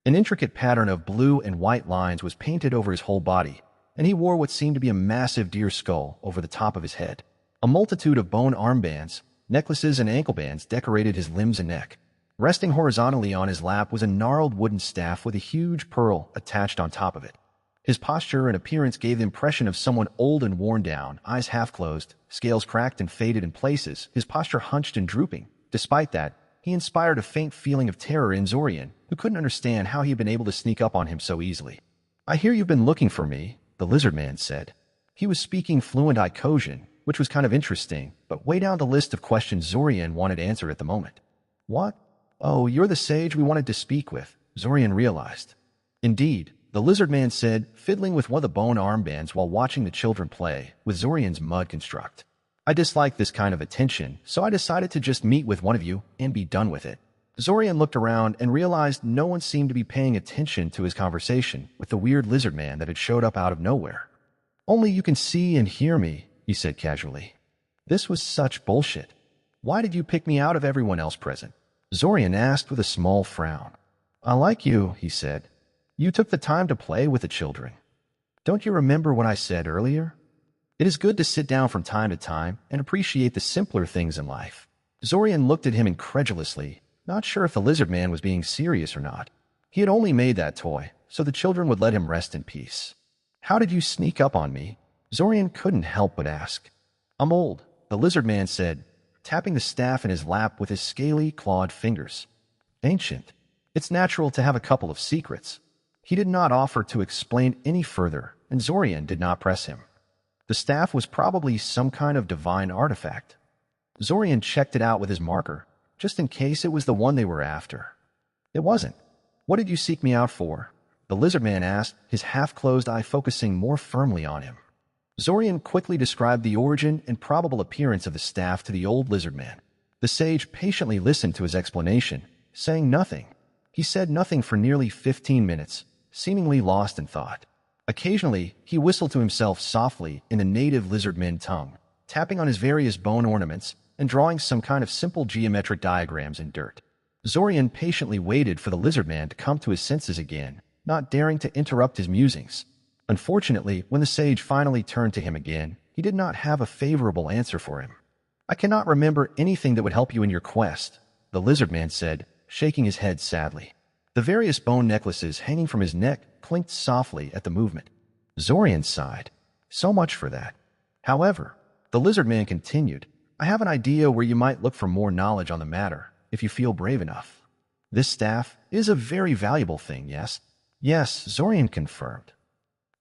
An intricate pattern of blue and white lines was painted over his whole body, and he wore what seemed to be a massive deer skull over the top of his head. A multitude of bone armbands, necklaces, and ankle bands decorated his limbs and neck. Resting horizontally on his lap was a gnarled wooden staff with a huge pearl attached on top of it. His posture and appearance gave the impression of someone old and worn down, eyes half closed, scales cracked and faded in places, his posture hunched and drooping. Despite that, he inspired a faint feeling of terror in Zorian, who couldn't understand how he had been able to sneak up on him so easily. "I hear you've been looking for me," the lizard man said. He was speaking fluent Icosian, which was kind of interesting, but way down the list of questions Zorian wanted answered at the moment. "What? Oh, you're the sage we wanted to speak with," Zorian realized. Indeed, the lizard man said, fiddling with one of the bone armbands while watching the children play with Zorian's mud construct. "I dislike this kind of attention, so I decided to just meet with one of you and be done with it." Zorian looked around and realized no one seemed to be paying attention to his conversation with the weird lizard man that had showed up out of nowhere. "Only you can see and hear me," he said casually. This was such bullshit. "Why did you pick me out of everyone else present?" Zorian asked with a small frown. "I like you," he said. "You took the time to play with the children. Don't you remember what I said earlier? It is good to sit down from time to time and appreciate the simpler things in life." Zorian looked at him incredulously, not sure if the lizard man was being serious or not. He had only made that toy, so the children would let him rest in peace. "How did you sneak up on me?" Zorian couldn't help but ask. "I'm old," the lizard man said, tapping the staff in his lap with his scaly, clawed fingers. "Ancient. It's natural to have a couple of secrets." He did not offer to explain any further, and Zorian did not press him. The staff was probably some kind of divine artifact. Zorian checked it out with his marker, just in case it was the one they were after. It wasn't. "What did you seek me out for?" the lizard man asked, his half-closed eye focusing more firmly on him. Zorian quickly described the origin and probable appearance of the staff to the old lizard man. The sage patiently listened to his explanation, saying nothing. He said nothing for nearly 15 minutes, seemingly lost in thought. Occasionally, he whistled to himself softly in the native lizardmen tongue, tapping on his various bone ornaments and drawing some kind of simple geometric diagrams in dirt. Zorian patiently waited for the lizardman to come to his senses again, not daring to interrupt his musings. Unfortunately, when the sage finally turned to him again, he did not have a favorable answer for him. "I cannot remember anything that would help you in your quest," the lizardman said, shaking his head sadly. The various bone necklaces hanging from his neck clinked softly at the movement. Zorian sighed. So much for that. However, the lizardman continued, "I have an idea where you might look for more knowledge on the matter, if you feel brave enough. This staff is a very valuable thing, yes?" "Yes," Zorian confirmed.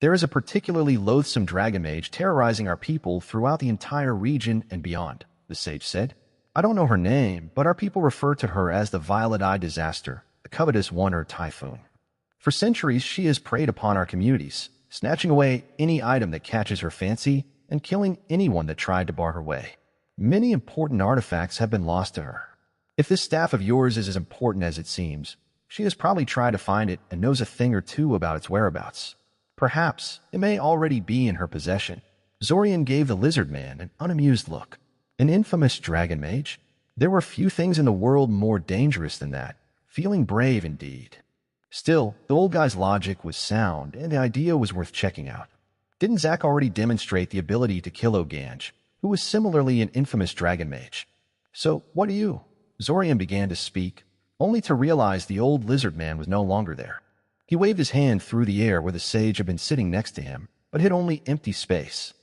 "There is a particularly loathsome dragon mage terrorizing our people throughout the entire region and beyond," the sage said. "I don't know her name, but our people refer to her as the Violet-Eyed Disaster, the Covetous One, or Typhoon. For centuries, she has preyed upon our communities, snatching away any item that catches her fancy and killing anyone that tried to bar her way. Many important artifacts have been lost to her. If this staff of yours is as important as it seems, she has probably tried to find it and knows a thing or two about its whereabouts. Perhaps it may already be in her possession." Zorian gave the lizard man an unamused look. An infamous dragon mage? There were few things in the world more dangerous than that. Feeling brave indeed. Still, the old guy's logic was sound, and the idea was worth checking out. Didn't Zack already demonstrate the ability to kill Oganj, who was similarly an infamous dragon mage? "So, what do you?" Zorian began to speak, only to realize the old lizard man was no longer there. He waved his hand through the air where the sage had been sitting next to him, but hit only empty space.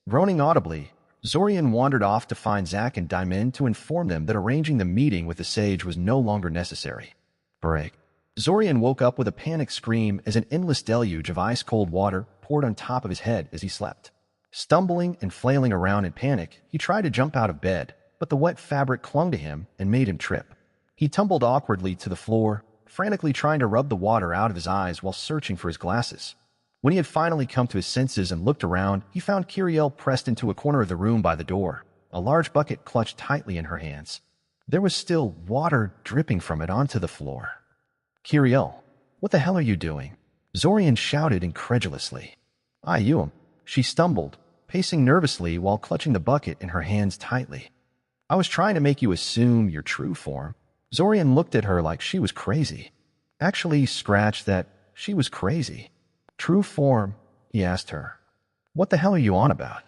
Groaning audibly, Zorian wandered off to find Zack and Diamond to inform them that arranging the meeting with the sage was no longer necessary. Break. Zorian woke up with a panicked scream as an endless deluge of ice-cold water poured on top of his head as he slept. Stumbling and flailing around in panic, he tried to jump out of bed, but the wet fabric clung to him and made him trip. He tumbled awkwardly to the floor, frantically trying to rub the water out of his eyes while searching for his glasses. When he had finally come to his senses and looked around, he found Kiriel pressed into a corner of the room by the door, a large bucket clutched tightly in her hands. There was still water dripping from it onto the floor. "Kiriel, what the hell are you doing?" Zorian shouted incredulously. "You." She stumbled, pacing nervously while clutching the bucket in her hands tightly. "I was trying to make you assume your true form." Zorian looked at her like she was crazy. Actually, scratched that she was crazy. "True form?" he asked her. "What the hell are you on about?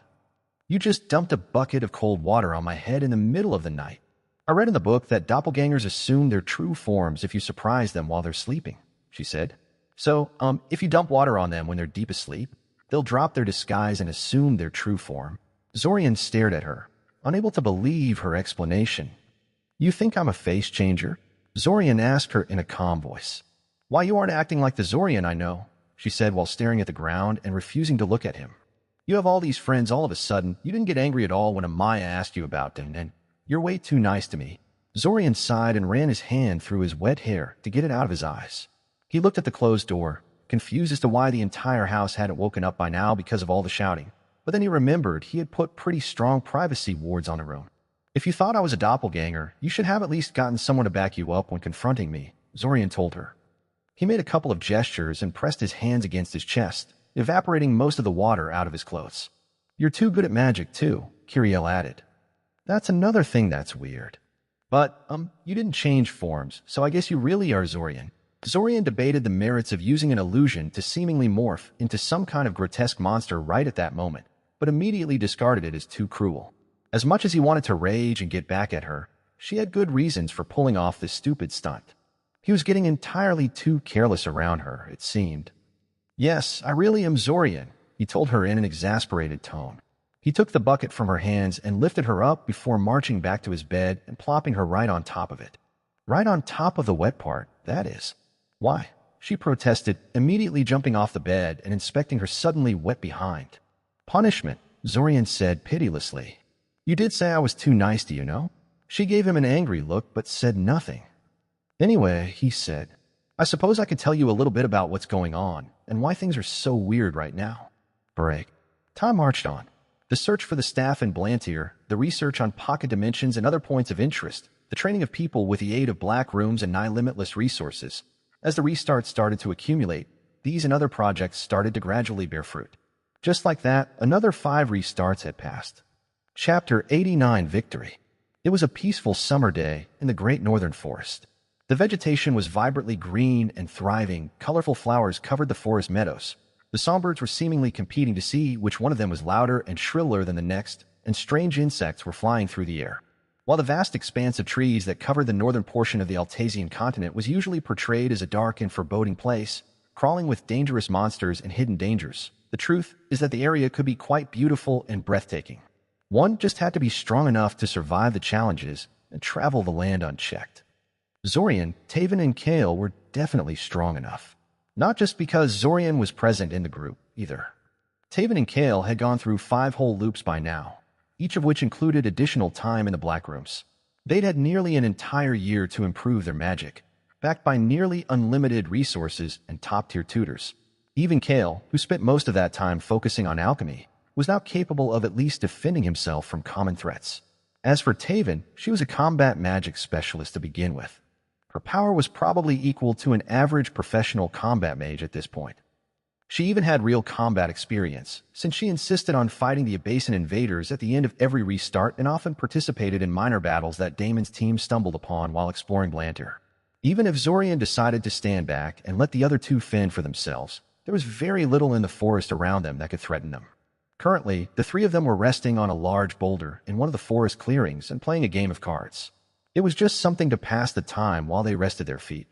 You just dumped a bucket of cold water on my head in the middle of the night. I read in the book that doppelgangers assume their true forms if you surprise them while they're sleeping," she said. "So, if you dump water on them when they're deep asleep, they'll drop their disguise and assume their true form." Zorian stared at her, unable to believe her explanation. "You think I'm a face changer?" Zorian asked her in a calm voice. "Why, you aren't acting like the Zorian I know," she said while staring at the ground and refusing to look at him. "You have all these friends all of a sudden. You didn't get angry at all when Amaya asked you about them, and you're way too nice to me." Zorian sighed and ran his hand through his wet hair to get it out of his eyes. He looked at the closed door, confused as to why the entire house hadn't woken up by now because of all the shouting. But then he remembered he had put pretty strong privacy wards on the room. "If you thought I was a doppelganger, you should have at least gotten someone to back you up when confronting me," Zorian told her. He made a couple of gestures and pressed his hands against his chest, evaporating most of the water out of his clothes. "You're too good at magic, too," Kiriel added. "That's another thing that's weird. But, you didn't change forms, so I guess you really are Zorian." Zorian debated the merits of using an illusion to seemingly morph into some kind of grotesque monster right at that moment, but immediately discarded it as too cruel. As much as he wanted to rage and get back at her, she had good reasons for pulling off this stupid stunt. He was getting entirely too careless around her, it seemed. "Yes, I really am Zorian," he told her in an exasperated tone. He took the bucket from her hands and lifted her up before marching back to his bed and plopping her right on top of it. Right on top of the wet part, that is. "Why?" she protested, immediately jumping off the bed and inspecting her suddenly wet behind. "Punishment," Zorian said pitilessly. "You did say I was too nice to you, no?" She gave him an angry look but said nothing. "Anyway," he said, "I suppose I could tell you a little bit about what's going on and why things are so weird right now." Break. Time marched on. The search for the staff in Blantyre, the research on pocket dimensions and other points of interest, the training of people with the aid of black rooms and nigh-limitless resources. As the restarts started to accumulate, these and other projects started to gradually bear fruit. Just like that, another 5 restarts had passed. Chapter 89 Victory. It was a peaceful summer day in the great northern forest. The vegetation was vibrantly green and thriving. Colorful flowers covered the forest meadows. The songbirds were seemingly competing to see which one of them was louder and shriller than the next, and strange insects were flying through the air. While the vast expanse of trees that covered the northern portion of the Altasian continent was usually portrayed as a dark and foreboding place, crawling with dangerous monsters and hidden dangers, the truth is that the area could be quite beautiful and breathtaking. One just had to be strong enough to survive the challenges and travel the land unchecked. Zorian, Taven, and Kale were definitely strong enough. Not just because Zorian was present in the group, either. Taven and Kale had gone through 5 whole loops by now, each of which included additional time in the Black Rooms. They'd had nearly an entire year to improve their magic, backed by nearly unlimited resources and top-tier tutors. Even Kale, who spent most of that time focusing on alchemy, was now capable of at least defending himself from common threats. As for Taven, she was a combat magic specialist to begin with. Her power was probably equal to an average professional combat mage at this point. She even had real combat experience, since she insisted on fighting the Abasan invaders at the end of every restart and often participated in minor battles that Damon's team stumbled upon while exploring Blantyre. Even if Zorian decided to stand back and let the other 2 fend for themselves, there was very little in the forest around them that could threaten them. Currently, the 3 of them were resting on a large boulder in one of the forest clearings and playing a game of cards. It was just something to pass the time while they rested their feet.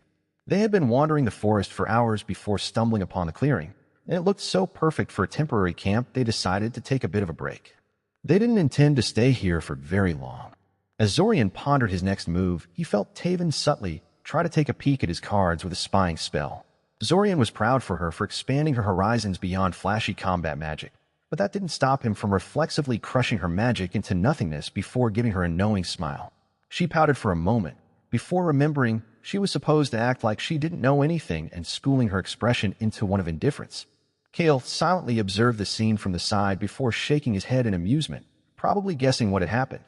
They had been wandering the forest for hours before stumbling upon the clearing, and it looked so perfect for a temporary camp they decided to take a bit of a break. They didn't intend to stay here for very long. As Zorian pondered his next move, he felt Taven subtly try to take a peek at his cards with a spying spell. Zorian was proud for her for expanding her horizons beyond flashy combat magic, but that didn't stop him from reflexively crushing her magic into nothingness before giving her a knowing smile. She pouted for a moment, before remembering she was supposed to act like she didn't know anything and schooling her expression into one of indifference. Kale silently observed the scene from the side before shaking his head in amusement, probably guessing what had happened.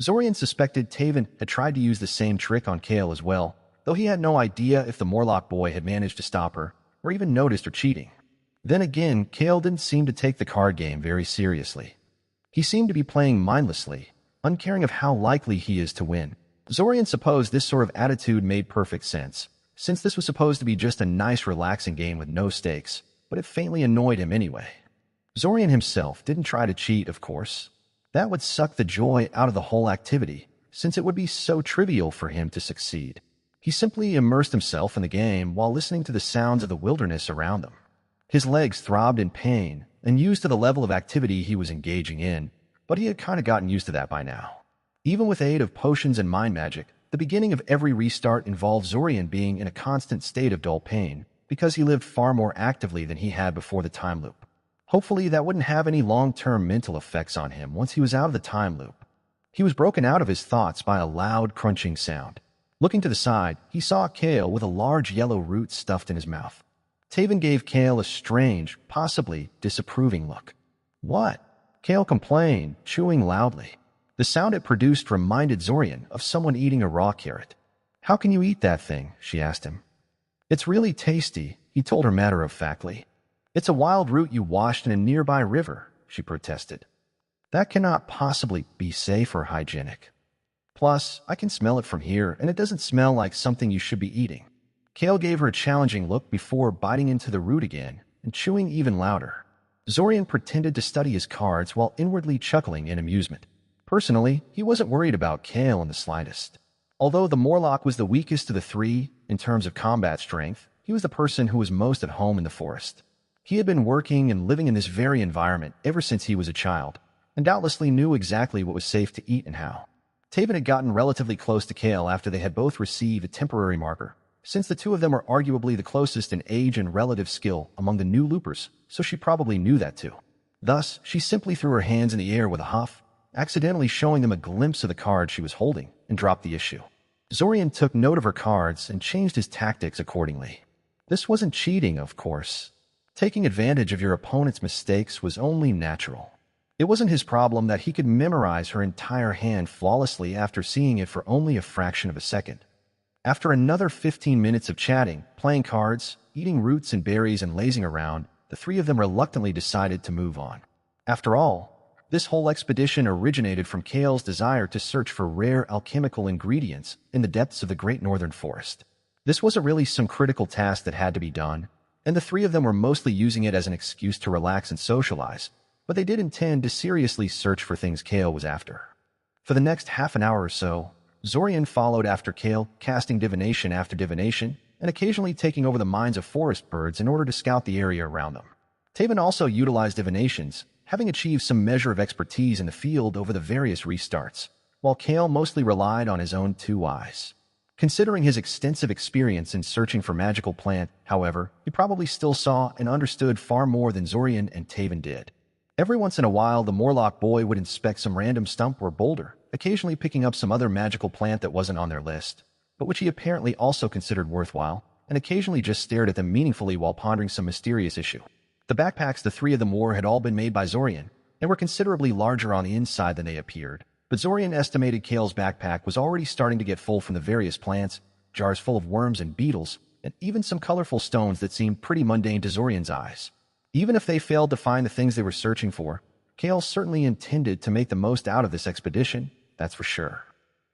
Zorian suspected Taven had tried to use the same trick on Kale as well, though he had no idea if the Morlock boy had managed to stop her, or even noticed her cheating. Then again, Kale didn't seem to take the card game very seriously. He seemed to be playing mindlessly, uncaring of how likely he is to win. Zorian supposed this sort of attitude made perfect sense, since this was supposed to be just a nice relaxing game with no stakes, but it faintly annoyed him anyway. Zorian himself didn't try to cheat, of course. That would suck the joy out of the whole activity, since it would be so trivial for him to succeed. He simply immersed himself in the game while listening to the sounds of the wilderness around them. His legs throbbed in pain and used to the level of activity he was engaging in, but he had kind of gotten used to that by now. Even with aid of potions and mind magic, the beginning of every restart involved Zorian being in a constant state of dull pain, because he lived far more actively than he had before the time loop. Hopefully that wouldn't have any long-term mental effects on him once he was out of the time loop. He was broken out of his thoughts by a loud crunching sound. Looking to the side, he saw Kale with a large yellow root stuffed in his mouth. Taven gave Kale a strange, possibly disapproving look. "What?" Kale complained, chewing loudly. The sound it produced reminded Zorian of someone eating a raw carrot. "How can you eat that thing?" she asked him. "It's really tasty," he told her matter-of-factly. "It's a wild root you washed in a nearby river," she protested. "That cannot possibly be safe or hygienic. Plus, I can smell it from here, and it doesn't smell like something you should be eating." Kale gave her a challenging look before biting into the root again and chewing even louder. Zorian pretended to study his cards while inwardly chuckling in amusement. Personally, he wasn't worried about Kale in the slightest. Although the Morlock was the weakest of the 3 in terms of combat strength, he was the person who was most at home in the forest. He had been working and living in this very environment ever since he was a child, and doubtlessly knew exactly what was safe to eat and how. Taven had gotten relatively close to Kale after they had both received a temporary marker, since the 2 of them were arguably the closest in age and relative skill among the new loopers, so she probably knew that too. Thus, she simply threw her hands in the air with a huff, accidentally showing them a glimpse of the card she was holding, and dropped the issue. Zorian took note of her cards and changed his tactics accordingly. This wasn't cheating, of course. Taking advantage of your opponent's mistakes was only natural. It wasn't his problem that he could memorize her entire hand flawlessly after seeing it for only a fraction of a second. After another 15 minutes of chatting, playing cards, eating roots and berries and lazing around, the three of them reluctantly decided to move on. After all, this whole expedition originated from Kale's desire to search for rare alchemical ingredients in the depths of the Great Northern Forest. This wasn't really some critical task that had to be done, and the three of them were mostly using it as an excuse to relax and socialize, but they did intend to seriously search for things Kale was after. For the next half an hour or so, Zorian followed after Kale, casting divination after divination, and occasionally taking over the minds of forest birds in order to scout the area around them. Taven also utilized divinations, having achieved some measure of expertise in the field over the various restarts, while Kale mostly relied on his own 2 eyes. Considering his extensive experience in searching for magical plant, however, he probably still saw and understood far more than Zorian and Taven did. Every once in a while, the Morlock boy would inspect some random stump or boulder, occasionally picking up some other magical plant that wasn't on their list, but which he apparently also considered worthwhile, and occasionally just stared at them meaningfully while pondering some mysterious issue. The backpacks the three of them wore had all been made by Zorian, and were considerably larger on the inside than they appeared, but Zorian estimated Kale's backpack was already starting to get full from the various plants, jars full of worms and beetles, and even some colorful stones that seemed pretty mundane to Zorian's eyes. Even if they failed to find the things they were searching for, Kale certainly intended to make the most out of this expedition, that's for sure.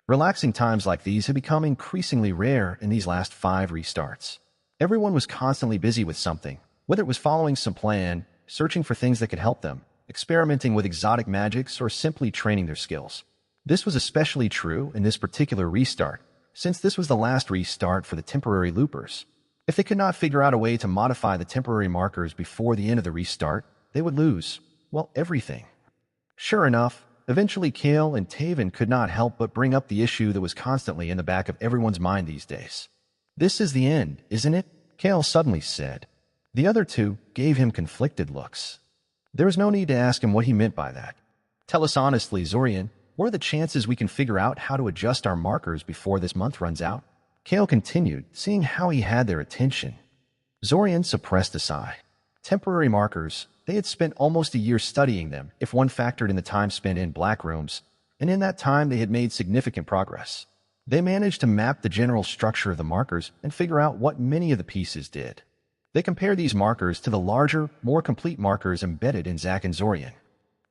Relaxing times like these had become increasingly rare in these last 5 restarts. Everyone was constantly busy with something, whether it was following some plan, searching for things that could help them, experimenting with exotic magics, or simply training their skills. This was especially true in this particular restart, since this was the last restart for the temporary loopers. If they could not figure out a way to modify the temporary markers before the end of the restart, they would lose, well, everything. Sure enough, eventually Kale and Taven could not help but bring up the issue that was constantly in the back of everyone's mind these days. "This is the end, isn't it?" Kale suddenly said. The other two gave him conflicted looks. There was no need to ask him what he meant by that. "Tell us honestly, Zorian, what are the chances we can figure out how to adjust our markers before this month runs out?" Kale continued, seeing how he had their attention. Zorian suppressed a sigh. Temporary markers, they had spent almost a year studying them, if one factored in the time spent in black rooms, and in that time they had made significant progress. They managed to map the general structure of the markers and figure out what many of the pieces did. They compared these markers to the larger, more complete markers embedded in Zack and Zorian.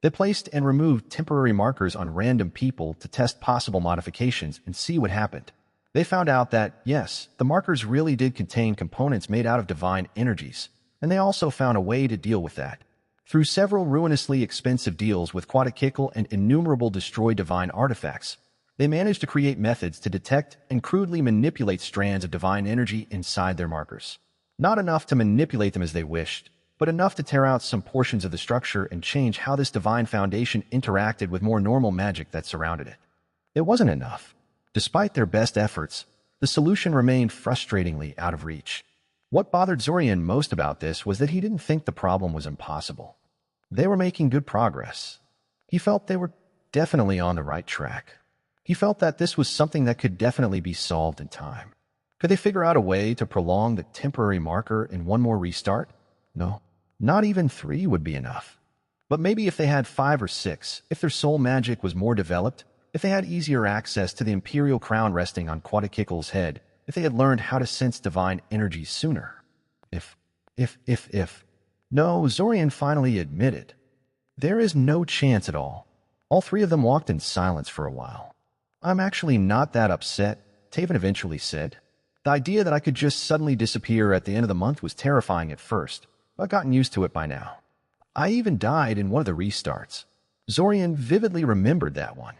They placed and removed temporary markers on random people to test possible modifications and see what happened. They found out that, yes, the markers really did contain components made out of divine energies, and they also found a way to deal with that. Through several ruinously expensive deals with Quadakikal and innumerable destroyed divine artifacts, they managed to create methods to detect and crudely manipulate strands of divine energy inside their markers. Not enough to manipulate them as they wished, but enough to tear out some portions of the structure and change how this divine foundation interacted with more normal magic that surrounded it. It wasn't enough. Despite their best efforts, the solution remained frustratingly out of reach. What bothered Zorian most about this was that he didn't think the problem was impossible. They were making good progress. He felt they were definitely on the right track. He felt that this was something that could definitely be solved in time. Could they figure out a way to prolong the temporary marker in one more restart? No, not even 3 would be enough. But maybe if they had 5 or 6, if their soul magic was more developed, if they had easier access to the imperial crown resting on Quadakikal's head, if they had learned how to sense divine energy sooner. If. No, Zorian finally admitted. There is no chance at all. All 3 of them walked in silence for a while. "I'm actually not that upset," Taven eventually said. "The idea that I could just suddenly disappear at the end of the month was terrifying at first, but I've gotten used to it by now. I even died in one of the restarts." Zorian vividly remembered that one.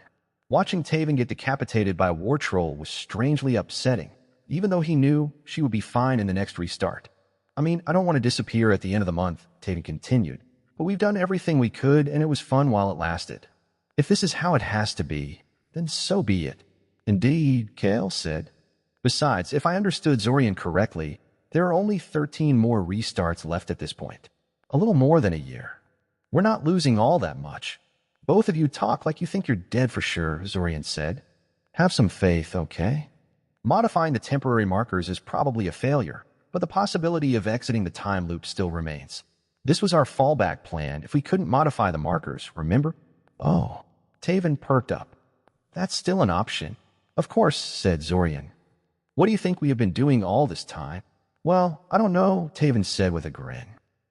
Watching Taven get decapitated by a war troll was strangely upsetting, even though he knew she would be fine in the next restart. "I mean, I don't want to disappear at the end of the month," Taven continued, "but we've done everything we could and it was fun while it lasted. If this is how it has to be, then so be it." "Indeed," Kale said. "Besides, if I understood Zorian correctly, there are only 13 more restarts left at this point. A little more than a year. We're not losing all that much." "Both of you talk like you think you're dead for sure," Zorian said. "Have some faith, okay? Modifying the temporary markers is probably a failure, but the possibility of exiting the time loop still remains. This was our fallback plan if we couldn't modify the markers, remember?" "Oh." Taven perked up. "That's still an option." "Of course," said Zorian. What do you think we have been doing all this time? Well, I don't know, Taven said with a grin.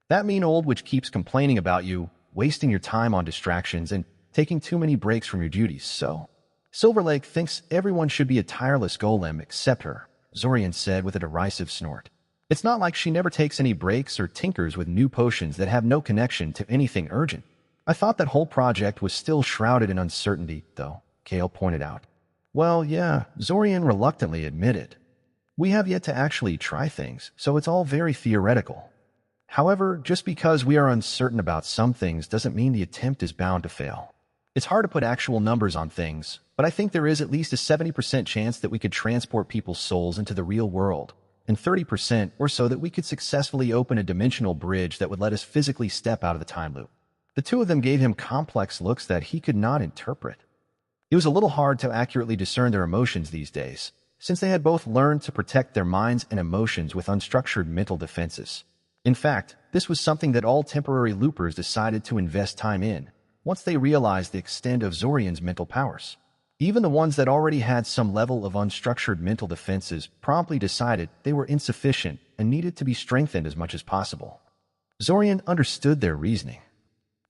That mean old witch keeps complaining about you, wasting your time on distractions and taking too many breaks from your duties, so. Silver Lake thinks everyone should be a tireless golem except her, Zorian said with a derisive snort. It's not like she never takes any breaks or tinkers with new potions that have no connection to anything urgent. I thought that whole project was still shrouded in uncertainty, though, Kale pointed out. Well, yeah, Zorian reluctantly admitted. We have yet to actually try things, so it's all very theoretical. However, just because we are uncertain about some things doesn't mean the attempt is bound to fail. It's hard to put actual numbers on things, but I think there is at least a 70% chance that we could transport people's souls into the real world, and 30% or so that we could successfully open a dimensional bridge that would let us physically step out of the time loop. The two of them gave him complex looks that he could not interpret. It was a little hard to accurately discern their emotions these days, since they had both learned to protect their minds and emotions with unstructured mental defenses. In fact, this was something that all temporary loopers decided to invest time in, once they realized the extent of Zorian's mental powers. Even the ones that already had some level of unstructured mental defenses promptly decided they were insufficient and needed to be strengthened as much as possible. Zorian understood their reasoning.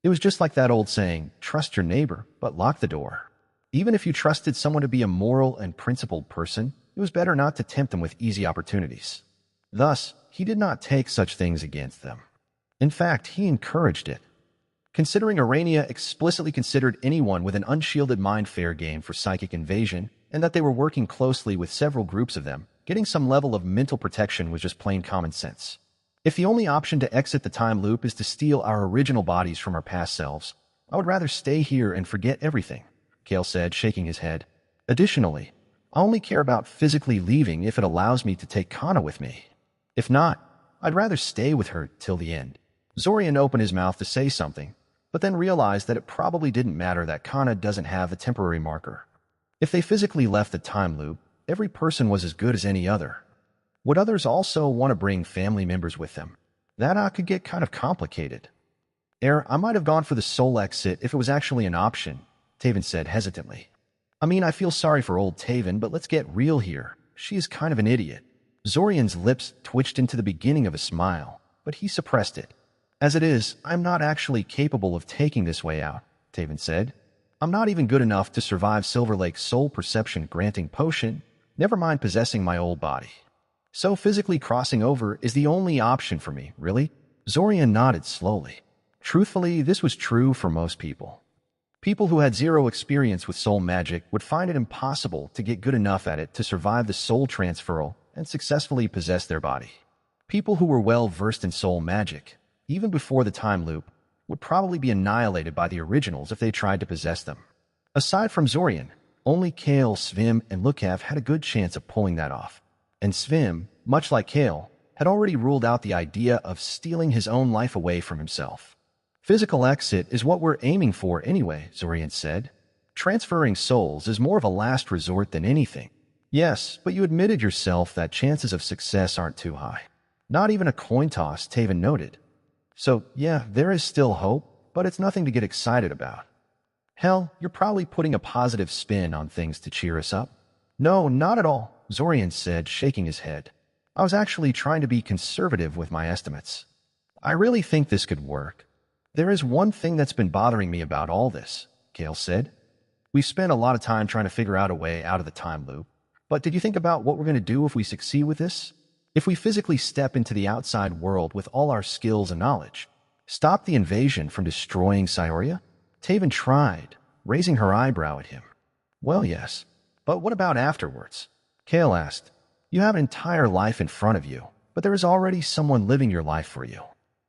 It was just like that old saying, trust your neighbor, but lock the door. Even if you trusted someone to be a moral and principled person, it was better not to tempt them with easy opportunities. Thus, he did not take such things against them. In fact, he encouraged it. Considering Urania explicitly considered anyone with an unshielded mind fair game for psychic invasion, and that they were working closely with several groups of them, getting some level of mental protection was just plain common sense. If the only option to exit the time loop is to steal our original bodies from our past selves, I would rather stay here and forget everything, Kale said, shaking his head. Additionally, I only care about physically leaving if it allows me to take Kana with me. If not, I'd rather stay with her till the end. Zorian opened his mouth to say something, but then realized that it probably didn't matter that Kana doesn't have a temporary marker. If they physically left the time loop, every person was as good as any other. Would others also want to bring family members with them? That could get kind of complicated. I might have gone for the soul exit if it was actually an option, Taven said hesitantly. I mean, I feel sorry for old Taven, but let's get real here. She is kind of an idiot. Zorian's lips twitched into the beginning of a smile, but he suppressed it. As it is, I'm not actually capable of taking this way out, Taven said. I'm not even good enough to survive Silver Lake's soul perception granting potion, never mind possessing my old body. So physically crossing over is the only option for me, really? Zorian nodded slowly. Truthfully, this was true for most people. People who had zero experience with soul magic would find it impossible to get good enough at it to survive the soul transferal and successfully possess their body. People who were well versed in soul magic, even before the time loop, would probably be annihilated by the originals if they tried to possess them. Aside from Zorian, only Kale, Svim, and Lukav had a good chance of pulling that off. And Svim, much like Kale, had already ruled out the idea of stealing his own life away from himself. Physical exit is what we're aiming for anyway, Zorian said. Transferring souls is more of a last resort than anything. Yes, but you admitted yourself that chances of success aren't too high. Not even a coin toss, Taven noted. So, yeah, there is still hope, but it's nothing to get excited about. Hell, you're probably putting a positive spin on things to cheer us up. No, not at all, Zorian said, shaking his head. I was actually trying to be conservative with my estimates. I really think this could work. There is one thing that's been bothering me about all this, Kale said. We've spent a lot of time trying to figure out a way out of the time loop. But did you think about what we're going to do if we succeed with this? If we physically step into the outside world with all our skills and knowledge, stop the invasion from destroying Cyoria? Taven tried, raising her eyebrow at him. Well, yes. But what about afterwards? Kale asked. You have an entire life in front of you, but there is already someone living your life for you.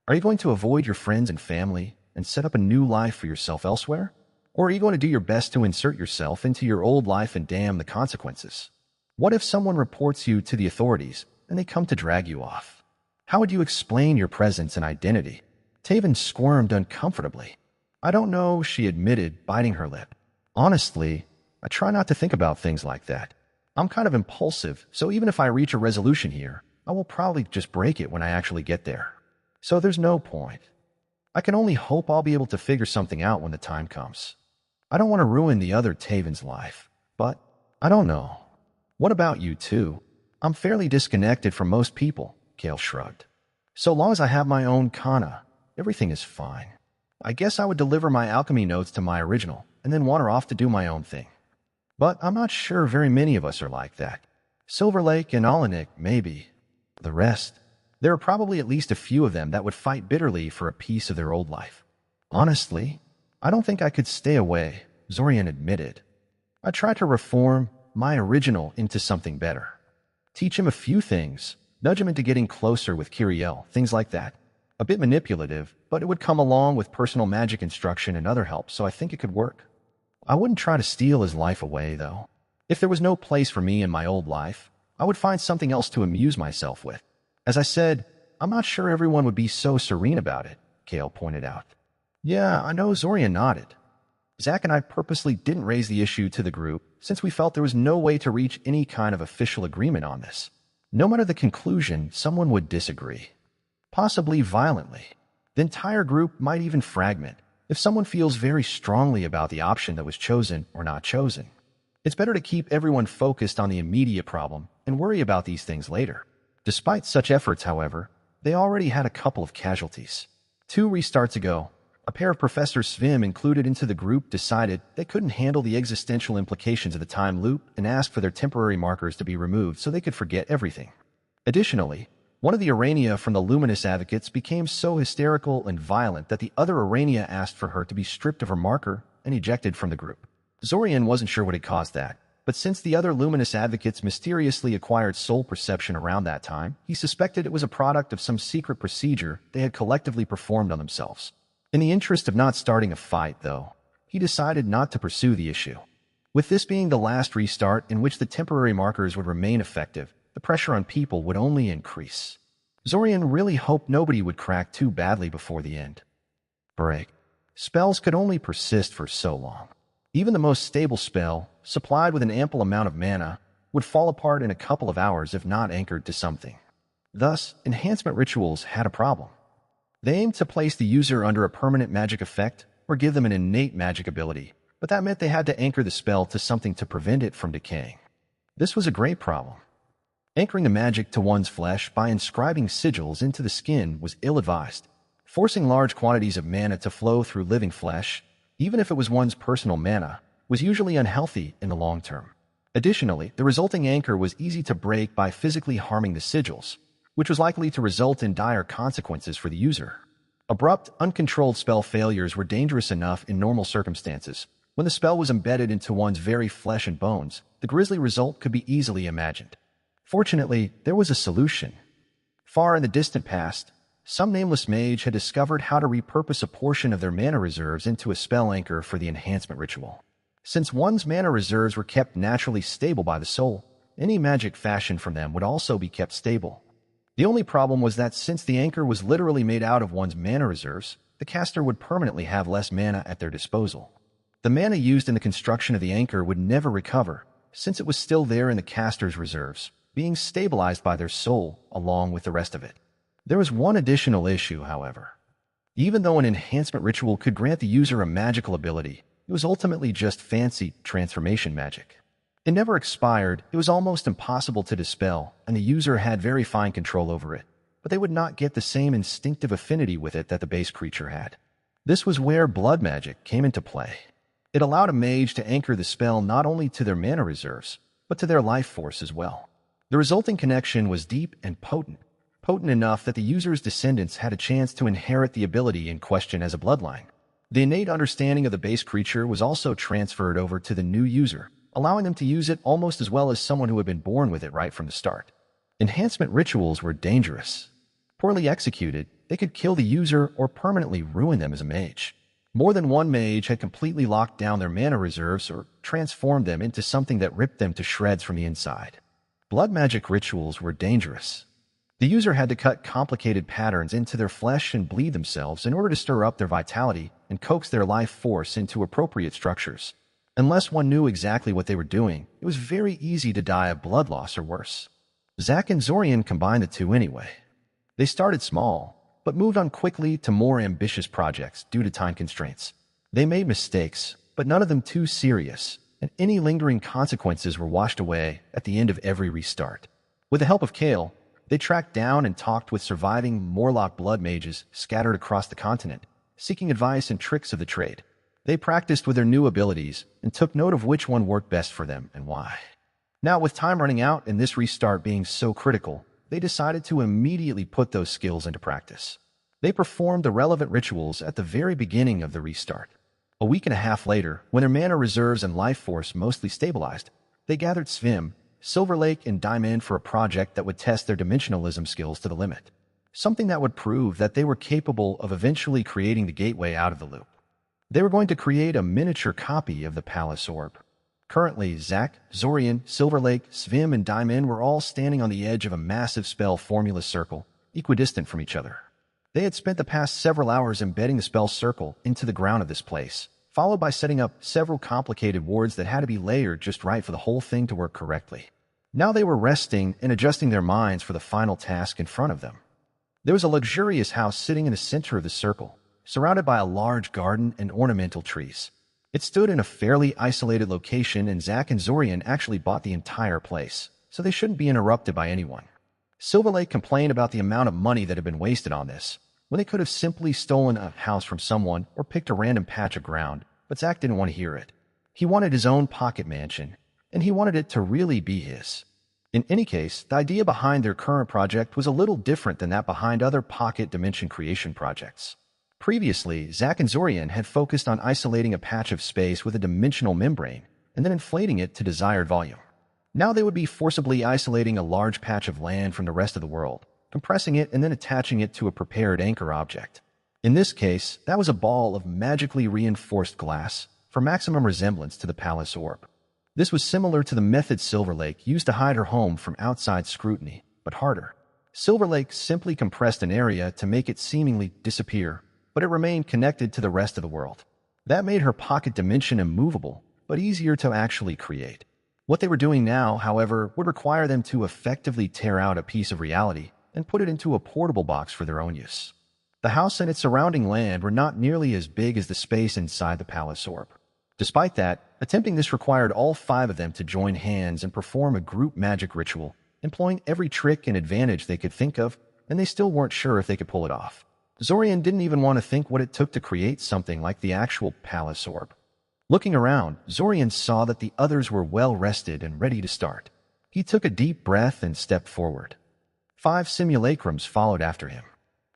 Are you going to avoid your friends and family and set up a new life for yourself elsewhere? Or are you going to do your best to insert yourself into your old life and damn the consequences? What if someone reports you to the authorities and they come to drag you off? How would you explain your presence and identity? Taven squirmed uncomfortably. I don't know, she admitted, biting her lip. Honestly, I try not to think about things like that. I'm kind of impulsive, so even if I reach a resolution here, I will probably just break it when I actually get there. So there's no point. I can only hope I'll be able to figure something out when the time comes. I don't want to ruin the other Taven's life, but I don't know. What about you two? I'm fairly disconnected from most people, Kale shrugged. So long as I have my own kana, everything is fine. I guess I would deliver my alchemy notes to my original and then wander off to do my own thing. But I'm not sure very many of us are like that. Silver Lake and Alanik, maybe. The rest, there are probably at least a few of them that would fight bitterly for a piece of their old life. Honestly, I don't think I could stay away, Zorian admitted. I tried to reform my original into something better. Teach him a few things, nudge him into getting closer with Kiriel, things like that. A bit manipulative, but it would come along with personal magic instruction and other help, so I think it could work. I wouldn't try to steal his life away, though. If there was no place for me in my old life, I would find something else to amuse myself with. As I said, I'm not sure everyone would be so serene about it, Kale pointed out. Yeah, I know, Zorian nodded. Zack and I purposely didn't raise the issue to the group since we felt there was no way to reach any kind of official agreement on this. No matter the conclusion, someone would disagree. Possibly violently. The entire group might even fragment if someone feels very strongly about the option that was chosen or not chosen. It's better to keep everyone focused on the immediate problem and worry about these things later. Despite such efforts, however, they already had a couple of casualties. 2 restarts ago, a pair of Professor Svim included into the group decided they couldn't handle the existential implications of the time loop and asked for their temporary markers to be removed so they could forget everything. Additionally, one of the Urania from the Luminous Advocates became so hysterical and violent that the other Urania asked for her to be stripped of her marker and ejected from the group. Zorian wasn't sure what had caused that, but since the other Luminous Advocates mysteriously acquired soul perception around that time, he suspected it was a product of some secret procedure they had collectively performed on themselves. In the interest of not starting a fight, though, he decided not to pursue the issue. With this being the last restart in which the temporary markers would remain effective, the pressure on people would only increase. Zorian really hoped nobody would crack too badly before the end. Break. Spells could only persist for so long. Even the most stable spell, supplied with an ample amount of mana, would fall apart in a couple of hours if not anchored to something. Thus, enhancement rituals had a problem. They aimed to place the user under a permanent magic effect or give them an innate magic ability, but that meant they had to anchor the spell to something to prevent it from decaying. This was a great problem. Anchoring the magic to one's flesh by inscribing sigils into the skin was ill-advised. Forcing large quantities of mana to flow through living flesh, even if it was one's personal mana, was usually unhealthy in the long term. Additionally, the resulting anchor was easy to break by physically harming the sigils, which was likely to result in dire consequences for the user. Abrupt, uncontrolled spell failures were dangerous enough in normal circumstances. When the spell was embedded into one's very flesh and bones, the grisly result could be easily imagined. Fortunately, there was a solution. Far in the distant past, some nameless mage had discovered how to repurpose a portion of their mana reserves into a spell anchor for the enhancement ritual. Since one's mana reserves were kept naturally stable by the soul, any magic fashioned from them would also be kept stable. The only problem was that since the anchor was literally made out of one's mana reserves, the caster would permanently have less mana at their disposal. The mana used in the construction of the anchor would never recover, since it was still there in the caster's reserves, being stabilized by their soul along with the rest of it. There was one additional issue, however. Even though an enhancement ritual could grant the user a magical ability, it was ultimately just fancy transformation magic. It never expired, it was almost impossible to dispel, and the user had very fine control over it, but they would not get the same instinctive affinity with it that the base creature had. This was where blood magic came into play. It allowed a mage to anchor the spell not only to their mana reserves, but to their life force as well. The resulting connection was deep and potent enough that the user's descendants had a chance to inherit the ability in question as a bloodline. The innate understanding of the base creature was also transferred over to the new user, allowing them to use it almost as well as someone who had been born with it right from the start. Enhancement rituals were dangerous. Poorly executed, they could kill the user or permanently ruin them as a mage. More than one mage had completely locked down their mana reserves or transformed them into something that ripped them to shreds from the inside. Blood magic rituals were dangerous. The user had to cut complicated patterns into their flesh and bleed themselves in order to stir up their vitality and coax their life force into appropriate structures. Unless one knew exactly what they were doing, it was very easy to die of blood loss or worse. Zack and Zorian combined the two anyway. They started small, but moved on quickly to more ambitious projects due to time constraints. They made mistakes, but none of them too serious, and any lingering consequences were washed away at the end of every restart. With the help of Kale, they tracked down and talked with surviving Morlock blood mages scattered across the continent, seeking advice and tricks of the trade. They practiced with their new abilities and took note of which one worked best for them and why. Now, with time running out and this restart being so critical, they decided to immediately put those skills into practice. They performed the relevant rituals at the very beginning of the restart. A week and a half later, when their mana reserves and life force mostly stabilized, they gathered Svim, Silver Lake, and Diamond for a project that would test their dimensionalism skills to the limit. Something that would prove that they were capable of eventually creating the gateway out of the loop. They were going to create a miniature copy of the Palace Orb. Currently, Zack, Zorian, Silver Lake, Svim, and Diamond were all standing on the edge of a massive spell formula circle, equidistant from each other. They had spent the past several hours embedding the spell circle into the ground of this place, followed by setting up several complicated wards that had to be layered just right for the whole thing to work correctly. Now they were resting and adjusting their minds for the final task in front of them. There was a luxurious house sitting in the center of the circle, surrounded by a large garden and ornamental trees. It stood in a fairly isolated location, and Zack and Zorian actually bought the entire place, so they shouldn't be interrupted by anyone. Silver Lake complained about the amount of money that had been wasted on this, when they could have simply stolen a house from someone or picked a random patch of ground, but Zack didn't want to hear it. He wanted his own pocket mansion, and he wanted it to really be his. In any case, the idea behind their current project was a little different than that behind other pocket dimension creation projects. Previously, Zack and Zorian had focused on isolating a patch of space with a dimensional membrane and then inflating it to desired volume. Now they would be forcibly isolating a large patch of land from the rest of the world, compressing it and then attaching it to a prepared anchor object. In this case, that was a ball of magically reinforced glass for maximum resemblance to the Palace Orb. This was similar to the method Silver Lake used to hide her home from outside scrutiny, but harder. Silver Lake simply compressed an area to make it seemingly disappear, but it remained connected to the rest of the world. That made her pocket dimension immovable, but easier to actually create. What they were doing now, however, would require them to effectively tear out a piece of reality and put it into a portable box for their own use. The house and its surrounding land were not nearly as big as the space inside the Palace Orb. Despite that, attempting this required all 5 of them to join hands and perform a group magic ritual, employing every trick and advantage they could think of, and they still weren't sure if they could pull it off. Zorian didn't even want to think what it took to create something like the actual Palace Orb. Looking around, Zorian saw that the others were well rested and ready to start. He took a deep breath and stepped forward. 5 simulacrums followed after him.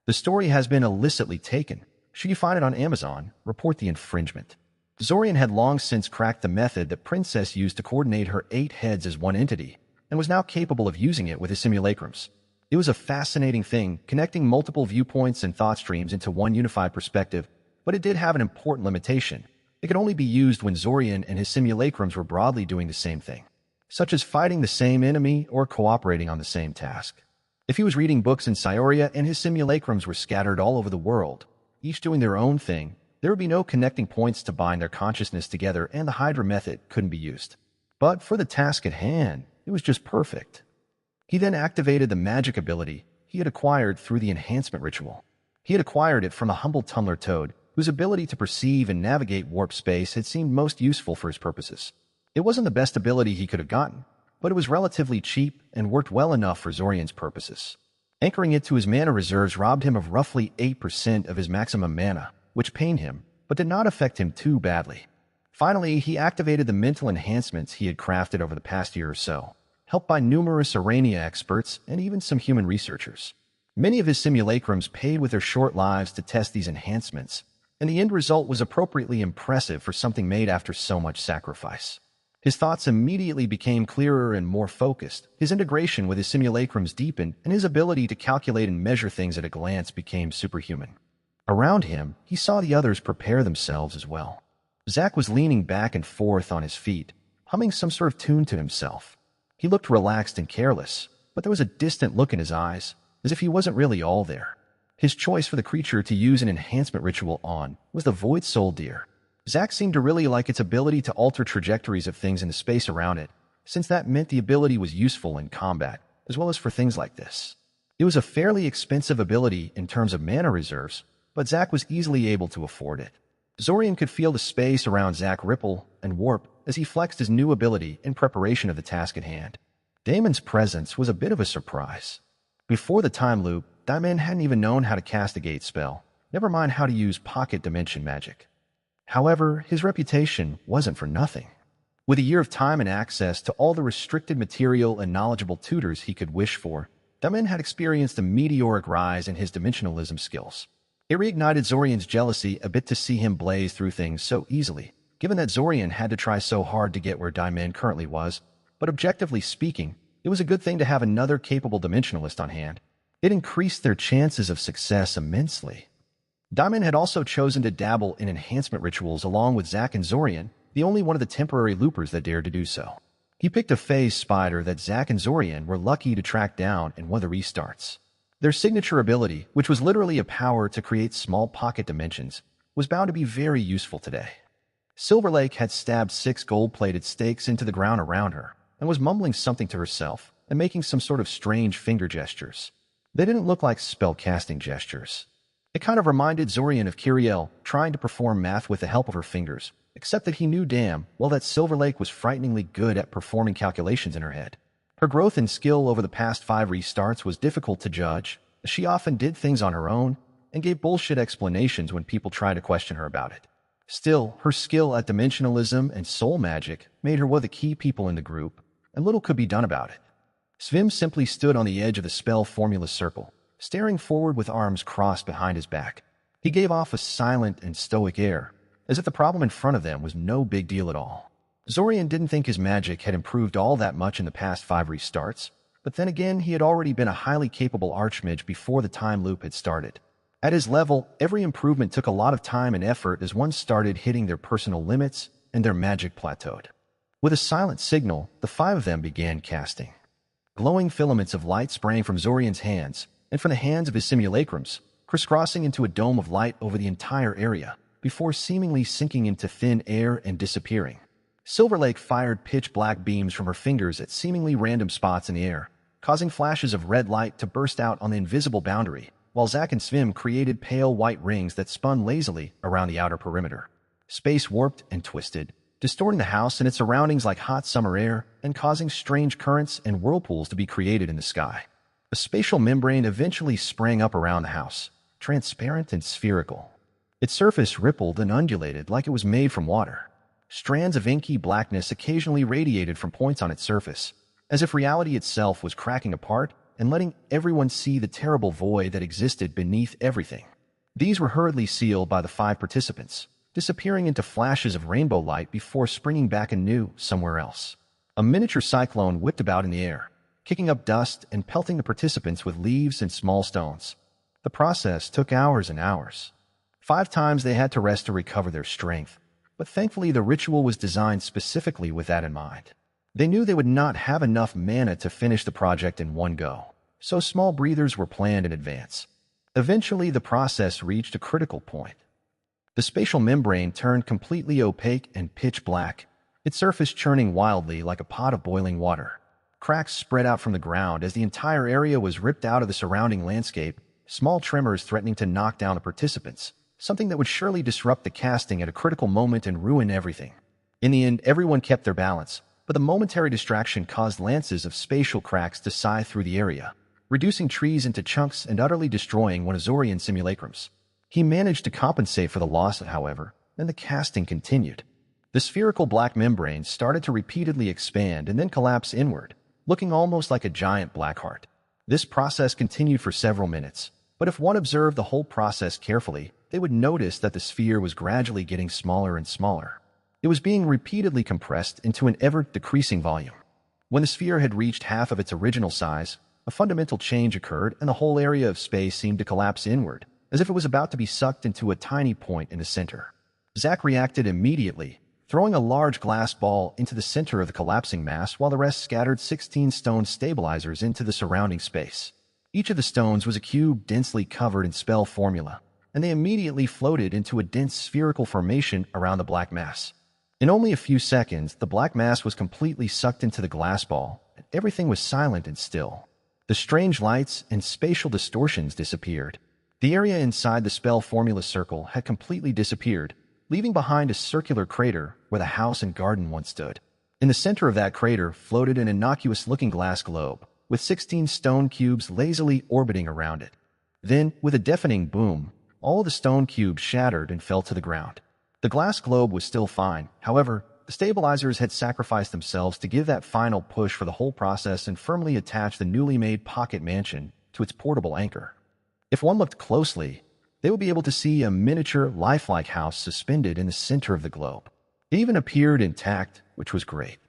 The story has been illicitly taken. Should you find it on Amazon, report the infringement. Zorian had long since cracked the method that Princess used to coordinate her 8 heads as one entity, and was now capable of using it with his simulacrums. It was a fascinating thing, connecting multiple viewpoints and thought streams into one unified perspective, but it did have an important limitation. It could only be used when Zorian and his simulacrums were broadly doing the same thing, such as fighting the same enemy or cooperating on the same task. If he was reading books in Scioria and his simulacrums were scattered all over the world, each doing their own thing, there would be no connecting points to bind their consciousness together, and the Hydra method couldn't be used. But for the task at hand, it was just perfect. He then activated the magic ability he had acquired through the enhancement ritual. He had acquired it from a humble tumbler toad, whose ability to perceive and navigate warp space had seemed most useful for his purposes. It wasn't the best ability he could have gotten, but it was relatively cheap and worked well enough for Zorian's purposes. Anchoring it to his mana reserves robbed him of roughly 8% of his maximum mana, which pained him, but did not affect him too badly. Finally, he activated the mental enhancements he had crafted over the past year or so, helped by numerous Arania experts and even some human researchers. Many of his simulacrums paid with their short lives to test these enhancements, and the end result was appropriately impressive for something made after so much sacrifice. His thoughts immediately became clearer and more focused, his integration with his simulacrums deepened, and his ability to calculate and measure things at a glance became superhuman. Around him, he saw the others prepare themselves as well. Zack was leaning back and forth on his feet, humming some sort of tune to himself. He looked relaxed and careless, but there was a distant look in his eyes, as if he wasn't really all there. His choice for the creature to use an enhancement ritual on was the Void Soul Deer. Zack seemed to really like its ability to alter trajectories of things in the space around it, since that meant the ability was useful in combat, as well as for things like this. It was a fairly expensive ability in terms of mana reserves, but Zack was easily able to afford it. Zorian could feel the space around Zack ripple and warp as he flexed his new ability in preparation of the task at hand. Damon's presence was a bit of a surprise. Before the time loop, Damon hadn't even known how to cast a gate spell, never mind how to use pocket dimension magic. However, his reputation wasn't for nothing. With a year of time and access to all the restricted material and knowledgeable tutors he could wish for, Damon had experienced a meteoric rise in his dimensionalism skills. It reignited Zorian's jealousy a bit to see him blaze through things so easily, given that Zorian had to try so hard to get where Damon currently was, but objectively speaking, it was a good thing to have another capable dimensionalist on hand. It increased their chances of success immensely. Damon had also chosen to dabble in enhancement rituals along with Zack and Zorian, the only one of the temporary loopers that dared to do so. He picked a phase spider that Zack and Zorian were lucky to track down in one of the restarts. Their signature ability, which was literally a power to create small pocket dimensions, was bound to be very useful today. Silver Lake had stabbed 6 gold-plated stakes into the ground around her and was mumbling something to herself and making some sort of strange finger gestures. They didn't look like spell-casting gestures. It kind of reminded Zorian of Kyriel trying to perform math with the help of her fingers, except that he knew damn well that Silver Lake was frighteningly good at performing calculations in her head. Her growth in skill over the past 5 restarts was difficult to judge, as she often did things on her own and gave bullshit explanations when people tried to question her about it. Still, her skill at dimensionalism and soul magic made her one of the key people in the group, and little could be done about it. Svim simply stood on the edge of the spell formula circle, staring forward with arms crossed behind his back. He gave off a silent and stoic air, as if the problem in front of them was no big deal at all. Zorian didn't think his magic had improved all that much in the past 5 restarts, but then again he had already been a highly capable archmage before the time loop had started. At his level, every improvement took a lot of time and effort as one started hitting their personal limits and their magic plateaued. With a silent signal, the 5 of them began casting. Glowing filaments of light sprang from Zorian's hands and from the hands of his simulacrums, crisscrossing into a dome of light over the entire area, before seemingly sinking into thin air and disappearing. Silver Lake fired pitch-black beams from her fingers at seemingly random spots in the air, causing flashes of red light to burst out on the invisible boundary, while Zack and Svim created pale white rings that spun lazily around the outer perimeter. Space warped and twisted, distorting the house and its surroundings like hot summer air and causing strange currents and whirlpools to be created in the sky. A spatial membrane eventually sprang up around the house, transparent and spherical. Its surface rippled and undulated like it was made from water. Strands of inky blackness occasionally radiated from points on its surface, as if reality itself was cracking apart and letting everyone see the terrible void that existed beneath everything. These were hurriedly sealed by the 5 participants, disappearing into flashes of rainbow light before springing back anew somewhere else. A miniature cyclone whipped about in the air, kicking up dust and pelting the participants with leaves and small stones. The process took hours and hours. 5 times they had to rest to recover their strength, but thankfully the ritual was designed specifically with that in mind. They knew they would not have enough mana to finish the project in one go, so small breathers were planned in advance. Eventually, the process reached a critical point. The spatial membrane turned completely opaque and pitch black, its surface churning wildly like a pot of boiling water. Cracks spread out from the ground as the entire area was ripped out of the surrounding landscape, small tremors threatening to knock down the participants, something that would surely disrupt the casting at a critical moment and ruin everything. In the end, everyone kept their balance, but the momentary distraction caused lances of spatial cracks to scythe through the area, reducing trees into chunks and utterly destroying one of Zorian's simulacrums. He managed to compensate for the loss, however, and the casting continued. The spherical black membrane started to repeatedly expand and then collapse inward, looking almost like a giant black heart. This process continued for several minutes, but if one observed the whole process carefully, they would notice that the sphere was gradually getting smaller and smaller. It was being repeatedly compressed into an ever-decreasing volume. When the sphere had reached half of its original size, a fundamental change occurred and the whole area of space seemed to collapse inward, as if it was about to be sucked into a tiny point in the center. Zack reacted immediately, throwing a large glass ball into the center of the collapsing mass while the rest scattered 16 stone stabilizers into the surrounding space. Each of the stones was a cube densely covered in spell formula, and they immediately floated into a dense spherical formation around the black mass. In only a few seconds, the black mass was completely sucked into the glass ball, and everything was silent and still. The strange lights and spatial distortions disappeared. The area inside the spell formula circle had completely disappeared, leaving behind a circular crater where the house and garden once stood. In the center of that crater floated an innocuous-looking glass globe, with 16 stone cubes lazily orbiting around it. Then, with a deafening boom, all the stone cubes shattered and fell to the ground. The glass globe was still fine. However, the stabilizers had sacrificed themselves to give that final push for the whole process and firmly attach the newly made pocket mansion to its portable anchor. If one looked closely, they would be able to see a miniature, lifelike house suspended in the center of the globe. It even appeared intact, which was great.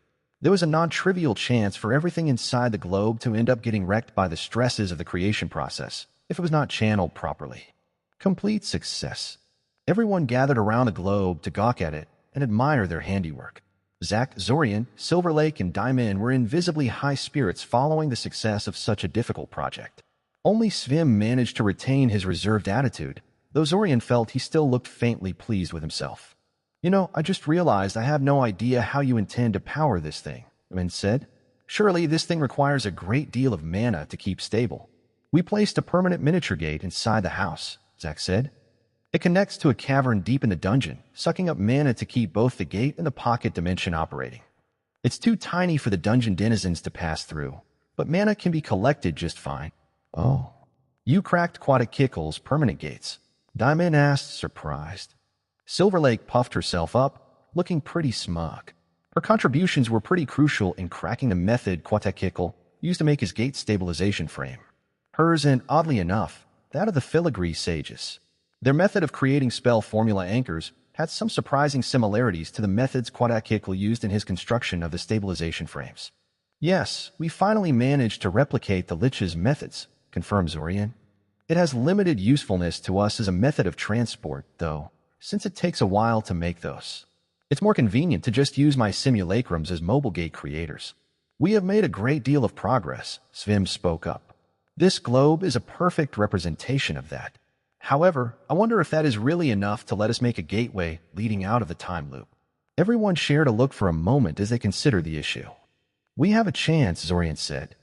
There was a non-trivial chance for everything inside the globe to end up getting wrecked by the stresses of the creation process if it was not channeled properly. Complete success. Everyone gathered around the globe to gawk at it and admire their handiwork. Zack, Zorian, Silver Lake, and Diamond were in visibly high spirits following the success of such a difficult project. Only Svim managed to retain his reserved attitude, though Zorian felt he still looked faintly pleased with himself. "You know, I just realized I have no idea how you intend to power this thing," Min said. "Surely this thing requires a great deal of mana to keep stable." "We placed a permanent miniature gate inside the house," Zack said. "It connects to a cavern deep in the dungeon, sucking up mana to keep both the gate and the pocket dimension operating. It's too tiny for the dungeon denizens to pass through, but mana can be collected just fine." "Oh, you cracked Quatakikle's permanent gates?" Diamond asked, surprised. Silver Lake puffed herself up, looking pretty smug. Her contributions were pretty crucial in cracking the method Quatakikle used to make his gate stabilization frame. Hers, and oddly enough, that of the filigree sages. Their method of creating spell formula anchors had some surprising similarities to the methods Quatakikle used in his construction of the stabilization frames. "Yes, we finally managed to replicate the Lich's methods," confirmed Zorian. "It has limited usefulness to us as a method of transport, though, since it takes a while to make those. It's more convenient to just use my simulacrums as mobile gate creators." "We have made a great deal of progress," Svim spoke up. "This globe is a perfect representation of that. However, I wonder if that is really enough to let us make a gateway leading out of the time loop." Everyone shared a look for a moment as they considered the issue. "We have a chance," Zorian said.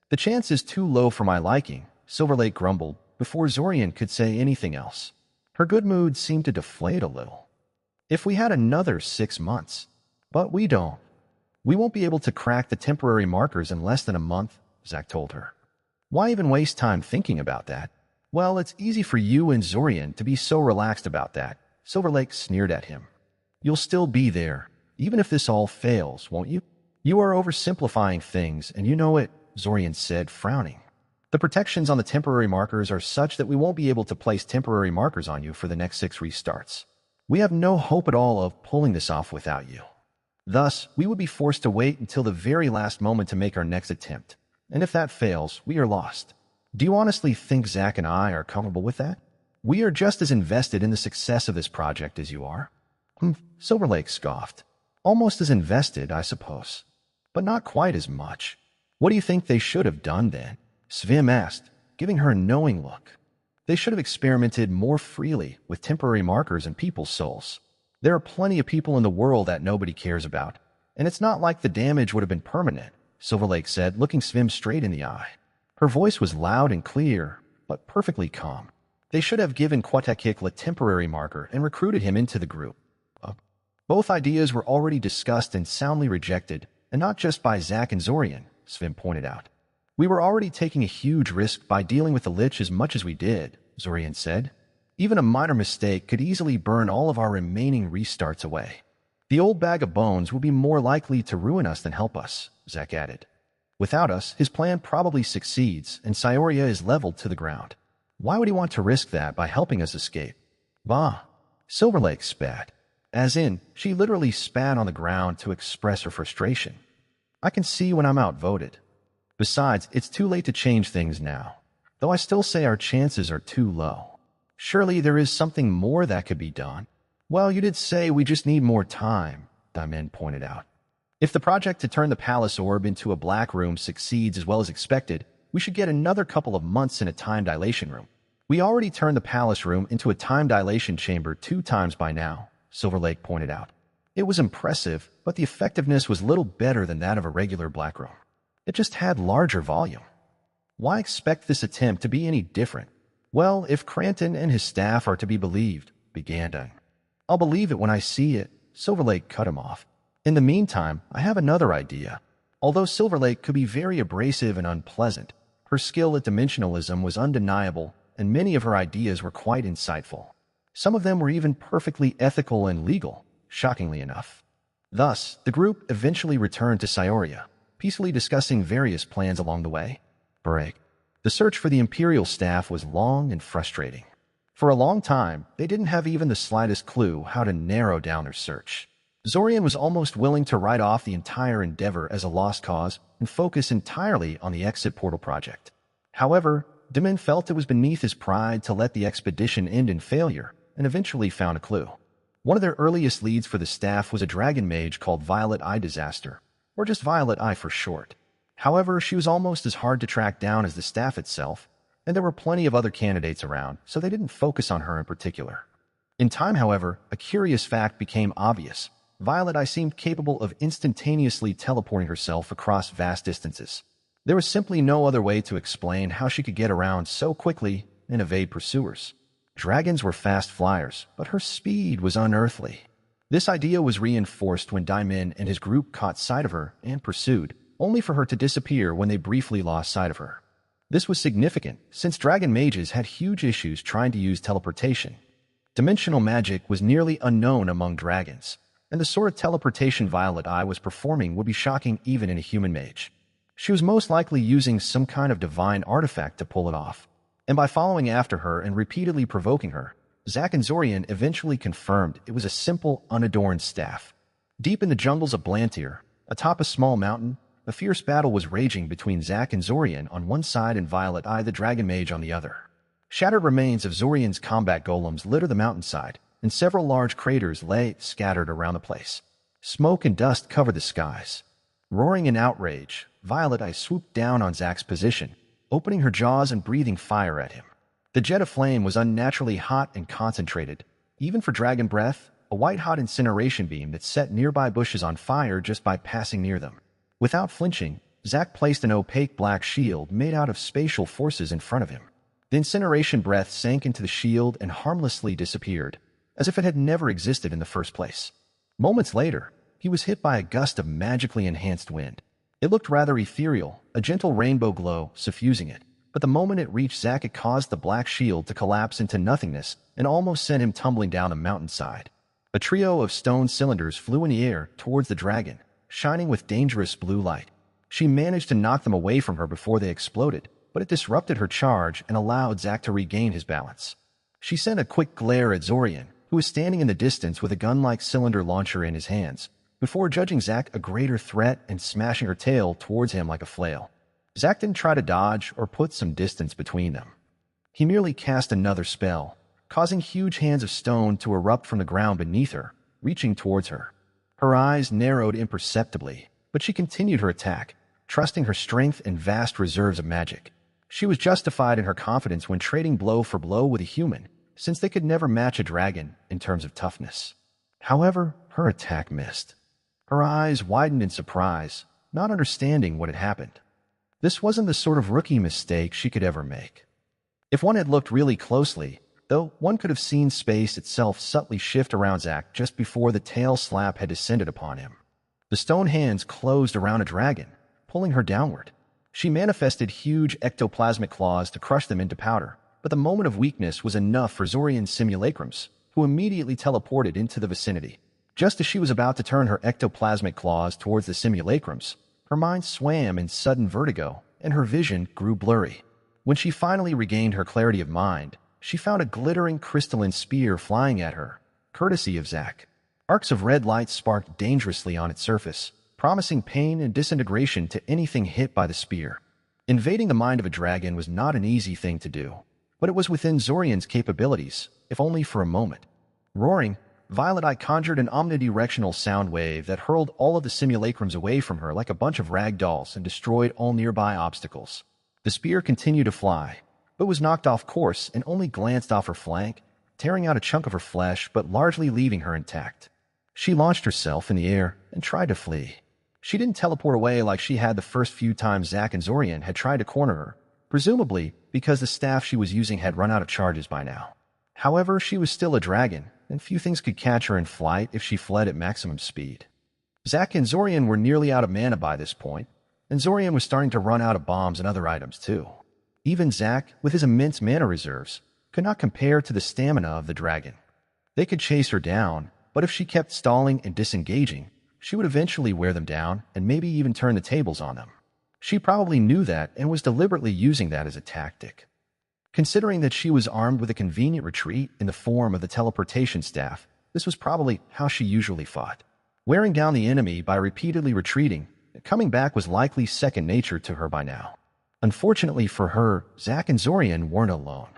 "The chance is too low for my liking," Silver Lake grumbled before Zorian could say anything else. Her good mood seemed to deflate a little. "If we had another 6 months. But we don't. We won't be able to crack the temporary markers in less than a month," Zack told her. "Why even waste time thinking about that?" "Well, it's easy for you and Zorian to be so relaxed about that," Silver Lake sneered at him. "You'll still be there, even if this all fails, won't you?" "You are oversimplifying things, and you know it," Zorian said, frowning. "The protections on the temporary markers are such that we won't be able to place temporary markers on you for the next 6 restarts. We have no hope at all of pulling this off without you. Thus, we would be forced to wait until the very last moment to make our next attempt. And if that fails, we are lost. Do you honestly think Zack and I are comfortable with that? We are just as invested in the success of this project as you are." Silver Lake scoffed. "Almost as invested, I suppose. But not quite as much. What do you think they should have done then?" Svim asked, giving her a knowing look. "They should have experimented more freely with temporary markers and people's souls. There are plenty of people in the world that nobody cares about, and it's not like the damage would have been permanent," Silver Lake said, looking Svim straight in the eye. Her voice was loud and clear, but perfectly calm. "They should have given Quatakikle a temporary marker and recruited him into the group." Both ideas were already discussed and soundly rejected, and not just by Zack and Zorian, Svim pointed out. "We were already taking a huge risk by dealing with the Lich as much as we did," Zorian said. "Even a minor mistake could easily burn all of our remaining restarts away. The old bag of bones will be more likely to ruin us than help us," Zack added. "Without us, his plan probably succeeds, and Cyoria is leveled to the ground. Why would he want to risk that by helping us escape?" "Bah!" Silver Lake spat. As in, she literally spat on the ground to express her frustration. "I can see when I'm outvoted. Besides, it's too late to change things now, though I still say our chances are too low. Surely there is something more that could be done." "Well, you did say we just need more time," Diamond pointed out. "If the project to turn the palace orb into a black room succeeds as well as expected, we should get another couple of months in a time dilation room. We already turned the palace room into a time dilation chamber 2 times by now," Silver Lake pointed out. "It was impressive, but the effectiveness was little better than that of a regular black room. It just had larger volume. Why expect this attempt to be any different?" "Well, if Cranton and his staff are to be believed," began Dunn. "I'll believe it when I see it," Silver Lake cut him off. In the meantime, I have another idea. Although Silver Lake could be very abrasive and unpleasant, her skill at dimensionalism was undeniable, and many of her ideas were quite insightful. Some of them were even perfectly ethical and legal, shockingly enough. Thus, the group eventually returned to Scioria, peacefully discussing various plans along the way. Break. The search for the Imperial staff was long and frustrating. For a long time, they didn't have even the slightest clue how to narrow down their search. Zorian was almost willing to write off the entire endeavor as a lost cause and focus entirely on the exit portal project. However, Demon felt it was beneath his pride to let the expedition end in failure and eventually found a clue. One of their earliest leads for the staff was a dragon mage called Violet Eye Disaster, or just Violet Eye for short. However, she was almost as hard to track down as the staff itself, and there were plenty of other candidates around, so they didn't focus on her in particular. In time, however, a curious fact became obvious. Violet Eye seemed capable of instantaneously teleporting herself across vast distances. There was simply no other way to explain how she could get around so quickly and evade pursuers. Dragons were fast flyers, but her speed was unearthly. This idea was reinforced when Daimin and his group caught sight of her and pursued, only for her to disappear when they briefly lost sight of her. This was significant, since dragon mages had huge issues trying to use teleportation. Dimensional magic was nearly unknown among dragons, and the sort of teleportation Violet Eye was performing would be shocking even in a human mage. She was most likely using some kind of divine artifact to pull it off, and by following after her and repeatedly provoking her, Zack and Zorian eventually confirmed it was a simple, unadorned staff. Deep in the jungles of Blantyre, atop a small mountain, a fierce battle was raging between Zack and Zorian on one side and Violet Eye the Dragon Mage on the other. Shattered remains of Zorian's combat golems litter the mountainside, and several large craters lay scattered around the place. Smoke and dust covered the skies. Roaring in outrage, Violet Eye swooped down on Zack's position, opening her jaws and breathing fire at him. The jet of flame was unnaturally hot and concentrated, even for dragon breath, a white-hot incineration beam that set nearby bushes on fire just by passing near them. Without flinching, Zack placed an opaque black shield made out of spatial forces in front of him. The incineration breath sank into the shield and harmlessly disappeared, as if it had never existed in the first place. Moments later, he was hit by a gust of magically enhanced wind. It looked rather ethereal, a gentle rainbow glow suffusing it, but the moment it reached Zack, it caused the black shield to collapse into nothingness and almost sent him tumbling down the mountainside. A trio of stone cylinders flew in the air towards the dragon, shining with dangerous blue light. She managed to knock them away from her before they exploded, but it disrupted her charge and allowed Zack to regain his balance. She sent a quick glare at Zorian, who was standing in the distance with a gun-like cylinder launcher in his hands, before judging Zack a greater threat and smashing her tail towards him like a flail. Zack didn't try to dodge or put some distance between them. He merely cast another spell, causing huge hands of stone to erupt from the ground beneath her, reaching towards her. Her eyes narrowed imperceptibly, but she continued her attack, trusting her strength and vast reserves of magic. She was justified in her confidence when trading blow for blow with a human, since they could never match a dragon in terms of toughness. However, her attack missed. Her eyes widened in surprise, not understanding what had happened. This wasn't the sort of rookie mistake she could ever make. If one had looked really closely, though, one could have seen space itself subtly shift around Zack just before the tail slap had descended upon him. The stone hands closed around a dragon, pulling her downward. She manifested huge ectoplasmic claws to crush them into powder, but the moment of weakness was enough for Zorian's simulacrums, who immediately teleported into the vicinity. Just as she was about to turn her ectoplasmic claws towards the simulacrums, her mind swam in sudden vertigo, and her vision grew blurry. When she finally regained her clarity of mind, she found a glittering crystalline spear flying at her, courtesy of Zack. Arcs of red light sparked dangerously on its surface, promising pain and disintegration to anything hit by the spear. Invading the mind of a dragon was not an easy thing to do, but it was within Zorian's capabilities, if only for a moment. Roaring, Violet Eye conjured an omnidirectional sound wave that hurled all of the simulacrums away from her like a bunch of rag dolls and destroyed all nearby obstacles. The spear continued to fly, but was knocked off course and only glanced off her flank, tearing out a chunk of her flesh but largely leaving her intact. She launched herself in the air and tried to flee. She didn't teleport away like she had the first few times Zack and Zorian had tried to corner her, presumably because the staff she was using had run out of charges by now. However, she was still a dragon, and few things could catch her in flight if she fled at maximum speed. Zack and Zorian were nearly out of mana by this point, and Zorian was starting to run out of bombs and other items too. Even Zack, with his immense mana reserves, could not compare to the stamina of the dragon. They could chase her down, but if she kept stalling and disengaging, she would eventually wear them down and maybe even turn the tables on them. She probably knew that and was deliberately using that as a tactic. Considering that she was armed with a convenient retreat in the form of the teleportation staff, this was probably how she usually fought. Wearing down the enemy by repeatedly retreating, coming back was likely second nature to her by now. Unfortunately for her, Zack and Zorian weren't alone.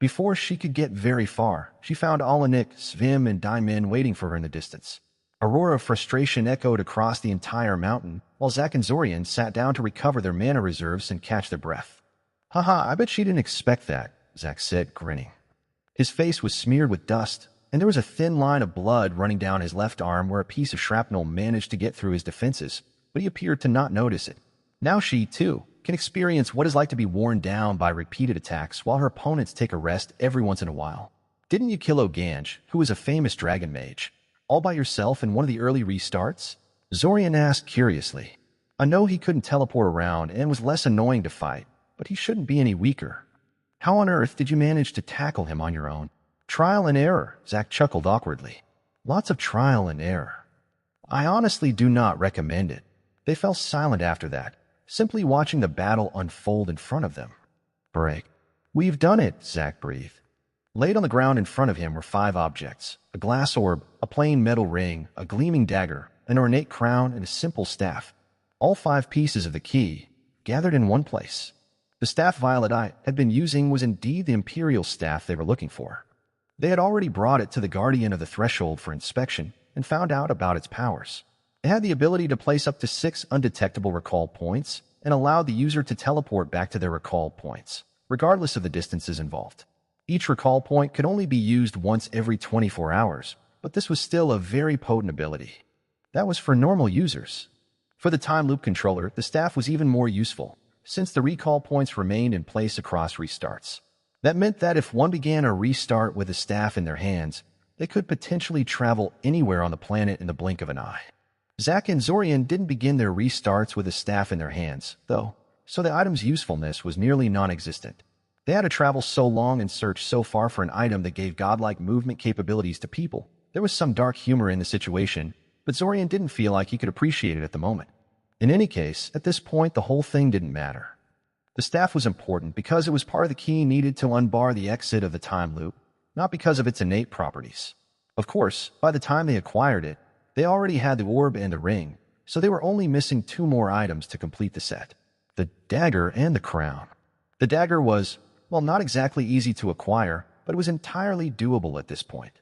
Before she could get very far, she found Alanik, Svim, and Daimin waiting for her in the distance. A roar of frustration echoed across the entire mountain, while Zack and Zorian sat down to recover their mana reserves and catch their breath. "Haha, I bet she didn't expect that," Zack said, grinning. His face was smeared with dust, and there was a thin line of blood running down his left arm where a piece of shrapnel managed to get through his defenses, but he appeared to not notice it. Now she, too, can experience what it's like to be worn down by repeated attacks while her opponents take a rest every once in a while. "Didn't you kill Oganj, who was a famous dragon mage, all by yourself in one of the early restarts?" Zorian asked curiously. "I know he couldn't teleport around and was less annoying to fight, but he shouldn't be any weaker. How on earth did you manage to tackle him on your own?" "Trial and error," Zack chuckled awkwardly. "Lots of trial and error. I honestly do not recommend it." They fell silent after that, simply watching the battle unfold in front of them. "Break. We've done it," Zack breathed. Laid on the ground in front of him were 5 objects: a glass orb, a plain metal ring, a gleaming dagger, an ornate crown, and a simple staff. All 5 pieces of the key, gathered in one place. The staff Violet Eye had been using was indeed the Imperial staff they were looking for. They had already brought it to the Guardian of the Threshold for inspection and found out about its powers. It had the ability to place up to 6 undetectable recall points and allowed the user to teleport back to their recall points, regardless of the distances involved. Each recall point could only be used once every 24 hours, but this was still a very potent ability. That was for normal users. For the time loop controller, the staff was even more useful, since the recall points remained in place across restarts. That meant that if one began a restart with a staff in their hands, they could potentially travel anywhere on the planet in the blink of an eye. Zack and Zorian didn't begin their restarts with a staff in their hands, though, so the item's usefulness was nearly non-existent. They had to travel so long and search so far for an item that gave godlike movement capabilities to people. There was some dark humor in the situation, but Zorian didn't feel like he could appreciate it at the moment. In any case, at this point, the whole thing didn't matter. The staff was important because it was part of the key needed to unbar the exit of the time loop, not because of its innate properties. Of course, by the time they acquired it, they already had the orb and the ring, so they were only missing 2 more items to complete the set: the dagger and the crown. The dagger was, well, not exactly easy to acquire, but it was entirely doable at this point.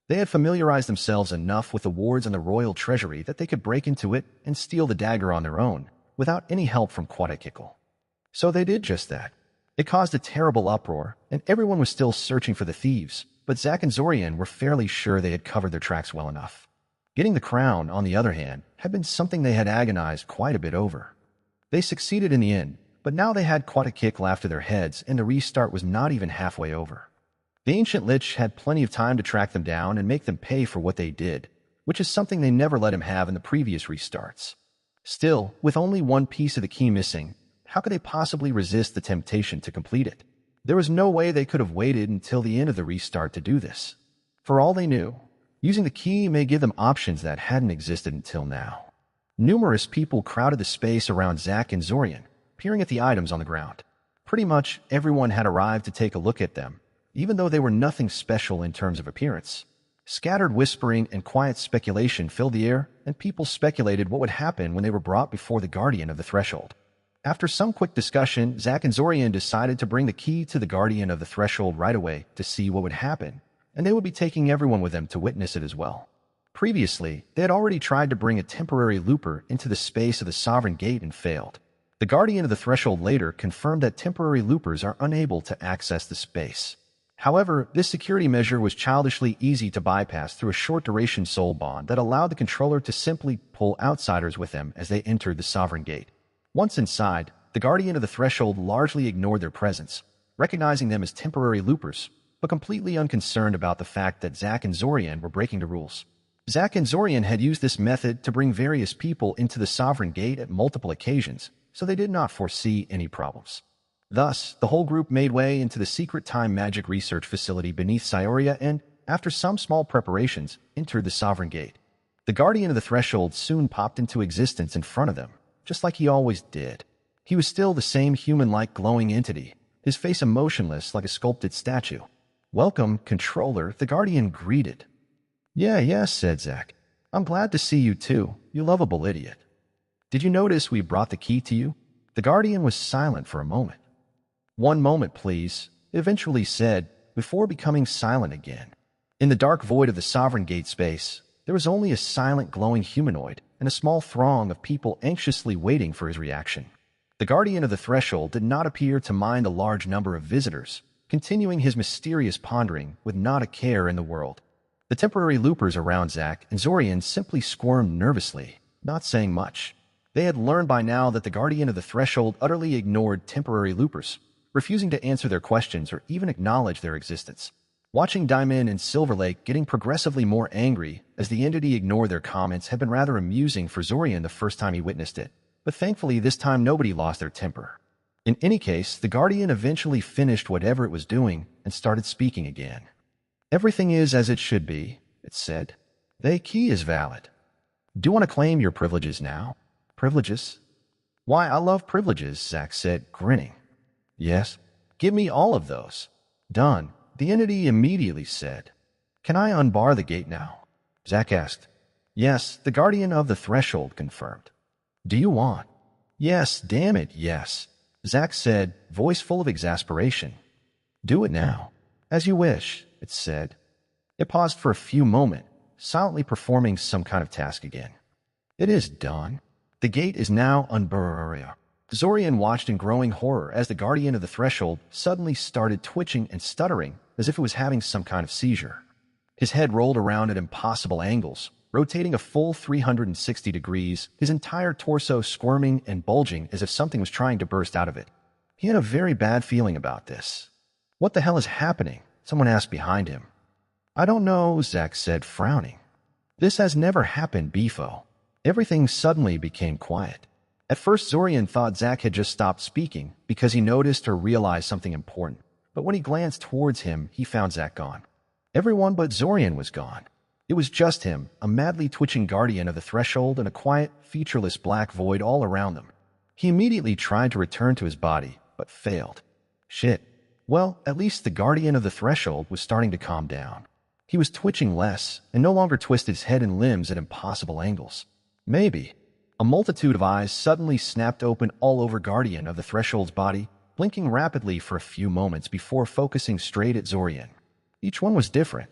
They had familiarized themselves enough with the wards and the royal treasury that they could break into it and steal the dagger on their own, without any help from Quatakikal. So they did just that. It caused a terrible uproar, and everyone was still searching for the thieves, but Zack and Zorian were fairly sure they had covered their tracks well enough. Getting the crown, on the other hand, had been something they had agonized quite a bit over. They succeeded in the end, but now they had Quatakikal after their heads, and the restart was not even halfway over. The Ancient Lich had plenty of time to track them down and make them pay for what they did, which is something they never let him have in the previous restarts. Still, with only 1 piece of the key missing, how could they possibly resist the temptation to complete it? There was no way they could have waited until the end of the restart to do this. For all they knew, using the key may give them options that hadn't existed until now. Numerous people crowded the space around Zack and Zorian, peering at the items on the ground. Pretty much everyone had arrived to take a look at them, even though they were nothing special in terms of appearance. Scattered whispering and quiet speculation filled the air, and people speculated what would happen when they were brought before the Guardian of the Threshold. After some quick discussion, Zack and Zorian decided to bring the key to the Guardian of the Threshold right away to see what would happen, and they would be taking everyone with them to witness it as well. Previously, they had already tried to bring a temporary looper into the space of the Sovereign Gate and failed. The Guardian of the Threshold later confirmed that temporary loopers are unable to access the space. However, this security measure was childishly easy to bypass through a short-duration soul bond that allowed the controller to simply pull outsiders with them as they entered the Sovereign Gate. Once inside, the Guardian of the Threshold largely ignored their presence, recognizing them as temporary loopers, but completely unconcerned about the fact that Zack and Zorian were breaking the rules. Zach and Zorian had used this method to bring various people into the Sovereign Gate at multiple occasions, so they did not foresee any problems. Thus, the whole group made way into the secret time magic research facility beneath Scioria and, after some small preparations, entered the Sovereign Gate. The Guardian of the Threshold soon popped into existence in front of them, just like he always did. He was still the same human-like glowing entity, his face emotionless like a sculpted statue. "Welcome, Controller," the Guardian greeted. Yes, said Zach. "I'm glad to see you too, you lovable idiot. Did you notice we brought the key to you?" The Guardian was silent for a moment. "One moment, please," it eventually said, before becoming silent again. In the dark void of the Sovereign Gate space, there was only a silent glowing humanoid and a small throng of people anxiously waiting for his reaction. The Guardian of the Threshold did not appear to mind a large number of visitors, continuing his mysterious pondering with not a care in the world. The temporary loopers around Zach and Zorian simply squirmed nervously, not saying much. They had learned by now that the Guardian of the Threshold utterly ignored temporary loopers, refusing to answer their questions or even acknowledge their existence. Watching Diamond and Silver Lake getting progressively more angry as the entity ignored their comments had been rather amusing for Zorian the first time he witnessed it, but thankfully this time nobody lost their temper. In any case, the Guardian eventually finished whatever it was doing and started speaking again. "Everything is as it should be," it said. "The key is valid. Do you want to claim your privileges now?" "Privileges? Why, I love privileges," Zach said, grinning. "Yes? Give me all of those." "Done," the entity immediately said. "Can I unbar the gate now?" Zach asked. "Yes," the Guardian of the Threshold confirmed. "Do you want?" "Yes, damn it, yes," Zach said, voice full of exasperation. "Do it now." "As you wish," it said. It paused for a few moments, silently performing some kind of task again. "It is done. The gate is now unbarred." Zorian watched in growing horror as the Guardian of the Threshold suddenly started twitching and stuttering as if it was having some kind of seizure. His head rolled around at impossible angles, rotating a full 360 degrees, his entire torso squirming and bulging as if something was trying to burst out of it. He had a very bad feeling about this. "What the hell is happening?" someone asked behind him. "I don't know," Zach said, frowning. "This has never happened before." Everything suddenly became quiet. At first, Zorian thought Zach had just stopped speaking because he noticed or realized something important. But when he glanced towards him, he found Zach gone. Everyone but Zorian was gone. It was just him, a madly twitching Guardian of the Threshold, and a quiet, featureless black void all around them. He immediately tried to return to his body, but failed. Shit. Well, at least the Guardian of the Threshold was starting to calm down. He was twitching less and no longer twisted his head and limbs at impossible angles. Maybe. A multitude of eyes suddenly snapped open all over Guardian of the Threshold's body, blinking rapidly for a few moments before focusing straight at Zorian. Each one was different.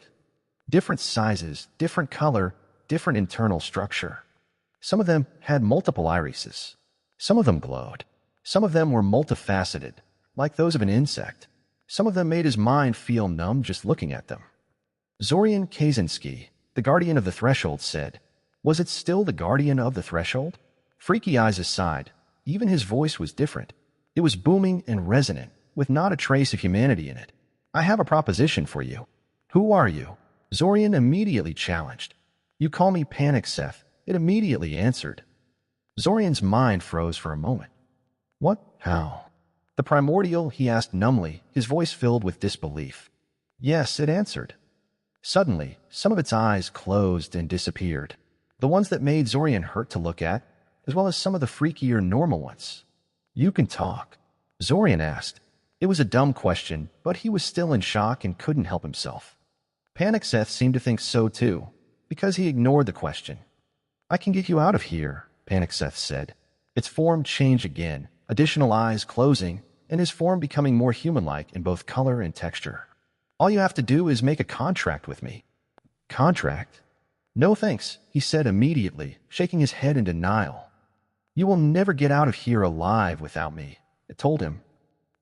Different sizes, different color, different internal structure. Some of them had multiple irises. Some of them glowed. Some of them were multifaceted, like those of an insect. Some of them made his mind feel numb just looking at them. Zorian Kaczynski, the Guardian of the Threshold, said. Was it still the Guardian of the Threshold? Freaky eyes aside, even his voice was different. It was booming and resonant, with not a trace of humanity in it. "I have a proposition for you." "Who are you?" Zorian immediately challenged. "You call me Panic, Seth," it immediately answered. Zorian's mind froze for a moment. "What? How?" "The primordial," he asked numbly, his voice filled with disbelief. "Yes," it answered. Suddenly, some of its eyes closed and disappeared. The ones that made Zorian hurt to look at, as well as some of the freakier normal ones. "You can talk?" Zorian asked. It was a dumb question, but he was still in shock and couldn't help himself. Panic Seth seemed to think so too, because he ignored the question. "I can get you out of here," Panic Seth said. Its form changed again, additional eyes closing, and his form becoming more human-like in both color and texture. "All you have to do is make a contract with me." "Contract?" "No thanks," he said immediately, shaking his head in denial. "You will never get out of here alive without me," it told him.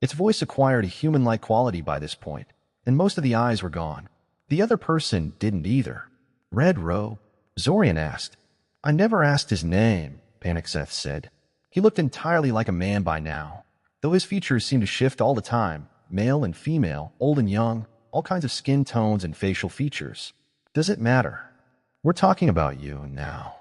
Its voice acquired a human-like quality by this point, and most of the eyes were gone. The other person didn't either. "Red Robe?" Zorian asked. "I never asked his name," Panic Seth said. He looked entirely like a man by now, though his features seemed to shift all the time, male and female, old and young, all kinds of skin tones and facial features. "Does it matter?" We're talking about you now.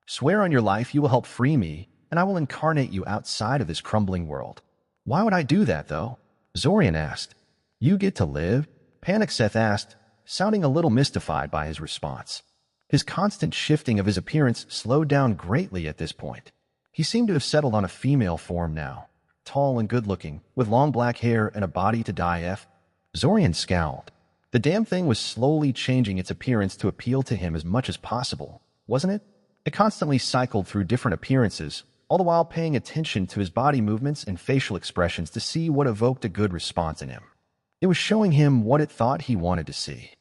Swear on your life you will help free me, and I will incarnate you outside of this crumbling world. Why would I do that, though? Zorian asked. You get to live? Panicseth asked, sounding a little mystified by his response. His constant shifting of his appearance slowed down greatly at this point. He seemed to have settled on a female form now, tall and good-looking, with long black hair and a body to die F. Zorian scowled. The damn thing was slowly changing its appearance to appeal to him as much as possible, wasn't it? It constantly cycled through different appearances, all the while paying attention to his body movements and facial expressions to see what evoked a good response in him. It was showing him what it thought he wanted to see.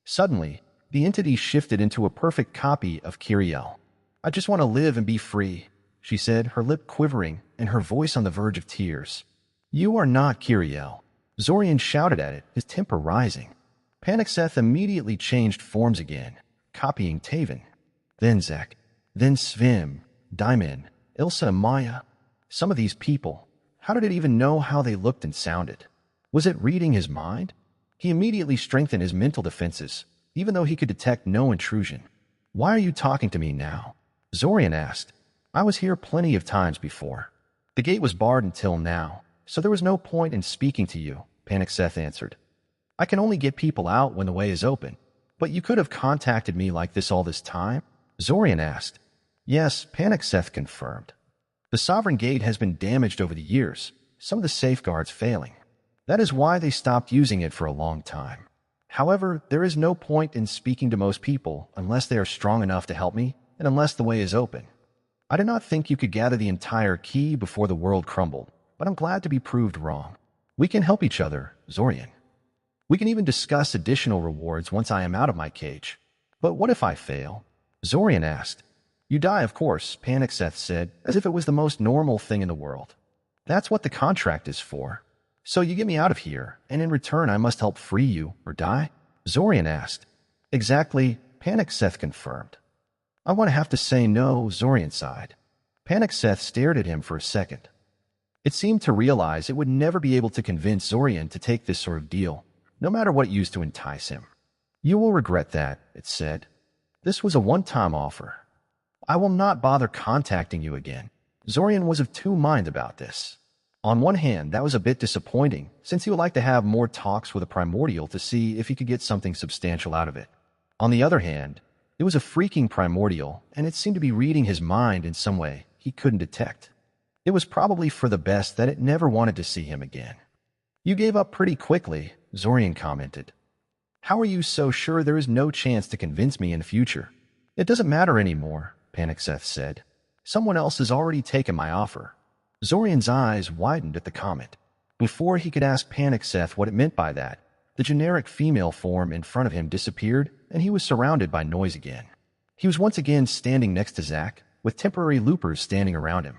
Suddenly, the entity shifted into a perfect copy of Kiriel. I just want to live and be free, she said, her lip quivering and her voice on the verge of tears. You are not Kiriel. Zorian shouted at it, his temper rising. Panicseth immediately changed forms again, copying Taven. Then Zek, then Svim, Diamond, Ilsa and Maya. Some of these people, how did it even know how they looked and sounded? Was it reading his mind? He immediately strengthened his mental defenses, even though he could detect no intrusion. Why are you talking to me now? Zorian asked. I was here plenty of times before. The gate was barred until now, so there was no point in speaking to you, Panicseth answered. I can only get people out when the way is open. But you could have contacted me like this all this time? Zorian asked. Yes, Panicseth confirmed. The Sovereign Gate has been damaged over the years, some of the safeguards failing. That is why they stopped using it for a long time. However, there is no point in speaking to most people unless they are strong enough to help me and unless the way is open. I did not think you could gather the entire key before the world crumbled, but I'm glad to be proved wrong. We can help each other, Zorian. We can even discuss additional rewards once I am out of my cage. But what if I fail? Zorian asked. You die, of course, Panicseth said, as if it was the most normal thing in the world. That's what the contract is for. So you get me out of here, and in return I must help free you, or die? Zorian asked. Exactly, Panicseth confirmed. I want to have to say no, Zorian sighed. Panicseth stared at him for a second. It seemed to realize it would never be able to convince Zorian to take this sort of deal, no matter what used to entice him. You will regret that, it said. This was a one-time offer. I will not bother contacting you again. Zorian was of two minds about this. On one hand, that was a bit disappointing, since he would like to have more talks with a primordial to see if he could get something substantial out of it. On the other hand, it was a freaking primordial, and it seemed to be reading his mind in some way he couldn't detect. It was probably for the best that it never wanted to see him again. You gave up pretty quickly, Zorian commented. How are you so sure there is no chance to convince me in the future? It doesn't matter anymore, Panicseth said. Someone else has already taken my offer. Zorian's eyes widened at the comment. Before he could ask Panicseth what it meant by that, the generic female form in front of him disappeared, and he was surrounded by noise again. He was once again standing next to Zack, with temporary loopers standing around him.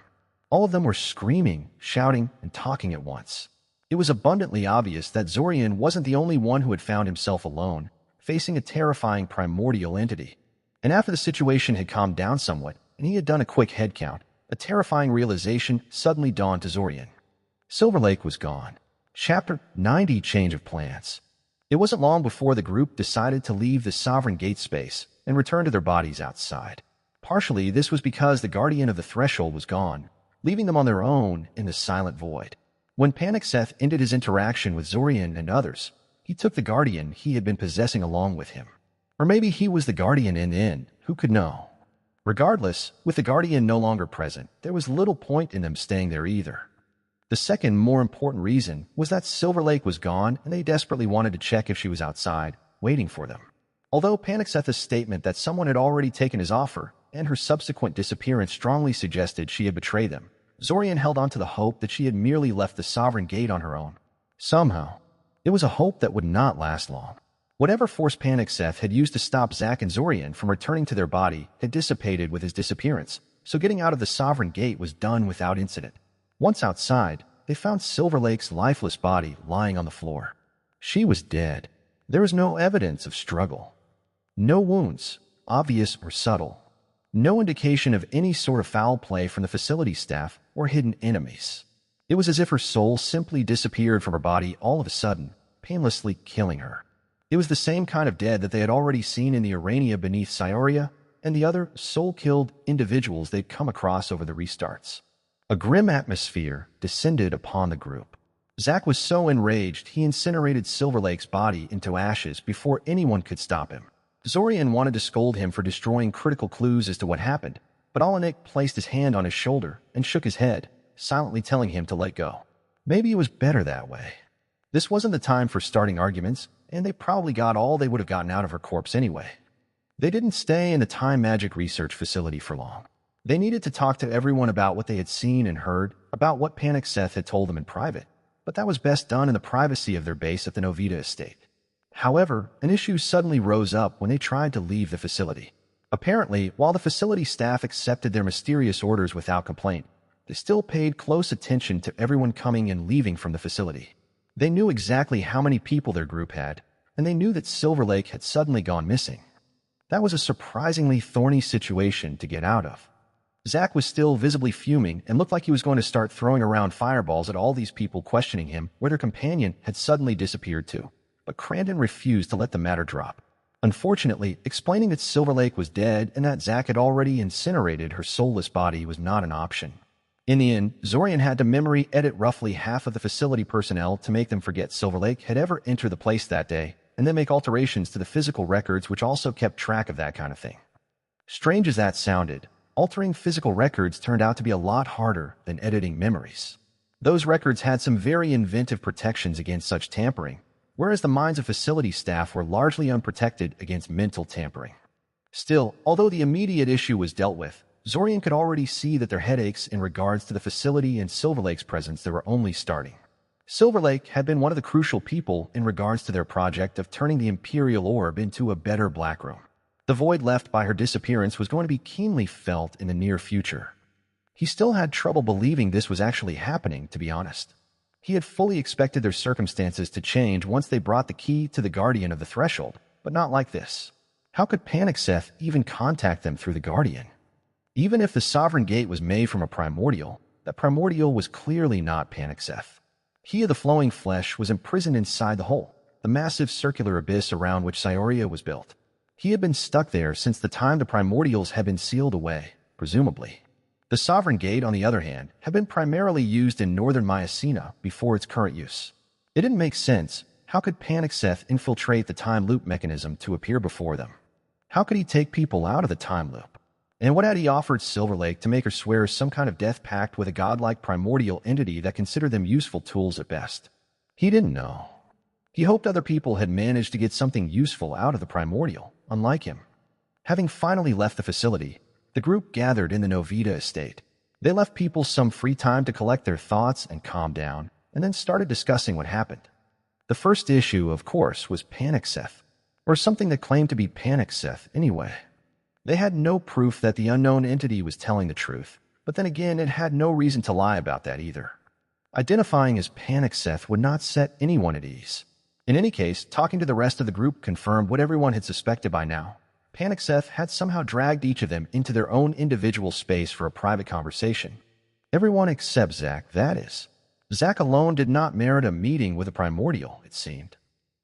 All of them were screaming, shouting, and talking at once. It was abundantly obvious that Zorian wasn't the only one who had found himself alone, facing a terrifying primordial entity. And after the situation had calmed down somewhat, and he had done a quick head count, a terrifying realization suddenly dawned to Zorian. Silver Lake was gone. Chapter 90 Change of Plans. It wasn't long before the group decided to leave the Sovereign Gate space and return to their bodies outside. Partially, this was because the Guardian of the Threshold was gone, leaving them on their own in the silent void. When Panicseth ended his interaction with Zorian and others, he took the Guardian he had been possessing along with him. Or maybe he was the Guardian in the end, who could know? Regardless, with the Guardian no longer present, there was little point in them staying there either. The second, more important reason was that Silver Lake was gone and they desperately wanted to check if she was outside, waiting for them. Although Panicseth's statement that someone had already taken his offer and her subsequent disappearance strongly suggested she had betrayed them, Zorian held on to the hope that she had merely left the Sovereign Gate on her own. Somehow, it was a hope that would not last long. Whatever force Panicseth had used to stop Zack and Zorian from returning to their body had dissipated with his disappearance, so getting out of the Sovereign Gate was done without incident. Once outside, they found Silver Lake's lifeless body lying on the floor. She was dead. There was no evidence of struggle. No wounds, obvious or subtle. No indication of any sort of foul play from the facility staff or hidden enemies. It was as if her soul simply disappeared from her body all of a sudden, painlessly killing her. It was the same kind of dead that they had already seen in the arena beneath Cyoria and the other soul-killed individuals they'd come across over the restarts. A grim atmosphere descended upon the group. Zack was so enraged he incinerated Silver Lake's body into ashes before anyone could stop him. Zorian wanted to scold him for destroying critical clues as to what happened, but Olenek placed his hand on his shoulder and shook his head, silently telling him to let go. Maybe it was better that way. This wasn't the time for starting arguments, and they probably got all they would have gotten out of her corpse anyway. They didn't stay in the time magic research facility for long. They needed to talk to everyone about what they had seen and heard, about what Panic Seth had told them in private, but that was best done in the privacy of their base at the Novita estate. However, an issue suddenly rose up when they tried to leave the facility. Apparently, while the facility staff accepted their mysterious orders without complaint, they still paid close attention to everyone coming and leaving from the facility. They knew exactly how many people their group had, and they knew that Silver Lake had suddenly gone missing. That was a surprisingly thorny situation to get out of. Zack was still visibly fuming and looked like he was going to start throwing around fireballs at all these people questioning him where their companion had suddenly disappeared to. But Crandon refused to let the matter drop. Unfortunately, explaining that Silver Lake was dead and that Zack had already incinerated her soulless body was not an option. In the end, Zorian had to memory edit roughly half of the facility personnel to make them forget Silver Lake had ever entered the place that day, and then make alterations to the physical records which also kept track of that kind of thing. Strange as that sounded, altering physical records turned out to be a lot harder than editing memories. Those records had some very inventive protections against such tampering, whereas the minds of facility staff were largely unprotected against mental tampering. Still, although the immediate issue was dealt with, Zorian could already see that their headaches in regards to the facility and Silver Lake's presence were only starting. Silver Lake had been one of the crucial people in regards to their project of turning the Imperial Orb into a better Black Room. The void left by her disappearance was going to be keenly felt in the near future. He still had trouble believing this was actually happening, to be honest. He had fully expected their circumstances to change once they brought the key to the Guardian of the Threshold, but not like this. How could Panic Seth even contact them through the Guardian? Even if the Sovereign Gate was made from a primordial, that primordial was clearly not Panic Seth. He of the Flowing Flesh was imprisoned inside the hole, the massive circular abyss around which Cyoria was built. He had been stuck there since the time the primordials had been sealed away, presumably. The Sovereign Gate, on the other hand, had been primarily used in northern Mycena before its current use. It didn't make sense. How could Panic Seth infiltrate the time loop mechanism to appear before them? How could he take people out of the time loop? And what had he offered Silver Lake to make her swear some kind of death pact with a godlike primordial entity that considered them useful tools at best? He didn't know. He hoped other people had managed to get something useful out of the primordial, unlike him. Having finally left the facility, the group gathered in the Novita estate. They left people some free time to collect their thoughts and calm down, and then started discussing what happened. The first issue, of course, was Panic Seth, or something that claimed to be Panic Seth anyway. They had no proof that the unknown entity was telling the truth, but then again, it had no reason to lie about that either. Identifying as Panic Seth would not set anyone at ease. In any case, talking to the rest of the group confirmed what everyone had suspected by now. Panic Seth had somehow dragged each of them into their own individual space for a private conversation. Everyone except Zack, that is. Zack alone did not merit a meeting with a primordial, it seemed.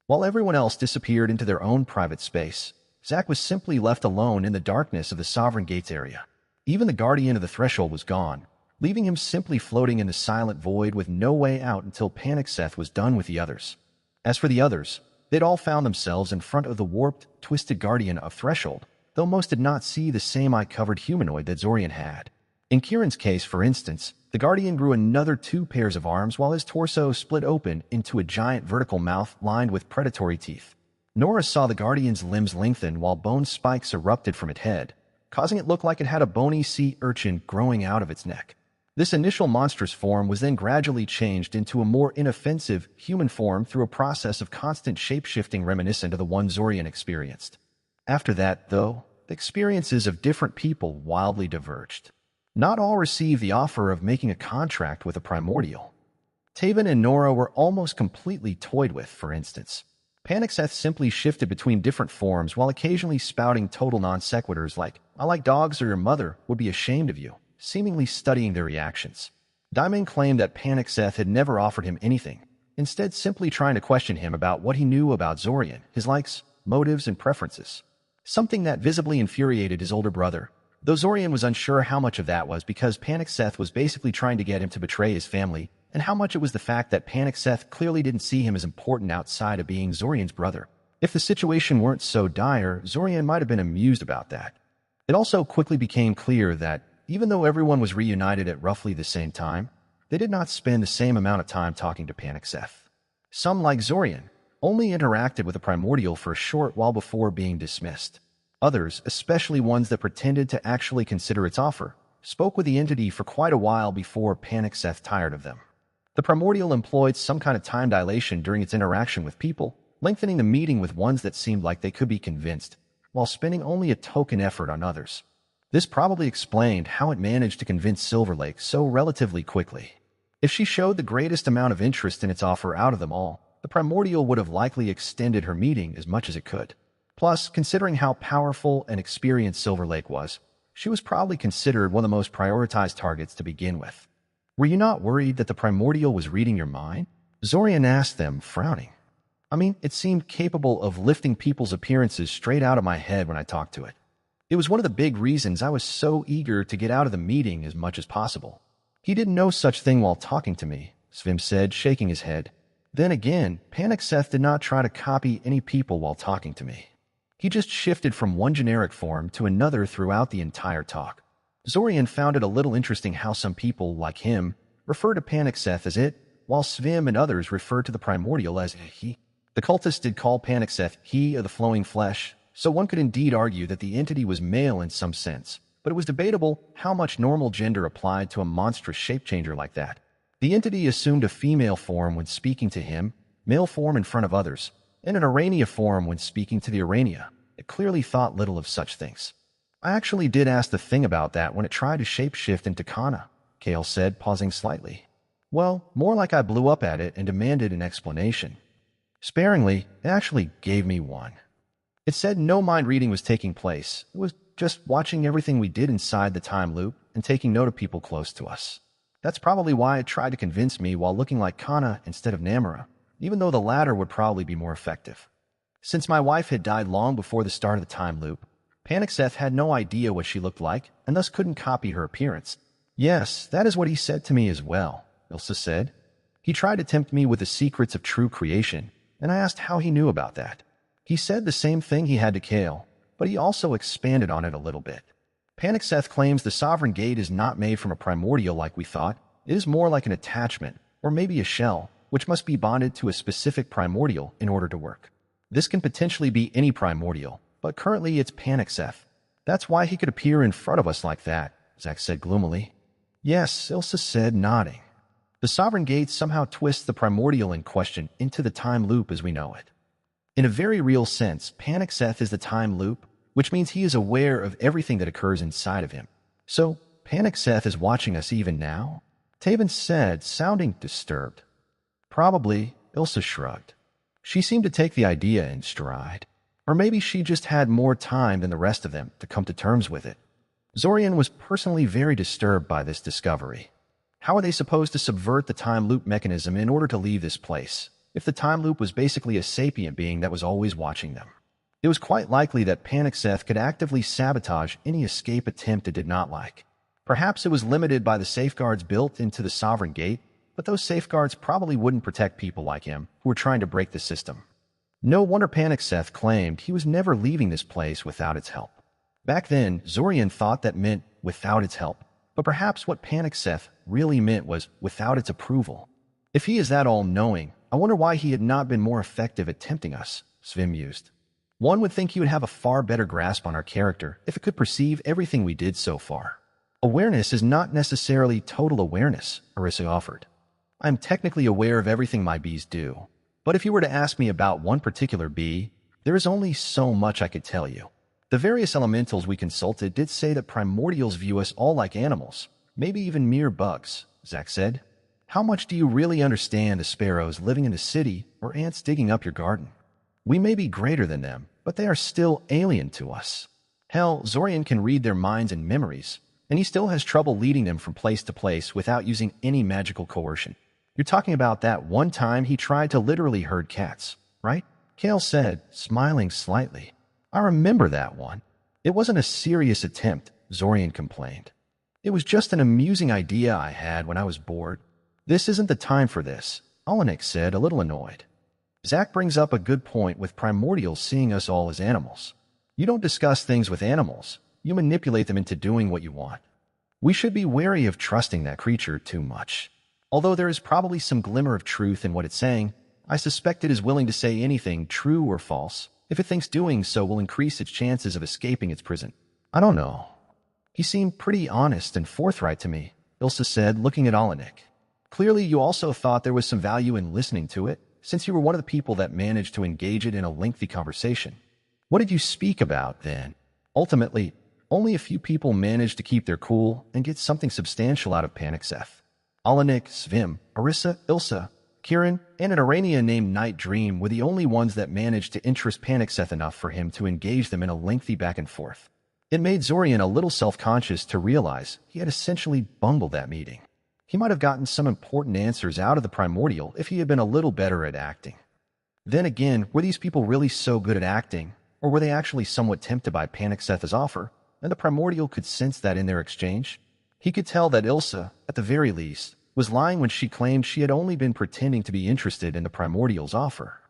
While everyone else disappeared into their own private space, Zack was simply left alone in the darkness of the Sovereign Gates area. Even the Guardian of the Threshold was gone, leaving him simply floating in the silent void with no way out until Panic Seth was done with the others. As for the others, they'd all found themselves in front of the warped, twisted Guardian of Threshold, though most did not see the same eye-covered humanoid that Zorian had. In Kieran's case, for instance, the Guardian grew another 2 pairs of arms while his torso split open into a giant vertical mouth lined with predatory teeth. Nora saw the Guardian's limbs lengthen while bone spikes erupted from its head, causing it look like it had a bony sea urchin growing out of its neck. This initial monstrous form was then gradually changed into a more inoffensive human form through a process of constant shape-shifting reminiscent of the one Zorian experienced. After that, though, the experiences of different people wildly diverged. Not all received the offer of making a contract with a primordial. Taven and Nora were almost completely toyed with, for instance. Panic Seth simply shifted between different forms while occasionally spouting total non-sequiturs like, "I like dogs," or "Your mother would be ashamed of you," seemingly studying their reactions. Diamond claimed that Panic Seth had never offered him anything. instead simply trying to question him about what he knew about Zorian, his likes, motives, and preferences. Something that visibly infuriated his older brother, though Zorian was unsure how much of that was because Panic Seth was basically trying to get him to betray his family, and how much it was the fact that Panic Seth clearly didn't see him as important outside of being Zorian's brother. If the situation weren't so dire, Zorian might have been amused about that. It also quickly became clear that, even though everyone was reunited at roughly the same time, they did not spend the same amount of time talking to Panic Seth. Some, like Zorian, only interacted with the Primordial for a short while before being dismissed. Others, especially ones that pretended to actually consider its offer, spoke with the entity for quite a while before Panic Seth tired of them. The Primordial employed some kind of time dilation during its interaction with people, lengthening the meeting with ones that seemed like they could be convinced, while spending only a token effort on others. This probably explained how it managed to convince Silver Lake so relatively quickly. If she showed the greatest amount of interest in its offer out of them all, the Primordial would have likely extended her meeting as much as it could. Plus, considering how powerful and experienced Silver Lake was, she was probably considered one of the most prioritized targets to begin with. "Were you not worried that the Primordial was reading your mind?" Zorian asked them, frowning. "I mean, it seemed capable of lifting people's appearances straight out of my head when I talked to it. It was one of the big reasons I was so eager to get out of the meeting as much as possible." "He didn't know such thing while talking to me," Svim said, shaking his head. "Then again, Panic Seth did not try to copy any people while talking to me. He just shifted from one generic form to another throughout the entire talk." Zorian found it a little interesting how some people, like him, refer to Panic Seth as it, while Svim and others refer to the Primordial as he. The cultists did call Panic Seth he of the flowing flesh, so one could indeed argue that the entity was male in some sense, but it was debatable how much normal gender applied to a monstrous shape-changer like that. The entity assumed a female form when speaking to him, male form in front of others, and an Arania form when speaking to the Arania. It clearly thought little of such things. "I actually did ask the thing about that when it tried to shapeshift into Kana," Kale said, pausing slightly. "Well, more like I blew up at it and demanded an explanation. Sparingly, it actually gave me one. It said no mind reading was taking place. It was just watching everything we did inside the time loop and taking note of people close to us. That's probably why it tried to convince me while looking like Kana instead of Namura, even though the latter would probably be more effective. Since my wife had died long before the start of the time loop, Panic Seth had no idea what she looked like and thus couldn't copy her appearance." "Yes, that is what he said to me as well," Ilsa said. "He tried to tempt me with the secrets of true creation, and I asked how he knew about that. He said the same thing he had to Kale, but he also expanded on it a little bit. Panic Seth claims the Sovereign Gate is not made from a primordial like we thought. It is more like an attachment, or maybe a shell, which must be bonded to a specific primordial in order to work. This can potentially be any primordial, but currently it's Panic Seth. That's why he could appear in front of us like that," Zack said gloomily. "Yes," Ilsa said, nodding. "The Sovereign Gate somehow twists the primordial in question into the time loop as we know it. In a very real sense, Panic Seth is the time loop, which means he is aware of everything that occurs inside of him. So, Panic Seth is watching us even now?" Taven said, sounding disturbed. "Probably," Ilsa shrugged. She seemed to take the idea in stride. Or maybe she just had more time than the rest of them to come to terms with it. Zorian was personally very disturbed by this discovery. How are they supposed to subvert the time loop mechanism in order to leave this place, if the time loop was basically a sapient being that was always watching them? It was quite likely that Panic Seth could actively sabotage any escape attempt it did not like. Perhaps it was limited by the safeguards built into the Sovereign Gate, but those safeguards probably wouldn't protect people like him who were trying to break the system. No wonder Panic Seth claimed he was never leaving this place without its help. Back then, Zorian thought that meant without its help, but perhaps what Panic Seth really meant was without its approval. If he is that all-knowing, I wonder why he had not been more effective at tempting us, Svim mused. One would think he would have a far better grasp on our character if it could perceive everything we did so far. Awareness is not necessarily total awareness, Arissa offered. I am technically aware of everything my bees do, but if you were to ask me about one particular bee, there is only so much I could tell you. The various elementals we consulted did say that primordials view us all like animals, maybe even mere bugs, Zack said. How much do you really understand the sparrows living in a city or ants digging up your garden? We may be greater than them, but they are still alien to us. Hell, Zorian can read their minds and memories, and he still has trouble leading them from place to place without using any magical coercion. You're talking about that one time he tried to literally herd cats, right? Kale said, smiling slightly. I remember that one. It wasn't a serious attempt, Zorian complained. It was just an amusing idea I had when I was bored. This isn't the time for this, Olenek said, a little annoyed. Zack brings up a good point with primordials seeing us all as animals. You don't discuss things with animals. You manipulate them into doing what you want. We should be wary of trusting that creature too much. Although there is probably some glimmer of truth in what it's saying, I suspect it is willing to say anything, true or false, if it thinks doing so will increase its chances of escaping its prison. I don't know. He seemed pretty honest and forthright to me, Ilsa said, looking at Olenek. Clearly you also thought there was some value in listening to it, since you were one of the people that managed to engage it in a lengthy conversation. What did you speak about, then? Ultimately, only a few people managed to keep their cool and get something substantial out of Panic Seth. Olenek, Svim, Arissa, Ilsa, Kieran, and an Arania named Night Dream were the only ones that managed to interest Panic Seth enough for him to engage them in a lengthy back and forth. It made Zorian a little self-conscious to realize he had essentially bungled that meeting. He might have gotten some important answers out of the primordial if he had been a little better at acting. Then again, were these people really so good at acting, or were they actually somewhat tempted by Panic Seth's offer, and the primordial could sense that in their exchange? He could tell that Ilsa, at the very least, was lying when she claimed she had only been pretending to be interested in the primordial's offer.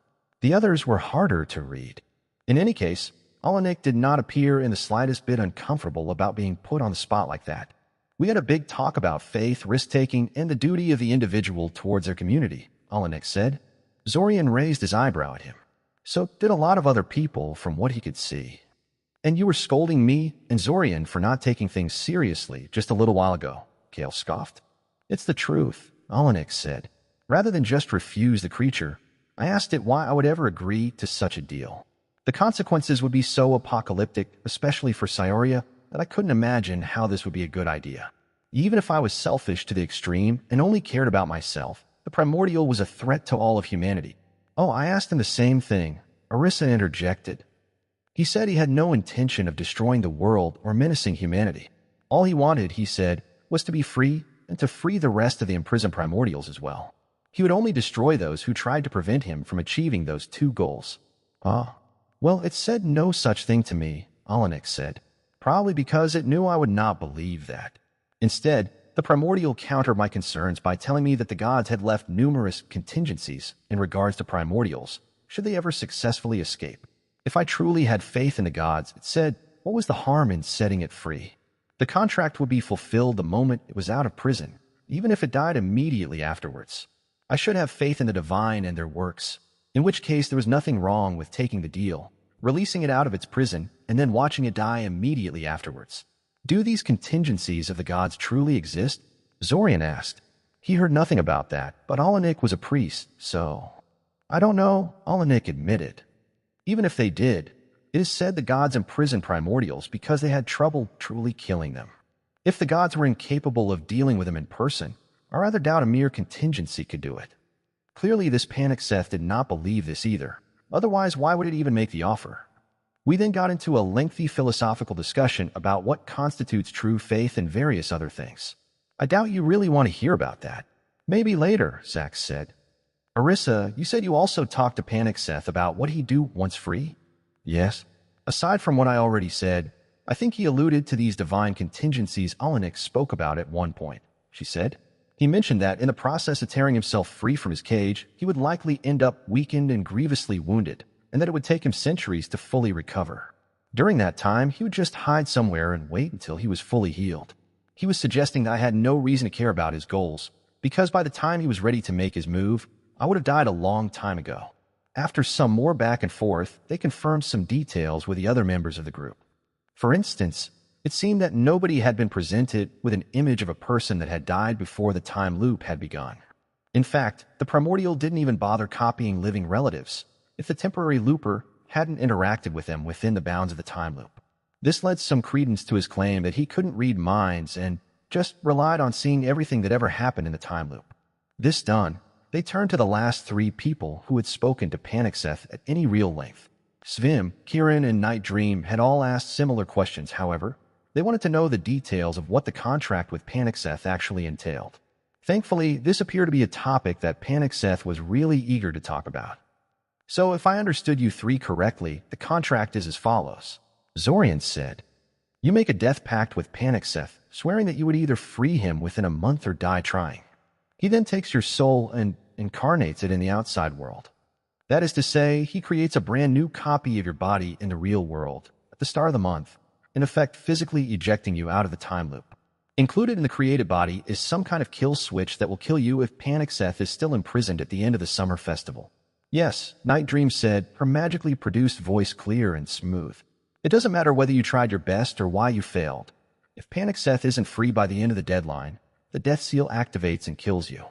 The others were harder to read. In any case, Olenek did not appear in the slightest bit uncomfortable about being put on the spot like that. We had a big talk about faith, risk-taking, and the duty of the individual towards their community, Olenek said. Zorian raised his eyebrow at him. So did a lot of other people from what he could see. And you were scolding me and Zorian for not taking things seriously just a little while ago, Kale scoffed. It's the truth, Olenek said. Rather than just refuse the creature, I asked it why I would ever agree to such a deal. The consequences would be so apocalyptic, especially for Cyoria, that I couldn't imagine how this would be a good idea. Even if I was selfish to the extreme and only cared about myself, the primordial was a threat to all of humanity. Oh, I asked him the same thing, Arissa interjected. He said he had no intention of destroying the world or menacing humanity. All he wanted, he said, was to be free and to free the rest of the imprisoned primordials as well. He would only destroy those who tried to prevent him from achieving those two goals. Ah, well, it said no such thing to me, Olenek said, probably because it knew I would not believe that. Instead, the primordial countered my concerns by telling me that the gods had left numerous contingencies in regards to primordials, should they ever successfully escape. If I truly had faith in the gods, it said, what was the harm in setting it free? The contract would be fulfilled the moment it was out of prison, even if it died immediately afterwards. I should have faith in the divine and their works, in which case there was nothing wrong with taking the deal, releasing it out of its prison, and then watching it die immediately afterwards. Do these contingencies of the gods truly exist? Zorian asked. He heard nothing about that, but Olenek was a priest, so... I don't know, Olenek admitted. Even if they did, it is said the gods imprisoned primordials because they had trouble truly killing them. If the gods were incapable of dealing with them in person, I rather doubt a mere contingency could do it. Clearly this Panic Seth did not believe this either. Otherwise, why would it even make the offer? We then got into a lengthy philosophical discussion about what constitutes true faith and various other things. I doubt you really want to hear about that. Maybe later, Zack said. Arissa, you said you also talked to Panic Seth about what he'd do once free? Yes. Aside from what I already said, I think he alluded to these divine contingencies Olenek spoke about at one point, she said. He mentioned that in the process of tearing himself free from his cage, he would likely end up weakened and grievously wounded, and that it would take him centuries to fully recover. During that time, he would just hide somewhere and wait until he was fully healed. He was suggesting that I had no reason to care about his goals, because by the time he was ready to make his move, I would have died a long time ago. After some more back and forth, they confirmed some details with the other members of the group. For instance, it seemed that nobody had been presented with an image of a person that had died before the time loop had begun. In fact, the primordial didn't even bother copying living relatives if the temporary looper hadn't interacted with them within the bounds of the time loop. This led some credence to his claim that he couldn't read minds and just relied on seeing everything that ever happened in the time loop. This done, they turned to the last three people who had spoken to Panic Seth at any real length. Svim, Kieran, and Night Dream had all asked similar questions, however. They wanted to know the details of what the contract with Panic Seth actually entailed. Thankfully, this appeared to be a topic that Panic Seth was really eager to talk about. So if I understood you three correctly, the contract is as follows. Zorian said, you make a death pact with Panic Seth, swearing that you would either free him within a month or die trying. He then takes your soul and incarnates it in the outside world. That is to say, he creates a brand new copy of your body in the real world at the start of the month, in effect physically ejecting you out of the time loop. Included in the created body is some kind of kill switch that will kill you if Panic Seth is still imprisoned at the end of the summer festival. Yes, Night Dream said, her magically produced voice clear and smooth. It doesn't matter whether you tried your best or why you failed. If Panic Seth isn't free by the end of the deadline, the death seal activates and kills you.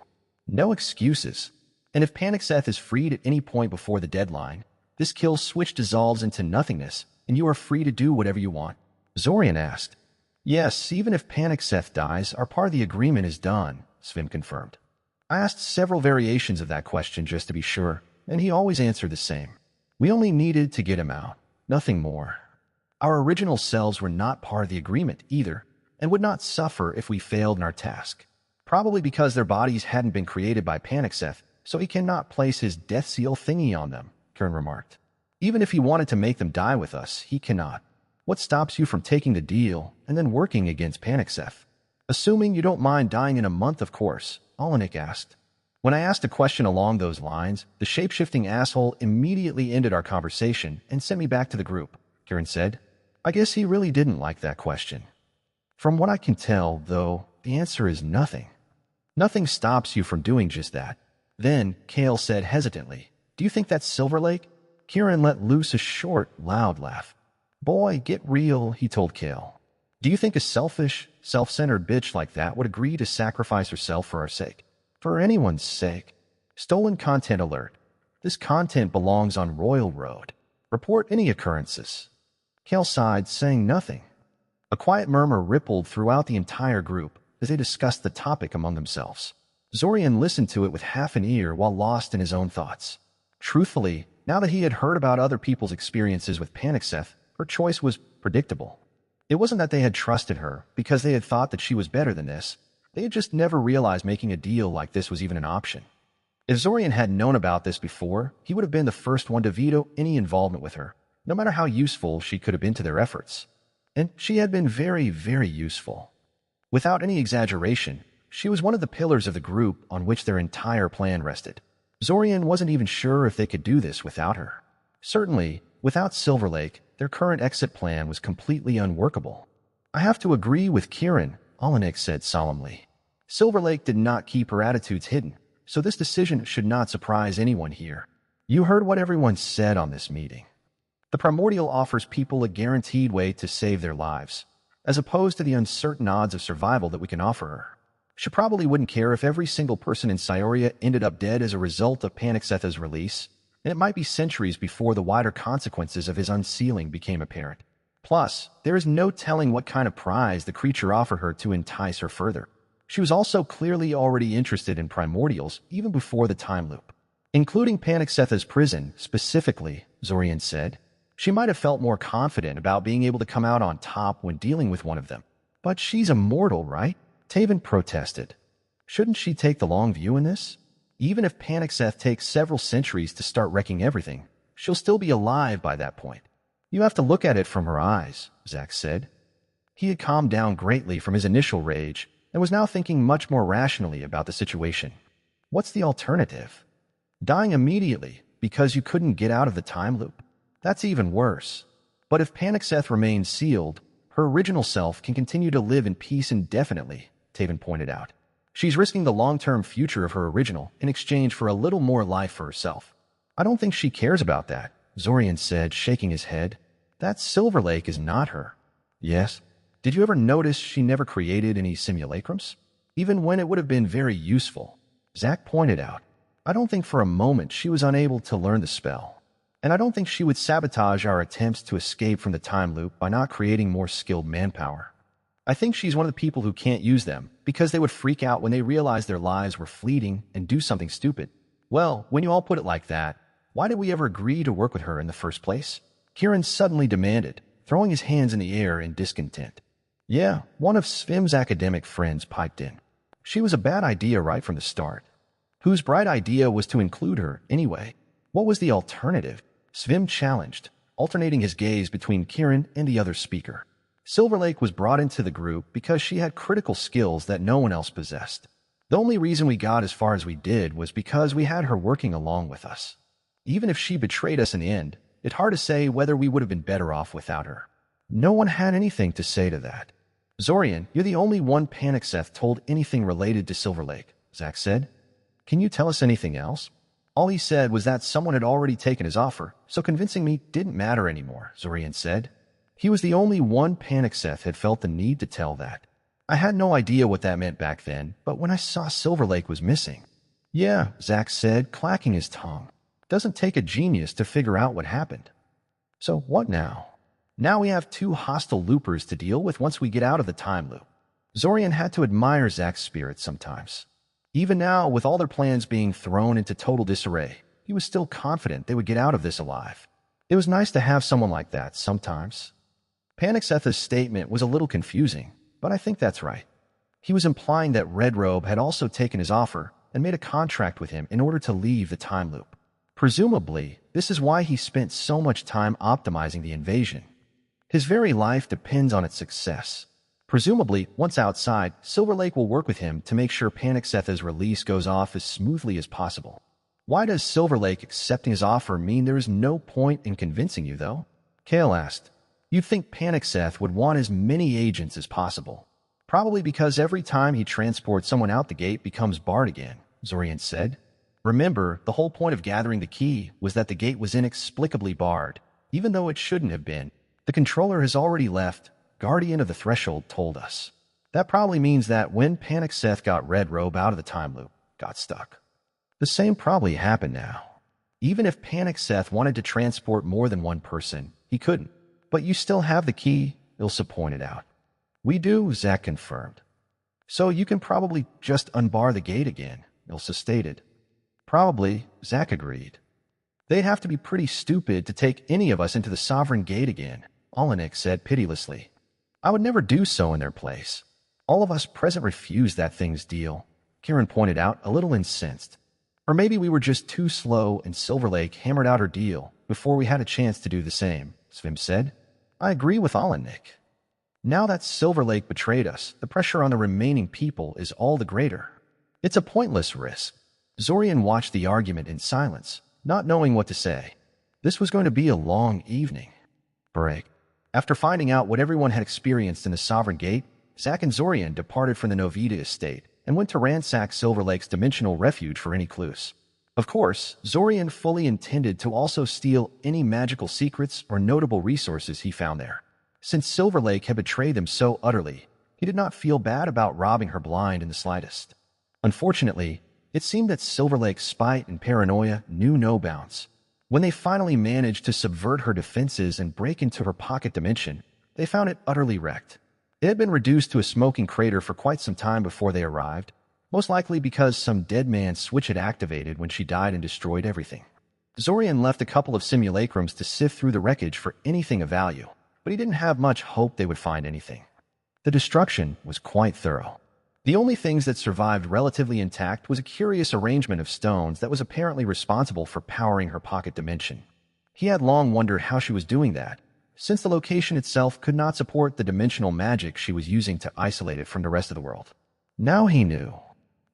No excuses. And if Panic Seth is freed at any point before the deadline, this kill switch dissolves into nothingness, and you are free to do whatever you want. Zorian asked. Yes, even if Panic Seth dies, our part of the agreement is done, Svim confirmed. I asked several variations of that question just to be sure, and he always answered the same. We only needed to get him out, nothing more. Our original selves were not part of the agreement either, and would not suffer if we failed in our task. Probably because their bodies hadn't been created by Panic Seth, so he cannot place his death seal thingy on them, Kern remarked. Even if he wanted to make them die with us, he cannot. What stops you from taking the deal and then working against Panic Seth? Assuming you don't mind dying in a month, of course, Olenek asked. When I asked a question along those lines, the shape-shifting asshole immediately ended our conversation and sent me back to the group, Karen said. I guess he really didn't like that question. From what I can tell, though, the answer is nothing. Nothing stops you from doing just that. Then, Kale said hesitantly, do you think that's Silver Lake? Kieran let loose a short, loud laugh. Boy, get real, he told Kale. Do you think a selfish, self-centered bitch like that would agree to sacrifice herself for our sake? For anyone's sake. Stolen content alert. This content belongs on Royal Road. Report any occurrences. Kale sighed, saying nothing. A quiet murmur rippled throughout the entire group as they discussed the topic among themselves. Zorian listened to it with half an ear while lost in his own thoughts. Truthfully, now that he had heard about other people's experiences with Panic Seth, her choice was predictable. It wasn't that they had trusted her because they had thought that she was better than this. They had just never realized making a deal like this was even an option. If Zorian had known about this before, he would have been the first one to veto any involvement with her, no matter how useful she could have been to their efforts. And she had been very, very useful. Without any exaggeration, she was one of the pillars of the group on which their entire plan rested. Zorian wasn't even sure if they could do this without her. Certainly, without Silver Lake, their current exit plan was completely unworkable. I have to agree with Kieran, Olenek said solemnly. Silver Lake did not keep her attitudes hidden, so this decision should not surprise anyone here. You heard what everyone said on this meeting. The Primordial offers people a guaranteed way to save their lives, as opposed to the uncertain odds of survival that we can offer her. She probably wouldn't care if every single person in Scioria ended up dead as a result of Panic Seth's release, and it might be centuries before the wider consequences of his unsealing became apparent. Plus, there is no telling what kind of prize the creature offered her to entice her further. She was also clearly already interested in primordials even before the time loop. Including Panic Seth's prison, specifically, Zorian said, she might have felt more confident about being able to come out on top when dealing with one of them. But she's immortal, right? Taven protested. Shouldn't she take the long view in this? Even if Panic Seth takes several centuries to start wrecking everything, she'll still be alive by that point. You have to look at it from her eyes, Zack said. He had calmed down greatly from his initial rage and was now thinking much more rationally about the situation. What's the alternative? Dying immediately because you couldn't get out of the time loop? That's even worse. But if Panic Seth remains sealed, her original self can continue to live in peace indefinitely, Taven pointed out. She's risking the long-term future of her original in exchange for a little more life for herself. I don't think she cares about that, Zorian said, shaking his head. That Silver Lake is not her. Yes? Did you ever notice she never created any simulacrums? Even when it would have been very useful, Zack pointed out. I don't think for a moment she was unable to learn the spell. And I don't think she would sabotage our attempts to escape from the time loop by not creating more skilled manpower. I think she's one of the people who can't use them because they would freak out when they realized their lives were fleeting and do something stupid. Well, when you all put it like that, why did we ever agree to work with her in the first place? Kieran suddenly demanded, throwing his hands in the air in discontent. Yeah, one of Svim's academic friends piped in. She was a bad idea right from the start. Whose bright idea was to include her, anyway? What was the alternative? Svim challenged, alternating his gaze between Kieran and the other speaker. Silverlake was brought into the group because she had critical skills that no one else possessed. The only reason we got as far as we did was because we had her working along with us. Even if she betrayed us in the end, it's hard to say whether we would have been better off without her. No one had anything to say to that. Zorian, you're the only one Panicseth told anything related to Silverlake, Zack said. Can you tell us anything else? All he said was that someone had already taken his offer, so convincing me didn't matter anymore, Zorian said. He was the only one Panicseth had felt the need to tell that. I had no idea what that meant back then, but when I saw Silverlake was missing. Yeah, Zack said, clacking his tongue. Doesn't take a genius to figure out what happened. So what now? Now we have two hostile loopers to deal with once we get out of the time loop. Zorian had to admire Zack's spirit sometimes. Even now, with all their plans being thrown into total disarray, he was still confident they would get out of this alive. It was nice to have someone like that sometimes. Panicseth's statement was a little confusing, but I think that's right. He was implying that Red Robe had also taken his offer and made a contract with him in order to leave the time loop. Presumably, this is why he spent so much time optimizing the invasion. His very life depends on its success. Presumably, once outside, Silverlake will work with him to make sure Panicseth's release goes off as smoothly as possible. Why does Silverlake accepting his offer mean there is no point in convincing you, though? Kale asked. You'd think Panicseth would want as many agents as possible. Probably because every time he transports someone out the gate becomes barred again, Zorian said. Remember, the whole point of gathering the key was that the gate was inexplicably barred, even though it shouldn't have been. The controller has already left, Guardian of the Threshold told us. That probably means that when Panicseth got Red Robe out of the time loop, got stuck. The same probably happened now. Even if Panicseth wanted to transport more than one person, he couldn't. But you still have the key, Ilsa pointed out. We do, Zack confirmed. So you can probably just unbar the gate again, Ilsa stated. Probably, Zack agreed. They'd have to be pretty stupid to take any of us into the Sovereign Gate again, Olenek said pitilessly. I would never do so in their place. All of us present refused that thing's deal, Kieran pointed out, a little incensed. Or maybe we were just too slow and Silverlake hammered out her deal before we had a chance to do the same, Svim said. I agree with Olenek. Now that Silverlake betrayed us, the pressure on the remaining people is all the greater. It's a pointless risk. Zorian watched the argument in silence, not knowing what to say. This was going to be a long evening. Break. After finding out what everyone had experienced in the Sovereign Gate, Zack and Zorian departed from the Novita estate and went to ransack Silverlake's dimensional refuge for any clues. Of course, Zorian fully intended to also steal any magical secrets or notable resources he found there. Since Silverlake had betrayed them so utterly, he did not feel bad about robbing her blind in the slightest. Unfortunately, it seemed that Silverlake's spite and paranoia knew no bounds. When they finally managed to subvert her defenses and break into her pocket dimension, they found it utterly wrecked. It had been reduced to a smoking crater for quite some time before they arrived, most likely because some dead man's switch had activated when she died and destroyed everything. Zorian left a couple of simulacrums to sift through the wreckage for anything of value, but he didn't have much hope they would find anything. The destruction was quite thorough. The only things that survived relatively intact was a curious arrangement of stones that was apparently responsible for powering her pocket dimension. He had long wondered how she was doing that, since the location itself could not support the dimensional magic she was using to isolate it from the rest of the world. Now he knew.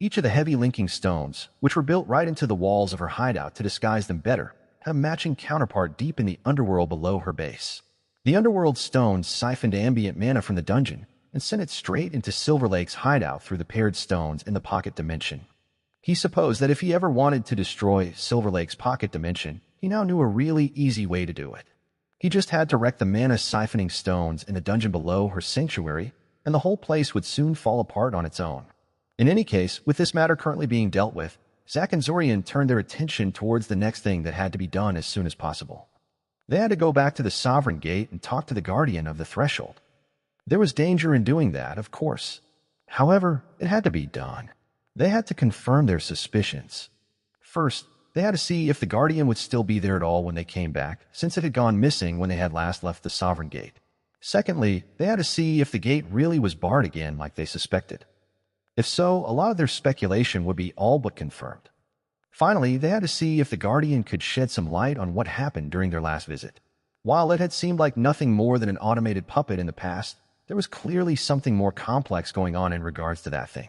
Each of the heavy linking stones, which were built right into the walls of her hideout to disguise them better, had a matching counterpart deep in the underworld below her base. The underworld stones siphoned ambient mana from the dungeon and sent it straight into Silverlake's hideout through the paired stones in the pocket dimension. He supposed that if he ever wanted to destroy Silverlake's pocket dimension, he now knew a really easy way to do it. He just had to wreck the mana siphoning stones in the dungeon below her sanctuary, and the whole place would soon fall apart on its own. In any case, with this matter currently being dealt with, Zack and Zorian turned their attention towards the next thing that had to be done as soon as possible. They had to go back to the Sovereign Gate and talk to the Guardian of the Threshold. There was danger in doing that, of course. However, it had to be done. They had to confirm their suspicions. First, they had to see if the Guardian would still be there at all when they came back, since it had gone missing when they had last left the Sovereign Gate. Secondly, they had to see if the gate really was barred again like they suspected. If so, a lot of their speculation would be all but confirmed. Finally, they had to see if the Guardian could shed some light on what happened during their last visit. While it had seemed like nothing more than an automated puppet in the past, there was clearly something more complex going on in regards to that thing.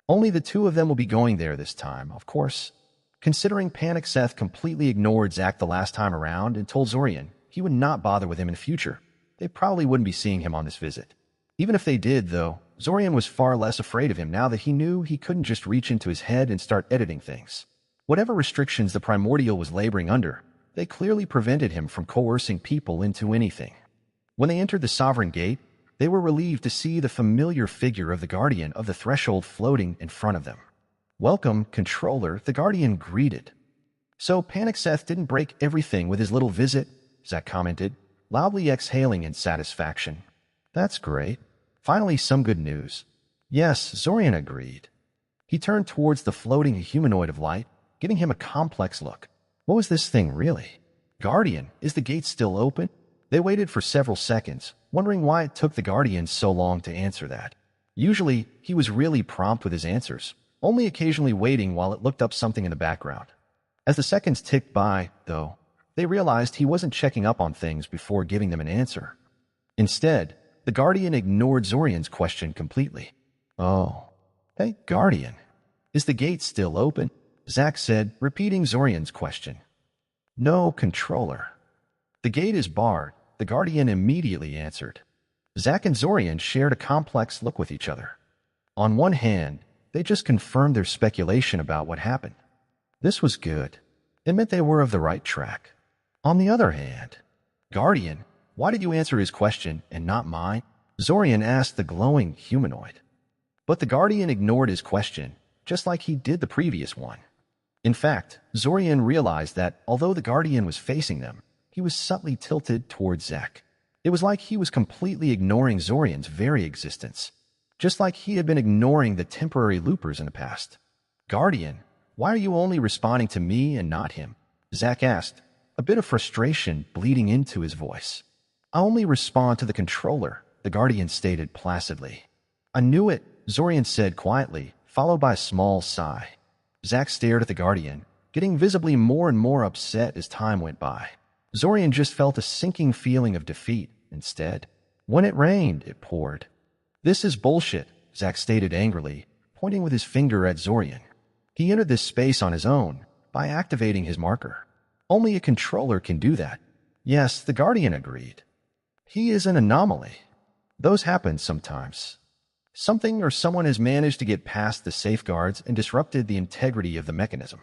Only the two of them will be going there this time, of course. Considering Panic Seth completely ignored Zack the last time around and told Zorian he would not bother with him in the future, they probably wouldn't be seeing him on this visit. Even if they did, though, Zorian was far less afraid of him now that he knew he couldn't just reach into his head and start editing things. Whatever restrictions the Primordial was laboring under, they clearly prevented him from coercing people into anything. When they entered the Sovereign Gate, they were relieved to see the familiar figure of the Guardian of the Threshold floating in front of them. "Welcome, Controller," the Guardian greeted. "So Panic Seth didn't break everything with his little visit," Zack commented, loudly exhaling in satisfaction. "That's great. Finally, some good news." "Yes," Zorian agreed. He turned towards the floating humanoid of light, giving him a complex look. What was this thing really? "Guardian, is the gate still open?" They waited for several seconds, wondering why it took the Guardian so long to answer that. Usually, he was really prompt with his answers, only occasionally waiting while it looked up something in the background. As the seconds ticked by, though, they realized he wasn't checking up on things before giving them an answer. Instead, the Guardian ignored Zorian's question completely. "Oh. Hey, Guardian, is the gate still open?" Zack said, repeating Zorian's question. "No, Controller. The gate is barred," the Guardian immediately answered. Zack and Zorian shared a complex look with each other. On one hand, they just confirmed their speculation about what happened. This was good. It meant they were of the right track. On the other hand, "Guardian, why did you answer his question and not mine?" Zorian asked the glowing humanoid. But the Guardian ignored his question, just like he did the previous one. In fact, Zorian realized that although the Guardian was facing them, he was subtly tilted towards Zack. It was like he was completely ignoring Zorian's very existence, just like he had been ignoring the temporary loopers in the past. "Guardian, why are you only responding to me and not him?" Zack asked, a bit of frustration bleeding into his voice. "I only respond to the Controller," the Guardian stated placidly. "I knew it," Zorian said quietly, followed by a small sigh. Zack stared at the Guardian, getting visibly more and more upset as time went by. Zorian just felt a sinking feeling of defeat instead. When it rained, it poured. "This is bullshit," Zack stated angrily, pointing with his finger at Zorian. He entered this space on his own, by activating his marker. Only a Controller can do that. "Yes," the Guardian agreed. "He is an anomaly. Those happen sometimes. Something or someone has managed to get past the safeguards and disrupted the integrity of the mechanism.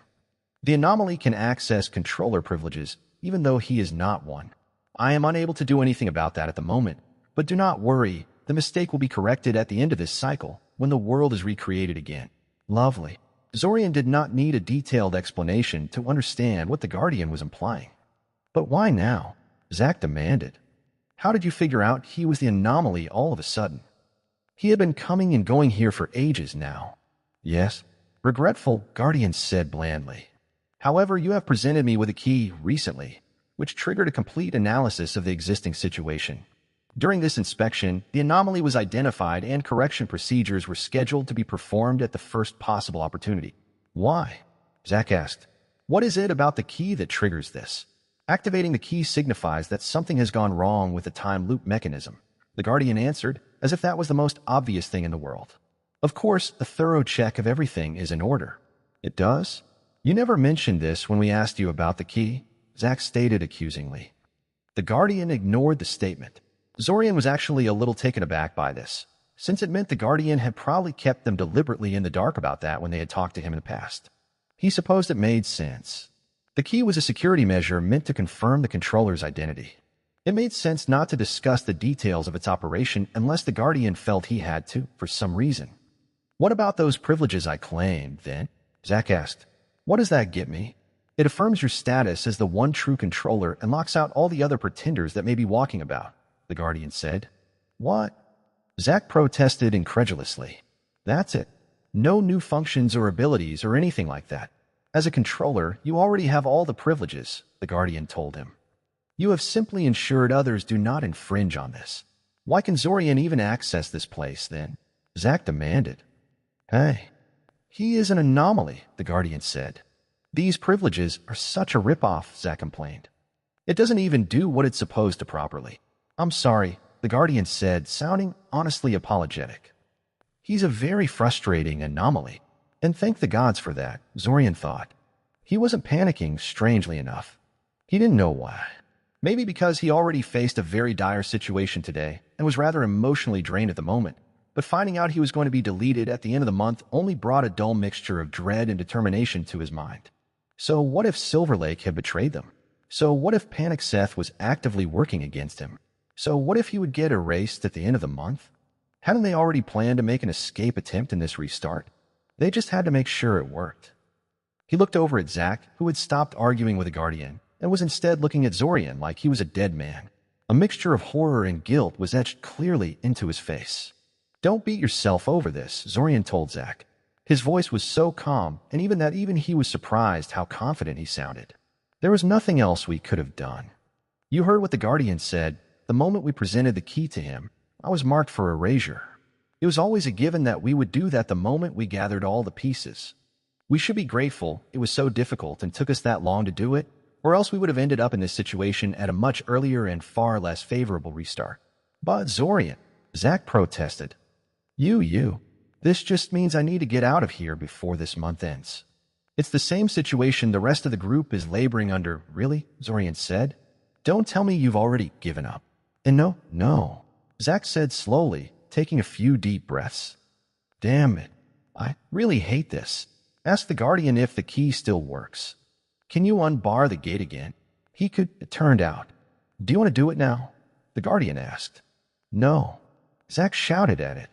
The anomaly can access Controller privileges, even though he is not one. I am unable to do anything about that at the moment, but do not worry, the mistake will be corrected at the end of this cycle, when the world is recreated again." Lovely. Zorian did not need a detailed explanation to understand what the Guardian was implying. "But why now?" Zack demanded. "How did you figure out he was the anomaly all of a sudden?" "He had been coming and going here for ages now." "Yes." Regretful, Guardian said blandly. "However, you have presented me with a key recently, which triggered a complete analysis of the existing situation. During this inspection, the anomaly was identified and correction procedures were scheduled to be performed at the first possible opportunity." "Why?" Zack asked. "What is it about the key that triggers this?" "Activating the key signifies that something has gone wrong with the time loop mechanism," the Guardian answered, as if that was the most obvious thing in the world. "Of course, a thorough check of everything is in order." "It does? You never mentioned this when we asked you about the key," Zack stated accusingly. The Guardian ignored the statement. Zorian was actually a little taken aback by this, since it meant the Guardian had probably kept them deliberately in the dark about that when they had talked to him in the past. He supposed it made sense. The key was a security measure meant to confirm the Controller's identity. It made sense not to discuss the details of its operation unless the Guardian felt he had to, for some reason. "What about those privileges I claimed, then?" Zack asked. "What does that get me?" "It affirms your status as the one true Controller and locks out all the other pretenders that may be walking about," the Guardian said. "What?" Zack protested incredulously. "That's it. No new functions or abilities or anything like that. As a Controller, you already have all the privileges," the Guardian told him. "You have simply ensured others do not infringe on this. Why can Zorian even access this place, then?" Zack demanded. Hey, he is an anomaly, the Guardian said. These privileges are such a ripoff, Zack complained. It doesn't even do what it's supposed to properly. I'm sorry, the Guardian said, sounding honestly apologetic. He's a very frustrating anomaly, and thank the gods for that, Zorian thought. He wasn't panicking, strangely enough. He didn't know why. Maybe because he already faced a very dire situation today and was rather emotionally drained at the moment, but finding out he was going to be deleted at the end of the month only brought a dull mixture of dread and determination to his mind. So what if Silver Lake had betrayed them? So what if Panic Seth was actively working against him? So what if he would get erased at the end of the month? Hadn't they already planned to make an escape attempt in this restart? They just had to make sure it worked. He looked over at Zack, who had stopped arguing with the Guardian, and was instead looking at Zorian like he was a dead man. A mixture of horror and guilt was etched clearly into his face. Don't beat yourself over this, Zorian told Zack. His voice was so calm, and even he was surprised how confident he sounded. There was nothing else we could have done. You heard what the Guardian said. The moment we presented the key to him, I was marked for erasure. It was always a given that we would do that the moment we gathered all the pieces. We should be grateful it was so difficult and took us that long to do it, or else we would have ended up in this situation at a much earlier and far less favorable restart. But Zorian, Zack protested. This just means I need to get out of here before this month ends. It's the same situation the rest of the group is laboring under, really, Zorian said. Don't tell me you've already given up. And no, Zack said slowly, taking a few deep breaths. Damn it, I really hate this. Ask the Guardian if the key still works. Can you unbar the gate again? It turned out. Do you want to do it now? The Guardian asked. No. Zack shouted at it.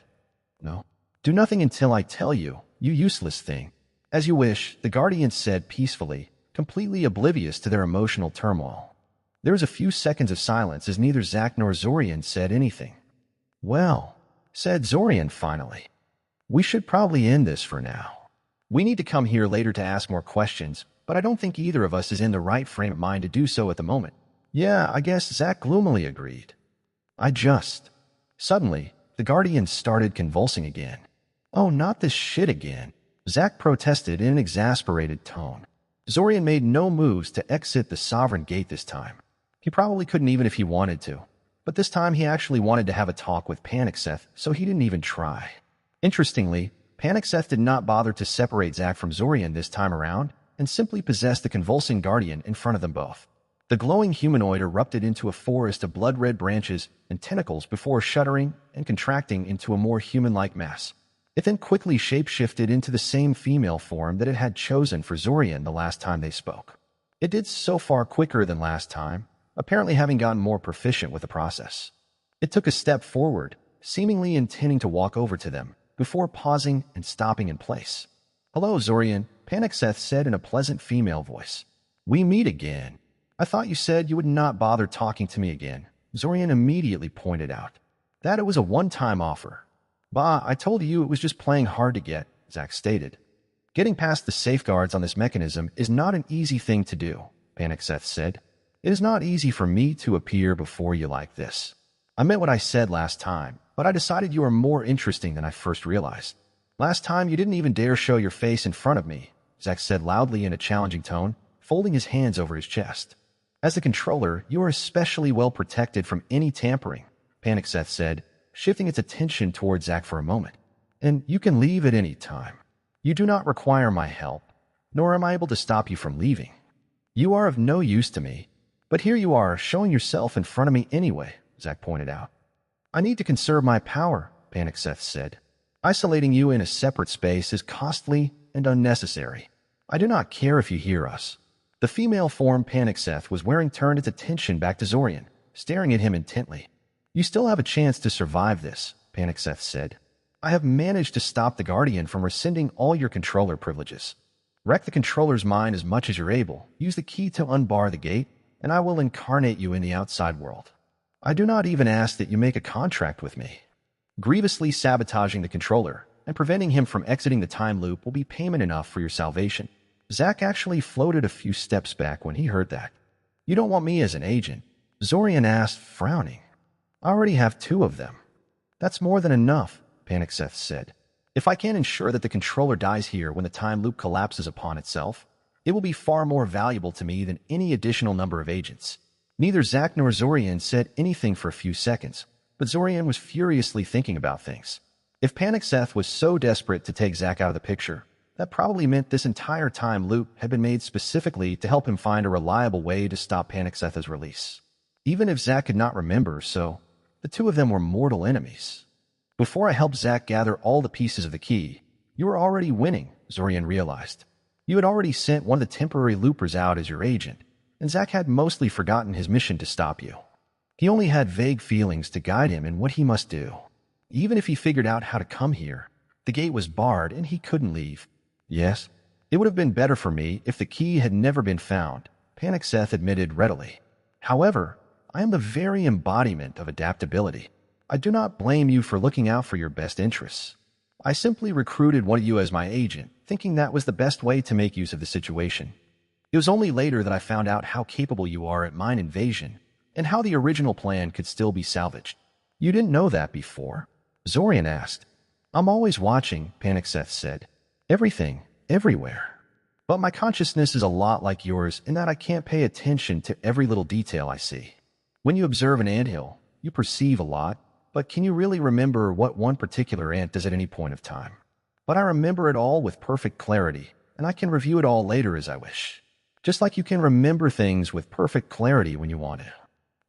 No. Do nothing until I tell you, you useless thing. As you wish, the Guardian said peacefully, completely oblivious to their emotional turmoil. There was a few seconds of silence as neither Zack nor Zorian said anything. Well, said Zorian finally, we should probably end this for now. We need to come here later to ask more questions, but I don't think either of us is in the right frame of mind to do so at the moment. Yeah, I guess, Zack gloomily agreed. Suddenly, the Guardian started convulsing again. Oh, not this shit again, Zack protested in an exasperated tone. Zorian made no moves to exit the Sovereign Gate this time. He probably couldn't even if he wanted to. But this time he actually wanted to have a talk with Panic Seth, so he didn't even try. Interestingly, Panic Seth did not bother to separate Zack from Zorian this time around, and simply possessed the convulsing Guardian in front of them both. The glowing humanoid erupted into a forest of blood-red branches and tentacles before shuddering and contracting into a more human-like mass. It then quickly shapeshifted into the same female form that it had chosen for Zorian the last time they spoke. It did so far quicker than last time, apparently having gotten more proficient with the process. It took a step forward, seemingly intending to walk over to them, before pausing and stopping in place. Hello, Zorian, Panic Seth said in a pleasant female voice. We meet again. I thought you said you would not bother talking to me again, Zorian immediately pointed out. That it was a one-time offer. Bah, I told you it was just playing hard to get, Zack stated. Getting past the safeguards on this mechanism is not an easy thing to do, Panic Seth said. It is not easy for me to appear before you like this. I meant what I said last time, but I decided you are more interesting than I first realized. Last time you didn't even dare show your face in front of me, Zack said loudly in a challenging tone, folding his hands over his chest. As the controller, you are especially well protected from any tampering, Panic Seth said, shifting its attention towards Zack for a moment. And you can leave at any time. You do not require my help, nor am I able to stop you from leaving. You are of no use to me, but here you are showing yourself in front of me anyway, Zack pointed out. I need to conserve my power, Panic Seth said. Isolating you in a separate space is costly and unnecessary. I do not care if you hear us. The female form Panic Seth was wearing turned its attention back to Zorian, staring at him intently. You still have a chance to survive this, Panic Seth said. I have managed to stop the Guardian from rescinding all your controller privileges. Wreck the controller's mind as much as you're able. Use the key to unbar the gate, and I will incarnate you in the outside world. I do not even ask that you make a contract with me. Grievously sabotaging the controller and preventing him from exiting the time loop will be payment enough for your salvation. Zack actually floated a few steps back when he heard that. You don't want me as an agent? Zorian asked, frowning. I already have 2 of them. That's more than enough, Panic Seth said. If I can't ensure that the controller dies here when the time loop collapses upon itself, it will be far more valuable to me than any additional number of agents. Neither Zack nor Zorian said anything for a few seconds, but Zorian was furiously thinking about things. If Panic Seth was so desperate to take Zack out of the picture, that probably meant this entire time loop had been made specifically to help him find a reliable way to stop Panic Seth's release. Even if Zack could not remember, so the two of them were mortal enemies. Before I helped Zack gather all the pieces of the key, you were already winning, Zorian realized. You had already sent one of the temporary loopers out as your agent, and Zack had mostly forgotten his mission to stop you. He only had vague feelings to guide him in what he must do. Even if he figured out how to come here, the gate was barred and he couldn't leave. Yes, it would have been better for me if the key had never been found, Panic Seth admitted readily. However, I am the very embodiment of adaptability. I do not blame you for looking out for your best interests. I simply recruited one of you as my agent, thinking that was the best way to make use of the situation. It was only later that I found out how capable you are at mind invasion, and how the original plan could still be salvaged. You didn't know that before? Zorian asked. I'm always watching, Panic Seth said. Everything, everywhere. But my consciousness is a lot like yours in that I can't pay attention to every little detail I see. When you observe an anthill, you perceive a lot, but can you really remember what one particular ant does at any point of time? But I remember it all with perfect clarity, and I can review it all later as I wish. Just like you can remember things with perfect clarity when you want to.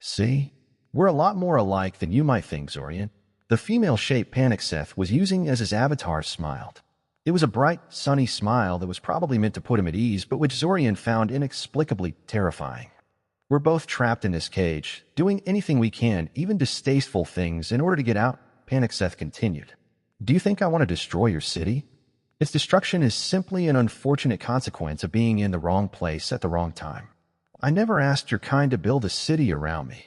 See? We're a lot more alike than you might think, Zorian. The female shape Panic Seth was using as his avatar smiled. It was a bright, sunny smile that was probably meant to put him at ease, but which Zorian found inexplicably terrifying. We're both trapped in this cage, doing anything we can, even distasteful things, in order to get out, Panic Seth continued. Do you think I want to destroy your city? Its destruction is simply an unfortunate consequence of being in the wrong place at the wrong time. I never asked your kind to build a city around me.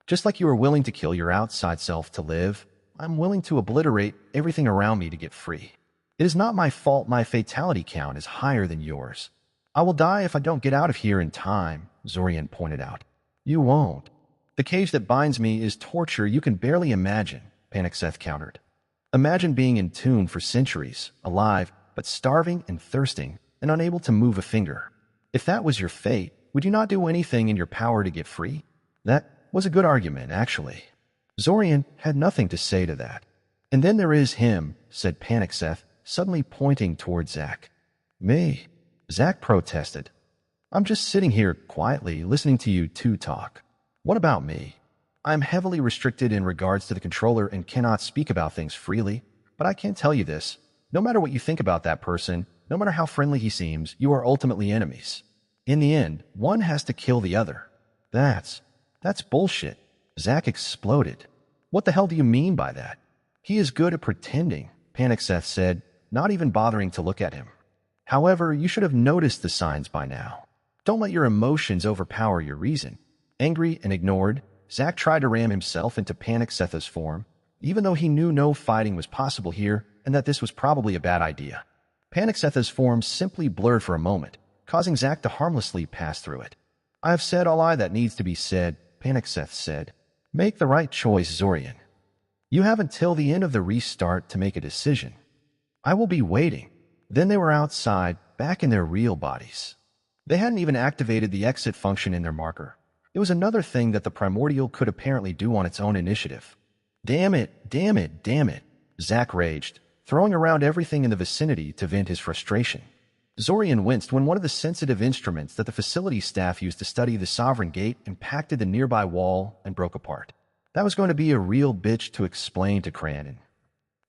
Just like you are willing to kill your outside self to live, I'm willing to obliterate everything around me to get free. It is not my fault my fatality count is higher than yours. I will die if I don't get out of here in time, Zorian pointed out. You won't. The cage that binds me is torture you can barely imagine, Panic Seth countered. Imagine being in tune for centuries, alive, but starving and thirsting, and unable to move a finger. If that was your fate, would you not do anything in your power to get free? That was a good argument, actually. Zorian had nothing to say to that. And then there is him, said Panic Seth, suddenly pointing toward Zack. Me? Zack protested. I'm just sitting here quietly listening to you two talk. What about me? I'm heavily restricted in regards to the controller and cannot speak about things freely, but I can tell you this. No matter what you think about that person, no matter how friendly he seems, you are ultimately enemies. In the end, one has to kill the other. That's bullshit. Zack exploded. What the hell do you mean by that? He is good at pretending, Panic Seth said, not even bothering to look at him. However, you should have noticed the signs by now. Don't let your emotions overpower your reason. Angry and ignored, Zack tried to ram himself into Panic Seth's form, even though he knew no fighting was possible here and that this was probably a bad idea. Panic Seth's form simply blurred for a moment, causing Zack to harmlessly pass through it. I have said all that needs to be said, Panic Seth said. Make the right choice, Zorian. You have until the end of the restart to make a decision. I will be waiting. Then they were outside, back in their real bodies. They hadn't even activated the exit function in their marker. It was another thing that the Primordial could apparently do on its own initiative. Damn it, damn it, damn it, Zack raged, throwing around everything in the vicinity to vent his frustration. Zorian winced when one of the sensitive instruments that the facility staff used to study the Sovereign Gate impacted the nearby wall and broke apart. That was going to be a real bitch to explain to Crandon.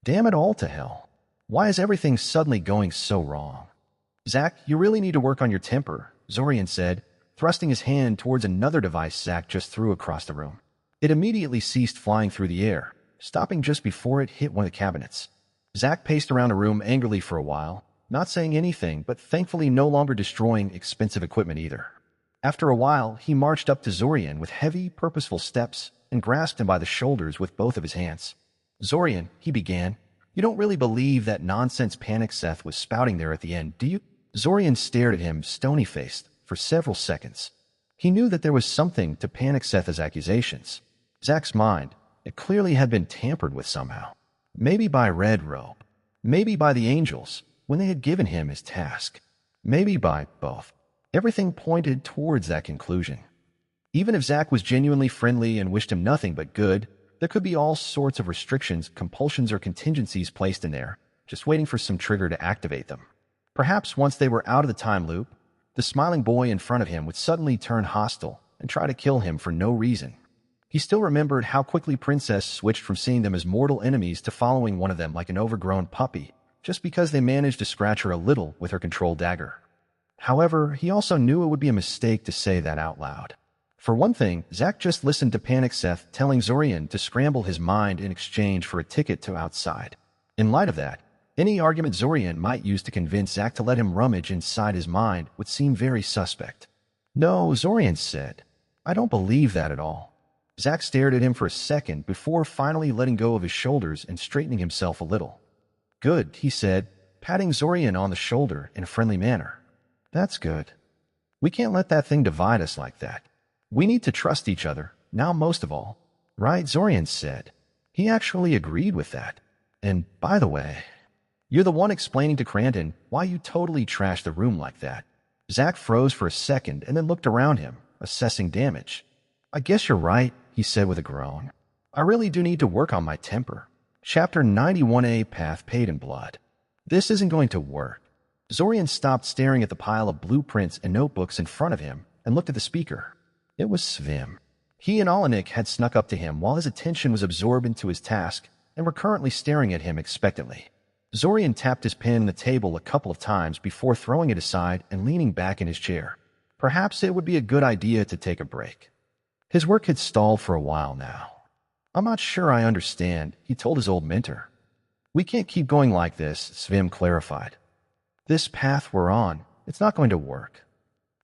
Damn it all to hell. Why is everything suddenly going so wrong? Zack, you really need to work on your temper, Zorian said, thrusting his hand towards another device Zack just threw across the room. It immediately ceased flying through the air, stopping just before it hit one of the cabinets. Zack paced around the room angrily for a while, not saying anything, but thankfully no longer destroying expensive equipment either. After a while, he marched up to Zorian with heavy, purposeful steps and grasped him by the shoulders with both of his hands. Zorian, he began, you don't really believe that nonsense Panic Seth was spouting there at the end, do you? Zorian stared at him, stony-faced, for several seconds. He knew that there was something to Panic Seth's accusations. Zack's mind, it clearly had been tampered with somehow. Maybe by Red Robe. Maybe by the angels, when they had given him his task. Maybe by both. Everything pointed towards that conclusion. Even if Zach was genuinely friendly and wished him nothing but good, there could be all sorts of restrictions, compulsions, or contingencies placed in there, just waiting for some trigger to activate them. Perhaps once they were out of the time loop, the smiling boy in front of him would suddenly turn hostile and try to kill him for no reason. He still remembered how quickly Princess switched from seeing them as mortal enemies to following one of them like an overgrown puppy, just because they managed to scratch her a little with her control dagger. However, he also knew it would be a mistake to say that out loud. For one thing, Zach just listened to Panic Seth telling Zorian to scramble his mind in exchange for a ticket to outside. In light of that, any argument Zorian might use to convince Zach to let him rummage inside his mind would seem very suspect. No, Zorian said. I don't believe that at all. Zach stared at him for a second before finally letting go of his shoulders and straightening himself a little. Good, he said, patting Zorian on the shoulder in a friendly manner. That's good. We can't let that thing divide us like that. We need to trust each other, now most of all. Right, Zorian said. He actually agreed with that. And by the way, you're the one explaining to Cranton why you totally trashed the room like that. Zach froze for a second and then looked around him, assessing damage. I guess you're right, he said with a groan. I really do need to work on my temper. Chapter 91A, Path Paid in Blood. This isn't going to work. Zorian stopped staring at the pile of blueprints and notebooks in front of him and looked at the speaker. It was Svim. He and Olenek had snuck up to him while his attention was absorbed into his task and were currently staring at him expectantly. Zorian tapped his pen on the table a couple of times before throwing it aside and leaning back in his chair. Perhaps it would be a good idea to take a break. His work had stalled for a while now. I'm not sure I understand, he told his old mentor. We can't keep going like this, Svim clarified. This path we're on, it's not going to work.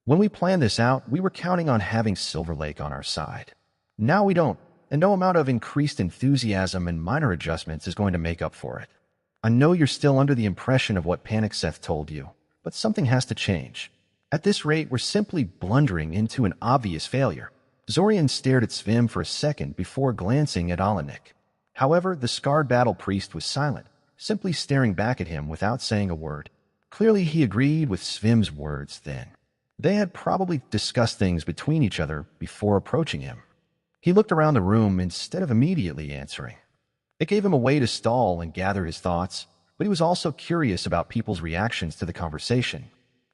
When we planned this out, we were counting on having Silver Lake on our side. Now we don't, and no amount of increased enthusiasm and minor adjustments is going to make up for it. I know you're still under the impression of what Panic Seth told you, but something has to change. At this rate, we're simply blundering into an obvious failure. Zorian stared at Svim for a second before glancing at Olenek. However, the scarred battle priest was silent, simply staring back at him without saying a word. Clearly, he agreed with Svim's words then. They had probably discussed things between each other before approaching him. He looked around the room instead of immediately answering. It gave him a way to stall and gather his thoughts, but he was also curious about people's reactions to the conversation.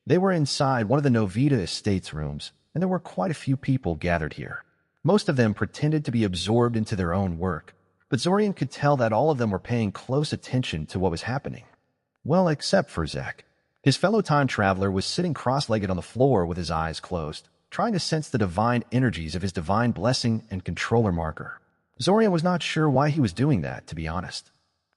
They were inside one of the Novita Estates rooms, and there were quite a few people gathered here. Most of them pretended to be absorbed into their own work, but Zorian could tell that all of them were paying close attention to what was happening. Well, except for Zach. His fellow time traveler was sitting cross-legged on the floor with his eyes closed, trying to sense the divine energies of his divine blessing and controller marker. Zorian was not sure why he was doing that, to be honest.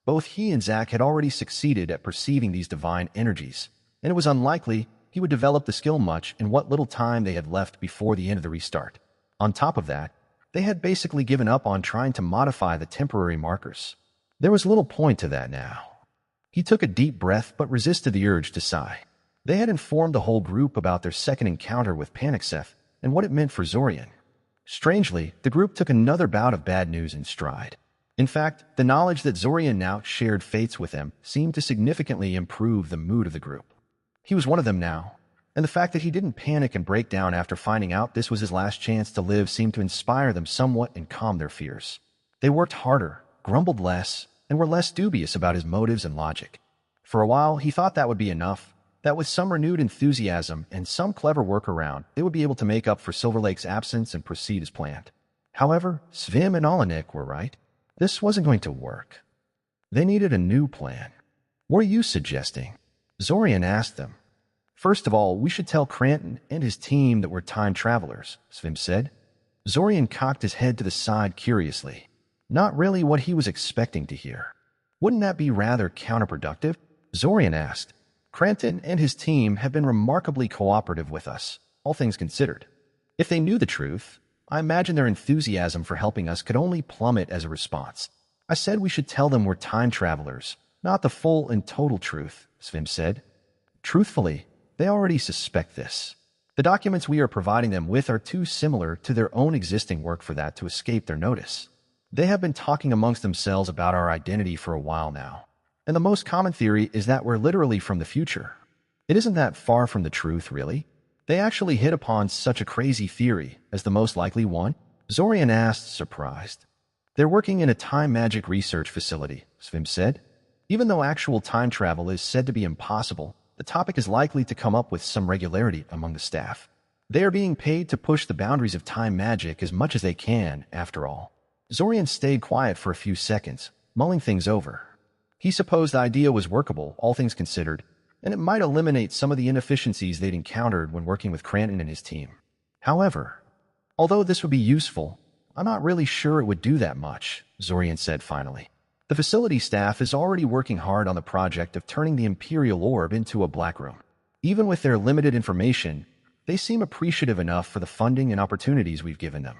Both he and Zach had already succeeded at perceiving these divine energies, and it was unlikely he would develop the skill much in what little time they had left before the end of the restart. On top of that, they had basically given up on trying to modify the temporary markers. There was little point to that now. He took a deep breath but resisted the urge to sigh. They had informed the whole group about their second encounter with Panic Seth and what it meant for Zorian. Strangely, the group took another bout of bad news in stride. In fact, the knowledge that Zorian now shared fates with them seemed to significantly improve the mood of the group. He was one of them now, and the fact that he didn't panic and break down after finding out this was his last chance to live seemed to inspire them somewhat and calm their fears. They worked harder, grumbled less, and were less dubious about his motives and logic. For a while, he thought that would be enough, that with some renewed enthusiasm and some clever workaround, they would be able to make up for Silver Lake's absence and proceed as planned. However, Svim and Olenek were right. This wasn't going to work. They needed a new plan. What are you suggesting? Zorian asked them. First of all, we should tell Cranton and his team that we're time travelers, Svim said. Zorian cocked his head to the side curiously. Not really what he was expecting to hear. Wouldn't that be rather counterproductive? Zorian asked. Cranton and his team have been remarkably cooperative with us, all things considered. If they knew the truth, I imagine their enthusiasm for helping us could only plummet as a response. I said we should tell them we're time travelers, not the full and total truth, Svim said. Truthfully, they already suspect this. The documents we are providing them with are too similar to their own existing work for that to escape their notice. They have been talking amongst themselves about our identity for a while now. And the most common theory is that we're literally from the future. It isn't that far from the truth, really. They actually hit upon such a crazy theory as the most likely one? Zorian asked, surprised. They're working in a time magic research facility, Svim said. Even though actual time travel is said to be impossible, the topic is likely to come up with some regularity among the staff. They are being paid to push the boundaries of time magic as much as they can, after all. Zorian stayed quiet for a few seconds, mulling things over. He supposed the idea was workable, all things considered, and it might eliminate some of the inefficiencies they'd encountered when working with Cranton and his team. However, although this would be useful, I'm not really sure it would do that much, Zorian said finally. The facility staff is already working hard on the project of turning the Imperial Orb into a black room. Even with their limited information, they seem appreciative enough for the funding and opportunities we've given them.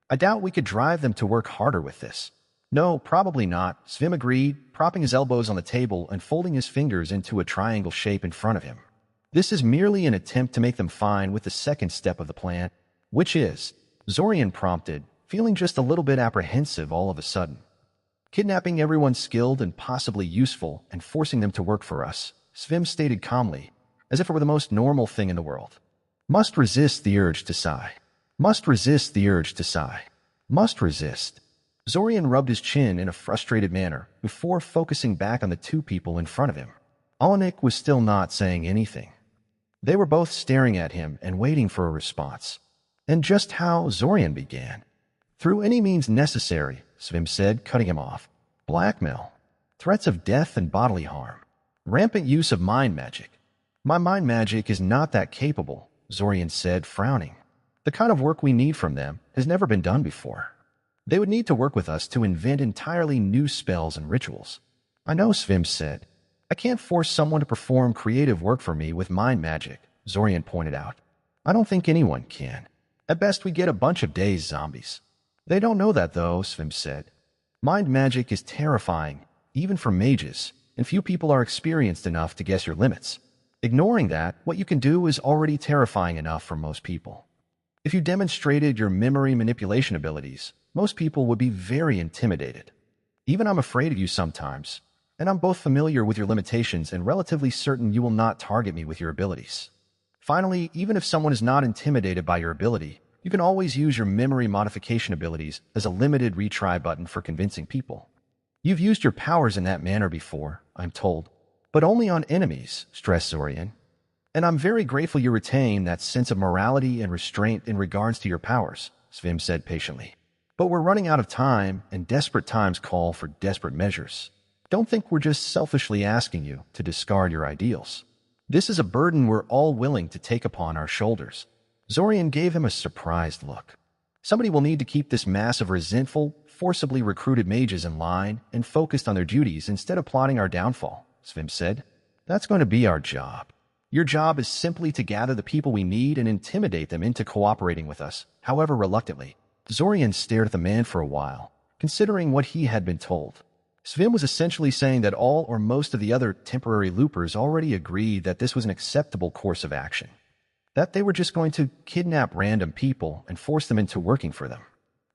I doubt we could drive them to work harder with this. No, probably not, Svim agreed, propping his elbows on the table and folding his fingers into a triangle shape in front of him. This is merely an attempt to make them fine with the second step of the plan, which is, Zorian prompted, feeling just a little bit apprehensive all of a sudden. Kidnapping everyone skilled and possibly useful and forcing them to work for us, Svim stated calmly, as if it were the most normal thing in the world. Must resist the urge to sigh. Must resist the urge to sigh. Must resist. Zorian rubbed his chin in a frustrated manner before focusing back on the two people in front of him. Olenek was still not saying anything. They were both staring at him and waiting for a response. And just how Zorian began. Through any means necessary, Svim said, cutting him off. Blackmail. Threats of death and bodily harm. Rampant use of mind magic. My mind magic is not that capable, Zorian said, frowning. The kind of work we need from them has never been done before. They would need to work with us to invent entirely new spells and rituals. I know, Svim said. I can't force someone to perform creative work for me with mind magic, Zorian pointed out. I don't think anyone can. At best, we get a bunch of dazed zombies. They don't know that, though, Svim said. Mind magic is terrifying, even for mages, and few people are experienced enough to guess your limits. Ignoring that, what you can do is already terrifying enough for most people. If you demonstrated your memory manipulation abilities, most people would be very intimidated. Even I'm afraid of you sometimes, and I'm both familiar with your limitations and relatively certain you will not target me with your abilities. Finally, even if someone is not intimidated by your ability, you can always use your memory modification abilities as a limited retry button for convincing people. You've used your powers in that manner before, I'm told, but only on enemies, stressed Zorian. And I'm very grateful you retain that sense of morality and restraint in regards to your powers, Svim said patiently. But we're running out of time, and desperate times call for desperate measures. Don't think we're just selfishly asking you to discard your ideals. This is a burden we're all willing to take upon our shoulders. Zorian gave him a surprised look. Somebody will need to keep this mass of resentful, forcibly recruited mages in line and focused on their duties instead of plotting our downfall, Svim said. That's going to be our job. Your job is simply to gather the people we need and intimidate them into cooperating with us, however reluctantly. Zorian stared at the man for a while, considering what he had been told. Svim was essentially saying that all or most of the other temporary loopers already agreed that this was an acceptable course of action. That they were just going to kidnap random people and force them into working for them.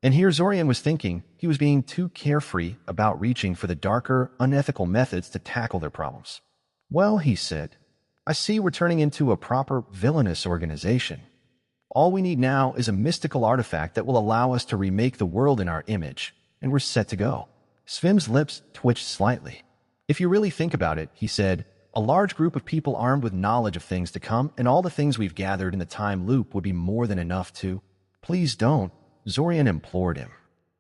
And here Zorian was thinking he was being too carefree about reaching for the darker, unethical methods to tackle their problems. Well, he said, I see we're turning into a proper villainous organization. All we need now is a mystical artifact that will allow us to remake the world in our image, and we're set to go. Svim's lips twitched slightly. If you really think about it, he said, a large group of people armed with knowledge of things to come and all the things we've gathered in the time loop would be more than enough to... Please don't, Zorian implored him.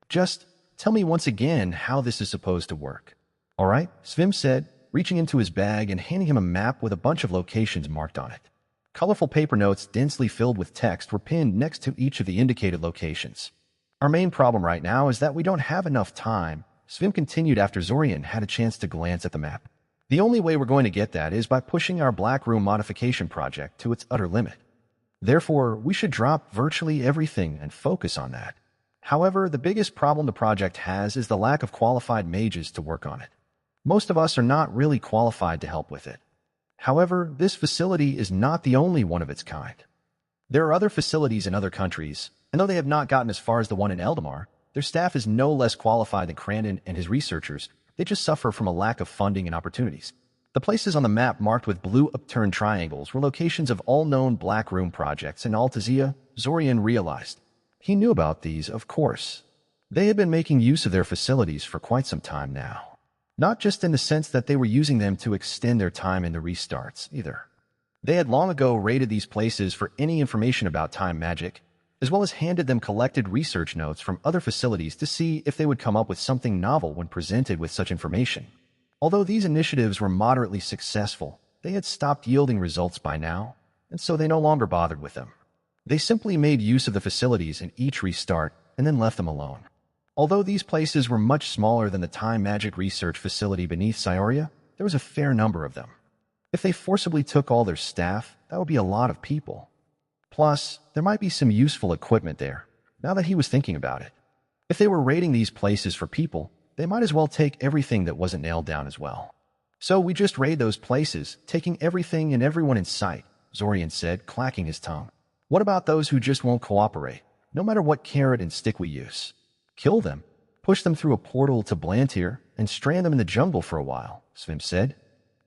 Just tell me once again how this is supposed to work. All right, Svim said, reaching into his bag and handing him a map with a bunch of locations marked on it. Colorful paper notes densely filled with text were pinned next to each of the indicated locations. Our main problem right now is that we don't have enough time, Svim continued after Zorian had a chance to glance at the map. The only way we're going to get that is by pushing our Black Room modification project to its utter limit. Therefore, we should drop virtually everything and focus on that. However, the biggest problem the project has is the lack of qualified mages to work on it. Most of us are not really qualified to help with it. However, this facility is not the only one of its kind. There are other facilities in other countries, and though they have not gotten as far as the one in Eldamar, their staff is no less qualified than Crandon and his researchers, They just suffer from a lack of funding and opportunities. The places on the map marked with blue upturned triangles were locations of all known Black Room projects in Altazia, Zorian realized. He knew about these, of course. They had been making use of their facilities for quite some time now. Not just in the sense that they were using them to extend their time in the restarts, either. They had long ago raided these places for any information about time magic, as well as handed them collected research notes from other facilities to see if they would come up with something novel when presented with such information. Although these initiatives were moderately successful, they had stopped yielding results by now, and so they no longer bothered with them. They simply made use of the facilities in each restart and then left them alone. Although these places were much smaller than the time magic research facility beneath Scioria, there was a fair number of them. If they forcibly took all their staff, that would be a lot of people. Plus, there might be some useful equipment there, now that he was thinking about it. If they were raiding these places for people, they might as well take everything that wasn't nailed down as well. So we just raid those places, taking everything and everyone in sight, Zorian said, clacking his tongue. What about those who just won't cooperate, no matter what carrot and stick we use? Kill them, push them through a portal to Blantyre, and strand them in the jungle for a while, Svim said.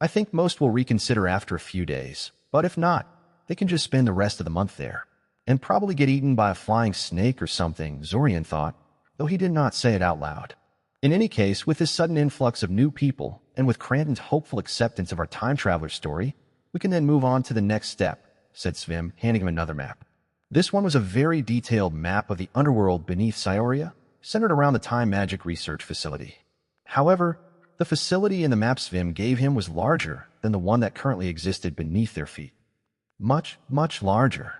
I think most will reconsider after a few days, but if not, they can just spend the rest of the month there. And probably get eaten by a flying snake or something, Zorian thought, though he did not say it out loud. In any case, with this sudden influx of new people, and with Cranton's hopeful acceptance of our time traveler story, we can then move on to the next step, said Svim, handing him another map. This one was a very detailed map of the underworld beneath Scioria, centered around the time magic research facility. However, the facility in the map Svim gave him was larger than the one that currently existed beneath their feet. Much, much larger.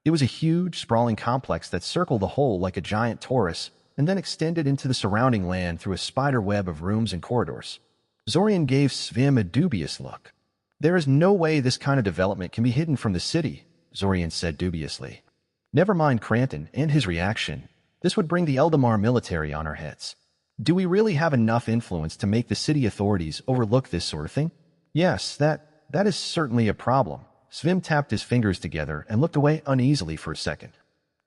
It was a huge, sprawling complex that circled the whole like a giant torus and then extended into the surrounding land through a spider web of rooms and corridors. Zorian gave Svim a dubious look. There is no way this kind of development can be hidden from the city, Zorian said dubiously. Never mind Cranton and his reaction. This would bring the Eldamar military on our heads. Do we really have enough influence to make the city authorities overlook this sort of thing? Yes, that is certainly a problem. Svim tapped his fingers together and looked away uneasily for a second.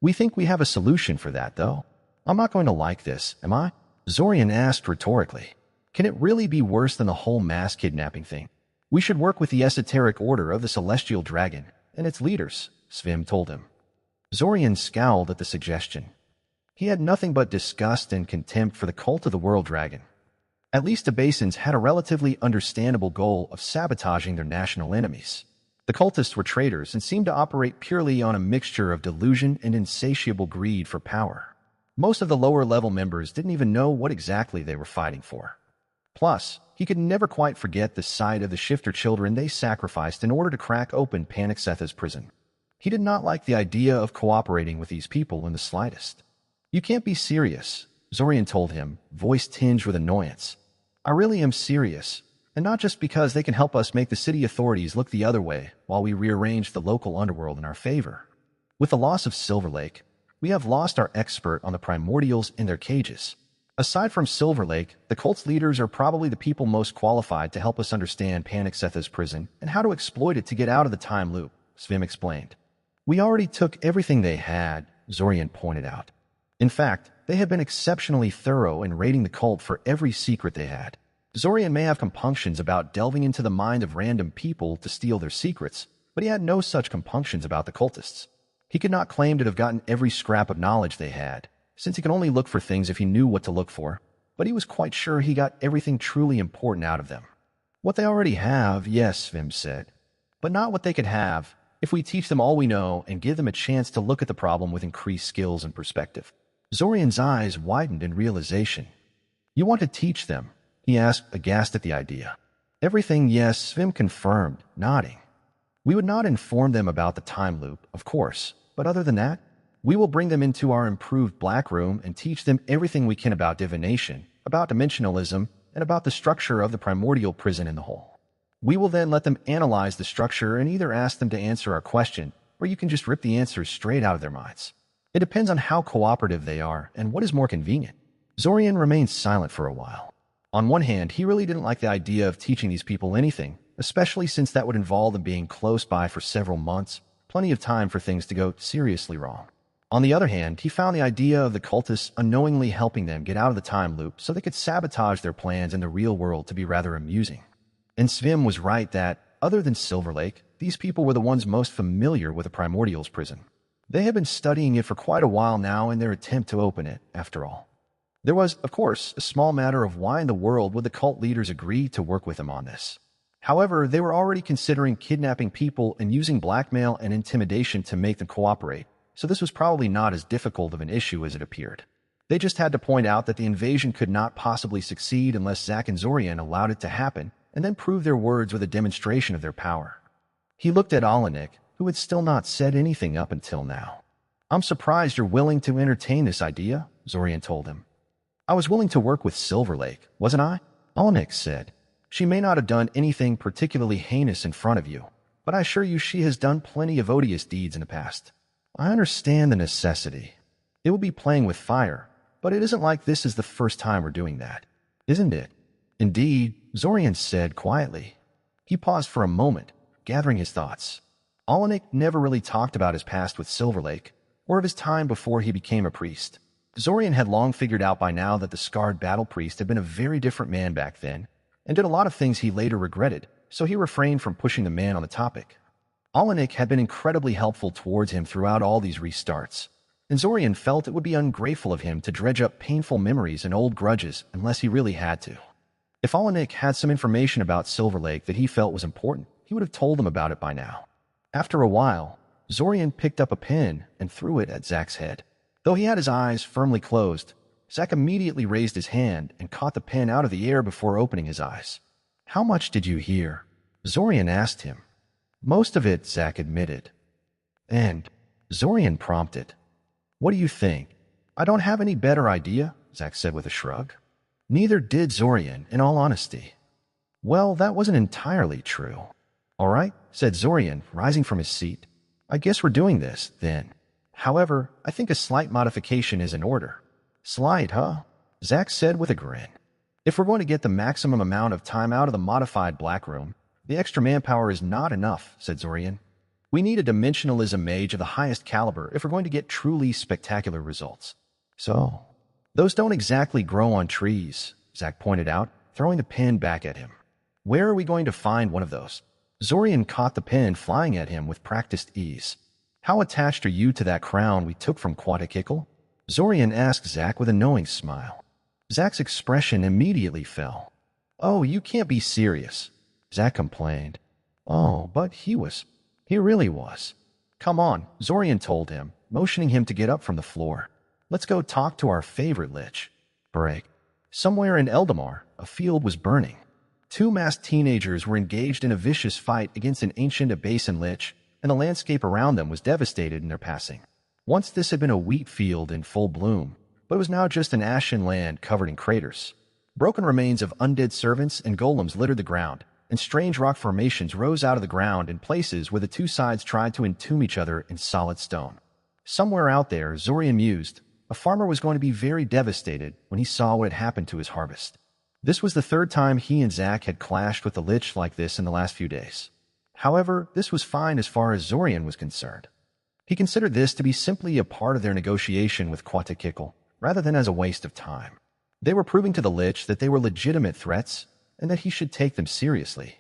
We think we have a solution for that, though. I'm not going to like this, am I? Zorian asked rhetorically. Can it really be worse than the whole mass kidnapping thing? We should work with the esoteric order of the Celestial Dragon and its leaders, Svim told him. Zorian scowled at the suggestion. He had nothing but disgust and contempt for the cult of the World Dragon. At least the Basins had a relatively understandable goal of sabotaging their national enemies. The cultists were traitors and seemed to operate purely on a mixture of delusion and insatiable greed for power. Most of the lower-level members didn't even know what exactly they were fighting for. Plus, he could never quite forget the sight of the shifter children they sacrificed in order to crack open Panic-Setha's prison. He did not like the idea of cooperating with these people in the slightest. You can't be serious, Zorian told him, voice tinged with annoyance. I really am serious, and not just because they can help us make the city authorities look the other way while we rearrange the local underworld in our favor. With the loss of Silver Lake, we have lost our expert on the primordials in their cages. Aside from Silver Lake, the cult's leaders are probably the people most qualified to help us understand Panic-Setha's prison and how to exploit it to get out of the time loop, Svim explained. We already took everything they had, Zorian pointed out. In fact, they had been exceptionally thorough in raiding the cult for every secret they had. Zorian may have compunctions about delving into the mind of random people to steal their secrets, but he had no such compunctions about the cultists. He could not claim to have gotten every scrap of knowledge they had, since he could only look for things if he knew what to look for, but he was quite sure he got everything truly important out of them. What they already have, yes, Svim said, but not what they could have if we teach them all we know and give them a chance to look at the problem with increased skills and perspective. Zorian's eyes widened in realization. You want to teach them? He asked, aghast at the idea. Everything, yes, Svim confirmed, nodding. We would not inform them about the time loop, of course, but other than that, we will bring them into our improved Black Room and teach them everything we can about divination, about dimensionalism, and about the structure of the primordial prison in the whole. We will then let them analyze the structure and either ask them to answer our question, or you can just rip the answers straight out of their minds. It depends on how cooperative they are and what is more convenient. Zorian remained silent for a while. On one hand, he really didn't like the idea of teaching these people anything, especially since that would involve them being close by for several months, plenty of time for things to go seriously wrong. On the other hand, he found the idea of the cultists unknowingly helping them get out of the time loop so they could sabotage their plans in the real world to be rather amusing. And Svim was right that, other than Silver Lake, these people were the ones most familiar with the Primordials prison. They had been studying it for quite a while now in their attempt to open it, after all. There was, of course, a small matter of why in the world would the cult leaders agree to work with them on this. However, they were already considering kidnapping people and using blackmail and intimidation to make them cooperate, so this was probably not as difficult of an issue as it appeared. They just had to point out that the invasion could not possibly succeed unless Zack and Zorian allowed it to happen, and then prove their words with a demonstration of their power. He looked at Olenek, who had still not said anything up until now. "I'm surprised you're willing to entertain this idea," Zorian told him. "I was willing to work with Silver Lake, wasn't I?" Olenek said. "She may not have done anything particularly heinous in front of you, but I assure you she has done plenty of odious deeds in the past. I understand the necessity. It would be playing with fire, but it isn't like this is the first time we're doing that, isn't it?" "Indeed," Zorian said quietly. He paused for a moment, gathering his thoughts. Olenek never really talked about his past with Silver Lake, or of his time before he became a priest. Zorian had long figured out by now that the scarred battle priest had been a very different man back then, and did a lot of things he later regretted, so he refrained from pushing the man on the topic. Olenek had been incredibly helpful towards him throughout all these restarts, and Zorian felt it would be ungrateful of him to dredge up painful memories and old grudges unless he really had to. If Olenek had some information about Silver Lake that he felt was important, he would have told him about it by now. After a while, Zorian picked up a pen and threw it at Zack's head. Though he had his eyes firmly closed, Zack immediately raised his hand and caught the pen out of the air before opening his eyes. "How much did you hear?" Zorian asked him. "Most of it," Zack admitted. "And?" Zorian prompted. "What do you think?" "I don't have any better idea," Zack said with a shrug. Neither did Zorian, in all honesty. "Well, that wasn't entirely true." "All right," said Zorian, rising from his seat. "I guess we're doing this, then. However, I think a slight modification is in order." "Slight, huh?" Zack said with a grin. "If we're going to get the maximum amount of time out of the modified Black Room, the extra manpower is not enough," said Zorian. "We need a dimensionalism mage of the highest caliber if we're going to get truly spectacular results." "So, those don't exactly grow on trees," Zack pointed out, throwing the pen back at him. "Where are we going to find one of those?" Zorian caught the pen flying at him with practiced ease. "How attached are you to that crown we took from Quatakikal?" Zorian asked Zack with a knowing smile. Zack's expression immediately fell. "Oh, you can't be serious," Zack complained. "Oh, but he was. He really was." "Come on," Zorian told him, motioning him to get up from the floor. "Let's go talk to our favorite lich." Break. Somewhere in Eldamar, a field was burning. Two masked teenagers were engaged in a vicious fight against an ancient Abasan lich, and the landscape around them was devastated in their passing. Once this had been a wheat field in full bloom, but it was now just an ashen land covered in craters. Broken remains of undead servants and golems littered the ground, and strange rock formations rose out of the ground in places where the two sides tried to entomb each other in solid stone. Somewhere out there, Zorian mused, a farmer was going to be very devastated when he saw what had happened to his harvest. This was the third time he and Zack had clashed with the lich like this in the last few days. However, this was fine as far as Zorian was concerned. He considered this to be simply a part of their negotiation with Quatakikal, rather than as a waste of time. They were proving to the lich that they were legitimate threats, and that he should take them seriously.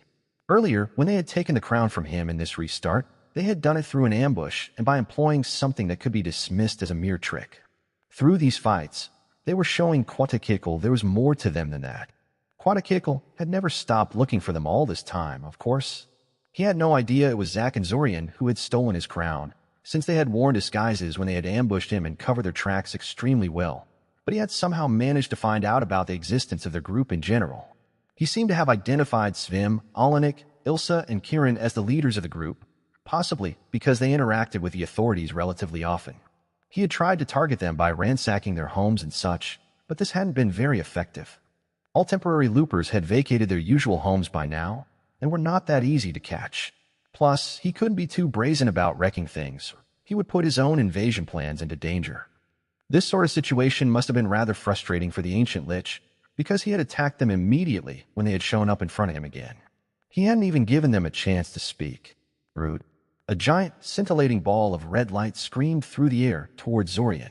Earlier, when they had taken the crown from him in this restart, they had done it through an ambush and by employing something that could be dismissed as a mere trick. Through these fights, they were showing Quatakikal there was more to them than that. Quatakikal had never stopped looking for them all this time, of course. He had no idea it was Zack and Zorian who had stolen his crown, since they had worn disguises when they had ambushed him and covered their tracks extremely well, but he had somehow managed to find out about the existence of their group in general. He seemed to have identified Svim, Olenek, Ilsa, and Kieran as the leaders of the group, possibly because they interacted with the authorities relatively often. He had tried to target them by ransacking their homes and such, but this hadn't been very effective. All temporary loopers had vacated their usual homes by now, and were not that easy to catch. Plus, he couldn't be too brazen about wrecking things. He would put his own invasion plans into danger. This sort of situation must have been rather frustrating for the ancient lich, because he had attacked them immediately when they had shown up in front of him again. He hadn't even given them a chance to speak. Rude. A giant, scintillating ball of red light screamed through the air towards Zorian.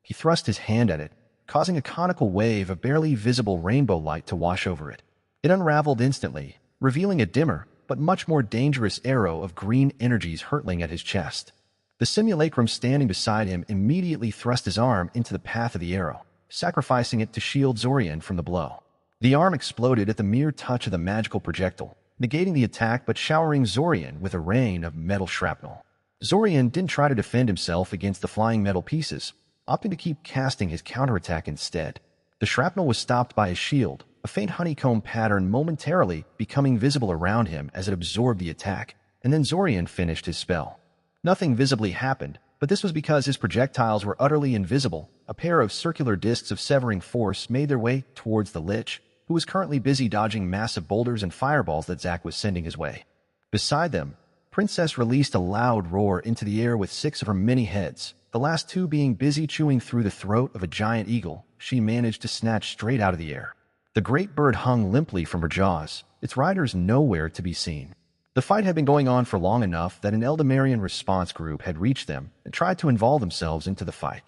He thrust his hand at it, causing a conical wave of barely visible rainbow light to wash over it. It unraveled instantly, revealing a dimmer, but much more dangerous arrow of green energies hurtling at his chest. The simulacrum standing beside him immediately thrust his arm into the path of the arrow, sacrificing it to shield Zorian from the blow. The arm exploded at the mere touch of the magical projectile, negating the attack but showering Zorian with a rain of metal shrapnel. Zorian didn't try to defend himself against the flying metal pieces, opting to keep casting his counterattack instead. The shrapnel was stopped by his shield, a faint honeycomb pattern momentarily becoming visible around him as it absorbed the attack, and then Zorian finished his spell. Nothing visibly happened, but this was because his projectiles were utterly invisible. A pair of circular discs of severing force made their way towards the Lich, who was currently busy dodging massive boulders and fireballs that Zack was sending his way. Beside them, Princess released a loud roar into the air with 6 of her many heads, the last 2 being busy chewing through the throat of a giant eagle she managed to snatch straight out of the air. The great bird hung limply from her jaws, its riders nowhere to be seen. The fight had been going on for long enough that an Eldamarian response group had reached them and tried to involve themselves into the fight.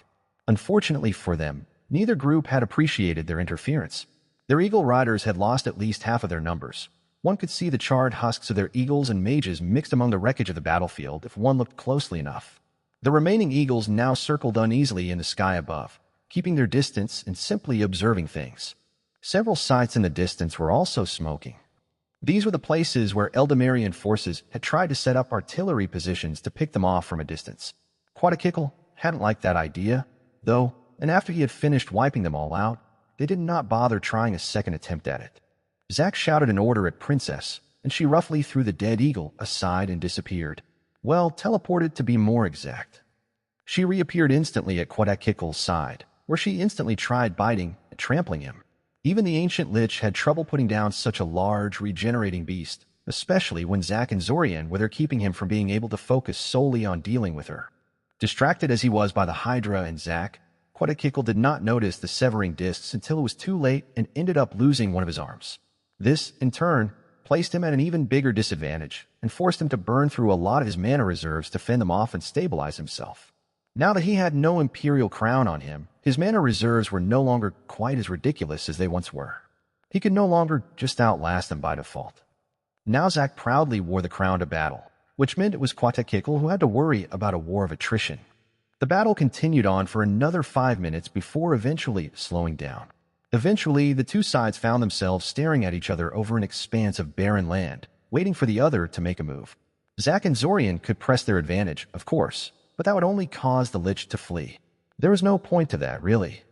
Unfortunately for them, neither group had appreciated their interference. Their eagle riders had lost at least half of their numbers. One could see the charred husks of their eagles and mages mixed among the wreckage of the battlefield if one looked closely enough. The remaining eagles now circled uneasily in the sky above, keeping their distance and simply observing things. Several sites in the distance were also smoking. These were the places where Eldamarian forces had tried to set up artillery positions to pick them off from a distance. Quatakikl hadn't liked that idea, though, and after he had finished wiping them all out, they did not bother trying a second attempt at it. Zack shouted an order at Princess, and she roughly threw the dead eagle aside and disappeared. Well, teleported to be more exact. She reappeared instantly at Quatakikl's side, where she instantly tried biting and trampling him. Even the ancient Lich had trouble putting down such a large, regenerating beast, especially when Zack and Zorian were there keeping him from being able to focus solely on dealing with her. Distracted as he was by the Hydra and Zack, Quatakikl did not notice the severing discs until it was too late and ended up losing one of his arms. This, in turn, placed him at an even bigger disadvantage and forced him to burn through a lot of his mana reserves to fend them off and stabilize himself. Now that he had no Imperial crown on him, his mana reserves were no longer quite as ridiculous as they once were. He could no longer just outlast them by default. Now Zack proudly wore the crown to battle, which meant it was Quatakikl who had to worry about a war of attrition. The battle continued on for another 5 minutes before eventually slowing down. Eventually, the two sides found themselves staring at each other over an expanse of barren land, waiting for the other to make a move. Zack and Zorian could press their advantage, of course, but that would only cause the Lich to flee. There was no point to that, really.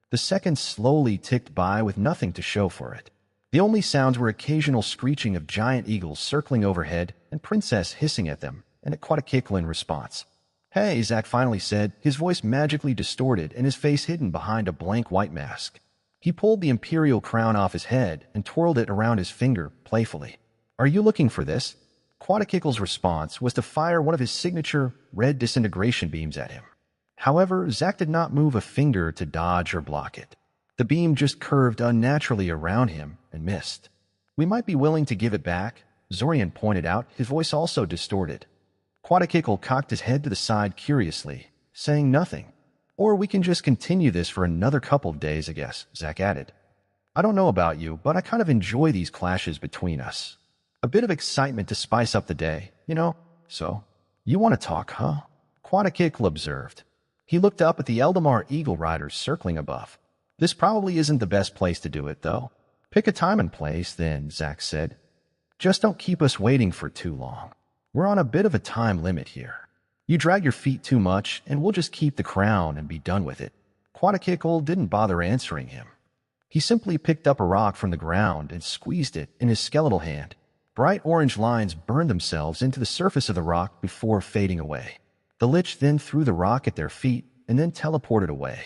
The seconds slowly ticked by with nothing to show for it. The only sounds were occasional screeching of giant eagles circling overhead and Princess hissing at them, and at Quatakikl in response. "Hey," Zack finally said, his voice magically distorted and his face hidden behind a blank white mask. He pulled the Imperial crown off his head and twirled it around his finger playfully. "Are you looking for this?" Quatakikl's response was to fire one of his signature red disintegration beams at him. However, Zack did not move a finger to dodge or block it. The beam just curved unnaturally around him and missed. "We might be willing to give it back," Zorian pointed out, his voice also distorted. Quatakikl cocked his head to the side curiously, saying nothing. "Or we can just continue this for another couple of days, I guess," Zack added. "I don't know about you, but I kind of enjoy these clashes between us. A bit of excitement to spice up the day, you know? So, you want to talk, huh?" Quatakikl observed. He looked up at the Eldamar eagle riders circling above. "This probably isn't the best place to do it, though. Pick a time and place, then," Zack said. "Just don't keep us waiting for too long. We're on a bit of a time limit here. You drag your feet too much, and we'll just keep the crown and be done with it." Quatakikl didn't bother answering him. He simply picked up a rock from the ground and squeezed it in his skeletal hand. Bright orange lines burned themselves into the surface of the rock before fading away. The Lich then threw the rock at their feet and then teleported away.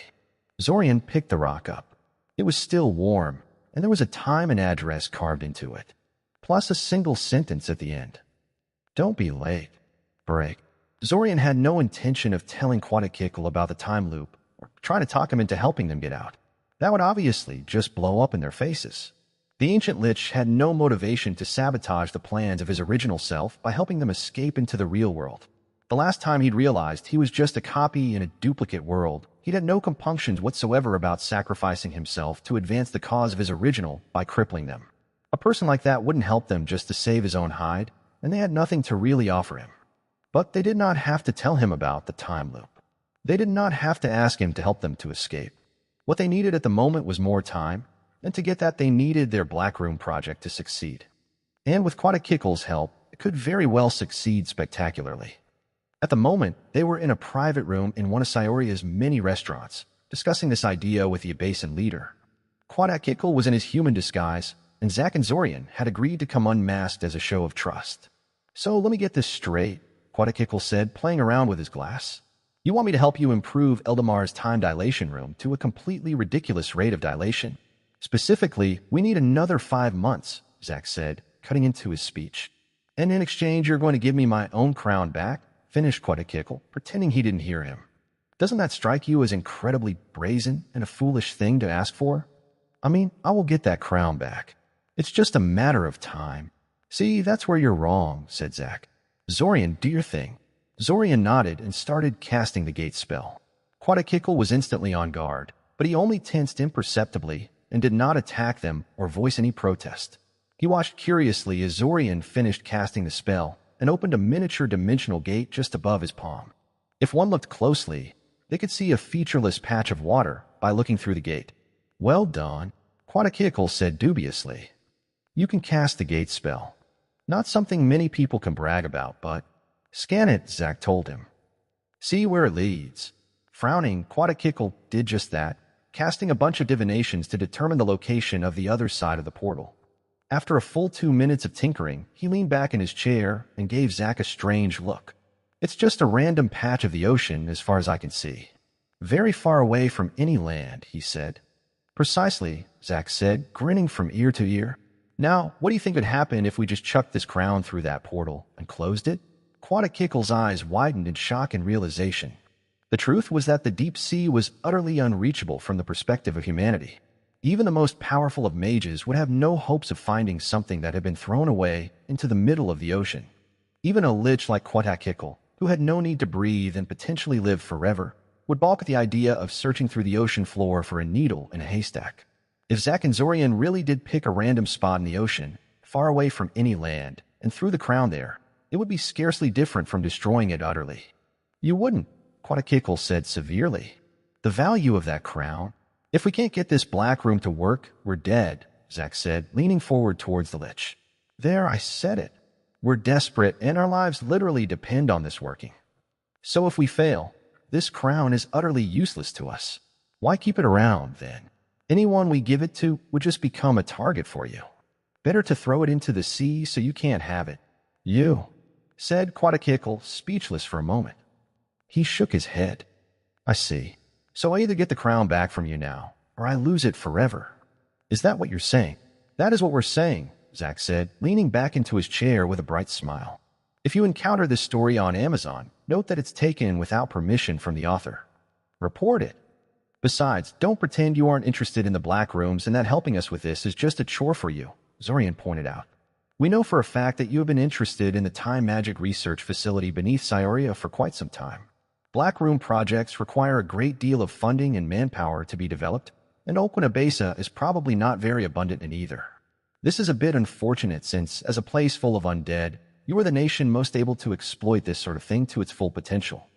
Zorian picked the rock up. It was still warm, and there was a time and address carved into it, plus a single sentence at the end. "Don't be late. Break." Zorian had no intention of telling Quatakikl about the time loop or trying to talk him into helping them get out. That would obviously just blow up in their faces. The ancient lich had no motivation to sabotage the plans of his original self by helping them escape into the real world. The last time he'd realized he was just a copy in a duplicate world, he'd had no compunctions whatsoever about sacrificing himself to advance the cause of his original by crippling them. A person like that wouldn't help them just to save his own hide, and they had nothing to really offer him. But they did not have to tell him about the time loop. They did not have to ask him to help them to escape. What they needed at the moment was more time, and to get that they needed their Black Room project to succeed. And with Quatakikle's help, it could very well succeed spectacularly. At the moment, they were in a private room in one of Sayoria's many restaurants, discussing this idea with the Abasan leader. Quatakikle was in his human disguise, and Zack and Zorian had agreed to come unmasked as a show of trust. So let me get this straight, Quatakikle said, playing around with his glass. You want me to help you improve Eldamar's time dilation room to a completely ridiculous rate of dilation? Specifically, we need another 5 months, Zack said, cutting into his speech. And in exchange, you're going to give me my own crown back? Finished Quatakikle, pretending he didn't hear him. Doesn't that strike you as incredibly brazen and a foolish thing to ask for? I mean, I will get that crown back. It's just a matter of time. See, that's where you're wrong, said Zack. Zorian, do your thing. Zorian nodded and started casting the gate spell. Quatakikle was instantly on guard, but he only tensed imperceptibly and did not attack them or voice any protest. He watched curiously as Zorian finished casting the spell and opened a miniature dimensional gate just above his palm. If one looked closely, they could see a featureless patch of water by looking through the gate. Well done, Quatakikle said dubiously. You can cast the gate spell. Not something many people can brag about, but... Scan it, Zack told him. See where it leads. Frowning, Quatakikle did just that, casting a bunch of divinations to determine the location of the other side of the portal. After a full 2 minutes of tinkering, he leaned back in his chair and gave Zack a strange look. It's just a random patch of the ocean as far as I can see. Very far away from any land, he said. Precisely, Zack said, grinning from ear to ear. Now, what do you think would happen if we just chucked this crown through that portal and closed it? Quatakikle's eyes widened in shock and realization. The truth was that the deep sea was utterly unreachable from the perspective of humanity. Even the most powerful of mages would have no hopes of finding something that had been thrown away into the middle of the ocean. Even a lich like Quatakikle, who had no need to breathe and potentially live forever, would balk at the idea of searching through the ocean floor for a needle in a haystack. If Zack and Zorian really did pick a random spot in the ocean, far away from any land, and threw the crown there, it would be scarcely different from destroying it utterly. You wouldn't, Quatakikle said severely. The value of that crown. If we can't get this Black Room to work, we're dead, Zack said, leaning forward towards the lich. There, I said it. We're desperate, and our lives literally depend on this working. So if we fail, this crown is utterly useless to us. Why keep it around, then? Anyone we give it to would just become a target for you. Better to throw it into the sea so you can't have it. You, said Quatakikle, speechless for a moment. He shook his head. I see. So I either get the crown back from you now, or I lose it forever. Is that what you're saying? That is what we're saying, Zack said, leaning back into his chair with a bright smile. If you encounter this story on Amazon, note that it's taken without permission from the author. Report it. Besides, don't pretend you aren't interested in the Black Rooms and that helping us with this is just a chore for you, Zorian pointed out. We know for a fact that you have been interested in the time magic research facility beneath Sayoria for quite some time. Black Room projects require a great deal of funding and manpower to be developed, and Okwinabesa is probably not very abundant in either. This is a bit unfortunate since, as a place full of undead, you are the nation most able to exploit this sort of thing to its full potential.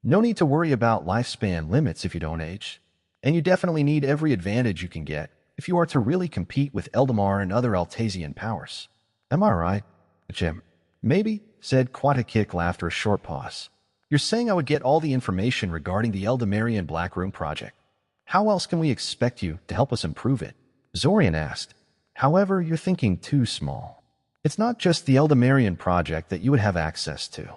No need to worry about lifespan limits if you don't age, and you definitely need every advantage you can get if you are to really compete with Eldamar and other Altasian powers. Am I right, Jim? Maybe, said Quatakikle after a short pause. You're saying I would get all the information regarding the Eldamarian Black Room project. How else can we expect you to help us improve it? Zorian asked. However, you're thinking too small. It's not just the Eldamarian project that you would have access to.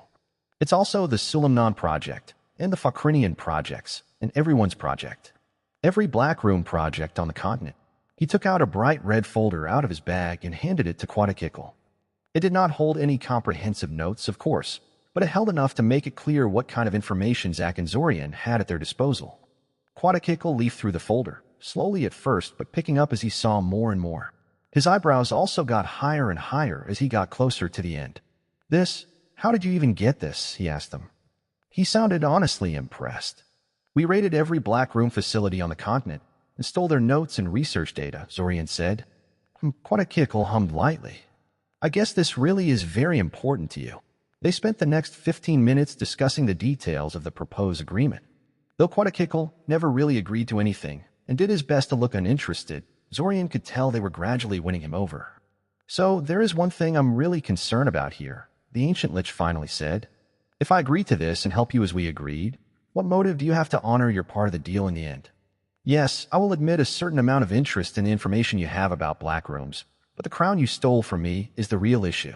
It's also the Sulamnon project, and the Fakrinian projects, and everyone's project. Every Black Room project on the continent. He took out a bright red folder out of his bag and handed it to Quatakikle. It did not hold any comprehensive notes, of course, but it held enough to make it clear what kind of information Zack and Zorian had at their disposal. Quatakikle leafed through the folder, slowly at first, but picking up as he saw more and more. His eyebrows also got higher and higher as he got closer to the end. How did you even get this? He asked them. He sounded honestly impressed. We raided every black room facility on the continent and stole their notes and research data, Zorian said. Quadakickle hummed lightly. I guess this really is very important to you. They spent the next 15 minutes discussing the details of the proposed agreement. Though Quadakickle never really agreed to anything and did his best to look uninterested, Zorian could tell they were gradually winning him over. So there is one thing I'm really concerned about here, the ancient lich finally said. If I agree to this and help you as we agreed, what motive do you have to honor your part of the deal in the end? Yes, I will admit a certain amount of interest in the information you have about black rooms, but the crown you stole from me is the real issue.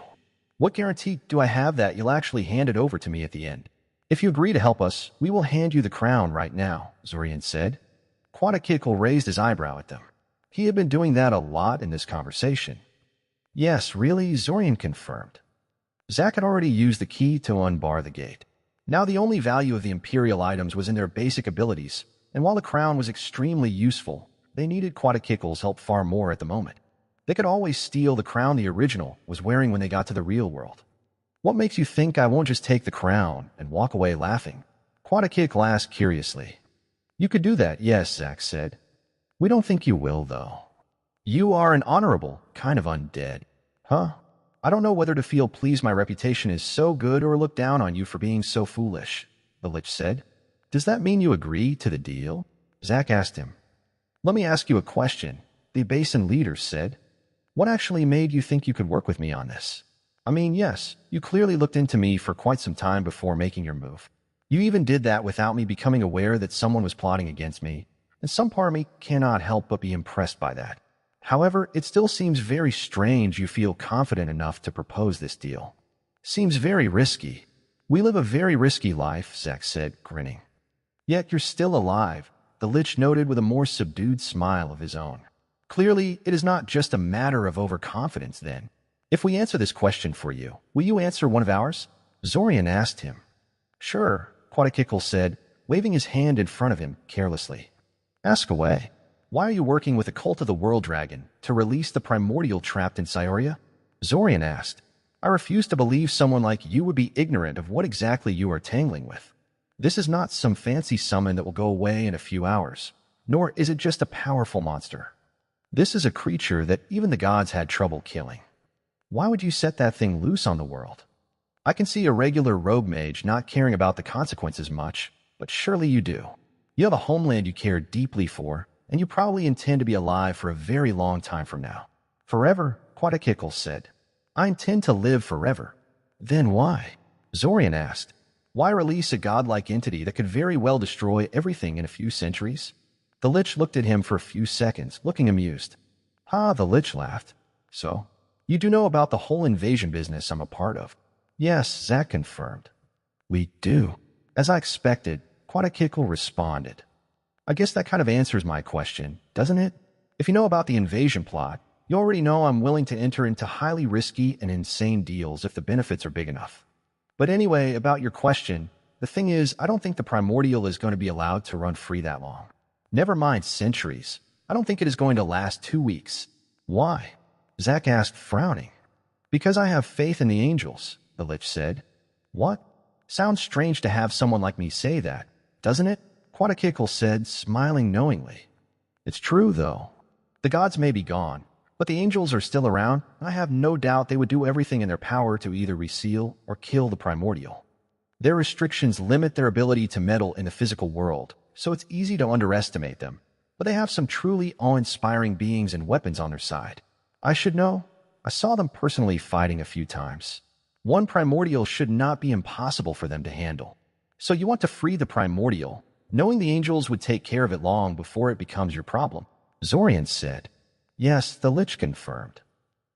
What guarantee do I have that you'll actually hand it over to me at the end? If you agree to help us, we will hand you the crown right now, Zorian said. Quadakickle raised his eyebrow at them. He had been doing that a lot in this conversation. Yes, really, Zorian confirmed. Zack had already used the key to unbar the gate. Now the only value of the Imperial items was in their basic abilities, and while the crown was extremely useful, they needed Quadakickle's help far more at the moment. They could always steal the crown the original was wearing when they got to the real world. What makes you think I won't just take the crown and walk away laughing? Quadakickle asked curiously. You could do that, yes, Zack said. We don't think you will, though. You are an honorable kind of undead. Huh? I don't know whether to feel pleased my reputation is so good or look down on you for being so foolish, the lich said. Does that mean you agree to the deal? Zack asked him. Let me ask you a question, the Basin leader said. What actually made you think you could work with me on this? I mean, yes, you clearly looked into me for quite some time before making your move. You even did that without me becoming aware that someone was plotting against me, and some part of me cannot help but be impressed by that. However, it still seems very strange you feel confident enough to propose this deal. Seems very risky. We live a very risky life, Zack said, grinning. Yet you're still alive, the lich noted with a more subdued smile of his own. Clearly, it is not just a matter of overconfidence, then. If we answer this question for you, will you answer one of ours? Zorian asked him. Sure, Quadakickle said, waving his hand in front of him carelessly. Ask away. Why are you working with the Cult of the World Dragon to release the primordial trapped in Cyoria? Zorian asked. I refuse to believe someone like you would be ignorant of what exactly you are tangling with. This is not some fancy summon that will go away in a few hours, nor is it just a powerful monster. This is a creature that even the gods had trouble killing. Why would you set that thing loose on the world? I can see a regular rogue mage not caring about the consequences much, but surely you do. You have a homeland you care deeply for, and you probably intend to be alive for a very long time from now. Forever, Quadakickle said. I intend to live forever. Then why? Zorian asked. Why release a godlike entity that could very well destroy everything in a few centuries? The lich looked at him for a few seconds, looking amused. The lich laughed. So, you do know about the whole invasion business I'm a part of? Yes, Zack confirmed. We do. As I expected, Quadakickle responded. I guess that kind of answers my question, doesn't it? If you know about the invasion plot, you already know I'm willing to enter into highly risky and insane deals if the benefits are big enough. But anyway, about your question, the thing is, I don't think the primordial is going to be allowed to run free that long. Never mind centuries. I don't think it is going to last 2 weeks. Why? Zack asked, frowning. Because I have faith in the angels, the lich said. What? Sounds strange to have someone like me say that, doesn't it? Quadakickle said, smiling knowingly. It's true, though. The gods may be gone, but the angels are still around, and I have no doubt they would do everything in their power to either reseal or kill the primordial. Their restrictions limit their ability to meddle in the physical world, so it's easy to underestimate them, but they have some truly awe-inspiring beings and weapons on their side. I should know. I saw them personally fighting a few times. One primordial should not be impossible for them to handle. So you want to free the primordial, knowing the angels would take care of it long before it becomes your problem, Zorian said. Yes, the lich confirmed.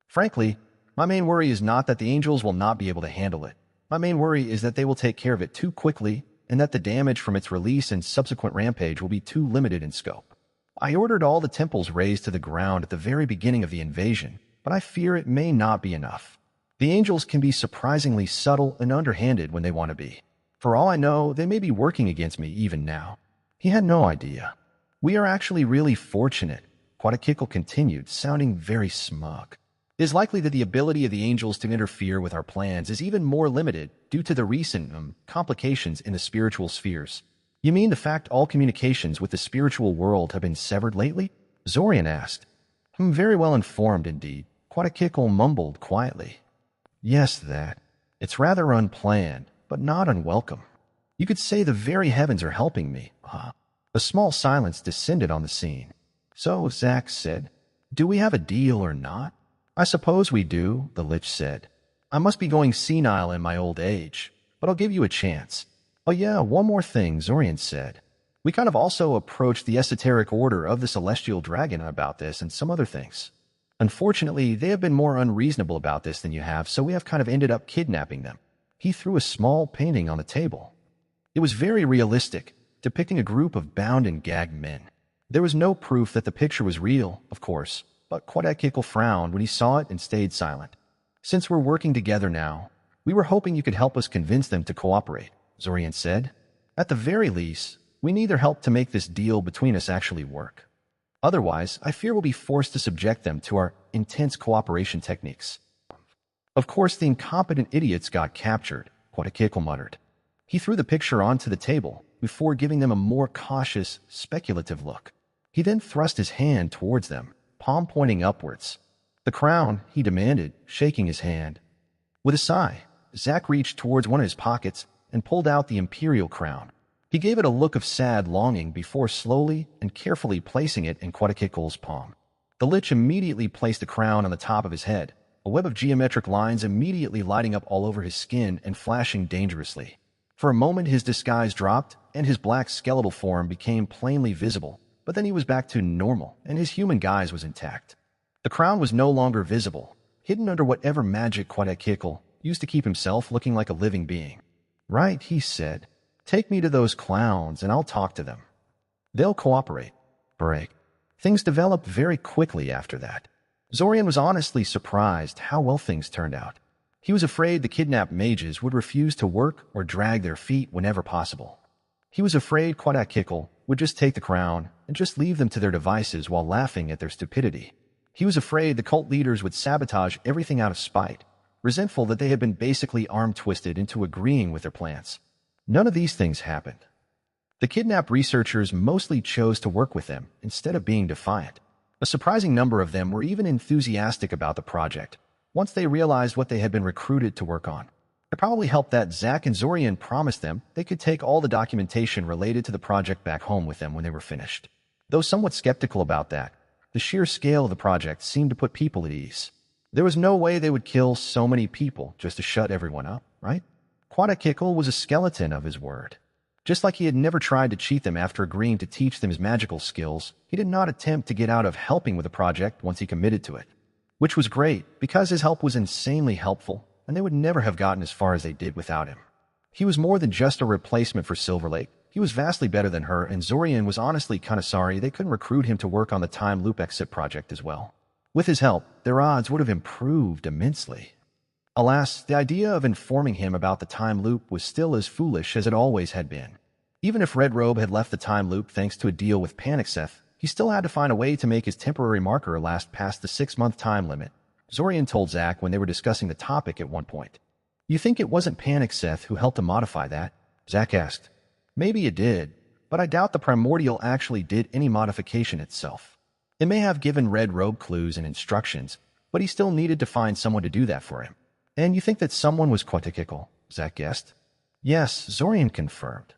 Frankly, my main worry is not that the angels will not be able to handle it. My main worry is that they will take care of it too quickly and that the damage from its release and subsequent rampage will be too limited in scope. I ordered all the temples razed to the ground at the very beginning of the invasion, but I fear it may not be enough. The angels can be surprisingly subtle and underhanded when they want to be. For all I know, they may be working against me even now. He had no idea. We are actually really fortunate. Quatakikl continued, sounding very smug. It is likely that the ability of the angels to interfere with our plans is even more limited due to the recent complications in the spiritual spheres. You mean the fact all communications with the spiritual world have been severed lately? Zorian asked. I'm very well informed indeed. Quatakikl mumbled quietly. Yes, that. It's rather unplanned, but not unwelcome. You could say the very heavens are helping me. A small silence descended on the scene. So, Zack said, do we have a deal or not? I suppose we do, the Lich said. I must be going senile in my old age, but I'll give you a chance. Oh yeah, one more thing, Zorian said. We kind of also approached the esoteric order of the Celestial Dragon about this and some other things. Unfortunately, they have been more unreasonable about this than you have, so we have kind of ended up kidnapping them. He threw a small painting on the table. It was very realistic, depicting a group of bound and gagged men. There was no proof that the picture was real, of course, but Quatakikl frowned when he saw it and stayed silent. Since we're working together now, we were hoping you could help us convince them to cooperate, Zorian said. At the very least, we need their help to make this deal between us actually work. Otherwise, I fear we'll be forced to subject them to our intense cooperation techniques. Of course, the incompetent idiots got captured, Quatakikl muttered. He threw the picture onto the table before giving them a more cautious, speculative look. He then thrust his hand towards them, palm pointing upwards. The crown, he demanded, shaking his hand. With a sigh, Zack reached towards one of his pockets and pulled out the imperial crown. He gave it a look of sad longing before slowly and carefully placing it in Quatakikl's palm. The Lich immediately placed the crown on the top of his head, a web of geometric lines immediately lighting up all over his skin and flashing dangerously. For a moment his disguise dropped, and his black skeletal form became plainly visible, but then he was back to normal, and his human guise was intact. The crown was no longer visible, hidden under whatever magic Quatakikl used to keep himself looking like a living being. Right, he said. Take me to those clowns, and I'll talk to them. They'll cooperate. Break. Things developed very quickly after that. Zorian was honestly surprised how well things turned out. He was afraid the kidnapped mages would refuse to work or drag their feet whenever possible. He was afraid Quatakikl would just take the crown and just leave them to their devices while laughing at their stupidity. He was afraid the cult leaders would sabotage everything out of spite, resentful that they had been basically arm-twisted into agreeing with their plans. None of these things happened. The kidnapped researchers mostly chose to work with them instead of being defiant. A surprising number of them were even enthusiastic about the project once they realized what they had been recruited to work on. It probably helped that Zack and Zorian promised them they could take all the documentation related to the project back home with them when they were finished. Though somewhat skeptical about that, the sheer scale of the project seemed to put people at ease. There was no way they would kill so many people just to shut everyone up, right? Quatakikl was a skeleton of his word. Just like he had never tried to cheat them after agreeing to teach them his magical skills, he did not attempt to get out of helping with the project once he committed to it. Which was great, because his help was insanely helpful, and they would never have gotten as far as they did without him. He was more than just a replacement for Silver Lake. He was vastly better than her, and Zorian was honestly kind of sorry they couldn't recruit him to work on the Time Loop Exit project as well. With his help, their odds would have improved immensely. Alas, the idea of informing him about the time loop was still as foolish as it always had been. Even if Red Robe had left the time loop thanks to a deal with Panicseth, he still had to find a way to make his temporary marker last past the 6-month time limit. Zorian told Zack when they were discussing the topic at one point. You think it wasn't Panicseth who helped to modify that? Zack asked. Maybe it did, but I doubt the Primordial actually did any modification itself. It may have given Red Robe clues and instructions, but he still needed to find someone to do that for him. And you think that someone was Quatakikl? Zack guessed. Yes, Zorian confirmed.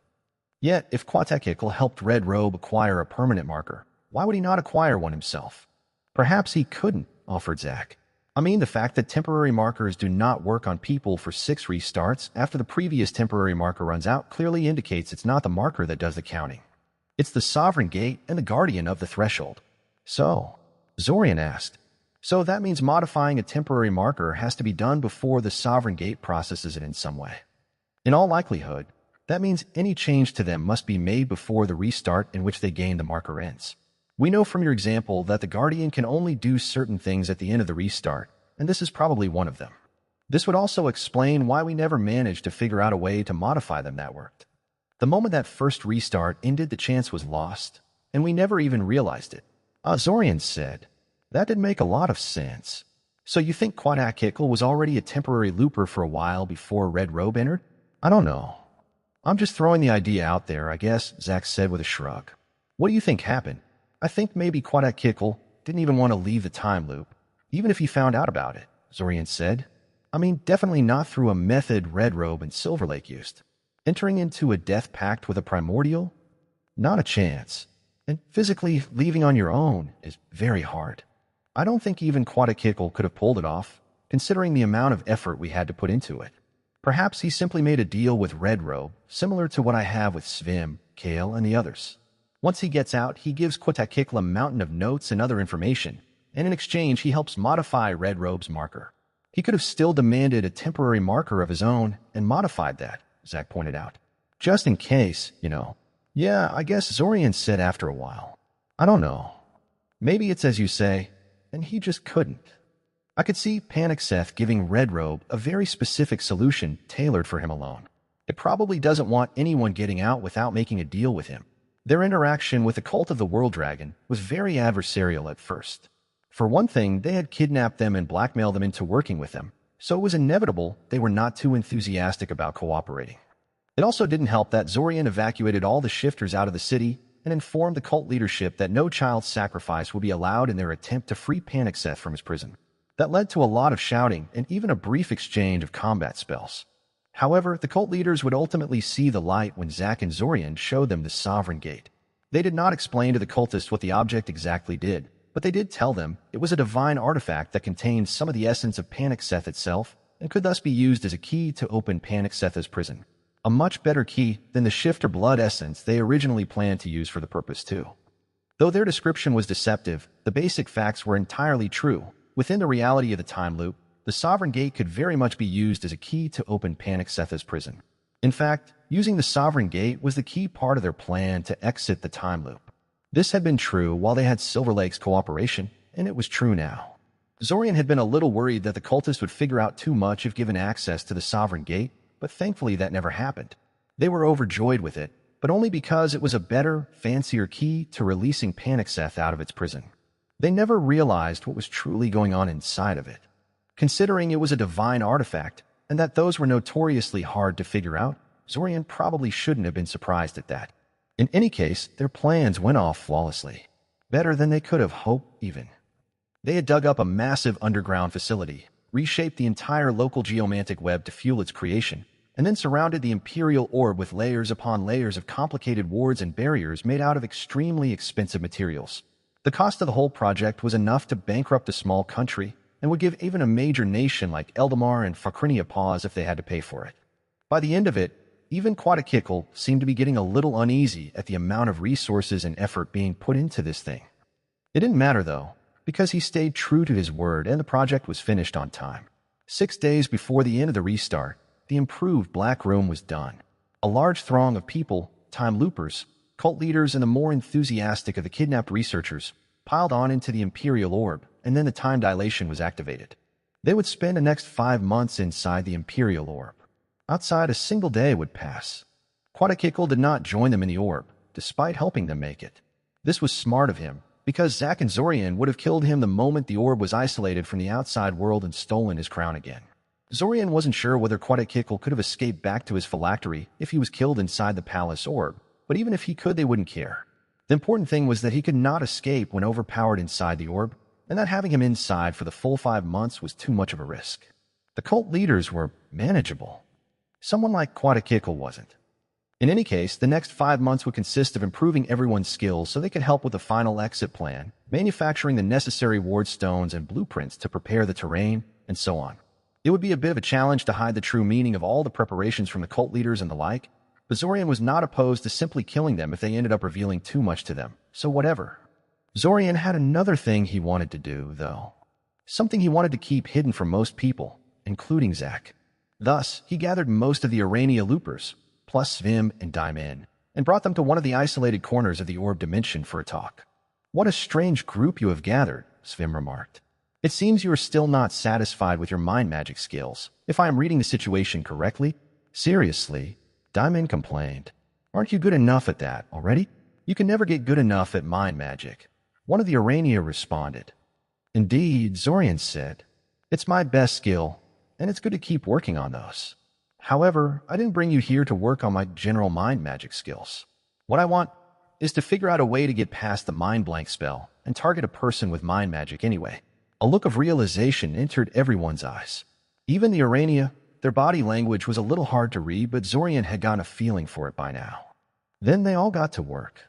Yet, if Quatakikl helped Red Robe acquire a permanent marker, why would he not acquire one himself? Perhaps he couldn't, offered Zack. I mean, the fact that temporary markers do not work on people for 6 restarts after the previous temporary marker runs out clearly indicates it's not the marker that does the counting. It's the Sovereign Gate and the Guardian of the Threshold. So, Zorian asked, so that means modifying a temporary marker has to be done before the Sovereign Gate processes it in some way. In all likelihood, that means any change to them must be made before the restart in which they gain the marker ends. We know from your example that the Guardian can only do certain things at the end of the restart, and this is probably one of them. This would also explain why we never managed to figure out a way to modify them that worked. The moment that first restart ended, the chance was lost, and we never even realized it. Zorian said. That did make a lot of sense. So you think a.k.a. was already a temporary looper for a while before Red Robe entered? I don't know. I'm just throwing the idea out there, I guess, Zack said with a shrug. What do you think happened? I think maybe a.k.a. didn't even want to leave the time loop, even if he found out about it, Zorian said. I mean, definitely not through a method Red Robe and Silver Lake used. Entering into a death pact with a primordial? Not a chance. And physically leaving on your own is very hard. I don't think even a.k.a. could have pulled it off, considering the amount of effort we had to put into it. Perhaps he simply made a deal with Red Robe, similar to what I have with Svim, Kale, and the others. Once he gets out, he gives a.k.a. a mountain of notes and other information, and in exchange he helps modify Red Robe's marker. He could have still demanded a temporary marker of his own and modified that, Zack pointed out. Just in case, you know. Yeah, I guess Zorian said after a while. I don't know. Maybe it's as you say, and he just couldn't. I could see Panic Seth giving Red Robe a very specific solution tailored for him alone. It probably doesn't want anyone getting out without making a deal with him. Their interaction with the Cult of the World Dragon was very adversarial at first. For one thing, they had kidnapped them and blackmailed them into working with them, so it was inevitable they were not too enthusiastic about cooperating. It also didn't help that Zorian evacuated all the shifters out of the city and informed the cult leadership that no child sacrifice would be allowed in their attempt to free Panic Seth from his prison. That led to a lot of shouting and even a brief exchange of combat spells. However, the cult leaders would ultimately see the light when Zack and Zorian showed them the Sovereign Gate. They did not explain to the cultists what the object exactly did, but they did tell them it was a divine artifact that contained some of the essence of Panic Seth itself and could thus be used as a key to open Panic Seth's prison. A much better key than the shifter blood essence they originally planned to use for the purpose too. Though their description was deceptive, the basic facts were entirely true. Within the reality of the time loop, the Sovereign Gate could very much be used as a key to open Panic Seth's prison. In fact, using the Sovereign Gate was the key part of their plan to exit the time loop. This had been true while they had Silver Lake's cooperation, and it was true now. Zorian had been a little worried that the cultists would figure out too much if given access to the Sovereign Gate, but thankfully that never happened. They were overjoyed with it, but only because it was a better, fancier key to releasing Panic Seth out of its prison. They never realized what was truly going on inside of it. Considering it was a divine artifact, and that those were notoriously hard to figure out, Zorian probably shouldn't have been surprised at that. In any case, their plans went off flawlessly. Better than they could have hoped, even. They had dug up a massive underground facility, reshaped the entire local geomantic web to fuel its creation, and then surrounded the Imperial Orb with layers upon layers of complicated wards and barriers made out of extremely expensive materials. The cost of the whole project was enough to bankrupt a small country, and would give even a major nation like Eldamar and Fakrinia pause if they had to pay for it. By the end of it, even a.k.a. seemed to be getting a little uneasy at the amount of resources and effort being put into this thing. It didn't matter, though, because he stayed true to his word and the project was finished on time. 6 days before the end of the restart, the improved Black Room was done. A large throng of people, time loopers, cult leaders, and the more enthusiastic of the kidnapped researchers piled on into the Imperial Orb, and then the time dilation was activated. They would spend the next 5 months inside the Imperial Orb. Outside, a single day would pass. a.k.a. did not join them in the Orb, despite helping them make it. This was smart of him, because Zack and Zorian would have killed him the moment the Orb was isolated from the outside world and stolen his crown again. Zorian wasn't sure whether a.k.a. could have escaped back to his phylactery if he was killed inside the Palace Orb, but even if he could, they wouldn't care. The important thing was that he could not escape when overpowered inside the Orb, and that having him inside for the full 5 months was too much of a risk. The cult leaders were manageable. Someone like a.k.a. wasn't. In any case, the next 5 months would consist of improving everyone's skills so they could help with the final exit plan, manufacturing the necessary ward stones and blueprints to prepare the terrain, and so on. It would be a bit of a challenge to hide the true meaning of all the preparations from the cult leaders and the like, but Zorian was not opposed to simply killing them if they ended up revealing too much to them, so whatever. Zorian had another thing he wanted to do, though. Something he wanted to keep hidden from most people, including Zack. Thus, he gathered most of the Arania loopers, plus Svim and Daimin, and brought them to one of the isolated corners of the Orb Dimension for a talk. "What a strange group you have gathered," Svim remarked. "It seems you are still not satisfied with your mind magic skills, if I am reading the situation correctly." "Seriously," Daimin complained. "Aren't you good enough at that already? You can never get good enough at mind magic. One of the Arania responded. Indeed, Zorian said. It's my best skill, and it's good to keep working on those. However, I didn't bring you here to work on my general mind magic skills. What I want is to figure out a way to get past the mind blank spell and target a person with mind magic anyway. A look of realization entered everyone's eyes. Even the Arania, their body language was a little hard to read, but Zorian had gotten a feeling for it by now. Then they all got to work.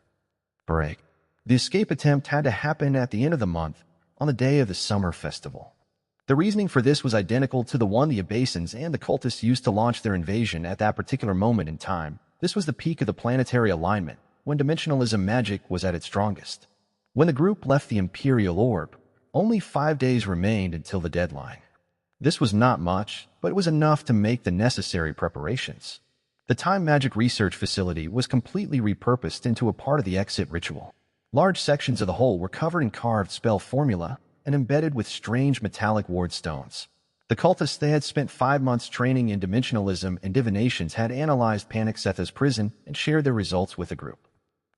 Break. The escape attempt had to happen at the end of the month, on the day of the summer festival. The reasoning for this was identical to the one the Abasins and the cultists used to launch their invasion at that particular moment in time. This was the peak of the planetary alignment, when dimensionalism magic was at its strongest. When the group left the Imperial Orb, only 5 days remained until the deadline. This was not much, but it was enough to make the necessary preparations. The time magic research facility was completely repurposed into a part of the exit ritual. Large sections of the whole were covered in carved spell formula and embedded with strange metallic ward stones. The cultists they had spent 5 months training in dimensionalism and divinations had analyzed Panic-Setha's prison and shared their results with the group.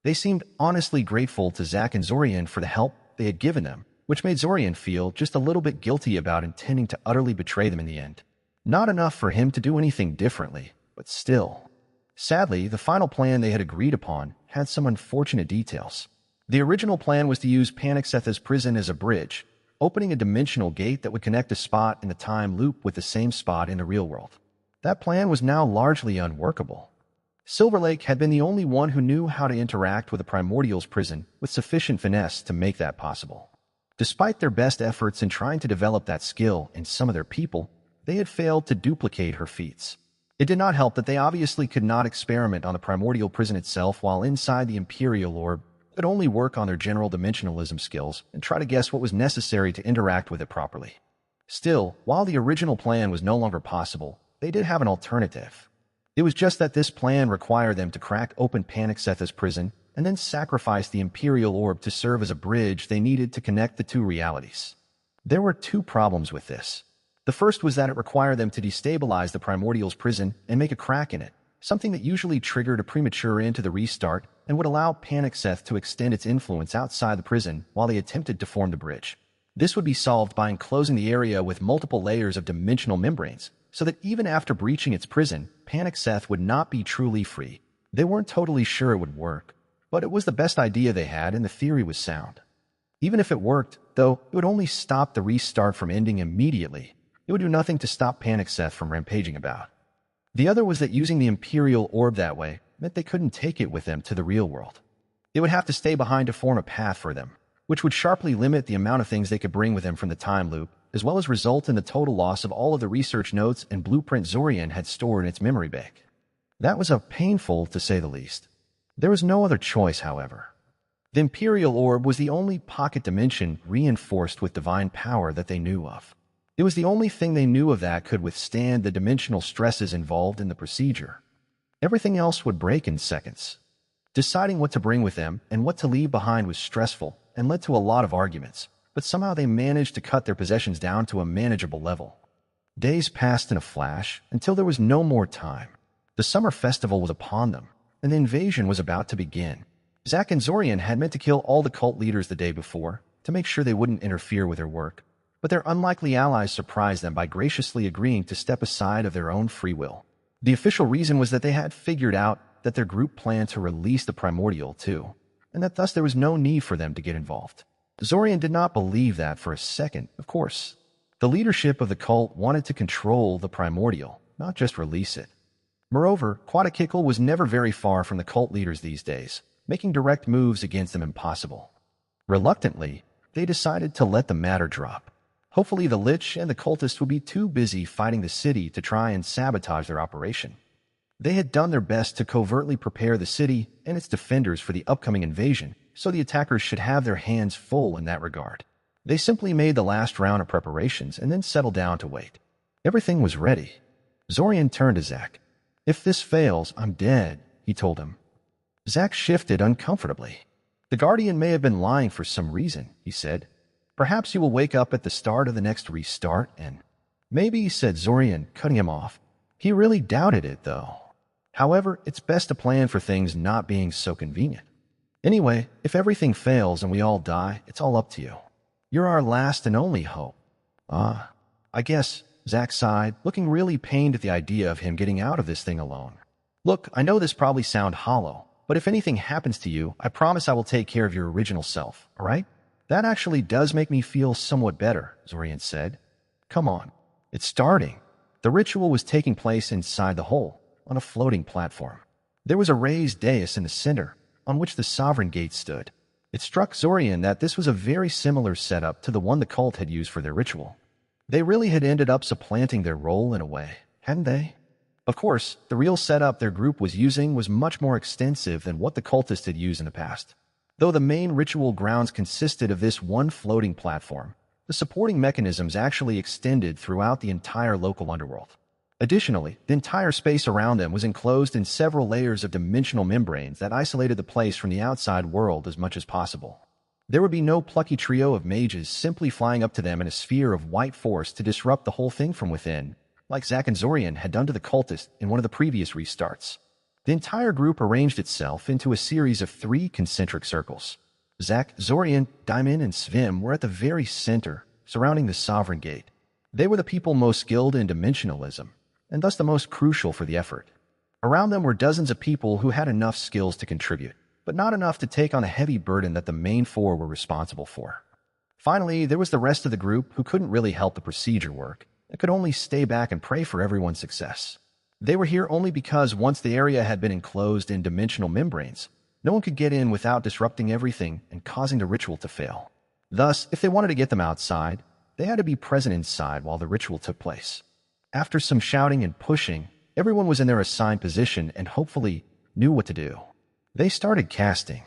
They seemed honestly grateful to Zack and Zorian for the help they had given them, which made Zorian feel just a little bit guilty about intending to utterly betray them in the end. Not enough for him to do anything differently, but still. Sadly, the final plan they had agreed upon had some unfortunate details. The original plan was to use Panic-Setha's prison as a bridge, opening a dimensional gate that would connect a spot in the time loop with the same spot in the real world. That plan was now largely unworkable. Silver Lake had been the only one who knew how to interact with a Primordial's prison with sufficient finesse to make that possible. Despite their best efforts in trying to develop that skill in some of their people, they had failed to duplicate her feats. It did not help that they obviously could not experiment on the Primordial prison itself while inside the Imperial Orb, but only work on their general dimensionalism skills and try to guess what was necessary to interact with it properly. Still, while the original plan was no longer possible, they did have an alternative. It was just that this plan required them to crack open Panic-Setha's prison and then sacrifice the Imperial Orb to serve as a bridge they needed to connect the two realities. There were 2 problems with this. The first was that it required them to destabilize the Primordial's prison and make a crack in it, something that usually triggered a premature end to the restart and would allow Panic-Seth to extend its influence outside the prison while they attempted to form the bridge. This would be solved by enclosing the area with multiple layers of dimensional membranes, so that even after breaching its prison, Panic-Seth would not be truly free. They weren't totally sure it would work, but it was the best idea they had and the theory was sound. Even if it worked, though, it would only stop the restart from ending immediately. It would do nothing to stop Panic-Seth from rampaging about. The other was that using the Imperial Orb that way meant they couldn't take it with them to the real world. It would have to stay behind to form a path for them, which would sharply limit the amount of things they could bring with them from the time loop, as well as result in the total loss of all of the research notes and blueprint Zorian had stored in its memory bank. That was painful, to say the least. There was no other choice, however. The Imperial Orb was the only pocket dimension reinforced with divine power that they knew of. It was the only thing they knew of that could withstand the dimensional stresses involved in the procedure. Everything else would break in seconds. Deciding what to bring with them and what to leave behind was stressful and led to a lot of arguments, but somehow they managed to cut their possessions down to a manageable level. Days passed in a flash until there was no more time. The summer festival was upon them, and the invasion was about to begin. Zack and Zorian had meant to kill all the cult leaders the day before to make sure they wouldn't interfere with their work, but their unlikely allies surprised them by graciously agreeing to step aside of their own free will. The official reason was that they had figured out that their group planned to release the Primordial too, and that thus there was no need for them to get involved. Zorian did not believe that for a second, of course. The leadership of the cult wanted to control the Primordial, not just release it. Moreover, Quadakikal was never very far from the cult leaders these days, making direct moves against them impossible. Reluctantly, they decided to let the matter drop. Hopefully the Lich and the cultists would be too busy fighting the city to try and sabotage their operation. They had done their best to covertly prepare the city and its defenders for the upcoming invasion, so the attackers should have their hands full in that regard. They simply made the last round of preparations and then settled down to wait. Everything was ready. Zorian turned to Zack. "If this fails, I'm dead," he told him. Zack shifted uncomfortably. "The Guardian may have been lying for some reason," he said. "Perhaps you will wake up at the start of the next restart and—" "Maybe," said Zorian, cutting him off. He really doubted it, though. However, it's best to plan for things not being so convenient. Anyway, if everything fails and we all die, it's all up to you. You're our last and only hope. I guess, Zack sighed, looking really pained at the idea of him getting out of this thing alone. Look, I know this probably sounds hollow, but if anything happens to you, I promise I will take care of your original self, all right? That actually does make me feel somewhat better, Zorian said. Come on. It's starting. The ritual was taking place inside the hole, on a floating platform. There was a raised dais in the center, on which the sovereign gate stood. It struck Zorian that this was a very similar setup to the one the cult had used for their ritual. They really had ended up supplanting their role in a way, hadn't they? Of course, the real setup their group was using was much more extensive than what the cultists had used in the past. Though the main ritual grounds consisted of this one floating platform, the supporting mechanisms actually extended throughout the entire local underworld. Additionally, the entire space around them was enclosed in several layers of dimensional membranes that isolated the place from the outside world as much as possible. There would be no plucky trio of mages simply flying up to them in a sphere of white force to disrupt the whole thing from within, like Zack and Zorian had done to the cultists in one of the previous restarts. The entire group arranged itself into a series of 3 concentric circles. Zack, Zorian, Diamond, and Svim were at the very center, surrounding the Sovereign Gate. They were the people most skilled in dimensionalism, and thus the most crucial for the effort. Around them were dozens of people who had enough skills to contribute, but not enough to take on a heavy burden that the main 4 were responsible for. Finally, there was the rest of the group who couldn't really help the procedure work, and could only stay back and pray for everyone's success. They were here only because once the area had been enclosed in dimensional membranes, no one could get in without disrupting everything and causing the ritual to fail. Thus, if they wanted to get them outside, they had to be present inside while the ritual took place. After some shouting and pushing, everyone was in their assigned position and hopefully knew what to do. They started casting.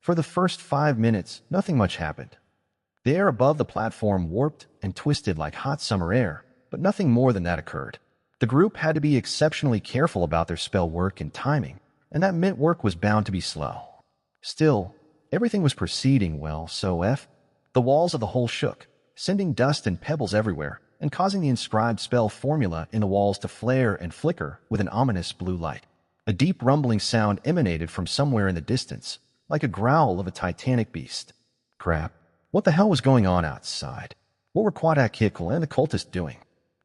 For the first 5 minutes, nothing much happened. The air above the platform warped and twisted like hot summer air, but nothing more than that occurred. The group had to be exceptionally careful about their spell work and timing, and that meant work was bound to be slow. Still, everything was proceeding well, so the walls of the hole shook, sending dust and pebbles everywhere, and causing the inscribed spell formula in the walls to flare and flicker with an ominous blue light. A deep rumbling sound emanated from somewhere in the distance, like a growl of a titanic beast. Crap. What the hell was going on outside? What were Quadakikl and the cultists doing?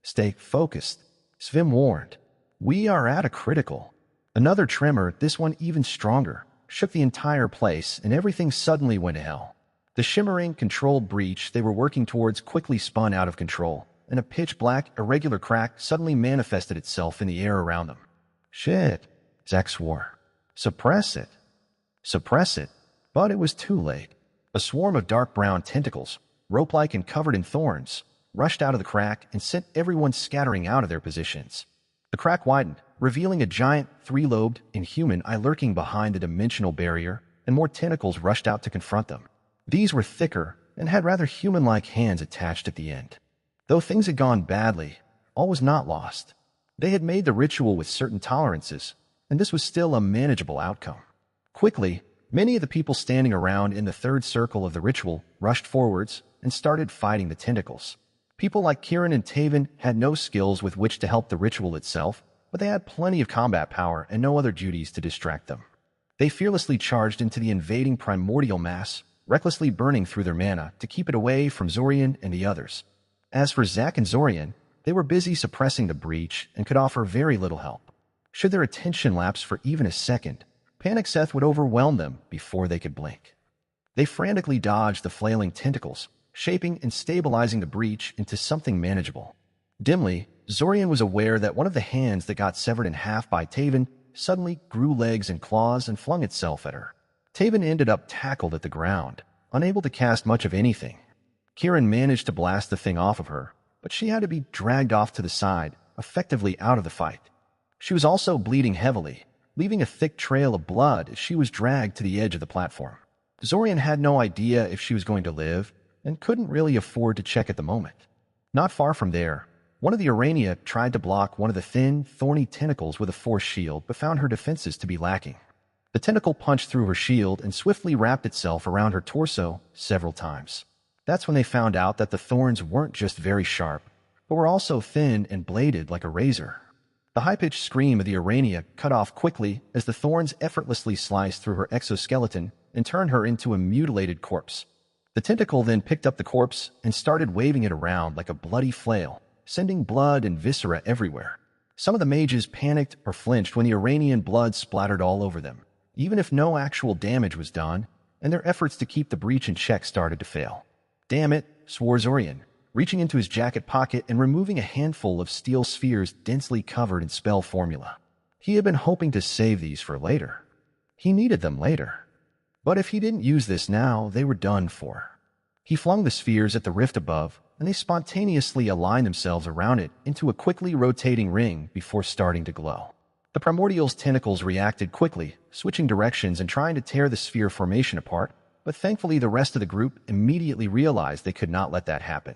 Stay focused, Svim warned. We are at a critical. Another tremor, this one even stronger, shook the entire place, and everything suddenly went to hell. The shimmering, controlled breach they were working towards quickly spun out of control, and a pitch-black, irregular crack suddenly manifested itself in the air around them. Shit, Zack swore. Suppress it. Suppress it. But it was too late. A swarm of dark brown tentacles, rope-like and covered in thorns, rushed out of the crack and sent everyone scattering out of their positions. The crack widened, revealing a giant, 3-lobed, inhuman eye lurking behind the dimensional barrier, and more tentacles rushed out to confront them. These were thicker and had rather human-like hands attached at the end. Though things had gone badly, all was not lost. They had made the ritual with certain tolerances, and this was still a manageable outcome. Quickly, many of the people standing around in the third circle of the ritual rushed forwards and started fighting the tentacles. People like Kieran and Taven had no skills with which to help the ritual itself, but they had plenty of combat power and no other duties to distract them. They fearlessly charged into the invading primordial mass, recklessly burning through their mana to keep it away from Zorian and the others. As for Zack and Zorian, they were busy suppressing the breach and could offer very little help. Should their attention lapse for even a second, Panic Seth would overwhelm them before they could blink. They frantically dodged the flailing tentacles, shaping and stabilizing the breach into something manageable. Dimly, Zorian was aware that one of the hands that got severed in half by Taven suddenly grew legs and claws and flung itself at her. Taven ended up tackled at the ground, unable to cast much of anything. Kieran managed to blast the thing off of her, but she had to be dragged off to the side, effectively out of the fight. She was also bleeding heavily, leaving a thick trail of blood as she was dragged to the edge of the platform. Zorian had no idea if she was going to live, and couldn't really afford to check at the moment. Not far from there, one of the Urania tried to block one of the thin, thorny tentacles with a force shield, but found her defenses to be lacking. The tentacle punched through her shield and swiftly wrapped itself around her torso several times. That's when they found out that the thorns weren't just very sharp, but were also thin and bladed like a razor. The high-pitched scream of the Urania cut off quickly as the thorns effortlessly sliced through her exoskeleton and turned her into a mutilated corpse. The tentacle then picked up the corpse and started waving it around like a bloody flail, sending blood and viscera everywhere. Some of the mages panicked or flinched when the Iranian blood splattered all over them, even if no actual damage was done, and their efforts to keep the breach in check started to fail. "Damn it," swore Zorian, reaching into his jacket pocket and removing a handful of steel spheres densely covered in spell formula. He had been hoping to save these for later. He needed them later. But if he didn't use this now, they were done for. He flung the spheres at the rift above, and they spontaneously aligned themselves around it into a quickly rotating ring before starting to glow. The primordial's tentacles reacted quickly, switching directions and trying to tear the sphere formation apart, but thankfully the rest of the group immediately realized they could not let that happen.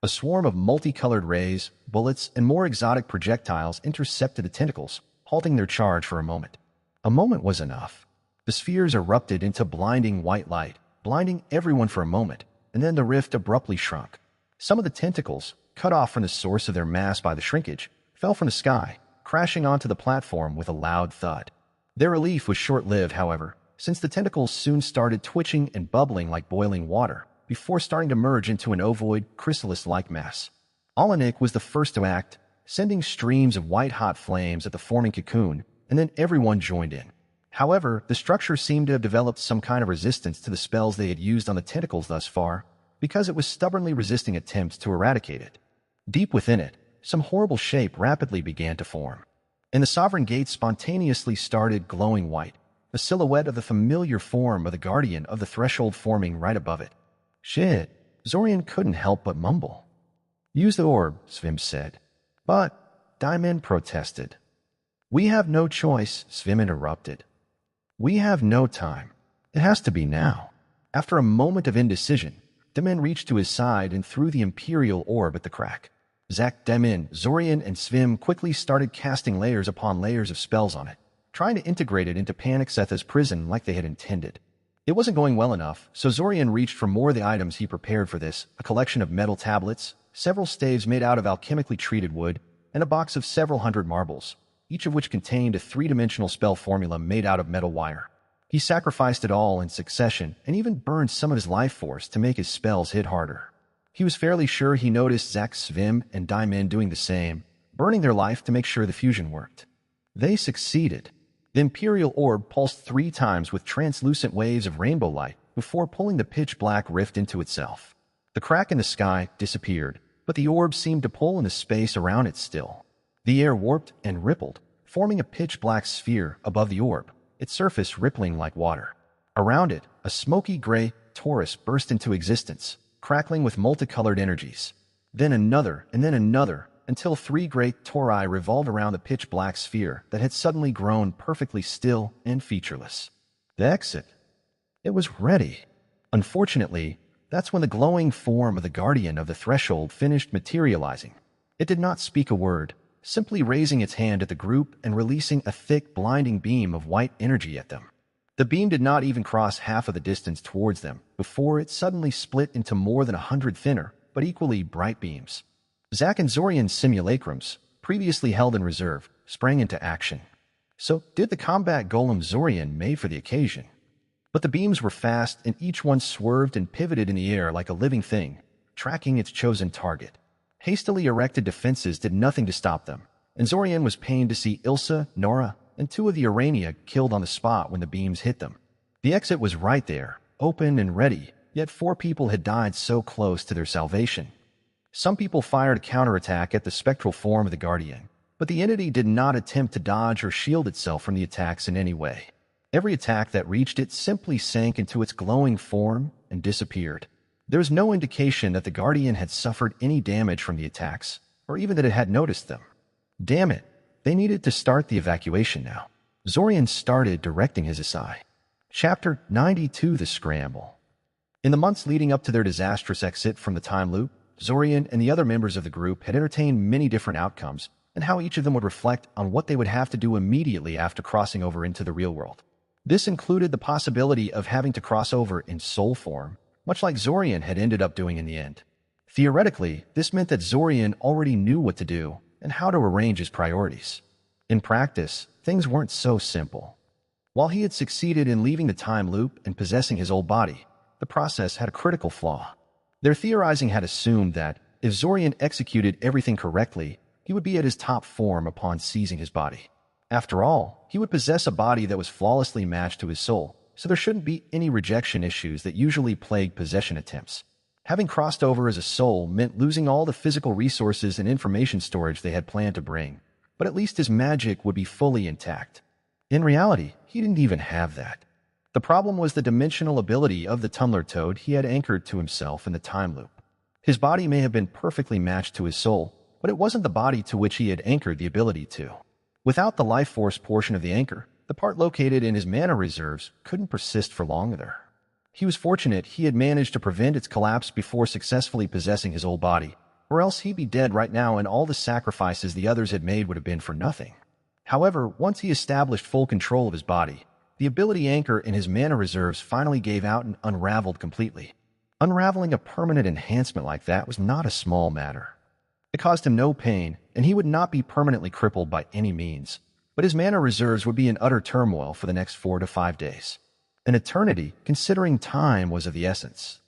A swarm of multicolored rays, bullets, and more exotic projectiles intercepted the tentacles, halting their charge for a moment. A moment was enough. The spheres erupted into blinding white light, blinding everyone for a moment, and then the rift abruptly shrunk. Some of the tentacles, cut off from the source of their mass by the shrinkage, fell from the sky, crashing onto the platform with a loud thud. Their relief was short-lived, however, since the tentacles soon started twitching and bubbling like boiling water, before starting to merge into an ovoid, chrysalis-like mass. Alanik was the first to act, sending streams of white-hot flames at the forming cocoon, and then everyone joined in. However, the structure seemed to have developed some kind of resistance to the spells they had used on the tentacles thus far, because it was stubbornly resisting attempts to eradicate it. Deep within it, some horrible shape rapidly began to form. And the sovereign gate spontaneously started glowing white, a silhouette of the familiar form of the guardian of the threshold forming right above it. "Shit," Zorian couldn't help but mumble. "Use the orb," Svim said. But Diamond protested. "We have no choice," Svim interrupted. "We have no time. It has to be now." After a moment of indecision, Demin reached to his side and threw the Imperial orb at the crack. Zak, Demin, Zorian, and Svim quickly started casting layers upon layers of spells on it, trying to integrate it into Panic-Setha's prison like they had intended. It wasn't going well enough, so Zorian reached for more of the items he prepared for this, a collection of metal tablets, several staves made out of alchemically treated wood, and a box of several hundred marbles, each of which contained a three-dimensional spell formula made out of metal wire. He sacrificed it all in succession and even burned some of his life force to make his spells hit harder. He was fairly sure he noticed Zak, Svim, and Daimin doing the same, burning their life to make sure the fusion worked. They succeeded. The Imperial orb pulsed 3 times with translucent waves of rainbow light before pulling the pitch-black rift into itself. The crack in the sky disappeared, but the orb seemed to pull in the space around it still. The air warped and rippled, forming a pitch-black sphere above the orb, its surface rippling like water. Around it, a smoky gray torus burst into existence, crackling with multicolored energies. Then another, and then another, until 3 great tori revolved around the pitch-black sphere that had suddenly grown perfectly still and featureless. The exit. It was ready. Unfortunately, that's when the glowing form of the guardian of the threshold finished materializing. It did not speak a word, simply raising its hand at the group and releasing a thick, blinding beam of white energy at them. The beam did not even cross half of the distance towards them before it suddenly split into more than 100 thinner, but equally bright beams. Zak and Zorian's simulacrums, previously held in reserve, sprang into action. So did the combat golem Zorian made for the occasion. But the beams were fast and each one swerved and pivoted in the air like a living thing, tracking its chosen target. Hastily erected defenses did nothing to stop them, and Zorian was pained to see Ilsa, Nora, and 2 of the Urania killed on the spot when the beams hit them. The exit was right there, open and ready, yet 4 people had died so close to their salvation. Some people fired a counterattack at the spectral form of the Guardian, but the entity did not attempt to dodge or shield itself from the attacks in any way. Every attack that reached it simply sank into its glowing form and disappeared. There was no indication that the Guardian had suffered any damage from the attacks, or even that it had noticed them. Damn it, they needed to start the evacuation now. Zorian started directing his Asai. Chapter 92: The Scramble. In the months leading up to their disastrous exit from the time loop, Zorian and the other members of the group had entertained many different outcomes and how each of them would reflect on what they would have to do immediately after crossing over into the real world. This included the possibility of having to cross over in soul form, much like Zorian had ended up doing in the end. Theoretically, this meant that Zorian already knew what to do and how to arrange his priorities. In practice, things weren't so simple. While he had succeeded in leaving the time loop and possessing his old body, the process had a critical flaw. Their theorizing had assumed that if Zorian executed everything correctly, he would be at his top form upon seizing his body. After all, he would possess a body that was flawlessly matched to his soul, so there shouldn't be any rejection issues that usually plague possession attempts. Having crossed over as a soul meant losing all the physical resources and information storage they had planned to bring, but at least his magic would be fully intact. In reality, he didn't even have that. The problem was the dimensional ability of the tumbler toad he had anchored to himself in the time loop. His body may have been perfectly matched to his soul, but it wasn't the body to which he had anchored the ability to. Without the life force portion of the anchor, the part located in his mana reserves couldn't persist for longer. He was fortunate he had managed to prevent its collapse before successfully possessing his old body, or else he'd be dead right now and all the sacrifices the others had made would have been for nothing. However, once he established full control of his body, the ability anchor in his mana reserves finally gave out and unraveled completely. Unraveling a permanent enhancement like that was not a small matter. It caused him no pain, and he would not be permanently crippled by any means, but his mana reserves would be in utter turmoil for the next 4 to 5 days. An eternity, considering time, was of the essence.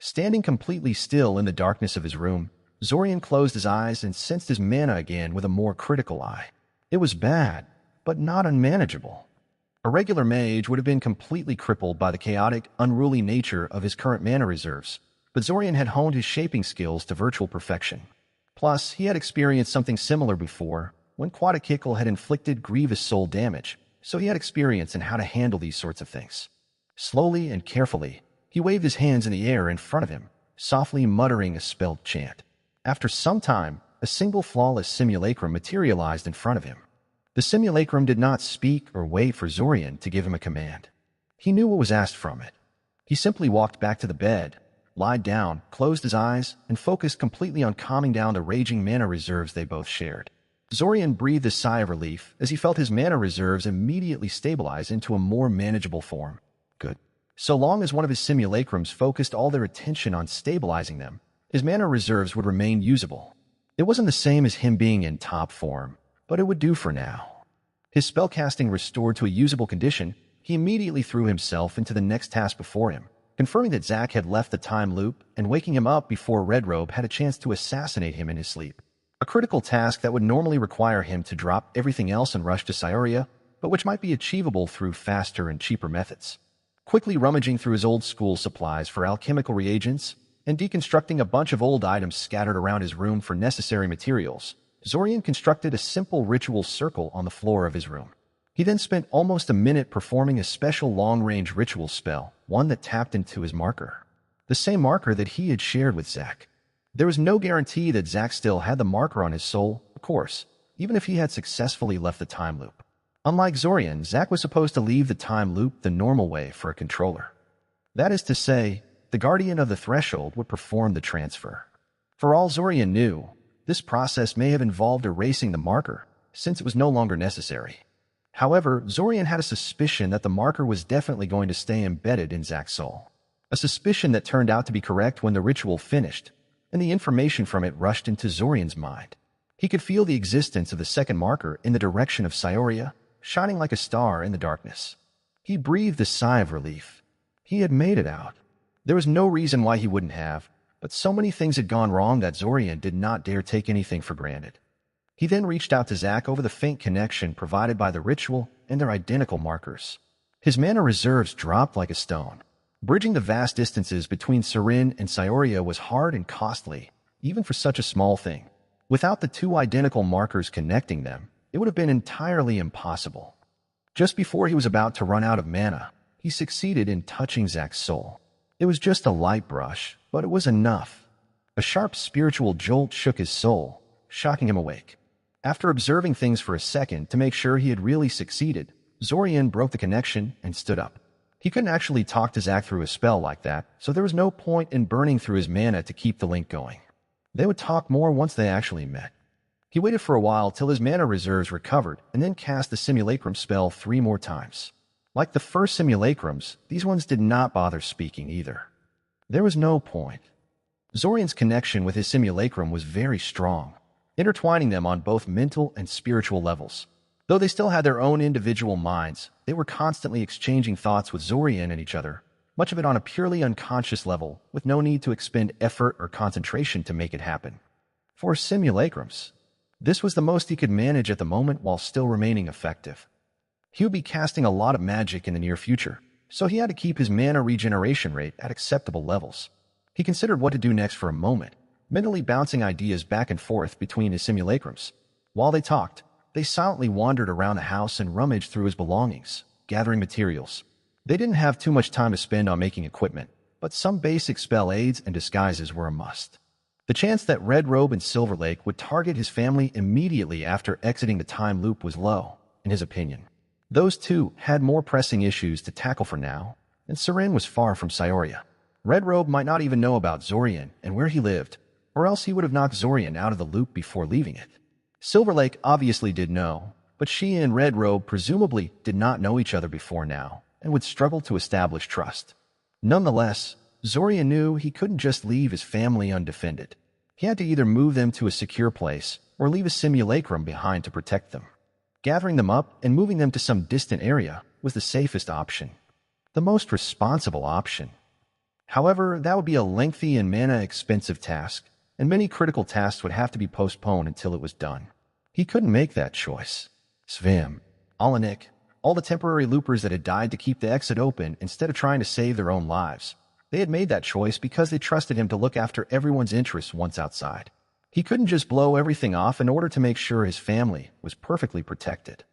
Standing completely still in the darkness of his room, Zorian closed his eyes and sensed his mana again with a more critical eye. It was bad, but not unmanageable. A regular mage would have been completely crippled by the chaotic, unruly nature of his current mana reserves, but Zorian had honed his shaping skills to virtual perfection. Plus, he had experienced something similar before, when Quadakikl had inflicted grievous soul damage, so he had experience in how to handle these sorts of things. Slowly and carefully, he waved his hands in the air in front of him, softly muttering a spelled chant. After some time, a single flawless simulacrum materialized in front of him. The simulacrum did not speak or wait for Zorian to give him a command. He knew what was asked from it. He simply walked back to the bed, lied down, closed his eyes, and focused completely on calming down the raging mana reserves they both shared. Zorian breathed a sigh of relief as he felt his mana reserves immediately stabilize into a more manageable form. Good. So long as one of his simulacrums focused all their attention on stabilizing them, his mana reserves would remain usable. It wasn't the same as him being in top form, but it would do for now. His spellcasting restored to a usable condition, he immediately threw himself into the next task before him, confirming that Zack had left the time loop and waking him up before Red Robe had a chance to assassinate him in his sleep. A critical task that would normally require him to drop everything else and rush to Cyoria, but which might be achievable through faster and cheaper methods. Quickly rummaging through his old school supplies for alchemical reagents and deconstructing a bunch of old items scattered around his room for necessary materials, Zorian constructed a simple ritual circle on the floor of his room. He then spent almost a minute performing a special long-range ritual spell, one that tapped into his marker. The same marker that he had shared with Zack. There was no guarantee that Zack still had the marker on his soul, of course, even if he had successfully left the time loop. Unlike Zorian, Zack was supposed to leave the time loop the normal way for a controller. That is to say, the Guardian of the Threshold would perform the transfer. For all Zorian knew, this process may have involved erasing the marker, since it was no longer necessary. However, Zorian had a suspicion that the marker was definitely going to stay embedded in Zack's soul. A suspicion that turned out to be correct when the ritual finished, and the information from it rushed into Zorian's mind. He could feel the existence of the second marker in the direction of Cyoria, shining like a star in the darkness. He breathed a sigh of relief. He had made it out. There was no reason why he wouldn't have, but so many things had gone wrong that Zorian did not dare take anything for granted. He then reached out to Zack over the faint connection provided by the ritual and their identical markers. His mana reserves dropped like a stone. Bridging the vast distances between Serin and Cyoria was hard and costly, even for such a small thing. Without the two identical markers connecting them, it would have been entirely impossible. Just before he was about to run out of mana, he succeeded in touching Zack's soul. It was just a light brush, but it was enough. A sharp spiritual jolt shook his soul, shocking him awake. After observing things for a second to make sure he had really succeeded, Zorian broke the connection and stood up. He couldn't actually talk to Zack through a spell like that, so there was no point in burning through his mana to keep the link going. They would talk more once they actually met. He waited for a while till his mana reserves recovered and then cast the simulacrum spell 3 more times. Like the first simulacrums, these ones did not bother speaking either. There was no point. Zorian's connection with his simulacrum was very strong, intertwining them on both mental and spiritual levels. Though they still had their own individual minds, they were constantly exchanging thoughts with Zorian and each other, much of it on a purely unconscious level, with no need to expend effort or concentration to make it happen. For simulacrums, this was the most he could manage at the moment while still remaining effective. He would be casting a lot of magic in the near future, so he had to keep his mana regeneration rate at acceptable levels. He considered what to do next for a moment, mentally bouncing ideas back and forth between his simulacrums. While they talked, they silently wandered around the house and rummaged through his belongings, gathering materials. They didn't have too much time to spend on making equipment, but some basic spell aids and disguises were a must. The chance that Red Robe and Silver Lake would target his family immediately after exiting the time loop was low, in his opinion. Those two had more pressing issues to tackle for now, and Sirin was far from Cyoria. Red Robe might not even know about Zorian and where he lived, or else he would have knocked Zorian out of the loop before leaving it. Silver Lake obviously did know, but she and Red Robe presumably did not know each other before now and would struggle to establish trust. Nonetheless, Zorian knew he couldn't just leave his family undefended. He had to either move them to a secure place or leave a simulacrum behind to protect them. Gathering them up and moving them to some distant area was the safest option, the most responsible option. However, that would be a lengthy and mana-expensive task, and many critical tasks would have to be postponed until it was done. He couldn't make that choice. Svim, Alanik, all the temporary loopers that had died to keep the exit open instead of trying to save their own lives. They had made that choice because they trusted him to look after everyone's interests once outside. He couldn't just blow everything off in order to make sure his family was perfectly protected.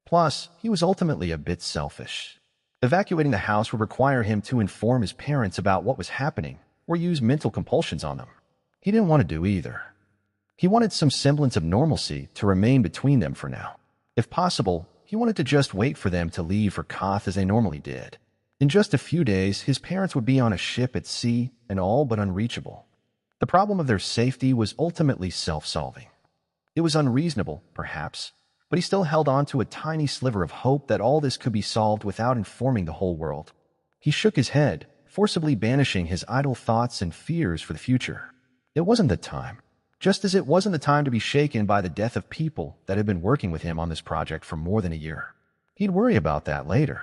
Plus, he was ultimately a bit selfish. Evacuating the house would require him to inform his parents about what was happening or use mental compulsions on them. He didn't want to do either. He wanted some semblance of normalcy to remain between them for now. If possible, he wanted to just wait for them to leave for Koth as they normally did. In just a few days, his parents would be on a ship at sea and all but unreachable. The problem of their safety was ultimately self-solving. It was unreasonable, perhaps, but he still held on to a tiny sliver of hope that all this could be solved without informing the whole world. He shook his head, forcibly banishing his idle thoughts and fears for the future. It wasn't the time. Just as it wasn't the time to be shaken by the death of people that had been working with him on this project for more than a year. He'd worry about that later.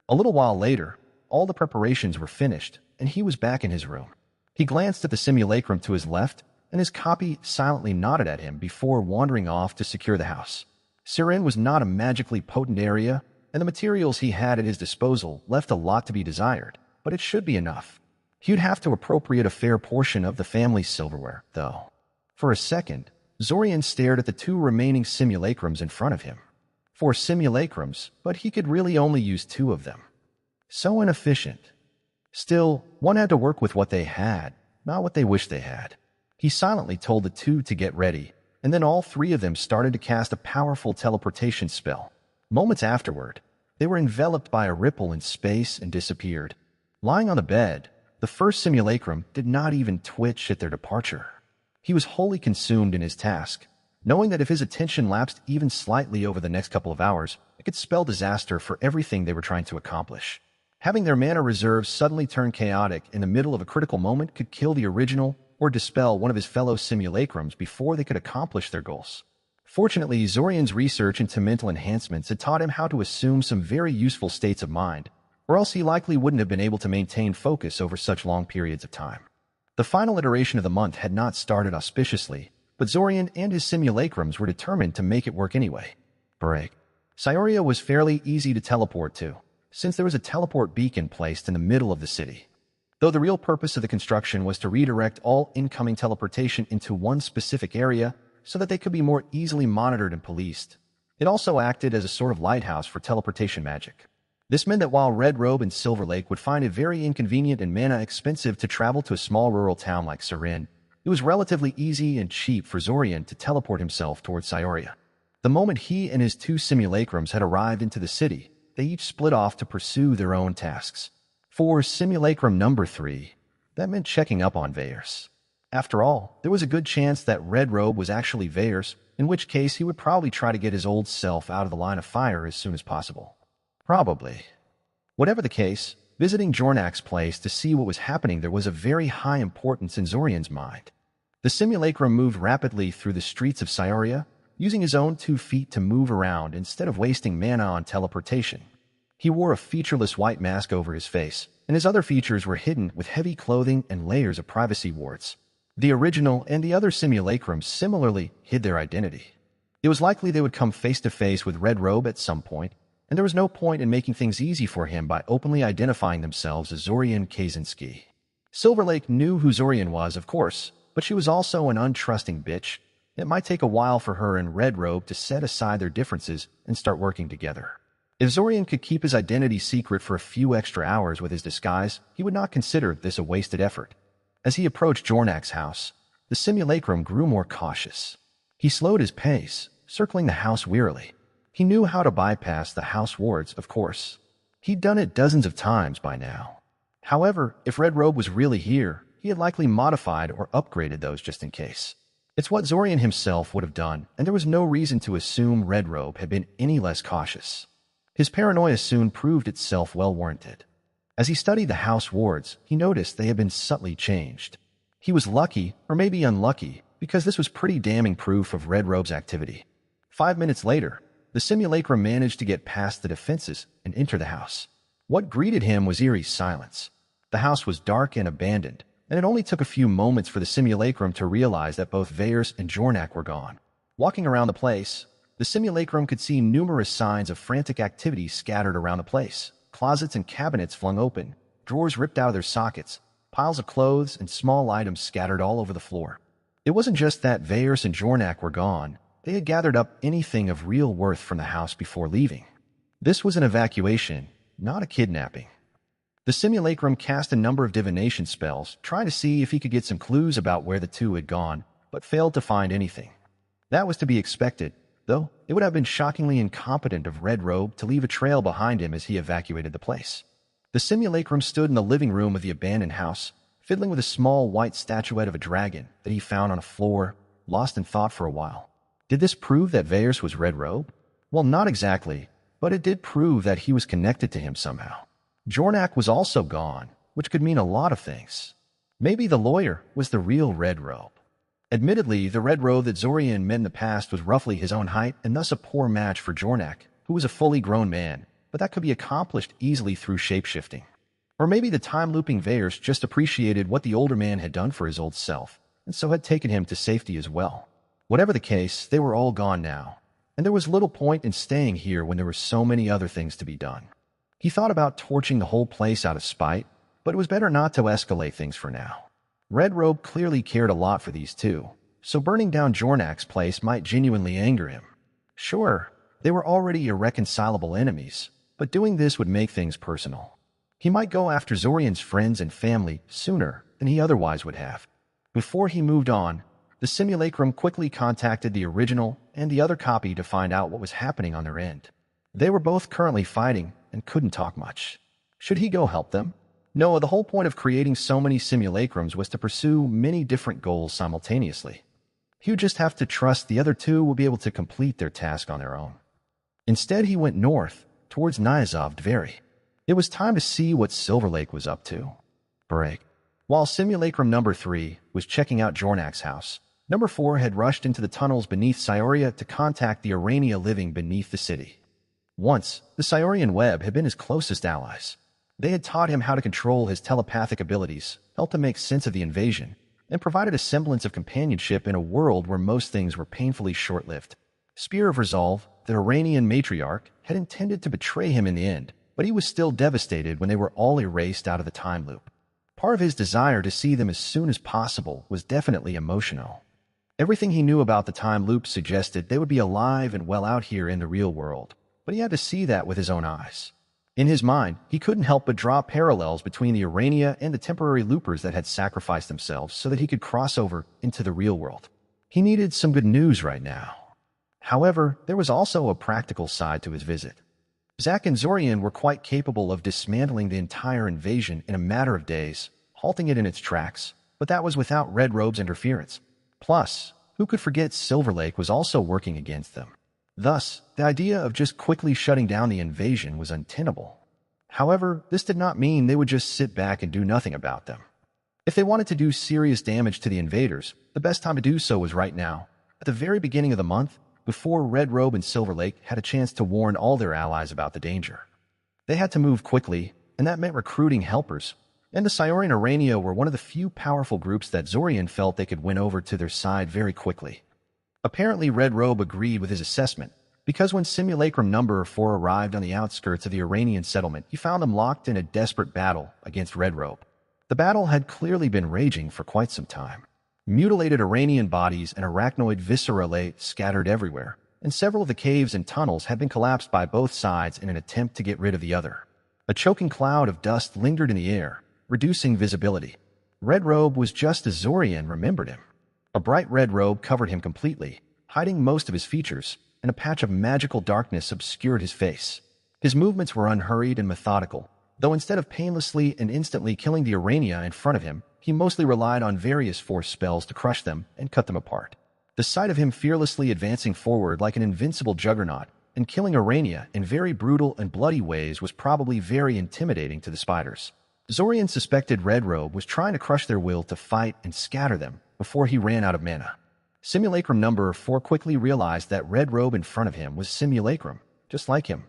A little while later, all the preparations were finished, and he was back in his room. He glanced at the simulacrum to his left, and his copy silently nodded at him before wandering off to secure the house. Sirin was not a magically potent area, and the materials he had at his disposal left a lot to be desired, but it should be enough. He'd have to appropriate a fair portion of the family's silverware, though. For a second, Zorian stared at the two remaining simulacrums in front of him. 4 simulacrums, but he could really only use 2 of them. So inefficient. Still, one had to work with what they had, not what they wished they had. He silently told the 2 to get ready, and then all 3 of them started to cast a powerful teleportation spell. Moments afterward, they were enveloped by a ripple in space and disappeared. Lying on the bed, the first simulacrum did not even twitch at their departure. He was wholly consumed in his task, knowing that if his attention lapsed even slightly over the next couple of hours, it could spell disaster for everything they were trying to accomplish. Having their mana reserves suddenly turn chaotic in the middle of a critical moment could kill the original or dispel one of his fellow simulacrums before they could accomplish their goals. Fortunately, Zorian's research into mental enhancements had taught him how to assume some very useful states of mind, or else he likely wouldn't have been able to maintain focus over such long periods of time. The final iteration of the month had not started auspiciously, but Zorian and his simulacrums were determined to make it work anyway. Break. Cyoria was fairly easy to teleport to, since there was a teleport beacon placed in the middle of the city. Though the real purpose of the construction was to redirect all incoming teleportation into one specific area so that they could be more easily monitored and policed, it also acted as a sort of lighthouse for teleportation magic. This meant that while Red Robe and Silver Lake would find it very inconvenient and mana expensive to travel to a small rural town like Sirin, it was relatively easy and cheap for Zorian to teleport himself towards Cyoria. The moment he and his 2 simulacrums had arrived into the city, they each split off to pursue their own tasks. For simulacrum number 3, that meant checking up on Veyers. After all, there was a good chance that Red Robe was actually Veyers, in which case he would probably try to get his old self out of the line of fire as soon as possible. Probably. Whatever the case, visiting Jornak's place to see what was happening there was of very high importance in Zorian's mind. The simulacrum moved rapidly through the streets of Cyoria, using his own 2 feet to move around instead of wasting mana on teleportation. He wore a featureless white mask over his face, and his other features were hidden with heavy clothing and layers of privacy wards. The original and the other simulacrums similarly hid their identity. It was likely they would come face to face with Red Robe at some point, and there was no point in making things easy for him by openly identifying themselves as Zorian Kaczynski. Silver Lake knew who Zorian was, of course, but she was also an untrusting bitch. It might take a while for her and Red Robe to set aside their differences and start working together. If Zorian could keep his identity secret for a few extra hours with his disguise, he would not consider this a wasted effort. As he approached Jornak's house, the simulacrum grew more cautious. He slowed his pace, circling the house wearily. He knew how to bypass the house wards, of course. He'd done it dozens of times by now. However, if Red Robe was really here, he had likely modified or upgraded those just in case. It's what Zorian himself would have done, and there was no reason to assume Red Robe had been any less cautious. His paranoia soon proved itself well-warranted. As he studied the house wards, he noticed they had been subtly changed. He was lucky, or maybe unlucky, because this was pretty damning proof of Red Robe's activity. 5 minutes later, the simulacrum managed to get past the defenses and enter the house. What greeted him was eerie silence. The house was dark and abandoned, and it only took a few moments for the simulacrum to realize that both Veyers and Jornak were gone. Walking around the place, the simulacrum could see numerous signs of frantic activity scattered around the place. Closets and cabinets flung open, drawers ripped out of their sockets, piles of clothes and small items scattered all over the floor. It wasn't just that Veyers and Jornak were gone. They had gathered up anything of real worth from the house before leaving. This was an evacuation, not a kidnapping. The simulacrum cast a number of divination spells, trying to see if he could get some clues about where the two had gone, but failed to find anything. That was to be expected, though it would have been shockingly incompetent of Red Robe to leave a trail behind him as he evacuated the place. The simulacrum stood in the living room of the abandoned house, fiddling with a small white statuette of a dragon that he found on a floor, lost in thought for a while. Did this prove that Veyers was Red Robe? Well, not exactly, but it did prove that he was connected to him somehow. Jornak was also gone, which could mean a lot of things. Maybe the lawyer was the real Red Robe. Admittedly, the Red Robe that Zorian met in the past was roughly his own height and thus a poor match for Jornak, who was a fully grown man, but that could be accomplished easily through shape-shifting. Or maybe the time-looping Veyers just appreciated what the older man had done for his old self, and so had taken him to safety as well. Whatever the case, they were all gone now, and there was little point in staying here when there were so many other things to be done. He thought about torching the whole place out of spite, but it was better not to escalate things for now. Red Robe clearly cared a lot for these two, so burning down Jornak's place might genuinely anger him. Sure, they were already irreconcilable enemies, but doing this would make things personal. He might go after Zorian's friends and family sooner than he otherwise would have. Before he moved on, the simulacrum quickly contacted the original and the other copy to find out what was happening on their end. They were both currently fighting and couldn't talk much. Should he go help them? No, the whole point of creating so many simulacrums was to pursue many different goals simultaneously. He would just have to trust the other two will be able to complete their task on their own. Instead, he went north, towards Nyazov Dveri. It was time to see what Silver Lake was up to. Break. While simulacrum number 3 was checking out Jornak's house, number 4 had rushed into the tunnels beneath Scioria to contact the Urania living beneath the city. Once, the Sciorian web had been his closest allies. They had taught him how to control his telepathic abilities, helped him make sense of the invasion, and provided a semblance of companionship in a world where most things were painfully short-lived. Spear of Resolve, the Iranian matriarch, had intended to betray him in the end, but he was still devastated when they were all erased out of the time loop. Part of his desire to see them as soon as possible was definitely emotional. Everything he knew about the time loop suggested they would be alive and well out here in the real world, but he had to see that with his own eyes. In his mind, he couldn't help but draw parallels between the Urania and the temporary loopers that had sacrificed themselves so that he could cross over into the real world. He needed some good news right now. However, there was also a practical side to his visit. Zack and Zorian were quite capable of dismantling the entire invasion in a matter of days, halting it in its tracks, but that was without Red Robe's interference. Plus, who could forget Silver Lake was also working against them? Thus, the idea of just quickly shutting down the invasion was untenable. However, this did not mean they would just sit back and do nothing about them. If they wanted to do serious damage to the invaders, the best time to do so was right now. At the very beginning of the month, before Red Robe and Silver Lake had a chance to warn all their allies about the danger. They had to move quickly, and that meant recruiting helpers, and the Saurian Arania were one of the few powerful groups that Zorian felt they could win over to their side very quickly. Apparently, Red Robe agreed with his assessment, because when Simulacrum Number 4 arrived on the outskirts of the Iranian settlement, he found them locked in a desperate battle against Red Robe. The battle had clearly been raging for quite some time. Mutilated Iranian bodies and arachnoid viscera lay scattered everywhere, and several of the caves and tunnels had been collapsed by both sides in an attempt to get rid of the other. A choking cloud of dust lingered in the air, reducing visibility. Red Robe was just as Zorian remembered him. A bright red robe covered him completely, hiding most of his features, and a patch of magical darkness obscured his face. His movements were unhurried and methodical, though instead of painlessly and instantly killing the Arania in front of him, he mostly relied on various force spells to crush them and cut them apart. The sight of him fearlessly advancing forward like an invincible juggernaut and killing Arania in very brutal and bloody ways was probably very intimidating to the spiders. Zorian suspected Red Robe was trying to crush their will to fight and scatter them before he ran out of mana. Simulacrum Number 4 quickly realized that Red Robe in front of him was Simulacrum, just like him.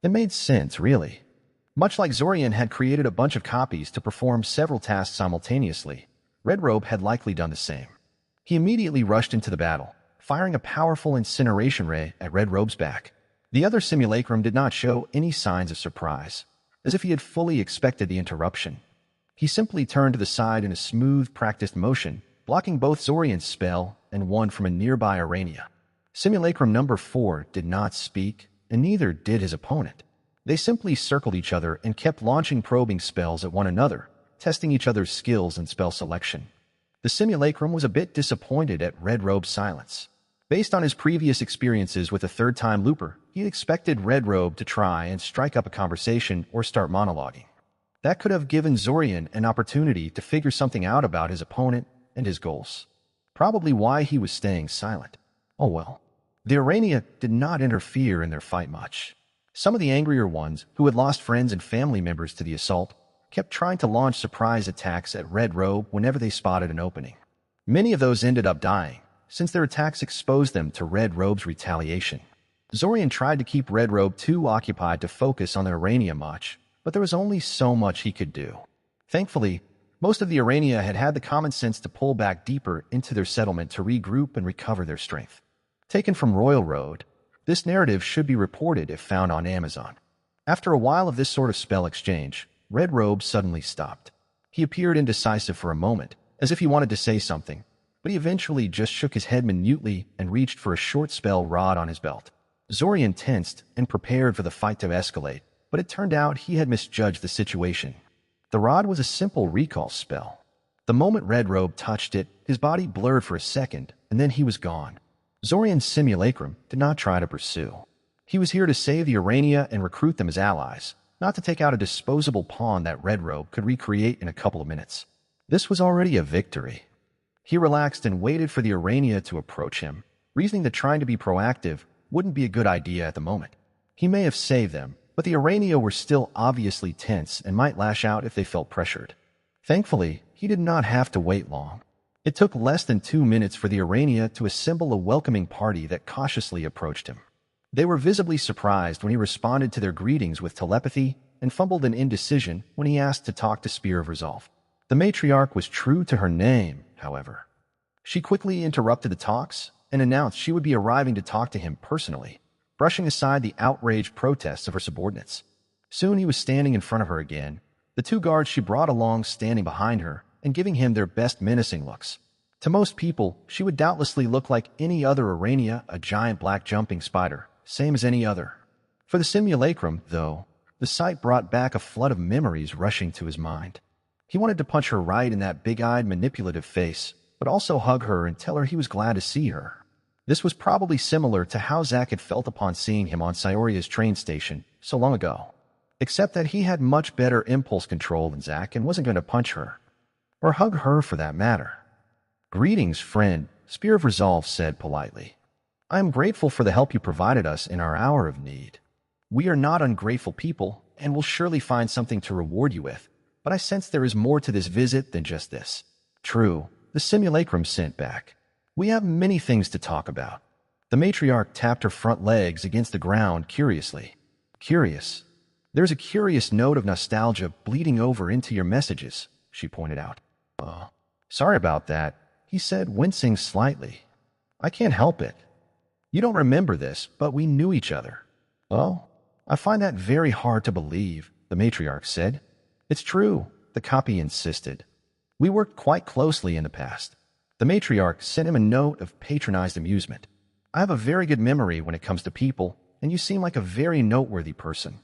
It made sense, really. Much like Zorian had created a bunch of copies to perform several tasks simultaneously, Red Robe had likely done the same. He immediately rushed into the battle, firing a powerful incineration ray at Red Robe's back. The other Simulacrum did not show any signs of surprise, as if he had fully expected the interruption. He simply turned to the side in a smooth, practiced motion, blocking both Zorian's spell and one from a nearby Arania. Simulacrum Number 4 did not speak, and neither did his opponent. They simply circled each other and kept launching probing spells at one another, testing each other's skills and spell selection. The Simulacrum was a bit disappointed at Red Robe's silence. Based on his previous experiences with a third-time looper, he expected Red Robe to try and strike up a conversation or start monologuing. That could have given Zorian an opportunity to figure something out about his opponent and his goals. Probably why he was staying silent. Oh well. The Arania did not interfere in their fight much. Some of the angrier ones, who had lost friends and family members to the assault, kept trying to launch surprise attacks at Red Robe whenever they spotted an opening. Many of those ended up dying, since their attacks exposed them to Red Robe's retaliation. Zorian tried to keep Red Robe too occupied to focus on the Arania much, but there was only so much he could do. Thankfully, most of the Arania had had the common sense to pull back deeper into their settlement to regroup and recover their strength. Taken from Royal Road, this narrative should be reported if found on Amazon. After a while of this sort of spell exchange, Red Robe suddenly stopped. He appeared indecisive for a moment, as if he wanted to say something, but he eventually just shook his head minutely and reached for a short spell rod on his belt. Zorian tensed and prepared for the fight to escalate, but it turned out he had misjudged the situation. The rod was a simple recall spell. The moment Red Robe touched it, his body blurred for a second, and then he was gone. Zorian's Simulacrum did not try to pursue. He was here to save the Arania and recruit them as allies, not to take out a disposable pawn that Red Robe could recreate in a couple of minutes. This was already a victory. He relaxed and waited for the Arania to approach him, reasoning that trying to be proactive wouldn't be a good idea at the moment. He may have saved them, but the Arania were still obviously tense and might lash out if they felt pressured. Thankfully, he did not have to wait long. It took less than 2 minutes for the Arania to assemble a welcoming party that cautiously approached him. They were visibly surprised when he responded to their greetings with telepathy and fumbled in indecision when he asked to talk to Spear of Resolve. The matriarch was true to her name, however. She quickly interrupted the talks and announced she would be arriving to talk to him personally, brushing aside the outraged protests of her subordinates. Soon he was standing in front of her again, the 2 guards she brought along standing behind her and giving him their best menacing looks. To most people, she would doubtlessly look like any other Arania, a giant black jumping spider, same as any other. For the Simulacrum, though, the sight brought back a flood of memories rushing to his mind. He wanted to punch her right in that big-eyed, manipulative face, but also hug her and tell her he was glad to see her. This was probably similar to how Zack had felt upon seeing him on Scioria's train station so long ago, except that he had much better impulse control than Zack and wasn't going to punch her, or hug her for that matter. "Greetings, friend," Spear of Resolve said politely. "I am grateful for the help you provided us in our hour of need. We are not ungrateful people, and will surely find something to reward you with, but I sense there is more to this visit than just this." "True," the Simulacrum sent back. "We have many things to talk about." The matriarch tapped her front legs against the ground curiously. Curious. There's a curious note of nostalgia bleeding over into your messages, she pointed out. Sorry about that, he said, wincing slightly. I can't help it. You don't remember this, but we knew each other. Oh, I find that very hard to believe, the matriarch said. It's true, the copy insisted. We worked quite closely in the past. The matriarch sent him a note of patronized amusement. I have a very good memory when it comes to people, and you seem like a very noteworthy person.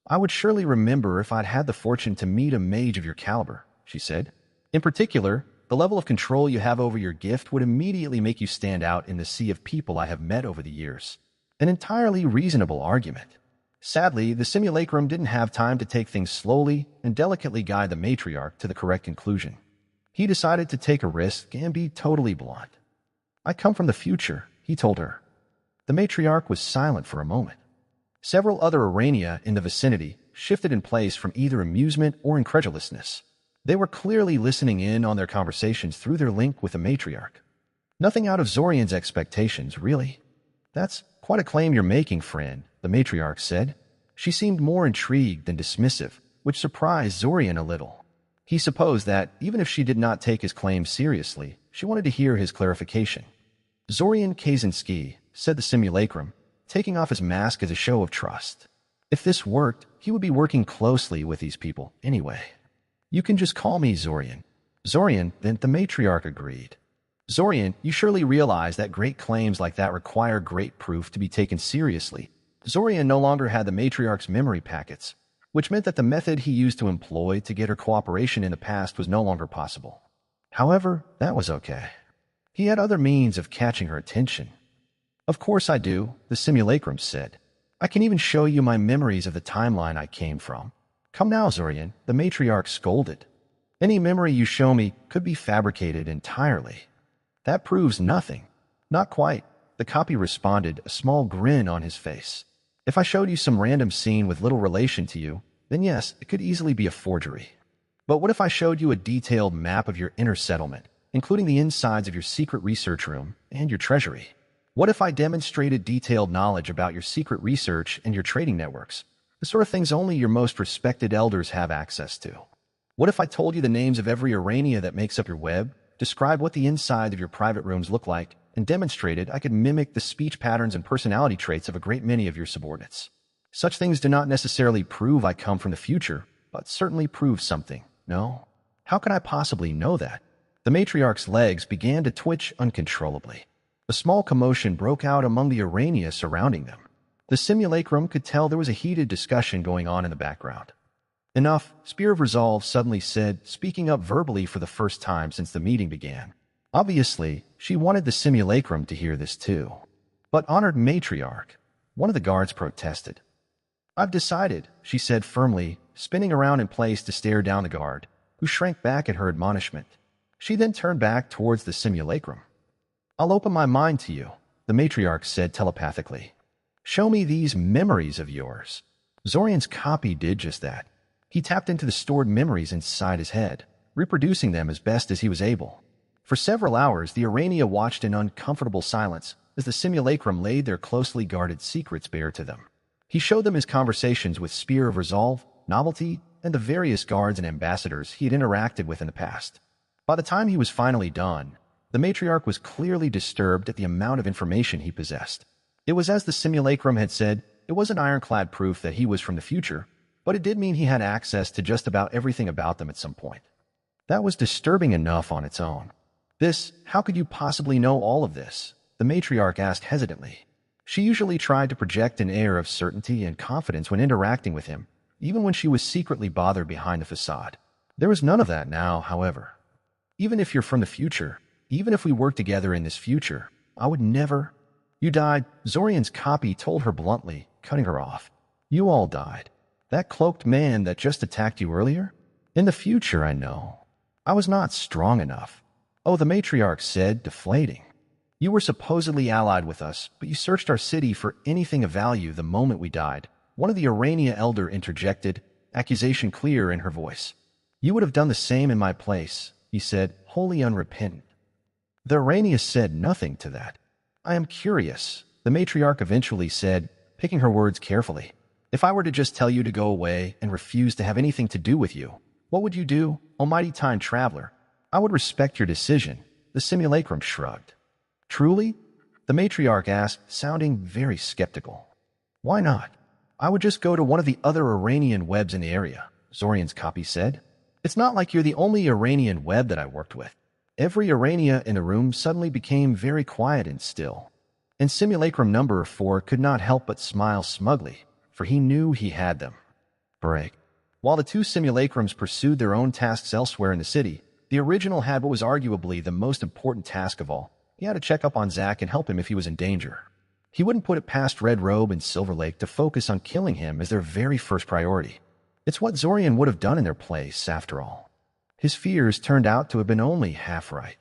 I would surely remember if I'd had the fortune to meet a mage of your caliber, she said. In particular, the level of control you have over your gift would immediately make you stand out in the sea of people I have met over the years. An entirely reasonable argument. Sadly, the simulacrum didn't have time to take things slowly and delicately guide the matriarch to the correct conclusion. He decided to take a risk and be totally blunt. I come from the future, he told her. The matriarch was silent for a moment. Several other Arania in the vicinity shifted in place from either amusement or incredulousness. They were clearly listening in on their conversations through their link with the matriarch. Nothing out of Zorian's expectations, really. That's quite a claim you're making, friend, the matriarch said. She seemed more intrigued than dismissive, which surprised Zorian a little. He supposed that, even if she did not take his claim seriously, she wanted to hear his clarification. Zorian Kaczynski, said the simulacrum, taking off his mask as a show of trust. If this worked, he would be working closely with these people anyway. You can just call me Zorian. Zorian, then the matriarch agreed. Zorian, you surely realize that great claims like that require great proof to be taken seriously. Zorian no longer had the matriarch's memory packets, which meant that the method he used to employ to get her cooperation in the past was no longer possible. However, that was okay. He had other means of catching her attention. Of course I do, the simulacrum said. I can even show you my memories of the timeline I came from. Come now, Zorian, the matriarch scolded. Any memory you show me could be fabricated entirely. That proves nothing. Not quite, the copy responded, a small grin on his face. If I showed you some random scene with little relation to you, then yes, it could easily be a forgery. But what if I showed you a detailed map of your inner settlement, including the insides of your secret research room and your treasury? What if I demonstrated detailed knowledge about your secret research and your trading networks? The sort of things only your most respected elders have access to. What if I told you the names of every Arania that makes up your web, describe what the inside of your private rooms look like, and demonstrated I could mimic the speech patterns and personality traits of a great many of your subordinates? Such things do not necessarily prove I come from the future, but certainly prove something, no? How could I possibly know that? The matriarch's legs began to twitch uncontrollably. A small commotion broke out among the Arania surrounding them. The simulacrum could tell there was a heated discussion going on in the background. Enough, Spear of Resolve suddenly said, speaking up verbally for the first time since the meeting began. Obviously, she wanted the simulacrum to hear this too. But honored matriarch, one of the guards protested. I've decided, she said firmly, spinning around in place to stare down the guard, who shrank back at her admonishment. She then turned back towards the simulacrum. I'll open my mind to you, the matriarch said telepathically. Show me these memories of yours. Zorian's copy did just that. He tapped into the stored memories inside his head, reproducing them as best as he was able. For several hours, the Arania watched in uncomfortable silence as the simulacrum laid their closely guarded secrets bare to them. He showed them his conversations with Spear of Resolve, Novelty, and the various guards and ambassadors he had interacted with in the past. By the time he was finally done, the matriarch was clearly disturbed at the amount of information he possessed. It was as the simulacrum had said, it wasn't ironclad proof that he was from the future, but it did mean he had access to just about everything about them at some point. That was disturbing enough on its own. How could you possibly know all of this? The matriarch asked hesitantly. She usually tried to project an air of certainty and confidence when interacting with him, even when she was secretly bothered behind the facade. There was none of that now, however. Even if you're from the future, even if we work together in this future, I would never... You died, Zorian's copy told her bluntly, cutting her off. You all died. That cloaked man that just attacked you earlier? In the future, I know. I was not strong enough. Oh, the matriarch said, deflating. You were supposedly allied with us, but you searched our city for anything of value the moment we died. One of the Arania elder interjected, accusation clear in her voice. You would have done the same in my place, he said, wholly unrepentant. The Arania said nothing to that. I am curious, the matriarch eventually said, picking her words carefully. If I were to just tell you to go away and refuse to have anything to do with you, what would you do, almighty time traveler? I would respect your decision, the simulacrum shrugged. Truly? The matriarch asked, sounding very skeptical. Why not? I would just go to one of the other Iranian webs in the area, Zorian's copy said. It's not like you're the only Iranian web that I worked with. Every Irania in the room suddenly became very quiet and still. And simulacrum number 4 could not help but smile smugly, for he knew he had them. Break. While the two simulacrums pursued their own tasks elsewhere in the city, the original had what was arguably the most important task of all. He had to check up on Zack and help him if he was in danger. He wouldn't put it past Red Robe and Silver Lake to focus on killing him as their very first priority. It's what Zorian would have done in their place, after all. His fears turned out to have been only half right.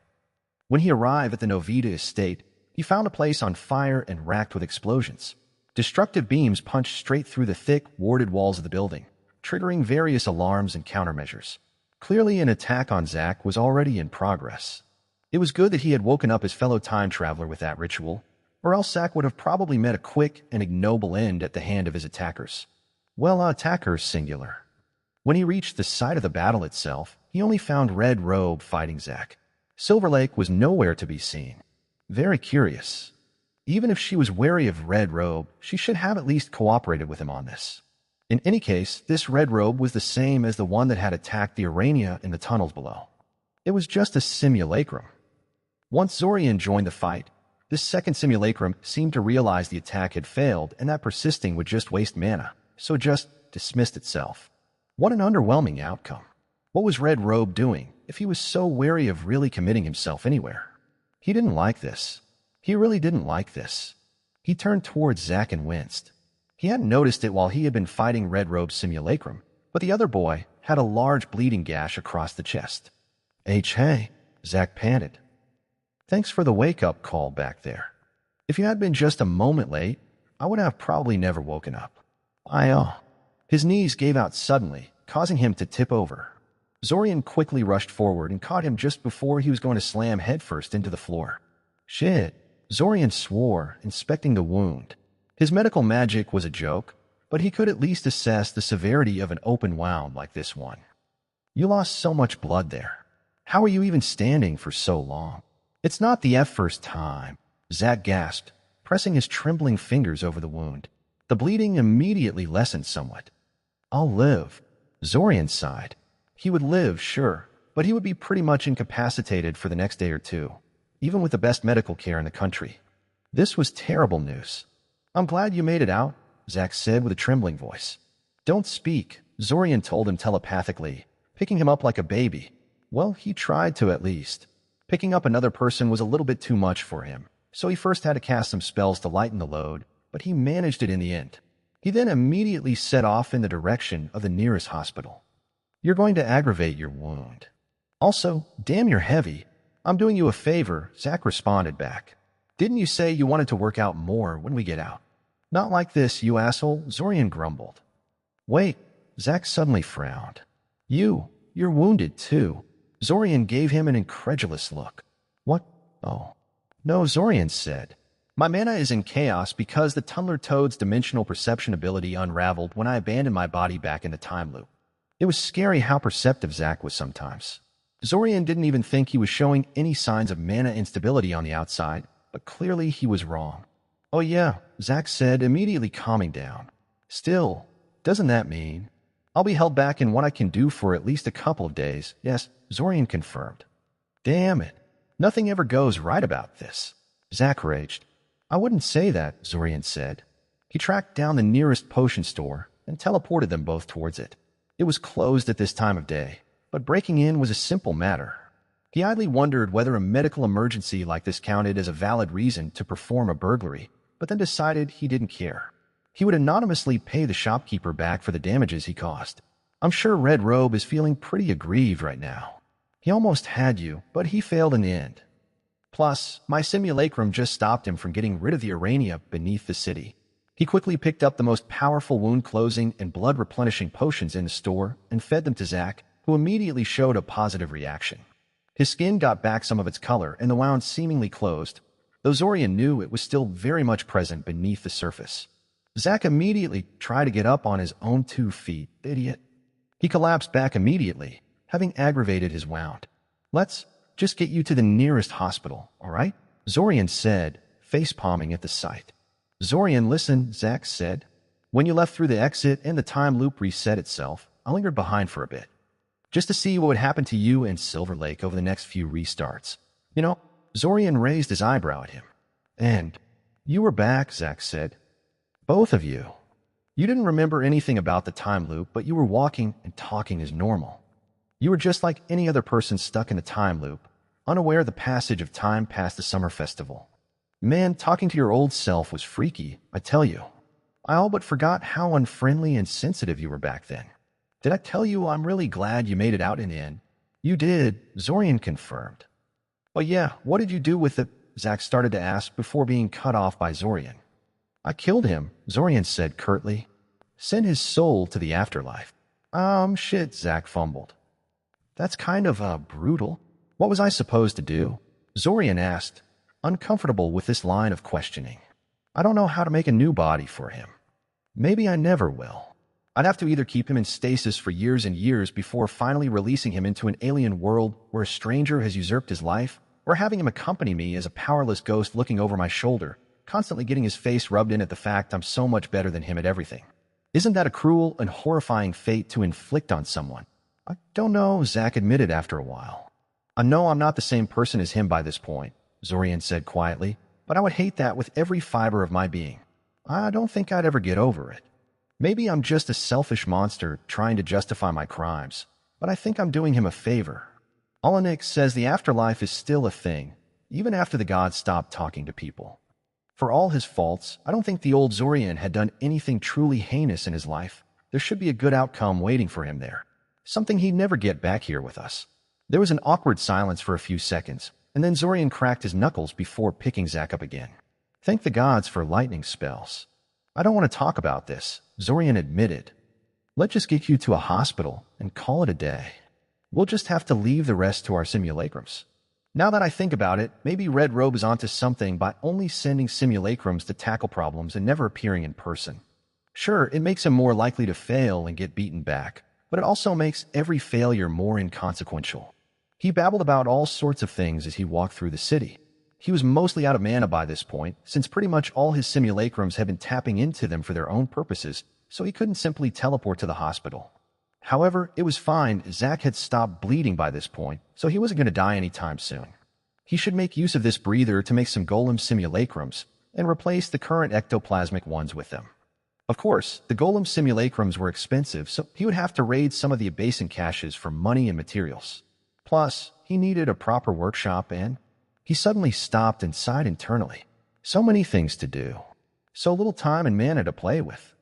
When he arrived at the Novita estate, he found a place on fire and racked with explosions. Destructive beams punched straight through the thick, warded walls of the building, triggering various alarms and countermeasures. Clearly, an attack on Zack was already in progress. It was good that he had woken up his fellow time traveler with that ritual, or else Zack would have probably met a quick and ignoble end at the hand of his attackers. Well, attackers singular. When he reached the site of the battle itself, he only found Red Robe fighting Zack. Silver Lake was nowhere to be seen. Very curious. Even if she was wary of Red Robe, she should have at least cooperated with him on this. In any case, this Red Robe was the same as the one that had attacked the Urania in the tunnels below. It was just a simulacrum. Once Zorian joined the fight, this second simulacrum seemed to realize the attack had failed and that persisting would just waste mana, so it just dismissed itself. What an underwhelming outcome. What was Red Robe doing if he was so wary of really committing himself anywhere? He didn't like this. He really didn't like this. He turned towards Zack and winced. He hadn't noticed it while he had been fighting Red Robe's simulacrum, but the other boy had a large bleeding gash across the chest. Hey, Zack panted. Thanks for the wake-up call back there. If you had been just a moment late, I would have probably never woken up. His knees gave out suddenly, causing him to tip over. Zorian quickly rushed forward and caught him just before he was going to slam headfirst into the floor. Shit, Zorian swore, inspecting the wound. His medical magic was a joke, but he could at least assess the severity of an open wound like this one. You lost so much blood there. How are you even standing for so long? It's not the first time, Zack gasped, pressing his trembling fingers over the wound. The bleeding immediately lessened somewhat. I'll live, Zorian sighed. He would live, sure, but he would be pretty much incapacitated for the next day or two, even with the best medical care in the country. This was terrible news. I'm glad you made it out, Zack said with a trembling voice. Don't speak, Zorian told him telepathically, picking him up like a baby. Well, he tried to at least. Picking up another person was a little bit too much for him, so he first had to cast some spells to lighten the load, but he managed it in the end. He then immediately set off in the direction of the nearest hospital. You're going to aggravate your wound. Also, damn, you're heavy. I'm doing you a favor, Zack responded back. Didn't you say you wanted to work out more when we get out? Not like this, you asshole, Zorian grumbled. Wait, Zack suddenly frowned. You're wounded too. Zorian gave him an incredulous look. What? Oh. No, Zorian said. My mana is in chaos because the Tunneler Toad's dimensional perception ability unraveled when I abandoned my body back in the time loop. It was scary how perceptive Zack was sometimes. Zorian didn't even think he was showing any signs of mana instability on the outside, but clearly he was wrong. Oh yeah, Zack said, immediately calming down. Still, doesn't that mean I'll be held back in what I can do for at least a couple of days? Yes, Zorian confirmed. Damn it. Nothing ever goes right about this, Zack raged. I wouldn't say that, Zorian said. He tracked down the nearest potion store and teleported them both towards it. It was closed at this time of day, but breaking in was a simple matter. He idly wondered whether a medical emergency like this counted as a valid reason to perform a burglary, but then decided he didn't care. He would anonymously pay the shopkeeper back for the damages he caused. I'm sure Red Robe is feeling pretty aggrieved right now. He almost had you, but he failed in the end. Plus, my simulacrum just stopped him from getting rid of the Urania beneath the city. He quickly picked up the most powerful wound-closing and blood-replenishing potions in the store and fed them to Zack, who immediately showed a positive reaction. His skin got back some of its color and the wound seemingly closed, though Zorian knew it was still very much present beneath the surface. Zack immediately tried to get up on his own 2 feet. Idiot. He collapsed back immediately, having aggravated his wound. Let's just get you to the nearest hospital, all right? Zorian said, face-palming at the sight. Zorian, listen, Zack said. When you left through the exit and the time loop reset itself, I lingered behind for a bit, just to see what would happen to you and Silver Lake over the next few restarts. You know, Zorian raised his eyebrow at him. And you were back, Zack said. Both of you. You didn't remember anything about the time loop, but you were walking and talking as normal. You were just like any other person stuck in a time loop, unaware of the passage of time past the summer festival. Man, talking to your old self was freaky, I tell you. I all but forgot how unfriendly and sensitive you were back then. Did I tell you I'm really glad you made it out in the end? You did, Zorian confirmed. But yeah, what did you do with it? Zack started to ask before being cut off by Zorian. I killed him, Zorian said curtly. Sent his soul to the afterlife. Shit, Zack fumbled. That's kind of, brutal. What was I supposed to do? Zorian asked, uncomfortable with this line of questioning. I don't know how to make a new body for him. Maybe I never will. I'd have to either keep him in stasis for years and years before finally releasing him into an alien world where a stranger has usurped his life, or having him accompany me as a powerless ghost looking over my shoulder, constantly getting his face rubbed in at the fact I'm so much better than him at everything. Isn't that a cruel and horrifying fate to inflict on someone? I don't know, Zack admitted after a while. I know I'm not the same person as him by this point, Zorian said quietly, but I would hate that with every fiber of my being. I don't think I'd ever get over it. Maybe I'm just a selfish monster trying to justify my crimes, but I think I'm doing him a favor. Olenek says the afterlife is still a thing, even after the gods stopped talking to people. For all his faults, I don't think the old Zorian had done anything truly heinous in his life. There should be a good outcome waiting for him there. Something he'd never get back here with us. There was an awkward silence for a few seconds, and then Zorian cracked his knuckles before picking Zack up again. Thank the gods for lightning spells. I don't want to talk about this, Zorian admitted. Let's just get you to a hospital and call it a day. We'll just have to leave the rest to our simulacrums. Now that I think about it, maybe Red Robe is onto something by only sending simulacrums to tackle problems and never appearing in person. Sure, it makes him more likely to fail and get beaten back, but it also makes every failure more inconsequential. He babbled about all sorts of things as he walked through the city. He was mostly out of mana by this point, since pretty much all his simulacrums had been tapping into them for their own purposes, so he couldn't simply teleport to the hospital. However, it was fine. Zack had stopped bleeding by this point, so he wasn't going to die anytime soon. He should make use of this breather to make some golem simulacrums and replace the current ectoplasmic ones with them. Of course, the golem simulacrums were expensive, so he would have to raid some of the abasing caches for money and materials. Plus, he needed a proper workshop and he suddenly stopped and sighed internally. So many things to do. So little time and mana to play with.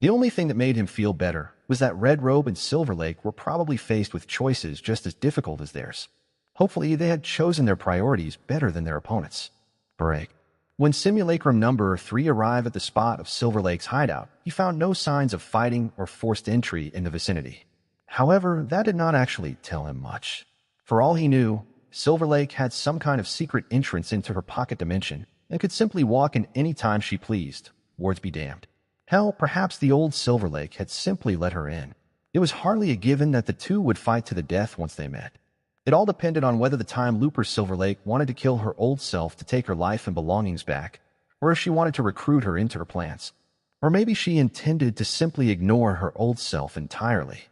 The only thing that made him feel better was that Red Robe and Silver Lake were probably faced with choices just as difficult as theirs. Hopefully, they had chosen their priorities better than their opponents. Break. When Simulacrum number 3 arrived at the spot of Silver Lake's hideout, he found no signs of fighting or forced entry in the vicinity. However, that did not actually tell him much. For all he knew, Silver Lake had some kind of secret entrance into her pocket dimension and could simply walk in any time she pleased. Words be damned. Hell, perhaps the old Silver Lake had simply let her in. It was hardly a given that the two would fight to the death once they met. It all depended on whether the time looper Silver Lake wanted to kill her old self to take her life and belongings back, or if she wanted to recruit her into her plans. Or maybe she intended to simply ignore her old self entirely.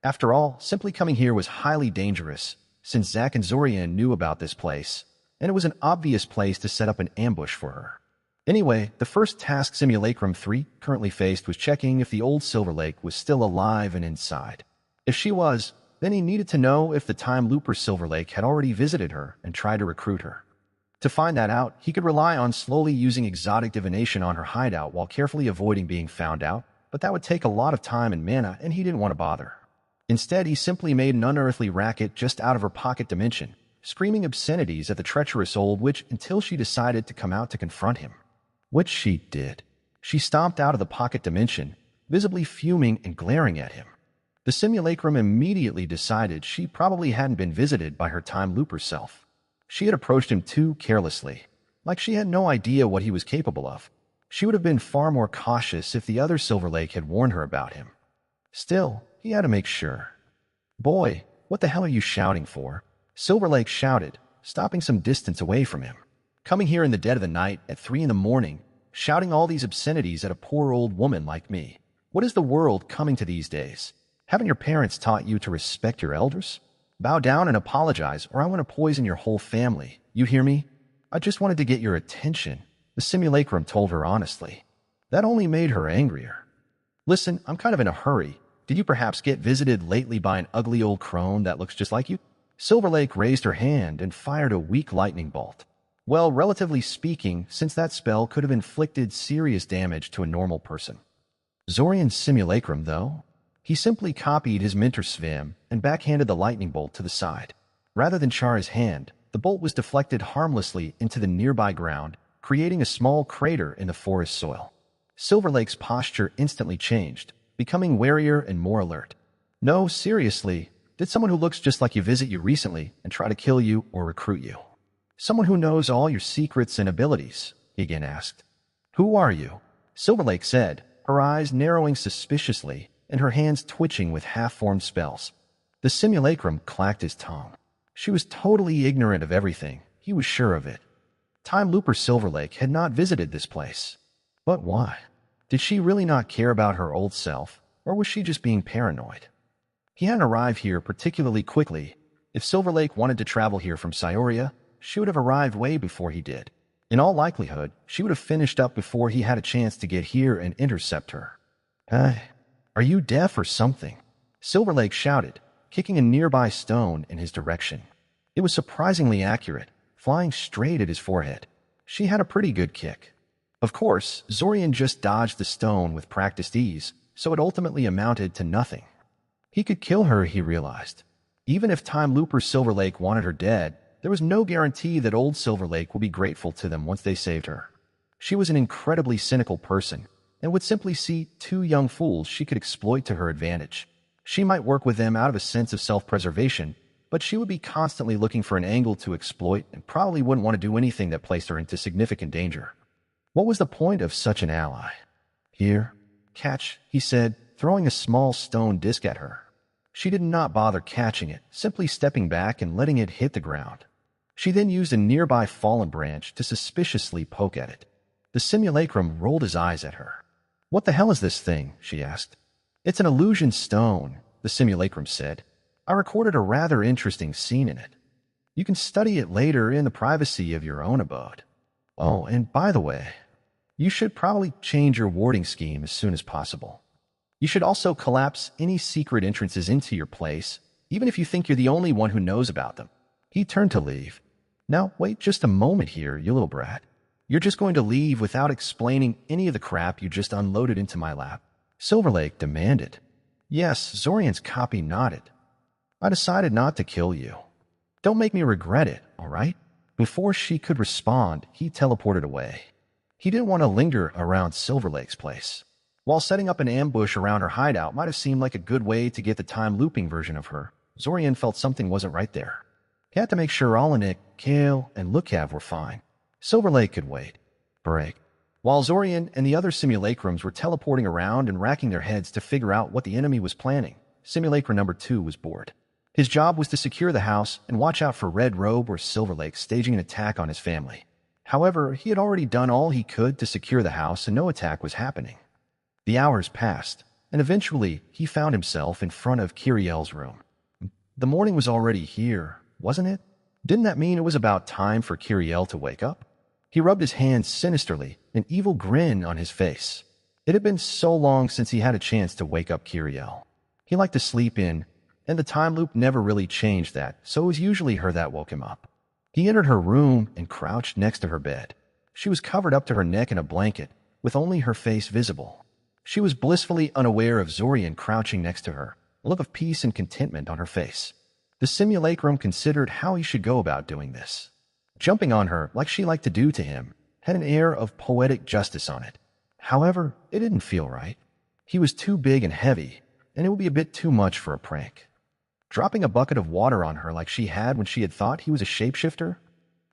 After all, simply coming here was highly dangerous, since Zack and Zorian knew about this place, and it was an obvious place to set up an ambush for her. Anyway, the first task Simulacrum 3 currently faced was checking if the old Silver Lake was still alive and inside. If she was, then he needed to know if the time looper Silver Lake had already visited her and tried to recruit her. To find that out, he could rely on slowly using exotic divination on her hideout while carefully avoiding being found out, but that would take a lot of time and mana, and he didn't want to bother. Instead, he simply made an unearthly racket just out of her pocket dimension, screaming obscenities at the treacherous old witch until she decided to come out to confront him. Which she did. She stomped out of the pocket dimension, visibly fuming and glaring at him. The Simulacrum immediately decided she probably hadn't been visited by her time looper self. She had approached him too carelessly. like she had no idea what he was capable of. She would have been far more cautious if the other Silver Lake had warned her about him. Still, he had to make sure. "Boy, what the hell are you shouting for?" Silver Lake shouted, stopping some distance away from him. "Coming here in the dead of the night at 3 in the morning, shouting all these obscenities at a poor old woman like me. What is the world coming to these days? Haven't your parents taught you to respect your elders? Bow down and apologize, or I want to poison your whole family. You hear me? I just wanted to get your attention," the simulacrum told her honestly. That only made her angrier. "Listen, I'm kind of in a hurry. Did you perhaps get visited lately by an ugly old crone that looks just like you?" Silver Lake raised her hand and fired a weak lightning bolt. Well, relatively speaking, since that spell could have inflicted serious damage to a normal person. Zorian's simulacrum, though, he simply copied his mentor Svim and backhanded the lightning bolt to the side. Rather than char his hand, the bolt was deflected harmlessly into the nearby ground, creating a small crater in the forest soil. Silver Lake's posture instantly changed, becoming warier and more alert. "No, seriously, did someone who looks just like you visit you recently and try to kill you or recruit you? Someone who knows all your secrets and abilities?" he again asked. "Who are you?" Silver Lake said, her eyes narrowing suspiciously and her hands twitching with half-formed spells. The simulacrum clacked his tongue. She was totally ignorant of everything, he was sure of it. Time Looper Silver Lake had not visited this place. But why? Did she really not care about her old self, or was she just being paranoid? He hadn't arrived here particularly quickly. If Silver Lake wanted to travel here from Scioria, she would have arrived way before he did. In all likelihood, she would have finished up before he had a chance to get here and intercept her. "Hey, are you deaf or something?" Silver Lake shouted, kicking a nearby stone in his direction. It was surprisingly accurate, flying straight at his forehead. She had a pretty good kick. Of course, Zorian just dodged the stone with practiced ease, so it ultimately amounted to nothing. He could kill her, he realized. Even if Time Looper Silver Lake wanted her dead, there was no guarantee that old Silver Lake would be grateful to them once they saved her. She was an incredibly cynical person, and would simply see two young fools she could exploit to her advantage. She might work with them out of a sense of self-preservation, but she would be constantly looking for an angle to exploit and probably wouldn't want to do anything that placed her into significant danger. What was the point of such an ally? "Here, catch," he said, throwing a small stone disc at her. She did not bother catching it, simply stepping back and letting it hit the ground. She then used a nearby fallen branch to suspiciously poke at it. The simulacrum rolled his eyes at her. "What the hell is this thing?" she asked. "It's an illusion stone," the simulacrum said. "I recorded a rather interesting scene in it. You can study it later in the privacy of your own abode. Oh, and by the way, you should probably change your warding scheme as soon as possible. You should also collapse any secret entrances into your place, even if you think you're the only one who knows about them." He turned to leave. "Now, wait just a moment here, you little brat. You're just going to leave without explaining any of the crap you just unloaded into my lap?" Silver Lake demanded. Yes, Zorian's copy nodded. "I decided not to kill you. Don't make me regret it, all right?" Before she could respond, he teleported away. He didn't want to linger around Silver Lake's place. While setting up an ambush around her hideout might have seemed like a good way to get the time-looping version of her, Zorian felt something wasn't right there. He had to make sure Olenek, Kale, and Lukav were fine. Silver Lake could wait. Break. While Zorian and the other simulacrums were teleporting around and racking their heads to figure out what the enemy was planning, Simulacrum number 2 was bored. His job was to secure the house and watch out for Red Robe or Silver Lake staging an attack on his family. However, he had already done all he could to secure the house and no attack was happening. The hours passed, and eventually he found himself in front of Kiriel's room. The morning was already here, wasn't it? Didn't that mean it was about time for Kiriel to wake up? He rubbed his hands sinisterly, an evil grin on his face. It had been so long since he had a chance to wake up Kiriel. He liked to sleep in, and the time loop never really changed that, so it was usually her that woke him up. He entered her room and crouched next to her bed. She was covered up to her neck in a blanket, with only her face visible. She was blissfully unaware of Zorian crouching next to her, a look of peace and contentment on her face. The simulacrum considered how he should go about doing this. Jumping on her, like she liked to do to him, had an air of poetic justice on it. However, it didn't feel right. He was too big and heavy, and it would be a bit too much for a prank. Dropping a bucket of water on her like she had when she had thought he was a shapeshifter?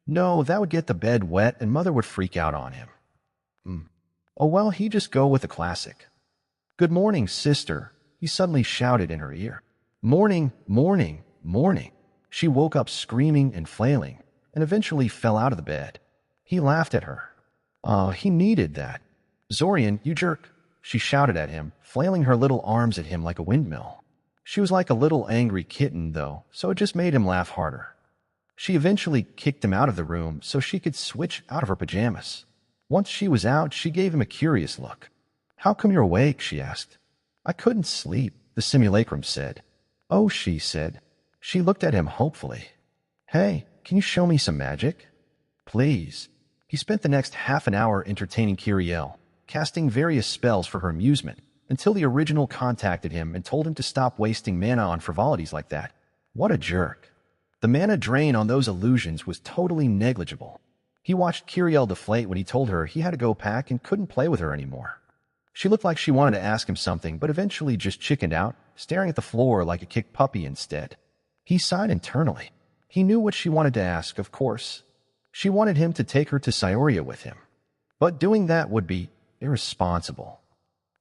No, that would get the bed wet and Mother would freak out on him. Hmm. Oh well, he'd just go with the classic. Good morning, sister, he suddenly shouted in her ear. Morning, morning, morning. She woke up screaming and flailing, and eventually fell out of the bed. He laughed at her. He needed that. Zorian, you jerk, she shouted at him, flailing her little arms at him like a windmill. She was like a little angry kitten, though, so it just made him laugh harder. She eventually kicked him out of the room so she could switch out of her pajamas. Once she was out, she gave him a curious look. How come you're awake? She asked. I couldn't sleep, the simulacrum said. Oh, she said. She looked at him hopefully. Hey, can you show me some magic? Please. He spent the next half an hour entertaining Kiriel, casting various spells for her amusement, until the original contacted him and told him to stop wasting mana on frivolities like that. What a jerk. The mana drain on those illusions was totally negligible. He watched Kiriel deflate when he told her he had to go pack and couldn't play with her anymore. She looked like she wanted to ask him something, but eventually just chickened out, staring at the floor like a kicked puppy instead. He sighed internally. He knew what she wanted to ask, of course. She wanted him to take her to Cyoria with him. But doing that would be irresponsible.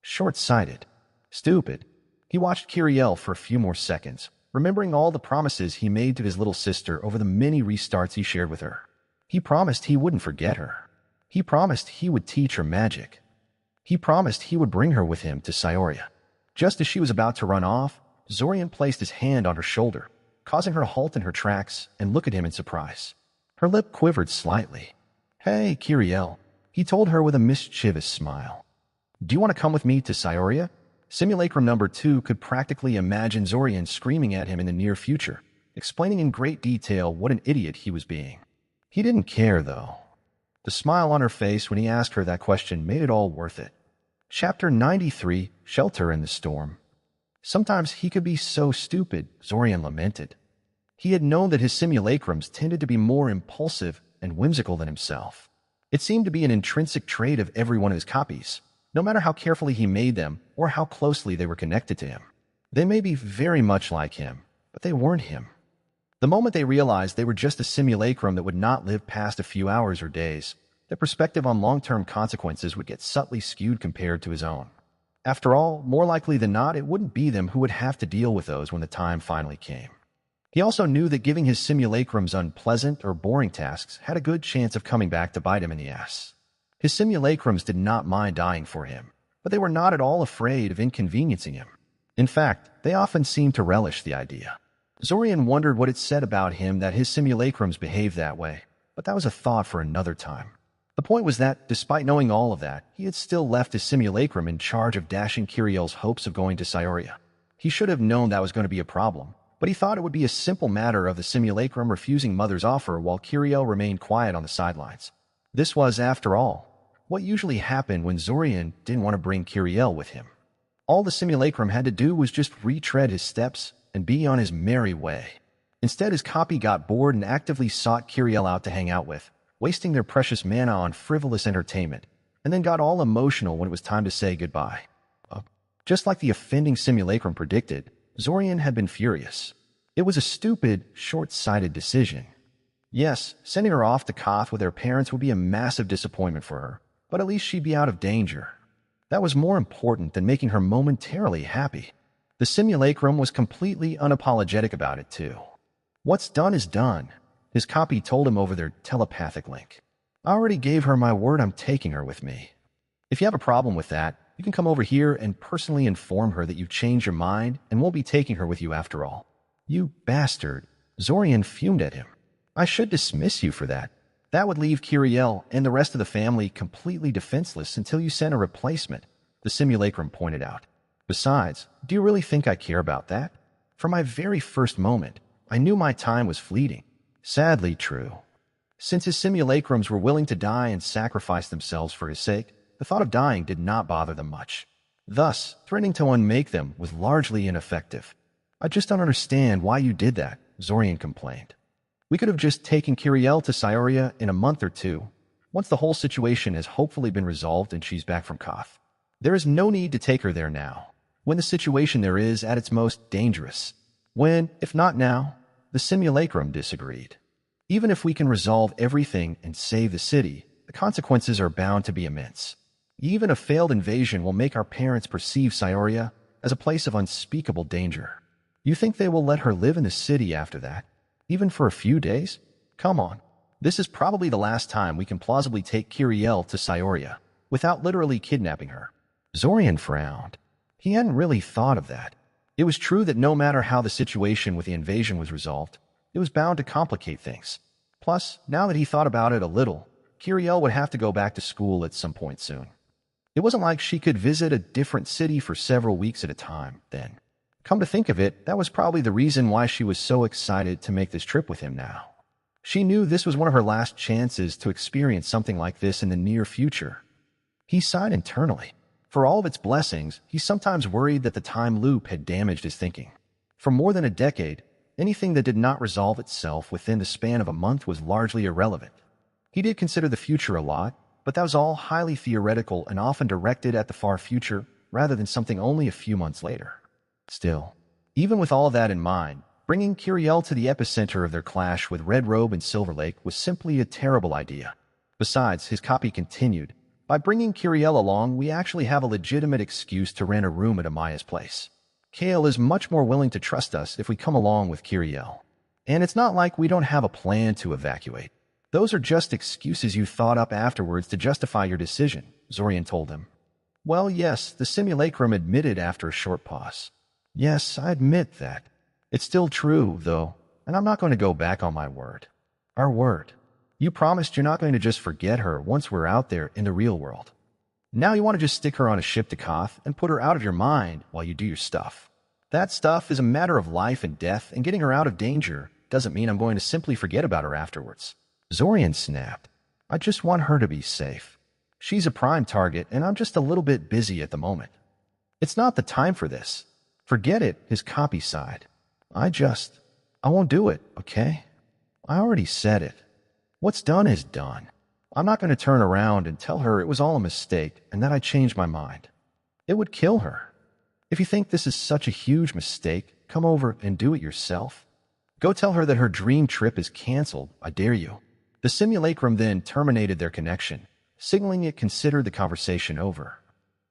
Short-sighted. Stupid. He watched Kiriel for a few more seconds, remembering all the promises he made to his little sister over the many restarts he shared with her. He promised he wouldn't forget her. He promised he would teach her magic. He promised he would bring her with him to Cyoria. Just as she was about to run off, Zorian placed his hand on her shoulder, causing her to halt in her tracks and look at him in surprise. Her lip quivered slightly. Hey, Kiriel, he told her with a mischievous smile. Do you want to come with me to Cyoria? Simulacrum number 2 could practically imagine Zorian screaming at him in the near future, explaining in great detail what an idiot he was being. He didn't care, though. The smile on her face when he asked her that question made it all worth it. Chapter 93, Shelter in the Storm. Sometimes he could be so stupid, Zorian lamented. He had known that his simulacrums tended to be more impulsive and whimsical than himself. It seemed to be an intrinsic trait of every one of his copies, no matter how carefully he made them or how closely they were connected to him. They may be very much like him, but they weren't him. The moment they realized they were just a simulacrum that would not live past a few hours or days, their perspective on long-term consequences would get subtly skewed compared to his own. After all, more likely than not, it wouldn't be them who would have to deal with those when the time finally came. He also knew that giving his simulacrums unpleasant or boring tasks had a good chance of coming back to bite him in the ass. His simulacrums did not mind dying for him, but they were not at all afraid of inconveniencing him. In fact, they often seemed to relish the idea. Zorian wondered what it said about him that his simulacrums behaved that way, but that was a thought for another time. The point was that, despite knowing all of that, he had still left his simulacrum in charge of dashing Kiriel's hopes of going to Cyoria. He should have known that was going to be a problem, but he thought it would be a simple matter of the simulacrum refusing Mother's offer while Kiriel remained quiet on the sidelines. This was, after all, what usually happened when Zorian didn't want to bring Kiriel with him. All the simulacrum had to do was just retread his steps and be on his merry way. Instead, his copy got bored and actively sought Kiriel out to hang out with, wasting their precious mana on frivolous entertainment, and then got all emotional when it was time to say goodbye. Just like the offending simulacrum predicted, Zorian had been furious. It was a stupid, short-sighted decision. Yes, sending her off to Koth with her parents would be a massive disappointment for her, but at least she'd be out of danger. That was more important than making her momentarily happy. The simulacrum was completely unapologetic about it, too. What's done is done, his copy told him over their telepathic link. I already gave her my word I'm taking her with me. If you have a problem with that, you can come over here and personally inform her that you've changed your mind and won't be taking her with you after all. You bastard. Zorian fumed at him. I should dismiss you for that. That would leave Kiriel and the rest of the family completely defenseless until you sent a replacement, the simulacrum pointed out. Besides, do you really think I care about that? From my very first moment, I knew my time was fleeting. Sadly true. Since his simulacrums were willing to die and sacrifice themselves for his sake, the thought of dying did not bother them much. Thus, threatening to unmake them was largely ineffective. I just don't understand why you did that, Zorian complained. We could have just taken Kiriel to Cyoria in a month or two, once the whole situation has hopefully been resolved and she's back from Koth. There is no need to take her there now, when the situation there is at its most dangerous. When, if not now, the simulacrum disagreed. Even if we can resolve everything and save the city, the consequences are bound to be immense. Even a failed invasion will make our parents perceive Scioria as a place of unspeakable danger. You think they will let her live in the city after that? Even for a few days? Come on. This is probably the last time we can plausibly take Kiriel to Scioria without literally kidnapping her. Zorian frowned. He hadn't really thought of that. It was true that no matter how the situation with the invasion was resolved, it was bound to complicate things. Plus, now that he thought about it a little, Kiriel would have to go back to school at some point soon. It wasn't like she could visit a different city for several weeks at a time, then. Come to think of it, that was probably the reason why she was so excited to make this trip with him now. She knew this was one of her last chances to experience something like this in the near future. He sighed internally. For all of its blessings, he sometimes worried that the time loop had damaged his thinking. For more than a decade, anything that did not resolve itself within the span of a month was largely irrelevant. He did consider the future a lot, but that was all highly theoretical and often directed at the far future rather than something only a few months later. Still, even with all of that in mind, bringing Kiriel to the epicenter of their clash with Red Robe and Silver Lake was simply a terrible idea. Besides, his copy continued, by bringing Kiriel along, we actually have a legitimate excuse to rent a room at Amaya's place. Kale is much more willing to trust us if we come along with Kiriel. And it's not like we don't have a plan to evacuate. Those are just excuses you thought up afterwards to justify your decision, Zorian told him. Well, yes, the simulacrum admitted after a short pause. Yes, I admit that. It's still true, though, and I'm not going to go back on my word. Our word. You promised you're not going to just forget her once we're out there in the real world. Now you want to just stick her on a ship to Koth and put her out of your mind while you do your stuff. That stuff is a matter of life and death, and getting her out of danger doesn't mean I'm going to simply forget about her afterwards. Zorian snapped. I just want her to be safe. She's a prime target, and I'm just a little bit busy at the moment. It's not the time for this. Forget it, his copy sighed. I won't do it, okay? I already said it. What's done is done. I'm not going to turn around and tell her it was all a mistake and that I changed my mind. It would kill her. If you think this is such a huge mistake, come over and do it yourself. Go tell her that her dream trip is canceled, I dare you. The simulacrum then terminated their connection, signaling it considered the conversation over.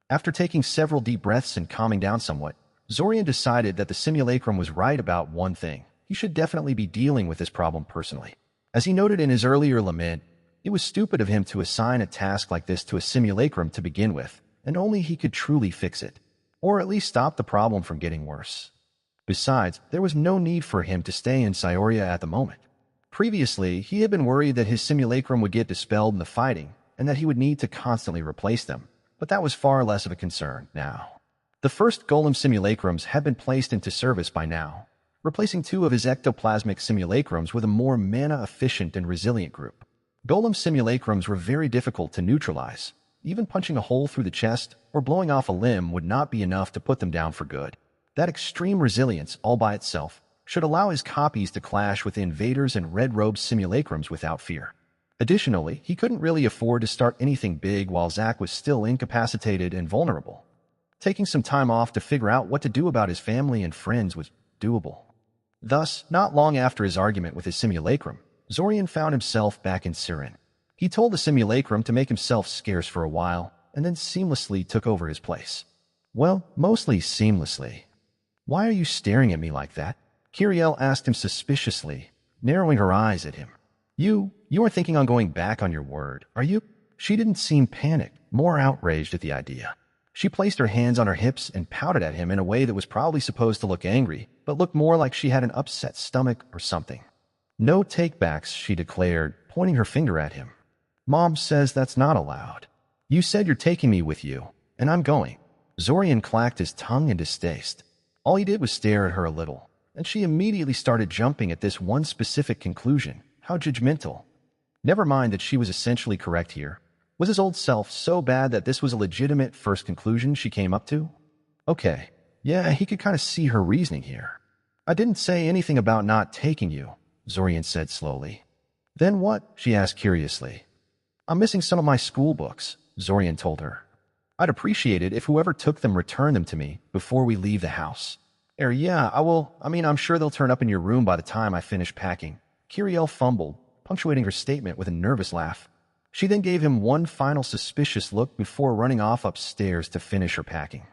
After taking several deep breaths and calming down somewhat, Zorian decided that the simulacrum was right about one thing. He should definitely be dealing with this problem personally. As he noted in his earlier lament, it was stupid of him to assign a task like this to a simulacrum to begin with, and only he could truly fix it, or at least stop the problem from getting worse. Besides, there was no need for him to stay in Scioria at the moment. Previously, he had been worried that his simulacrum would get dispelled in the fighting, and that he would need to constantly replace them, but that was far less of a concern now. The first golem simulacrums had been placed into service by now, replacing 2 of his ectoplasmic simulacrums with a more mana-efficient and resilient group. Golem simulacrums were very difficult to neutralize. Even punching a hole through the chest or blowing off a limb would not be enough to put them down for good. That extreme resilience, all by itself, should allow his copies to clash with the invaders and Red Robe simulacrums without fear. Additionally, he couldn't really afford to start anything big while Zack was still incapacitated and vulnerable. Taking some time off to figure out what to do about his family and friends was doable. Thus, not long after his argument with his simulacrum, Zorian found himself back in Siren. He told the simulacrum to make himself scarce for a while, and then seamlessly took over his place. Well, mostly seamlessly. Why are you staring at me like that? Kiriel asked him suspiciously, narrowing her eyes at him. You aren't thinking on going back on your word, are you? She didn't seem panicked, more outraged at the idea. She placed her hands on her hips and pouted at him in a way that was probably supposed to look angry, but looked more like she had an upset stomach or something. No takebacks, she declared, pointing her finger at him. Mom says that's not allowed. You said you're taking me with you, and I'm going. Zorian clacked his tongue in distaste. All he did was stare at her a little, and she immediately started jumping at this one specific conclusion. How judgmental. Never mind that she was essentially correct here. Was his old self so bad that this was a legitimate first conclusion she came up to? Okay, yeah, he could kind of see her reasoning here. I didn't say anything about not taking you, Zorian said slowly. Then what? She asked curiously. I'm missing some of my school books, Zorian told her. I'd appreciate it if whoever took them returned them to me before we leave the house. Yeah, I will. I'm sure they'll turn up in your room by the time I finish packing. Kiriel fumbled, punctuating her statement with a nervous laugh. She then gave him one final suspicious look before running off upstairs to finish her packing.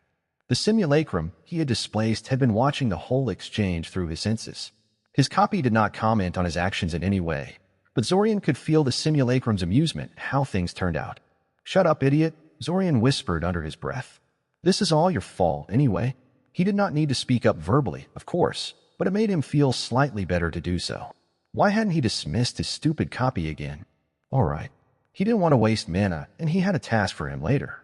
The simulacrum he had displaced had been watching the whole exchange through his senses. His copy did not comment on his actions in any way, but Zorian could feel the simulacrum's amusement how things turned out. "Shut up, idiot," Zorian whispered under his breath. "This is all your fault, anyway." He did not need to speak up verbally, of course, but it made him feel slightly better to do so. Why hadn't he dismissed his stupid copy again? All right. He didn't want to waste mana, and he had a task for him later.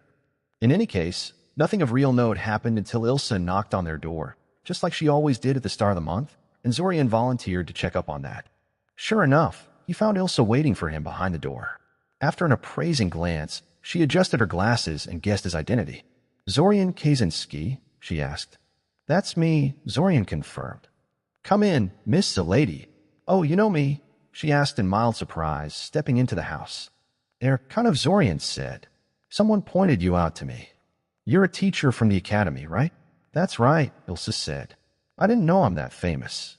In any case, nothing of real note happened until Ilsa knocked on their door, just like she always did at the start of the month, and Zorian volunteered to check up on that. Sure enough, he found Ilsa waiting for him behind the door. After an appraising glance, she adjusted her glasses and guessed his identity. "Zorian Kaczynski?" she asked. "That's me," Zorian confirmed. "Come in, Miss the lady." "Oh, you know me?" she asked in mild surprise, stepping into the house. Kind of," Zorian said. "Someone pointed you out to me. You're a teacher from the academy, right?" "That's right," Ilsa said. "I didn't know I'm that famous."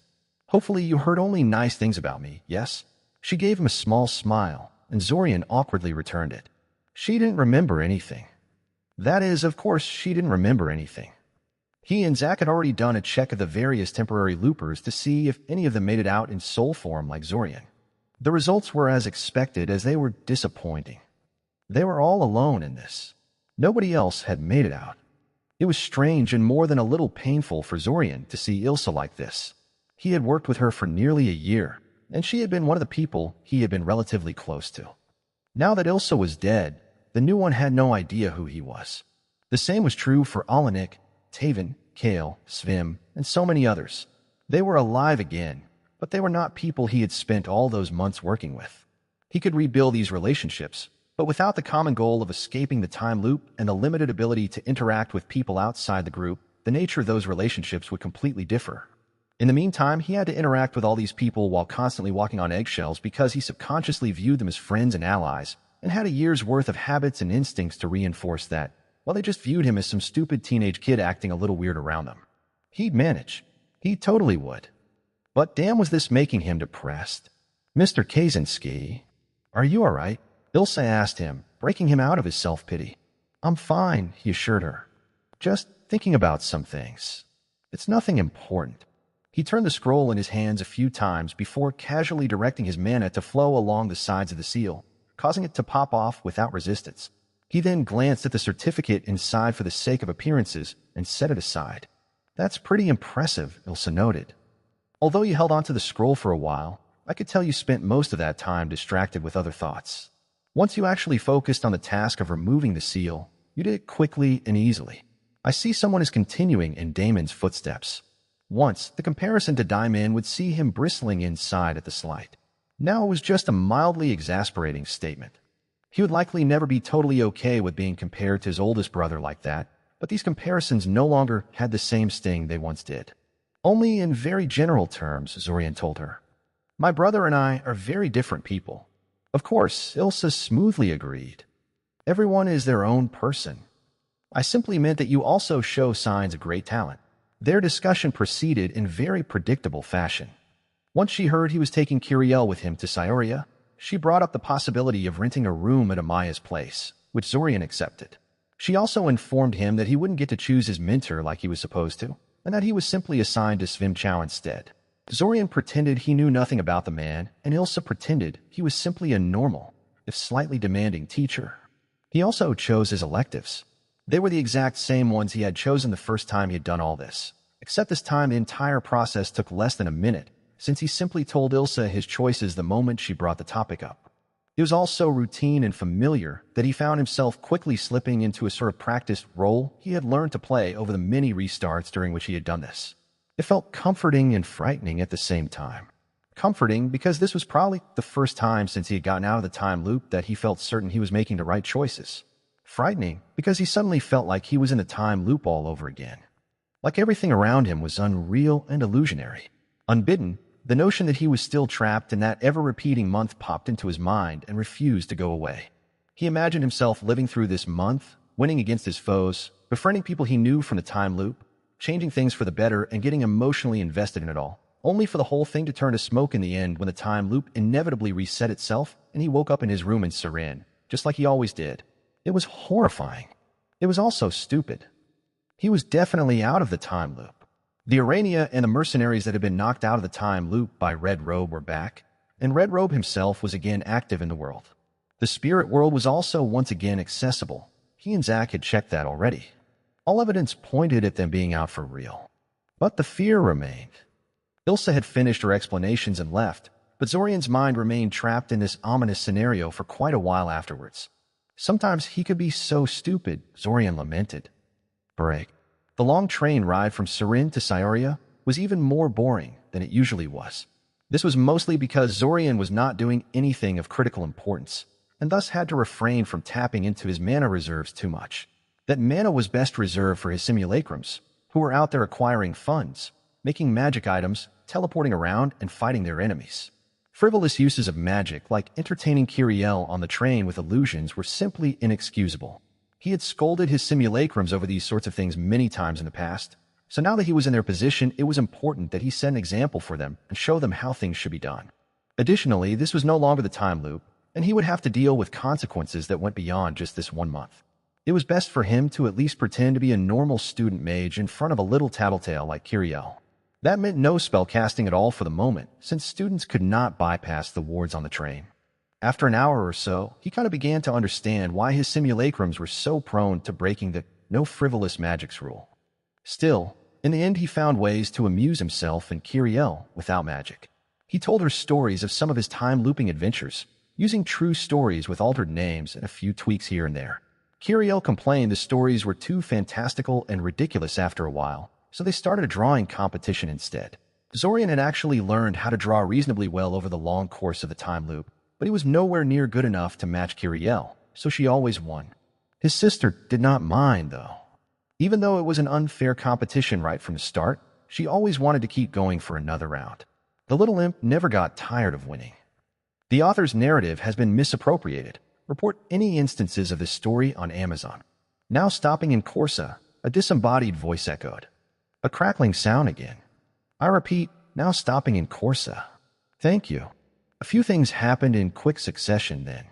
"Hopefully you heard only nice things about me, yes?" She gave him a small smile, and Zorian awkwardly returned it. She didn't remember anything. That is, of course, she didn't remember anything. He and Zack had already done a check of the various temporary loopers to see if any of them made it out in soul form like Zorian. The results were as expected, as they were disappointing. They were all alone in this. Nobody else had made it out. It was strange and more than a little painful for Zorian to see Ilsa like this. He had worked with her for nearly a year, and she had been one of the people he had been relatively close to. Now that Ilsa was dead, the new one had no idea who he was. The same was true for Alanik, Taven, Kale, Svim, and so many others. They were alive again, but they were not people he had spent all those months working with. He could rebuild these relationships, but without the common goal of escaping the time loop and the limited ability to interact with people outside the group, the nature of those relationships would completely differ. In the meantime, he had to interact with all these people while constantly walking on eggshells because he subconsciously viewed them as friends and allies, and had a year's worth of habits and instincts to reinforce that, while they just viewed him as some stupid teenage kid acting a little weird around them. He'd manage. He totally would. But damn, was this making him depressed. "Mr. Kaczynski, are you all right?" Ilsa asked him, breaking him out of his self-pity. "I'm fine," he assured her. "Just thinking about some things. It's nothing important." He turned the scroll in his hands a few times before casually directing his mana to flow along the sides of the seal, causing it to pop off without resistance. He then glanced at the certificate inside for the sake of appearances and set it aside. "That's pretty impressive," Ilsa noted. "Although you held onto the scroll for a while, I could tell you spent most of that time distracted with other thoughts. Once you actually focused on the task of removing the seal, you did it quickly and easily. I see someone is continuing in Damon's footsteps." Once, the comparison to Daimon would see him bristling inside at the slight. Now it was just a mildly exasperating statement. He would likely never be totally okay with being compared to his oldest brother like that, but these comparisons no longer had the same sting they once did. "Only in very general terms," Zorian told her. "My brother and I are very different people." "Of course," Ilsa smoothly agreed. "Everyone is their own person. I simply meant that you also show signs of great talent." Their discussion proceeded in very predictable fashion. Once she heard he was taking Kiriel with him to Scioria, she brought up the possibility of renting a room at Amaya's place, which Zorian accepted. She also informed him that he wouldn't get to choose his mentor like he was supposed to, and that he was simply assigned to Svim Chow instead. Zorian pretended he knew nothing about the man, and Ilsa pretended he was simply a normal, if slightly demanding teacher. He also chose his electives. They were the exact same ones he had chosen the first time he had done all this, except this time the entire process took less than a minute, since he simply told Ilsa his choices the moment she brought the topic up. It was all so routine and familiar that he found himself quickly slipping into a sort of practiced role he had learned to play over the many restarts during which he had done this. It felt comforting and frightening at the same time. Comforting because this was probably the first time since he had gotten out of the time loop that he felt certain he was making the right choices. Frightening because he suddenly felt like he was in a time loop all over again. Like everything around him was unreal and illusionary. Unbidden, the notion that he was still trapped in that ever-repeating month popped into his mind and refused to go away. He imagined himself living through this month, winning against his foes, befriending people he knew from the time loop, changing things for the better and getting emotionally invested in it all, only for the whole thing to turn to smoke in the end when the time loop inevitably reset itself and he woke up in his room in Sarin, just like he always did. It was horrifying. It was also stupid. He was definitely out of the time loop. The Arania and the mercenaries that had been knocked out of the time loop by Red Robe were back, and Red Robe himself was again active in the world. The spirit world was also once again accessible. He and Zack had checked that already. All evidence pointed at them being out for real. But the fear remained. Ilsa had finished her explanations and left, but Zorian's mind remained trapped in this ominous scenario for quite a while afterwards. Sometimes he could be so stupid, Zorian lamented. Break. The long train ride from Sarin to Syoria was even more boring than it usually was. This was mostly because Zorian was not doing anything of critical importance, and thus had to refrain from tapping into his mana reserves too much. That mana was best reserved for his simulacrums, who were out there acquiring funds, making magic items, teleporting around, and fighting their enemies. Frivolous uses of magic, like entertaining Kiriel on the train with illusions, were simply inexcusable. He had scolded his simulacrums over these sorts of things many times in the past, so now that he was in their position, it was important that he set an example for them and show them how things should be done. Additionally, this was no longer the time loop, and he would have to deal with consequences that went beyond just this 1 month. It was best for him to at least pretend to be a normal student mage in front of a little tattletale like Kiriel. That meant no spell casting at all for the moment, since students could not bypass the wards on the train. After an hour or so, he kind of began to understand why his simulacrums were so prone to breaking the no frivolous magics rule. Still, in the end he found ways to amuse himself and Kiriel without magic. He told her stories of some of his time-looping adventures, using true stories with altered names and a few tweaks here and there. Kiriel complained the stories were too fantastical and ridiculous after a while, so they started a drawing competition instead. Zorian had actually learned how to draw reasonably well over the long course of the time loop, but he was nowhere near good enough to match Kiriel, so she always won. His sister did not mind, though. Even though it was an unfair competition right from the start, she always wanted to keep going for another round. The little imp never got tired of winning. The author's narrative has been misappropriated. Report any instances of this story on Amazon. Now stopping in Corsa, a disembodied voice echoed. A crackling sound again. I repeat, now stopping in Corsa. Thank you. A few things happened in quick succession then.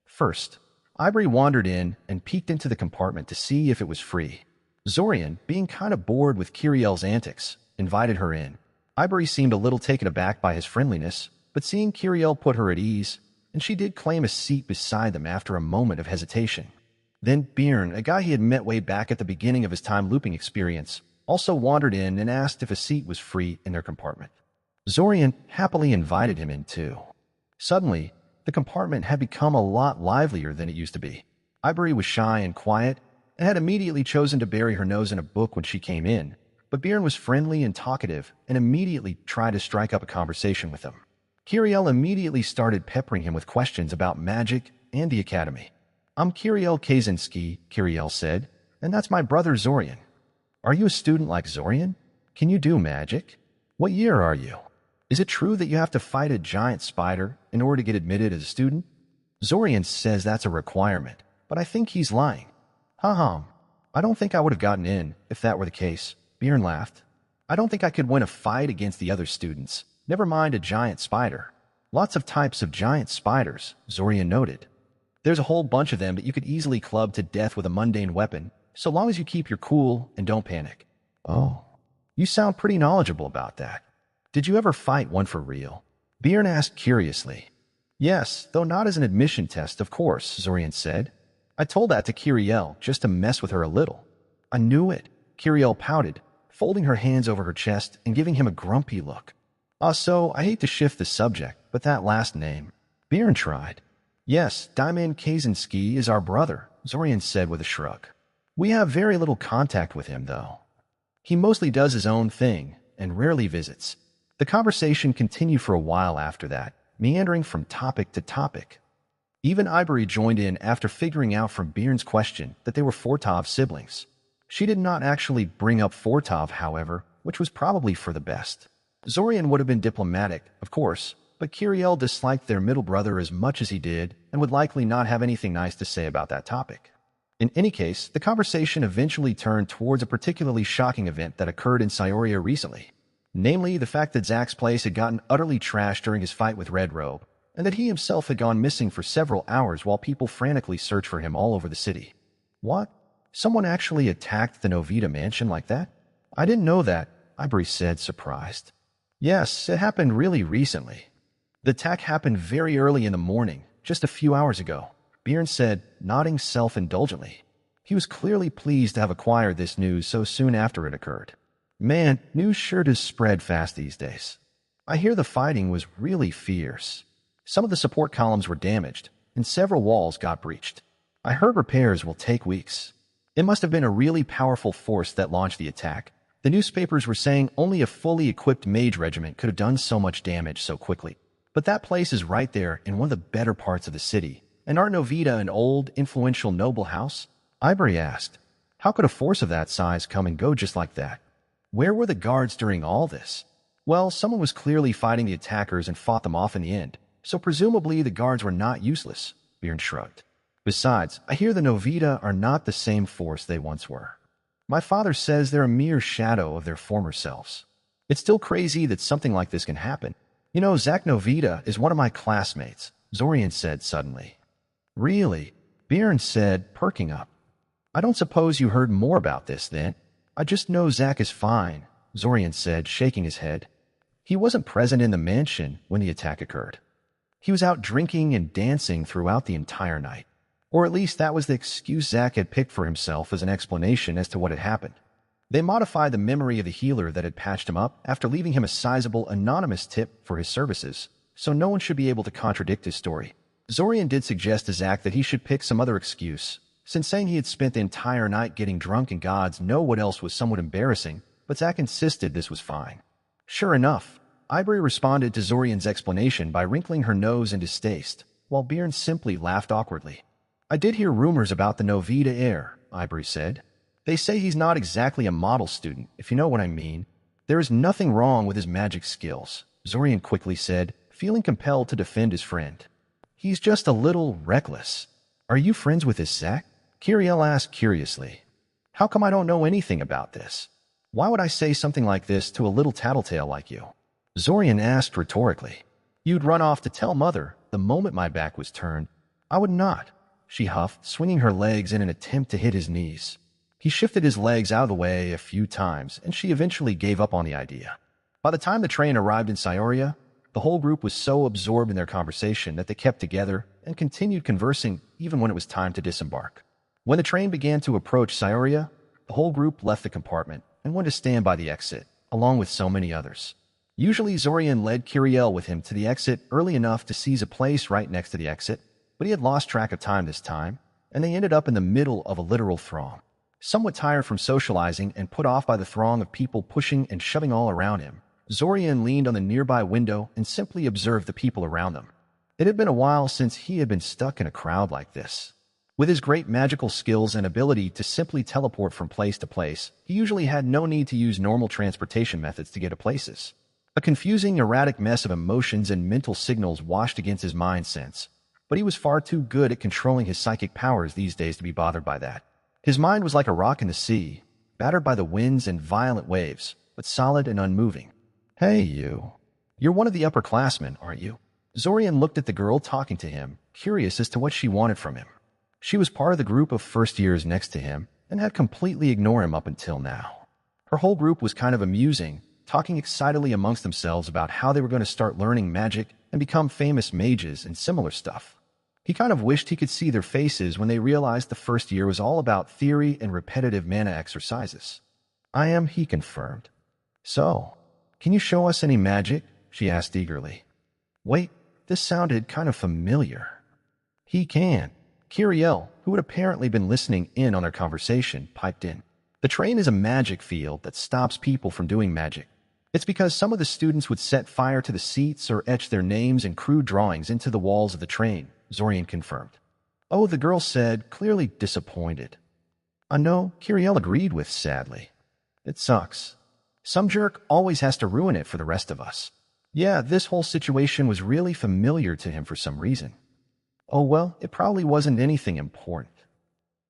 First, Ivory wandered in and peeked into the compartment to see if it was free. Zorian, being kind of bored with Kiriel's antics, invited her in. Ivory seemed a little taken aback by his friendliness, but seeing Kiriel put her at ease, and she did claim a seat beside them after a moment of hesitation. Then Bjorn, a guy he had met way back at the beginning of his time-looping experience, also wandered in and asked if a seat was free in their compartment. Zorian happily invited him in too. Suddenly, the compartment had become a lot livelier than it used to be. Ivory was shy and quiet, and had immediately chosen to bury her nose in a book when she came in, but Bjorn was friendly and talkative and immediately tried to strike up a conversation with him. Kiriel immediately started peppering him with questions about magic and the academy. I'm Kiriel Kaczynski, Kiriel said, and that's my brother Zorian. Are you a student like Zorian? Can you do magic? What year are you? Is it true that you have to fight a giant spider in order to get admitted as a student? Zorian says that's a requirement, but I think he's lying. Ha-ha. I don't think I would have gotten in if that were the case. Bjorn laughed. I don't think I could win a fight against the other students. Never mind a giant spider. Lots of types of giant spiders, Zorian noted. There's a whole bunch of them that you could easily club to death with a mundane weapon, so long as you keep your cool and don't panic. Oh, you sound pretty knowledgeable about that. Did you ever fight one for real? Bjorn asked curiously. Yes, though not as an admission test, of course, Zorian said. I told that to Kiriel just to mess with her a little. I knew it, Kiriel pouted, folding her hands over her chest and giving him a grumpy look. So, I hate to shift the subject, but that last name. Bjorn tried. Yes, Diamond Kaczynski is our brother, Zorian said with a shrug. We have very little contact with him, though. He mostly does his own thing and rarely visits. The conversation continued for a while after that, meandering from topic to topic. Even Ivory joined in after figuring out from Bjorn's question that they were Fortov siblings. She did not actually bring up Fortov, however, which was probably for the best. Zorian would have been diplomatic, of course, but Kiriel disliked their middle brother as much as he did and would likely not have anything nice to say about that topic. In any case, the conversation eventually turned towards a particularly shocking event that occurred in Syoria recently. Namely, the fact that Zach's place had gotten utterly trashed during his fight with Red Robe, and that he himself had gone missing for several hours while people frantically searched for him all over the city. What? Someone actually attacked the Novita mansion like that? I didn't know that, Ivory said, surprised. Yes, it happened really recently. The attack happened very early in the morning, just a few hours ago, Bjorn said, nodding self-indulgently. He was clearly pleased to have acquired this news so soon after it occurred. Man, news sure does spread fast these days. I hear the fighting was really fierce. Some of the support columns were damaged, and several walls got breached. I heard repairs will take weeks. It must have been a really powerful force that launched the attack. The newspapers were saying only a fully equipped mage regiment could have done so much damage so quickly. But that place is right there in one of the better parts of the city. And aren't Novita an old, influential noble house? Ivory asked. How could a force of that size come and go just like that? Where were the guards during all this? Well, someone was clearly fighting the attackers and fought them off in the end, so presumably the guards were not useless, Bjorn shrugged. Besides, I hear the Novita are not the same force they once were. My father says they're a mere shadow of their former selves. It's still crazy that something like this can happen. You know, Zach Novita is one of my classmates, Zorian said suddenly. Really? Bjorn said, perking up. I don't suppose you heard more about this then? I just know Zach is fine, Zorian said, shaking his head. He wasn't present in the mansion when the attack occurred. He was out drinking and dancing throughout the entire night. Or at least that was the excuse Zach had picked for himself as an explanation as to what had happened. They modified the memory of the healer that had patched him up after leaving him a sizable anonymous tip for his services, so no one should be able to contradict his story. Zorian did suggest to Zach that he should pick some other excuse, since saying he had spent the entire night getting drunk and gods know what else was somewhat embarrassing, but Zach insisted this was fine. Sure enough, Ivory responded to Zorian's explanation by wrinkling her nose in distaste, while Bjorn simply laughed awkwardly. I did hear rumors about the Novita heir, Ivory said. They say he's not exactly a model student, if you know what I mean. There is nothing wrong with his magic skills, Zorian quickly said, feeling compelled to defend his friend. He's just a little reckless. Are you friends with this Zach? Kiriel asked curiously. How come I don't know anything about this? Why would I say something like this to a little tattletale like you? Zorian asked rhetorically. You'd run off to tell Mother the moment my back was turned. I would not, she huffed, swinging her legs in an attempt to hit his knees. He shifted his legs out of the way a few times, and she eventually gave up on the idea. By the time the train arrived in Scioria, the whole group was so absorbed in their conversation that they kept together and continued conversing even when it was time to disembark. When the train began to approach Scioria, the whole group left the compartment and went to stand by the exit, along with so many others. Usually Zorian led Kiriel with him to the exit early enough to seize a place right next to the exit, but he had lost track of time this time, and they ended up in the middle of a literal throng. Somewhat tired from socializing and put off by the throng of people pushing and shoving all around him, Zorian leaned on the nearby window and simply observed the people around them. It had been a while since he had been stuck in a crowd like this. With his great magical skills and ability to simply teleport from place to place, he usually had no need to use normal transportation methods to get to places. A confusing, erratic mess of emotions and mental signals washed against his mind sense, but he was far too good at controlling his psychic powers these days to be bothered by that. His mind was like a rock in the sea, battered by the winds and violent waves, but solid and unmoving. Hey, you. You're one of the upperclassmen, aren't you? Zorian looked at the girl talking to him, curious as to what she wanted from him. She was part of the group of first years next to him and had completely ignored him up until now. Her whole group was kind of amusing, talking excitedly amongst themselves about how they were going to start learning magic and become famous mages and similar stuff. He kind of wished he could see their faces when they realized the first year was all about theory and repetitive mana exercises. I am, he confirmed. So, can you show us any magic? She asked eagerly. Wait, this sounded kind of familiar. He can. Kiriel, who had apparently been listening in on their conversation, piped in. The train is a magic field that stops people from doing magic. It's because some of the students would set fire to the seats or etch their names in crude drawings into the walls of the train, Zorian confirmed. Oh, the girl said, clearly disappointed. I know, Kiriel agreed with sadly. It sucks. Some jerk always has to ruin it for the rest of us. Yeah, this whole situation was really familiar to him for some reason. Oh well, it probably wasn't anything important.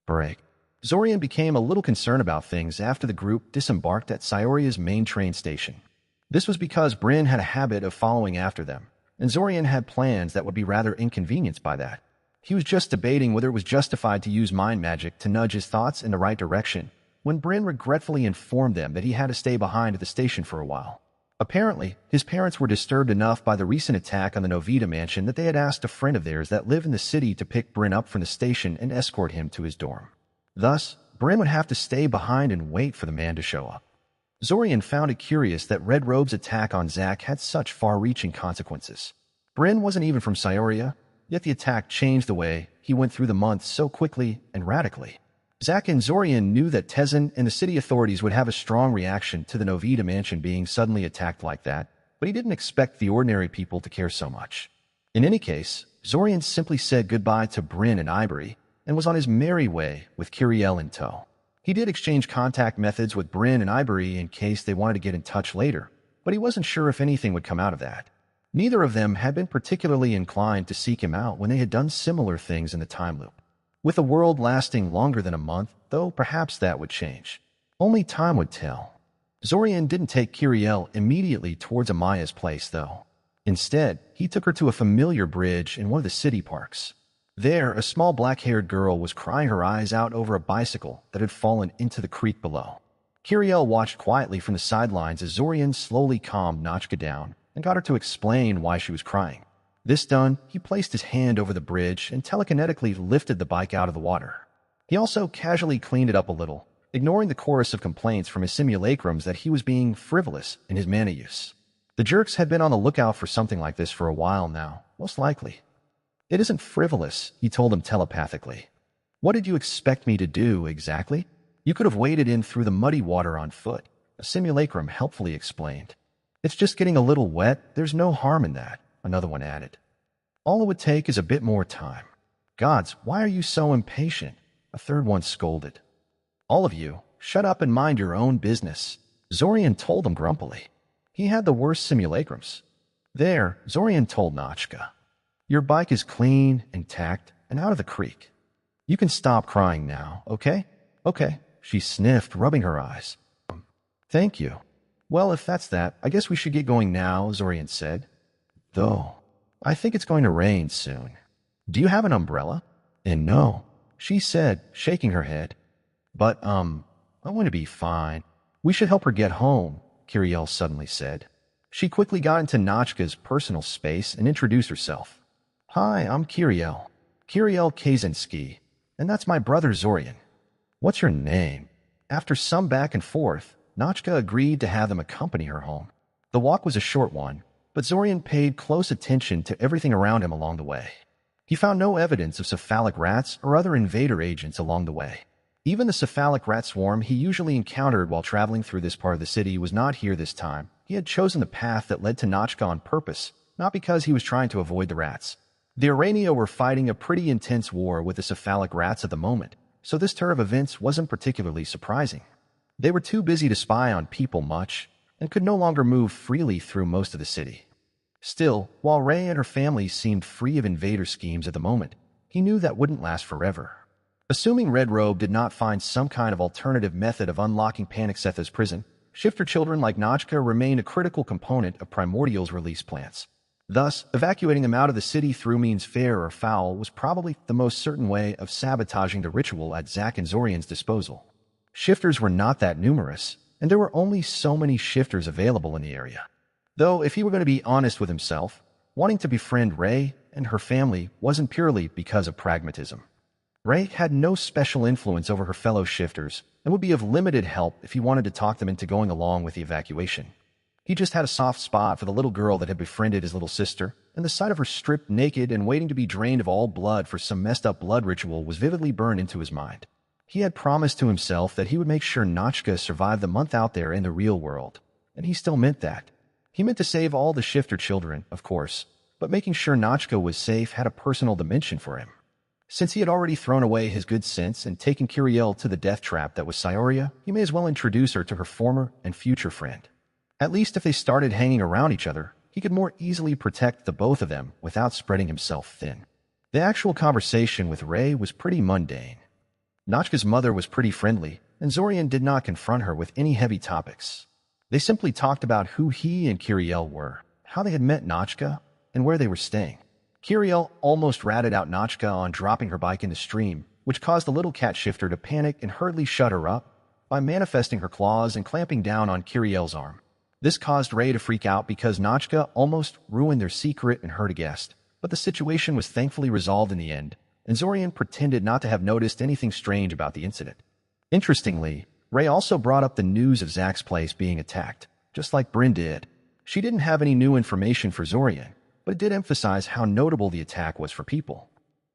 Break. Zorian became a little concerned about things after the group disembarked at Scioria's main train station. This was because Bryn had a habit of following after them, and Zorian had plans that would be rather inconvenienced by that. He was just debating whether it was justified to use mind magic to nudge his thoughts in the right direction, when Bryn regretfully informed them that he had to stay behind at the station for a while. Apparently, his parents were disturbed enough by the recent attack on the Novita mansion that they had asked a friend of theirs that lived in the city to pick Bryn up from the station and escort him to his dorm. Thus, Bryn would have to stay behind and wait for the man to show up. Zorian found it curious that Red Robe's attack on Zack had such far-reaching consequences. Bryn wasn't even from Scioria, yet the attack changed the way he went through the months so quickly and radically. Zack and Zorian knew that Tezen and the city authorities would have a strong reaction to the Novita mansion being suddenly attacked like that, but he didn't expect the ordinary people to care so much. In any case, Zorian simply said goodbye to Bryn and Ivory and was on his merry way with Kiriel in tow. He did exchange contact methods with Bryn and Ivory in case they wanted to get in touch later, but he wasn't sure if anything would come out of that. Neither of them had been particularly inclined to seek him out when they had done similar things in the time loop. With the world lasting longer than a month, though perhaps that would change. Only time would tell. Zorian didn't take Kiriel immediately towards Amaya's place, though. Instead, he took her to a familiar bridge in one of the city parks. There, a small black-haired girl was crying her eyes out over a bicycle that had fallen into the creek below. Kiriel watched quietly from the sidelines as Zorian slowly calmed Nachka down and got her to explain why she was crying. This done, he placed his hand over the bridge and telekinetically lifted the bike out of the water. He also casually cleaned it up a little, ignoring the chorus of complaints from his simulacrums that he was being frivolous in his mana use. The jerks had been on the lookout for something like this for a while now, most likely. "It isn't frivolous," he told them telepathically. "What did you expect me to do, exactly? You could have waded in through the muddy water on foot," a simulacrum helpfully explained. "It's just getting a little wet, there's no harm in that," another one added. "All it would take is a bit more time." "Gods, why are you so impatient?" a third one scolded. "All of you, shut up and mind your own business," Zorian told them grumpily. He had the worst simulacrums. "There," Zorian told Nachka. "Your bike is clean, intact, and out of the creek. You can stop crying now, okay?" "Okay," she sniffed, rubbing her eyes. "Thank you." "Well, if that's that, I guess we should get going now," Zorian said. "Though, I think it's going to rain soon. Do you have an umbrella?" "And no," she said, shaking her head. "But, I'm going to be fine. We should help her get home," Kiriel suddenly said. She quickly got into Nachka's personal space and introduced herself. "Hi, I'm Kiriel Kaczynski, and that's my brother Zorian." "What's your name?" After some back and forth, Nachka agreed to have them accompany her home. The walk was a short one, but Zorian paid close attention to everything around him along the way. He found no evidence of cephalic rats or other invader agents along the way. Even the cephalic rat swarm he usually encountered while traveling through this part of the city was not here this time. He had chosen the path that led to Nachka on purpose, not because he was trying to avoid the rats. The Arania were fighting a pretty intense war with the cephalic rats at the moment, so this turn of events wasn't particularly surprising. They were too busy to spy on people much, and could no longer move freely through most of the city. Still, while Ray and her family seemed free of invader schemes at the moment, he knew that wouldn't last forever. Assuming Red Robe did not find some kind of alternative method of unlocking Paniksetha's prison, shifter children like Nachka remained a critical component of Primordial's release plans. Thus, evacuating them out of the city through means fair or foul was probably the most certain way of sabotaging the ritual at Zack and Zorian's disposal. Shifters were not that numerous, and there were only so many shifters available in the area. Though, if he were going to be honest with himself, wanting to befriend Ray and her family wasn't purely because of pragmatism. Ray had no special influence over her fellow shifters and would be of limited help if he wanted to talk them into going along with the evacuation. He just had a soft spot for the little girl that had befriended his little sister, and the sight of her stripped naked and waiting to be drained of all blood for some messed up blood ritual was vividly burned into his mind. He had promised to himself that he would make sure Nachka survived the month out there in the real world, and he still meant that. He meant to save all the shifter children, of course, but making sure Nachka was safe had a personal dimension for him. Since he had already thrown away his good sense and taken Kiriel to the death trap that was Scioria, he may as well introduce her to her former and future friend. At least if they started hanging around each other, he could more easily protect the both of them without spreading himself thin. The actual conversation with Ray was pretty mundane. Nachka's mother was pretty friendly, and Zorian did not confront her with any heavy topics. They simply talked about who he and Kiriel were, how they had met Nachka, and where they were staying. Kiriel almost ratted out Nachka on dropping her bike in the stream, which caused the little cat shifter to panic and hurriedly shut her up by manifesting her claws and clamping down on Kiriel's arm. This caused Ray to freak out because Nachka almost ruined their secret and hurt a guest, but the situation was thankfully resolved in the end, and Zorian pretended not to have noticed anything strange about the incident. Interestingly, Ray also brought up the news of Zach's place being attacked, just like Bryn did. She didn't have any new information for Zorian, but it did emphasize how notable the attack was for people.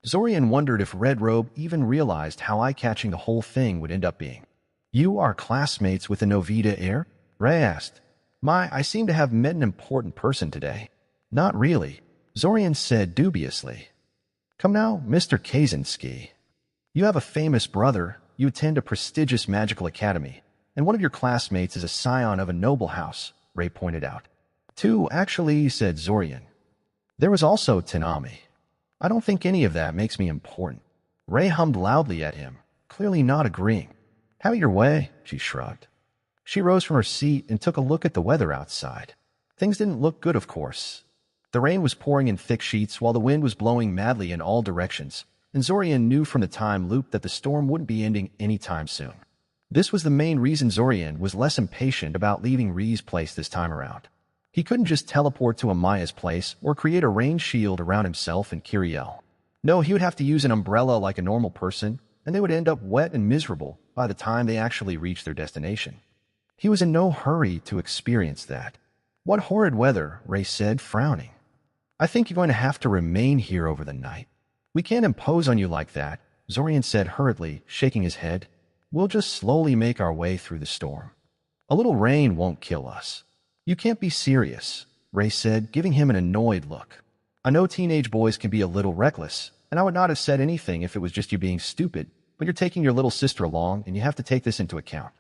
Zorian wondered if Red Robe even realized how eye-catching the whole thing would end up being. "You are classmates with the Novita heir?" Ray asked. I seem to have met an important person today." "Not really," Zorian said dubiously. "Come now, Mr. Kaczynski. You have a famous brother, you attend a prestigious magical academy, and one of your classmates is a scion of a noble house," Ray pointed out. "Two, actually," said Zorian. "There was also Tanami. I don't think any of that makes me important." Ray hummed loudly at him, clearly not agreeing. "Have it your way," she shrugged. She rose from her seat and took a look at the weather outside. Things didn't look good, of course. The rain was pouring in thick sheets while the wind was blowing madly in all directions, and Zorian knew from the time loop that the storm wouldn't be ending anytime soon. This was the main reason Zorian was less impatient about leaving Ree's place this time around. He couldn't just teleport to Amaya's place or create a rain shield around himself and Kiriel. No, he would have to use an umbrella like a normal person, and they would end up wet and miserable by the time they actually reached their destination. He was in no hurry to experience that. "What horrid weather," Ray said, frowning. "I think you're going to have to remain here over the night." "We can't impose on you like that," Zorian said hurriedly, shaking his head. "We'll just slowly make our way through the storm. A little rain won't kill us." "You can't be serious," Ray said, giving him an annoyed look. "I know teenage boys can be a little reckless, and I would not have said anything if it was just you being stupid, but you're taking your little sister along, and you have to take this into account."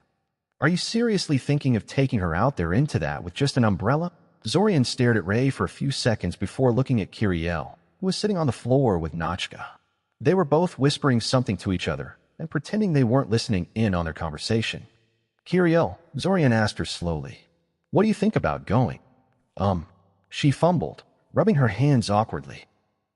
"Are you seriously thinking of taking her out there into that with just an umbrella?" Zorian stared at Ray for a few seconds before looking at Kiriel, who was sitting on the floor with Nachka. They were both whispering something to each other and pretending they weren't listening in on their conversation. "Kiriel," Zorian asked her slowly, "what do you think about going?" She fumbled, rubbing her hands awkwardly.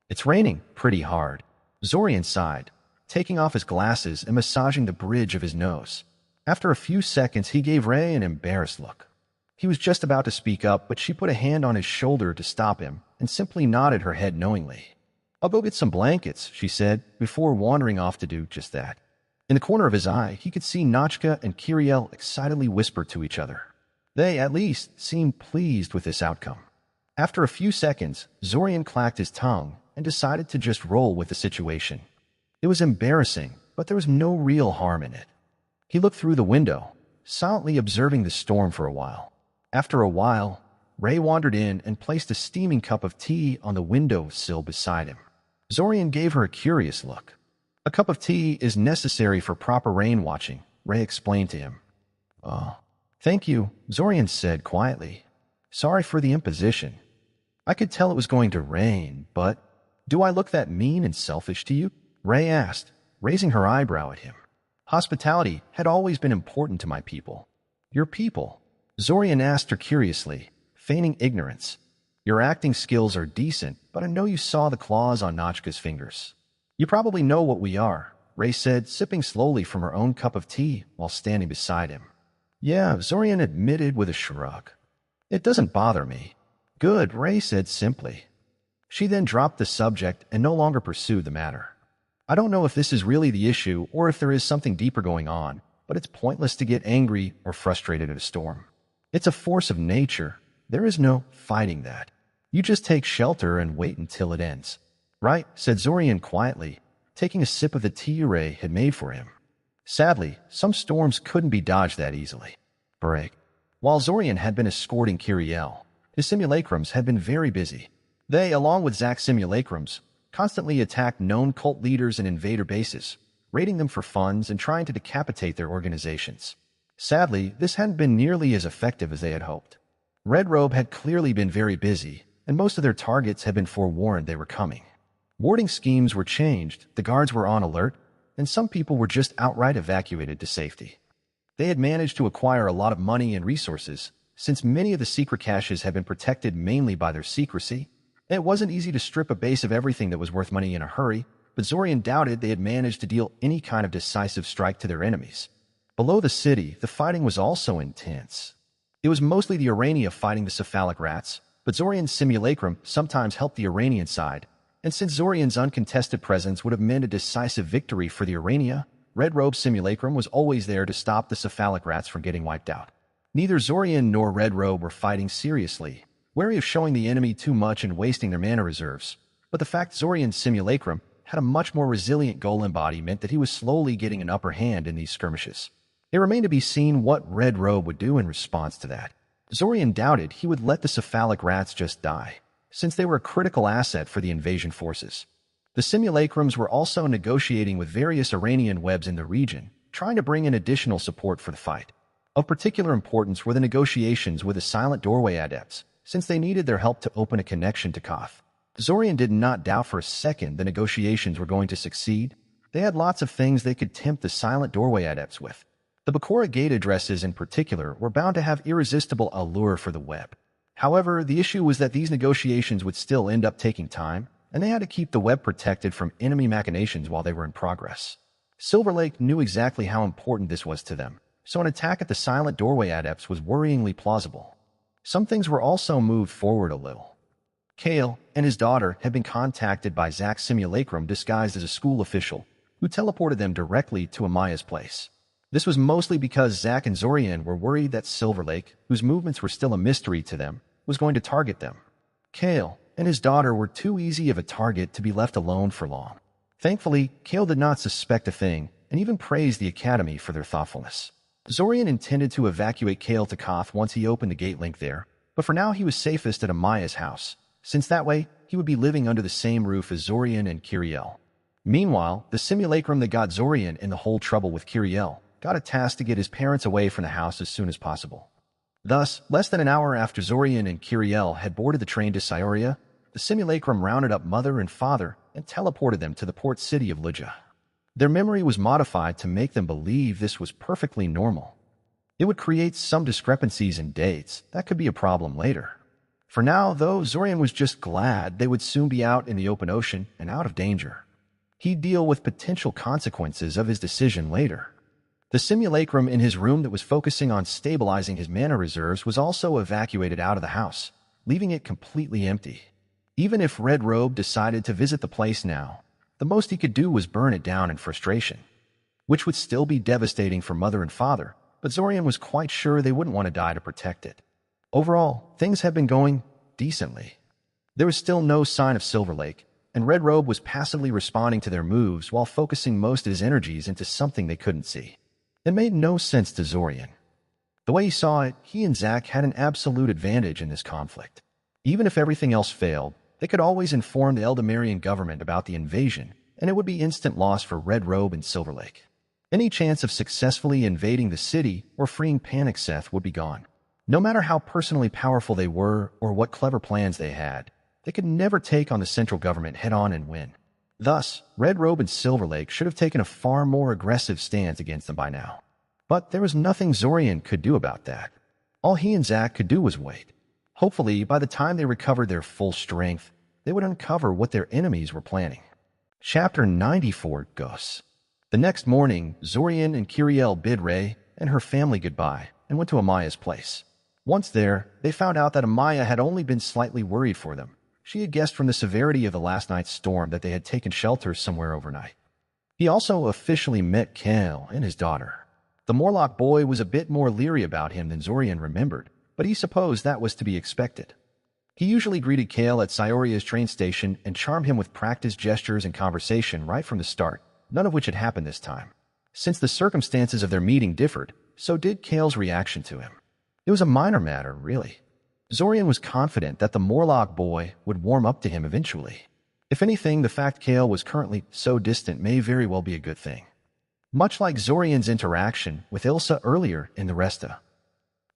"It's raining pretty hard." Zorian sighed, taking off his glasses and massaging the bridge of his nose. After a few seconds, he gave Ray an embarrassed look. He was just about to speak up, but she put a hand on his shoulder to stop him and simply nodded her head knowingly. "I'll go get some blankets," she said, before wandering off to do just that. In the corner of his eye, he could see Nachka and Kiriel excitedly whisper to each other. They, at least, seemed pleased with this outcome. After a few seconds, Zorian clacked his tongue and decided to just roll with the situation. It was embarrassing, but there was no real harm in it. He looked through the window, silently observing the storm for a while. After a while, Ray wandered in and placed a steaming cup of tea on the window sill beside him. Zorian gave her a curious look. "A cup of tea is necessary for proper rain watching," Ray explained to him. "Oh, thank you," Zorian said quietly. "Sorry for the imposition. I could tell it was going to rain, but do I look that mean and selfish to you?" Ray asked, raising her eyebrow at him. "Hospitality had always been important to my people." "Your people?" Zorian asked her curiously, feigning ignorance. "Your acting skills are decent, but I know you saw the claws on Nachka's fingers." "You probably know what we are," Ray said, sipping slowly from her own cup of tea while standing beside him. "Yeah," Zorian admitted with a shrug. "It doesn't bother me." "Good," Ray said simply. She then dropped the subject and no longer pursued the matter. "I don't know if this is really the issue or if there is something deeper going on, but it's pointless to get angry or frustrated at a storm. It's a force of nature. There is no fighting that. You just take shelter and wait until it ends." "Right," said Zorian quietly, taking a sip of the tea Ray had made for him. Sadly, some storms couldn't be dodged that easily. Break. While Zorian had been escorting Kiriel, his simulacrums had been very busy. They, along with Zach's simulacrums, constantly attacked known cult leaders and invader bases, raiding them for funds and trying to decapitate their organizations. Sadly, this hadn't been nearly as effective as they had hoped. Red Robe had clearly been very busy, and most of their targets had been forewarned they were coming. Warding schemes were changed, the guards were on alert, and some people were just outright evacuated to safety. They had managed to acquire a lot of money and resources, since many of the secret caches had been protected mainly by their secrecy. It wasn't easy to strip a base of everything that was worth money in a hurry, but Zorian doubted they had managed to deal any kind of decisive strike to their enemies. Below the city, the fighting was also intense. It was mostly the Urania fighting the cephalic rats, but Zorian's simulacrum sometimes helped the Uranian side, and since Zorian's uncontested presence would have meant a decisive victory for the Urania, Red Robe's simulacrum was always there to stop the cephalic rats from getting wiped out. Neither Zorian nor Red Robe were fighting seriously, wary of showing the enemy too much and wasting their mana reserves, but the fact Zorian's simulacrum had a much more resilient golem body meant that he was slowly getting an upper hand in these skirmishes. It remained to be seen what Red Robe would do in response to that. Zorian doubted he would let the cephalic rats just die, since they were a critical asset for the invasion forces. The simulacrums were also negotiating with various Iranian webs in the region, trying to bring in additional support for the fight. Of particular importance were the negotiations with the Silent Doorway Adepts, since they needed their help to open a connection to Koth. Zorian did not doubt for a second the negotiations were going to succeed. They had lots of things they could tempt the Silent Doorway Adepts with. The Bakura Gate addresses in particular were bound to have irresistible allure for the web. However, the issue was that these negotiations would still end up taking time, and they had to keep the web protected from enemy machinations while they were in progress. Silver Lake knew exactly how important this was to them, so an attack at the Silent Doorway Adepts was worryingly plausible. Some things were also moved forward a little. Kale and his daughter had been contacted by Zack's simulacrum disguised as a school official, who teleported them directly to Amaya's place. This was mostly because Zack and Zorian were worried that Silver Lake, whose movements were still a mystery to them, was going to target them. Kale and his daughter were too easy of a target to be left alone for long. Thankfully, Kale did not suspect a thing, and even praised the Academy for their thoughtfulness. Zorian intended to evacuate Kale to Koth once he opened the gate link there, but for now he was safest at Amaya's house, since that way he would be living under the same roof as Zorian and Kiriel. Meanwhile, the simulacrum that got Zorian in the whole trouble with Kiriel got a task to get his parents away from the house as soon as possible. Thus, less than an hour after Zorian and Kiriel had boarded the train to Scioria, the simulacrum rounded up mother and father and teleported them to the port city of Luja. Their memory was modified to make them believe this was perfectly normal. It would create some discrepancies in dates that could be a problem later. For now, though, Zorian was just glad they would soon be out in the open ocean and out of danger. He'd deal with potential consequences of his decision later. The simulacrum in his room that was focusing on stabilizing his mana reserves was also evacuated out of the house, leaving it completely empty. Even if Red Robe decided to visit the place now, the most he could do was burn it down in frustration, which would still be devastating for mother and father, but Zorian was quite sure they wouldn't want to die to protect it. Overall, things had been going decently. There was still no sign of Silver Lake, and Red Robe was passively responding to their moves while focusing most of his energies into something they couldn't see. It made no sense to Zorian. The way he saw it, he and Zack had an absolute advantage in this conflict. Even if everything else failed, they could always inform the Eldamarian government about the invasion, and it would be instant loss for Red Robe and Silver Lake. Any chance of successfully invading the city or freeing Panicseth would be gone. No matter how personally powerful they were or what clever plans they had, they could never take on the central government head-on and win. Thus, Red Robe and Silver Lake should have taken a far more aggressive stance against them by now. But there was nothing Zorian could do about that. All he and Zack could do was wait. Hopefully, by the time they recovered their full strength, they would uncover what their enemies were planning. Chapter 94 Ghosts. The next morning, Zorian and Kiriel bid Rei and her family goodbye and went to Amaya's place. Once there, they found out that Amaya had only been slightly worried for them. She had guessed from the severity of the last night's storm that they had taken shelter somewhere overnight. He also officially met Kale and his daughter. The Morlock boy was a bit more leery about him than Zorian remembered, but he supposed that was to be expected. He usually greeted Kale at Scioria's train station and charmed him with practiced gestures and conversation right from the start, none of which had happened this time. Since the circumstances of their meeting differed, so did Kale's reaction to him. It was a minor matter, really. Zorian was confident that the Morlock boy would warm up to him eventually. If anything, the fact Kale was currently so distant may very well be a good thing. Much like Zorian's interaction with Ilsa earlier in the Resta.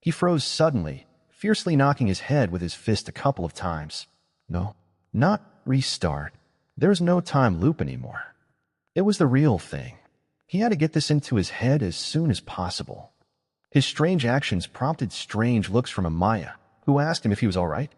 He froze suddenly, fiercely knocking his head with his fist a couple of times. No, not restart. There's no time loop anymore. It was the real thing. He had to get this into his head as soon as possible. His strange actions prompted strange looks from Amaya, who asked him if he was all right.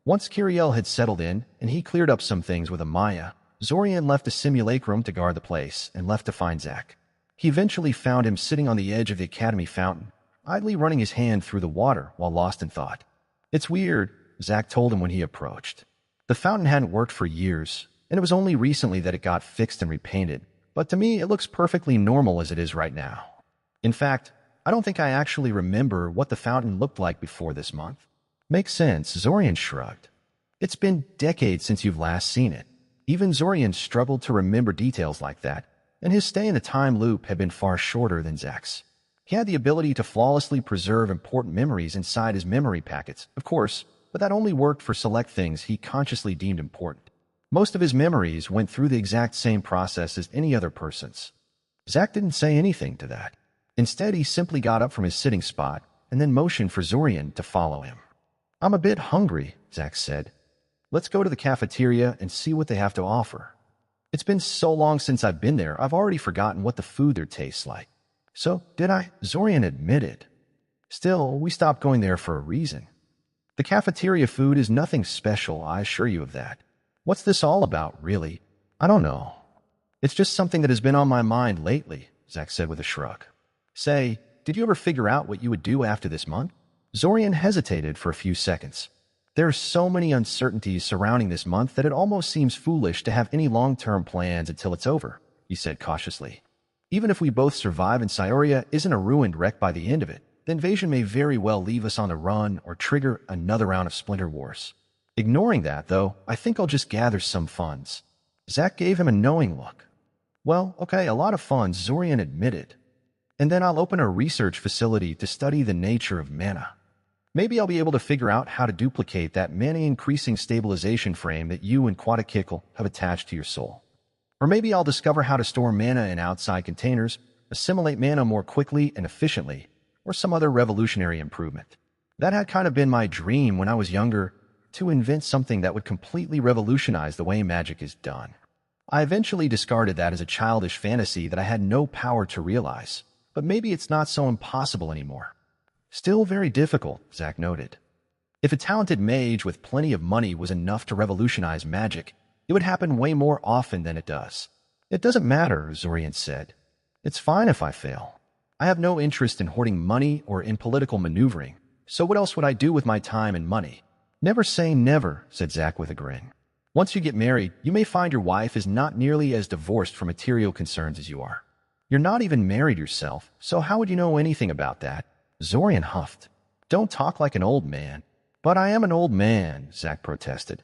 Once Kiriel had settled in and he cleared up some things with Amaya, Zorian left the simulacrum to guard the place and left to find Zack. He eventually found him sitting on the edge of the academy fountain, idly running his hand through the water while lost in thought. "It's weird," Zack told him when he approached. The fountain hadn't worked for years, and it was only recently that it got fixed and repainted, but to me it looks perfectly normal as it is right now. In fact, I don't think I actually remember what the fountain looked like before this month. "Makes sense," Zorian shrugged. "It's been decades since you've last seen it." Even Zorian struggled to remember details like that, and his stay in the time loop had been far shorter than Zack's. He had the ability to flawlessly preserve important memories inside his memory packets, of course, but that only worked for select things he consciously deemed important. Most of his memories went through the exact same process as any other person's. Zack didn't say anything to that. Instead, he simply got up from his sitting spot and then motioned for Zorian to follow him. "I'm a bit hungry," Zack said. "Let's go to the cafeteria and see what they have to offer." "It's been so long since I've been there, I've already forgotten what the food there tastes like." "So did I," Zorian admitted. "Still, we stopped going there for a reason. The cafeteria food is nothing special, I assure you of that. What's this all about, really? I don't know. It's just something that has been on my mind lately," Zack said with a shrug. "Say, did you ever figure out what you would do after this month?" Zorian hesitated for a few seconds. There are so many uncertainties surrounding this month that it almost seems foolish to have any long-term plans until it's over, he said cautiously. "Even if we both survive and Scioria isn't a ruined wreck by the end of it, the invasion may very well leave us on the run or trigger another round of Splinter Wars. Ignoring that, though, I think I'll just gather some funds." Zack gave him a knowing look. "Well, okay, a lot of funds," Zorian admitted. "And then I'll open a research facility to study the nature of mana. Maybe I'll be able to figure out how to duplicate that mana-increasing stabilization frame that you and Quatakikl have attached to your soul. Or maybe I'll discover how to store mana in outside containers, assimilate mana more quickly and efficiently, or some other revolutionary improvement. That had kind of been my dream when I was younger, to invent something that would completely revolutionize the way magic is done. I eventually discarded that as a childish fantasy that I had no power to realize, but maybe it's not so impossible anymore." "Still very difficult," Zack noted. "If a talented mage with plenty of money was enough to revolutionize magic, it would happen way more often than it does." "It doesn't matter," Zorian said. "It's fine if I fail. I have no interest in hoarding money or in political maneuvering, so what else would I do with my time and money?" "Never say never," said Zack with a grin. "Once you get married, you may find your wife is not nearly as divorced from material concerns as you are. You're not even married yourself, so how would you know anything about that?" Zorian huffed. "Don't talk like an old man." "But I am an old man," Zack protested.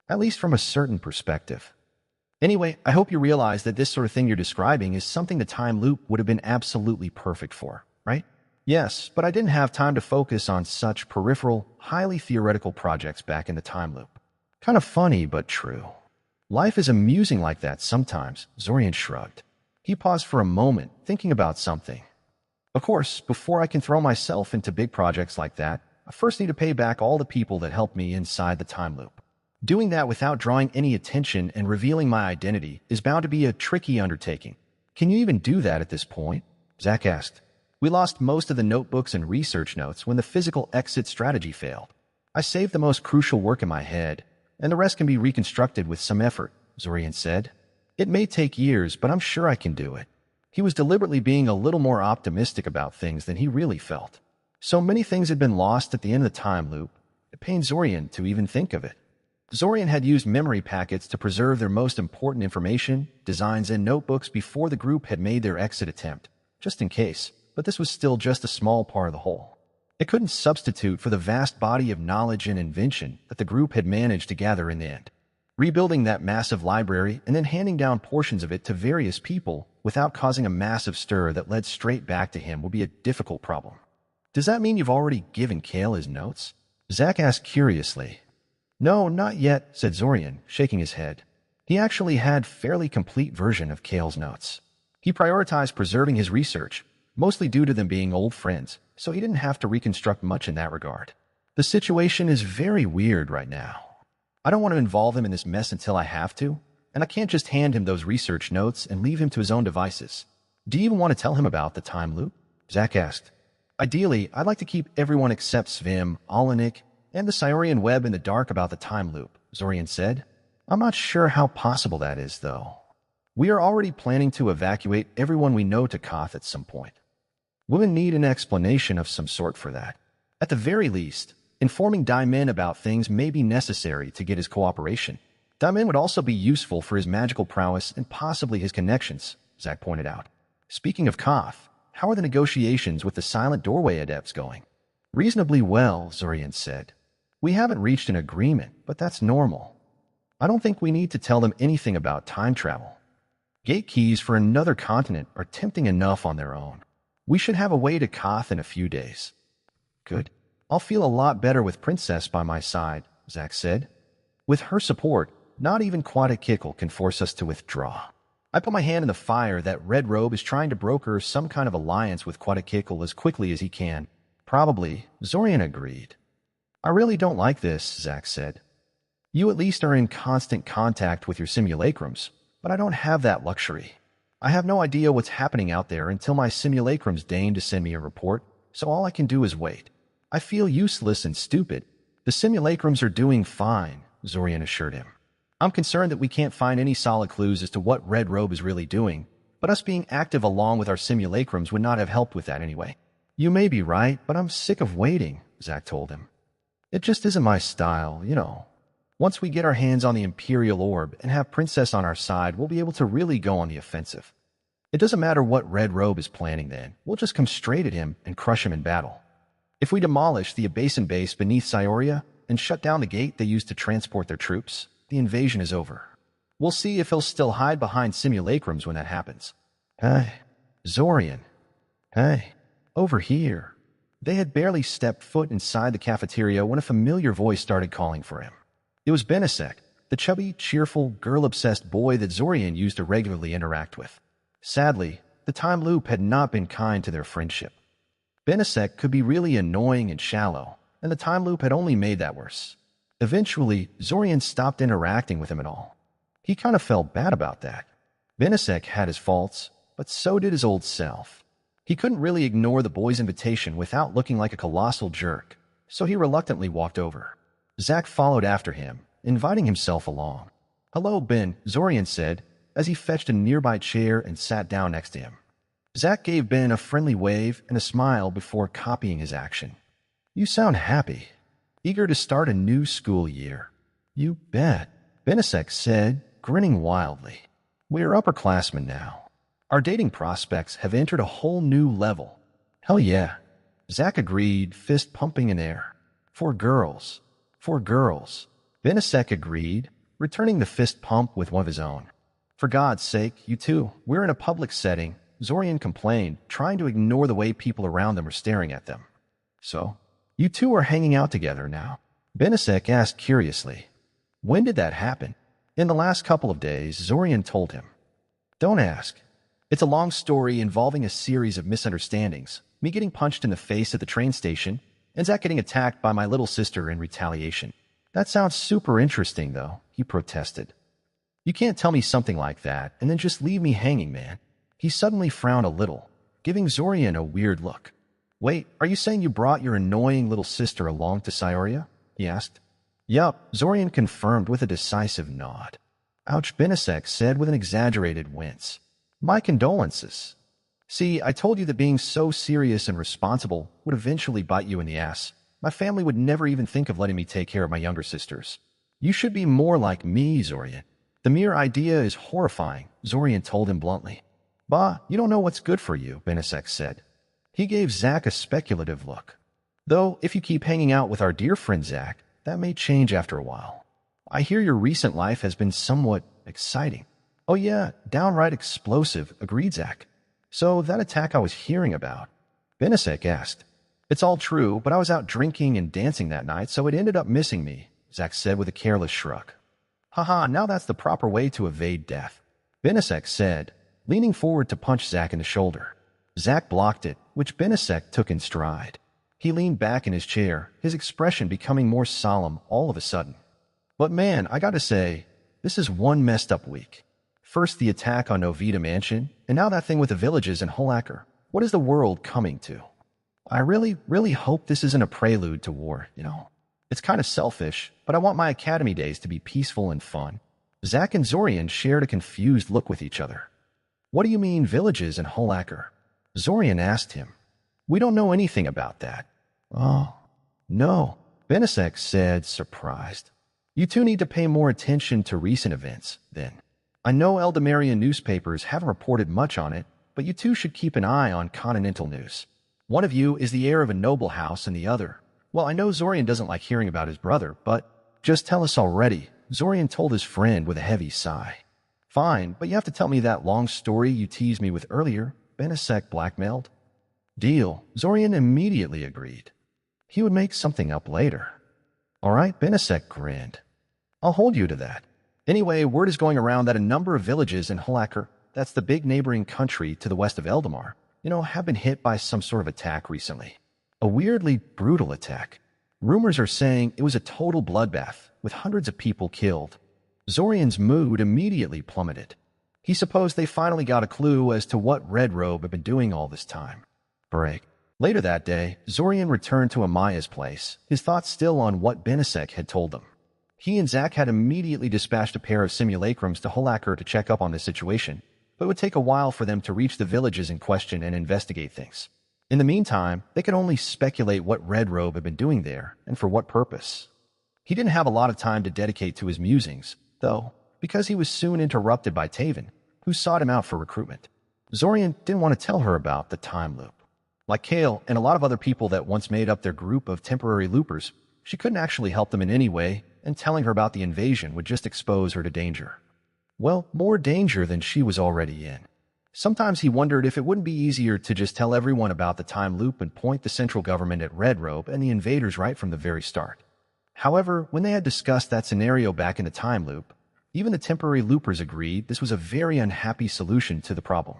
"At least from a certain perspective. Anyway, I hope you realize that this sort of thing you're describing is something the time loop would have been absolutely perfect for, right?" "Yes, but I didn't have time to focus on such peripheral, highly theoretical projects back in the time loop." "Kind of funny, but true. Life is amusing like that sometimes," Zorian shrugged. He paused for a moment, thinking about something. "Of course, before I can throw myself into big projects like that, I first need to pay back all the people that helped me inside the time loop. Doing that without drawing any attention and revealing my identity is bound to be a tricky undertaking." "Can you even do that at this point?" Zack asked. "We lost most of the notebooks and research notes when the physical exit strategy failed. I saved the most crucial work in my head, and the rest can be reconstructed with some effort," Zorian said. "It may take years, but I'm sure I can do it." He was deliberately being a little more optimistic about things than he really felt. So many things had been lost at the end of the time loop, it pained Zorian to even think of it. Zorian had used memory packets to preserve their most important information, designs, and notebooks before the group had made their exit attempt, just in case, but this was still just a small part of the whole. It couldn't substitute for the vast body of knowledge and invention that the group had managed to gather in the end. Rebuilding that massive library and then handing down portions of it to various people without causing a massive stir that led straight back to him would be a difficult problem. "Does that mean you've already given Kale his notes?" Zack asked curiously. "No, not yet," said Zorian, shaking his head. He actually had a fairly complete version of Kale's notes. He prioritized preserving his research, mostly due to them being old friends, so he didn't have to reconstruct much in that regard. "The situation is very weird right now. I don't want to involve him in this mess until I have to, and I can't just hand him those research notes and leave him to his own devices." "Do you even want to tell him about the time loop?" Zack asked. Ideally, I'd like to keep everyone except Svim, Olenik, and the Cyorian web in the dark about the time loop, Zorian said. I'm not sure how possible that is, though. We are already planning to evacuate everyone we know to Koth at some point. We'll need an explanation of some sort for that. At the very least, informing Daimin about things may be necessary to get his cooperation. Daimin would also be useful for his magical prowess and possibly his connections, Zack pointed out. Speaking of Koth, how are the negotiations with the Silent Doorway adepts going? Reasonably well, Zorian said. We haven't reached an agreement, but that's normal. I don't think we need to tell them anything about time travel. Gate keys for another continent are tempting enough on their own. We should have a way to Koth in a few days. Good. I'll feel a lot better with Princess by my side, Zack said. With her support, not even Quadakikl can force us to withdraw. I put my hand in the fire that Red Robe is trying to broker some kind of alliance with Quadakikl as quickly as he can. Probably, Zorian agreed. I really don't like this, Zack said. You at least are in constant contact with your simulacrums, but I don't have that luxury. I have no idea what's happening out there until my simulacrums deign to send me a report, so all I can do is wait. I feel useless and stupid. The simulacrums are doing fine, Zorian assured him. I'm concerned that we can't find any solid clues as to what Red Robe is really doing, but us being active along with our simulacrums would not have helped with that anyway. You may be right, but I'm sick of waiting, Zack told him. It just isn't my style, you know. Once we get our hands on the Imperial Orb and have Princess on our side, we'll be able to really go on the offensive. It doesn't matter what Red Robe is planning then. We'll just come straight at him and crush him in battle. If we demolish the Abasin base beneath Cyoria and shut down the gate they use to transport their troops, the invasion is over. We'll see if he'll still hide behind simulacrums when that happens. Hey, Zorian. Hey, over here. They had barely stepped foot inside the cafeteria when a familiar voice started calling for him. It was Benisek, the chubby, cheerful, girl-obsessed boy that Zorian used to regularly interact with. Sadly, the time loop had not been kind to their friendship. Benisek could be really annoying and shallow, and the time loop had only made that worse. Eventually, Zorian stopped interacting with him at all. He kind of felt bad about that. Benisek had his faults, but so did his old self. He couldn't really ignore the boy's invitation without looking like a colossal jerk, so he reluctantly walked over. Zack followed after him, inviting himself along. Hello, Ben, Zorian said, as he fetched a nearby chair and sat down next to him. Zack gave Ben a friendly wave and a smile before copying his action. You sound happy. Eager to start a new school year. You bet, Benisek said, grinning wildly. We're upperclassmen now. Our dating prospects have entered a whole new level. Hell yeah. Zack agreed, fist pumping in air. For girls. For girls. Benisek agreed, returning the fist pump with one of his own. For God's sake, you two, we're in a public setting, Zorian complained, trying to ignore the way people around them were staring at them. So, you two are hanging out together now? Benisek asked curiously. When did that happen? In the last couple of days, Zorian told him. Don't ask. It's a long story involving a series of misunderstandings, me getting punched in the face at the train station, and Zack getting attacked by my little sister in retaliation. That sounds super interesting, though, he protested. You can't tell me something like that and then just leave me hanging, man. He suddenly frowned a little, giving Zorian a weird look. Wait, are you saying you brought your annoying little sister along to Cyoria? He asked. Yup, Zorian confirmed with a decisive nod. Ouch, Benisek said with an exaggerated wince. My condolences. See, I told you that being so serious and responsible would eventually bite you in the ass. My family would never even think of letting me take care of my younger sisters. You should be more like me, Zorian. The mere idea is horrifying, Zorian told him bluntly. Bah, you don't know what's good for you, Benisek said. He gave Zack a speculative look. Though, if you keep hanging out with our dear friend Zack, that may change after a while. I hear your recent life has been somewhat exciting. Oh yeah, downright explosive, agreed Zack. So that attack I was hearing about. Benisek asked. It's all true, but I was out drinking and dancing that night, so it ended up missing me, Zack said with a careless shrug. Haha, now that's the proper way to evade death, Benisek said, leaning forward to punch Zack in the shoulder. Zack blocked it, which Benisek took in stride. He leaned back in his chair, his expression becoming more solemn all of a sudden. But man, I gotta say, this is one messed up week. First the attack on Novita Mansion, and now that thing with the villages in Holacker. What is the world coming to? I really hope this isn't a prelude to war, you know. It's kind of selfish, but I want my academy days to be peaceful and fun. Zack and Zorian shared a confused look with each other. What do you mean villages in Holacker? Zorian asked him. We don't know anything about that. Oh, no, Benesek said, surprised. You two need to pay more attention to recent events, then. I know Eldamarian newspapers haven't reported much on it, but you two should keep an eye on continental news. One of you is the heir of a noble house and the other. Well, I know Zorian doesn't like hearing about his brother, but just tell us already, Zorian told his friend with a heavy sigh. Fine, but you have to tell me that long story you teased me with earlier, Benesek blackmailed. Deal, Zorian immediately agreed. He would make something up later. All right, Benesek grinned. I'll hold you to that. Anyway, word is going around that a number of villages in Holacker, that's the big neighboring country to the west of Eldamar, have been hit by some sort of attack recently. A weirdly brutal attack. Rumors are saying it was a total bloodbath, with hundreds of people killed. Zorian's mood immediately plummeted. He supposed they finally got a clue as to what Red Robe had been doing all this time. Break. Later that day, Zorian returned to Amaya's place, his thoughts still on what Benesek had told them. He and Zack had immediately dispatched a pair of simulacrums to Holacker to check up on the situation, but it would take a while for them to reach the villages in question and investigate things. In the meantime, they could only speculate what Red Robe had been doing there and for what purpose. He didn't have a lot of time to dedicate to his musings, though, because he was soon interrupted by Taven, who sought him out for recruitment. Zorian didn't want to tell her about the time loop. Like Kale and a lot of other people that once made up their group of temporary loopers, she couldn't actually help them in any way, and telling her about the invasion would just expose her to danger. Well, more danger than she was already in. Sometimes he wondered if it wouldn't be easier to just tell everyone about the time loop and point the central government at Red Robe and the invaders right from the very start. However, when they had discussed that scenario back in the time loop, even the temporary loopers agreed this was a very unhappy solution to the problem.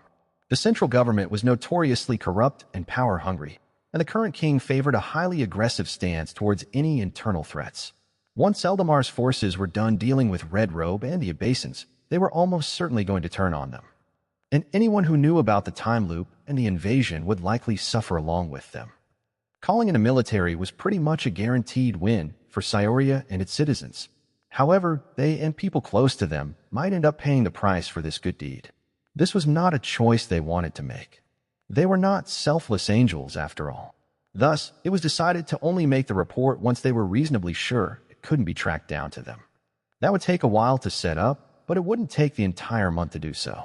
The central government was notoriously corrupt and power-hungry, and the current king favored a highly aggressive stance towards any internal threats. Once Eldamar's forces were done dealing with Red Robe and the Abasins, they were almost certainly going to turn on them. And anyone who knew about the time loop and the invasion would likely suffer along with them. Calling in a military was pretty much a guaranteed win for Scioria and its citizens. However, they and people close to them might end up paying the price for this good deed. This was not a choice they wanted to make. They were not selfless angels, after all. Thus, it was decided to only make the report once they were reasonably sure it couldn't be tracked down to them. That would take a while to set up, but it wouldn't take the entire month to do so.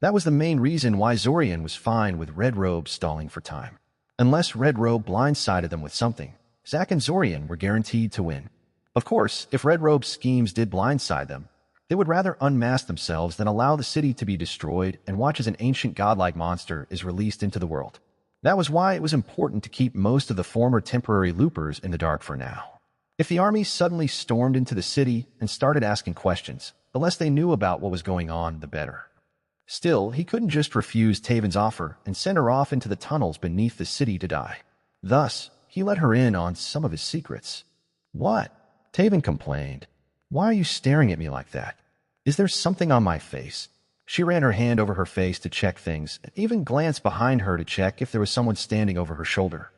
That was the main reason why Zorian was fine with Red Robe stalling for time. Unless Red Robe blindsided them with something, Zack and Zorian were guaranteed to win. Of course, if Red Robe's schemes did blindside them, they would rather unmask themselves than allow the city to be destroyed and watch as an ancient godlike monster is released into the world. That was why it was important to keep most of the former temporary loopers in the dark for now. If the army suddenly stormed into the city and started asking questions, the less they knew about what was going on, the better. Still, he couldn't just refuse Taven's offer and send her off into the tunnels beneath the city to die. Thus, he let her in on some of his secrets. What? Taven complained. Why are you staring at me like that? Is there something on my face? She ran her hand over her face to check things, and even glanced behind her to check if there was someone standing over her shoulder.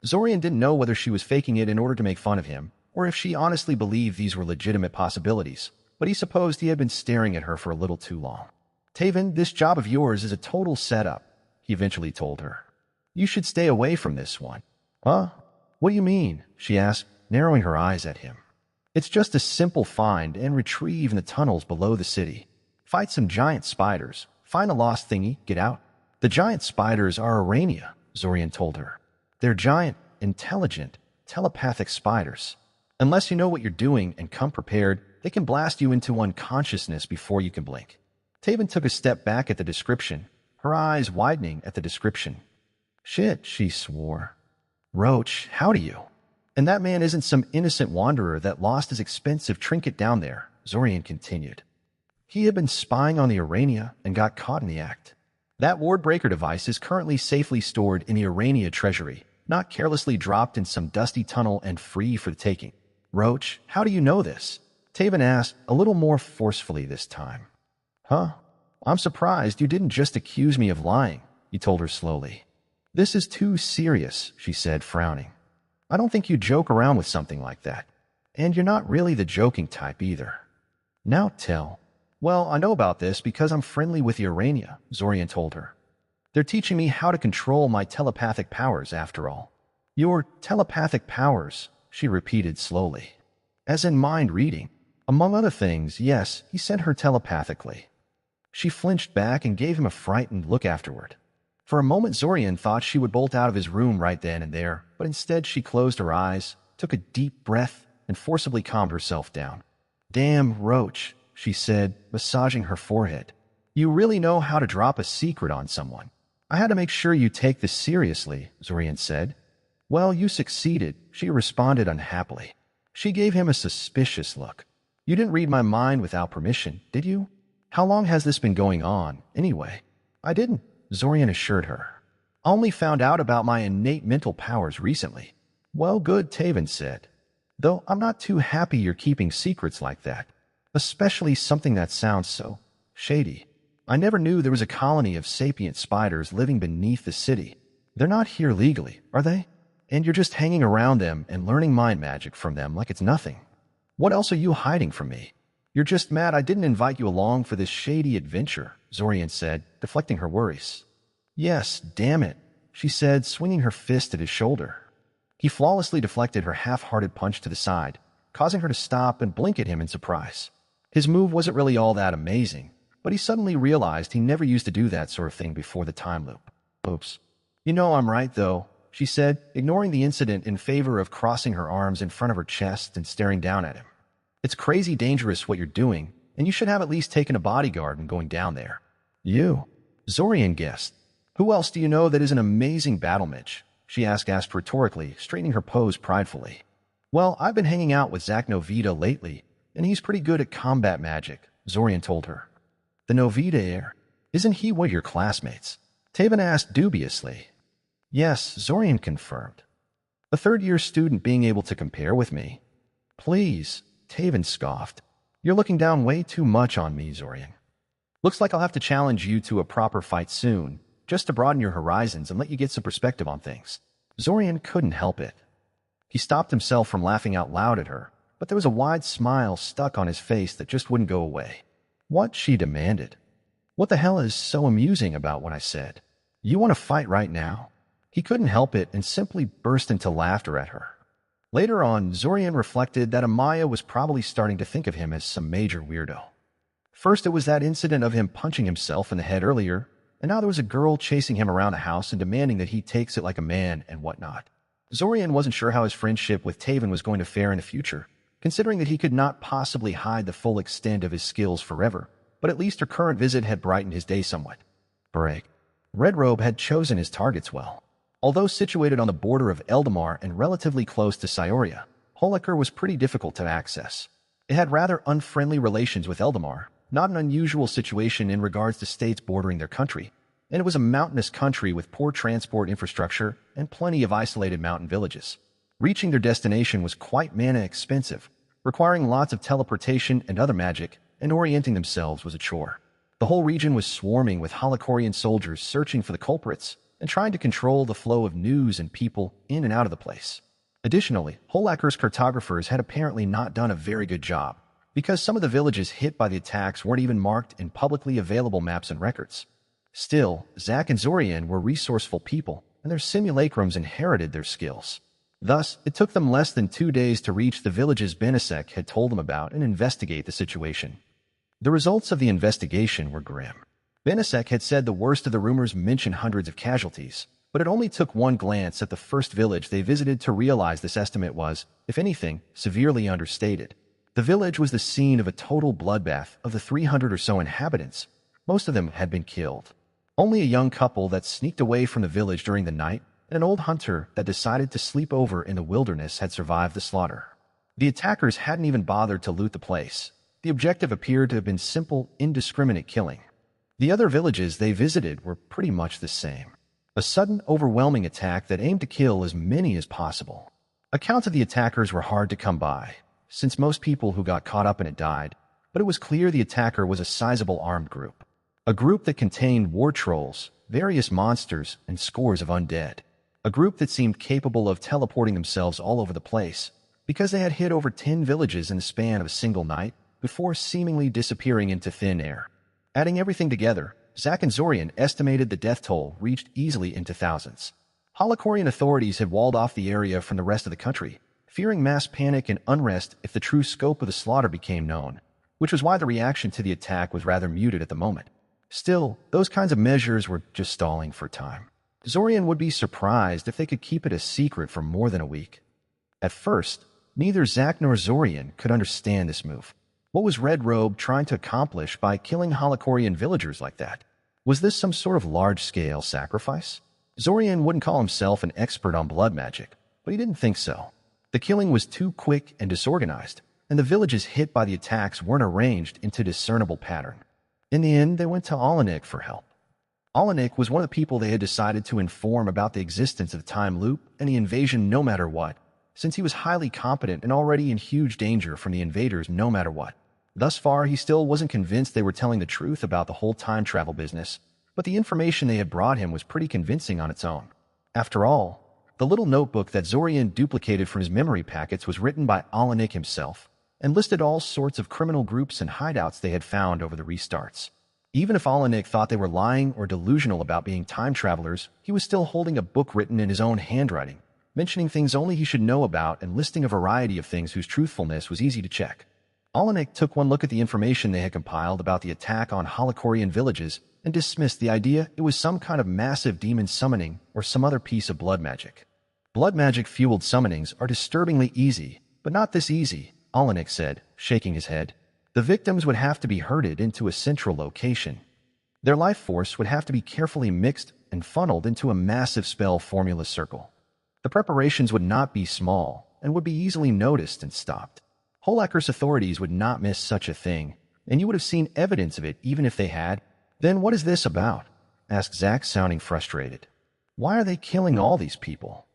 Zorian didn't know whether she was faking it in order to make fun of him, or if she honestly believed these were legitimate possibilities, but he supposed he had been staring at her for a little too long. Taven, this job of yours is a total setup, he eventually told her. You should stay away from this one. Huh? What do you mean? She asked, narrowing her eyes at him. It's just a simple find and retrieve in the tunnels below the city. Fight some giant spiders. Find a lost thingy, get out. The giant spiders are Arania, Zorian told her. They're giant, intelligent, telepathic spiders. Unless you know what you're doing and come prepared, they can blast you into unconsciousness before you can blink. Taven took a step back at the description, her eyes widening at the description. Shit, she swore. Roach, how do you? And that man isn't some innocent wanderer that lost his expensive trinket down there, Zorian continued. He had been spying on the Arania and got caught in the act. That wardbreaker device is currently safely stored in the Arania treasury, not carelessly dropped in some dusty tunnel and free for the taking. Roach, how do you know this? Taven asked, a little more forcefully this time. Huh? I'm surprised you didn't just accuse me of lying, he told her slowly. This is too serious, she said, frowning. I don't think you joke around with something like that. And you're not really the joking type either. Now tell. Well, I know about this because I'm friendly with the Urania, Zorian told her. They're teaching me how to control my telepathic powers, after all. Your telepathic powers, she repeated slowly. As in mind reading. Among other things, yes, he sent her telepathically. She flinched back and gave him a frightened look afterward. For a moment, Zorian thought she would bolt out of his room right then and there, but instead she closed her eyes, took a deep breath, and forcibly calmed herself down. Damn roach, she said, massaging her forehead. You really know how to drop a secret on someone. I had to make sure you take this seriously, Zorian said. Well, you succeeded, she responded unhappily. She gave him a suspicious look. You didn't read my mind without permission, did you? How long has this been going on, anyway? I didn't, Zorian assured her. I only found out about my innate mental powers recently. Well, good, Taven said. Though I'm not too happy you're keeping secrets like that, especially something that sounds so shady. I never knew there was a colony of sapient spiders living beneath the city. They're not here legally, are they? And you're just hanging around them and learning mind magic from them like it's nothing. What else are you hiding from me? You're just mad I didn't invite you along for this shady adventure, Zorian said, deflecting her worries. Yes, damn it, she said, swinging her fist at his shoulder. He flawlessly deflected her half-hearted punch to the side, causing her to stop and blink at him in surprise. His move wasn't really all that amazing, but he suddenly realized he never used to do that sort of thing before the time loop. Oops. You know I'm right, though, she said, ignoring the incident in favor of crossing her arms in front of her chest and staring down at him. It's crazy dangerous what you're doing, and you should have at least taken a bodyguard when going down there. You? Zorian guessed. Who else do you know that is an amazing battle mage? She asked rhetorically, straightening her pose pridefully. Well, I've been hanging out with Zach Novita lately, and he's pretty good at combat magic, Zorian told her. The Novita heir? Isn't he one of your classmates? Taven asked dubiously. Yes, Zorian confirmed. A third-year student being able to compare with me. Please, Taven scoffed. You're looking down way too much on me, Zorian. Looks like I'll have to challenge you to a proper fight soon, just to broaden your horizons and let you get some perspective on things. Zorian couldn't help it. He stopped himself from laughing out loud at her, but there was a wide smile stuck on his face that just wouldn't go away. What? She demanded. What the hell is so amusing about what I said? You want to fight right now? He couldn't help it and simply burst into laughter at her. Later on, Zorian reflected that Amaya was probably starting to think of him as some major weirdo. First, it was that incident of him punching himself in the head earlier, and now there was a girl chasing him around the house and demanding that he takes it like a man and whatnot. Zorian wasn't sure how his friendship with Taven was going to fare in the future, considering that he could not possibly hide the full extent of his skills forever, but at least her current visit had brightened his day somewhat. Break. Red Robe had chosen his targets well. Although situated on the border of Eldamar and relatively close to Scioria, Holaker was pretty difficult to access. It had rather unfriendly relations with Eldamar, not an unusual situation in regards to states bordering their country, and it was a mountainous country with poor transport infrastructure and plenty of isolated mountain villages. Reaching their destination was quite mana expensive, requiring lots of teleportation and other magic, and orienting themselves was a chore. The whole region was swarming with Holocorian soldiers searching for the culprits and trying to control the flow of news and people in and out of the place. Additionally, Holaker's cartographers had apparently not done a very good job, because some of the villages hit by the attacks weren't even marked in publicly available maps and records. Still, Zack and Zorian were resourceful people, and their simulacrums inherited their skills. Thus, it took them less than 2 days to reach the villages Benesek had told them about and investigate the situation. The results of the investigation were grim. Benesek had said the worst of the rumors mentioned hundreds of casualties, but it only took one glance at the first village they visited to realize this estimate was, if anything, severely understated. The village was the scene of a total bloodbath. Of the 300 or so inhabitants, most of them had been killed. Only a young couple that sneaked away from the village during the night and an old hunter that decided to sleep over in the wilderness had survived the slaughter. The attackers hadn't even bothered to loot the place. The objective appeared to have been simple, indiscriminate killing. The other villages they visited were pretty much the same. A sudden, overwhelming attack that aimed to kill as many as possible. Accounts of the attackers were hard to come by, since most people who got caught up in it died, but it was clear the attacker was a sizable armed group. A group that contained war trolls, various monsters, and scores of undead. A group that seemed capable of teleporting themselves all over the place, because they had hit over 10 villages in the span of a single night before seemingly disappearing into thin air. Adding everything together, Zack and Zorian estimated the death toll reached easily into thousands. Holocorian authorities had walled off the area from the rest of the country, fearing mass panic and unrest if the true scope of the slaughter became known, which was why the reaction to the attack was rather muted at the moment. Still, those kinds of measures were just stalling for time. Zorian would be surprised if they could keep it a secret for more than a week. At first, neither Zack nor Zorian could understand this move. What was Red Robe trying to accomplish by killing Holocorian villagers like that? Was this some sort of large-scale sacrifice? Zorian wouldn't call himself an expert on blood magic, but he didn't think so. The killing was too quick and disorganized, and the villages hit by the attacks weren't arranged into a discernible pattern. In the end, they went to Alanik for help. Alanik was one of the people they had decided to inform about the existence of the time loop and the invasion no matter what, since he was highly competent and already in huge danger from the invaders no matter what. Thus far, he still wasn't convinced they were telling the truth about the whole time travel business, but the information they had brought him was pretty convincing on its own. After all, the little notebook that Zorian duplicated from his memory packets was written by Alanik himself and listed all sorts of criminal groups and hideouts they had found over the restarts. Even if Alanik thought they were lying or delusional about being time travelers, he was still holding a book written in his own handwriting, mentioning things only he should know about and listing a variety of things whose truthfulness was easy to check. Alanik took one look at the information they had compiled about the attack on Holocorian villages and dismissed the idea it was some kind of massive demon summoning or some other piece of blood magic. Blood magic-fueled summonings are disturbingly easy, but not this easy, Alanik said, shaking his head. The victims would have to be herded into a central location. Their life force would have to be carefully mixed and funneled into a massive spell formula circle. The preparations would not be small and would be easily noticed and stopped. Holacker's authorities would not miss such a thing, and you would have seen evidence of it even if they had. Then what is this about? Asked Zack, sounding frustrated. Why are they killing all these people?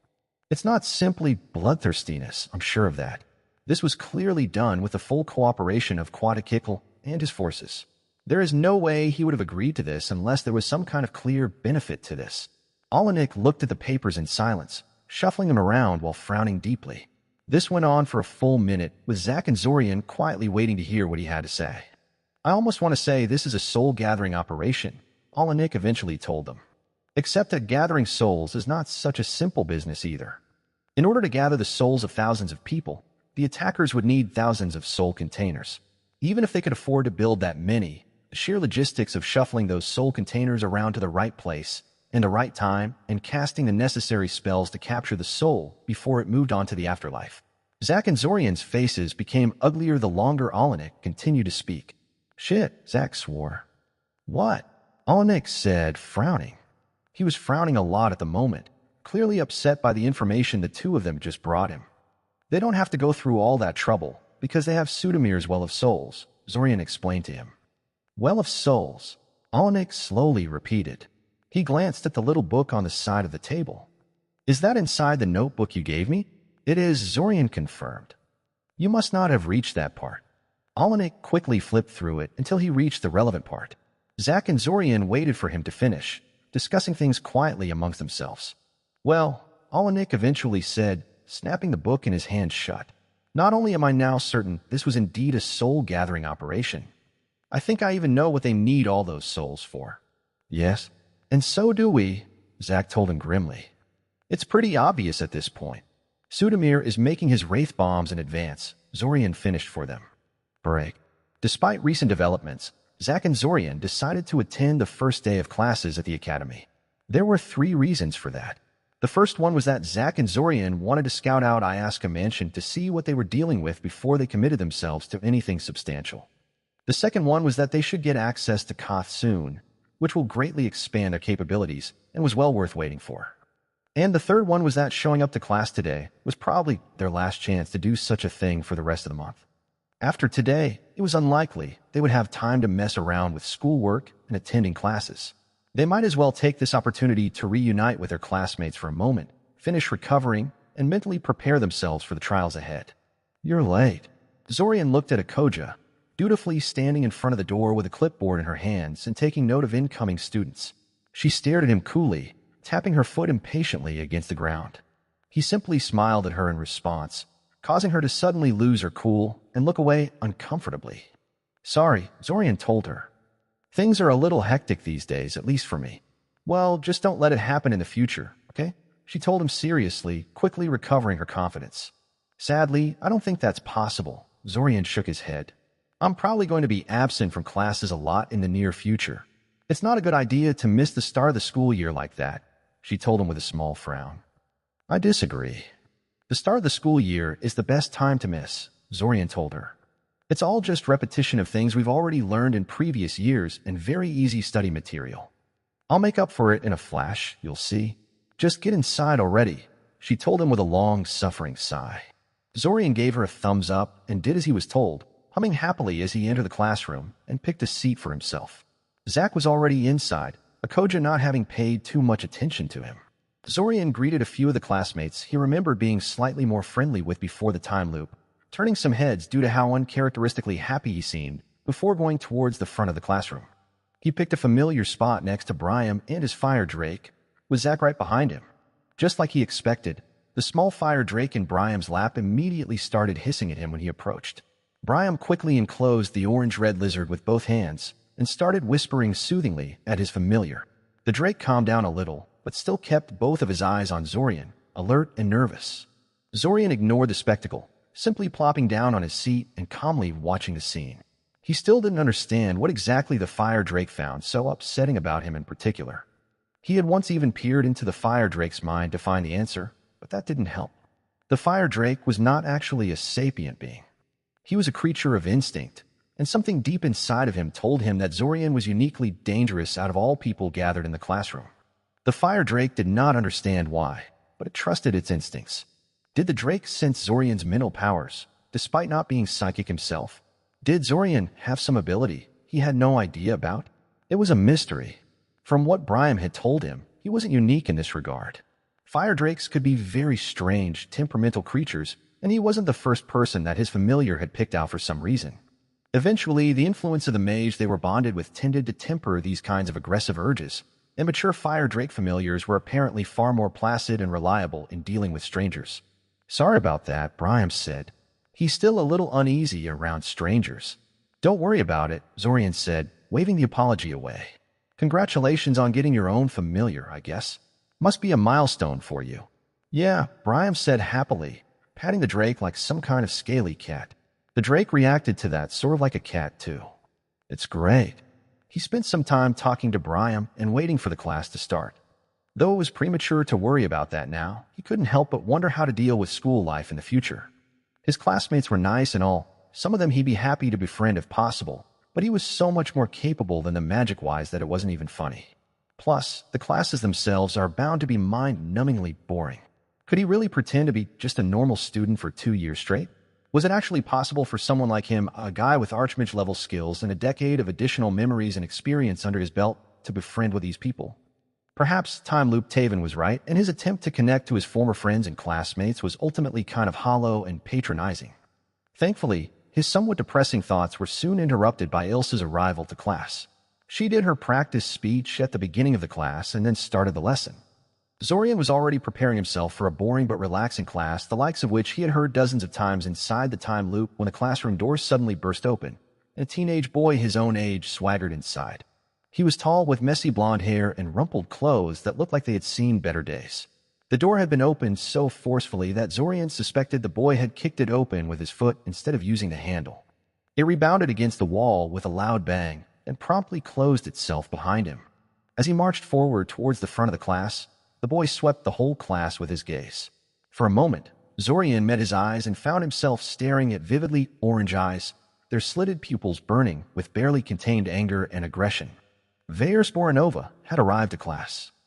It's not simply bloodthirstiness, I'm sure of that. This was clearly done with the full cooperation of Quatakikl and his forces. There is no way he would have agreed to this unless there was some kind of clear benefit to this. Alanik looked at the papers in silence, shuffling them around while frowning deeply. This went on for a full minute, with Zack and Zorian quietly waiting to hear what he had to say. I almost want to say this is a soul-gathering operation, Alanik eventually told them. Except that gathering souls is not such a simple business either. In order to gather the souls of thousands of people, the attackers would need thousands of soul containers. Even if they could afford to build that many, the sheer logistics of shuffling those soul containers around to the right place, in the right time, and casting the necessary spells to capture the soul before it moved on to the afterlife. Zack and Zorian's faces became uglier the longer Alanik continued to speak. Shit, Zack swore. What? Alanik said, frowning. He was frowning a lot at the moment, clearly upset by the information the two of them just brought him. They don't have to go through all that trouble, because they have Sudamir's Well of Souls, Zorian explained to him. Well of Souls, Alanik slowly repeated. He glanced at the little book on the side of the table. Is that inside the notebook you gave me? It is, Zorian confirmed. You must not have reached that part. Alanik quickly flipped through it until he reached the relevant part. Zack and Zorian waited for him to finish, discussing things quietly amongst themselves. Well, Alanik eventually said, snapping the book in his hand shut. Not only am I now certain this was indeed a soul-gathering operation, I think I even know what they need all those souls for. Yes, and so do we, Zack told him grimly. It's pretty obvious at this point. Sudamir is making his Wraith bombs in advance, Zorian finished for them. Break. Despite recent developments, Zack and Zorian decided to attend the first day of classes at the academy. There were 3 reasons for that. The first one was that Zack and Zorian wanted to scout out Ayaska Mansion to see what they were dealing with before they committed themselves to anything substantial. The second one was that they should get access to Koth soon, which will greatly expand their capabilities and was well worth waiting for. And the third one was that showing up to class today was probably their last chance to do such a thing for the rest of the month. After today, it was unlikely they would have time to mess around with schoolwork and attending classes. They might as well take this opportunity to reunite with their classmates for a moment, finish recovering, and mentally prepare themselves for the trials ahead. You're late. Zorian looked at Akoja, dutifully standing in front of the door with a clipboard in her hands and taking note of incoming students. She stared at him coolly, tapping her foot impatiently against the ground. He simply smiled at her in response, causing her to suddenly lose her cool and look away uncomfortably. Sorry, Zorian told her. Things are a little hectic these days, at least for me. Well, just don't let it happen in the future, okay? She told him seriously, quickly recovering her confidence. Sadly, I don't think that's possible. Zorian shook his head. I'm probably going to be absent from classes a lot in the near future. It's not a good idea to miss the start of the school year like that, she told him with a small frown. I disagree. The start of the school year is the best time to miss, Zorian told her. It's all just repetition of things we've already learned in previous years and very easy study material. I'll make up for it in a flash, you'll see. Just get inside already, she told him with a long, suffering sigh. Zorian gave her a thumbs up and did as he was told, humming happily as he entered the classroom and picked a seat for himself. Zack was already inside, Akoja not having paid too much attention to him. Zorian greeted a few of the classmates he remembered being slightly more friendly with before the time loop, turning some heads due to how uncharacteristically happy he seemed before going towards the front of the classroom. He picked a familiar spot next to Brian and his fire drake, with Zack right behind him. Just like he expected, the small fire drake in Brian's lap immediately started hissing at him when he approached. Brian quickly enclosed the orange-red lizard with both hands and started whispering soothingly at his familiar. The drake calmed down a little, but still kept both of his eyes on Zorian, alert and nervous. Zorian ignored the spectacle, simply plopping down on his seat and calmly watching the scene. He still didn't understand what exactly the fire drake found so upsetting about him in particular. He had once even peered into the fire drake's mind to find the answer, but that didn't help. The fire drake was not actually a sapient being. He was a creature of instinct, and something deep inside of him told him that Zorian was uniquely dangerous out of all people gathered in the classroom. The fire drake did not understand why, but it trusted its instincts. Did the drake sense Zorian's mental powers, despite not being psychic himself? Did Zorian have some ability he had no idea about? It was a mystery. From what Brian had told him, he wasn't unique in this regard. Fire drakes could be very strange, temperamental creatures, and he wasn't the first person that his familiar had picked out for some reason. Eventually, the influence of the mage they were bonded with tended to temper these kinds of aggressive urges. Immature fire drake familiars were apparently far more placid and reliable in dealing with strangers. Sorry about that, Brian said. He's still a little uneasy around strangers. Don't worry about it, Zorian said, waving the apology away. Congratulations on getting your own familiar, I guess. Must be a milestone for you. Yeah, Brian said happily, patting the drake like some kind of scaly cat. The drake reacted to that sort of like a cat, too. It's great. He spent some time talking to Brian and waiting for the class to start. Though it was premature to worry about that now, he couldn't help but wonder how to deal with school life in the future. His classmates were nice and all. Some of them he'd be happy to befriend if possible, but he was so much more capable than the magic-wise that it wasn't even funny. Plus, the classes themselves are bound to be mind-numbingly boring. Could he really pretend to be just a normal student for 2 years straight? Was it actually possible for someone like him, a guy with Archmage-level skills and a decade of additional memories and experience under his belt, to befriend with these people? Perhaps Time Loop Taven was right, and his attempt to connect to his former friends and classmates was ultimately kind of hollow and patronizing. Thankfully, his somewhat depressing thoughts were soon interrupted by Ilsa's arrival to class. She did her practice speech at the beginning of the class and then started the lesson. Zorian was already preparing himself for a boring but relaxing class, the likes of which he had heard dozens of times inside the time loop, when the classroom doors suddenly burst open, and a teenage boy his own age swaggered inside. He was tall, with messy blonde hair and rumpled clothes that looked like they had seen better days. The door had been opened so forcefully that Zorian suspected the boy had kicked it open with his foot instead of using the handle. It rebounded against the wall with a loud bang and promptly closed itself behind him. As he marched forward towards the front of the class, the boy swept the whole class with his gaze. For a moment, Zorian met his eyes and found himself staring at vividly orange eyes, their slitted pupils burning with barely contained anger and aggression. Veyers Boranova had arrived to class.